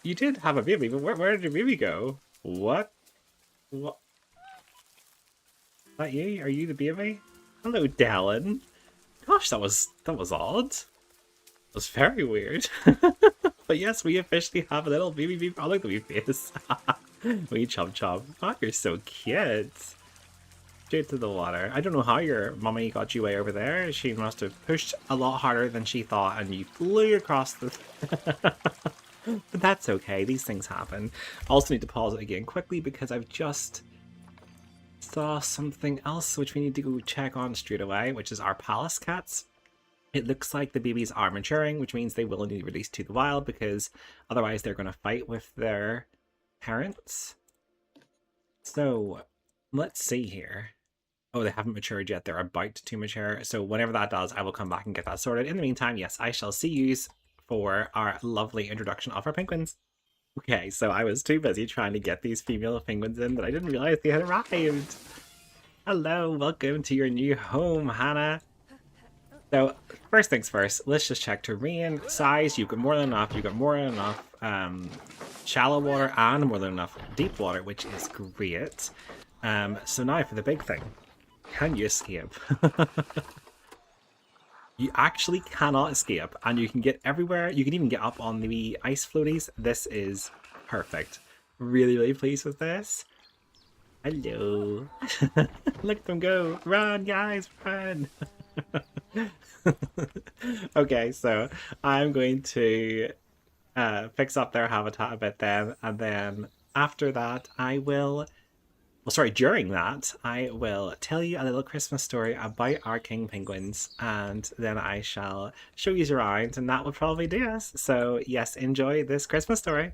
You did have a baby, but where did your baby go? What? What? Is that you? Are you the baby? Hello, Dallin. Gosh, that was odd. It was very weird. But yes, we officially have a little baby. Oh, look at the wee face. Wee chub chub. Oh, you're so cute. Straight to the water. I don't know how your mummy got you way over there. She must have pushed a lot harder than she thought and you flew across the... But that's okay. These things happen. I also need to pause it again quickly because I've just saw something else which we need to go check on straight away, which is our palace cats. It looks like the babies are maturing, which means they will be released to the wild because otherwise they're going to fight with their parents. So let's see here. Oh, they haven't matured yet. They're about to mature. So whenever that does, I will come back and get that sorted. In the meantime, yes, I shall see you for our lovely introduction of our penguins. Okay, so I was too busy trying to get these female penguins in that I didn't realize they had arrived. Hello, welcome to your new home, Hannah. So first things first, let's just check terrain, size. You've got more than enough. You've got more than enough shallow water and more than enough deep water, which is great. So now for the big thing. Can you escape? You actually cannot escape, and you can get everywhere. You can even get up on the ice floaties. This is perfect. Really, really pleased with this. Hello. Look at them go. Run, guys, run. Okay, so I'm going to fix up their habitat a bit then, and then after that I will... Well, sorry, during that, I will tell you a little Christmas story about our king penguins, and then I shall show you around, and that will probably do us. So yes, enjoy this Christmas story.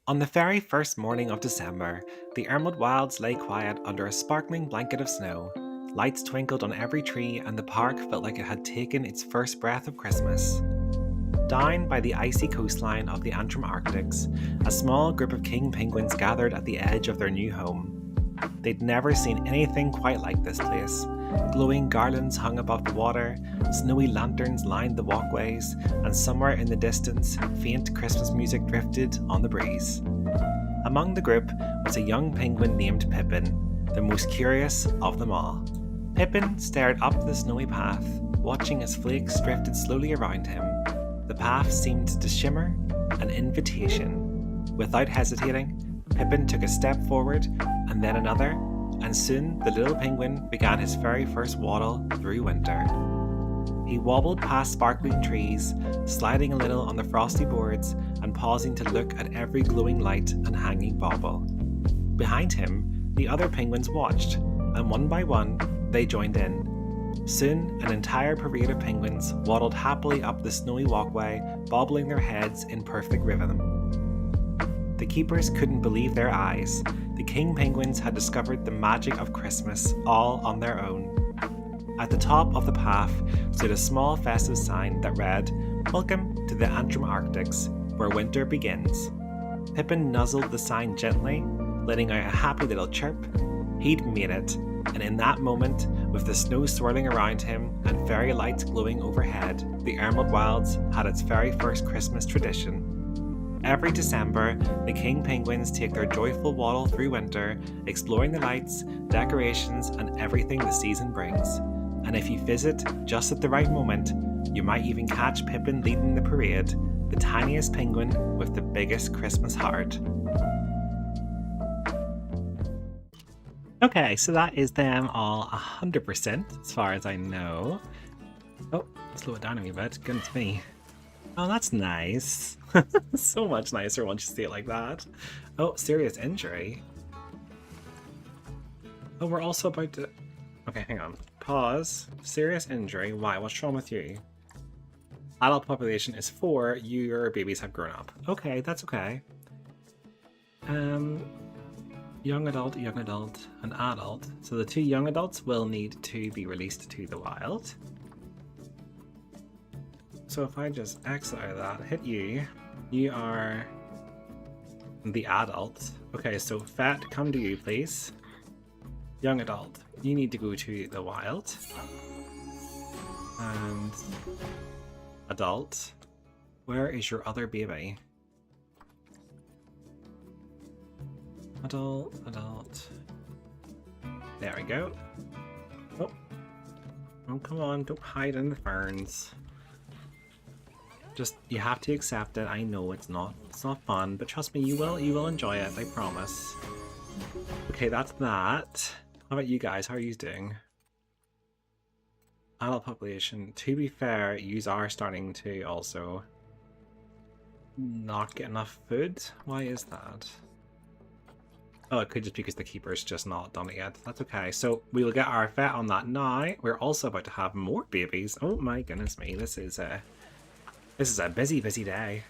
On the very first morning of December, the Underwood Wilds lay quiet under a sparkling blanket of snow. Lights twinkled on every tree, and the park felt like it had taken its first breath of Christmas. Down by the icy coastline of the Antrim Arctics, a small group of king penguins gathered at the edge of their new home. They'd never seen anything quite like this place. Glowing garlands hung above the water, snowy lanterns lined the walkways, and somewhere in the distance, faint Christmas music drifted on the breeze. Among the group was a young penguin named Pippin, the most curious of them all. Pippin stared up the snowy path, watching as flakes drifted slowly around him. The path seemed to shimmer, an invitation. Without hesitating, Pippin took a step forward, and then another, and soon the little penguin began his very first waddle through winter. He wobbled past sparkling trees, sliding a little on the frosty boards and pausing to look at every glowing light and hanging bauble. Behind him, the other penguins watched, and one by one, they joined in. Soon, an entire parade of penguins waddled happily up the snowy walkway, bobbling their heads in perfect rhythm. The keepers couldn't believe their eyes. The king penguins had discovered the magic of Christmas all on their own. At the top of the path stood a small festive sign that read, "Welcome to the Antrim Arctics, where winter begins." Pippin nuzzled the sign gently, letting out a happy little chirp. He'd made it, and in that moment, with the snow swirling around him and fairy lights glowing overhead, the Emerald Wilds had its very first Christmas tradition. Every December, the king penguins take their joyful waddle through winter, exploring the lights, decorations, and everything the season brings. And if you visit just at the right moment, you might even catch Pippin leading the parade, the tiniest penguin with the biggest Christmas heart. Okay, so that is them all 100% as far as I know. Oh, slow it down a wee bit, goodness me. Oh, that's nice. So much nicer once you see it like that. Oh, serious injury. Oh, we're also about to... Okay, hang on. Pause. Serious injury. Why? What's wrong with you? Adult population is 4. Your babies have grown up. Okay, that's okay. Young adult, and adult. So the 2 young adults will need to be released to the wild. So if I just exit out of that, hit you, you are the adult. Okay, so Fat, come to you, please. Young adult, you need to go to the wild. And adult, where is your other baby? Adult. There we go. Oh, come on, don't hide in the ferns. Just, you have to accept it. I know it's not fun, but trust me, you will enjoy it, I promise. Okay, that's that. How about you guys? How are you doing? Adult population. To be fair, yous are starting to also not get enough food. Why is that? Oh, it could just be because the keeper's just not done it yet. That's okay. So we will get our vet on that now. We're also about to have more babies. Oh my goodness me, this is a busy day.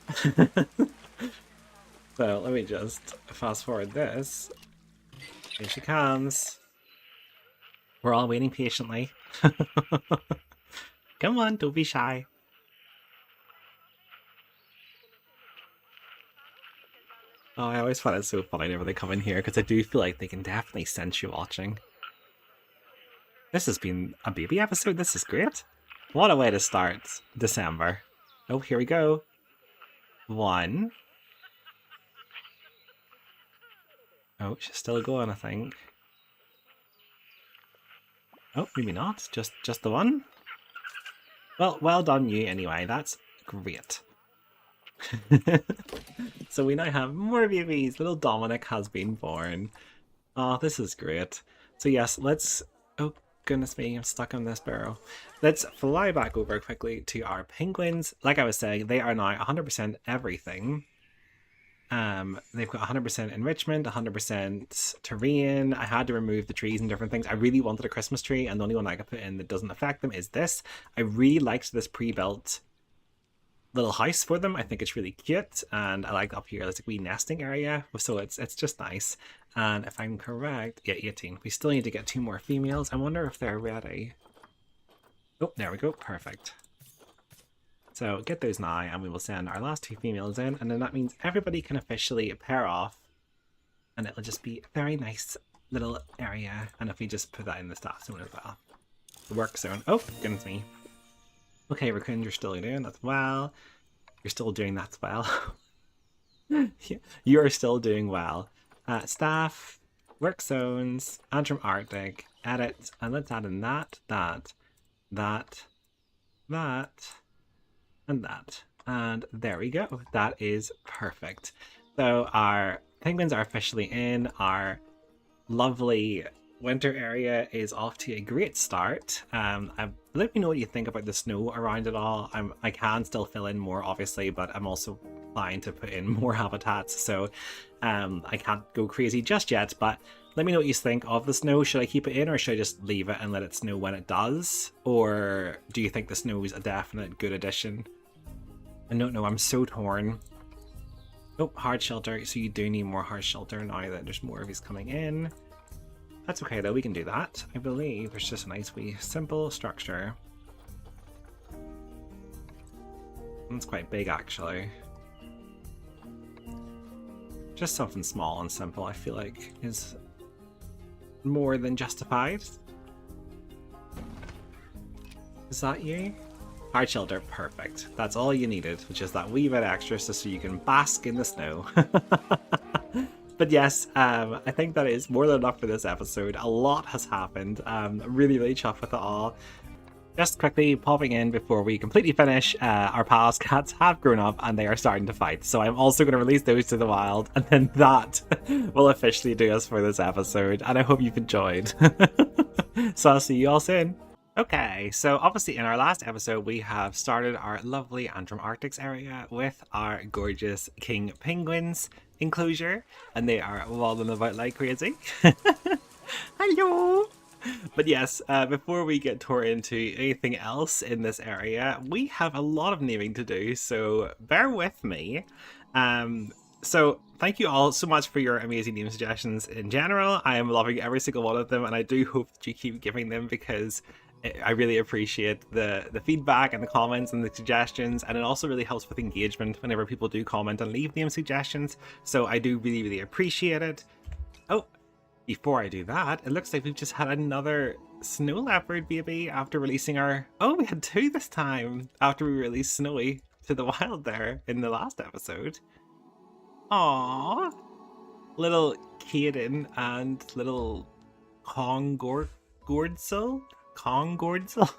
So let me just fast forward this. Here she comes. We're all waiting patiently. Come on, don't be shy. Oh, I always find it so funny whenever they come in here, because I do feel like they can definitely sense you watching. This has been a baby episode. This is great. What a way to start December. Oh, here we go. 1. Oh, she's still going, I think. Oh, maybe not. Just the 1. Well done you anyway. That's great. So we now have more babies. Little Dominic has been born. Oh, this is great. So yes, let's... Oh, goodness me, I'm stuck on this barrel. Let's fly back over quickly to our penguins. Like I was saying, they are now 100% everything. They've got 100% enrichment, 100% terrain. I had to remove the trees and different things. I really wanted a Christmas tree, and the only one I could put in that doesn't affect them is this. I really liked this pre-built little house for them. I think it's really cute, and I like up here there's a wee nesting area, so it's just nice. And if I'm correct, yeah, 18. We still need to get 2 more females. I wonder if they're ready. Oh, there we go, perfect. So get those now, and we will send our last 2 females in, and then that means everybody can officially pair off, and it'll just be a very nice little area. And if we just put that in the staff zone as well, the work zone. Oh, goodness me. Okay, Raccoon, you're still doing that well. You're still doing that well. You are still doing well. Staff, work zones, Antrim Arctic, edit, and let's add in that, that, and that. And there we go. That is perfect. So our penguins are officially in. Our lovely winter area is off to a great start. Let me know what you think about the snow around it all. I can still fill in more, obviously, but I'm also planning to put in more habitats, so I can't go crazy just yet. But let me know what you think of the snow. Should I keep it in, or should I just leave it and let it snow when it does? Or do you think the snow is a definite good addition? I don't know. I'm so torn. Oh, hard shelter. So you do need more hard shelter now that there's more of these coming in. That's okay though, we can do that. I believe there's just a nice wee simple structure. It's quite big actually. Just something small and simple I feel like is more than justified. Is that you? Hard shelter, perfect. That's all you needed, which is that wee bit extra just so you can bask in the snow. But yes, I think that is more than enough for this episode. A lot has happened. Really, really chuffed with it all. Just quickly popping in before we completely finish, our pals cats have grown up and they are starting to fight. So I'm also going to release those to the wild, and then that will officially do us for this episode. And I hope you've enjoyed. So I'll see you all soon. Okay, so obviously in our last episode we have started our lovely Antrim Arctics area with our gorgeous king penguins enclosure, and they are waddling about like crazy. Hello! But yes, before we get tore into anything else in this area, we have a lot of naming to do, so bear with me. So thank you all so much for your amazing name suggestions in general. I am loving every single one of them, and I do hope that you keep giving them, because I really appreciate the feedback and the comments and the suggestions, and it also really helps with engagement whenever people do comment and leave name suggestions, so I do really, really appreciate it. Oh, before I do that, it looks like we've just had another snow leopard baby after releasing our... Oh, we had two this time after we released Snowy to the wild there in the last episode. Aww! Little Caden and little Gordsel? Gordsel?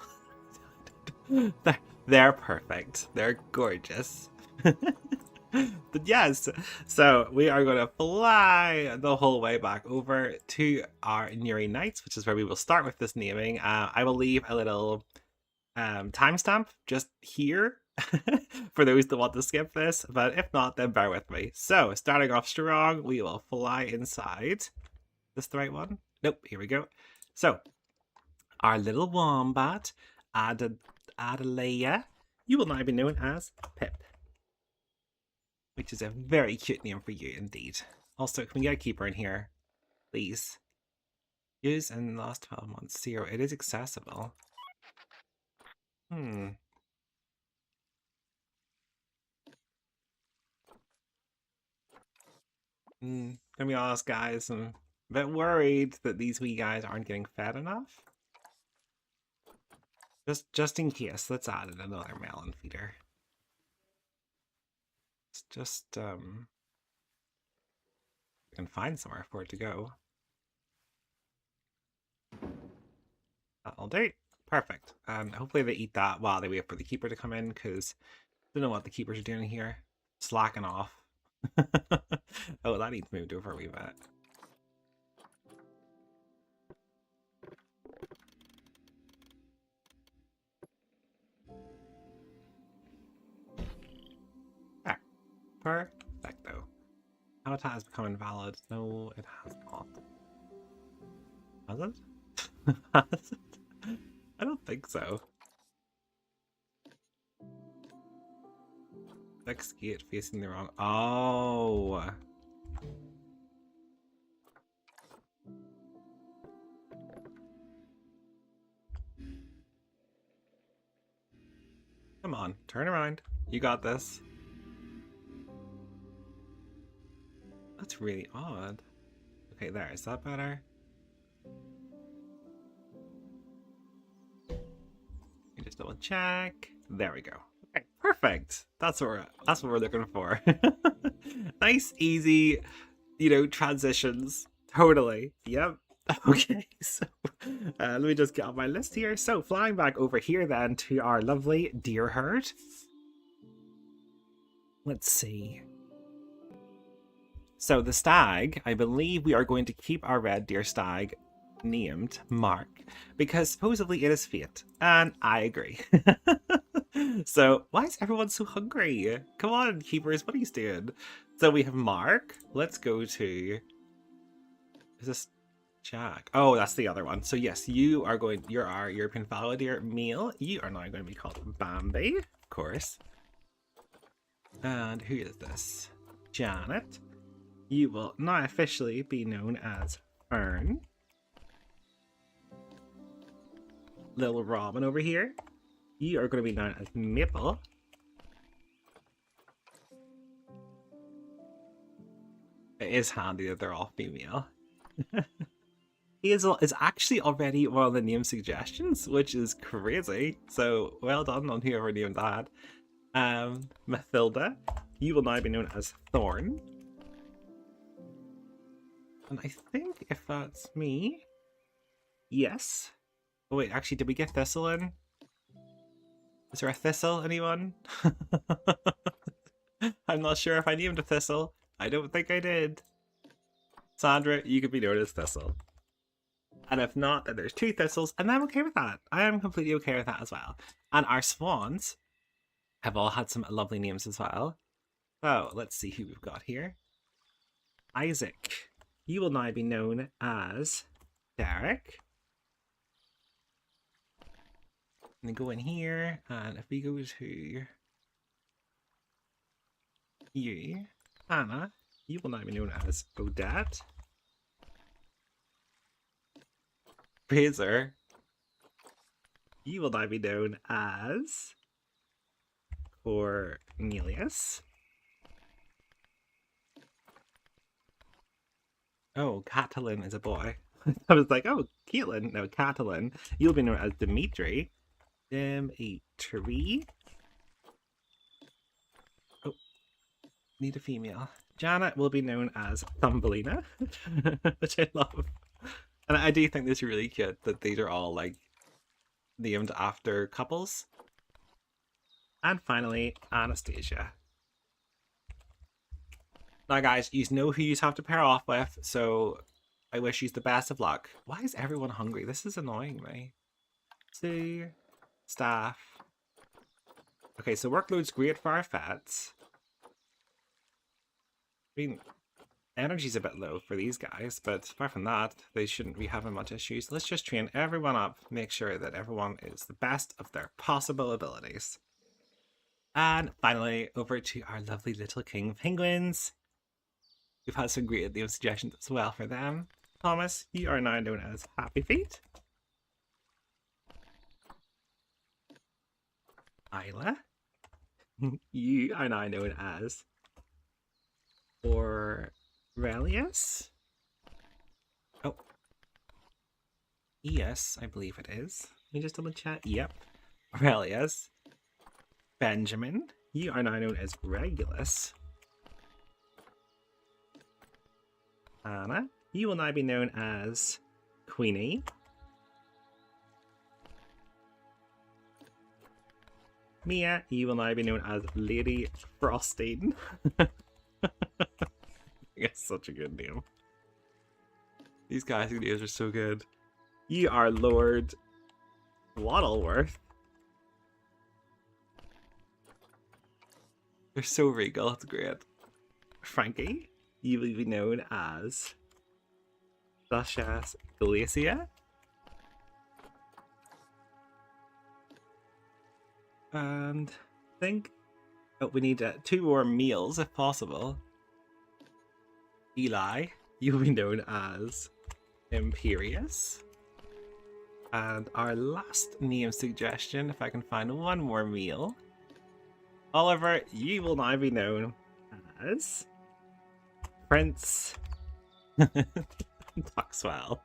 They're perfect. They're gorgeous. But yes, so we are going to fly the whole way back over to our Newry Nights, which is where we will start with this naming. I will leave a little timestamp just here for those that want to skip this, but if not, then bear with me. So starting off strong, we will fly inside. Is this the right one? Nope, here we go. So our little wombat, Adelaia, you will now be known as Pip, which is a very cute name for you indeed. Also, can we get a keeper in here, please? Use in the last 12 months. 0. It is accessible. Can be honest, guys, I'm a bit worried that these wee guys aren't getting fed enough. Just in case, let's add in another melon feeder. It's just I can find somewhere for it to go. That'll do. Perfect. Hopefully they eat that while they wait for the keeper to come in, because I don't know what the keepers are doing here. Slacking off. Oh, that needs moved over a wee bit. There. Perfecto. Habitat has become invalid. No, it has not. Has it? Has it? I don't think so. Fix gate facing the wrong... Oh! Come on, turn around. You got this. That's really odd. Okay, there. Is that better? Just double check. There we go. Okay, perfect. That's what we're looking for. Nice, easy, you know, transitions. Totally. Yep. Okay, so let me just get on my list here. So, flying back over here then to our lovely deer herd. Let's see. So, the stag, I believe we are going to keep our red deer stag named Mark because supposedly it is fate, and I agree. So, why is everyone so hungry? Come on, keepers, what are you doing? So, we have Mark. Let's go to. Is this Jack? Oh, that's the other one. So yes, you're our European fallow deer male. You are now going to be called Bambi, of course. And who is this? Janet. You will now officially be known as Fern. Little Robin over here. You are going to be known as Maple. It is handy that they're all female. Hazel is actually already one of the name suggestions, which is crazy. So well done on whoever named that. Mathilda, you will now be known as Thorn. And I think if that's me, yes. Oh wait, actually, did we get Thistle in? Is there a Thistle, anyone? I'm not sure if I named a Thistle. I don't think I did. Sandra, you could be known as Thistle. And if not, then there's two Thistles, and I'm okay with that. I am completely okay with that as well. And our swans have all had some lovely names as well. So, let's see who we've got here. Isaac. You will now be known as Derek. And go in here, and if we go to you, Hannah, you will now be known as Odette. Fraser, you will now be known as Cornelius. Oh, Catalin is a boy. I was like, oh, Caitlin. No, Catalin. You'll be known as Dimitri. Dimitri. Oh, need a female. Janet will be known as Thumbelina, which I love. And I do think this is really cute that these are all like named after couples. And finally, Anastasia. Now guys, you know who you have to pair off with, so I wish you the best of luck. Why is everyone hungry? This is annoying me. 2 staff. Okay, so workload's great for our vets. I mean, energy's a bit low for these guys, but apart from that, they shouldn't be having much issues. Let's just train everyone up, make sure that everyone is the best of their possible abilities. And finally, over to our lovely little king penguins. We've had some great name suggestions as well for them. Thomas, you are now known as Happy Feet. Isla, you are now known as Aurelius. Oh. Yes, I believe it is. Let me just double check. Yep. Aurelius. Benjamin, you are now known as Regulus. Anna, you will now be known as Queenie. Mia, you will now be known as Lady Frosting. It's such a good name. These guys' names are so good. You are Lord Waddleworth. They're so regal, it's great. Frankie, you will be known as Duchess Galicia. And I think we need 2 more meals if possible. Eli, you will be known as Imperious. And our last name suggestion, if I can find one more meal. Oliver, you will now be known as Prince Tuxwell.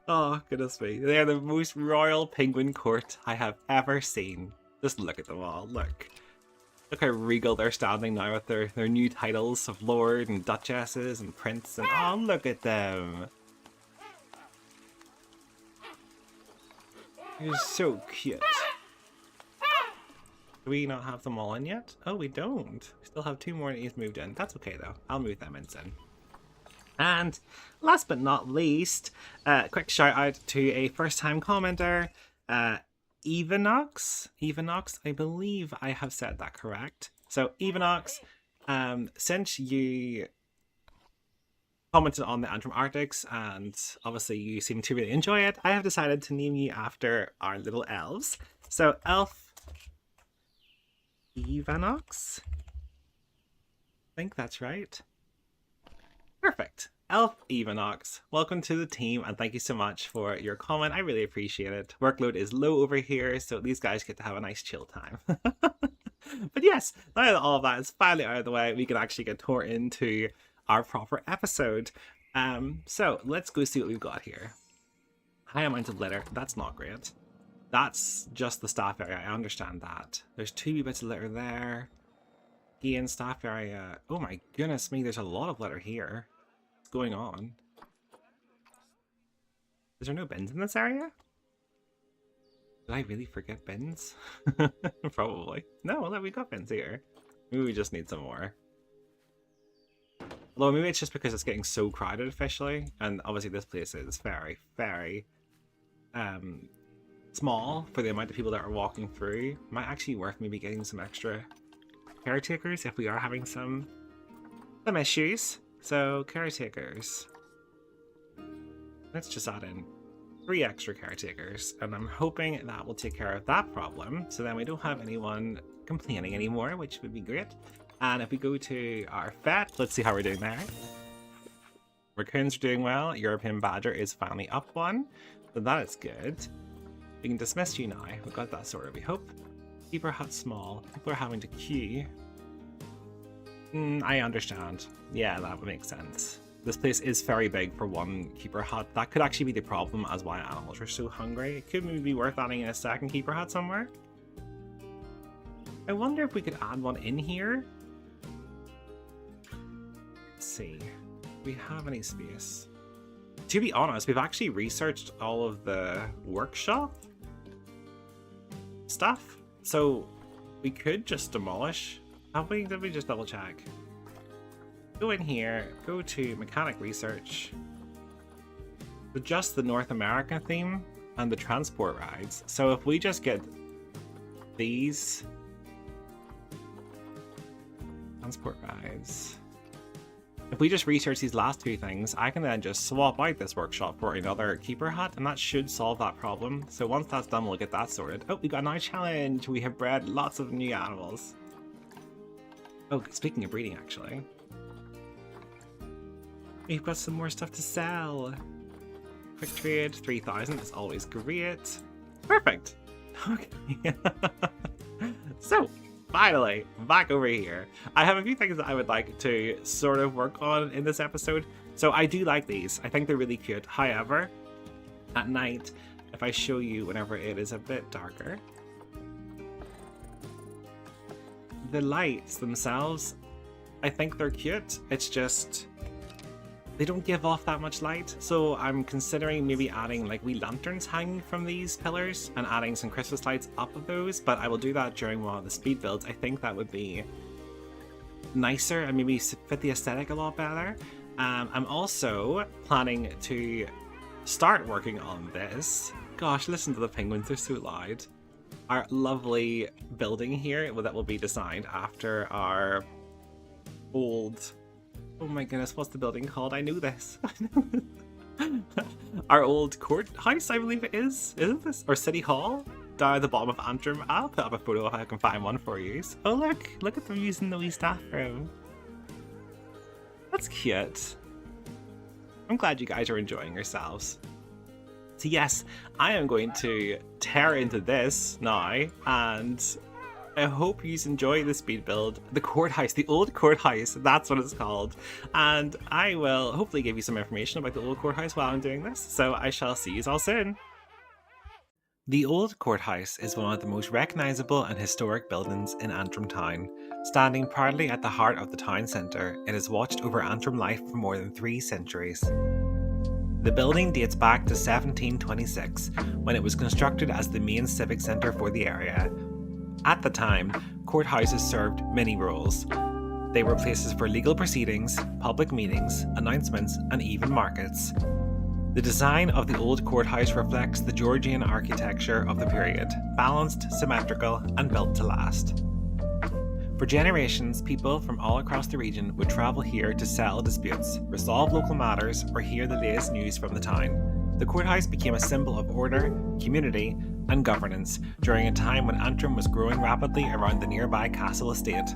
Oh, goodness me. They are the most royal penguin court I have ever seen. Just look at them all. Look. Look how regal they're standing now with their new titles of Lord and Duchesses and Prince, and oh, look at them. You're so cute. Do we not have them all in yet? Oh, we don't. We still have 2 more E's moved in. That's okay though. I'll move them in soon. And last but not least, quick shout out to a first time commenter, Evanox. Evanox, I believe I have said that correct. So Evanox, since you commented on the Antrim Arctics and obviously you seem to really enjoy it, I have decided to name you after our little elves. So Elf Evanox, I think that's right. Perfect. Elf Evanox, welcome to the team and thank you so much for your comment. I really appreciate it. Workload is low over here, so these guys get to have a nice chill time. But yes, now that all of that is finally out of the way, we can actually get tore into our proper episode. So let's go see what we've got here. High amount of litter, that's not great. That's just the staff area, I understand that. There's 2 wee bits of litter there. Again, staff area. Oh my goodness me, there's a lot of litter here. What's going on? Is there no bins in this area? Did I really forget bins? Probably. No, well, we got bins here. Maybe we just need some more. Although maybe it's just because it's getting so crowded officially, and obviously this place is very, very small for the amount of people that are walking through. Might actually worth maybe getting some extra caretakers if we are having some issues. So caretakers, let's just add in 3 extra caretakers, and I'm hoping that will take care of that problem, so then we don't have anyone complaining anymore, which would be great. And if we go to our vet, let's see how we're doing there. Raccoons are doing well. European badger is finally up 1, so that is good. We can dismiss you now. We've got that sorted, we hope. Keeper hut small. People are having to queue. I understand. Yeah, that would make sense. This place is very big for 1 keeper hut. That could actually be the problem as why animals are so hungry. It could maybe be worth adding in a 2nd keeper hut somewhere. I wonder if we could add one in here. Let's see. Do we have any space? To be honest, we've actually researched all of the workshop stuff, so we could just demolish. Have we? Did we just double check? Go in here, go to mechanic research, adjust the North America theme and the transport rides. So if we just get these transport rides, if we just research these last 2 things, I can then just swap out this workshop for another keeper hut, and that should solve that problem. So once that's done, we'll get that sorted. Oh, we got another challenge! We have bred lots of new animals. Oh, speaking of breeding, actually, we've got some more stuff to sell. Quick trade, 3,000 is always great. Perfect! Okay. So, finally, back over here. I have a few things that I would like to sort of work on in this episode. So I do like these. I think they're really cute. However, at night, if I show you whenever it is a bit darker, the lights themselves, I think they're cute. It's just, they don't give off that much light. So I'm considering maybe adding like wee lanterns hanging from these pillars and adding some Christmas lights up of those, but I will do that during one of the speed builds. I think that would be nicer and maybe fit the aesthetic a lot better. I'm also planning to start working on this. Gosh, listen to the penguins, they're so loud. Our lovely building here that will be designed after our old... Oh my goodness, what's the building called? I knew this. Our old courthouse, I believe it is. Isn't this? Or City Hall? Down at the bottom of Antrim. I'll put up a photo if I can find one for you. Oh look at them using the wee staff room. That's cute. I'm glad you guys are enjoying yourselves. So yes, I am going to tear into this now, and I hope you enjoy the speed build. The courthouse, the old courthouse, that's what it's called. And I will hopefully give you some information about the old courthouse while I'm doing this. So I shall see you all soon. The old courthouse is one of the most recognisable and historic buildings in Antrim town. Standing proudly at the heart of the town centre, it has watched over Antrim life for more than 3 centuries. The building dates back to 1726, when it was constructed as the main civic centre for the area. At the time, courthouses served many roles. They were places for legal proceedings, public meetings, announcements, and even markets. The design of the old courthouse reflects the Georgian architecture of the period, balanced, symmetrical, and built to last. For generations, people from all across the region would travel here to settle disputes, resolve local matters, or hear the latest news from the town. The courthouse became a symbol of order, community, and governance during a time when Antrim was growing rapidly around the nearby castle estate.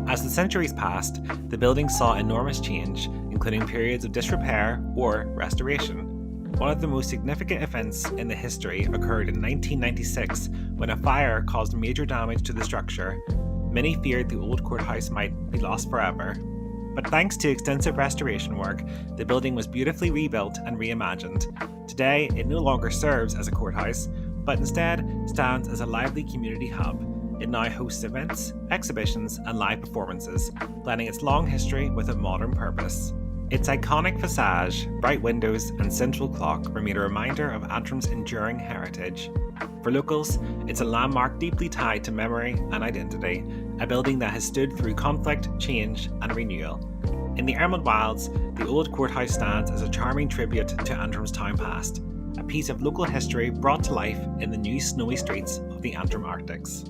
As the centuries passed, the building saw enormous change, including periods of disrepair or restoration. One of the most significant events in the history occurred in 1996 when a fire caused major damage to the structure. Many feared the old courthouse might be lost forever. But thanks to extensive restoration work, the building was beautifully rebuilt and reimagined. Today, it no longer serves as a courthouse, but instead stands as a lively community hub. It now hosts events, exhibitions, and live performances, blending its long history with a modern purpose. Its iconic facade, bright windows, and central clock remain a reminder of Antrim's enduring heritage. For locals, it's a landmark deeply tied to memory and identity, a building that has stood through conflict, change, and renewal. In the Emerald Wilds, the old courthouse stands as a charming tribute to Antrim's town past, a piece of local history brought to life in the new snowy streets of the Antrim Arctics.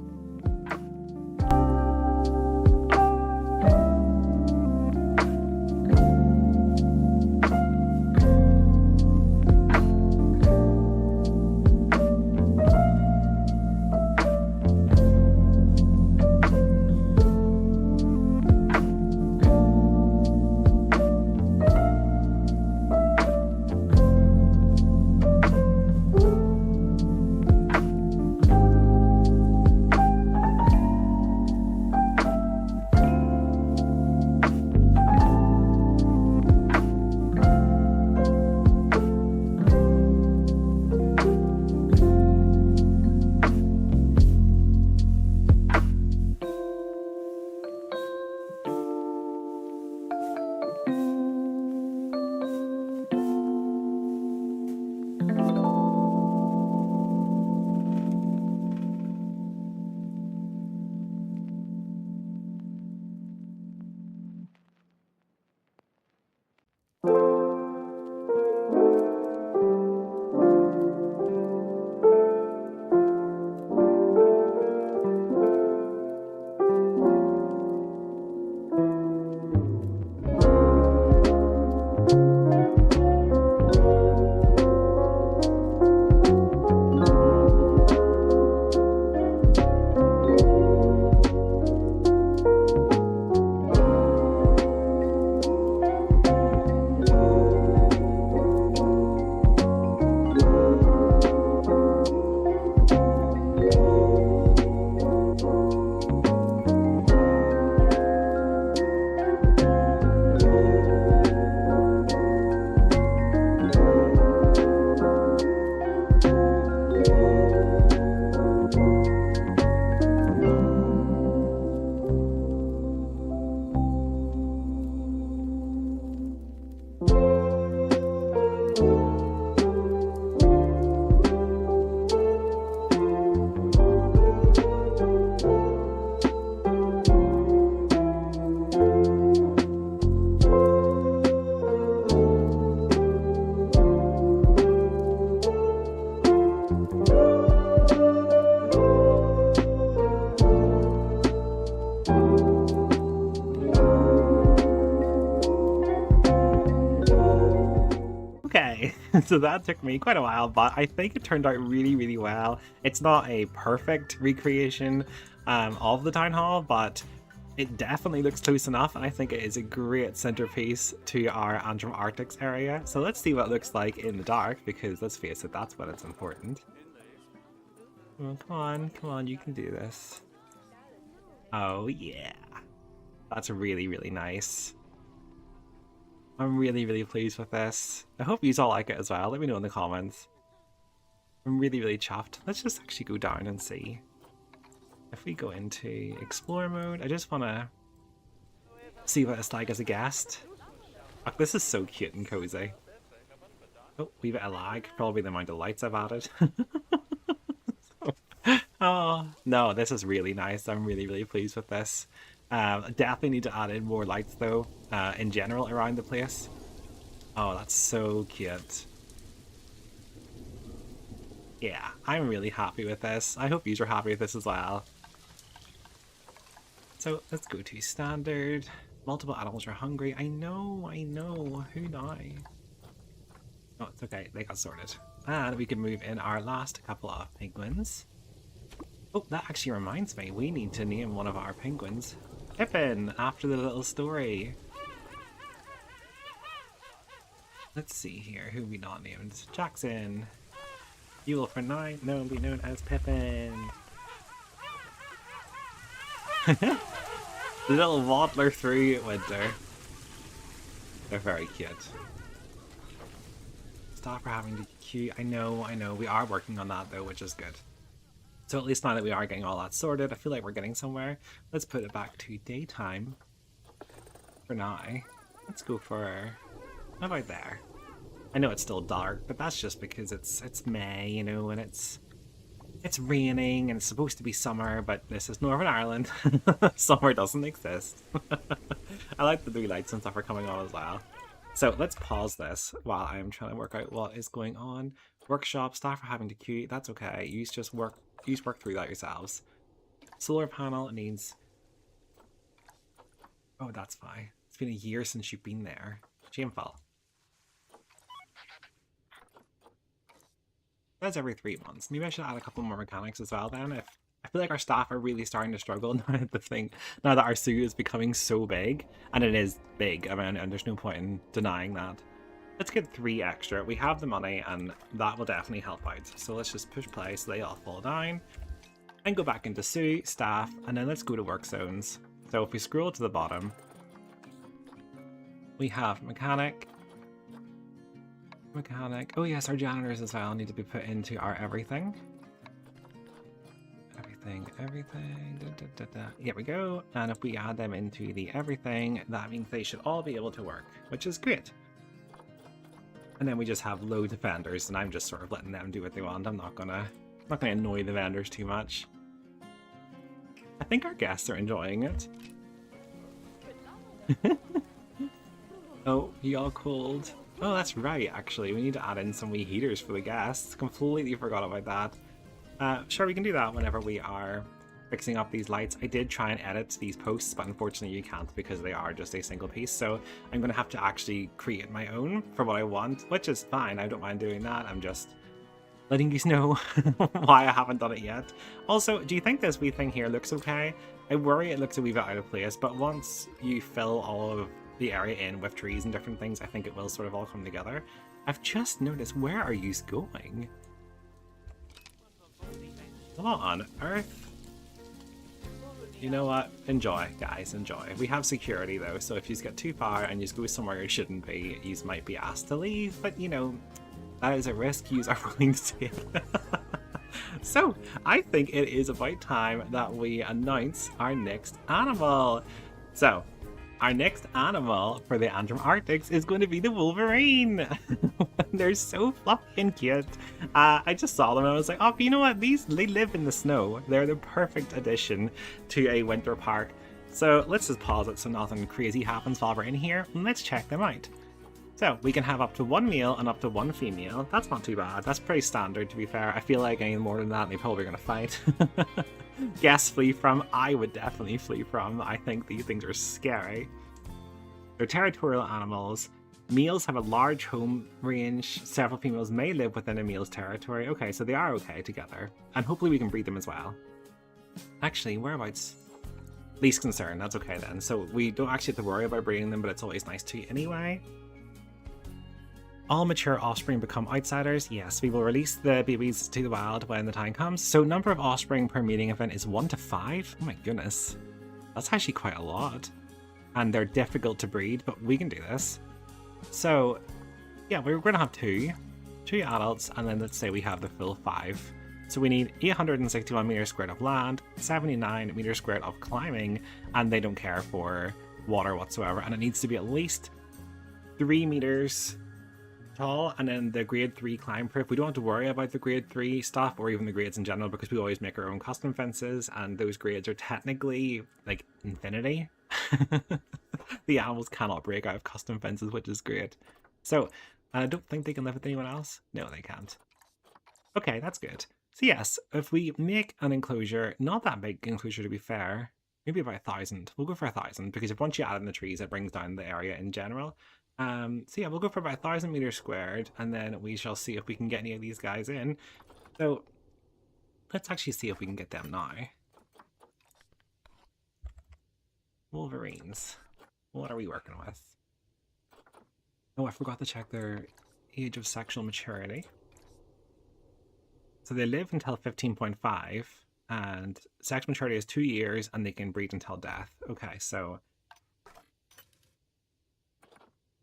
So that took me quite a while, but I think it turned out really, really well. It's not a perfect recreation of the town hall, but it definitely looks close enough, and I think it is a great centerpiece to our Antrim Arctics area. So let's see what it looks like in the dark, because let's face it, that's when it's important. Come on, you can do this. Oh yeah, that's really, really nice. I'm really, really pleased with this. I hope you all like it as well. Let me know in the comments. I'm really, really chuffed. Let's just actually go down and see. If we go into explore mode, I just want to see what it's like as a guest. Oh, this is so cute and cozy. Oh, wee bit of lag. Probably the amount of lights I've added. Oh, no, this is really nice. I'm really, really pleased with this. Definitely need to add in more lights, though, in general around the place. Oh, that's so cute. Yeah, I'm really happy with this. I hope you're happy with this as well. So let's go to standard. Multiple animals are hungry. I know. Who now? Oh, it's okay. They got sorted. And we can move in our last couple of penguins. Oh, that actually reminds me. We need to name one of our penguins Pippin, after the little story. Let's see here. Who we not named? Jackson. You will for now be known as Pippin. The little waddler through winter. They're very cute. Stop for having to queue. I know. We are working on that though, which is good. So at least now that we are getting all that sorted, I feel like we're getting somewhere. Let's put it back to daytime for now. Let's go for, how about there? I know it's still dark, but that's just because it's May, you know, and it's raining and it's supposed to be summer, but this is Northern Ireland. Summer doesn't exist. I like the blue lights and stuff are coming on as well. So let's pause this while I'm trying to work out what is going on. Workshop, staff are having to queue. That's okay. You just work through that yourselves. Solar panel needs... Oh, that's fine. It's been a year since you've been there. Shameful. That's every 3 months. Maybe I should add a couple more mechanics as well then. I feel like our staff are really starting to struggle now that our zoo is becoming so big. And it is big, I mean, and there's no point in denying that. Let's get 3 extra. We have the money and that will definitely help out. So let's just push play so they all fall down. And go back into zoo, staff, and then let's go to work zones. So if we scroll to the bottom, we have mechanic. Oh yes, our janitors as well need to be put into our everything. Everything. Here we go. And if we add them into the everything, that means they should all be able to work, which is great. And then we just have loads of vendors, and I'm just sort of letting them do what they want. I'm not gonna annoy the vendors too much. I think our guests are enjoying it. Oh, you all cold? Oh, that's right, actually. We need to add in some wee heaters for the guests. Completely forgot about that. Sure, we can do that whenever we are fixing up these lights. I did try and edit these posts, but unfortunately you can't because they are just a single piece. So I'm going to have to actually create my own for what I want, which is fine. I don't mind doing that. I'm just letting you know why I haven't done it yet. Also, do you think this wee thing here looks okay? I worry it looks a wee bit out of place, but once you fill all of the area in with trees and different things, I think it will sort of all come together. I've just noticed, where are you going? What on earth? You know what? Enjoy, guys, enjoy. We have security though, so if you get too far and you go somewhere you shouldn't be, you might be asked to leave, but you know, that is a risk you are willing to take. So, I think it is about time that we announce our next animal. So, our next animal for the Antrim Arctics is going to be the Wolverine. They're so fluffy and cute. I just saw them and I was like, oh, you know what? They live in the snow. They're the perfect addition to a winter park. So let's just pause it so nothing crazy happens while we're in here. And let's check them out. So we can have up to 1 male and up to 1 female. That's not too bad. That's pretty standard, to be fair. I feel like any more than that, and they're probably going to fight. Guess flee from. I would definitely flee from. I think these things are scary. They're territorial animals. Males have a large home range. Several females may live within a male's territory. Okay, so they are okay together. And hopefully we can breed them as well. Actually, whereabouts? Least concern. That's okay then. So we don't actually have to worry about breeding them, but it's always nice to anyway. All mature offspring become outsiders. Yes, we will release the babies to the wild when the time comes. So number of offspring per mating event is 1 to 5. Oh my goodness. That's actually quite a lot. And they're difficult to breed, but we can do this. So, yeah, we're going to have 2. 2 adults, and then let's say we have the full 5. So we need 861 meters squared of land, 79 meters squared of climbing, and they don't care for water whatsoever, and it needs to be at least 3 meters tall, and then the grade 3 climb proof. We don't have to worry about the grade 3 stuff or even the grades in general because we always make our own custom fences, and those grades are technically like infinity. The animals cannot break out of custom fences, which is great. So, and I don't think they can live with anyone else. No, they can't. Okay, that's good. So yes, if we make an enclosure, not that big enclosure to be fair, maybe about 1,000. We'll go for 1,000 because if once you add in the trees, it brings down the area in general. So yeah, we'll go for about 1,000 meters squared, and then we shall see if we can get any of these guys in. So let's actually see if we can get them now. Wolverines. What are we working with? Oh, I forgot to check their age of sexual maturity. So they live until 15.5, and sexual maturity is 2 years, and they can breed until death. Okay, so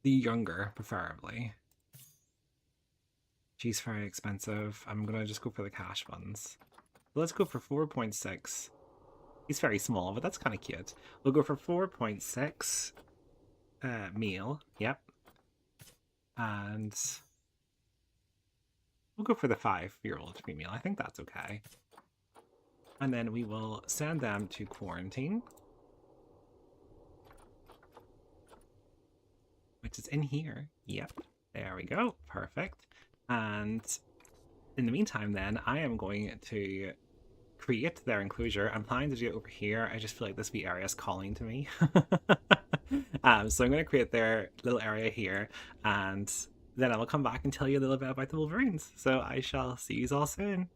the younger, preferably. She's very expensive. I'm gonna just go for the cash funds. So let's go for 4.6. He's very small, but that's kind of cute. We'll go for 4.6 male. Yep. And we'll go for the 5-year-old female. I think that's okay. And then we will send them to quarantine, which is in here. Yep. There we go. Perfect. And in the meantime, then, I am going to create their enclosure. I'm planning to do it over here. I just feel like this wee area is calling to me. So I'm going to create their little area here, and then I will come back and tell you a little bit about the Wolverines. So I shall see you all soon.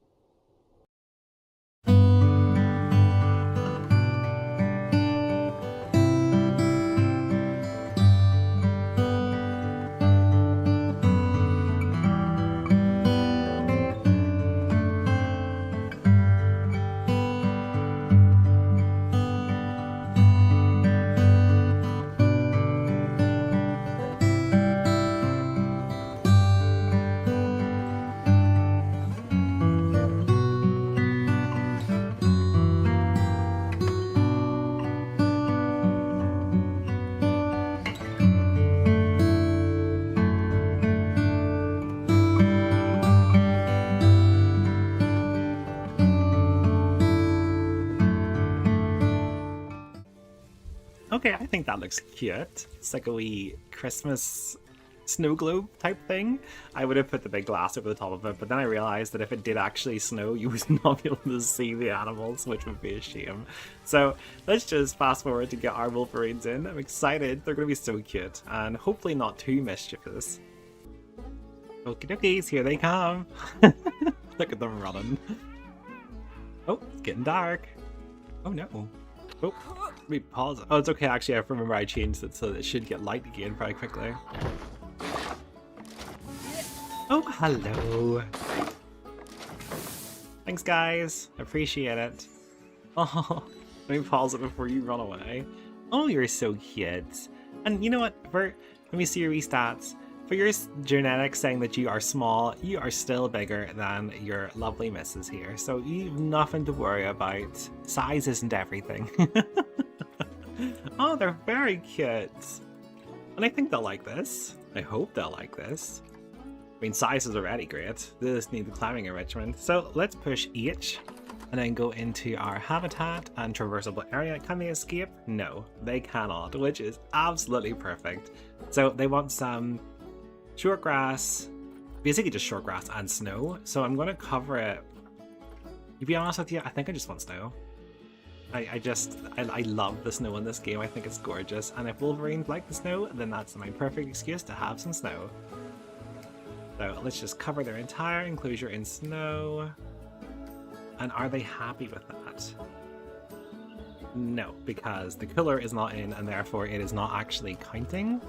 Okay, I think that looks cute. It's like a wee Christmas snow globe type thing. I would have put the big glass over the top of it, but then I realized that if it did actually snow, you would not be able to see the animals, which would be a shame. So let's just fast forward to get our Wolverines in. I'm excited. They're going to be so cute, and hopefully not too mischievous. Okie dokies, here they come. Look at them running. Oh, it's getting dark. Oh no. Oh, let me pause. Oh, it's okay. Actually, I remember I changed it so that it should get light again pretty quickly. Oh, hello. Thanks, guys. Appreciate it. Oh, let me pause it before you run away. Oh, you're so cute. And you know what? Let me see your wee stats. For your genetics saying that you are small, you are still bigger than your lovely missus here. So you've nothing to worry about. Size isn't everything. Oh, they're very cute. And I think they'll like this. I hope they'll like this. I mean, size is already great. They just need the climbing enrichment. So let's push H and then go into our habitat and traversable area. Can they escape? No, they cannot, which is absolutely perfect. So they want some short grass, basically just short grass and snow. So I'm going to cover it. To be honest with you, I think I just want snow. I love the snow in this game. I think it's gorgeous. And if Wolverines like the snow, then that's my perfect excuse to have some snow. So let's just cover their entire enclosure in snow. And are they happy with that? No, because the cooler is not in, and therefore it is not actually counting.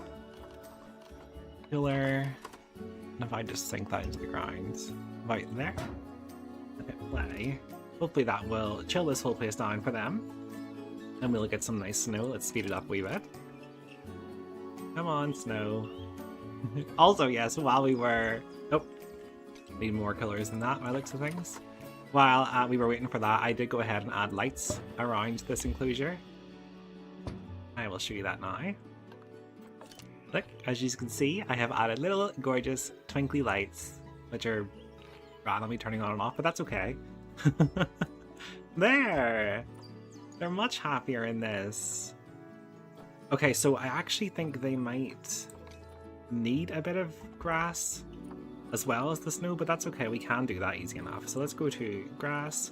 Cooler. And if I just sink that into the ground right there, and hit play, hopefully that will chill this whole place down for them. And we'll get some nice snow. Let's speed it up a wee bit. Come on, snow. Also, yes, while we were... Oh, Need more colours than that by the looks of things. While we were waiting for that, I did go ahead and add lights around this enclosure. I will show you that now. Look, as you can see, I have added little gorgeous twinkly lights, which are randomly turning on and off, but that's okay. There! They're much happier in this. Okay, so I actually think they might need a bit of grass as well as the snow, but that's okay, we can do that easy enough. So let's go to grass,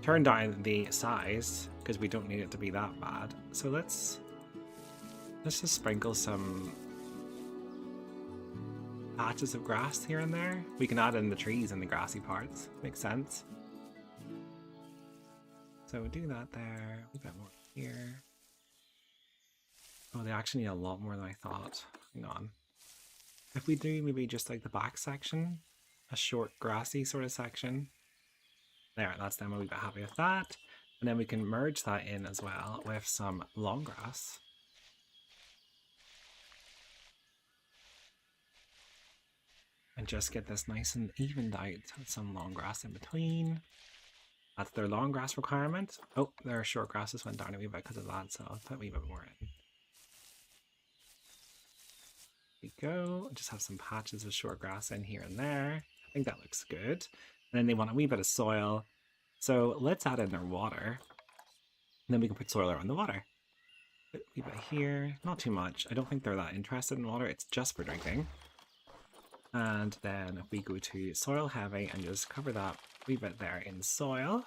turn down the size, because we don't need it to be that bad. So let's just sprinkle some patches of grass here and there. We can add in the trees and the grassy parts, makes sense. So do that there, a bit more here. Oh, they actually need a lot more than I thought. Hang on. If we do maybe just like the back section, a short grassy sort of section. There, that's them, a wee bit happy with that. And then we can merge that in as well with some long grass. And just get this nice and evened out with some long grass in between. That's their long grass requirement. Oh, their short grasses went down a wee bit because of that, so I'll put a wee bit more in. There we go. Just have some patches of short grass in here and there. I think that looks good. And then they want a wee bit of soil. So let's add in their water. And then we can put soil around the water. A wee bit here. Not too much. I don't think they're that interested in water. It's just for drinking. And then if we go to soil heavy and just cover that wee bit there in soil.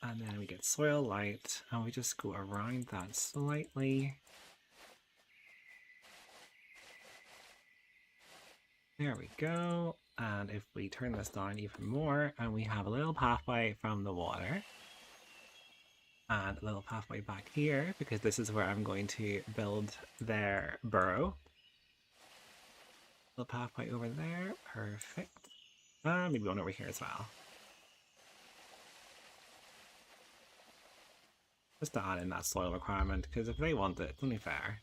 And then we get soil light. And we just go around that slightly. There we go, and if we turn this down even more, and we have a little pathway from the water, and a little pathway back here, because this is where I'm going to build their burrow. Little pathway over there, perfect. Maybe one over here as well. Just to add in that soil requirement, because if they want it, it's only fair.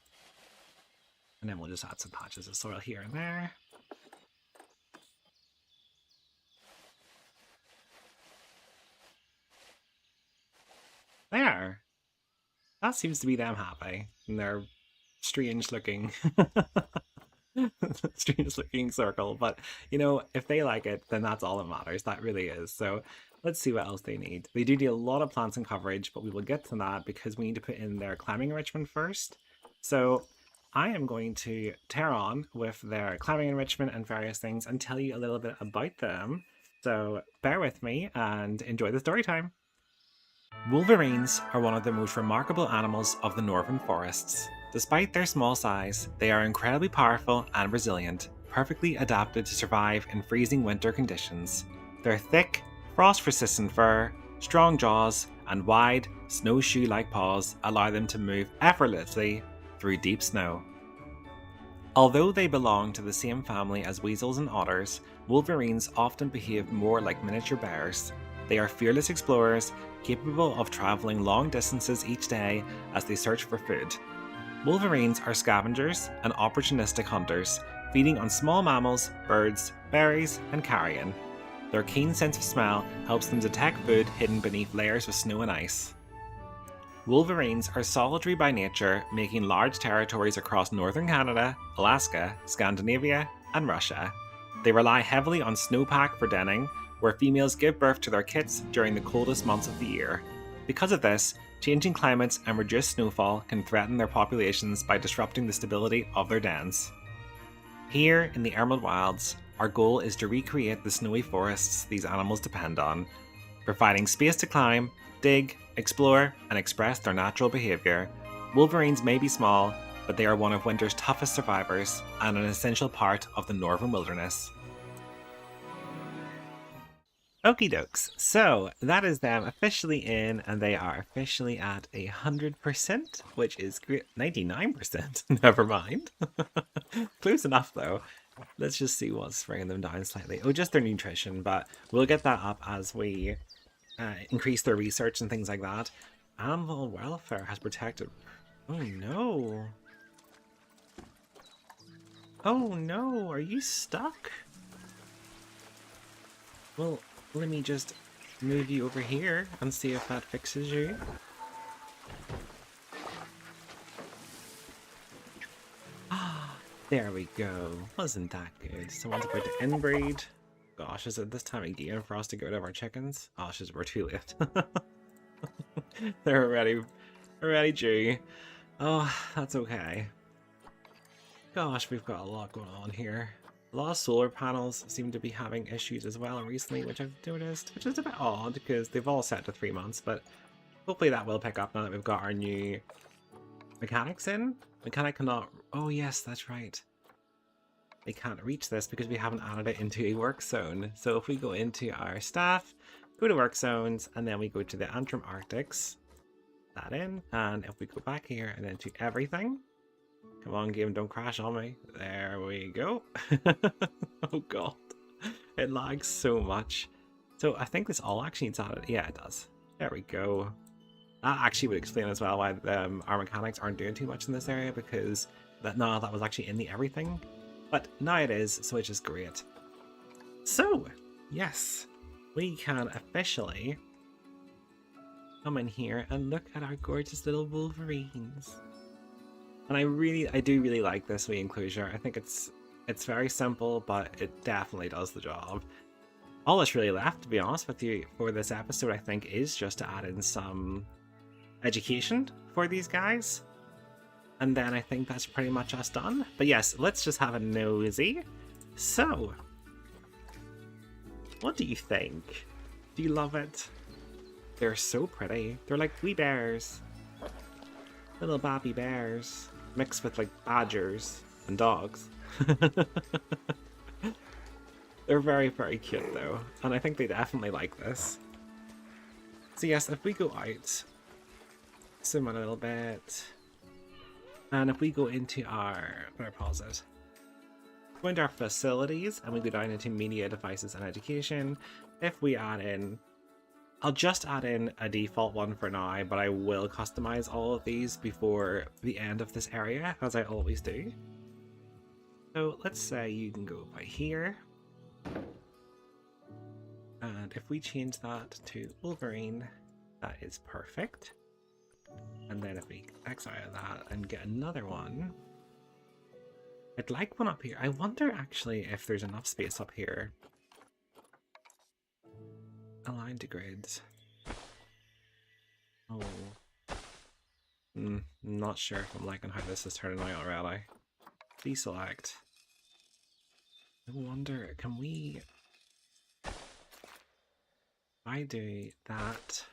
And then we'll just add some patches of soil here and there. There! That seems to be them happy in their strange looking strange looking circle, but you know, if they like it, then that's all that matters. That really is. So let's see what else they need. They do need a lot of plants and coverage, but we will get to that because we need to put in their climbing enrichment first. So I am going to tear on with their climbing enrichment and various things and tell you a little bit about them. So bear with me and enjoy the story time. Wolverines are one of the most remarkable animals of the northern forests. Despite their small size, they are incredibly powerful and resilient, perfectly adapted to survive in freezing winter conditions. Their thick, frost-resistant fur, strong jaws, and wide, snowshoe-like paws allow them to move effortlessly through deep snow. Although they belong to the same family as weasels and otters, wolverines often behave more like miniature bears. They are fearless explorers, capable of travelling long distances each day as they search for food. Wolverines are scavengers and opportunistic hunters, feeding on small mammals, birds, berries, and carrion. Their keen sense of smell helps them detect food hidden beneath layers of snow and ice. Wolverines are solitary by nature, making large territories across northern Canada, Alaska, Scandinavia, and Russia. They rely heavily on snowpack for denning, where females give birth to their kits during the coldest months of the year. Because of this, changing climates and reduced snowfall can threaten their populations by disrupting the stability of their dens. Here in the Emerald Wilds, our goal is to recreate the snowy forests these animals depend on, providing space to climb, dig, explore, and express their natural behaviour. Wolverines may be small, but they are one of winter's toughest survivors and an essential part of the northern wilderness. Okie dokes, so that is them officially in, and they are officially at 100%, which is great. 99%, never mind. Close enough though. Let's just see what's bringing them down slightly. Oh, just their nutrition, but we'll get that up as we increase their research and things like that. Animal welfare has protected. Oh no. Oh no, are you stuck? Well, let me just move you over here and see if that fixes you. Ah, there we go. Wasn't that good? Someone's about to inbreed. Gosh, is it this time of year for us to get rid of our chickens? Oh, we're too late. They're already due. Oh, that's okay. Gosh, we've got a lot going on here. A lot of solar panels seem to be having issues as well recently, which I've noticed, which is a bit odd because they've all set to 3 months, but hopefully that will pick up now that we've got our new mechanics in. Mechanic cannot... Oh yes, that's right. They can't reach this because we haven't added it into a work zone. So if we go into our staff, go to work zones, and then we go to the Antrim Arctics, that in, and if we go back here and into everything, come on game, don't crash on me. There we go. Oh god, it lags so much. So I think this all actually needs added. Yeah, it does. There we go. That actually would explain as well why our mechanics aren't doing too much in this area, because that was actually in the everything. But now it is, so which is great. So, yes, we can officially come in here and look at our gorgeous little wolverines. And I do really like this wee enclosure. I think it's very simple, but it definitely does the job. All that's really left, to be honest with you, for this episode, I think, is just to add in some education for these guys. And then I think that's pretty much us done. But yes, let's just have a nosy. So, what do you think? Do you love it? They're so pretty. They're like wee bears. Little baby bears. Mixed with like badgers and dogs. They're very, very cute though. And I think they definitely like this. So yes, if we go out, zoom in a little bit. And if we go into our, where pause it? Go into our facilities and we go down into media devices and education. If we add in, I'll just add in a default one for now, but I will customize all of these before the end of this area, as I always do. So let's say you can go by here. And if we change that to Wolverine, that is perfect. And then if we X out of that and get another one, I'd like one up here. I wonder actually if there's enough space up here. Align to grids. Oh. Not sure if I'm liking how this is turning out already. Deselect. I wonder, can we... I do that...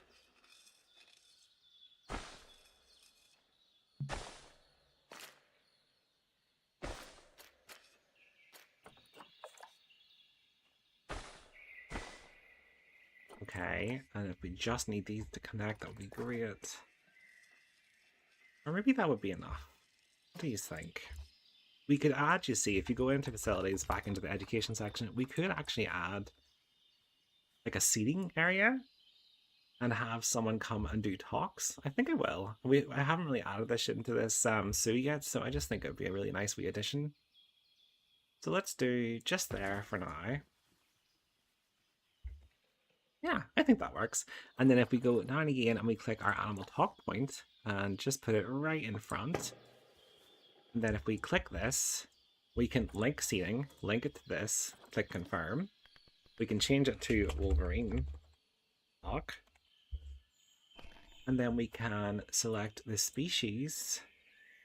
Okay, and if we just need these to connect, that would be great. Or maybe that would be enough. What do you think? We could add, you see, if you go into facilities, back into the education section, we could actually add like a seating area and have someone come and do talks. I think I will. I haven't really added this shit into this zoo yet, so I just think it would be a really nice wee addition. So let's do just there for now. Yeah, I think that works. And then if we go down again and we click our animal talk point and just put it right in front, and then if we click this, we can link seating, link it to this, click confirm. We can change it to Wolverine talk. And then we can select the species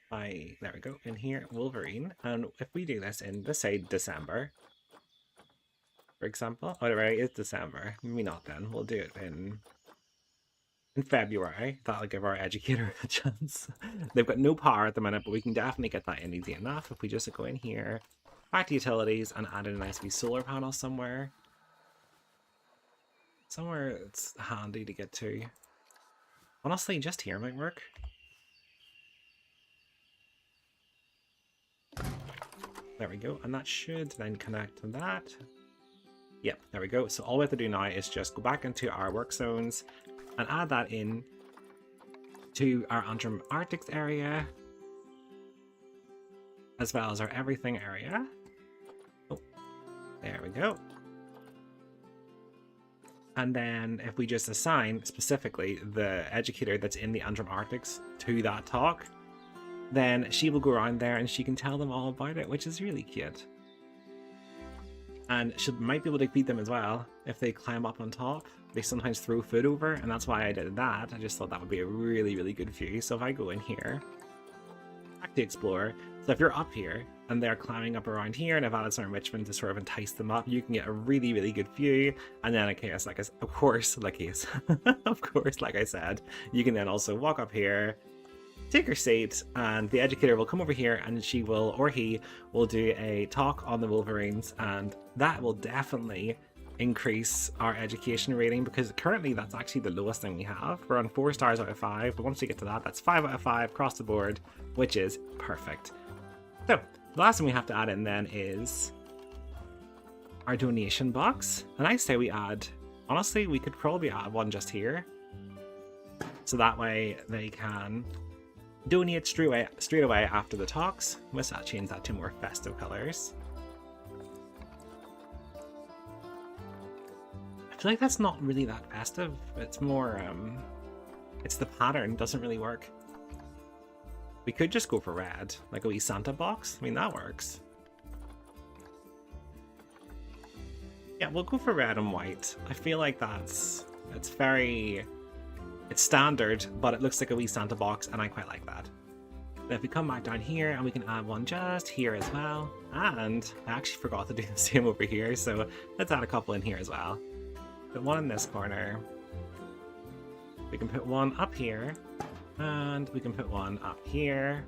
by, there we go, in here, Wolverine. And if we do this in, let's say, December, for example. Oh, right, it's December. Maybe not then. We'll do it in February. That'll give our educator a chance. They've got no power at the minute, but we can definitely get that in easy enough if we just go in here, back to utilities, and add in a nice wee solar panel somewhere. Somewhere it's handy to get to. Honestly, just here might work. There we go, and that should then connect to that. Yep, there we go. So all we have to do now is just go back into our work zones and add that in to our Antrim Arctics area, as well as our everything area. Oh, there we go. And then if we just assign specifically the educator that's in the Antrim Arctics to that talk, then she will go around there and she can tell them all about it, which is really cute. And she might be able to feed them as well if they climb up on top. They sometimes throw food over, and that's why I did that. I just thought that would be a really, really good view. So if I go in here, back to explore. So if you're up here and they're climbing up around here, and I've added some enrichment to sort of entice them up, you can get a really, really good view. And then of course, like I said, you can then also walk up here, take her seat, and the educator will come over here and she will, or he will, do a talk on the wolverines, and that will definitely increase our education rating, because currently that's actually the lowest thing we have. We're on 4 stars out of 5, but once we get to that, that's 5 out of 5 across the board, which is perfect. So the last thing we have to add in then is our donation box, and I say we add, honestly, we could probably add one just here, so that way they can donate straight away after the talks. Let's change that to more festive colors. I feel like that's not really that festive. It's more, it's the pattern doesn't really work. We could just go for red, like a wee Santa box. I mean, that works. Yeah, we'll go for red and white. I feel like it's standard, but it looks like a wee Santa box, and I quite like that. But if we come back down here, and we can add one just here as well, and I actually forgot to do the same over here, so let's add a couple in here as well. Put one in this corner. We can put one up here, and we can put one up here.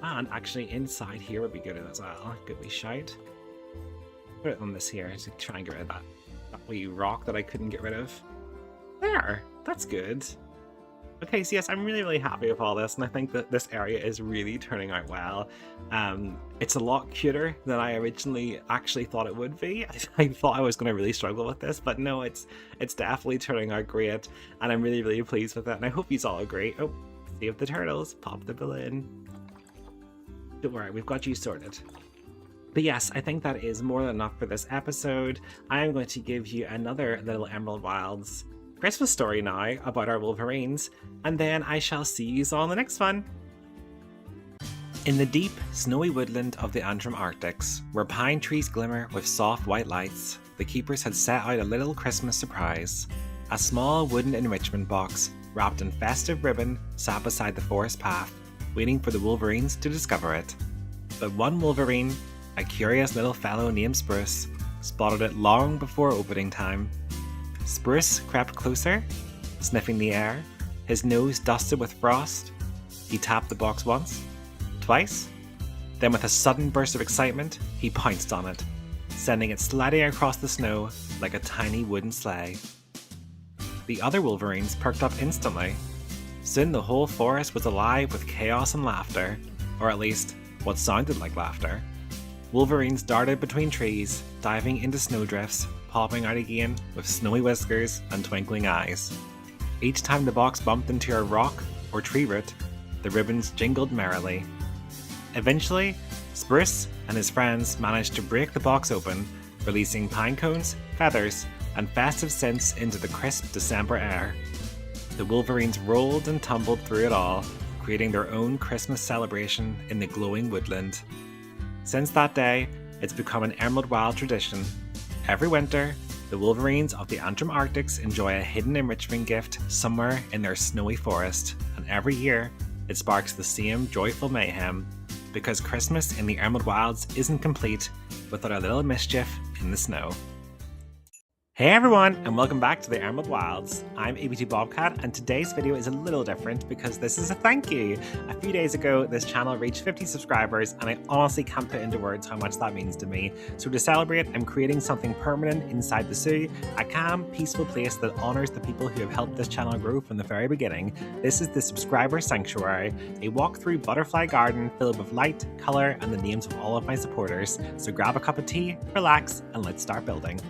And actually inside here would be good as well. Good wee shout. Put it on this here to try and get rid of that wee rock that I couldn't get rid of. There, that's good. Okay, so yes, I'm really, really happy with all this, and I think that this area is really turning out well. It's a lot cuter than I originally actually thought it would be. I thought I was going to really struggle with this, but no, it's definitely turning out great, and I'm really, really pleased with it, and I hope you all agree. Oh, save the turtles, pop the balloon. Don't worry, we've got you sorted. But yes, I think that is more than enough for this episode. I am going to give you another little Emerald Wilds Christmas story now about our wolverines, and then I shall see you all in the next one. In the deep, snowy woodland of the Antrim Arctics, where pine trees glimmer with soft white lights, the keepers had set out a little Christmas surprise. A small wooden enrichment box, wrapped in festive ribbon, sat beside the forest path, waiting for the wolverines to discover it. But one wolverine, a curious little fellow named Spruce, spotted it long before opening time. Spruce crept closer, sniffing the air, his nose dusted with frost. He tapped the box once, twice, then with a sudden burst of excitement, he pounced on it, sending it sliding across the snow like a tiny wooden sleigh. The other wolverines perked up instantly. Soon the whole forest was alive with chaos and laughter, or at least what sounded like laughter. Wolverines darted between trees, diving into snowdrifts, popping out again with snowy whiskers and twinkling eyes. Each time the box bumped into a rock or tree root, the ribbons jingled merrily. Eventually, Spruce and his friends managed to break the box open, releasing pine cones, feathers, and festive scents into the crisp December air. The wolverines rolled and tumbled through it all, creating their own Christmas celebration in the glowing woodland. Since that day, it's become an Emerald Wild tradition. Every winter, the wolverines of the Antrim Arctics enjoy a hidden enrichment gift somewhere in their snowy forest, and every year, it sparks the same joyful mayhem, because Christmas in the Emerald Wilds isn't complete without a little mischief in the snow. Hey everyone, and welcome back to the Emerald Wilds. I'm AptBobcat, and today's video is a little different because this is a thank you. A few days ago, this channel reached 50 subscribers, and I honestly can't put into words how much that means to me. So to celebrate, I'm creating something permanent inside the zoo, a calm, peaceful place that honors the people who have helped this channel grow from the very beginning. This is the Subscriber Sanctuary, a walk-through butterfly garden filled with light, colour, and the names of all of my supporters. So grab a cup of tea, relax, and let's start building.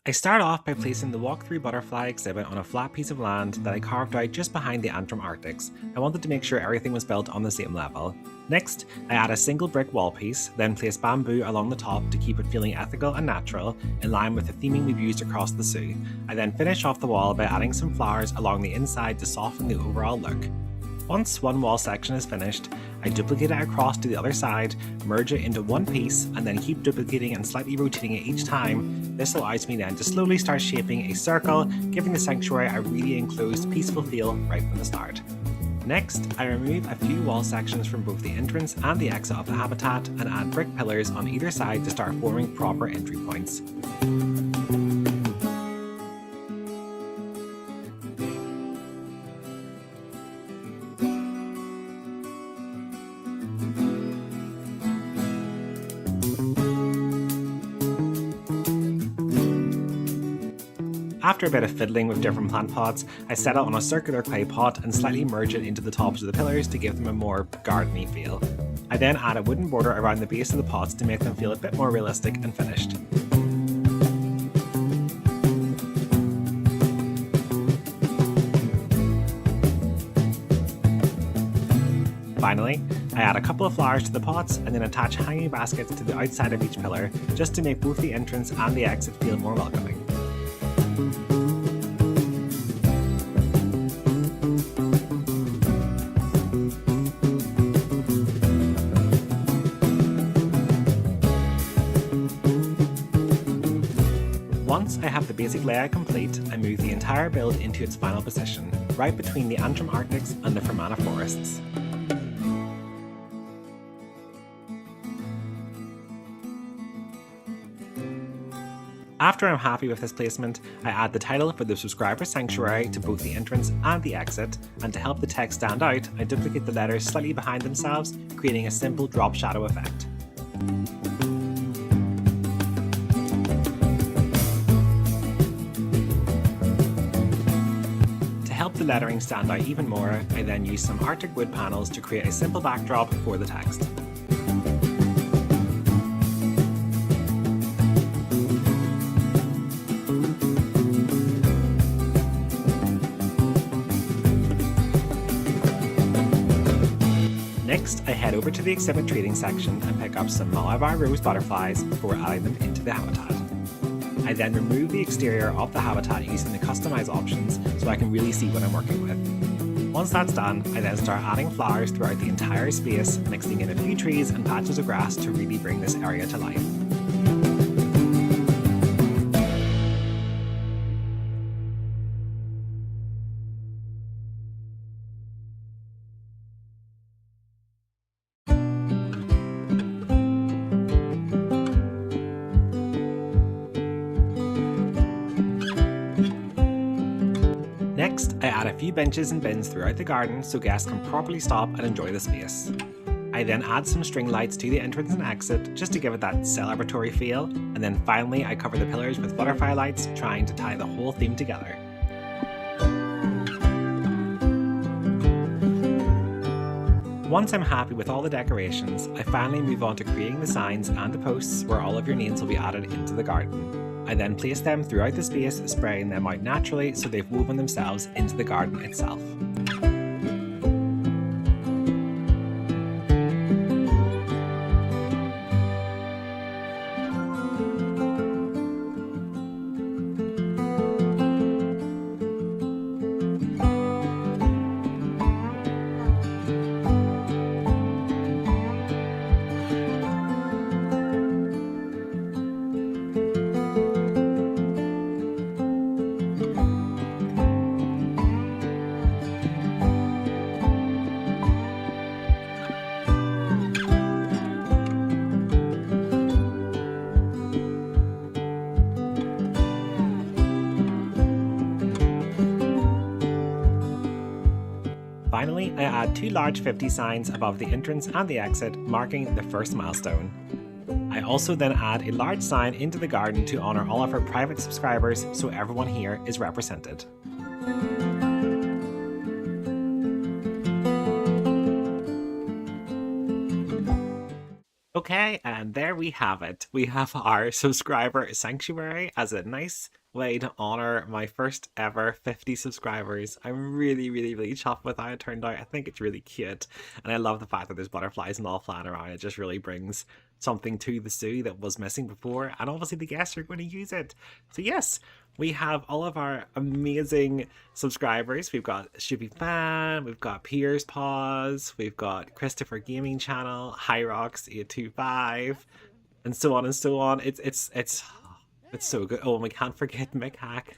I start off by placing the walk-through butterfly exhibit on a flat piece of land that I carved out just behind the Antrim Arctics. I wanted to make sure everything was built on the same level. Next, I add a single brick wall piece, then place bamboo along the top to keep it feeling ethical and natural, in line with the theming we've used across the zoo. I then finish off the wall by adding some flowers along the inside to soften the overall look. Once one wall section is finished, I duplicate it across to the other side, merge it into one piece, and then keep duplicating and slightly rotating it each time. This allows me then to slowly start shaping a circle, giving the sanctuary a really enclosed, peaceful feel right from the start. Next, I remove a few wall sections from both the entrance and the exit of the habitat and add brick pillars on either side to start forming proper entry points. After a bit of fiddling with different plant pots, I set it on a circular clay pot and slightly merge it into the tops of the pillars to give them a more garden-y feel. I then add a wooden border around the base of the pots to make them feel a bit more realistic and finished. Finally, I add a couple of flowers to the pots and then attach hanging baskets to the outside of each pillar, just to make both the entrance and the exit feel more welcoming. Once I have the basic layout complete, I move the entire build into its final position, right between the Antrim Arctics and the Fermanagh Forests. After I'm happy with this placement, I add the title for the subscriber sanctuary to both the entrance and the exit, and to help the text stand out, I duplicate the letters slightly behind themselves, creating a simple drop shadow effect. To help the lettering stand out even more, I then use some Arctic wood panels to create a simple backdrop for the text. Next, I head over to the exhibit trading section and pick up some Malabar rose butterflies before adding them into the habitat. I then remove the exterior of the habitat using the customize options so I can really see what I'm working with. Once that's done, I then start adding flowers throughout the entire space, mixing in a few trees and patches of grass to really bring this area to life. Next, I add a few benches and bins throughout the garden so guests can properly stop and enjoy the space. I then add some string lights to the entrance and exit just to give it that celebratory feel, and then finally I cover the pillars with butterfly lights, trying to tie the whole theme together. Once I'm happy with all the decorations, I finally move on to creating the signs and the posts where all of your names will be added into the garden. I then place them throughout the space, spraying them out naturally so they've woven themselves into the garden itself. Finally, I add two large 50 signs above the entrance and the exit, marking the first milestone. I also then add a large sign into the garden to honour all of our private subscribers so everyone here is represented. Okay, and there we have it. We have our subscriber sanctuary as a nice way to honor my first ever 50 subscribers. I'm really, really, really chuffed with how it turned out. I think it's really cute, and I love the fact that there's butterflies and all flying around. It just really brings something to the zoo that was missing before, and obviously the guests are going to use it. So yes, we have all of our amazing subscribers. We've got Shoopy Fan, we've got Piers Paws, we've got Christopher Gaming Channel, Hyrox825, and so on and so on. It's so good. Oh, and we can't forget Mick Hack.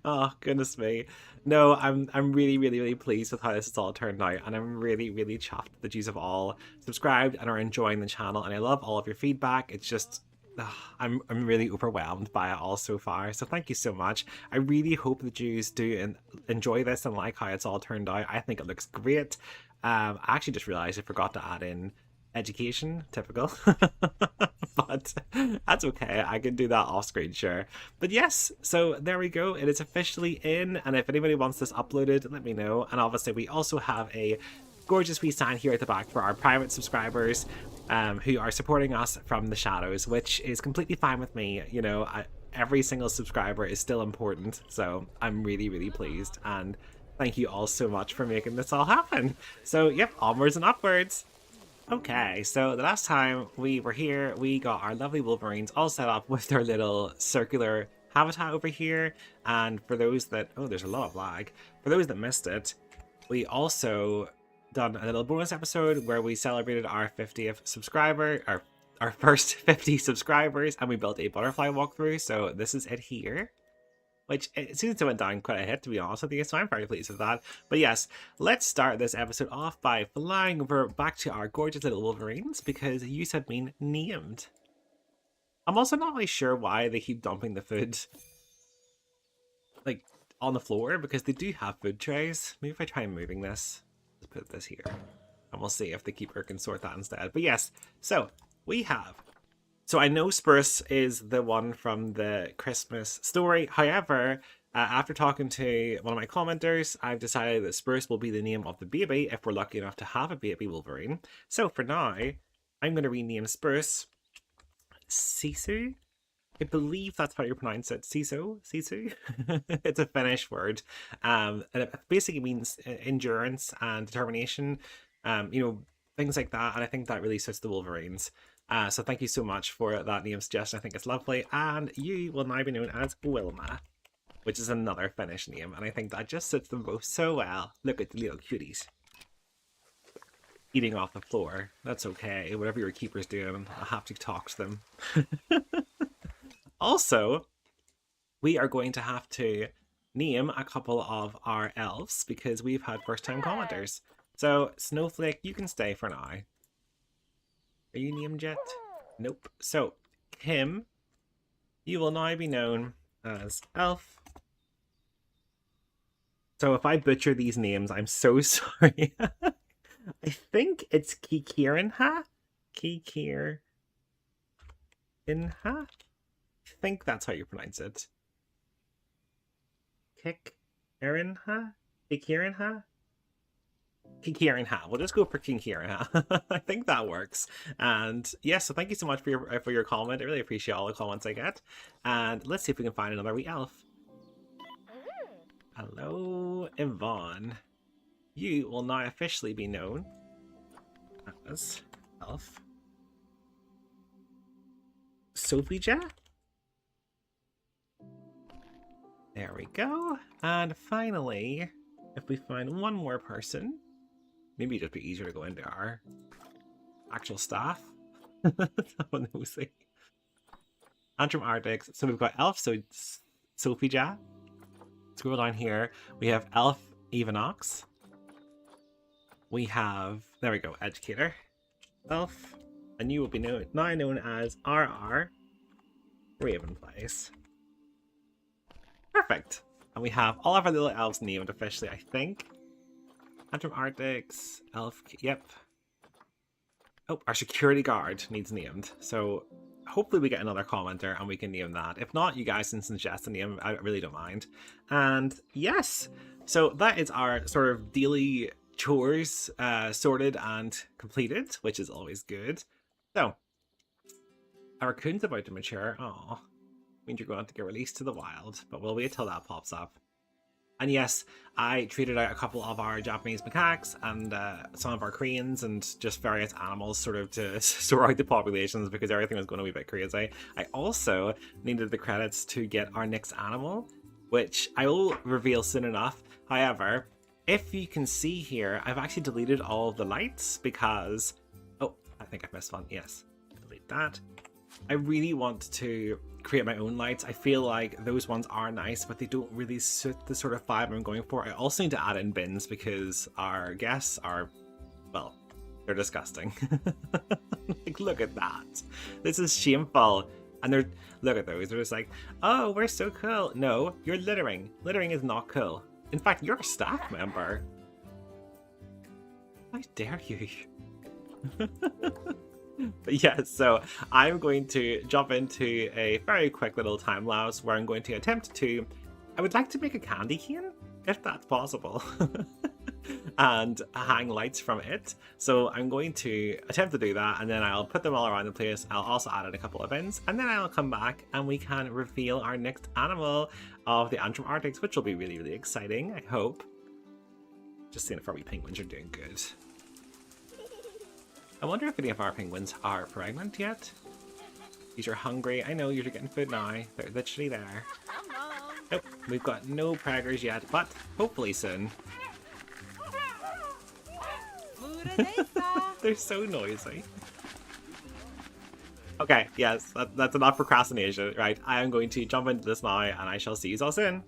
Oh goodness me. No, I'm really, really, really pleased with how this has all turned out, and I'm really, really chuffed that you have all subscribed and are enjoying the channel, and I love all of your feedback. It's just I'm really overwhelmed by it all so far, so thank you so much. I really hope that you do enjoy this and like how it's all turned out. I think it looks great. I actually just realized I forgot to add in education, typical. But that's okay, I can do that off screen, sure. But yes, so there we go, it is officially in, and if anybody wants this uploaded, let me know. And obviously we also have a gorgeous wee sign here at the back for our private subscribers who are supporting us from the shadows, which is completely fine with me. You know, every single subscriber is still important, so I'm really, really pleased, and thank you all so much for making this all happen. So yep, onwards and upwards. Okay, so the last time we were here, we got our lovely wolverines all set up with their little circular habitat over here. And for those that, oh, there's a lot of lag. For those that missed it, we also done a little bonus episode where we celebrated our 50th subscriber, our first 50 subscribers, and we built a butterfly walkthrough. So this is it here, which it seems to went down quite a hit, to be honest with you, so I'm very pleased with that. But yes, let's start this episode off by flying over back to our gorgeous little wolverines, because you have been named. I'm also not really sure why they keep dumping the food like on the floor, because they do have food trays. Maybe if I try moving this, let's put this here, and we'll see if the keeper can sort that instead. But yes, so we have, so I know Spruce is the one from the Christmas story. However, after talking to one of my commenters, I've decided that Spruce will be the name of the baby if we're lucky enough to have a baby Wolverine. So for now, I'm going to rename Spruce Sisu. I believe that's how you pronounce it. Sisu. It's a Finnish word. And it basically means endurance and determination. You know, things like that. And I think that really suits the Wolverines. So thank you so much for that name suggestion. I think it's lovely. And you will now be known as Wilma, which is another Finnish name. And I think that just suits them both so well. Look at the little cuties eating off the floor. That's okay. Whatever your keeper's doing, I'll have to talk to them. Also, we are going to have to name a couple of our elves because we've had first-time commenters. So, Snowflake, you can stay for now. Are you named yet? Nope. So, Kim, you will now be known as Elf. So if I butcher these names, I'm so sorry. I think it's Kikirinha? Kikirinha? I think that's how you pronounce it. Kikirinha? Kikirinha? Kikirinha. We'll just go for Kikirinha. I think that works. And yes, so thank you so much for your comment. I really appreciate all the comments I get. And let's see if we can find another wee elf. Hello, Yvonne. You will now officially be known as Elf Sophija. There we go. And finally, if we find one more person, maybe it'd just be easier to go into our actual staff. Someone knows it. Antrim Arctics. So we've got Elf Sophija. Scroll down here. We have Elf Evanox. We have, there we go, Educator. Elf. And you will be now known as RR Ravenflies. Perfect. And we have all of our little elves named officially, I think. Antrim Arctics, Elf, yep. Oh, our security guard needs named. So hopefully we get another commenter and we can name that. If not, you guys can suggest a name. I really don't mind. And yes, so that is our sort of daily chores sorted and completed, which is always good. So, our raccoon's about to mature. Aw, means you're going to get released to the wild, but we'll wait till that pops up. And yes, I treated out a couple of our Japanese macaques and some of our cranes and just various animals sort of to sort out the populations because everything was going to be a bit crazy. I also needed the credits to get our next animal, which I will reveal soon enough. However, if you can see here, I've actually deleted all of the lights because... Oh, I think I missed one. Yes, delete that. I really want to create my own lights. I feel like those ones are nice, but they don't really suit the sort of vibe I'm going for. I also need to add in bins because our guests are, well, they're disgusting. Like, look at that. This is shameful. And they're, look at those. They're just like, oh, we're so cool. No, you're littering. Littering is not cool. In fact, you're a staff member. How dare you? But yeah, so I'm going to jump into a very quick little time lapse where I'm going to attempt to... I would like to make a candy cane, if that's possible, and hang lights from it. So I'm going to attempt to do that, and then I'll put them all around the place. I'll also add in a couple of bins, and then I'll come back and we can reveal our next animal of the Antrim Arctics, which will be really, really exciting, I hope. Just seeing if our wee penguins are doing good. I wonder if any of our penguins are pregnant yet. These are hungry. I know you're getting food now. They're literally there. Nope, we've got no preggers yet, but hopefully soon. They're so noisy. Okay, yes, that's enough procrastination. Right, I am going to jump into this now, and I shall see you all soon.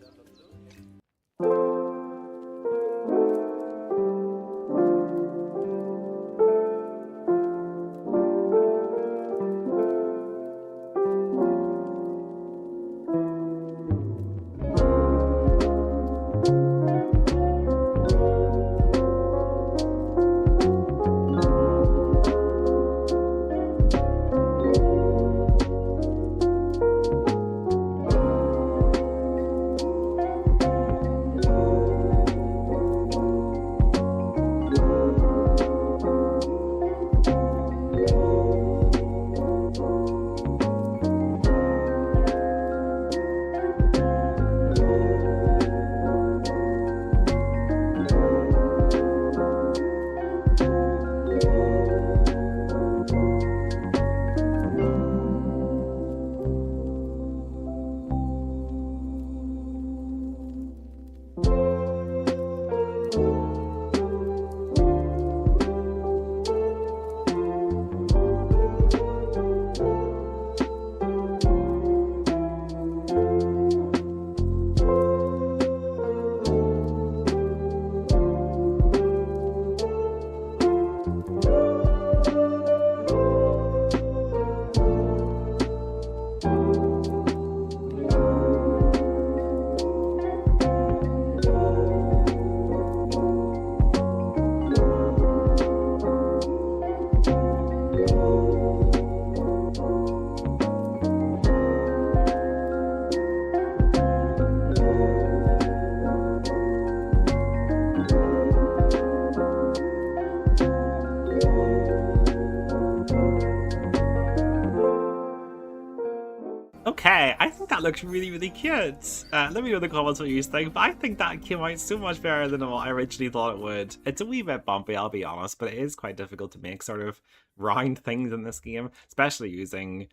Okay, I think that looks really, really cute. Let me know in the comments what you think, but I think that came out so much better than what I originally thought it would. It's a wee bit bumpy, I'll be honest, but it is quite difficult to make sort of round things in this game, especially using,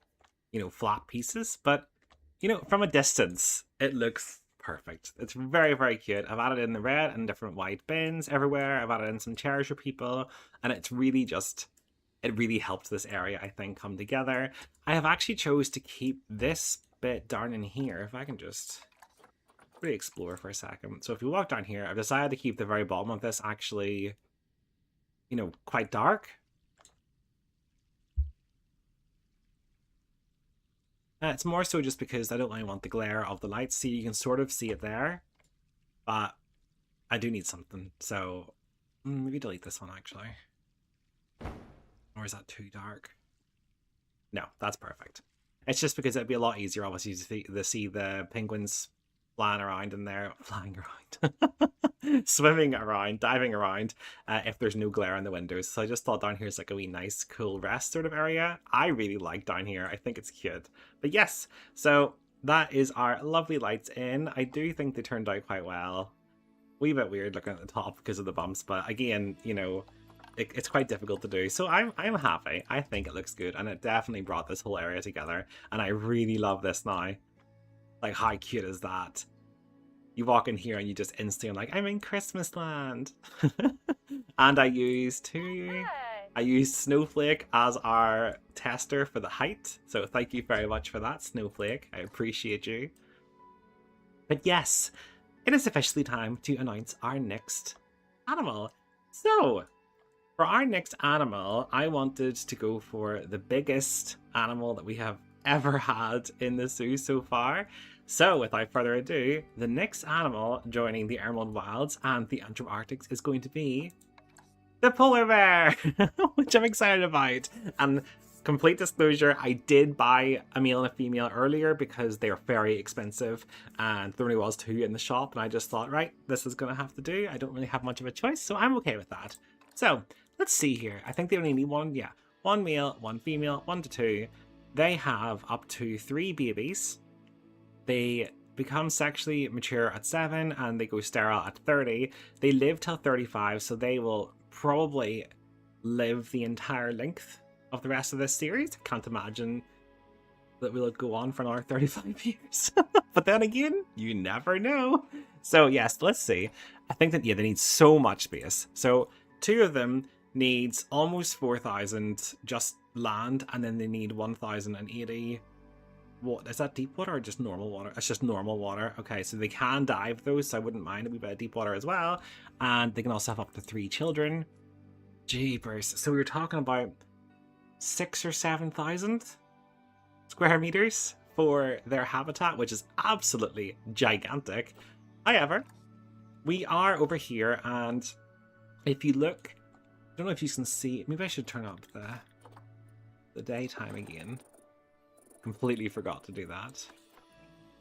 you know, flat pieces. But, you know, from a distance, it looks perfect. It's very, very cute. I've added in the red and different white bins everywhere. I've added in some chairs for people, and it's really just... it really helped this area, I think, come together. I have actually chose to keep this bit down in here. If I can just really explore for a second. So if you walk down here, I've decided to keep the very bottom of this actually, you know, quite dark. It's more so just because I don't really want the glare of the lights. See, you can sort of see it there, but I do need something. So maybe delete this one, actually. Or is that too dark? No, that's perfect. It's just because it'd be a lot easier, obviously, to see the penguins flying around in there, flying around, swimming around, diving around, if there's no glare on the windows. So I just thought down here is like a wee nice cool rest sort of area. I really like down here. I think it's cute. But yes, so that is our lovely lights in. I do think they turned out quite well. Wee bit weird looking at the top because of the bumps, but again, you know, it's quite difficult to do. So I'm happy. I think it looks good, and it definitely brought this whole area together. And I really love this now. Like, how cute is that? You walk in here and you just instantly like, I'm in Christmas land. And I used Snowflake as our tester for the height. So thank you very much for that, Snowflake. I appreciate you. But yes, it is officially time to announce our next animal. So, for our next animal, I wanted to go for the biggest animal that we have ever had in the zoo so far. So, without further ado, the next animal joining the Emerald Wilds and the Antrim Arctics is going to be the polar bear, which I'm excited about. And complete disclosure, I did buy a male and a female earlier because they are very expensive, and there only was 2 in the shop, and I just thought, right, this is going to have to do. I don't really have much of a choice, so I'm okay with that. So, let's see here. I think they only need one male, 1 female, 1 to 2. They have up to 3 babies. They become sexually mature at 7 and they go sterile at 30. They live till 35, so they will probably live the entire length of the rest of this series. I can't imagine that we'll go on for another 35 years. But then again, you never know. So yes, let's see. I think that, yeah, they need so much space. So 2 of them needs almost 4,000 just land, and then they need 1,080. What is that, deep water or just normal water? It's just normal water. Okay, so they can dive those, so I wouldn't mind a wee bit of deep water as well. And they can also have up to 3 children. Jeepers. So we were talking about 6,000 or 7,000 square meters for their habitat, which is absolutely gigantic. However, we are over here, and if you look, I don't know if you can see, maybe I should turn up the daytime again. Completely forgot to do that.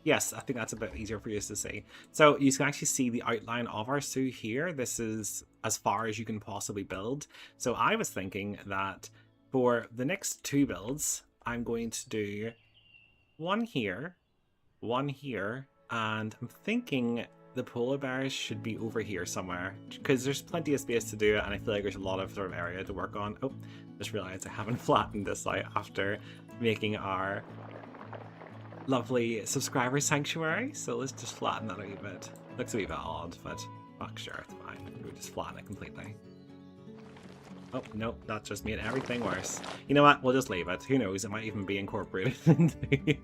Yes, I think that's a bit easier for you to see. So you can actually see the outline of our zoo here. This is as far as you can possibly build. So I was thinking that for the next 2 builds, I'm going to do 1 here, 1 here, and I'm thinking the polar bears should be over here somewhere, because there's plenty of space to do it, and I feel like there's a lot of sort of area to work on. Oh, just realized I haven't flattened this out after making our lovely subscriber sanctuary, so let's just flatten that a wee bit. Looks a wee bit odd, but fuck, sure, it's fine. We'll just flatten it completely. Oh, no, that just made everything worse. You know what? We'll just leave it. Who knows? It might even be incorporated into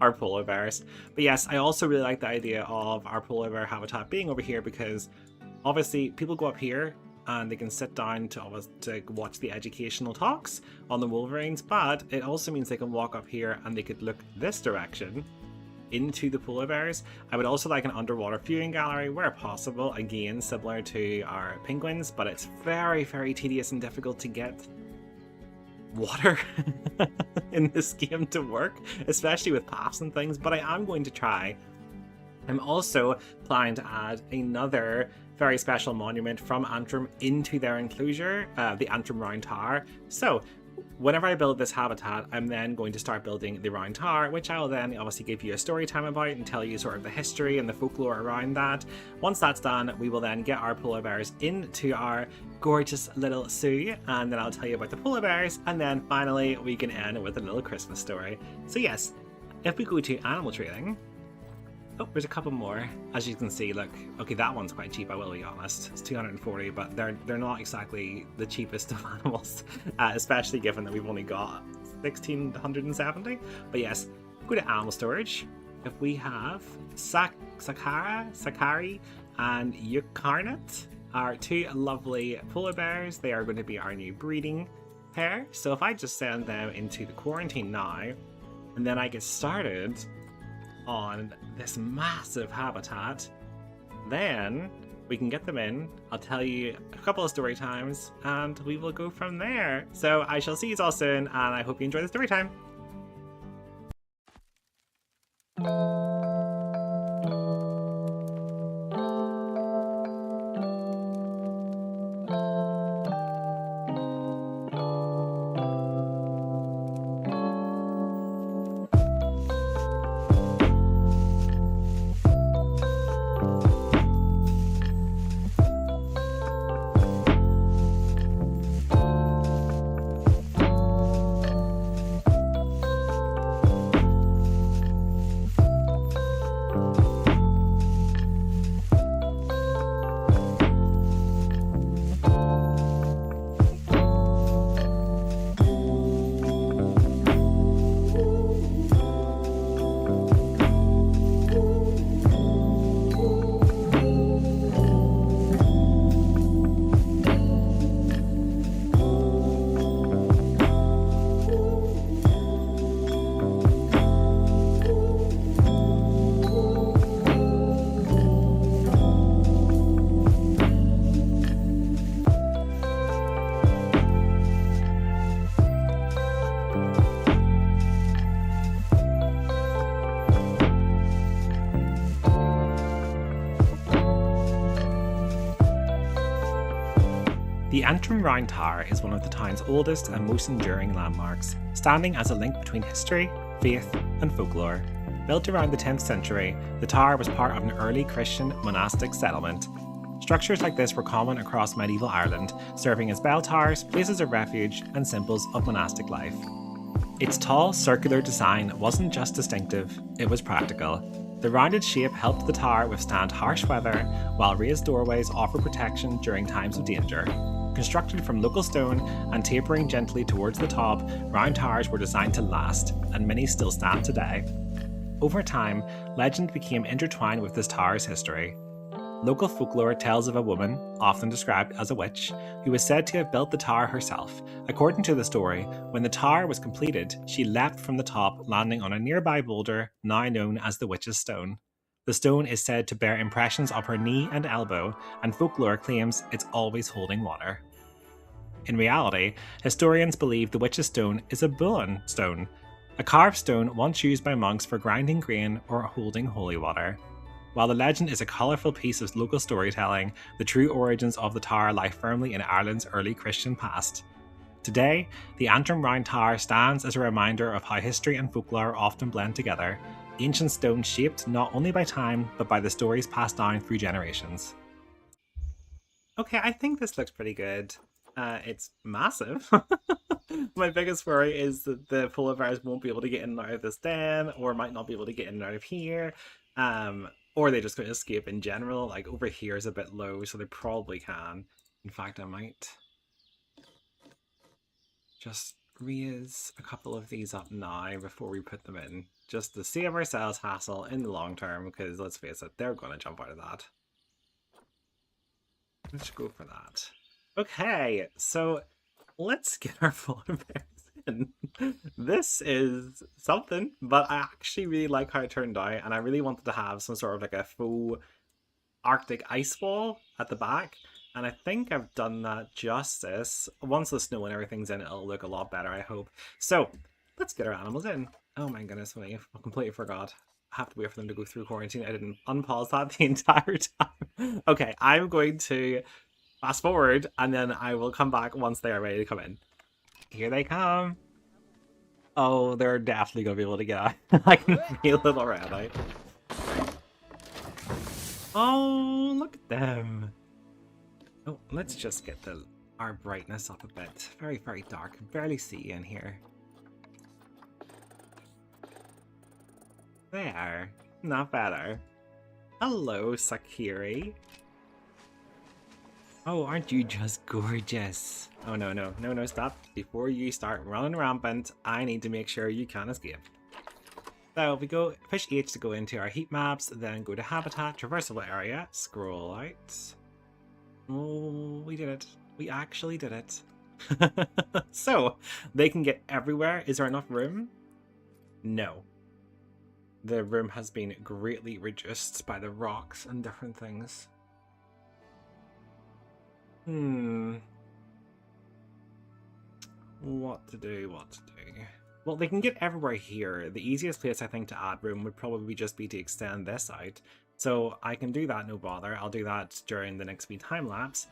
our polar bears. But yes, I also really like the idea of our polar bear habitat being over here, because obviously people go up here and they can sit down to watch the educational talks on the wolverines, but it also means they can walk up here and they could look this direction into the polar bears. I would also like an underwater viewing gallery where possible, again similar to our penguins, but it's very, very tedious and difficult to get water in this game to work, especially with paths and things, but I am going to try. I'm also planning to add another very special monument from Antrim into their enclosure, the Antrim Round Tower. So whenever I build this habitat, I'm then going to start building the Round Tower, which I will then obviously give you a story time about and tell you sort of the history and the folklore around that. Once that's done, we will then get our polar bears into our gorgeous little zoo, and then I'll tell you about the polar bears, and then finally we can end with a little Christmas story. So yes, if we go to animal trading, oh, there's a couple more. As you can see, look, okay, that one's quite cheap, I will be honest. It's 240, but they're not exactly the cheapest of animals, especially given that we've only got 1,670. But yes, go to animal storage. If we have Sakari, and Yukarnat, our 2 lovely polar bears, they are going to be our new breeding pair. So if I just send them into the quarantine now, and then I get started on this massive habitat, then we can get them in. I'll tell you a couple of story times and we will go from there. So I shall see you all soon, and I hope you enjoy the story time. Antrim Tower is one of the town's oldest and most enduring landmarks, standing as a link between history, faith, and folklore. Built around the 10th century, the tower was part of an early Christian monastic settlement. Structures like this were common across medieval Ireland, serving as bell towers, places of refuge, and symbols of monastic life. Its tall, circular design wasn't just distinctive, it was practical. The rounded shape helped the tower withstand harsh weather, while raised doorways offered protection during times of danger. Constructed from local stone and tapering gently towards the top, round towers were designed to last, and many still stand today. Over time, legend became intertwined with this tower's history. Local folklore tells of a woman, often described as a witch, who was said to have built the tower herself. According to the story, when the tower was completed, she leapt from the top, landing on a nearby boulder, now known as the Witch's Stone. The stone is said to bear impressions of her knee and elbow, and folklore claims it's always holding water. In reality, historians believe the Witch's Stone is a Bullen stone, a carved stone once used by monks for grinding grain or holding holy water. While the legend is a colourful piece of local storytelling, the true origins of the tower lie firmly in Ireland's early Christian past. Today, the Antrim Round Tower stands as a reminder of how history and folklore often blend together, ancient stone shaped not only by time, but by the stories passed down through generations. Okay, I think this looks pretty good. It's massive. My biggest worry is that the polar bears won't be able to get in and out of this den, or might not be able to get in and out of here. Or they just going to escape in general. Like over here is a bit low, so they probably can. In fact, I might just raise a couple of these up now before we put them in, just to save ourselves hassle in the long term, because let's face it, they're going to jump out of that. Let's go for that. Okay, so let's get our polar bears in. This is something, but I actually really like how it turned out, and I really wanted to have some sort of like a faux Arctic ice wall at the back, and I think I've done that justice. Once the snow and everything's in, it'll look a lot better, I hope. So let's get our animals in. Oh my goodness me, I completely forgot. I have to wait for them to go through quarantine. I didn't unpause that the entire time. Okay, I'm going to fast forward, and then I will come back once they are ready to come in. Here they come. Oh, they're definitely going to be able to get out. I can feel it already. Oh, look at them. Oh, let's just get our brightness up a bit. Very, very dark. I can barely see in here. There. Not better. Hello, Sakiri. Oh, aren't you just gorgeous? Oh, no, stop. Before you start running rampant, I need to make sure you can escape. So we go, push H to go into our heat maps, then go to habitat, traversable area, scroll out. Oh, we did it. We actually did it. So, they can get everywhere. Is there enough room? No. The room has been greatly reduced by the rocks and different things. What to do? Well, they can get everywhere here. The easiest place I think to add room would probably just be to extend this out. So I can do that, no bother. I'll do that during the next wee time lapse.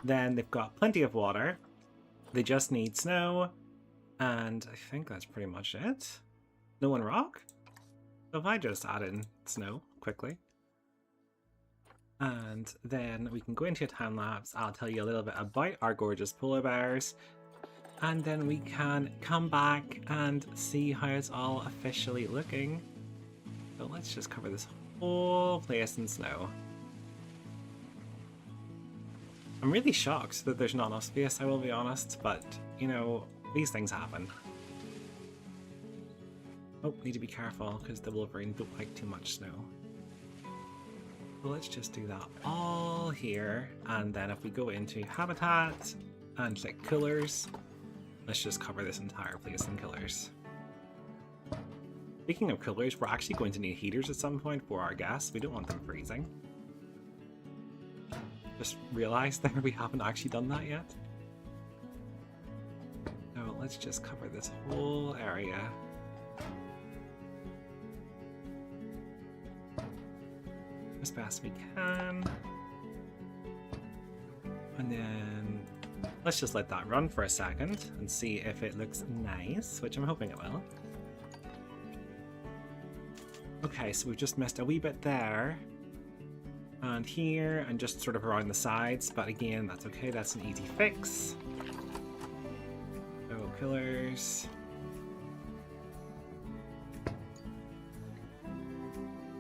Then they've got plenty of water. They just need snow. And I think that's pretty much it. No and rock? So if I just add in snow quickly. And then we can go into a time lapse. I'll tell you a little bit about our gorgeous polar bears. And then we can come back and see how it's all officially looking. So let's just cover this whole place in snow. I'm really shocked that there's not enough space, I will be honest, but, you know, these things happen. Oh, need to be careful because the Wolverine don't like too much snow. So let's just do that all here, and then if we go into habitat and click coolers, let's just cover this entire place in coolers. Speaking of coolers, we're actually going to need heaters at some point for our guests. We don't want them freezing. Just realized there we haven't actually done that yet. So let's just cover this whole area. As best we can. And then let's just let that run for a second and see if it looks nice, which I'm hoping it will. Okay, so we've just missed a wee bit there. And here, and just sort of around the sides, but again, that's okay, that's an easy fix. No pillars.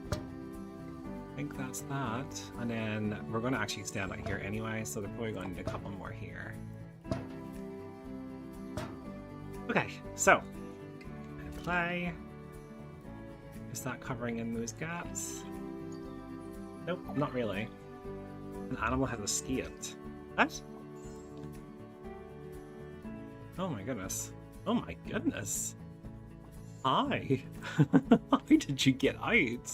I think that's that. And then we're going to actually stand out here anyway, so they're probably going to need a couple more here. Okay, so play. Is that covering in those gaps? Nope, not really. An animal has escaped. What? Oh my goodness. Oh my goodness. Hi. How did you get out?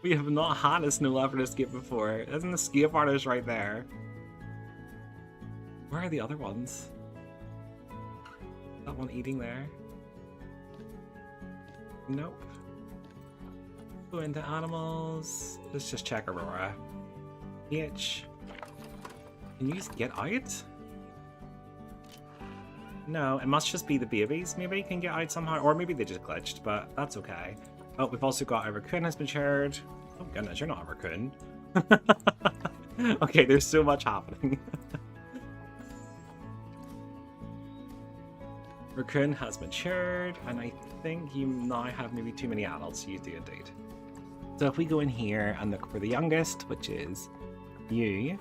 We have not had a snow leopard escape before. There's an escape artist right there. Where are the other ones? That one eating there? Nope. Go into animals. Let's just check Aurora. H. Can you just get out? No, it must just be the babies. Maybe you can get out somehow, or maybe they just glitched, but that's okay. Oh, we've also got a raccoon has matured. Oh goodness, you're not a raccoon. Okay, there's so much happening. Raccoon has matured, and I think you now have maybe too many adults. You do indeed. So if we go in here and look for the youngest, which is you,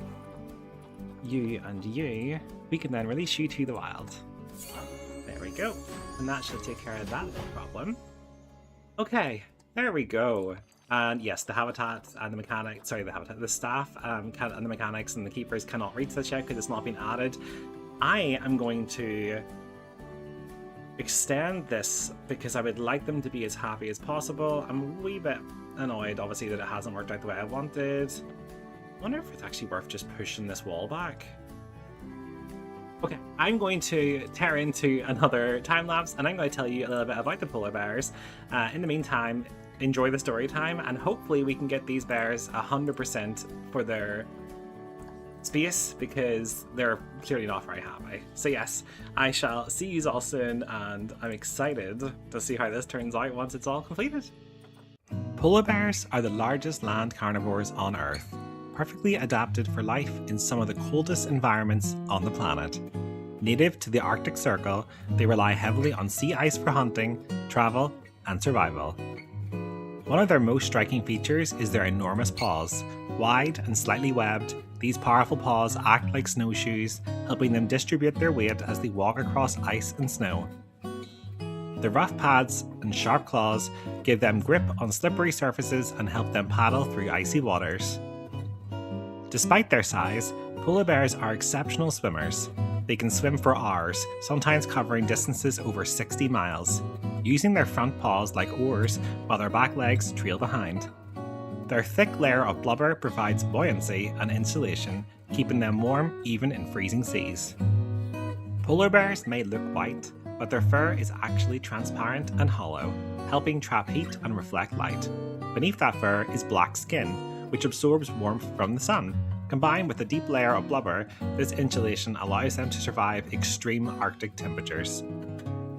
and you, we can then release you to the wild. There we go. And that should take care of that little problem. Okay, there we go. And yes, the habitat and the mechanics, sorry, the staff and the mechanics and the keepers cannot reach this yet because it's not been added. I am going to extend this because I would like them to be as happy as possible. I'm a wee bit annoyed, obviously, that it hasn't worked out the way I wanted. I wonder if it's actually worth just pushing this wall back. Okay, I'm going to tear into another time lapse and I'm going to tell you a little bit about the polar bears. In the meantime, enjoy the story time and hopefully we can get these bears 100% for their space because they're clearly not very happy. So yes, I shall see you all soon and I'm excited to see how this turns out once it's all completed. Polar bears are the largest land carnivores on Earth, perfectly adapted for life in some of the coldest environments on the planet. Native to the Arctic Circle, they rely heavily on sea ice for hunting, travel, and survival. One of their most striking features is their enormous paws. Wide and slightly webbed, these powerful paws act like snowshoes, helping them distribute their weight as they walk across ice and snow. The rough pads and sharp claws give them grip on slippery surfaces and help them paddle through icy waters. Despite their size, polar bears are exceptional swimmers. They can swim for hours, sometimes covering distances over 60 miles, using their front paws like oars while their back legs trail behind. Their thick layer of blubber provides buoyancy and insulation, keeping them warm even in freezing seas. Polar bears may look white, but their fur is actually transparent and hollow, helping trap heat and reflect light. Beneath that fur is black skin, which absorbs warmth from the sun. Combined with a deep layer of blubber, this insulation allows them to survive extreme Arctic temperatures.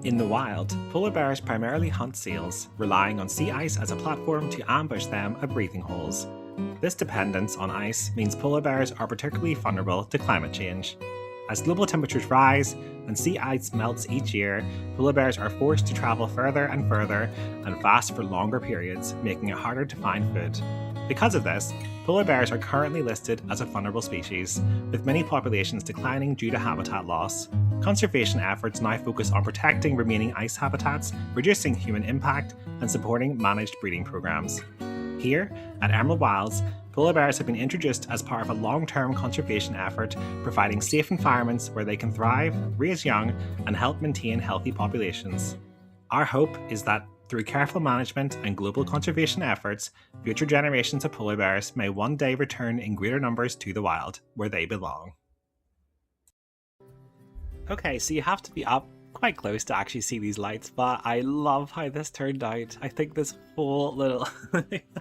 In the wild, polar bears primarily hunt seals, relying on sea ice as a platform to ambush them at breathing holes. This dependence on ice means polar bears are particularly vulnerable to climate change. As global temperatures rise and sea ice melts each year, polar bears are forced to travel further and further and fast for longer periods, making it harder to find food. Because of this, polar bears are currently listed as a vulnerable species, with many populations declining due to habitat loss. Conservation efforts now focus on protecting remaining ice habitats, reducing human impact, and supporting managed breeding programs. Here, at Emerald Wilds, polar bears have been introduced as part of a long-term conservation effort, providing safe environments where they can thrive, raise young, and help maintain healthy populations. Our hope is that through careful management and global conservation efforts, future generations of polar bears may one day return in greater numbers to the wild, where they belong. Okay, so you have to be up quite close to actually see these lights, but I love how this turned out. I think this whole little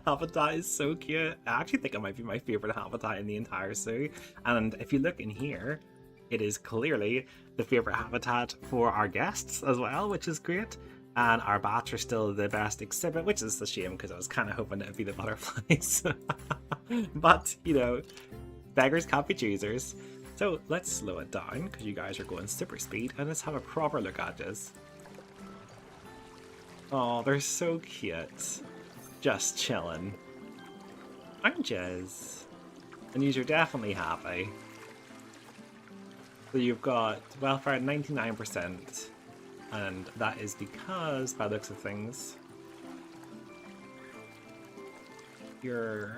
habitat is so cute. I actually think it might be my favourite habitat in the entire zoo. And if you look in here, It is clearly the favourite habitat for our guests as well, which is great. And our bats are still the best exhibit, which is a shame because I was kind of hoping it would be the butterflies. But, you know, beggars can't be choosers. So let's slow it down because you guys are going super speed, and let's have a proper look at this. Oh, they're so cute. Just chilling. Aren't yous? And yous are definitely happy. So you've got welfare at 99%. And that is because, by the looks of things, it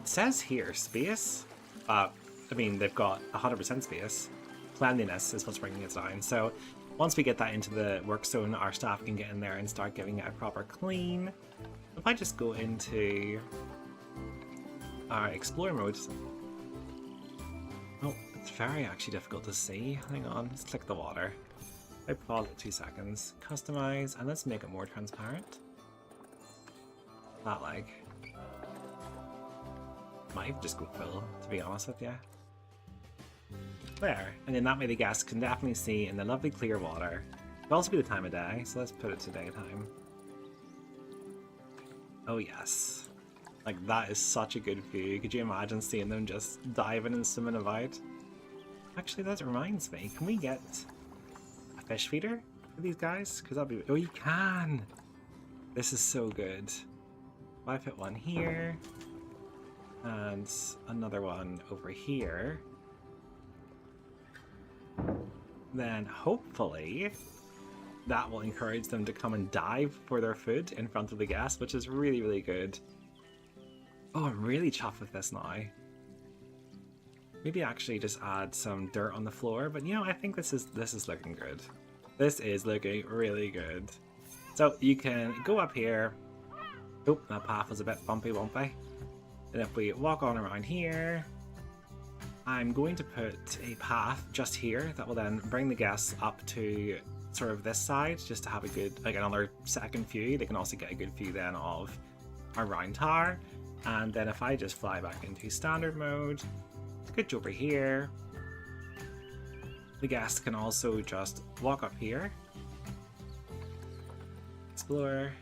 says here space, I mean, they've got 100% space. Cleanliness is what's bringing it down. So once we get that into the work zone, our staff can get in there and start giving it a proper clean. If I just go into our explore mode, oh, it's very actually difficult to see. Hang on, let's click the water. I pause it 2 seconds, customize, and let's make it more transparent. That like might just go full, to be honest with you. There, and then that way the guests can definitely see in the lovely clear water. It'll also be the time of day, so let's put it to daytime. Oh yes, like that is such a good view. Could you imagine seeing them just diving and swimming about? Actually, that reminds me, can we get fish feeder for these guys? Because that'll be... Oh, you can! This is so good. If I put one here, and another one over here, then hopefully that will encourage them to come and dive for their food in front of the guests, which is really, really good. Oh, I'm really chuffed with this now. Maybe actually just add some dirt on the floor, but you know, I think this is looking good. This is looking really good. So you can go up here. Oh, that path was a bit bumpy. And if we walk on around here, I'm going to put a path just here that will then bring the guests up to sort of this side, just to have a good, like another second view. They can also get a good view then of our round tower. And then if I just fly back into standard mode, get you over here. The guests can also just walk up here, explore,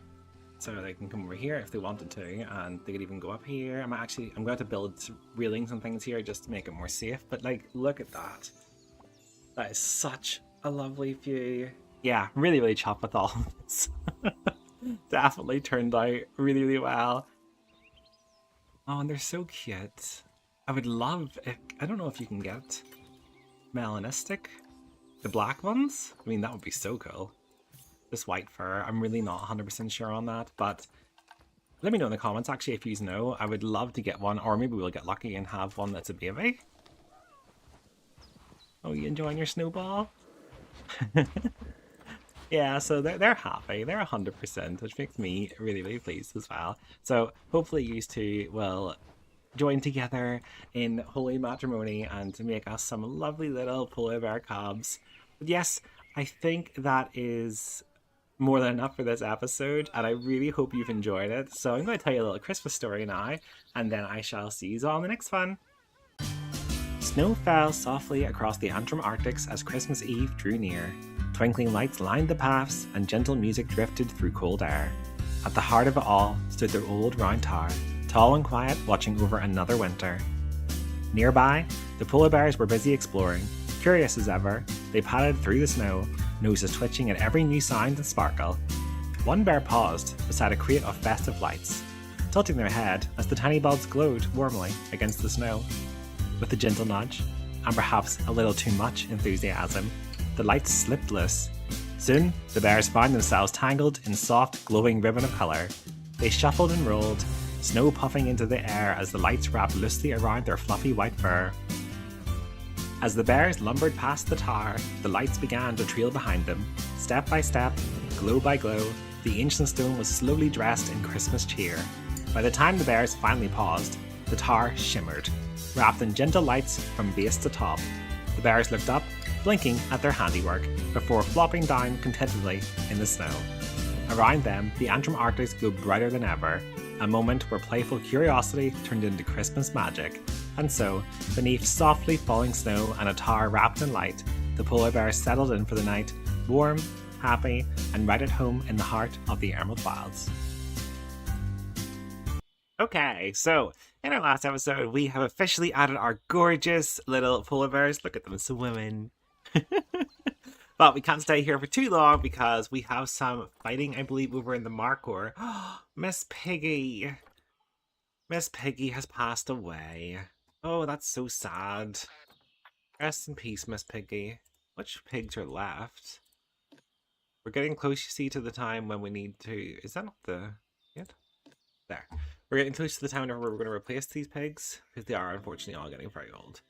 so they can come over here if they wanted to, and they could even go up here. I'm going to build railings and things here just to make it more safe, but like, look at that. That is such a lovely view. Yeah, really, really chuffed with all of this. Definitely turned out really, really well. Oh, and they're so cute. I would love if, I don't know if you can get melanistic, the black ones. I mean, that would be so cool. This white fur, I'm really not 100% sure on that, but let me know in the comments actually if you know. I would love to get one, or maybe we'll get lucky and have one that's a baby. Oh, you enjoying your snowball? Yeah, so they're happy. They're 100%, which makes me really, really pleased as well. So hopefully you two will join together in holy matrimony and to make us some lovely little polar bear cubs. But yes, I think that is more than enough for this episode, and I really hope you've enjoyed it. So I'm going to tell you a little Christmas story now, and then I shall see you all in the next one. Snow fell softly across the Antrim Arctics as Christmas Eve drew near. Twinkling lights lined the paths, and gentle music drifted through cold air. At the heart of it all stood their old round tower, tall and quiet, watching over another winter. Nearby, the polar bears were busy exploring. Curious as ever, they padded through the snow, noses twitching at every new sound and sparkle. One bear paused beside a crate of festive lights, tilting their head as the tiny bulbs glowed warmly against the snow. With a gentle nudge, and perhaps a little too much enthusiasm, the lights slipped loose. Soon, the bears found themselves tangled in soft, glowing ribbon of colour. They shuffled and rolled, snow puffing into the air as the lights wrapped loosely around their fluffy white fur. As the bears lumbered past the tower, the lights began to trail behind them. Step by step, glow by glow, the ancient stone was slowly dressed in Christmas cheer. By the time the bears finally paused, the tower shimmered, wrapped in gentle lights from base to top. The bears looked up, blinking at their handiwork, before flopping down contentedly in the snow. Around them, the Antrim Arctics glowed brighter than ever, a moment where playful curiosity turned into Christmas magic. And so, beneath softly falling snow and a tower wrapped in light, the polar bear settled in for the night, warm, happy, and right at home in the heart of the Emerald Wilds. Okay, so in our last episode, we have officially added our gorgeous little polar bears. Look at them swimming. But we can't stay here for too long because we have some fighting, I believe, over in the Markhor. Miss Piggy. Miss Piggy has passed away. Oh, that's so sad. Rest in peace, Miss Piggy. Which pigs are left? We're getting close, you see, to the time when we need to... Is that not the... Yet? There. We're getting close to the time where we're going to replace these pigs, because they are unfortunately all getting very old.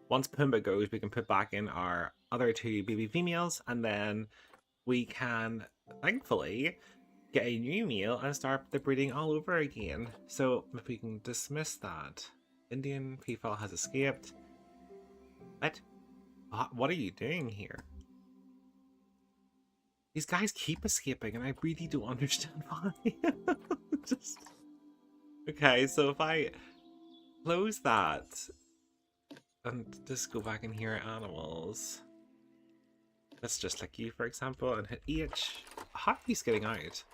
Once Pumbaa goes, we can put back in our other two baby females, and then we can, thankfully, get a new male and start the breeding all over again. So if we can dismiss that. Indian peafowl has escaped. What are you doing here? These guys keep escaping and I really don't understand why. Okay, so if I close that and just go back in here, animals. Let's just like you, for example, and hit H. How are these getting out?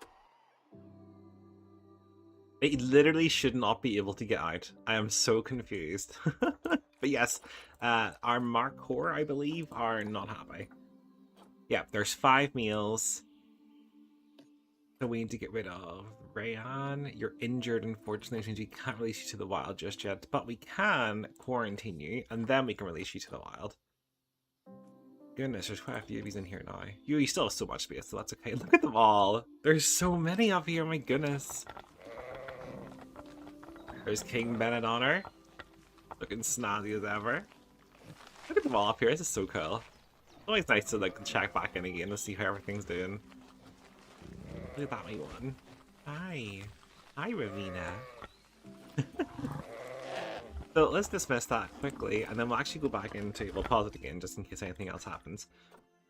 They literally should not be able to get out. I am so confused. But yes, our Markhor, I believe, are not happy. Yeah, there's 5 males. So we need to get rid of Rayan. You're injured, unfortunately, which means we can't release you to the wild just yet. But we can quarantine you, and then we can release you to the wild. Goodness, there's quite a few of these in here now. You still have so much space, so that's okay. Look at them all. There's so many of you, my goodness. There's King Benedonner. Looking snazzy as ever. Look at them all up here. This is so cool. Always nice to like check back in again to see how everything's doing. Look at that wee one. Hi. Hi, Ravina. So let's dismiss that quickly, and then we'll actually go back into... We'll pause it again just in case anything else happens.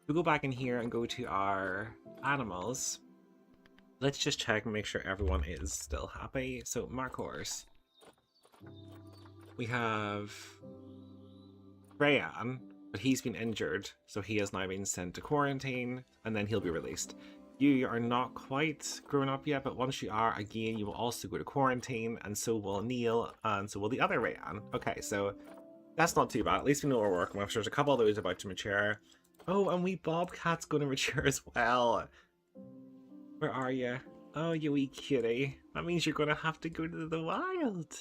We'll go back in here and go to our animals. Let's just check and make sure everyone is still happy. So, Markhors. We have Rayan, but he's been injured, so he has now been sent to quarantine, and then he'll be released. You are not quite grown up yet, but once you are, again, you will also go to quarantine, and so will Neil, and so will the other Rayan. Okay, so that's not too bad. At least we know what we're working with. There's a couple of those about to mature. Oh, and wee Bobcat's going to mature as well. Where are you? Oh, you wee cutie. That means you're going to have to go to the wild.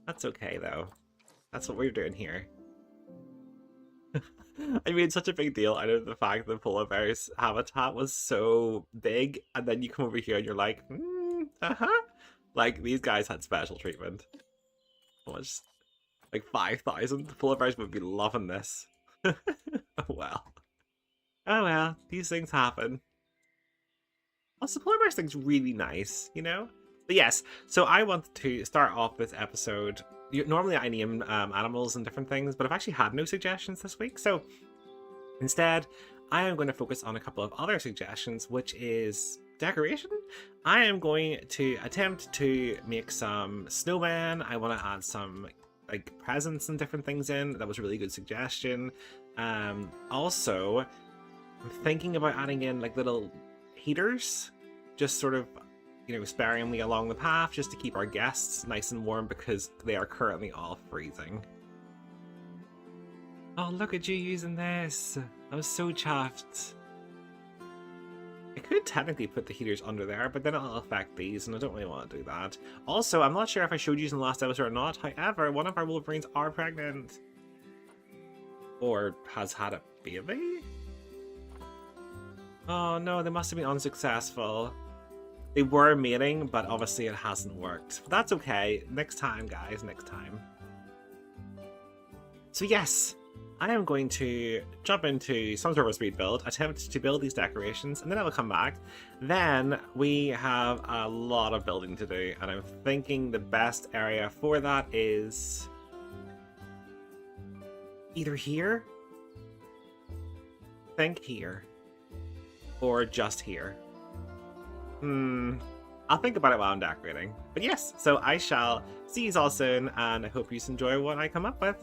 That's okay, though. That's what we're doing here. I made such a big deal out of the fact that polar bear's habitat was so big, and then you come over here and you're like, like, these guys had special treatment. Almost like 5,000. The polar bears would be loving this. Oh well. Oh well, these things happen. Also, polar bears thing's really nice, you know? But yes, so I want to start off this episode. Normally I name animals and different things, but I've actually had no suggestions this week. So instead, I am going to focus on a couple of other suggestions, which is decoration. I am going to attempt to make some snowmen. I want to add some like presents and different things in. That was a really good suggestion. Also, I'm thinking about adding in like little heaters, just sort of, you know, sparingly along the path, just to keep our guests nice and warm because they are currently all freezing. Oh, look at you using this. I was so chuffed. I could technically put the heaters under there, but then it'll affect these, and I don't really want to do that. Also, I'm not sure if I showed you in the last episode or not. However, one of our wolverines are pregnant. Or has had a baby? Oh no, they must have been unsuccessful. They were mating, but obviously it hasn't worked. But that's okay. Next time, guys. Next time. So yes, I am going to jump into some sort of a speed build, attempt to build these decorations, and then I will come back. Then we have a lot of building to do, and I'm thinking the best area for that is either here, I think here, or just here. I'll think about it while I'm decorating. But yes, so I shall see you all soon, and I hope you enjoy what I come up with.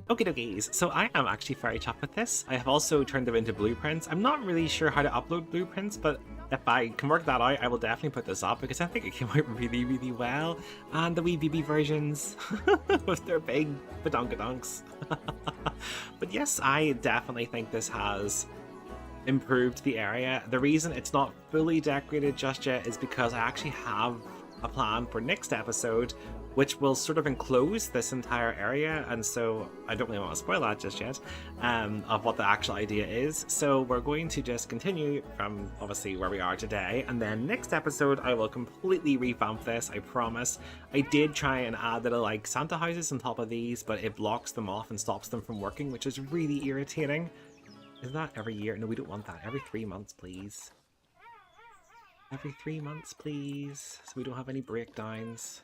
Okie dokies, so I am actually very chuffed with this. I have also turned them into blueprints. I'm not really sure how to upload blueprints, but if I can work that out, I will definitely put this up because I think it came out really, really well. And the wee BB versions with their big badonkadonks. But yes, I definitely think this has improved the area. The reason it's not fully decorated just yet is because I actually have a plan for next episode which will sort of enclose this entire area, and so I don't really want to spoil that just yet, of what the actual idea is. So we're going to just continue from obviously where we are today, and then next episode I will completely revamp this, I promise. I did try and add little like Santa houses on top of these, but it blocks them off and stops them from working, which is really irritating. Is that every year? No, we don't want that. Every 3 months, please. Every 3 months, please, so we don't have any breakdowns.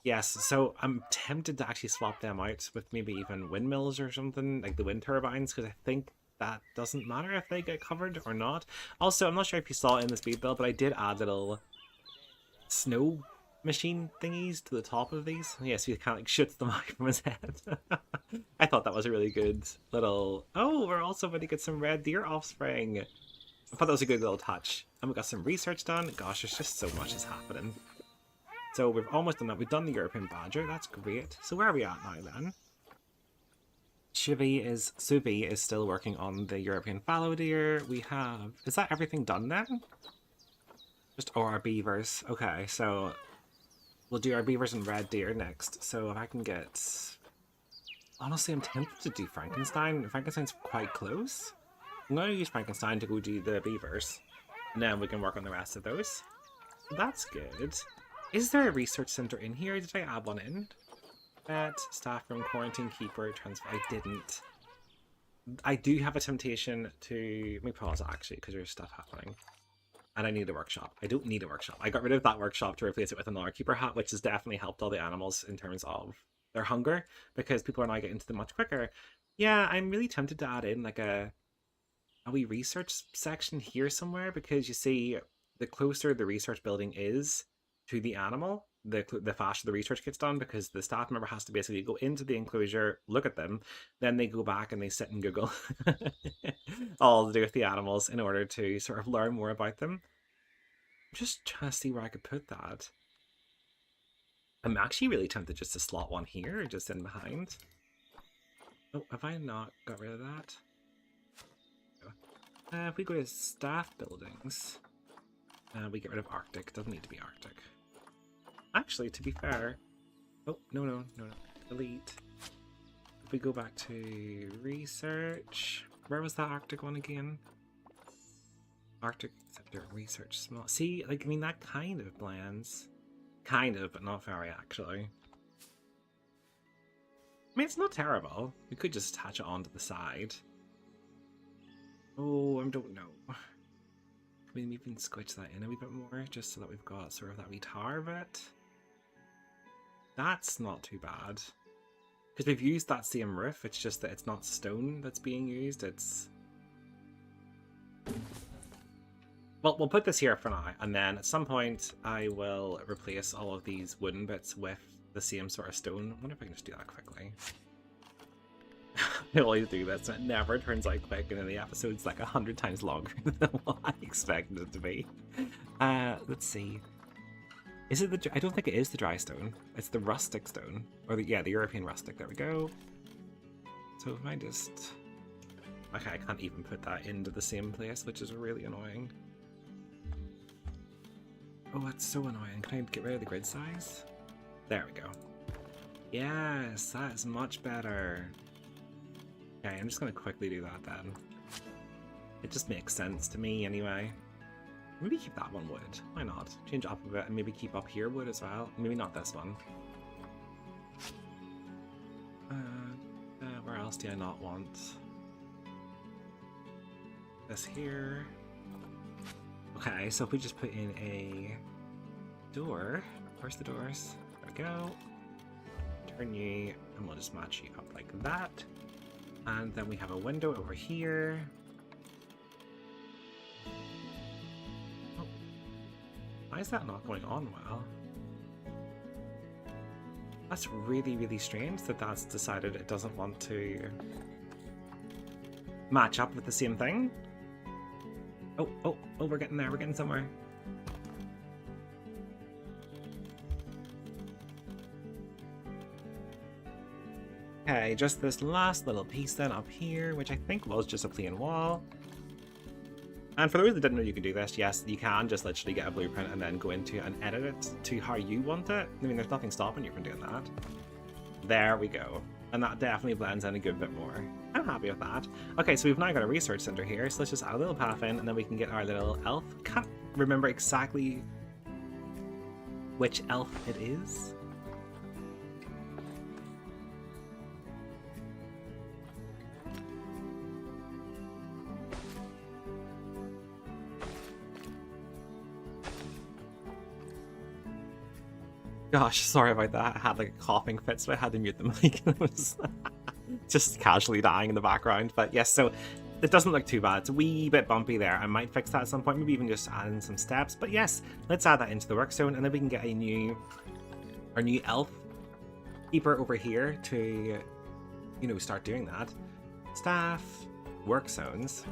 Yes, so I'm tempted to actually swap them out with maybe even windmills or something, like the wind turbines, because I think that doesn't matter if they get covered or not. Also, I'm not sure if you saw it in the speed build, but I did add little snow machine thingies to the top of these. Yeah, so he kind of like shoots them out from his head. I thought that was a really good little... Oh, we're also going to get some red deer offspring. I thought that was a good little touch. And we got some research done. Gosh, there's just so much is happening. So we've almost done that. We've done the European badger. That's great. So where are we at now then? Suvi is still working on the European fallow deer. We have... Is that everything done then? Just our beavers. Okay, so we'll do our beavers and red deer next. So if I can get... Honestly, I'm tempted to do Frankenstein. Frankenstein's quite close. I'm going to use Frankenstein to go do the beavers. And then we can work on the rest of those. That's good. Is there a research center in here? Did I add one in? Vet, staff room, quarantine keeper, transfer. I didn't. I do have a temptation to... Let me pause actually, because there's stuff happening. And I need a workshop. I don't need a workshop. I got rid of that workshop to replace it with another keeper hut, which has definitely helped all the animals in terms of their hunger, because people are now getting to them much quicker. Yeah, I'm really tempted to add in like a wee research section here somewhere, because you see, the closer the research building is to the animal, the faster the research gets done, because the staff member has to basically go into the enclosure, look at them, then they go back and they sit and Google all to do with the animals in order to sort of learn more about them. I'm just trying to see where I could put that. I'm actually really tempted just to slot one here, just in behind. Oh, have I not got rid of that? If we go to staff buildings, we get rid of Arctic. Doesn't need to be Arctic. Actually, to be fair... Oh, no. Delete. If we go back to research... Where was that Arctic one again? Arctic Center Research Small... See, like, I mean, that kind of blends. Kind of, but not very, actually. I mean, it's not terrible. We could just attach it onto the side. Oh, I don't know. Maybe we can squidge that in a wee bit more, just so that we've got sort of that wee tower bit. That's not too bad. Because we've used that same roof, it's just that it's not stone that's being used, it's... Well, we'll put this here for now, and then at some point I will replace all of these wooden bits with the same sort of stone. I wonder if I can just do that quickly. I always do this, and it never turns out quick, and then the episode's like 100 times longer than what I expected it to be. Let's see. Is it the... I don't think it is the dry stone. It's the rustic stone. Or the European rustic. There we go. So if I just... Okay, I can't even put that into the same place, which is really annoying. Oh, that's so annoying. Can I get rid of the grid size? There we go. Yes, that is much better. Okay, I'm just going to quickly do that then. It just makes sense to me anyway. Maybe keep that one wood. Why not? Change up a bit and maybe keep up here wood as well. Maybe not this one. Where else do I not want? This here. Okay, so if we just put in a door. Where's the doors? There we go. Turn you, and we'll just match you up like that. And then we have a window over here. Oh. Why is that not going on well? That's really, really strange that that's decided it doesn't want to match up with the same thing. Oh, we're getting there, we're getting somewhere. Okay, just this last little piece then up here, which I think was just a plain wall. And for those that didn't know you could do this, yes, you can just literally get a blueprint and then go into and edit it to how you want it. I mean, there's nothing stopping you from doing that. There we go. And that definitely blends in a good bit more. I'm happy with that. Okay, so we've now got a research center here, so let's just add a little path in, and then we can get our little elf. Can't remember exactly which elf it is. Gosh, sorry about that. I had like a coughing fit, so I had to mute the mic. It was just casually dying in the background. But yes, so it doesn't look too bad. It's a wee bit bumpy there. I might fix that at some point, maybe even just add in some steps. But yes, let's add that into the work zone, and then we can get our new elf keeper over here to, you know, start doing that. Staff, work zones,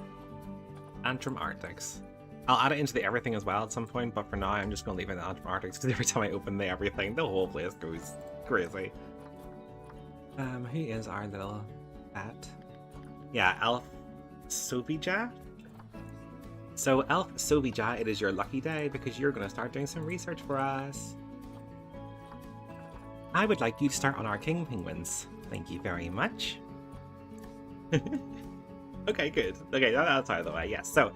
Antrim Arctics. I'll add it into the everything as well at some point, but for now I'm just going to leave it in the Antrim Arctics, because every time I open the everything, the whole place goes crazy. Who is our little pet? Yeah, Elf Sobija. So Elf Sobija, it is your lucky day, because you're going to start doing some research for us. I would like you to start on our king penguins. Thank you very much. Okay, good. Okay, that's out of the way, yes. So,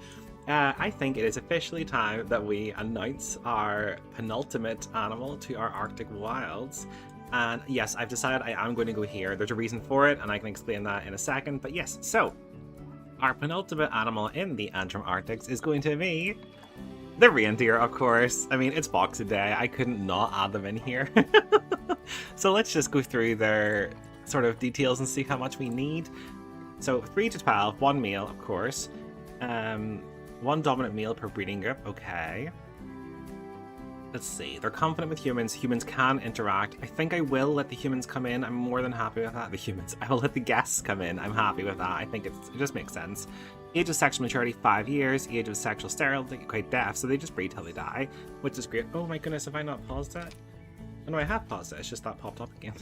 I think it is officially time that we announce our penultimate animal to our Arctic wilds. And yes, I've decided I am going to go here. There's a reason for it, and I can explain that in a second. But yes, so our penultimate animal in the Antrim Arctics is going to be the reindeer, of course. I mean, it's Boxing Day. I couldn't not add them in here. So let's just go through their sort of details and see how much we need. So 3 to 12, 1 male, of course. 1 dominant male per breeding group. Okay. Let's see. They're confident with humans. Humans can interact. I think I will let the humans come in. I'm more than happy with that. The humans. I will let the guests come in. I'm happy with that. I think it just makes sense. Age of sexual maturity, 5 years. Age of sexual sterility, quite deaf. So they just breed till they die, which is great. Oh my goodness, have I not paused it? Oh no, I have paused it. It's just that popped up again.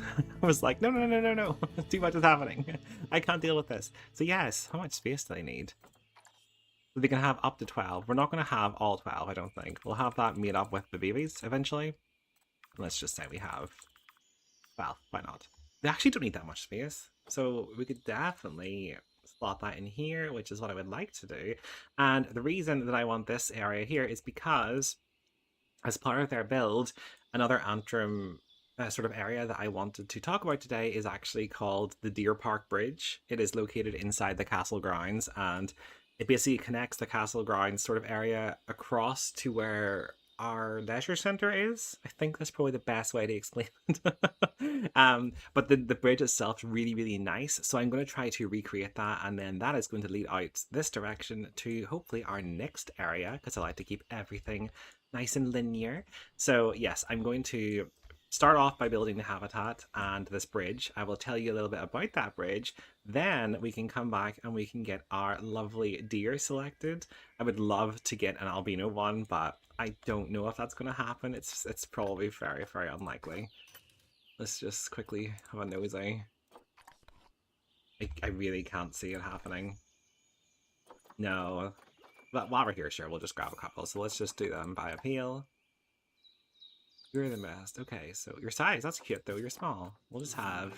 I was like, no. Too much is happening. I can't deal with this. So yes, how much space do they need? They can have up to 12. We're not going to have all 12, I don't think. We'll have that made up with the babies eventually. Let's just say we have 12. Why not? They actually don't need that much space. So we could definitely slot that in here, which is what I would like to do. And the reason that I want this area here is because as part of their build, another Antrim sort of area that I wanted to talk about today is actually called the Deerpark Bridge. It is located inside the castle grounds, and it basically connects the castle grounds sort of area across to where our leisure centre is. I think that's probably the best way to explain it. But the bridge itself is really, really nice. So I'm going to try to recreate that, and then that is going to lead out this direction to hopefully our next area, because I like to keep everything nice and linear. So yes, I'm going to start off by building the habitat and this bridge. I will tell you a little bit about that bridge. Then we can come back and we can get our lovely deer selected. I would love to get an albino one, but I don't know if that's going to happen. It's probably very, very unlikely. Let's just quickly have a nosy. I really can't see it happening. No. But while we're here, sure, we'll just grab a couple. So let's just do them by appeal. You're the best. Okay, so your size, that's cute though. You're small. We'll just have,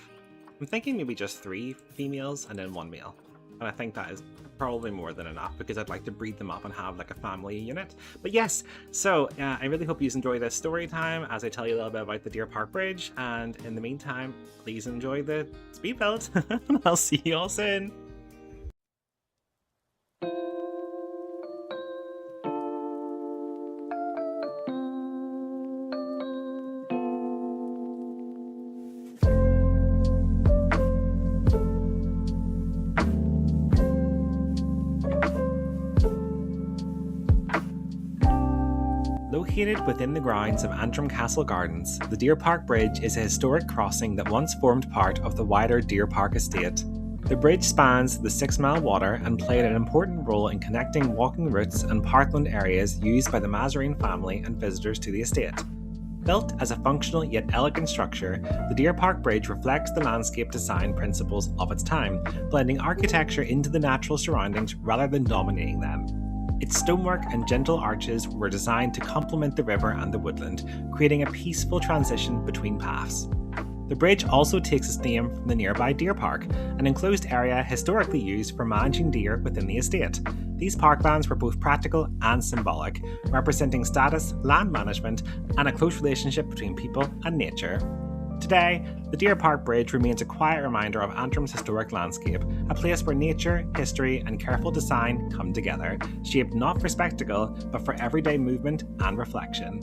I'm thinking maybe just 3 females and then 1 male. And I think that is probably more than enough because I'd like to breed them up and have like a family unit. But yes, so I really hope you enjoy this story time as I tell you a little bit about the Deerpark Bridge. And in the meantime, please enjoy the speed build. I'll see you all soon. Located within the grounds of Antrim Castle Gardens, the Deerpark Bridge is a historic crossing that once formed part of the wider Deerpark estate. The bridge spans the 6-mile water and played an important role in connecting walking routes and parkland areas used by the Mazarine family and visitors to the estate. Built as a functional yet elegant structure, the Deerpark Bridge reflects the landscape design principles of its time, blending architecture into the natural surroundings rather than dominating them. Its stonework and gentle arches were designed to complement the river and the woodland, creating a peaceful transition between paths. The bridge also takes its name from the nearby Deerpark, an enclosed area historically used for managing deer within the estate. These parklands were both practical and symbolic, representing status, land management, and a close relationship between people and nature. Today, the Deerpark Bridge remains a quiet reminder of Antrim's historic landscape, a place where nature, history, and careful design come together, shaped not for spectacle, but for everyday movement and reflection.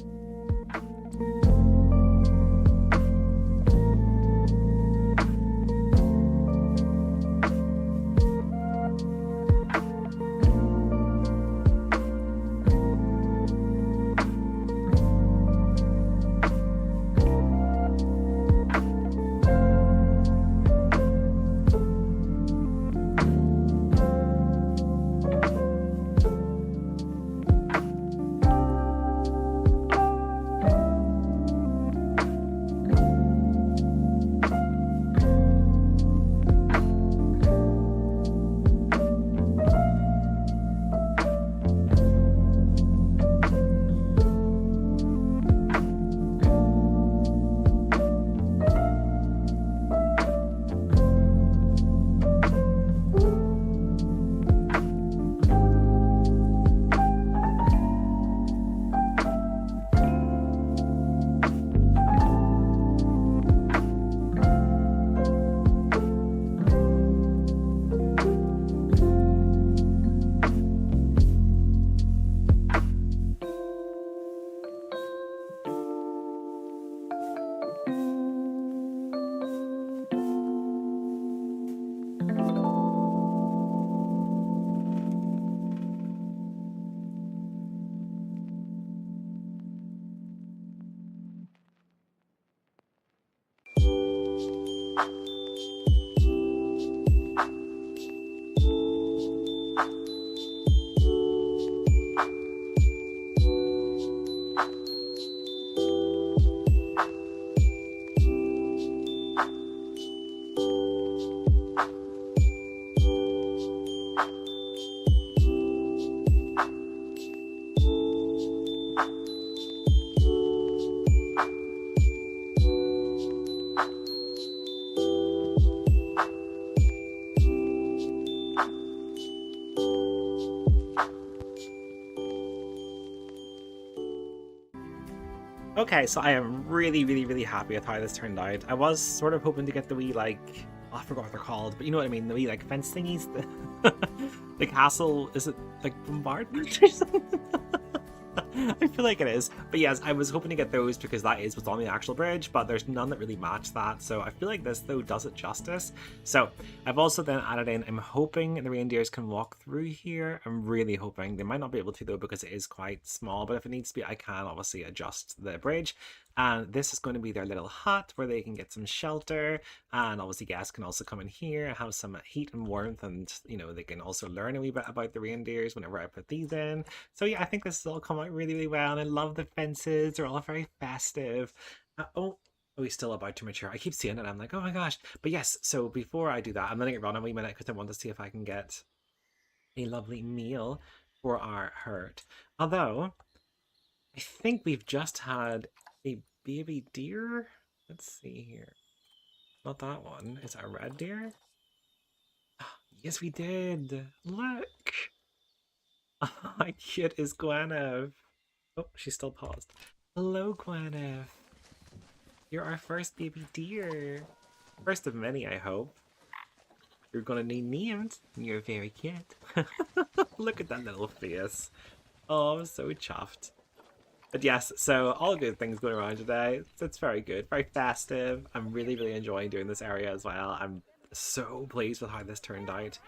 Okay, so I am really, really, really happy with how this turned out. I was sort of hoping to get the wee, like, oh, I forgot what they're called, but you know what I mean, the wee, like, fence thingies. The castle, is it, like, bombardment or something? I feel like it is. But yes, I was hoping to get those because that is what's on the actual bridge, but there's none that really match that. So I feel like this, though, does it justice. So I've also then added in, I'm hoping the reindeers can walk through here. I'm really hoping. They might not be able to, though, because it is quite small. But if it needs to be, I can obviously adjust the bridge. And this is going to be their little hut where they can get some shelter. And obviously guests can also come in here and have some heat and warmth. And, you know, they can also learn a wee bit about the reindeers whenever I put these in. So yeah, I think this will all come out really, really well. And I love the fences. They're all very festive. Oh, he's still about to mature. I keep seeing it. I'm like, oh my gosh. But yes, so before I do that, I'm letting it run a wee minute because I want to see if I can get a lovely meal for our herd. Although, I think we've just had a baby deer. Let's see here. Not that one. Is that a red deer? Yes, we did. Look. How cute is Gwyneth? Oh, she's still paused. Hello, Gwyneth. You're our first baby deer. First of many, I hope. You're gonna need names. You're very cute. Look at that little face. Oh, I'm so chuffed. But yes, so all good things going around today. It's very good, very festive. I'm really, really enjoying doing this area as well. I'm so pleased with how this turned out.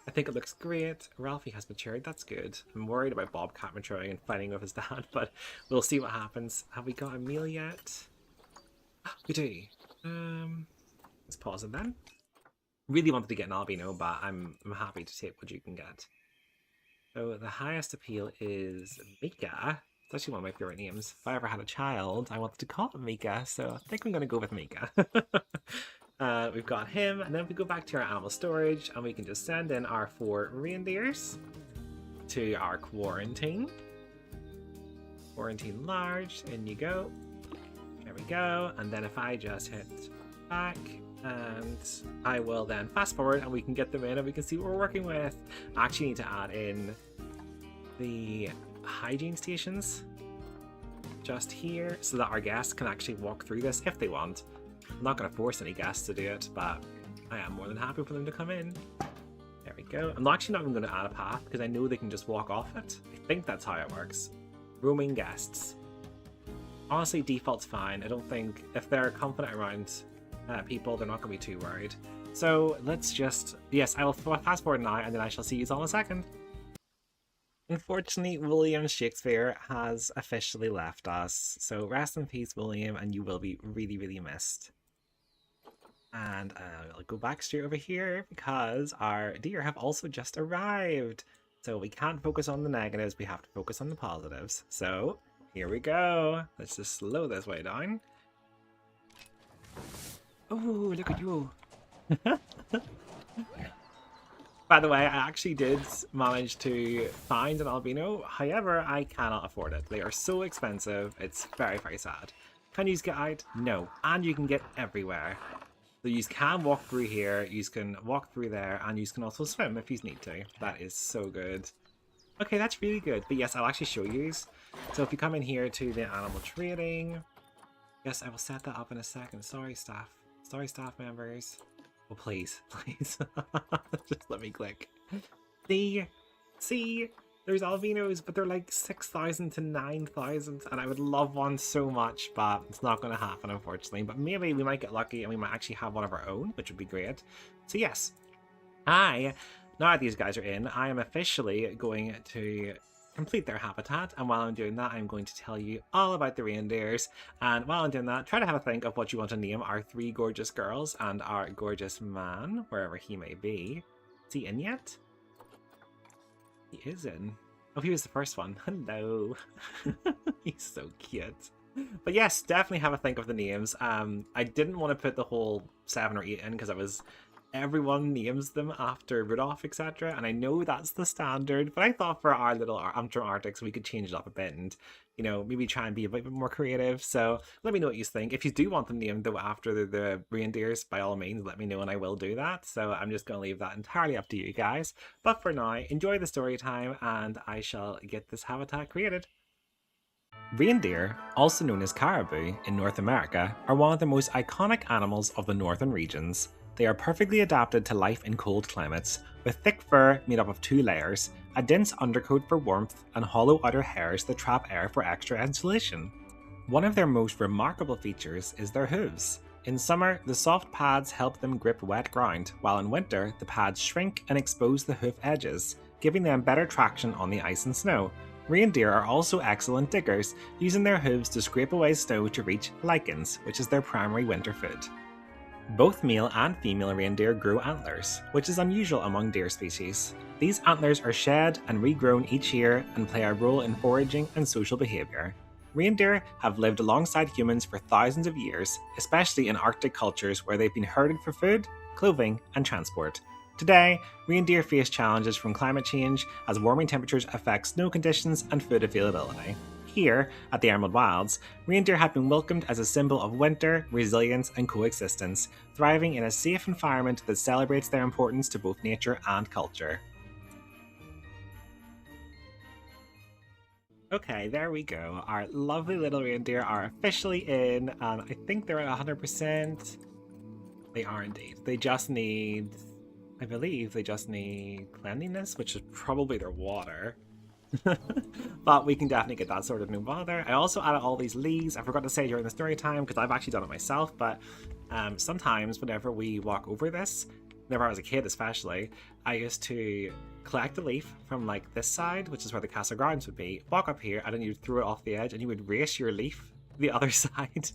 I think it looks great. Ralphie has matured, that's good. I'm worried about Bobcat maturing and fighting with his dad, but we'll see what happens. Have we got a meal yet? We do. Let's pause it then. Really wanted to get an albino, but I'm happy to take what you can get. So the highest appeal is Mika. It's actually one of my favorite names. If I ever had a child, I wanted to call it Mika, so I think I'm going to go with Mika. We've got him, and then we go back to our animal storage, and we can just send in our 4 reindeers to our quarantine. Quarantine large, in you go. There we go, and then if I just hit back, and I will then fast forward, and we can get them in, and we can see what we're working with. I actually need to add in the hygiene stations just here so that our guests can actually walk through this if they want. I'm not going to force any guests to do it, but I am more than happy for them to come in. There we go. I'm actually not even going to add a path because I know they can just walk off it. I think that's how it works. Roaming guests. Honestly, default's fine. I don't think if they're confident around people, they're not going to be too worried. So let's just, yes, I will fast forward now and then I shall see you all in a second. Unfortunately, William Shakespeare has officially left us. So rest in peace, William, and you will be really, really missed. And I'll go back straight over here because our deer have also just arrived. So we can't focus on the negatives, we have to focus on the positives. So here we go. Let's just slow this way down. Oh, look at you. By the way, I actually did manage to find an albino. However, I cannot afford it. They are so expensive. It's very, very sad. Can you get out? No. And you can get everywhere. So you can walk through here, you can walk through there, and you can also swim if you need to. That is so good. Okay, that's really good. But yes, I'll actually show you. So if you come in here to the animal trading, yes, I will set that up in a second. Sorry, staff. Sorry, staff members. Oh, please, please. Just let me click. See, there's albinos, but they're like 6,000 to 9,000, and I would love one so much, but it's not going to happen, unfortunately. But maybe we might get lucky and we might actually have one of our own, which would be great. So yes, now that these guys are in, I am officially going to complete their habitat, and while I'm doing that, I'm going to tell you all about the reindeers. And while I'm doing that, try to have a think of what you want to name our 3 gorgeous girls and our gorgeous man, wherever he may be. Is he in yet? He is in. Oh, he was the first one. Hello. He's so cute. But yes, definitely have a think of the names. I didn't want to put the whole 7 or 8 in because everyone names them after Rudolph, etc. And I know that's the standard, but I thought for our little Antrim Arctics we could change it up a bit and, you know, maybe try and be a bit more creative. So let me know what you think. If you do want them named though after the reindeers, by all means, let me know and I will do that. So I'm just going to leave that entirely up to you guys. But for now, enjoy the story time and I shall get this habitat created. Reindeer, also known as caribou in North America, are one of the most iconic animals of the northern regions. They are perfectly adapted to life in cold climates, with thick fur made up of two layers, a dense undercoat for warmth, and hollow outer hairs that trap air for extra insulation. One of their most remarkable features is their hooves. In summer, the soft pads help them grip wet ground, while in winter, the pads shrink and expose the hoof edges, giving them better traction on the ice and snow. Reindeer are also excellent diggers, using their hooves to scrape away snow to reach lichens, which is their primary winter food. Both male and female reindeer grow antlers, which is unusual among deer species. These antlers are shed and regrown each year and play a role in foraging and social behaviour. Reindeer have lived alongside humans for thousands of years, especially in Arctic cultures where they've been herded for food, clothing, and transport. Today, reindeer face challenges from climate change as warming temperatures affect snow conditions and food availability. Here, at the Emerald Wilds, reindeer have been welcomed as a symbol of winter, resilience, and coexistence, thriving in a safe environment that celebrates their importance to both nature and culture. Okay, there we go. Our lovely little reindeer are officially in, and I think they're at 100%. They are indeed. They just need, I believe they just need cleanliness, which is probably their water. But we can definitely get that sorted, no bother. I also added all these leaves. I forgot to say during the story time, because I've actually done it myself, but sometimes whenever we walk over this, whenever I was a kid especially, I used to collect a leaf from like this side, which is where the castle grounds would be, walk up here, and then you'd throw it off the edge, and you would race your leaf the other side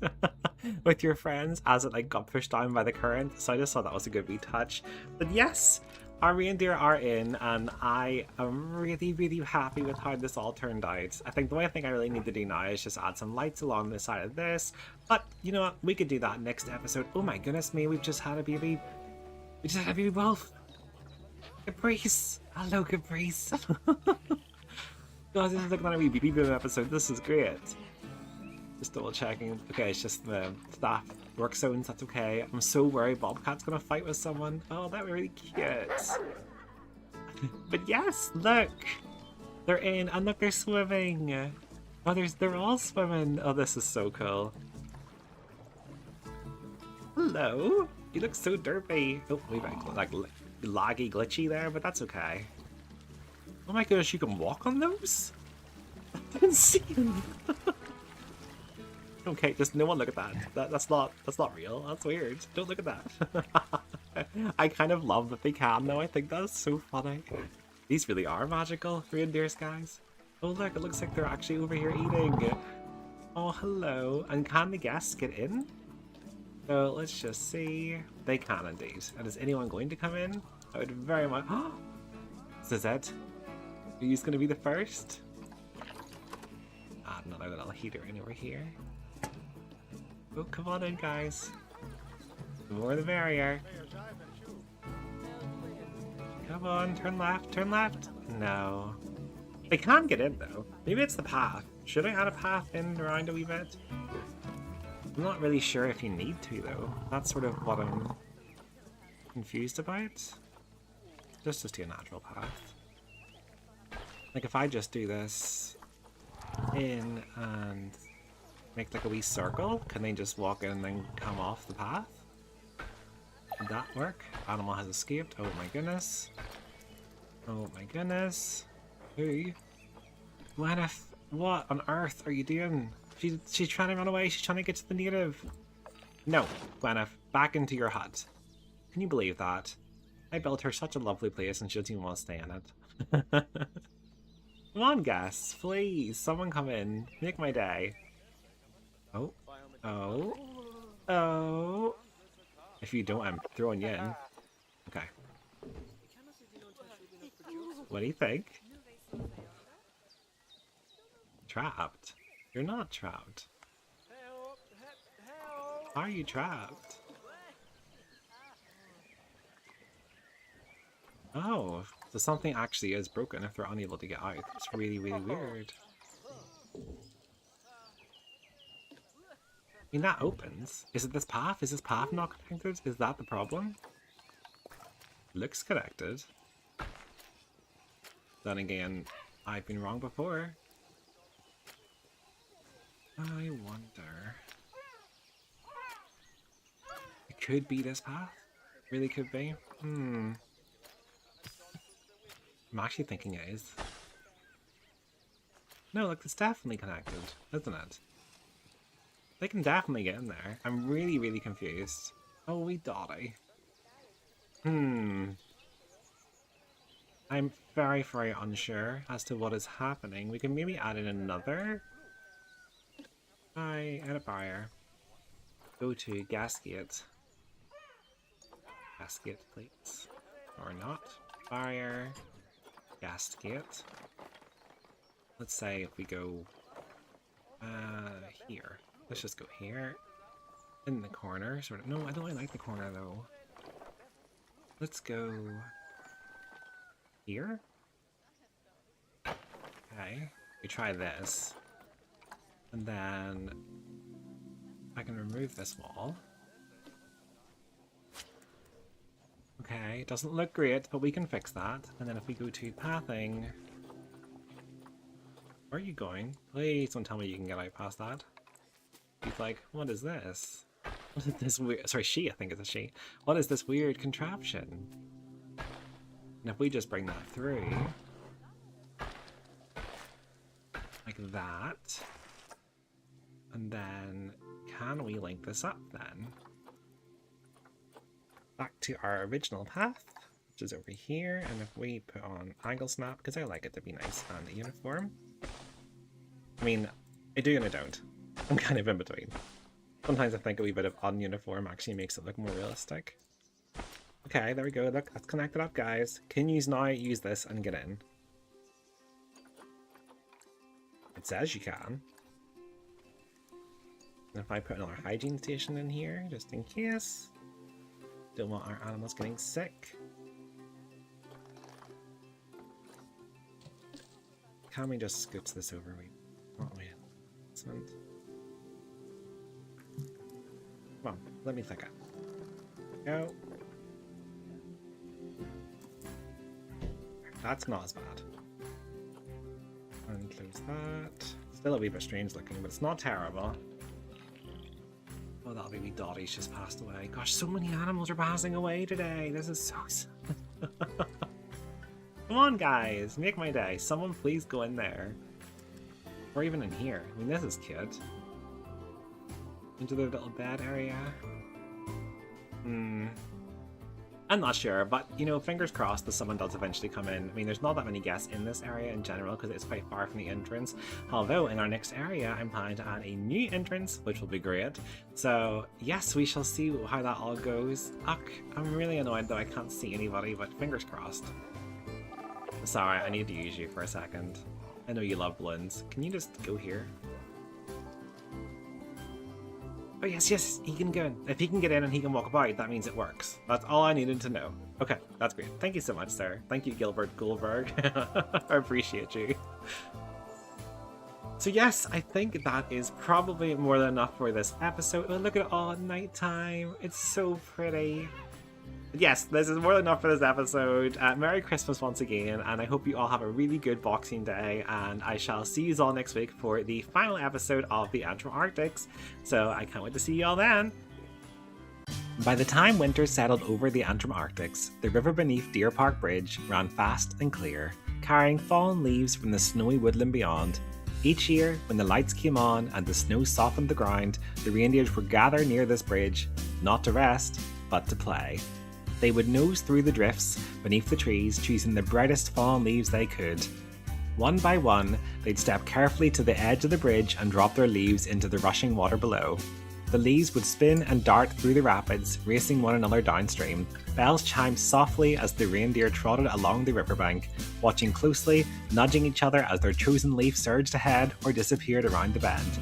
with your friends as it like got pushed down by the current. So I just thought that was a good wee touch. But yes, our reindeer are in, and I am really, really happy with how this all turned out. I think the only thing I really need to do now is just add some lights along the side of this. But you know what? We could do that next episode. Oh my goodness me, we've just had a baby. We just had a baby wolf. Caprice. Hello, Caprice. God, this is like another wee baby boom episode. This is great. Just double checking. Okay, it's just the staff work zones. That's okay. I'm so worried Bobcat's gonna fight with someone. Oh, that'd be really cute. But yes, look, they're in, and look, they're swimming. Oh, they're all swimming. Oh, this is so cool. Hello. You look so derpy. Oh, we've like laggy, glitchy there, but that's okay. Oh my gosh, you can walk on those? I didn't see them. Okay, just no one look at that. That's not real. That's weird. Don't look at that. I kind of love that they can though. I think that's so funny. These really are magical reindeers, guys. Oh look, it looks like they're actually over here eating. Oh hello. And can the guests get in? So let's just see. They can indeed. And is anyone going to come in? I would very much. This is it. Who's going to be the first? Add another little heater in over here. Oh, come on in, guys. The more the merrier. Come on, turn left, turn left. No. They can get in, though. Maybe it's the path. Should I add a path in around a wee bit? I'm not really sure if you need to, though. That's sort of what I'm confused about. Just do a natural path. Like, if I just do this in and make like a wee circle, can they just walk in and then come off the path? Did that work? Animal has escaped. Oh my goodness. Oh my goodness. Who? Gwyneth, what on earth are you doing? She's trying to run away. She's trying to get to the native. No, Gwyneth, back into your hut. Can you believe that? I built her such a lovely place and she doesn't even want to stay in it. Come on, guests, please. Someone come in. Make my day. Oh. Oh. Oh. If you don't, I'm throwing you in. Okay. What do you think? Trapped? You're not trapped. Are you trapped? Oh, so something actually is broken if they're unable to get out. It's really, really weird. I mean, that opens. Is it this path? Is this path not connected? Is that the problem? Looks connected. Then again, I've been wrong before. I wonder... It could be this path. It really could be. I'm actually thinking it is. No, look, it's definitely connected, isn't it? They can definitely get in there. I'm really, really confused. Oh, we dotty. I'm very, very unsure as to what is happening. We can maybe add in another. Edit barrier. Go to gasket. Gasket plates. Or not. Barrier. Gasket. Let's say if we go here. Let's just go here. In the corner. Sort of. No, I don't really like the corner though. Let's go here. Okay. We try this. And then I can remove this wall. Okay, it doesn't look great, but we can fix that. And then if we go to pathing... Where are you going? Please don't tell me you can get out past that. He's like, what is this? What is this weird... Sorry, she, I think it's a she. What is this weird contraption? And if we just bring that through... Like that... And then, can we link this up then? Back to our original path, which is over here. And if we put on angle snap, because I like it to be nice and uniform. I mean, I do and I don't. I'm kind of in between. Sometimes I think a wee bit of ununiform actually makes it look more realistic. Okay, there we go. Look, that's connected up, guys. Can you now use this and get in? It says you can. And if I put another hygiene station in here, just in case. Don't want our animals getting sick. Can we just scoot this over? Excellent. Come on, let me think it. Go. That's not as bad. And close that. Still a wee bit strange looking, but it's not terrible. Oh, that baby Dottie's just passed away. Gosh, so many animals are passing away today. This is so sad. Come on, guys. Make my day. Someone please go in there. Or even in here. I mean, this is cute. Into the little bed area. I'm not sure, but, you know, fingers crossed that someone does eventually come in. I mean, there's not that many guests in this area in general because it's quite far from the entrance. Although, in our next area, I'm planning to add a new entrance, which will be great. So, yes, we shall see how that all goes. Ugh, I'm really annoyed that I can't see anybody, but fingers crossed. Sorry, I need to use you for a second. I know you love balloons. Can you just go here? Oh yes, he can go in. If he can get in and he can walk about, that means it works. That's all I needed to know. Okay, that's great. Thank you so much, sir. Thank you, Gilbert Goldberg. I appreciate you. So yes, I think that is probably more than enough for this episode. Oh, look at it all at nighttime. It's so pretty. Yes, this is more than enough for this episode. Merry Christmas once again, and I hope you all have a really good Boxing Day, and I shall see you all next week for the final episode of the Antrim Arctics, so I can't wait to see you all then. By the time winter settled over the Antrim Arctics, the river beneath Deerpark Bridge ran fast and clear, carrying fallen leaves from the snowy woodland beyond. Each year, when the lights came on and the snow softened the ground, the reindeers would gather near this bridge, not to rest, but to play. They would nose through the drifts beneath the trees, choosing the brightest fallen leaves they could. One by one, they'd step carefully to the edge of the bridge and drop their leaves into the rushing water below. The leaves would spin and dart through the rapids, racing one another downstream. Bells chimed softly as the reindeer trotted along the riverbank, watching closely, nudging each other as their chosen leaf surged ahead or disappeared around the bend.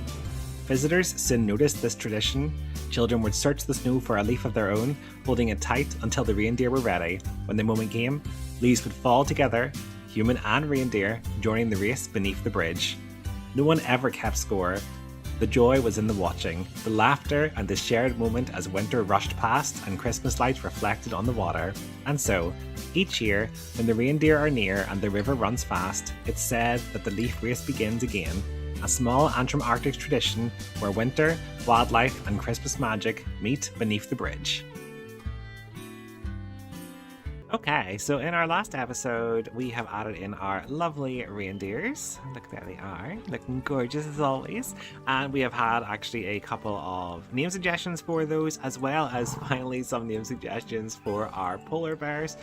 Visitors soon noticed this tradition. Children would search the snow for a leaf of their own, holding it tight until the reindeer were ready. When the moment came, leaves would fall together, human and reindeer joining the race beneath the bridge. No one ever kept score. The joy was in the watching, the laughter and the shared moment as winter rushed past and Christmas lights reflected on the water. And so, each year, when the reindeer are near and the river runs fast, it's said that the leaf race begins again. a small Antrim Arctics tradition where winter, wildlife, and Christmas magic meet beneath the bridge. Okay, so in our last episode, we have added in our lovely reindeers. Look, there they are, looking gorgeous as always. And we have had actually a couple of name suggestions for those, as well as finally some name suggestions for our polar bears.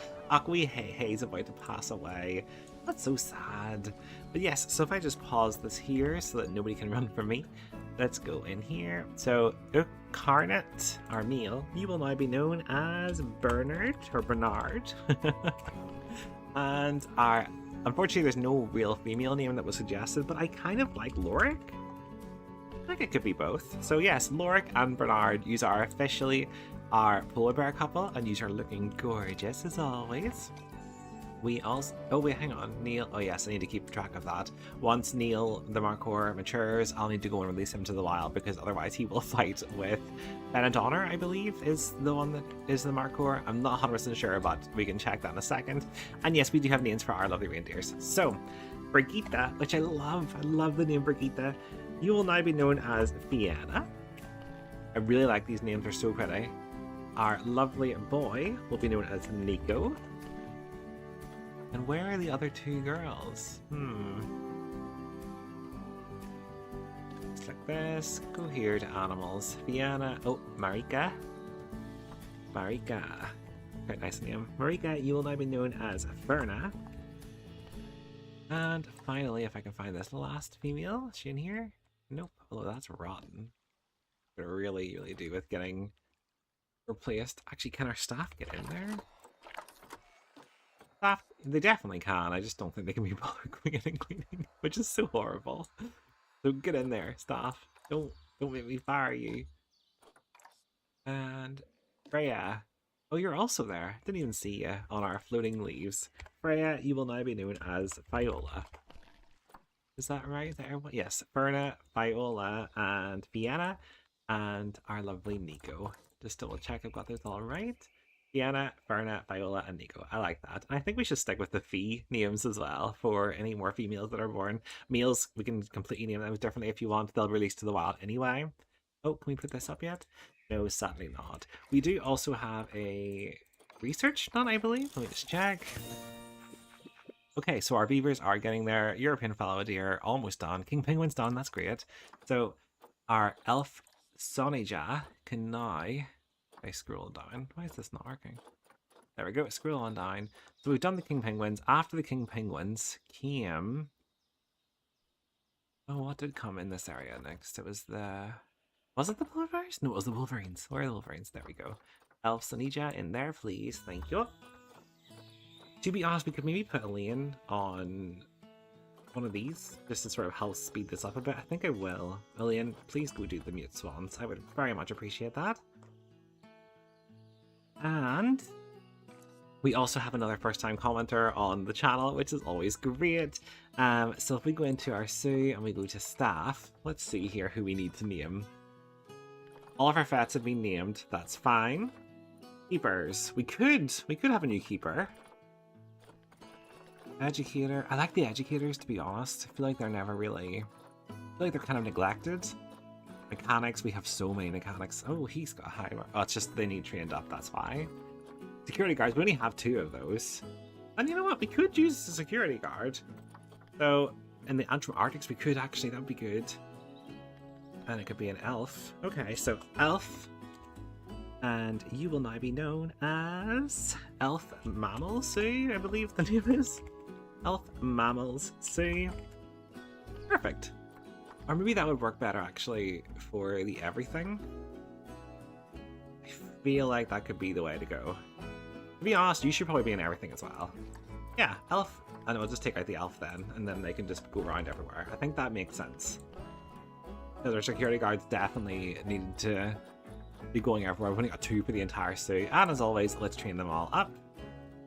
Wee Hay's about to pass away. That's so sad. But yes, so if I just pause this here so that nobody can run from me. Let's go in here. So, Carnet, our male, you will now be known as Bernard or Bernard. And unfortunately, there's no real female name that was suggested, but I kind of like Lorik. I think it could be both. So yes, Lorik and Bernard, you are officially our polar bear couple, and you are looking gorgeous as always. We also, oh wait, hang on, Neil, oh yes, I need to keep track of that. Once Neil, the Markhor, matures, I'll need to go and release him to the wild, because otherwise he will fight with Benadonner, I believe, is the one that is the Markhor. I'm not 100% sure, but we can check that in a second. And yes, we do have names for our lovely reindeers. So, Brigitte, which I love the name Brigitte. You will now be known as Fiona. I really like these names, they're so pretty. Our lovely boy will be known as Nico. And where are the other two girls? Let's like this. Go here to animals. Fiona. Oh, Marika. Marika. Quite nice name. Marika, you will now be known as Ferna. And finally, if I can find this last female, is she in here? Nope. Oh, that's rotten. Could really do with getting replaced. Actually, can our staff get in there? Staff, they definitely can. I just don't think they can be bothered going in and cleaning, which is so horrible. So get in there, staff. Don't make me fire you. And Freya. Oh, you're also there. Didn't even see you on our floating leaves. Freya, you will now be known as Viola. Is that right there? Yes, Ferna, Viola, and Vienna, and our lovely Nico. Just double check I've got this all right. Fiona, Ferna, Viola, and Nico. I like that. I think we should stick with the Fee names as well for any more females that are born. Males, we can completely name them differently if you want. They'll release to the wild anyway. Oh, can we put this up yet? No, sadly not. We do also have a research done, I believe. Let me just check. Okay, so our beavers are getting there. European fallow deer almost done. King penguin's done. That's great. So our elf Sonija can now... I scroll down. Why is this not working? There we go. Scroll on down. So we've done the king penguins. After the king penguins came... Oh, what did come in this area next? It was the... Was it the polar bears? No, it was the wolverines. Where are the wolverines? There we go. Elf Sonija in there, please. Thank you. To be honest, we could maybe put Elaine on one of these, just to sort of help speed this up a bit. I think I will. Elaine, please go do the mute swans. I would very much appreciate that. And we also have another first-time commenter on the channel, which is always great. So if we go into our Sue and we go to staff, let's see here who we need to name. All of our vets have been named. That's fine. Keepers. We could have a new keeper. Educator. I like the educators, to be honest. I feel like they're never really... I feel like they're kind of neglected. Mechanics, we have so many mechanics. Oh, he's got high... Oh, it's just they need trained up, that's why. Security guards, we only have 2 of those. And you know what? We could use a security guard. So, in the Antrim Arctics, we could actually, that would be good. And it could be an elf. Okay, so elf. And you will now be known as Elf Mammal Sue, I believe the name is. Elf Mammals Sue. Perfect. Or maybe that would work better, actually, for the everything. I feel like that could be the way to go. To be honest, you should probably be in everything as well. Yeah, elf. And we'll just take out the elf then, and then they can just go around everywhere. I think that makes sense. Because our security guards definitely needed to be going everywhere. We've only got 2 for the entire suit. And as always, let's train them all up.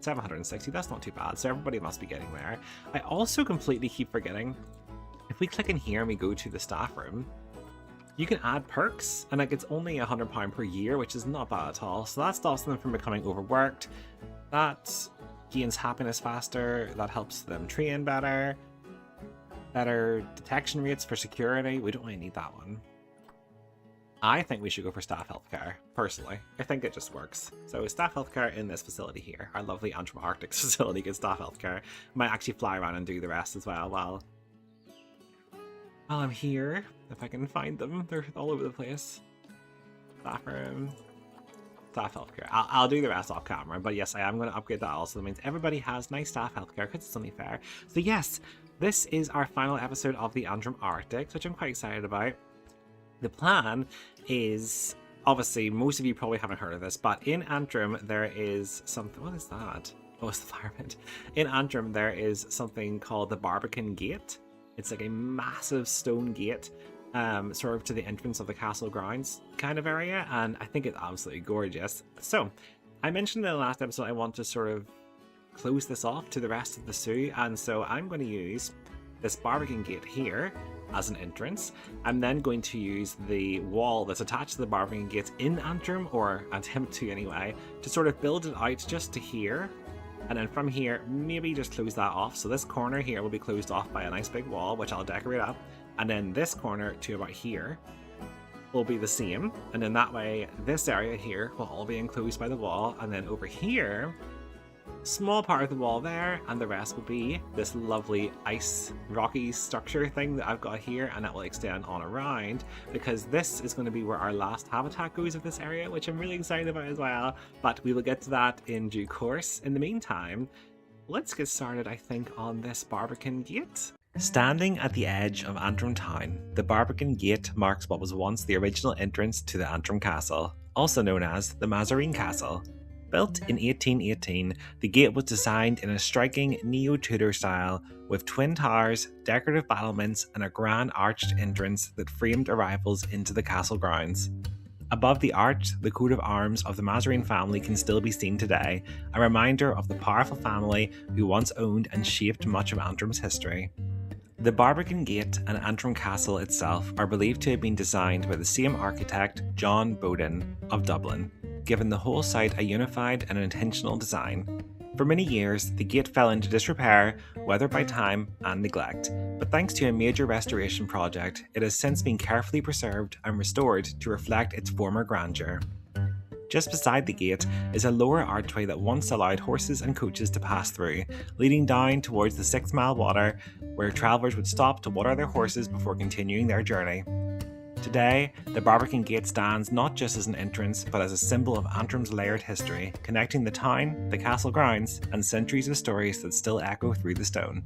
760, that's not too bad. So everybody must be getting there. I also completely keep forgetting... If we click in here and we go to the staff room, you can add perks, and like it's only £100 per year, which is not bad at all. So that stops them from becoming overworked. That gains happiness faster. That helps them train better. Better detection rates for security. We don't really need that one. I think we should go for staff healthcare, personally. I think it just works. So staff healthcare in this facility here. Our lovely Antrim Arctics facility gets staff healthcare. Might actually fly around and do the rest as well while I'm here. If I can find them. They're all over the place. Staff room. Staff healthcare. I'll do the rest off camera, but yes, I am going to upgrade that also. That means everybody has nice staff healthcare because it's only fair. So yes, this is our final episode of the Antrim Arctics, which I'm quite excited about. The plan is, obviously, most of you probably haven't heard of this, but in Antrim there is something. What is that? Oh, it's the fire pit. In Antrim there is something called the Barbican Gate. It's like a massive stone gate, sort of to the entrance of the castle grounds kind of area, and I think it's absolutely gorgeous. So, I mentioned in the last episode I want to sort of close this off to the rest of the zoo, and so I'm going to use this Barbican Gate here as an entrance. I'm then going to use the wall that's attached to the Barbican Gate in Antrim, or attempt to anyway, to sort of build it out just to here. And then from here, maybe just close that off. So this corner here will be closed off by a nice big wall, which I'll decorate up. And then this corner to about here will be the same. And then that way, this area here will all be enclosed by the wall. And then over here, small part of the wall there, and the rest will be this lovely ice rocky structure thing that I've got here, and that will extend on around, because this is going to be where our last habitat goes of this area, which I'm really excited about as well, but we will get to that in due course. In the meantime, let's get started, I think, on this Barbican Gate. Standing at the edge of Antrim town, the Barbican Gate marks what was once the original entrance to the Antrim Castle, also known as the Mazarine Castle. Built in 1818, the gate was designed in a striking neo-Tudor style, with twin towers, decorative battlements, and a grand arched entrance that framed arrivals into the castle grounds. Above the arch, the coat of arms of the Mazarine family can still be seen today, a reminder of the powerful family who once owned and shaped much of Antrim's history. The Barbican Gate and Antrim Castle itself are believed to have been designed by the same architect, John Bowden, of Dublin, giving the whole site a unified and intentional design. For many years, the gate fell into disrepair, whether by time and neglect, but thanks to a major restoration project, it has since been carefully preserved and restored to reflect its former grandeur. Just beside the gate is a lower archway that once allowed horses and coaches to pass through, leading down towards the 6 Mile Water, where travellers would stop to water their horses before continuing their journey. Today, the Barbican Gate stands not just as an entrance, but as a symbol of Antrim's layered history, connecting the town, the castle grounds, and centuries of stories that still echo through the stone.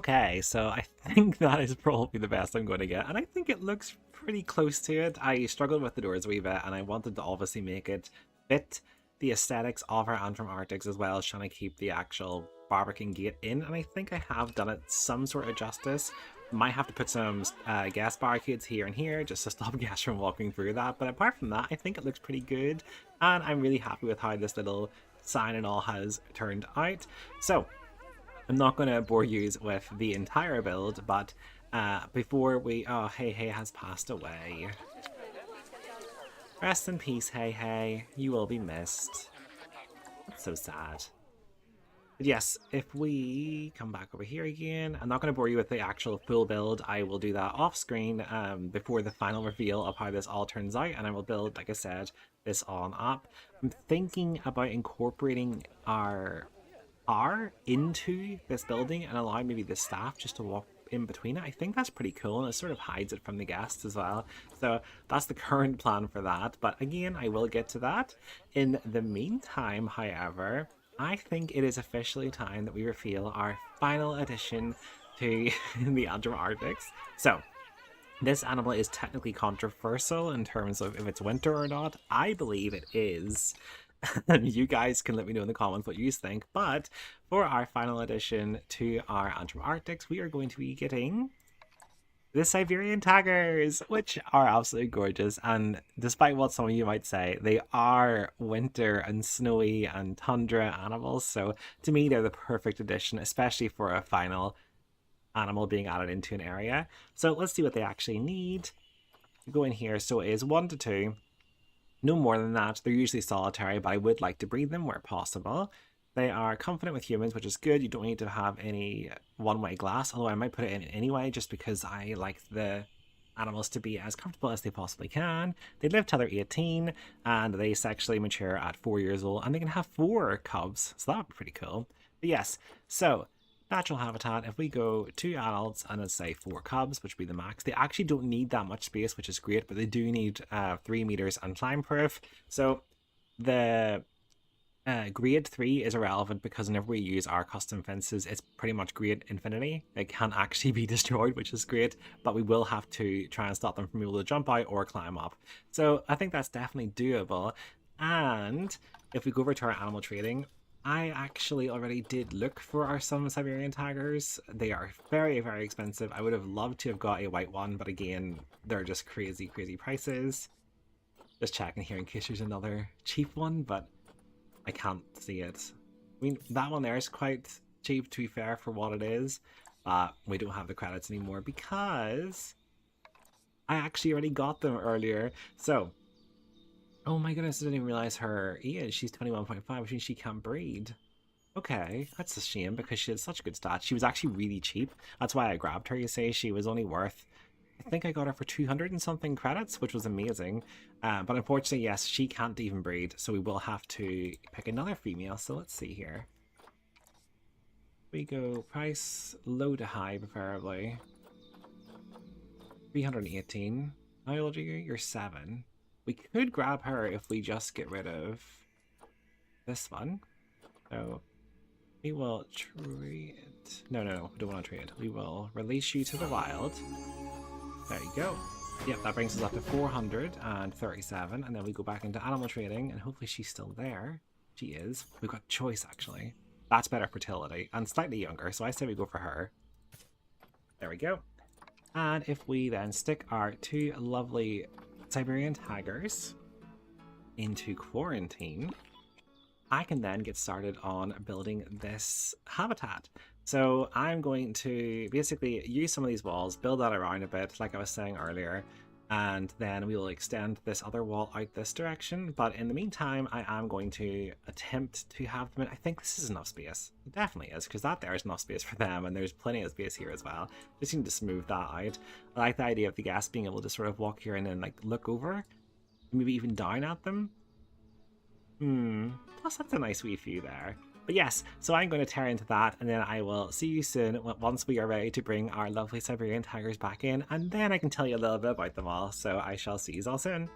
Okay, so I think that is probably the best I'm going to get, and I think it looks pretty close to it. I struggled with the doors a wee bit, and I wanted to obviously make it fit the aesthetics of our Antrim Arctics, as well as trying to keep the actual barbican gate in, and I think I have done it some sort of justice. Might have to put some gas barricades here and here just to stop gas from walking through that, but apart from that, I think it looks pretty good, and I'm really happy with how this little sign and all has turned out. So I'm not going to bore you with the entire build, but before we... Oh, Hey Hey has passed away. Rest in peace, Hey Hey. You will be missed. That's so sad. But yes, if we come back over here again, I'm not going to bore you with the actual full build. I will do that off screen before the final reveal of how this all turns out, and I will build, like I said, this on up. I'm thinking about incorporating our R into this building and allow maybe the staff just to walk in between it. I think that's pretty cool, and it sort of hides it from the guests as well. So that's the current plan for that, but again, I will get to that. In the meantime, however, I think it is officially time that we reveal our final addition to the Antrim Arctics. So this animal is technically controversial in terms of if it's winter or not. I believe it is. And you guys can let me know in the comments what you think. But for our final addition to our Antrim Arctics, we are going to be getting the Siberian Tigers, which are absolutely gorgeous. And despite what some of you might say, they are winter and snowy and tundra animals. So to me, they're the perfect addition, especially for a final animal being added into an area. So let's see what they actually need. Go in here. So it is 1 to 2. No more than that. They're usually solitary, but I would like to breed them where possible. They are confident with humans, which is good. You don't need to have any one-way glass, although I might put it in anyway, just because I like the animals to be as comfortable as they possibly can. They live till they're 18, and they sexually mature at 4 years old, and they can have 4 cubs, so that would be pretty cool. But yes, so natural habitat, if we go 2 adults and let's say 4 cubs, which would be the max, they actually don't need that much space, which is great, but they do need 3 meters and climb proof. So the grade 3 is irrelevant because whenever we use our custom fences, it's pretty much grade infinity. It can't actually be destroyed, which is great, but we will have to try and stop them from being able to jump out or climb up. So I think that's definitely doable. And if we go over to our animal trading, I actually already did look for some Siberian Tigers. They are very, very expensive. I would have loved to have got a white one, but again, they're just crazy, crazy prices. Just checking here in case there's another cheap one, but I can't see it. I mean, that one there is quite cheap, to be fair, for what it is, but we don't have the credits anymore because I actually already got them earlier. So, oh my goodness, I didn't even realize her age. She's 21.5, which means she can't breed. Okay, that's a shame because she had such good stats. She was actually really cheap. That's why I grabbed her, you say. She was only worth, I think I got her for 200 and something credits, which was amazing. But unfortunately, yes, she can't even breed, so we will have to pick another female. So let's see here. We go price low to high, preferably. 318. Biology, you're 7. We could grab her if we just get rid of this one. So we will trade. No, we don't want to trade. We will release you to the wild. There you go. Yep, that brings us up to 437, and then we go back into animal trading, and hopefully she's still there. She is. We've got choice, actually. That's better fertility, and slightly younger, so I say we go for her. There we go. And if we then stick our 2 lovely Siberian Tigers into quarantine, I can then get started on building this habitat. So I'm going to basically use some of these walls, build that around a bit, like I was saying earlier, and then we will extend this other wall out this direction. But in the meantime, I am going to attempt to have them in. I think this is enough space. It definitely is, because that there is enough space for them, and there's plenty of space here as well. Just need to smooth that out. I like the idea of the guests being able to sort of walk here and then like look over, maybe even down at them. Plus that's a nice wee view there. But yes, so I'm going to tear into that, and then I will see you soon once we are ready to bring our lovely Siberian Tigers back in, and then I can tell you a little bit about them all. So I shall see you all soon.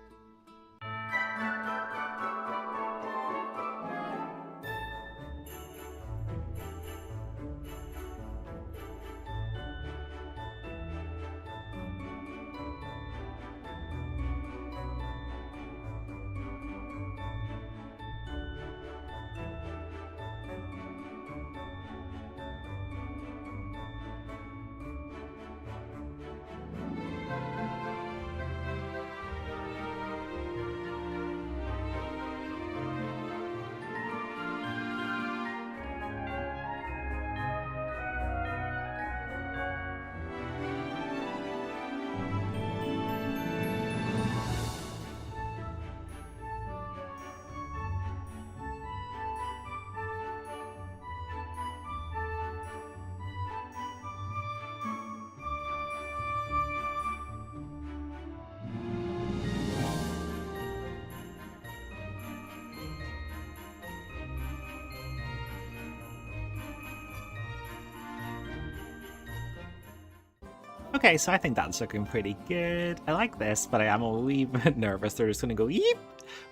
Okay, so I think that's looking pretty good. I like this, but I am a wee bit nervous. They're just going to go yeep.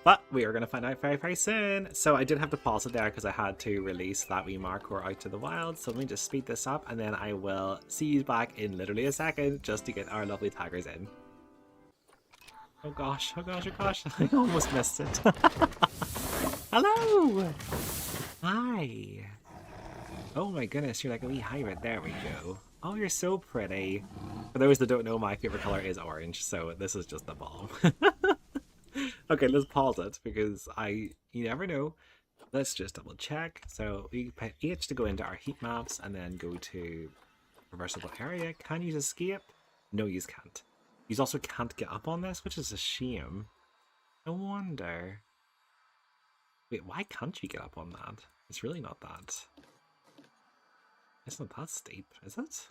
But we are going to find out very, very soon. So I did have to pause it there because I had to release that wee marker out to the wild. So let me just speed this up and then I will see you back in literally a second just to get our lovely taggers in. Oh gosh, oh gosh, oh gosh. I almost missed it. Hello! Hi! Oh my goodness, you're like a wee hybrid. There we go. Oh, you're so pretty. For those that don't know, my favorite color is orange, so this is just the bomb. Okay, let's pause it because you never know. Let's just double check. So we put H to go into our heat maps and then go to reversible area. Can you escape? No, you can't. You also can't get up on this, which is a shame. No wonder. Wait, why can't you get up on that? It's really not that. It's not that steep, is it?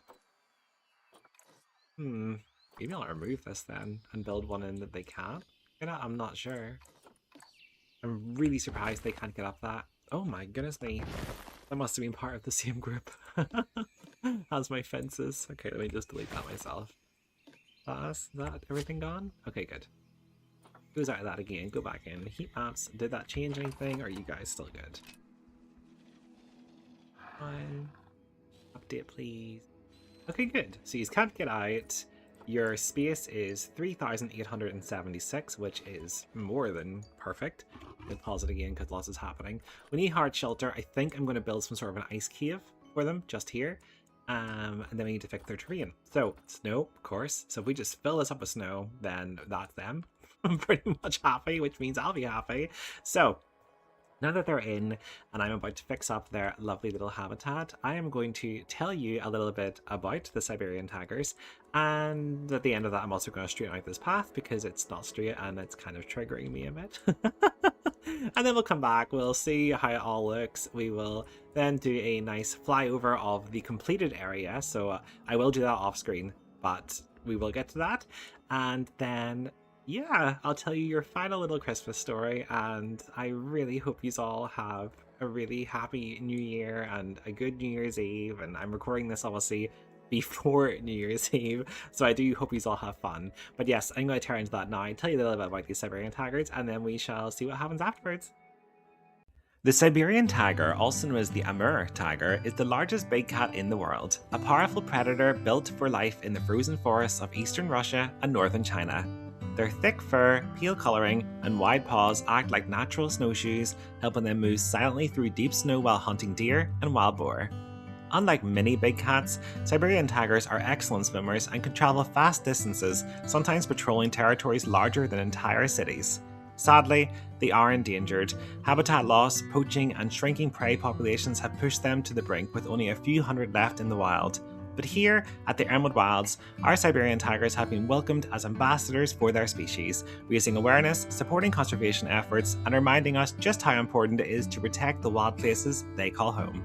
Maybe I'll remove this then and build one in that they can. I'm not sure. I'm really surprised they can't get up that. Oh my goodness me. That must have been part of the same group as my fences. Okay, let me just delete that myself. Is that everything gone? Okay, good. Goes out of that again. Go back in. Heat maps. Did that change anything? Or are you guys still good? Fine. Update, please. Okay, good. So you can't get out. Your space is 3,876, which is more than perfect. I'll pause it again because lots is happening. We need hard shelter. I think I'm going to build some sort of an ice cave for them just here. And then we need to fix their terrain. So, snow, of course. So if we just fill this up with snow, then that's them. I'm pretty much happy, which means I'll be happy. So, now that they're in and I'm about to fix up their lovely little habitat, I am going to tell you a little bit about the Siberian Tigers, and at the end of that I'm also going to straighten out this path because it's not straight and it's kind of triggering me a bit. And then we'll come back, we'll see how it all looks, we will then do a nice flyover of the completed area, so I will do that off screen, but we will get to that, and then yeah, I'll tell you your final little Christmas story, and I really hope you all have a really happy New Year and a good New Year's Eve, and I'm recording this obviously before New Year's Eve, so I do hope you all have fun. But yes, I'm going to turn into that now, tell you a little bit about these Siberian Tigers, and then we shall see what happens afterwards. The Siberian tiger, also known as the Amur tiger, is the largest big cat in the world, a powerful predator built for life in the frozen forests of eastern Russia and northern China. Their thick fur, pale colouring, and wide paws act like natural snowshoes, helping them move silently through deep snow while hunting deer and wild boar. Unlike many big cats, Siberian tigers are excellent swimmers and can travel vast distances, sometimes patrolling territories larger than entire cities. Sadly, they are endangered. Habitat loss, poaching, and shrinking prey populations have pushed them to the brink, with only a few hundred left in the wild. But here, at the Elmwood Wilds, our Siberian tigers have been welcomed as ambassadors for their species, raising awareness, supporting conservation efforts, and reminding us just how important it is to protect the wild places they call home.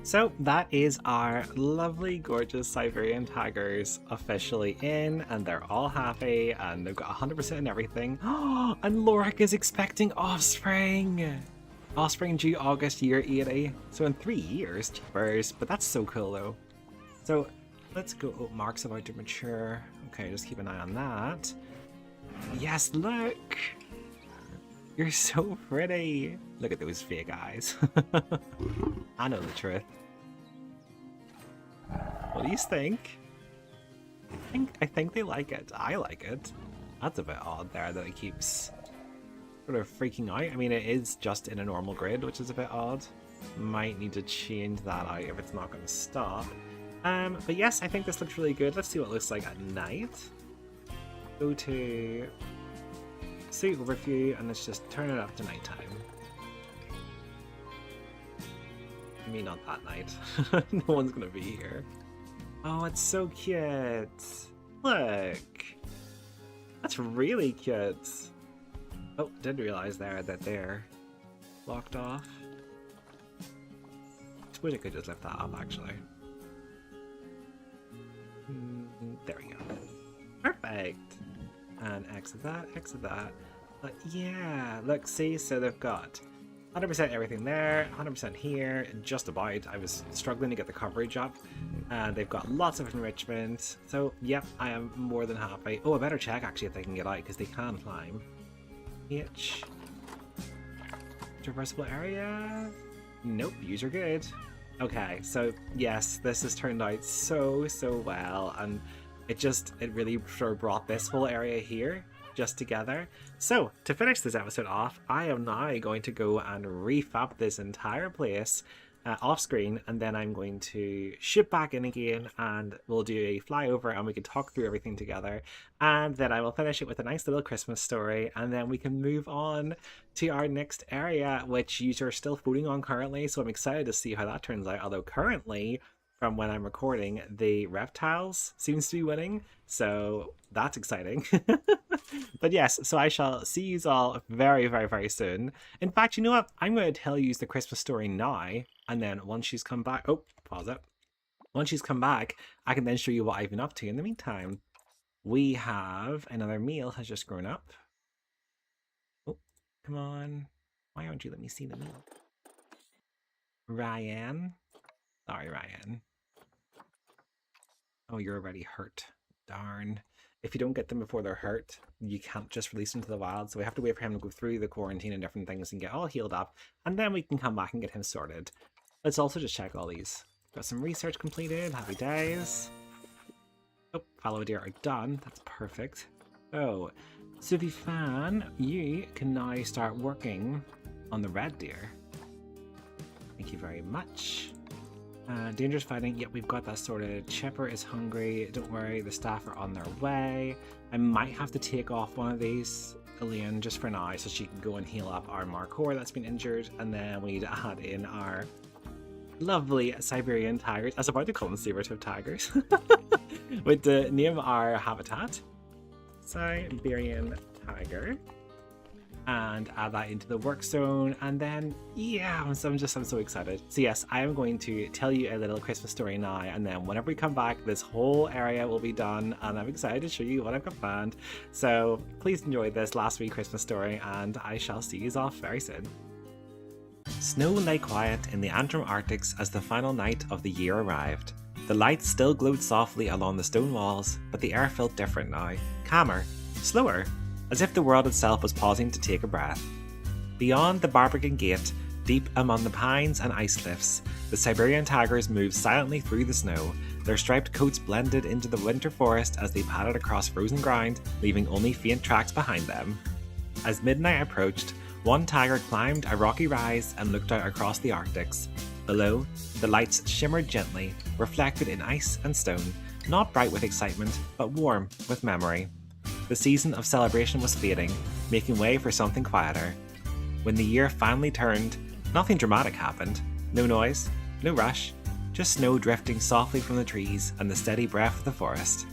So that is our lovely, gorgeous Siberian Tigers officially in, and they're all happy, and they've got 100% in everything. And Lorik is expecting offspring! Offspring due August year 80. So in 3 years, jeepers, but that's so cool though. So let's go, oh, Mark's about to mature. Okay, just keep an eye on that. Yes, look! You're so pretty! Look at those fake eyes. I know the truth. What do you think? I think they like it. I like it. That's a bit odd there that it keeps sort of freaking out. I mean, it is just in a normal grid, which is a bit odd. Might need to change that out if it's not going to stop. But yes, I think this looks really good. Let's see what it looks like at night. Go to Suit Overview and let's just turn it up to nighttime. I mean, not that night. No one's gonna be here. Oh, it's so cute. Look. That's really cute. Oh, didn't realize there that they're blocked off. I suppose I could just lift that up, actually. There we go. Perfect. And exit that, exit that. But yeah, look, see, so they've got 100% everything there, 100% here, just about. I was struggling to get the coverage up. And they've got lots of enrichment. So, yep, I am more than happy. Oh, I better check, actually, if they can get out, because they can climb. H. Traversable area? Nope, yous are good. Okay, so, yes, this has turned out so well. And it really sort of brought this whole area here just together. So, to finish this episode off, I am now going to go and refab this entire place off screen, and then I'm going to ship back in again and we'll do a flyover and we can talk through everything together, and then I will finish it with a nice little Christmas story, and then we can move on to our next area, which you are still voting on currently, so I'm excited to see how that turns out. Although currently, from when I'm recording, the reptiles seems to be winning, so that's exciting. But yes, so I shall see you all very soon. In fact, you know what? I'm going to tell you the Christmas story now, and then once she's come back... Oh, pause it. Once she's come back, I can then show you what I've been up to in the meantime. We have another meal has just grown up. Oh, come on. Why don't you let me see the meal? Ryan. Sorry, Ryan. Oh, you're already hurt. Darn. If you don't get them before they're hurt, you can't just release them to the wild. So we have to wait for him to go through the quarantine and different things and get all healed up. And then we can come back and get him sorted. Let's also just check all these. Got some research completed. Happy days. Oh, fallow deer are done. That's perfect. Oh, Suvi Fan, you can now start working on the red deer. Thank you very much. Dangerous fighting. Yep, we've got that sorted. Chipper is hungry. Don't worry, the staff are on their way. I might have to take off one of these, Elaine, just for now, so she can go and heal up our Markhor that's been injured. And then we need to add in our lovely Siberian tigers. I was about to call them saber-tooth tigers. With the name of our habitat. Siberian tiger. And add that into the work zone, and then yeah, I'm so excited. So yes, I am going to tell you a little Christmas story now, and then whenever we come back, this whole area will be done, and I'm excited to show you what I've got planned. So please enjoy this last wee Christmas story, and I shall see you off very soon. Snow lay quiet in the Antrim Arctics as the final night of the year arrived. The lights still glowed softly along the stone walls, but the air felt different now, calmer, slower, as if the world itself was pausing to take a breath. Beyond the Barbican Gate, deep among the pines and ice cliffs, the Siberian tigers moved silently through the snow, their striped coats blended into the winter forest as they padded across frozen ground, leaving only faint tracks behind them. As midnight approached, one tiger climbed a rocky rise and looked out across the Arctics. Below, the lights shimmered gently, reflected in ice and stone, not bright with excitement, but warm with memory. The season of celebration was fading, making way for something quieter. When the year finally turned, nothing dramatic happened. No noise, no rush, just snow drifting softly from the trees and the steady breath of the forest.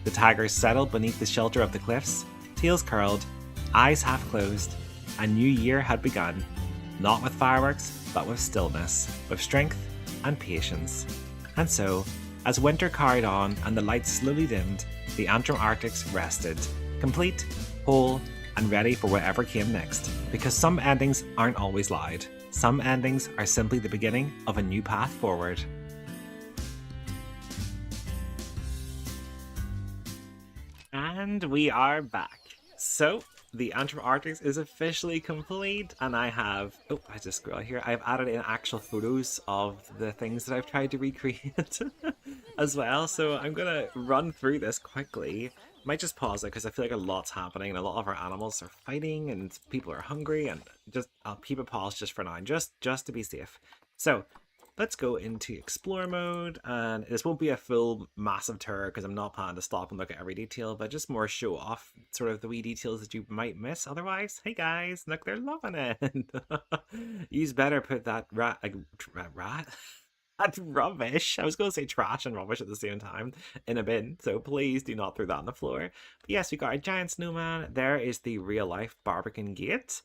The tigers settled beneath the shelter of the cliffs, tails curled, eyes half closed. A new year had begun, not with fireworks, but with stillness, with strength and patience. And so, as winter carried on and the lights slowly dimmed, the Antrim Arctics rested, complete, whole, and ready for whatever came next. Because some endings aren't always loud. Some endings are simply the beginning of a new path forward. And we are back. So, the Antrim Arctics is officially complete, and I have... Oh, I just scroll here. I've added in actual photos of the things that I've tried to recreate as well, so I'm going to run through this quickly. Might just pause it because I feel like a lot's happening and a lot of our animals are fighting and people are hungry, and just I'll keep it paused just for now, just to be safe. So, let's go into explore mode, and this won't be a full massive tour because I'm not planning to stop and look at every detail, but just more show off sort of the wee details that you might miss otherwise. Hey guys, look, they're loving it. You better put that rat that's rubbish. I was going to say trash and rubbish at the same time in a bin, so please do not throw that on the floor. But yes, we got a giant snowman. There is the real life Barbican Gate.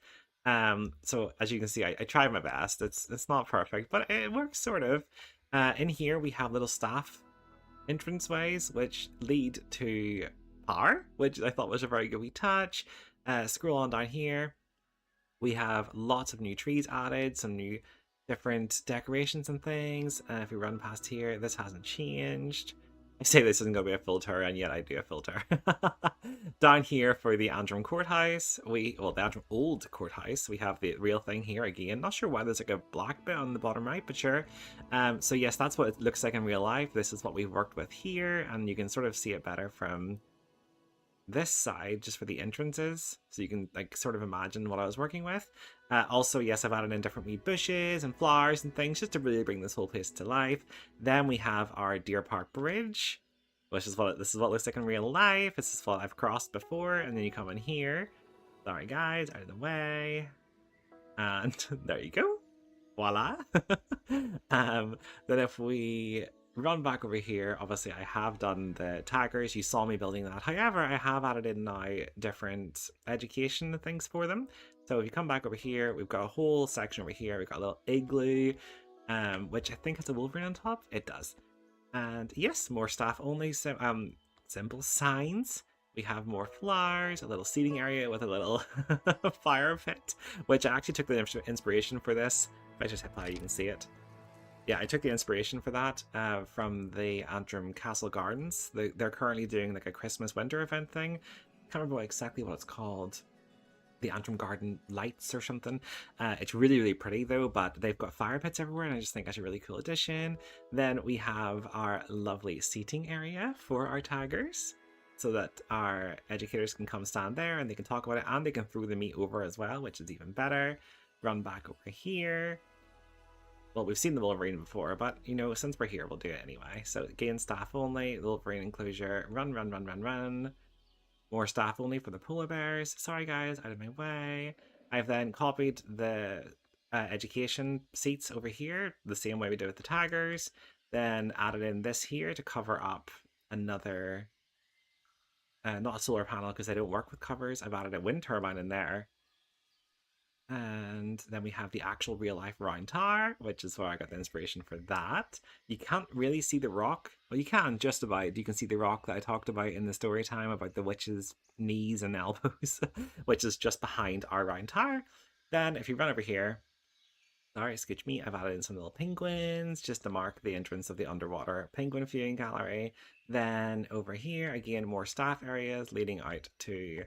So as you can see, I tried my best. It's not perfect, but it works sort of. In here we have little staff entranceways which lead to power, which I thought was a very good wee touch. Scroll on down here. We have lots of new trees added, some new different decorations and things. If we run past here, this hasn't changed. I say this isn't going to be a filter, and yet I do a filter. Down here for the Antrim Courthouse, the Antrim Old Courthouse, we have the real thing here again. Not sure why there's like a black bit on the bottom right, but sure. So yes, that's what it looks like in real life. This is what we've worked with here, and you can sort of see it better from this side just for the entrances, so you can like sort of imagine what I was working with. Also, yes, I've added in different wee bushes and flowers and things just to really bring this whole place to life. Then we have our Deerpark Bridge, which is what this is what it looks like in real life. This is what I've crossed before, and then you come in here. Sorry guys, out of the way, and there you go. Voila. Then if we run back over here, obviously I have done the taggers. You saw me building that. However, I have added in now different education things for them. So if you come back over here, we've got a whole section over here. We've got a little igloo, which I think has a wolverine on top. It does. And yes, more staff only. Simple signs. We have more flowers, a little seating area with a little fire pit, which I actually took the inspiration for this. If I just hit play, you can see it. Yeah, I took the inspiration for that from the Antrim Castle Gardens. They're currently doing like a Christmas winter event thing. I can't remember exactly what it's called. The Antrim Garden Lights or something. It's really, really pretty though, but they've got fire pits everywhere, and I just think that's a really cool addition. Then we have our lovely seating area for our taggers, so that our educators can come stand there and they can talk about it, and they can throw the meat over as well, which is even better. Run back over here. Well, we've seen the Wolverine before, but, you know, since we're here, we'll do it anyway. So, again, staff only, Wolverine enclosure, run. More staff only for the polar bears. Sorry, guys, out of my way. I've then copied the education seats over here, the same way we did with the taggers. Then added in this here to cover up another, not a solar panel because I don't work with covers. I've added a wind turbine in there. And then we have the actual real life round tower, which is where I got the inspiration for that. You can't really see the rock. Well, you can just about. You can see the rock that I talked about in the story time about the witch's knees and elbows, which is just behind our round tower. Then if you run over here, sorry, excuse me, I've added in some little penguins just to mark the entrance of the underwater penguin viewing gallery. Then over here, again, more staff areas leading out to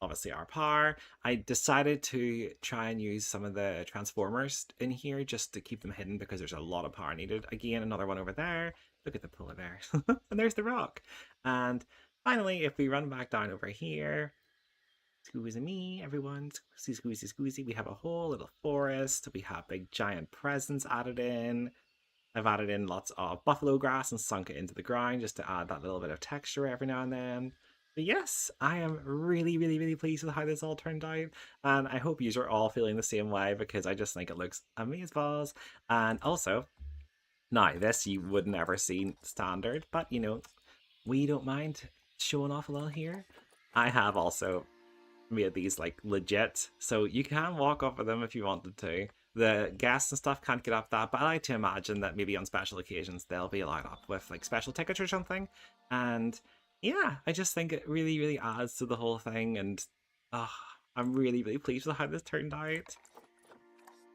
obviously our power. I decided to try and use some of the transformers in here just to keep them hidden because there's a lot of power needed. Again, another one over there. Look at the polar bear. And there's the rock. And finally, if we run back down over here, squeezy me, everyone, squeezy, we have a whole little forest. We have big giant presents added in. I've added in lots of buffalo grass and sunk it into the ground just to add that little bit of texture every now and then. But yes, I am really, really, really pleased with how this all turned out, and I hope you are all feeling the same way because I just think it looks amazeballs. And also, now this you would never see standard, but you know, we don't mind showing off a little here. I have also made these like legit, so you can walk up with them if you wanted to. The guests and stuff can't get up that, but I like to imagine that maybe on special occasions they'll be allowed up with like special tickets or something. And yeah, I just think it really, really adds to the whole thing, and I'm really, really pleased with how this turned out.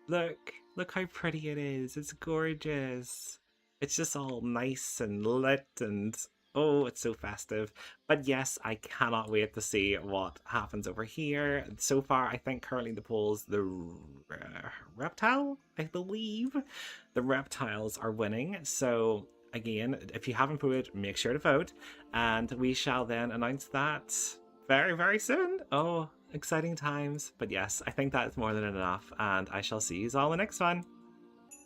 Look how pretty it is. It's gorgeous. It's just all nice and lit, and oh, it's so festive. But yes, I cannot wait to see what happens over here. So far, I think currently the polls, the reptile, I believe, the reptiles are winning. So again, if you haven't voted, make sure to vote, and we shall then announce that very, very soon. Oh, exciting times. But yes, I think that is more than enough, and I shall see you all in the next one.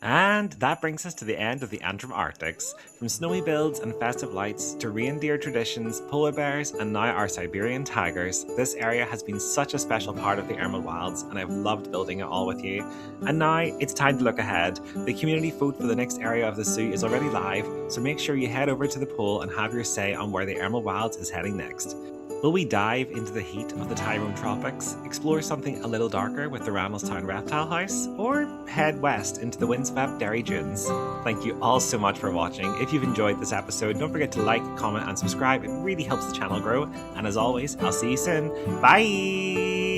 And that brings us to the end of the Antrim Arctics. From snowy builds and festive lights to reindeer traditions, polar bears, and now our Siberian tigers, this area has been such a special part of the Emerald Wilds, and I've loved building it all with you. And now it's time to look ahead. The community vote for the next area of the zoo is already live, so make sure you head over to the poll and have your say on where the Emerald Wilds is heading next. Will we dive into the heat of the Tyrone Tropics, explore something a little darker with the Randallstown Reptile House, or head west into the windswept Derry Dunes? Thank you all so much for watching. If you've enjoyed this episode, don't forget to like, comment and subscribe. It really helps the channel grow. And as always, I'll see you soon. Bye!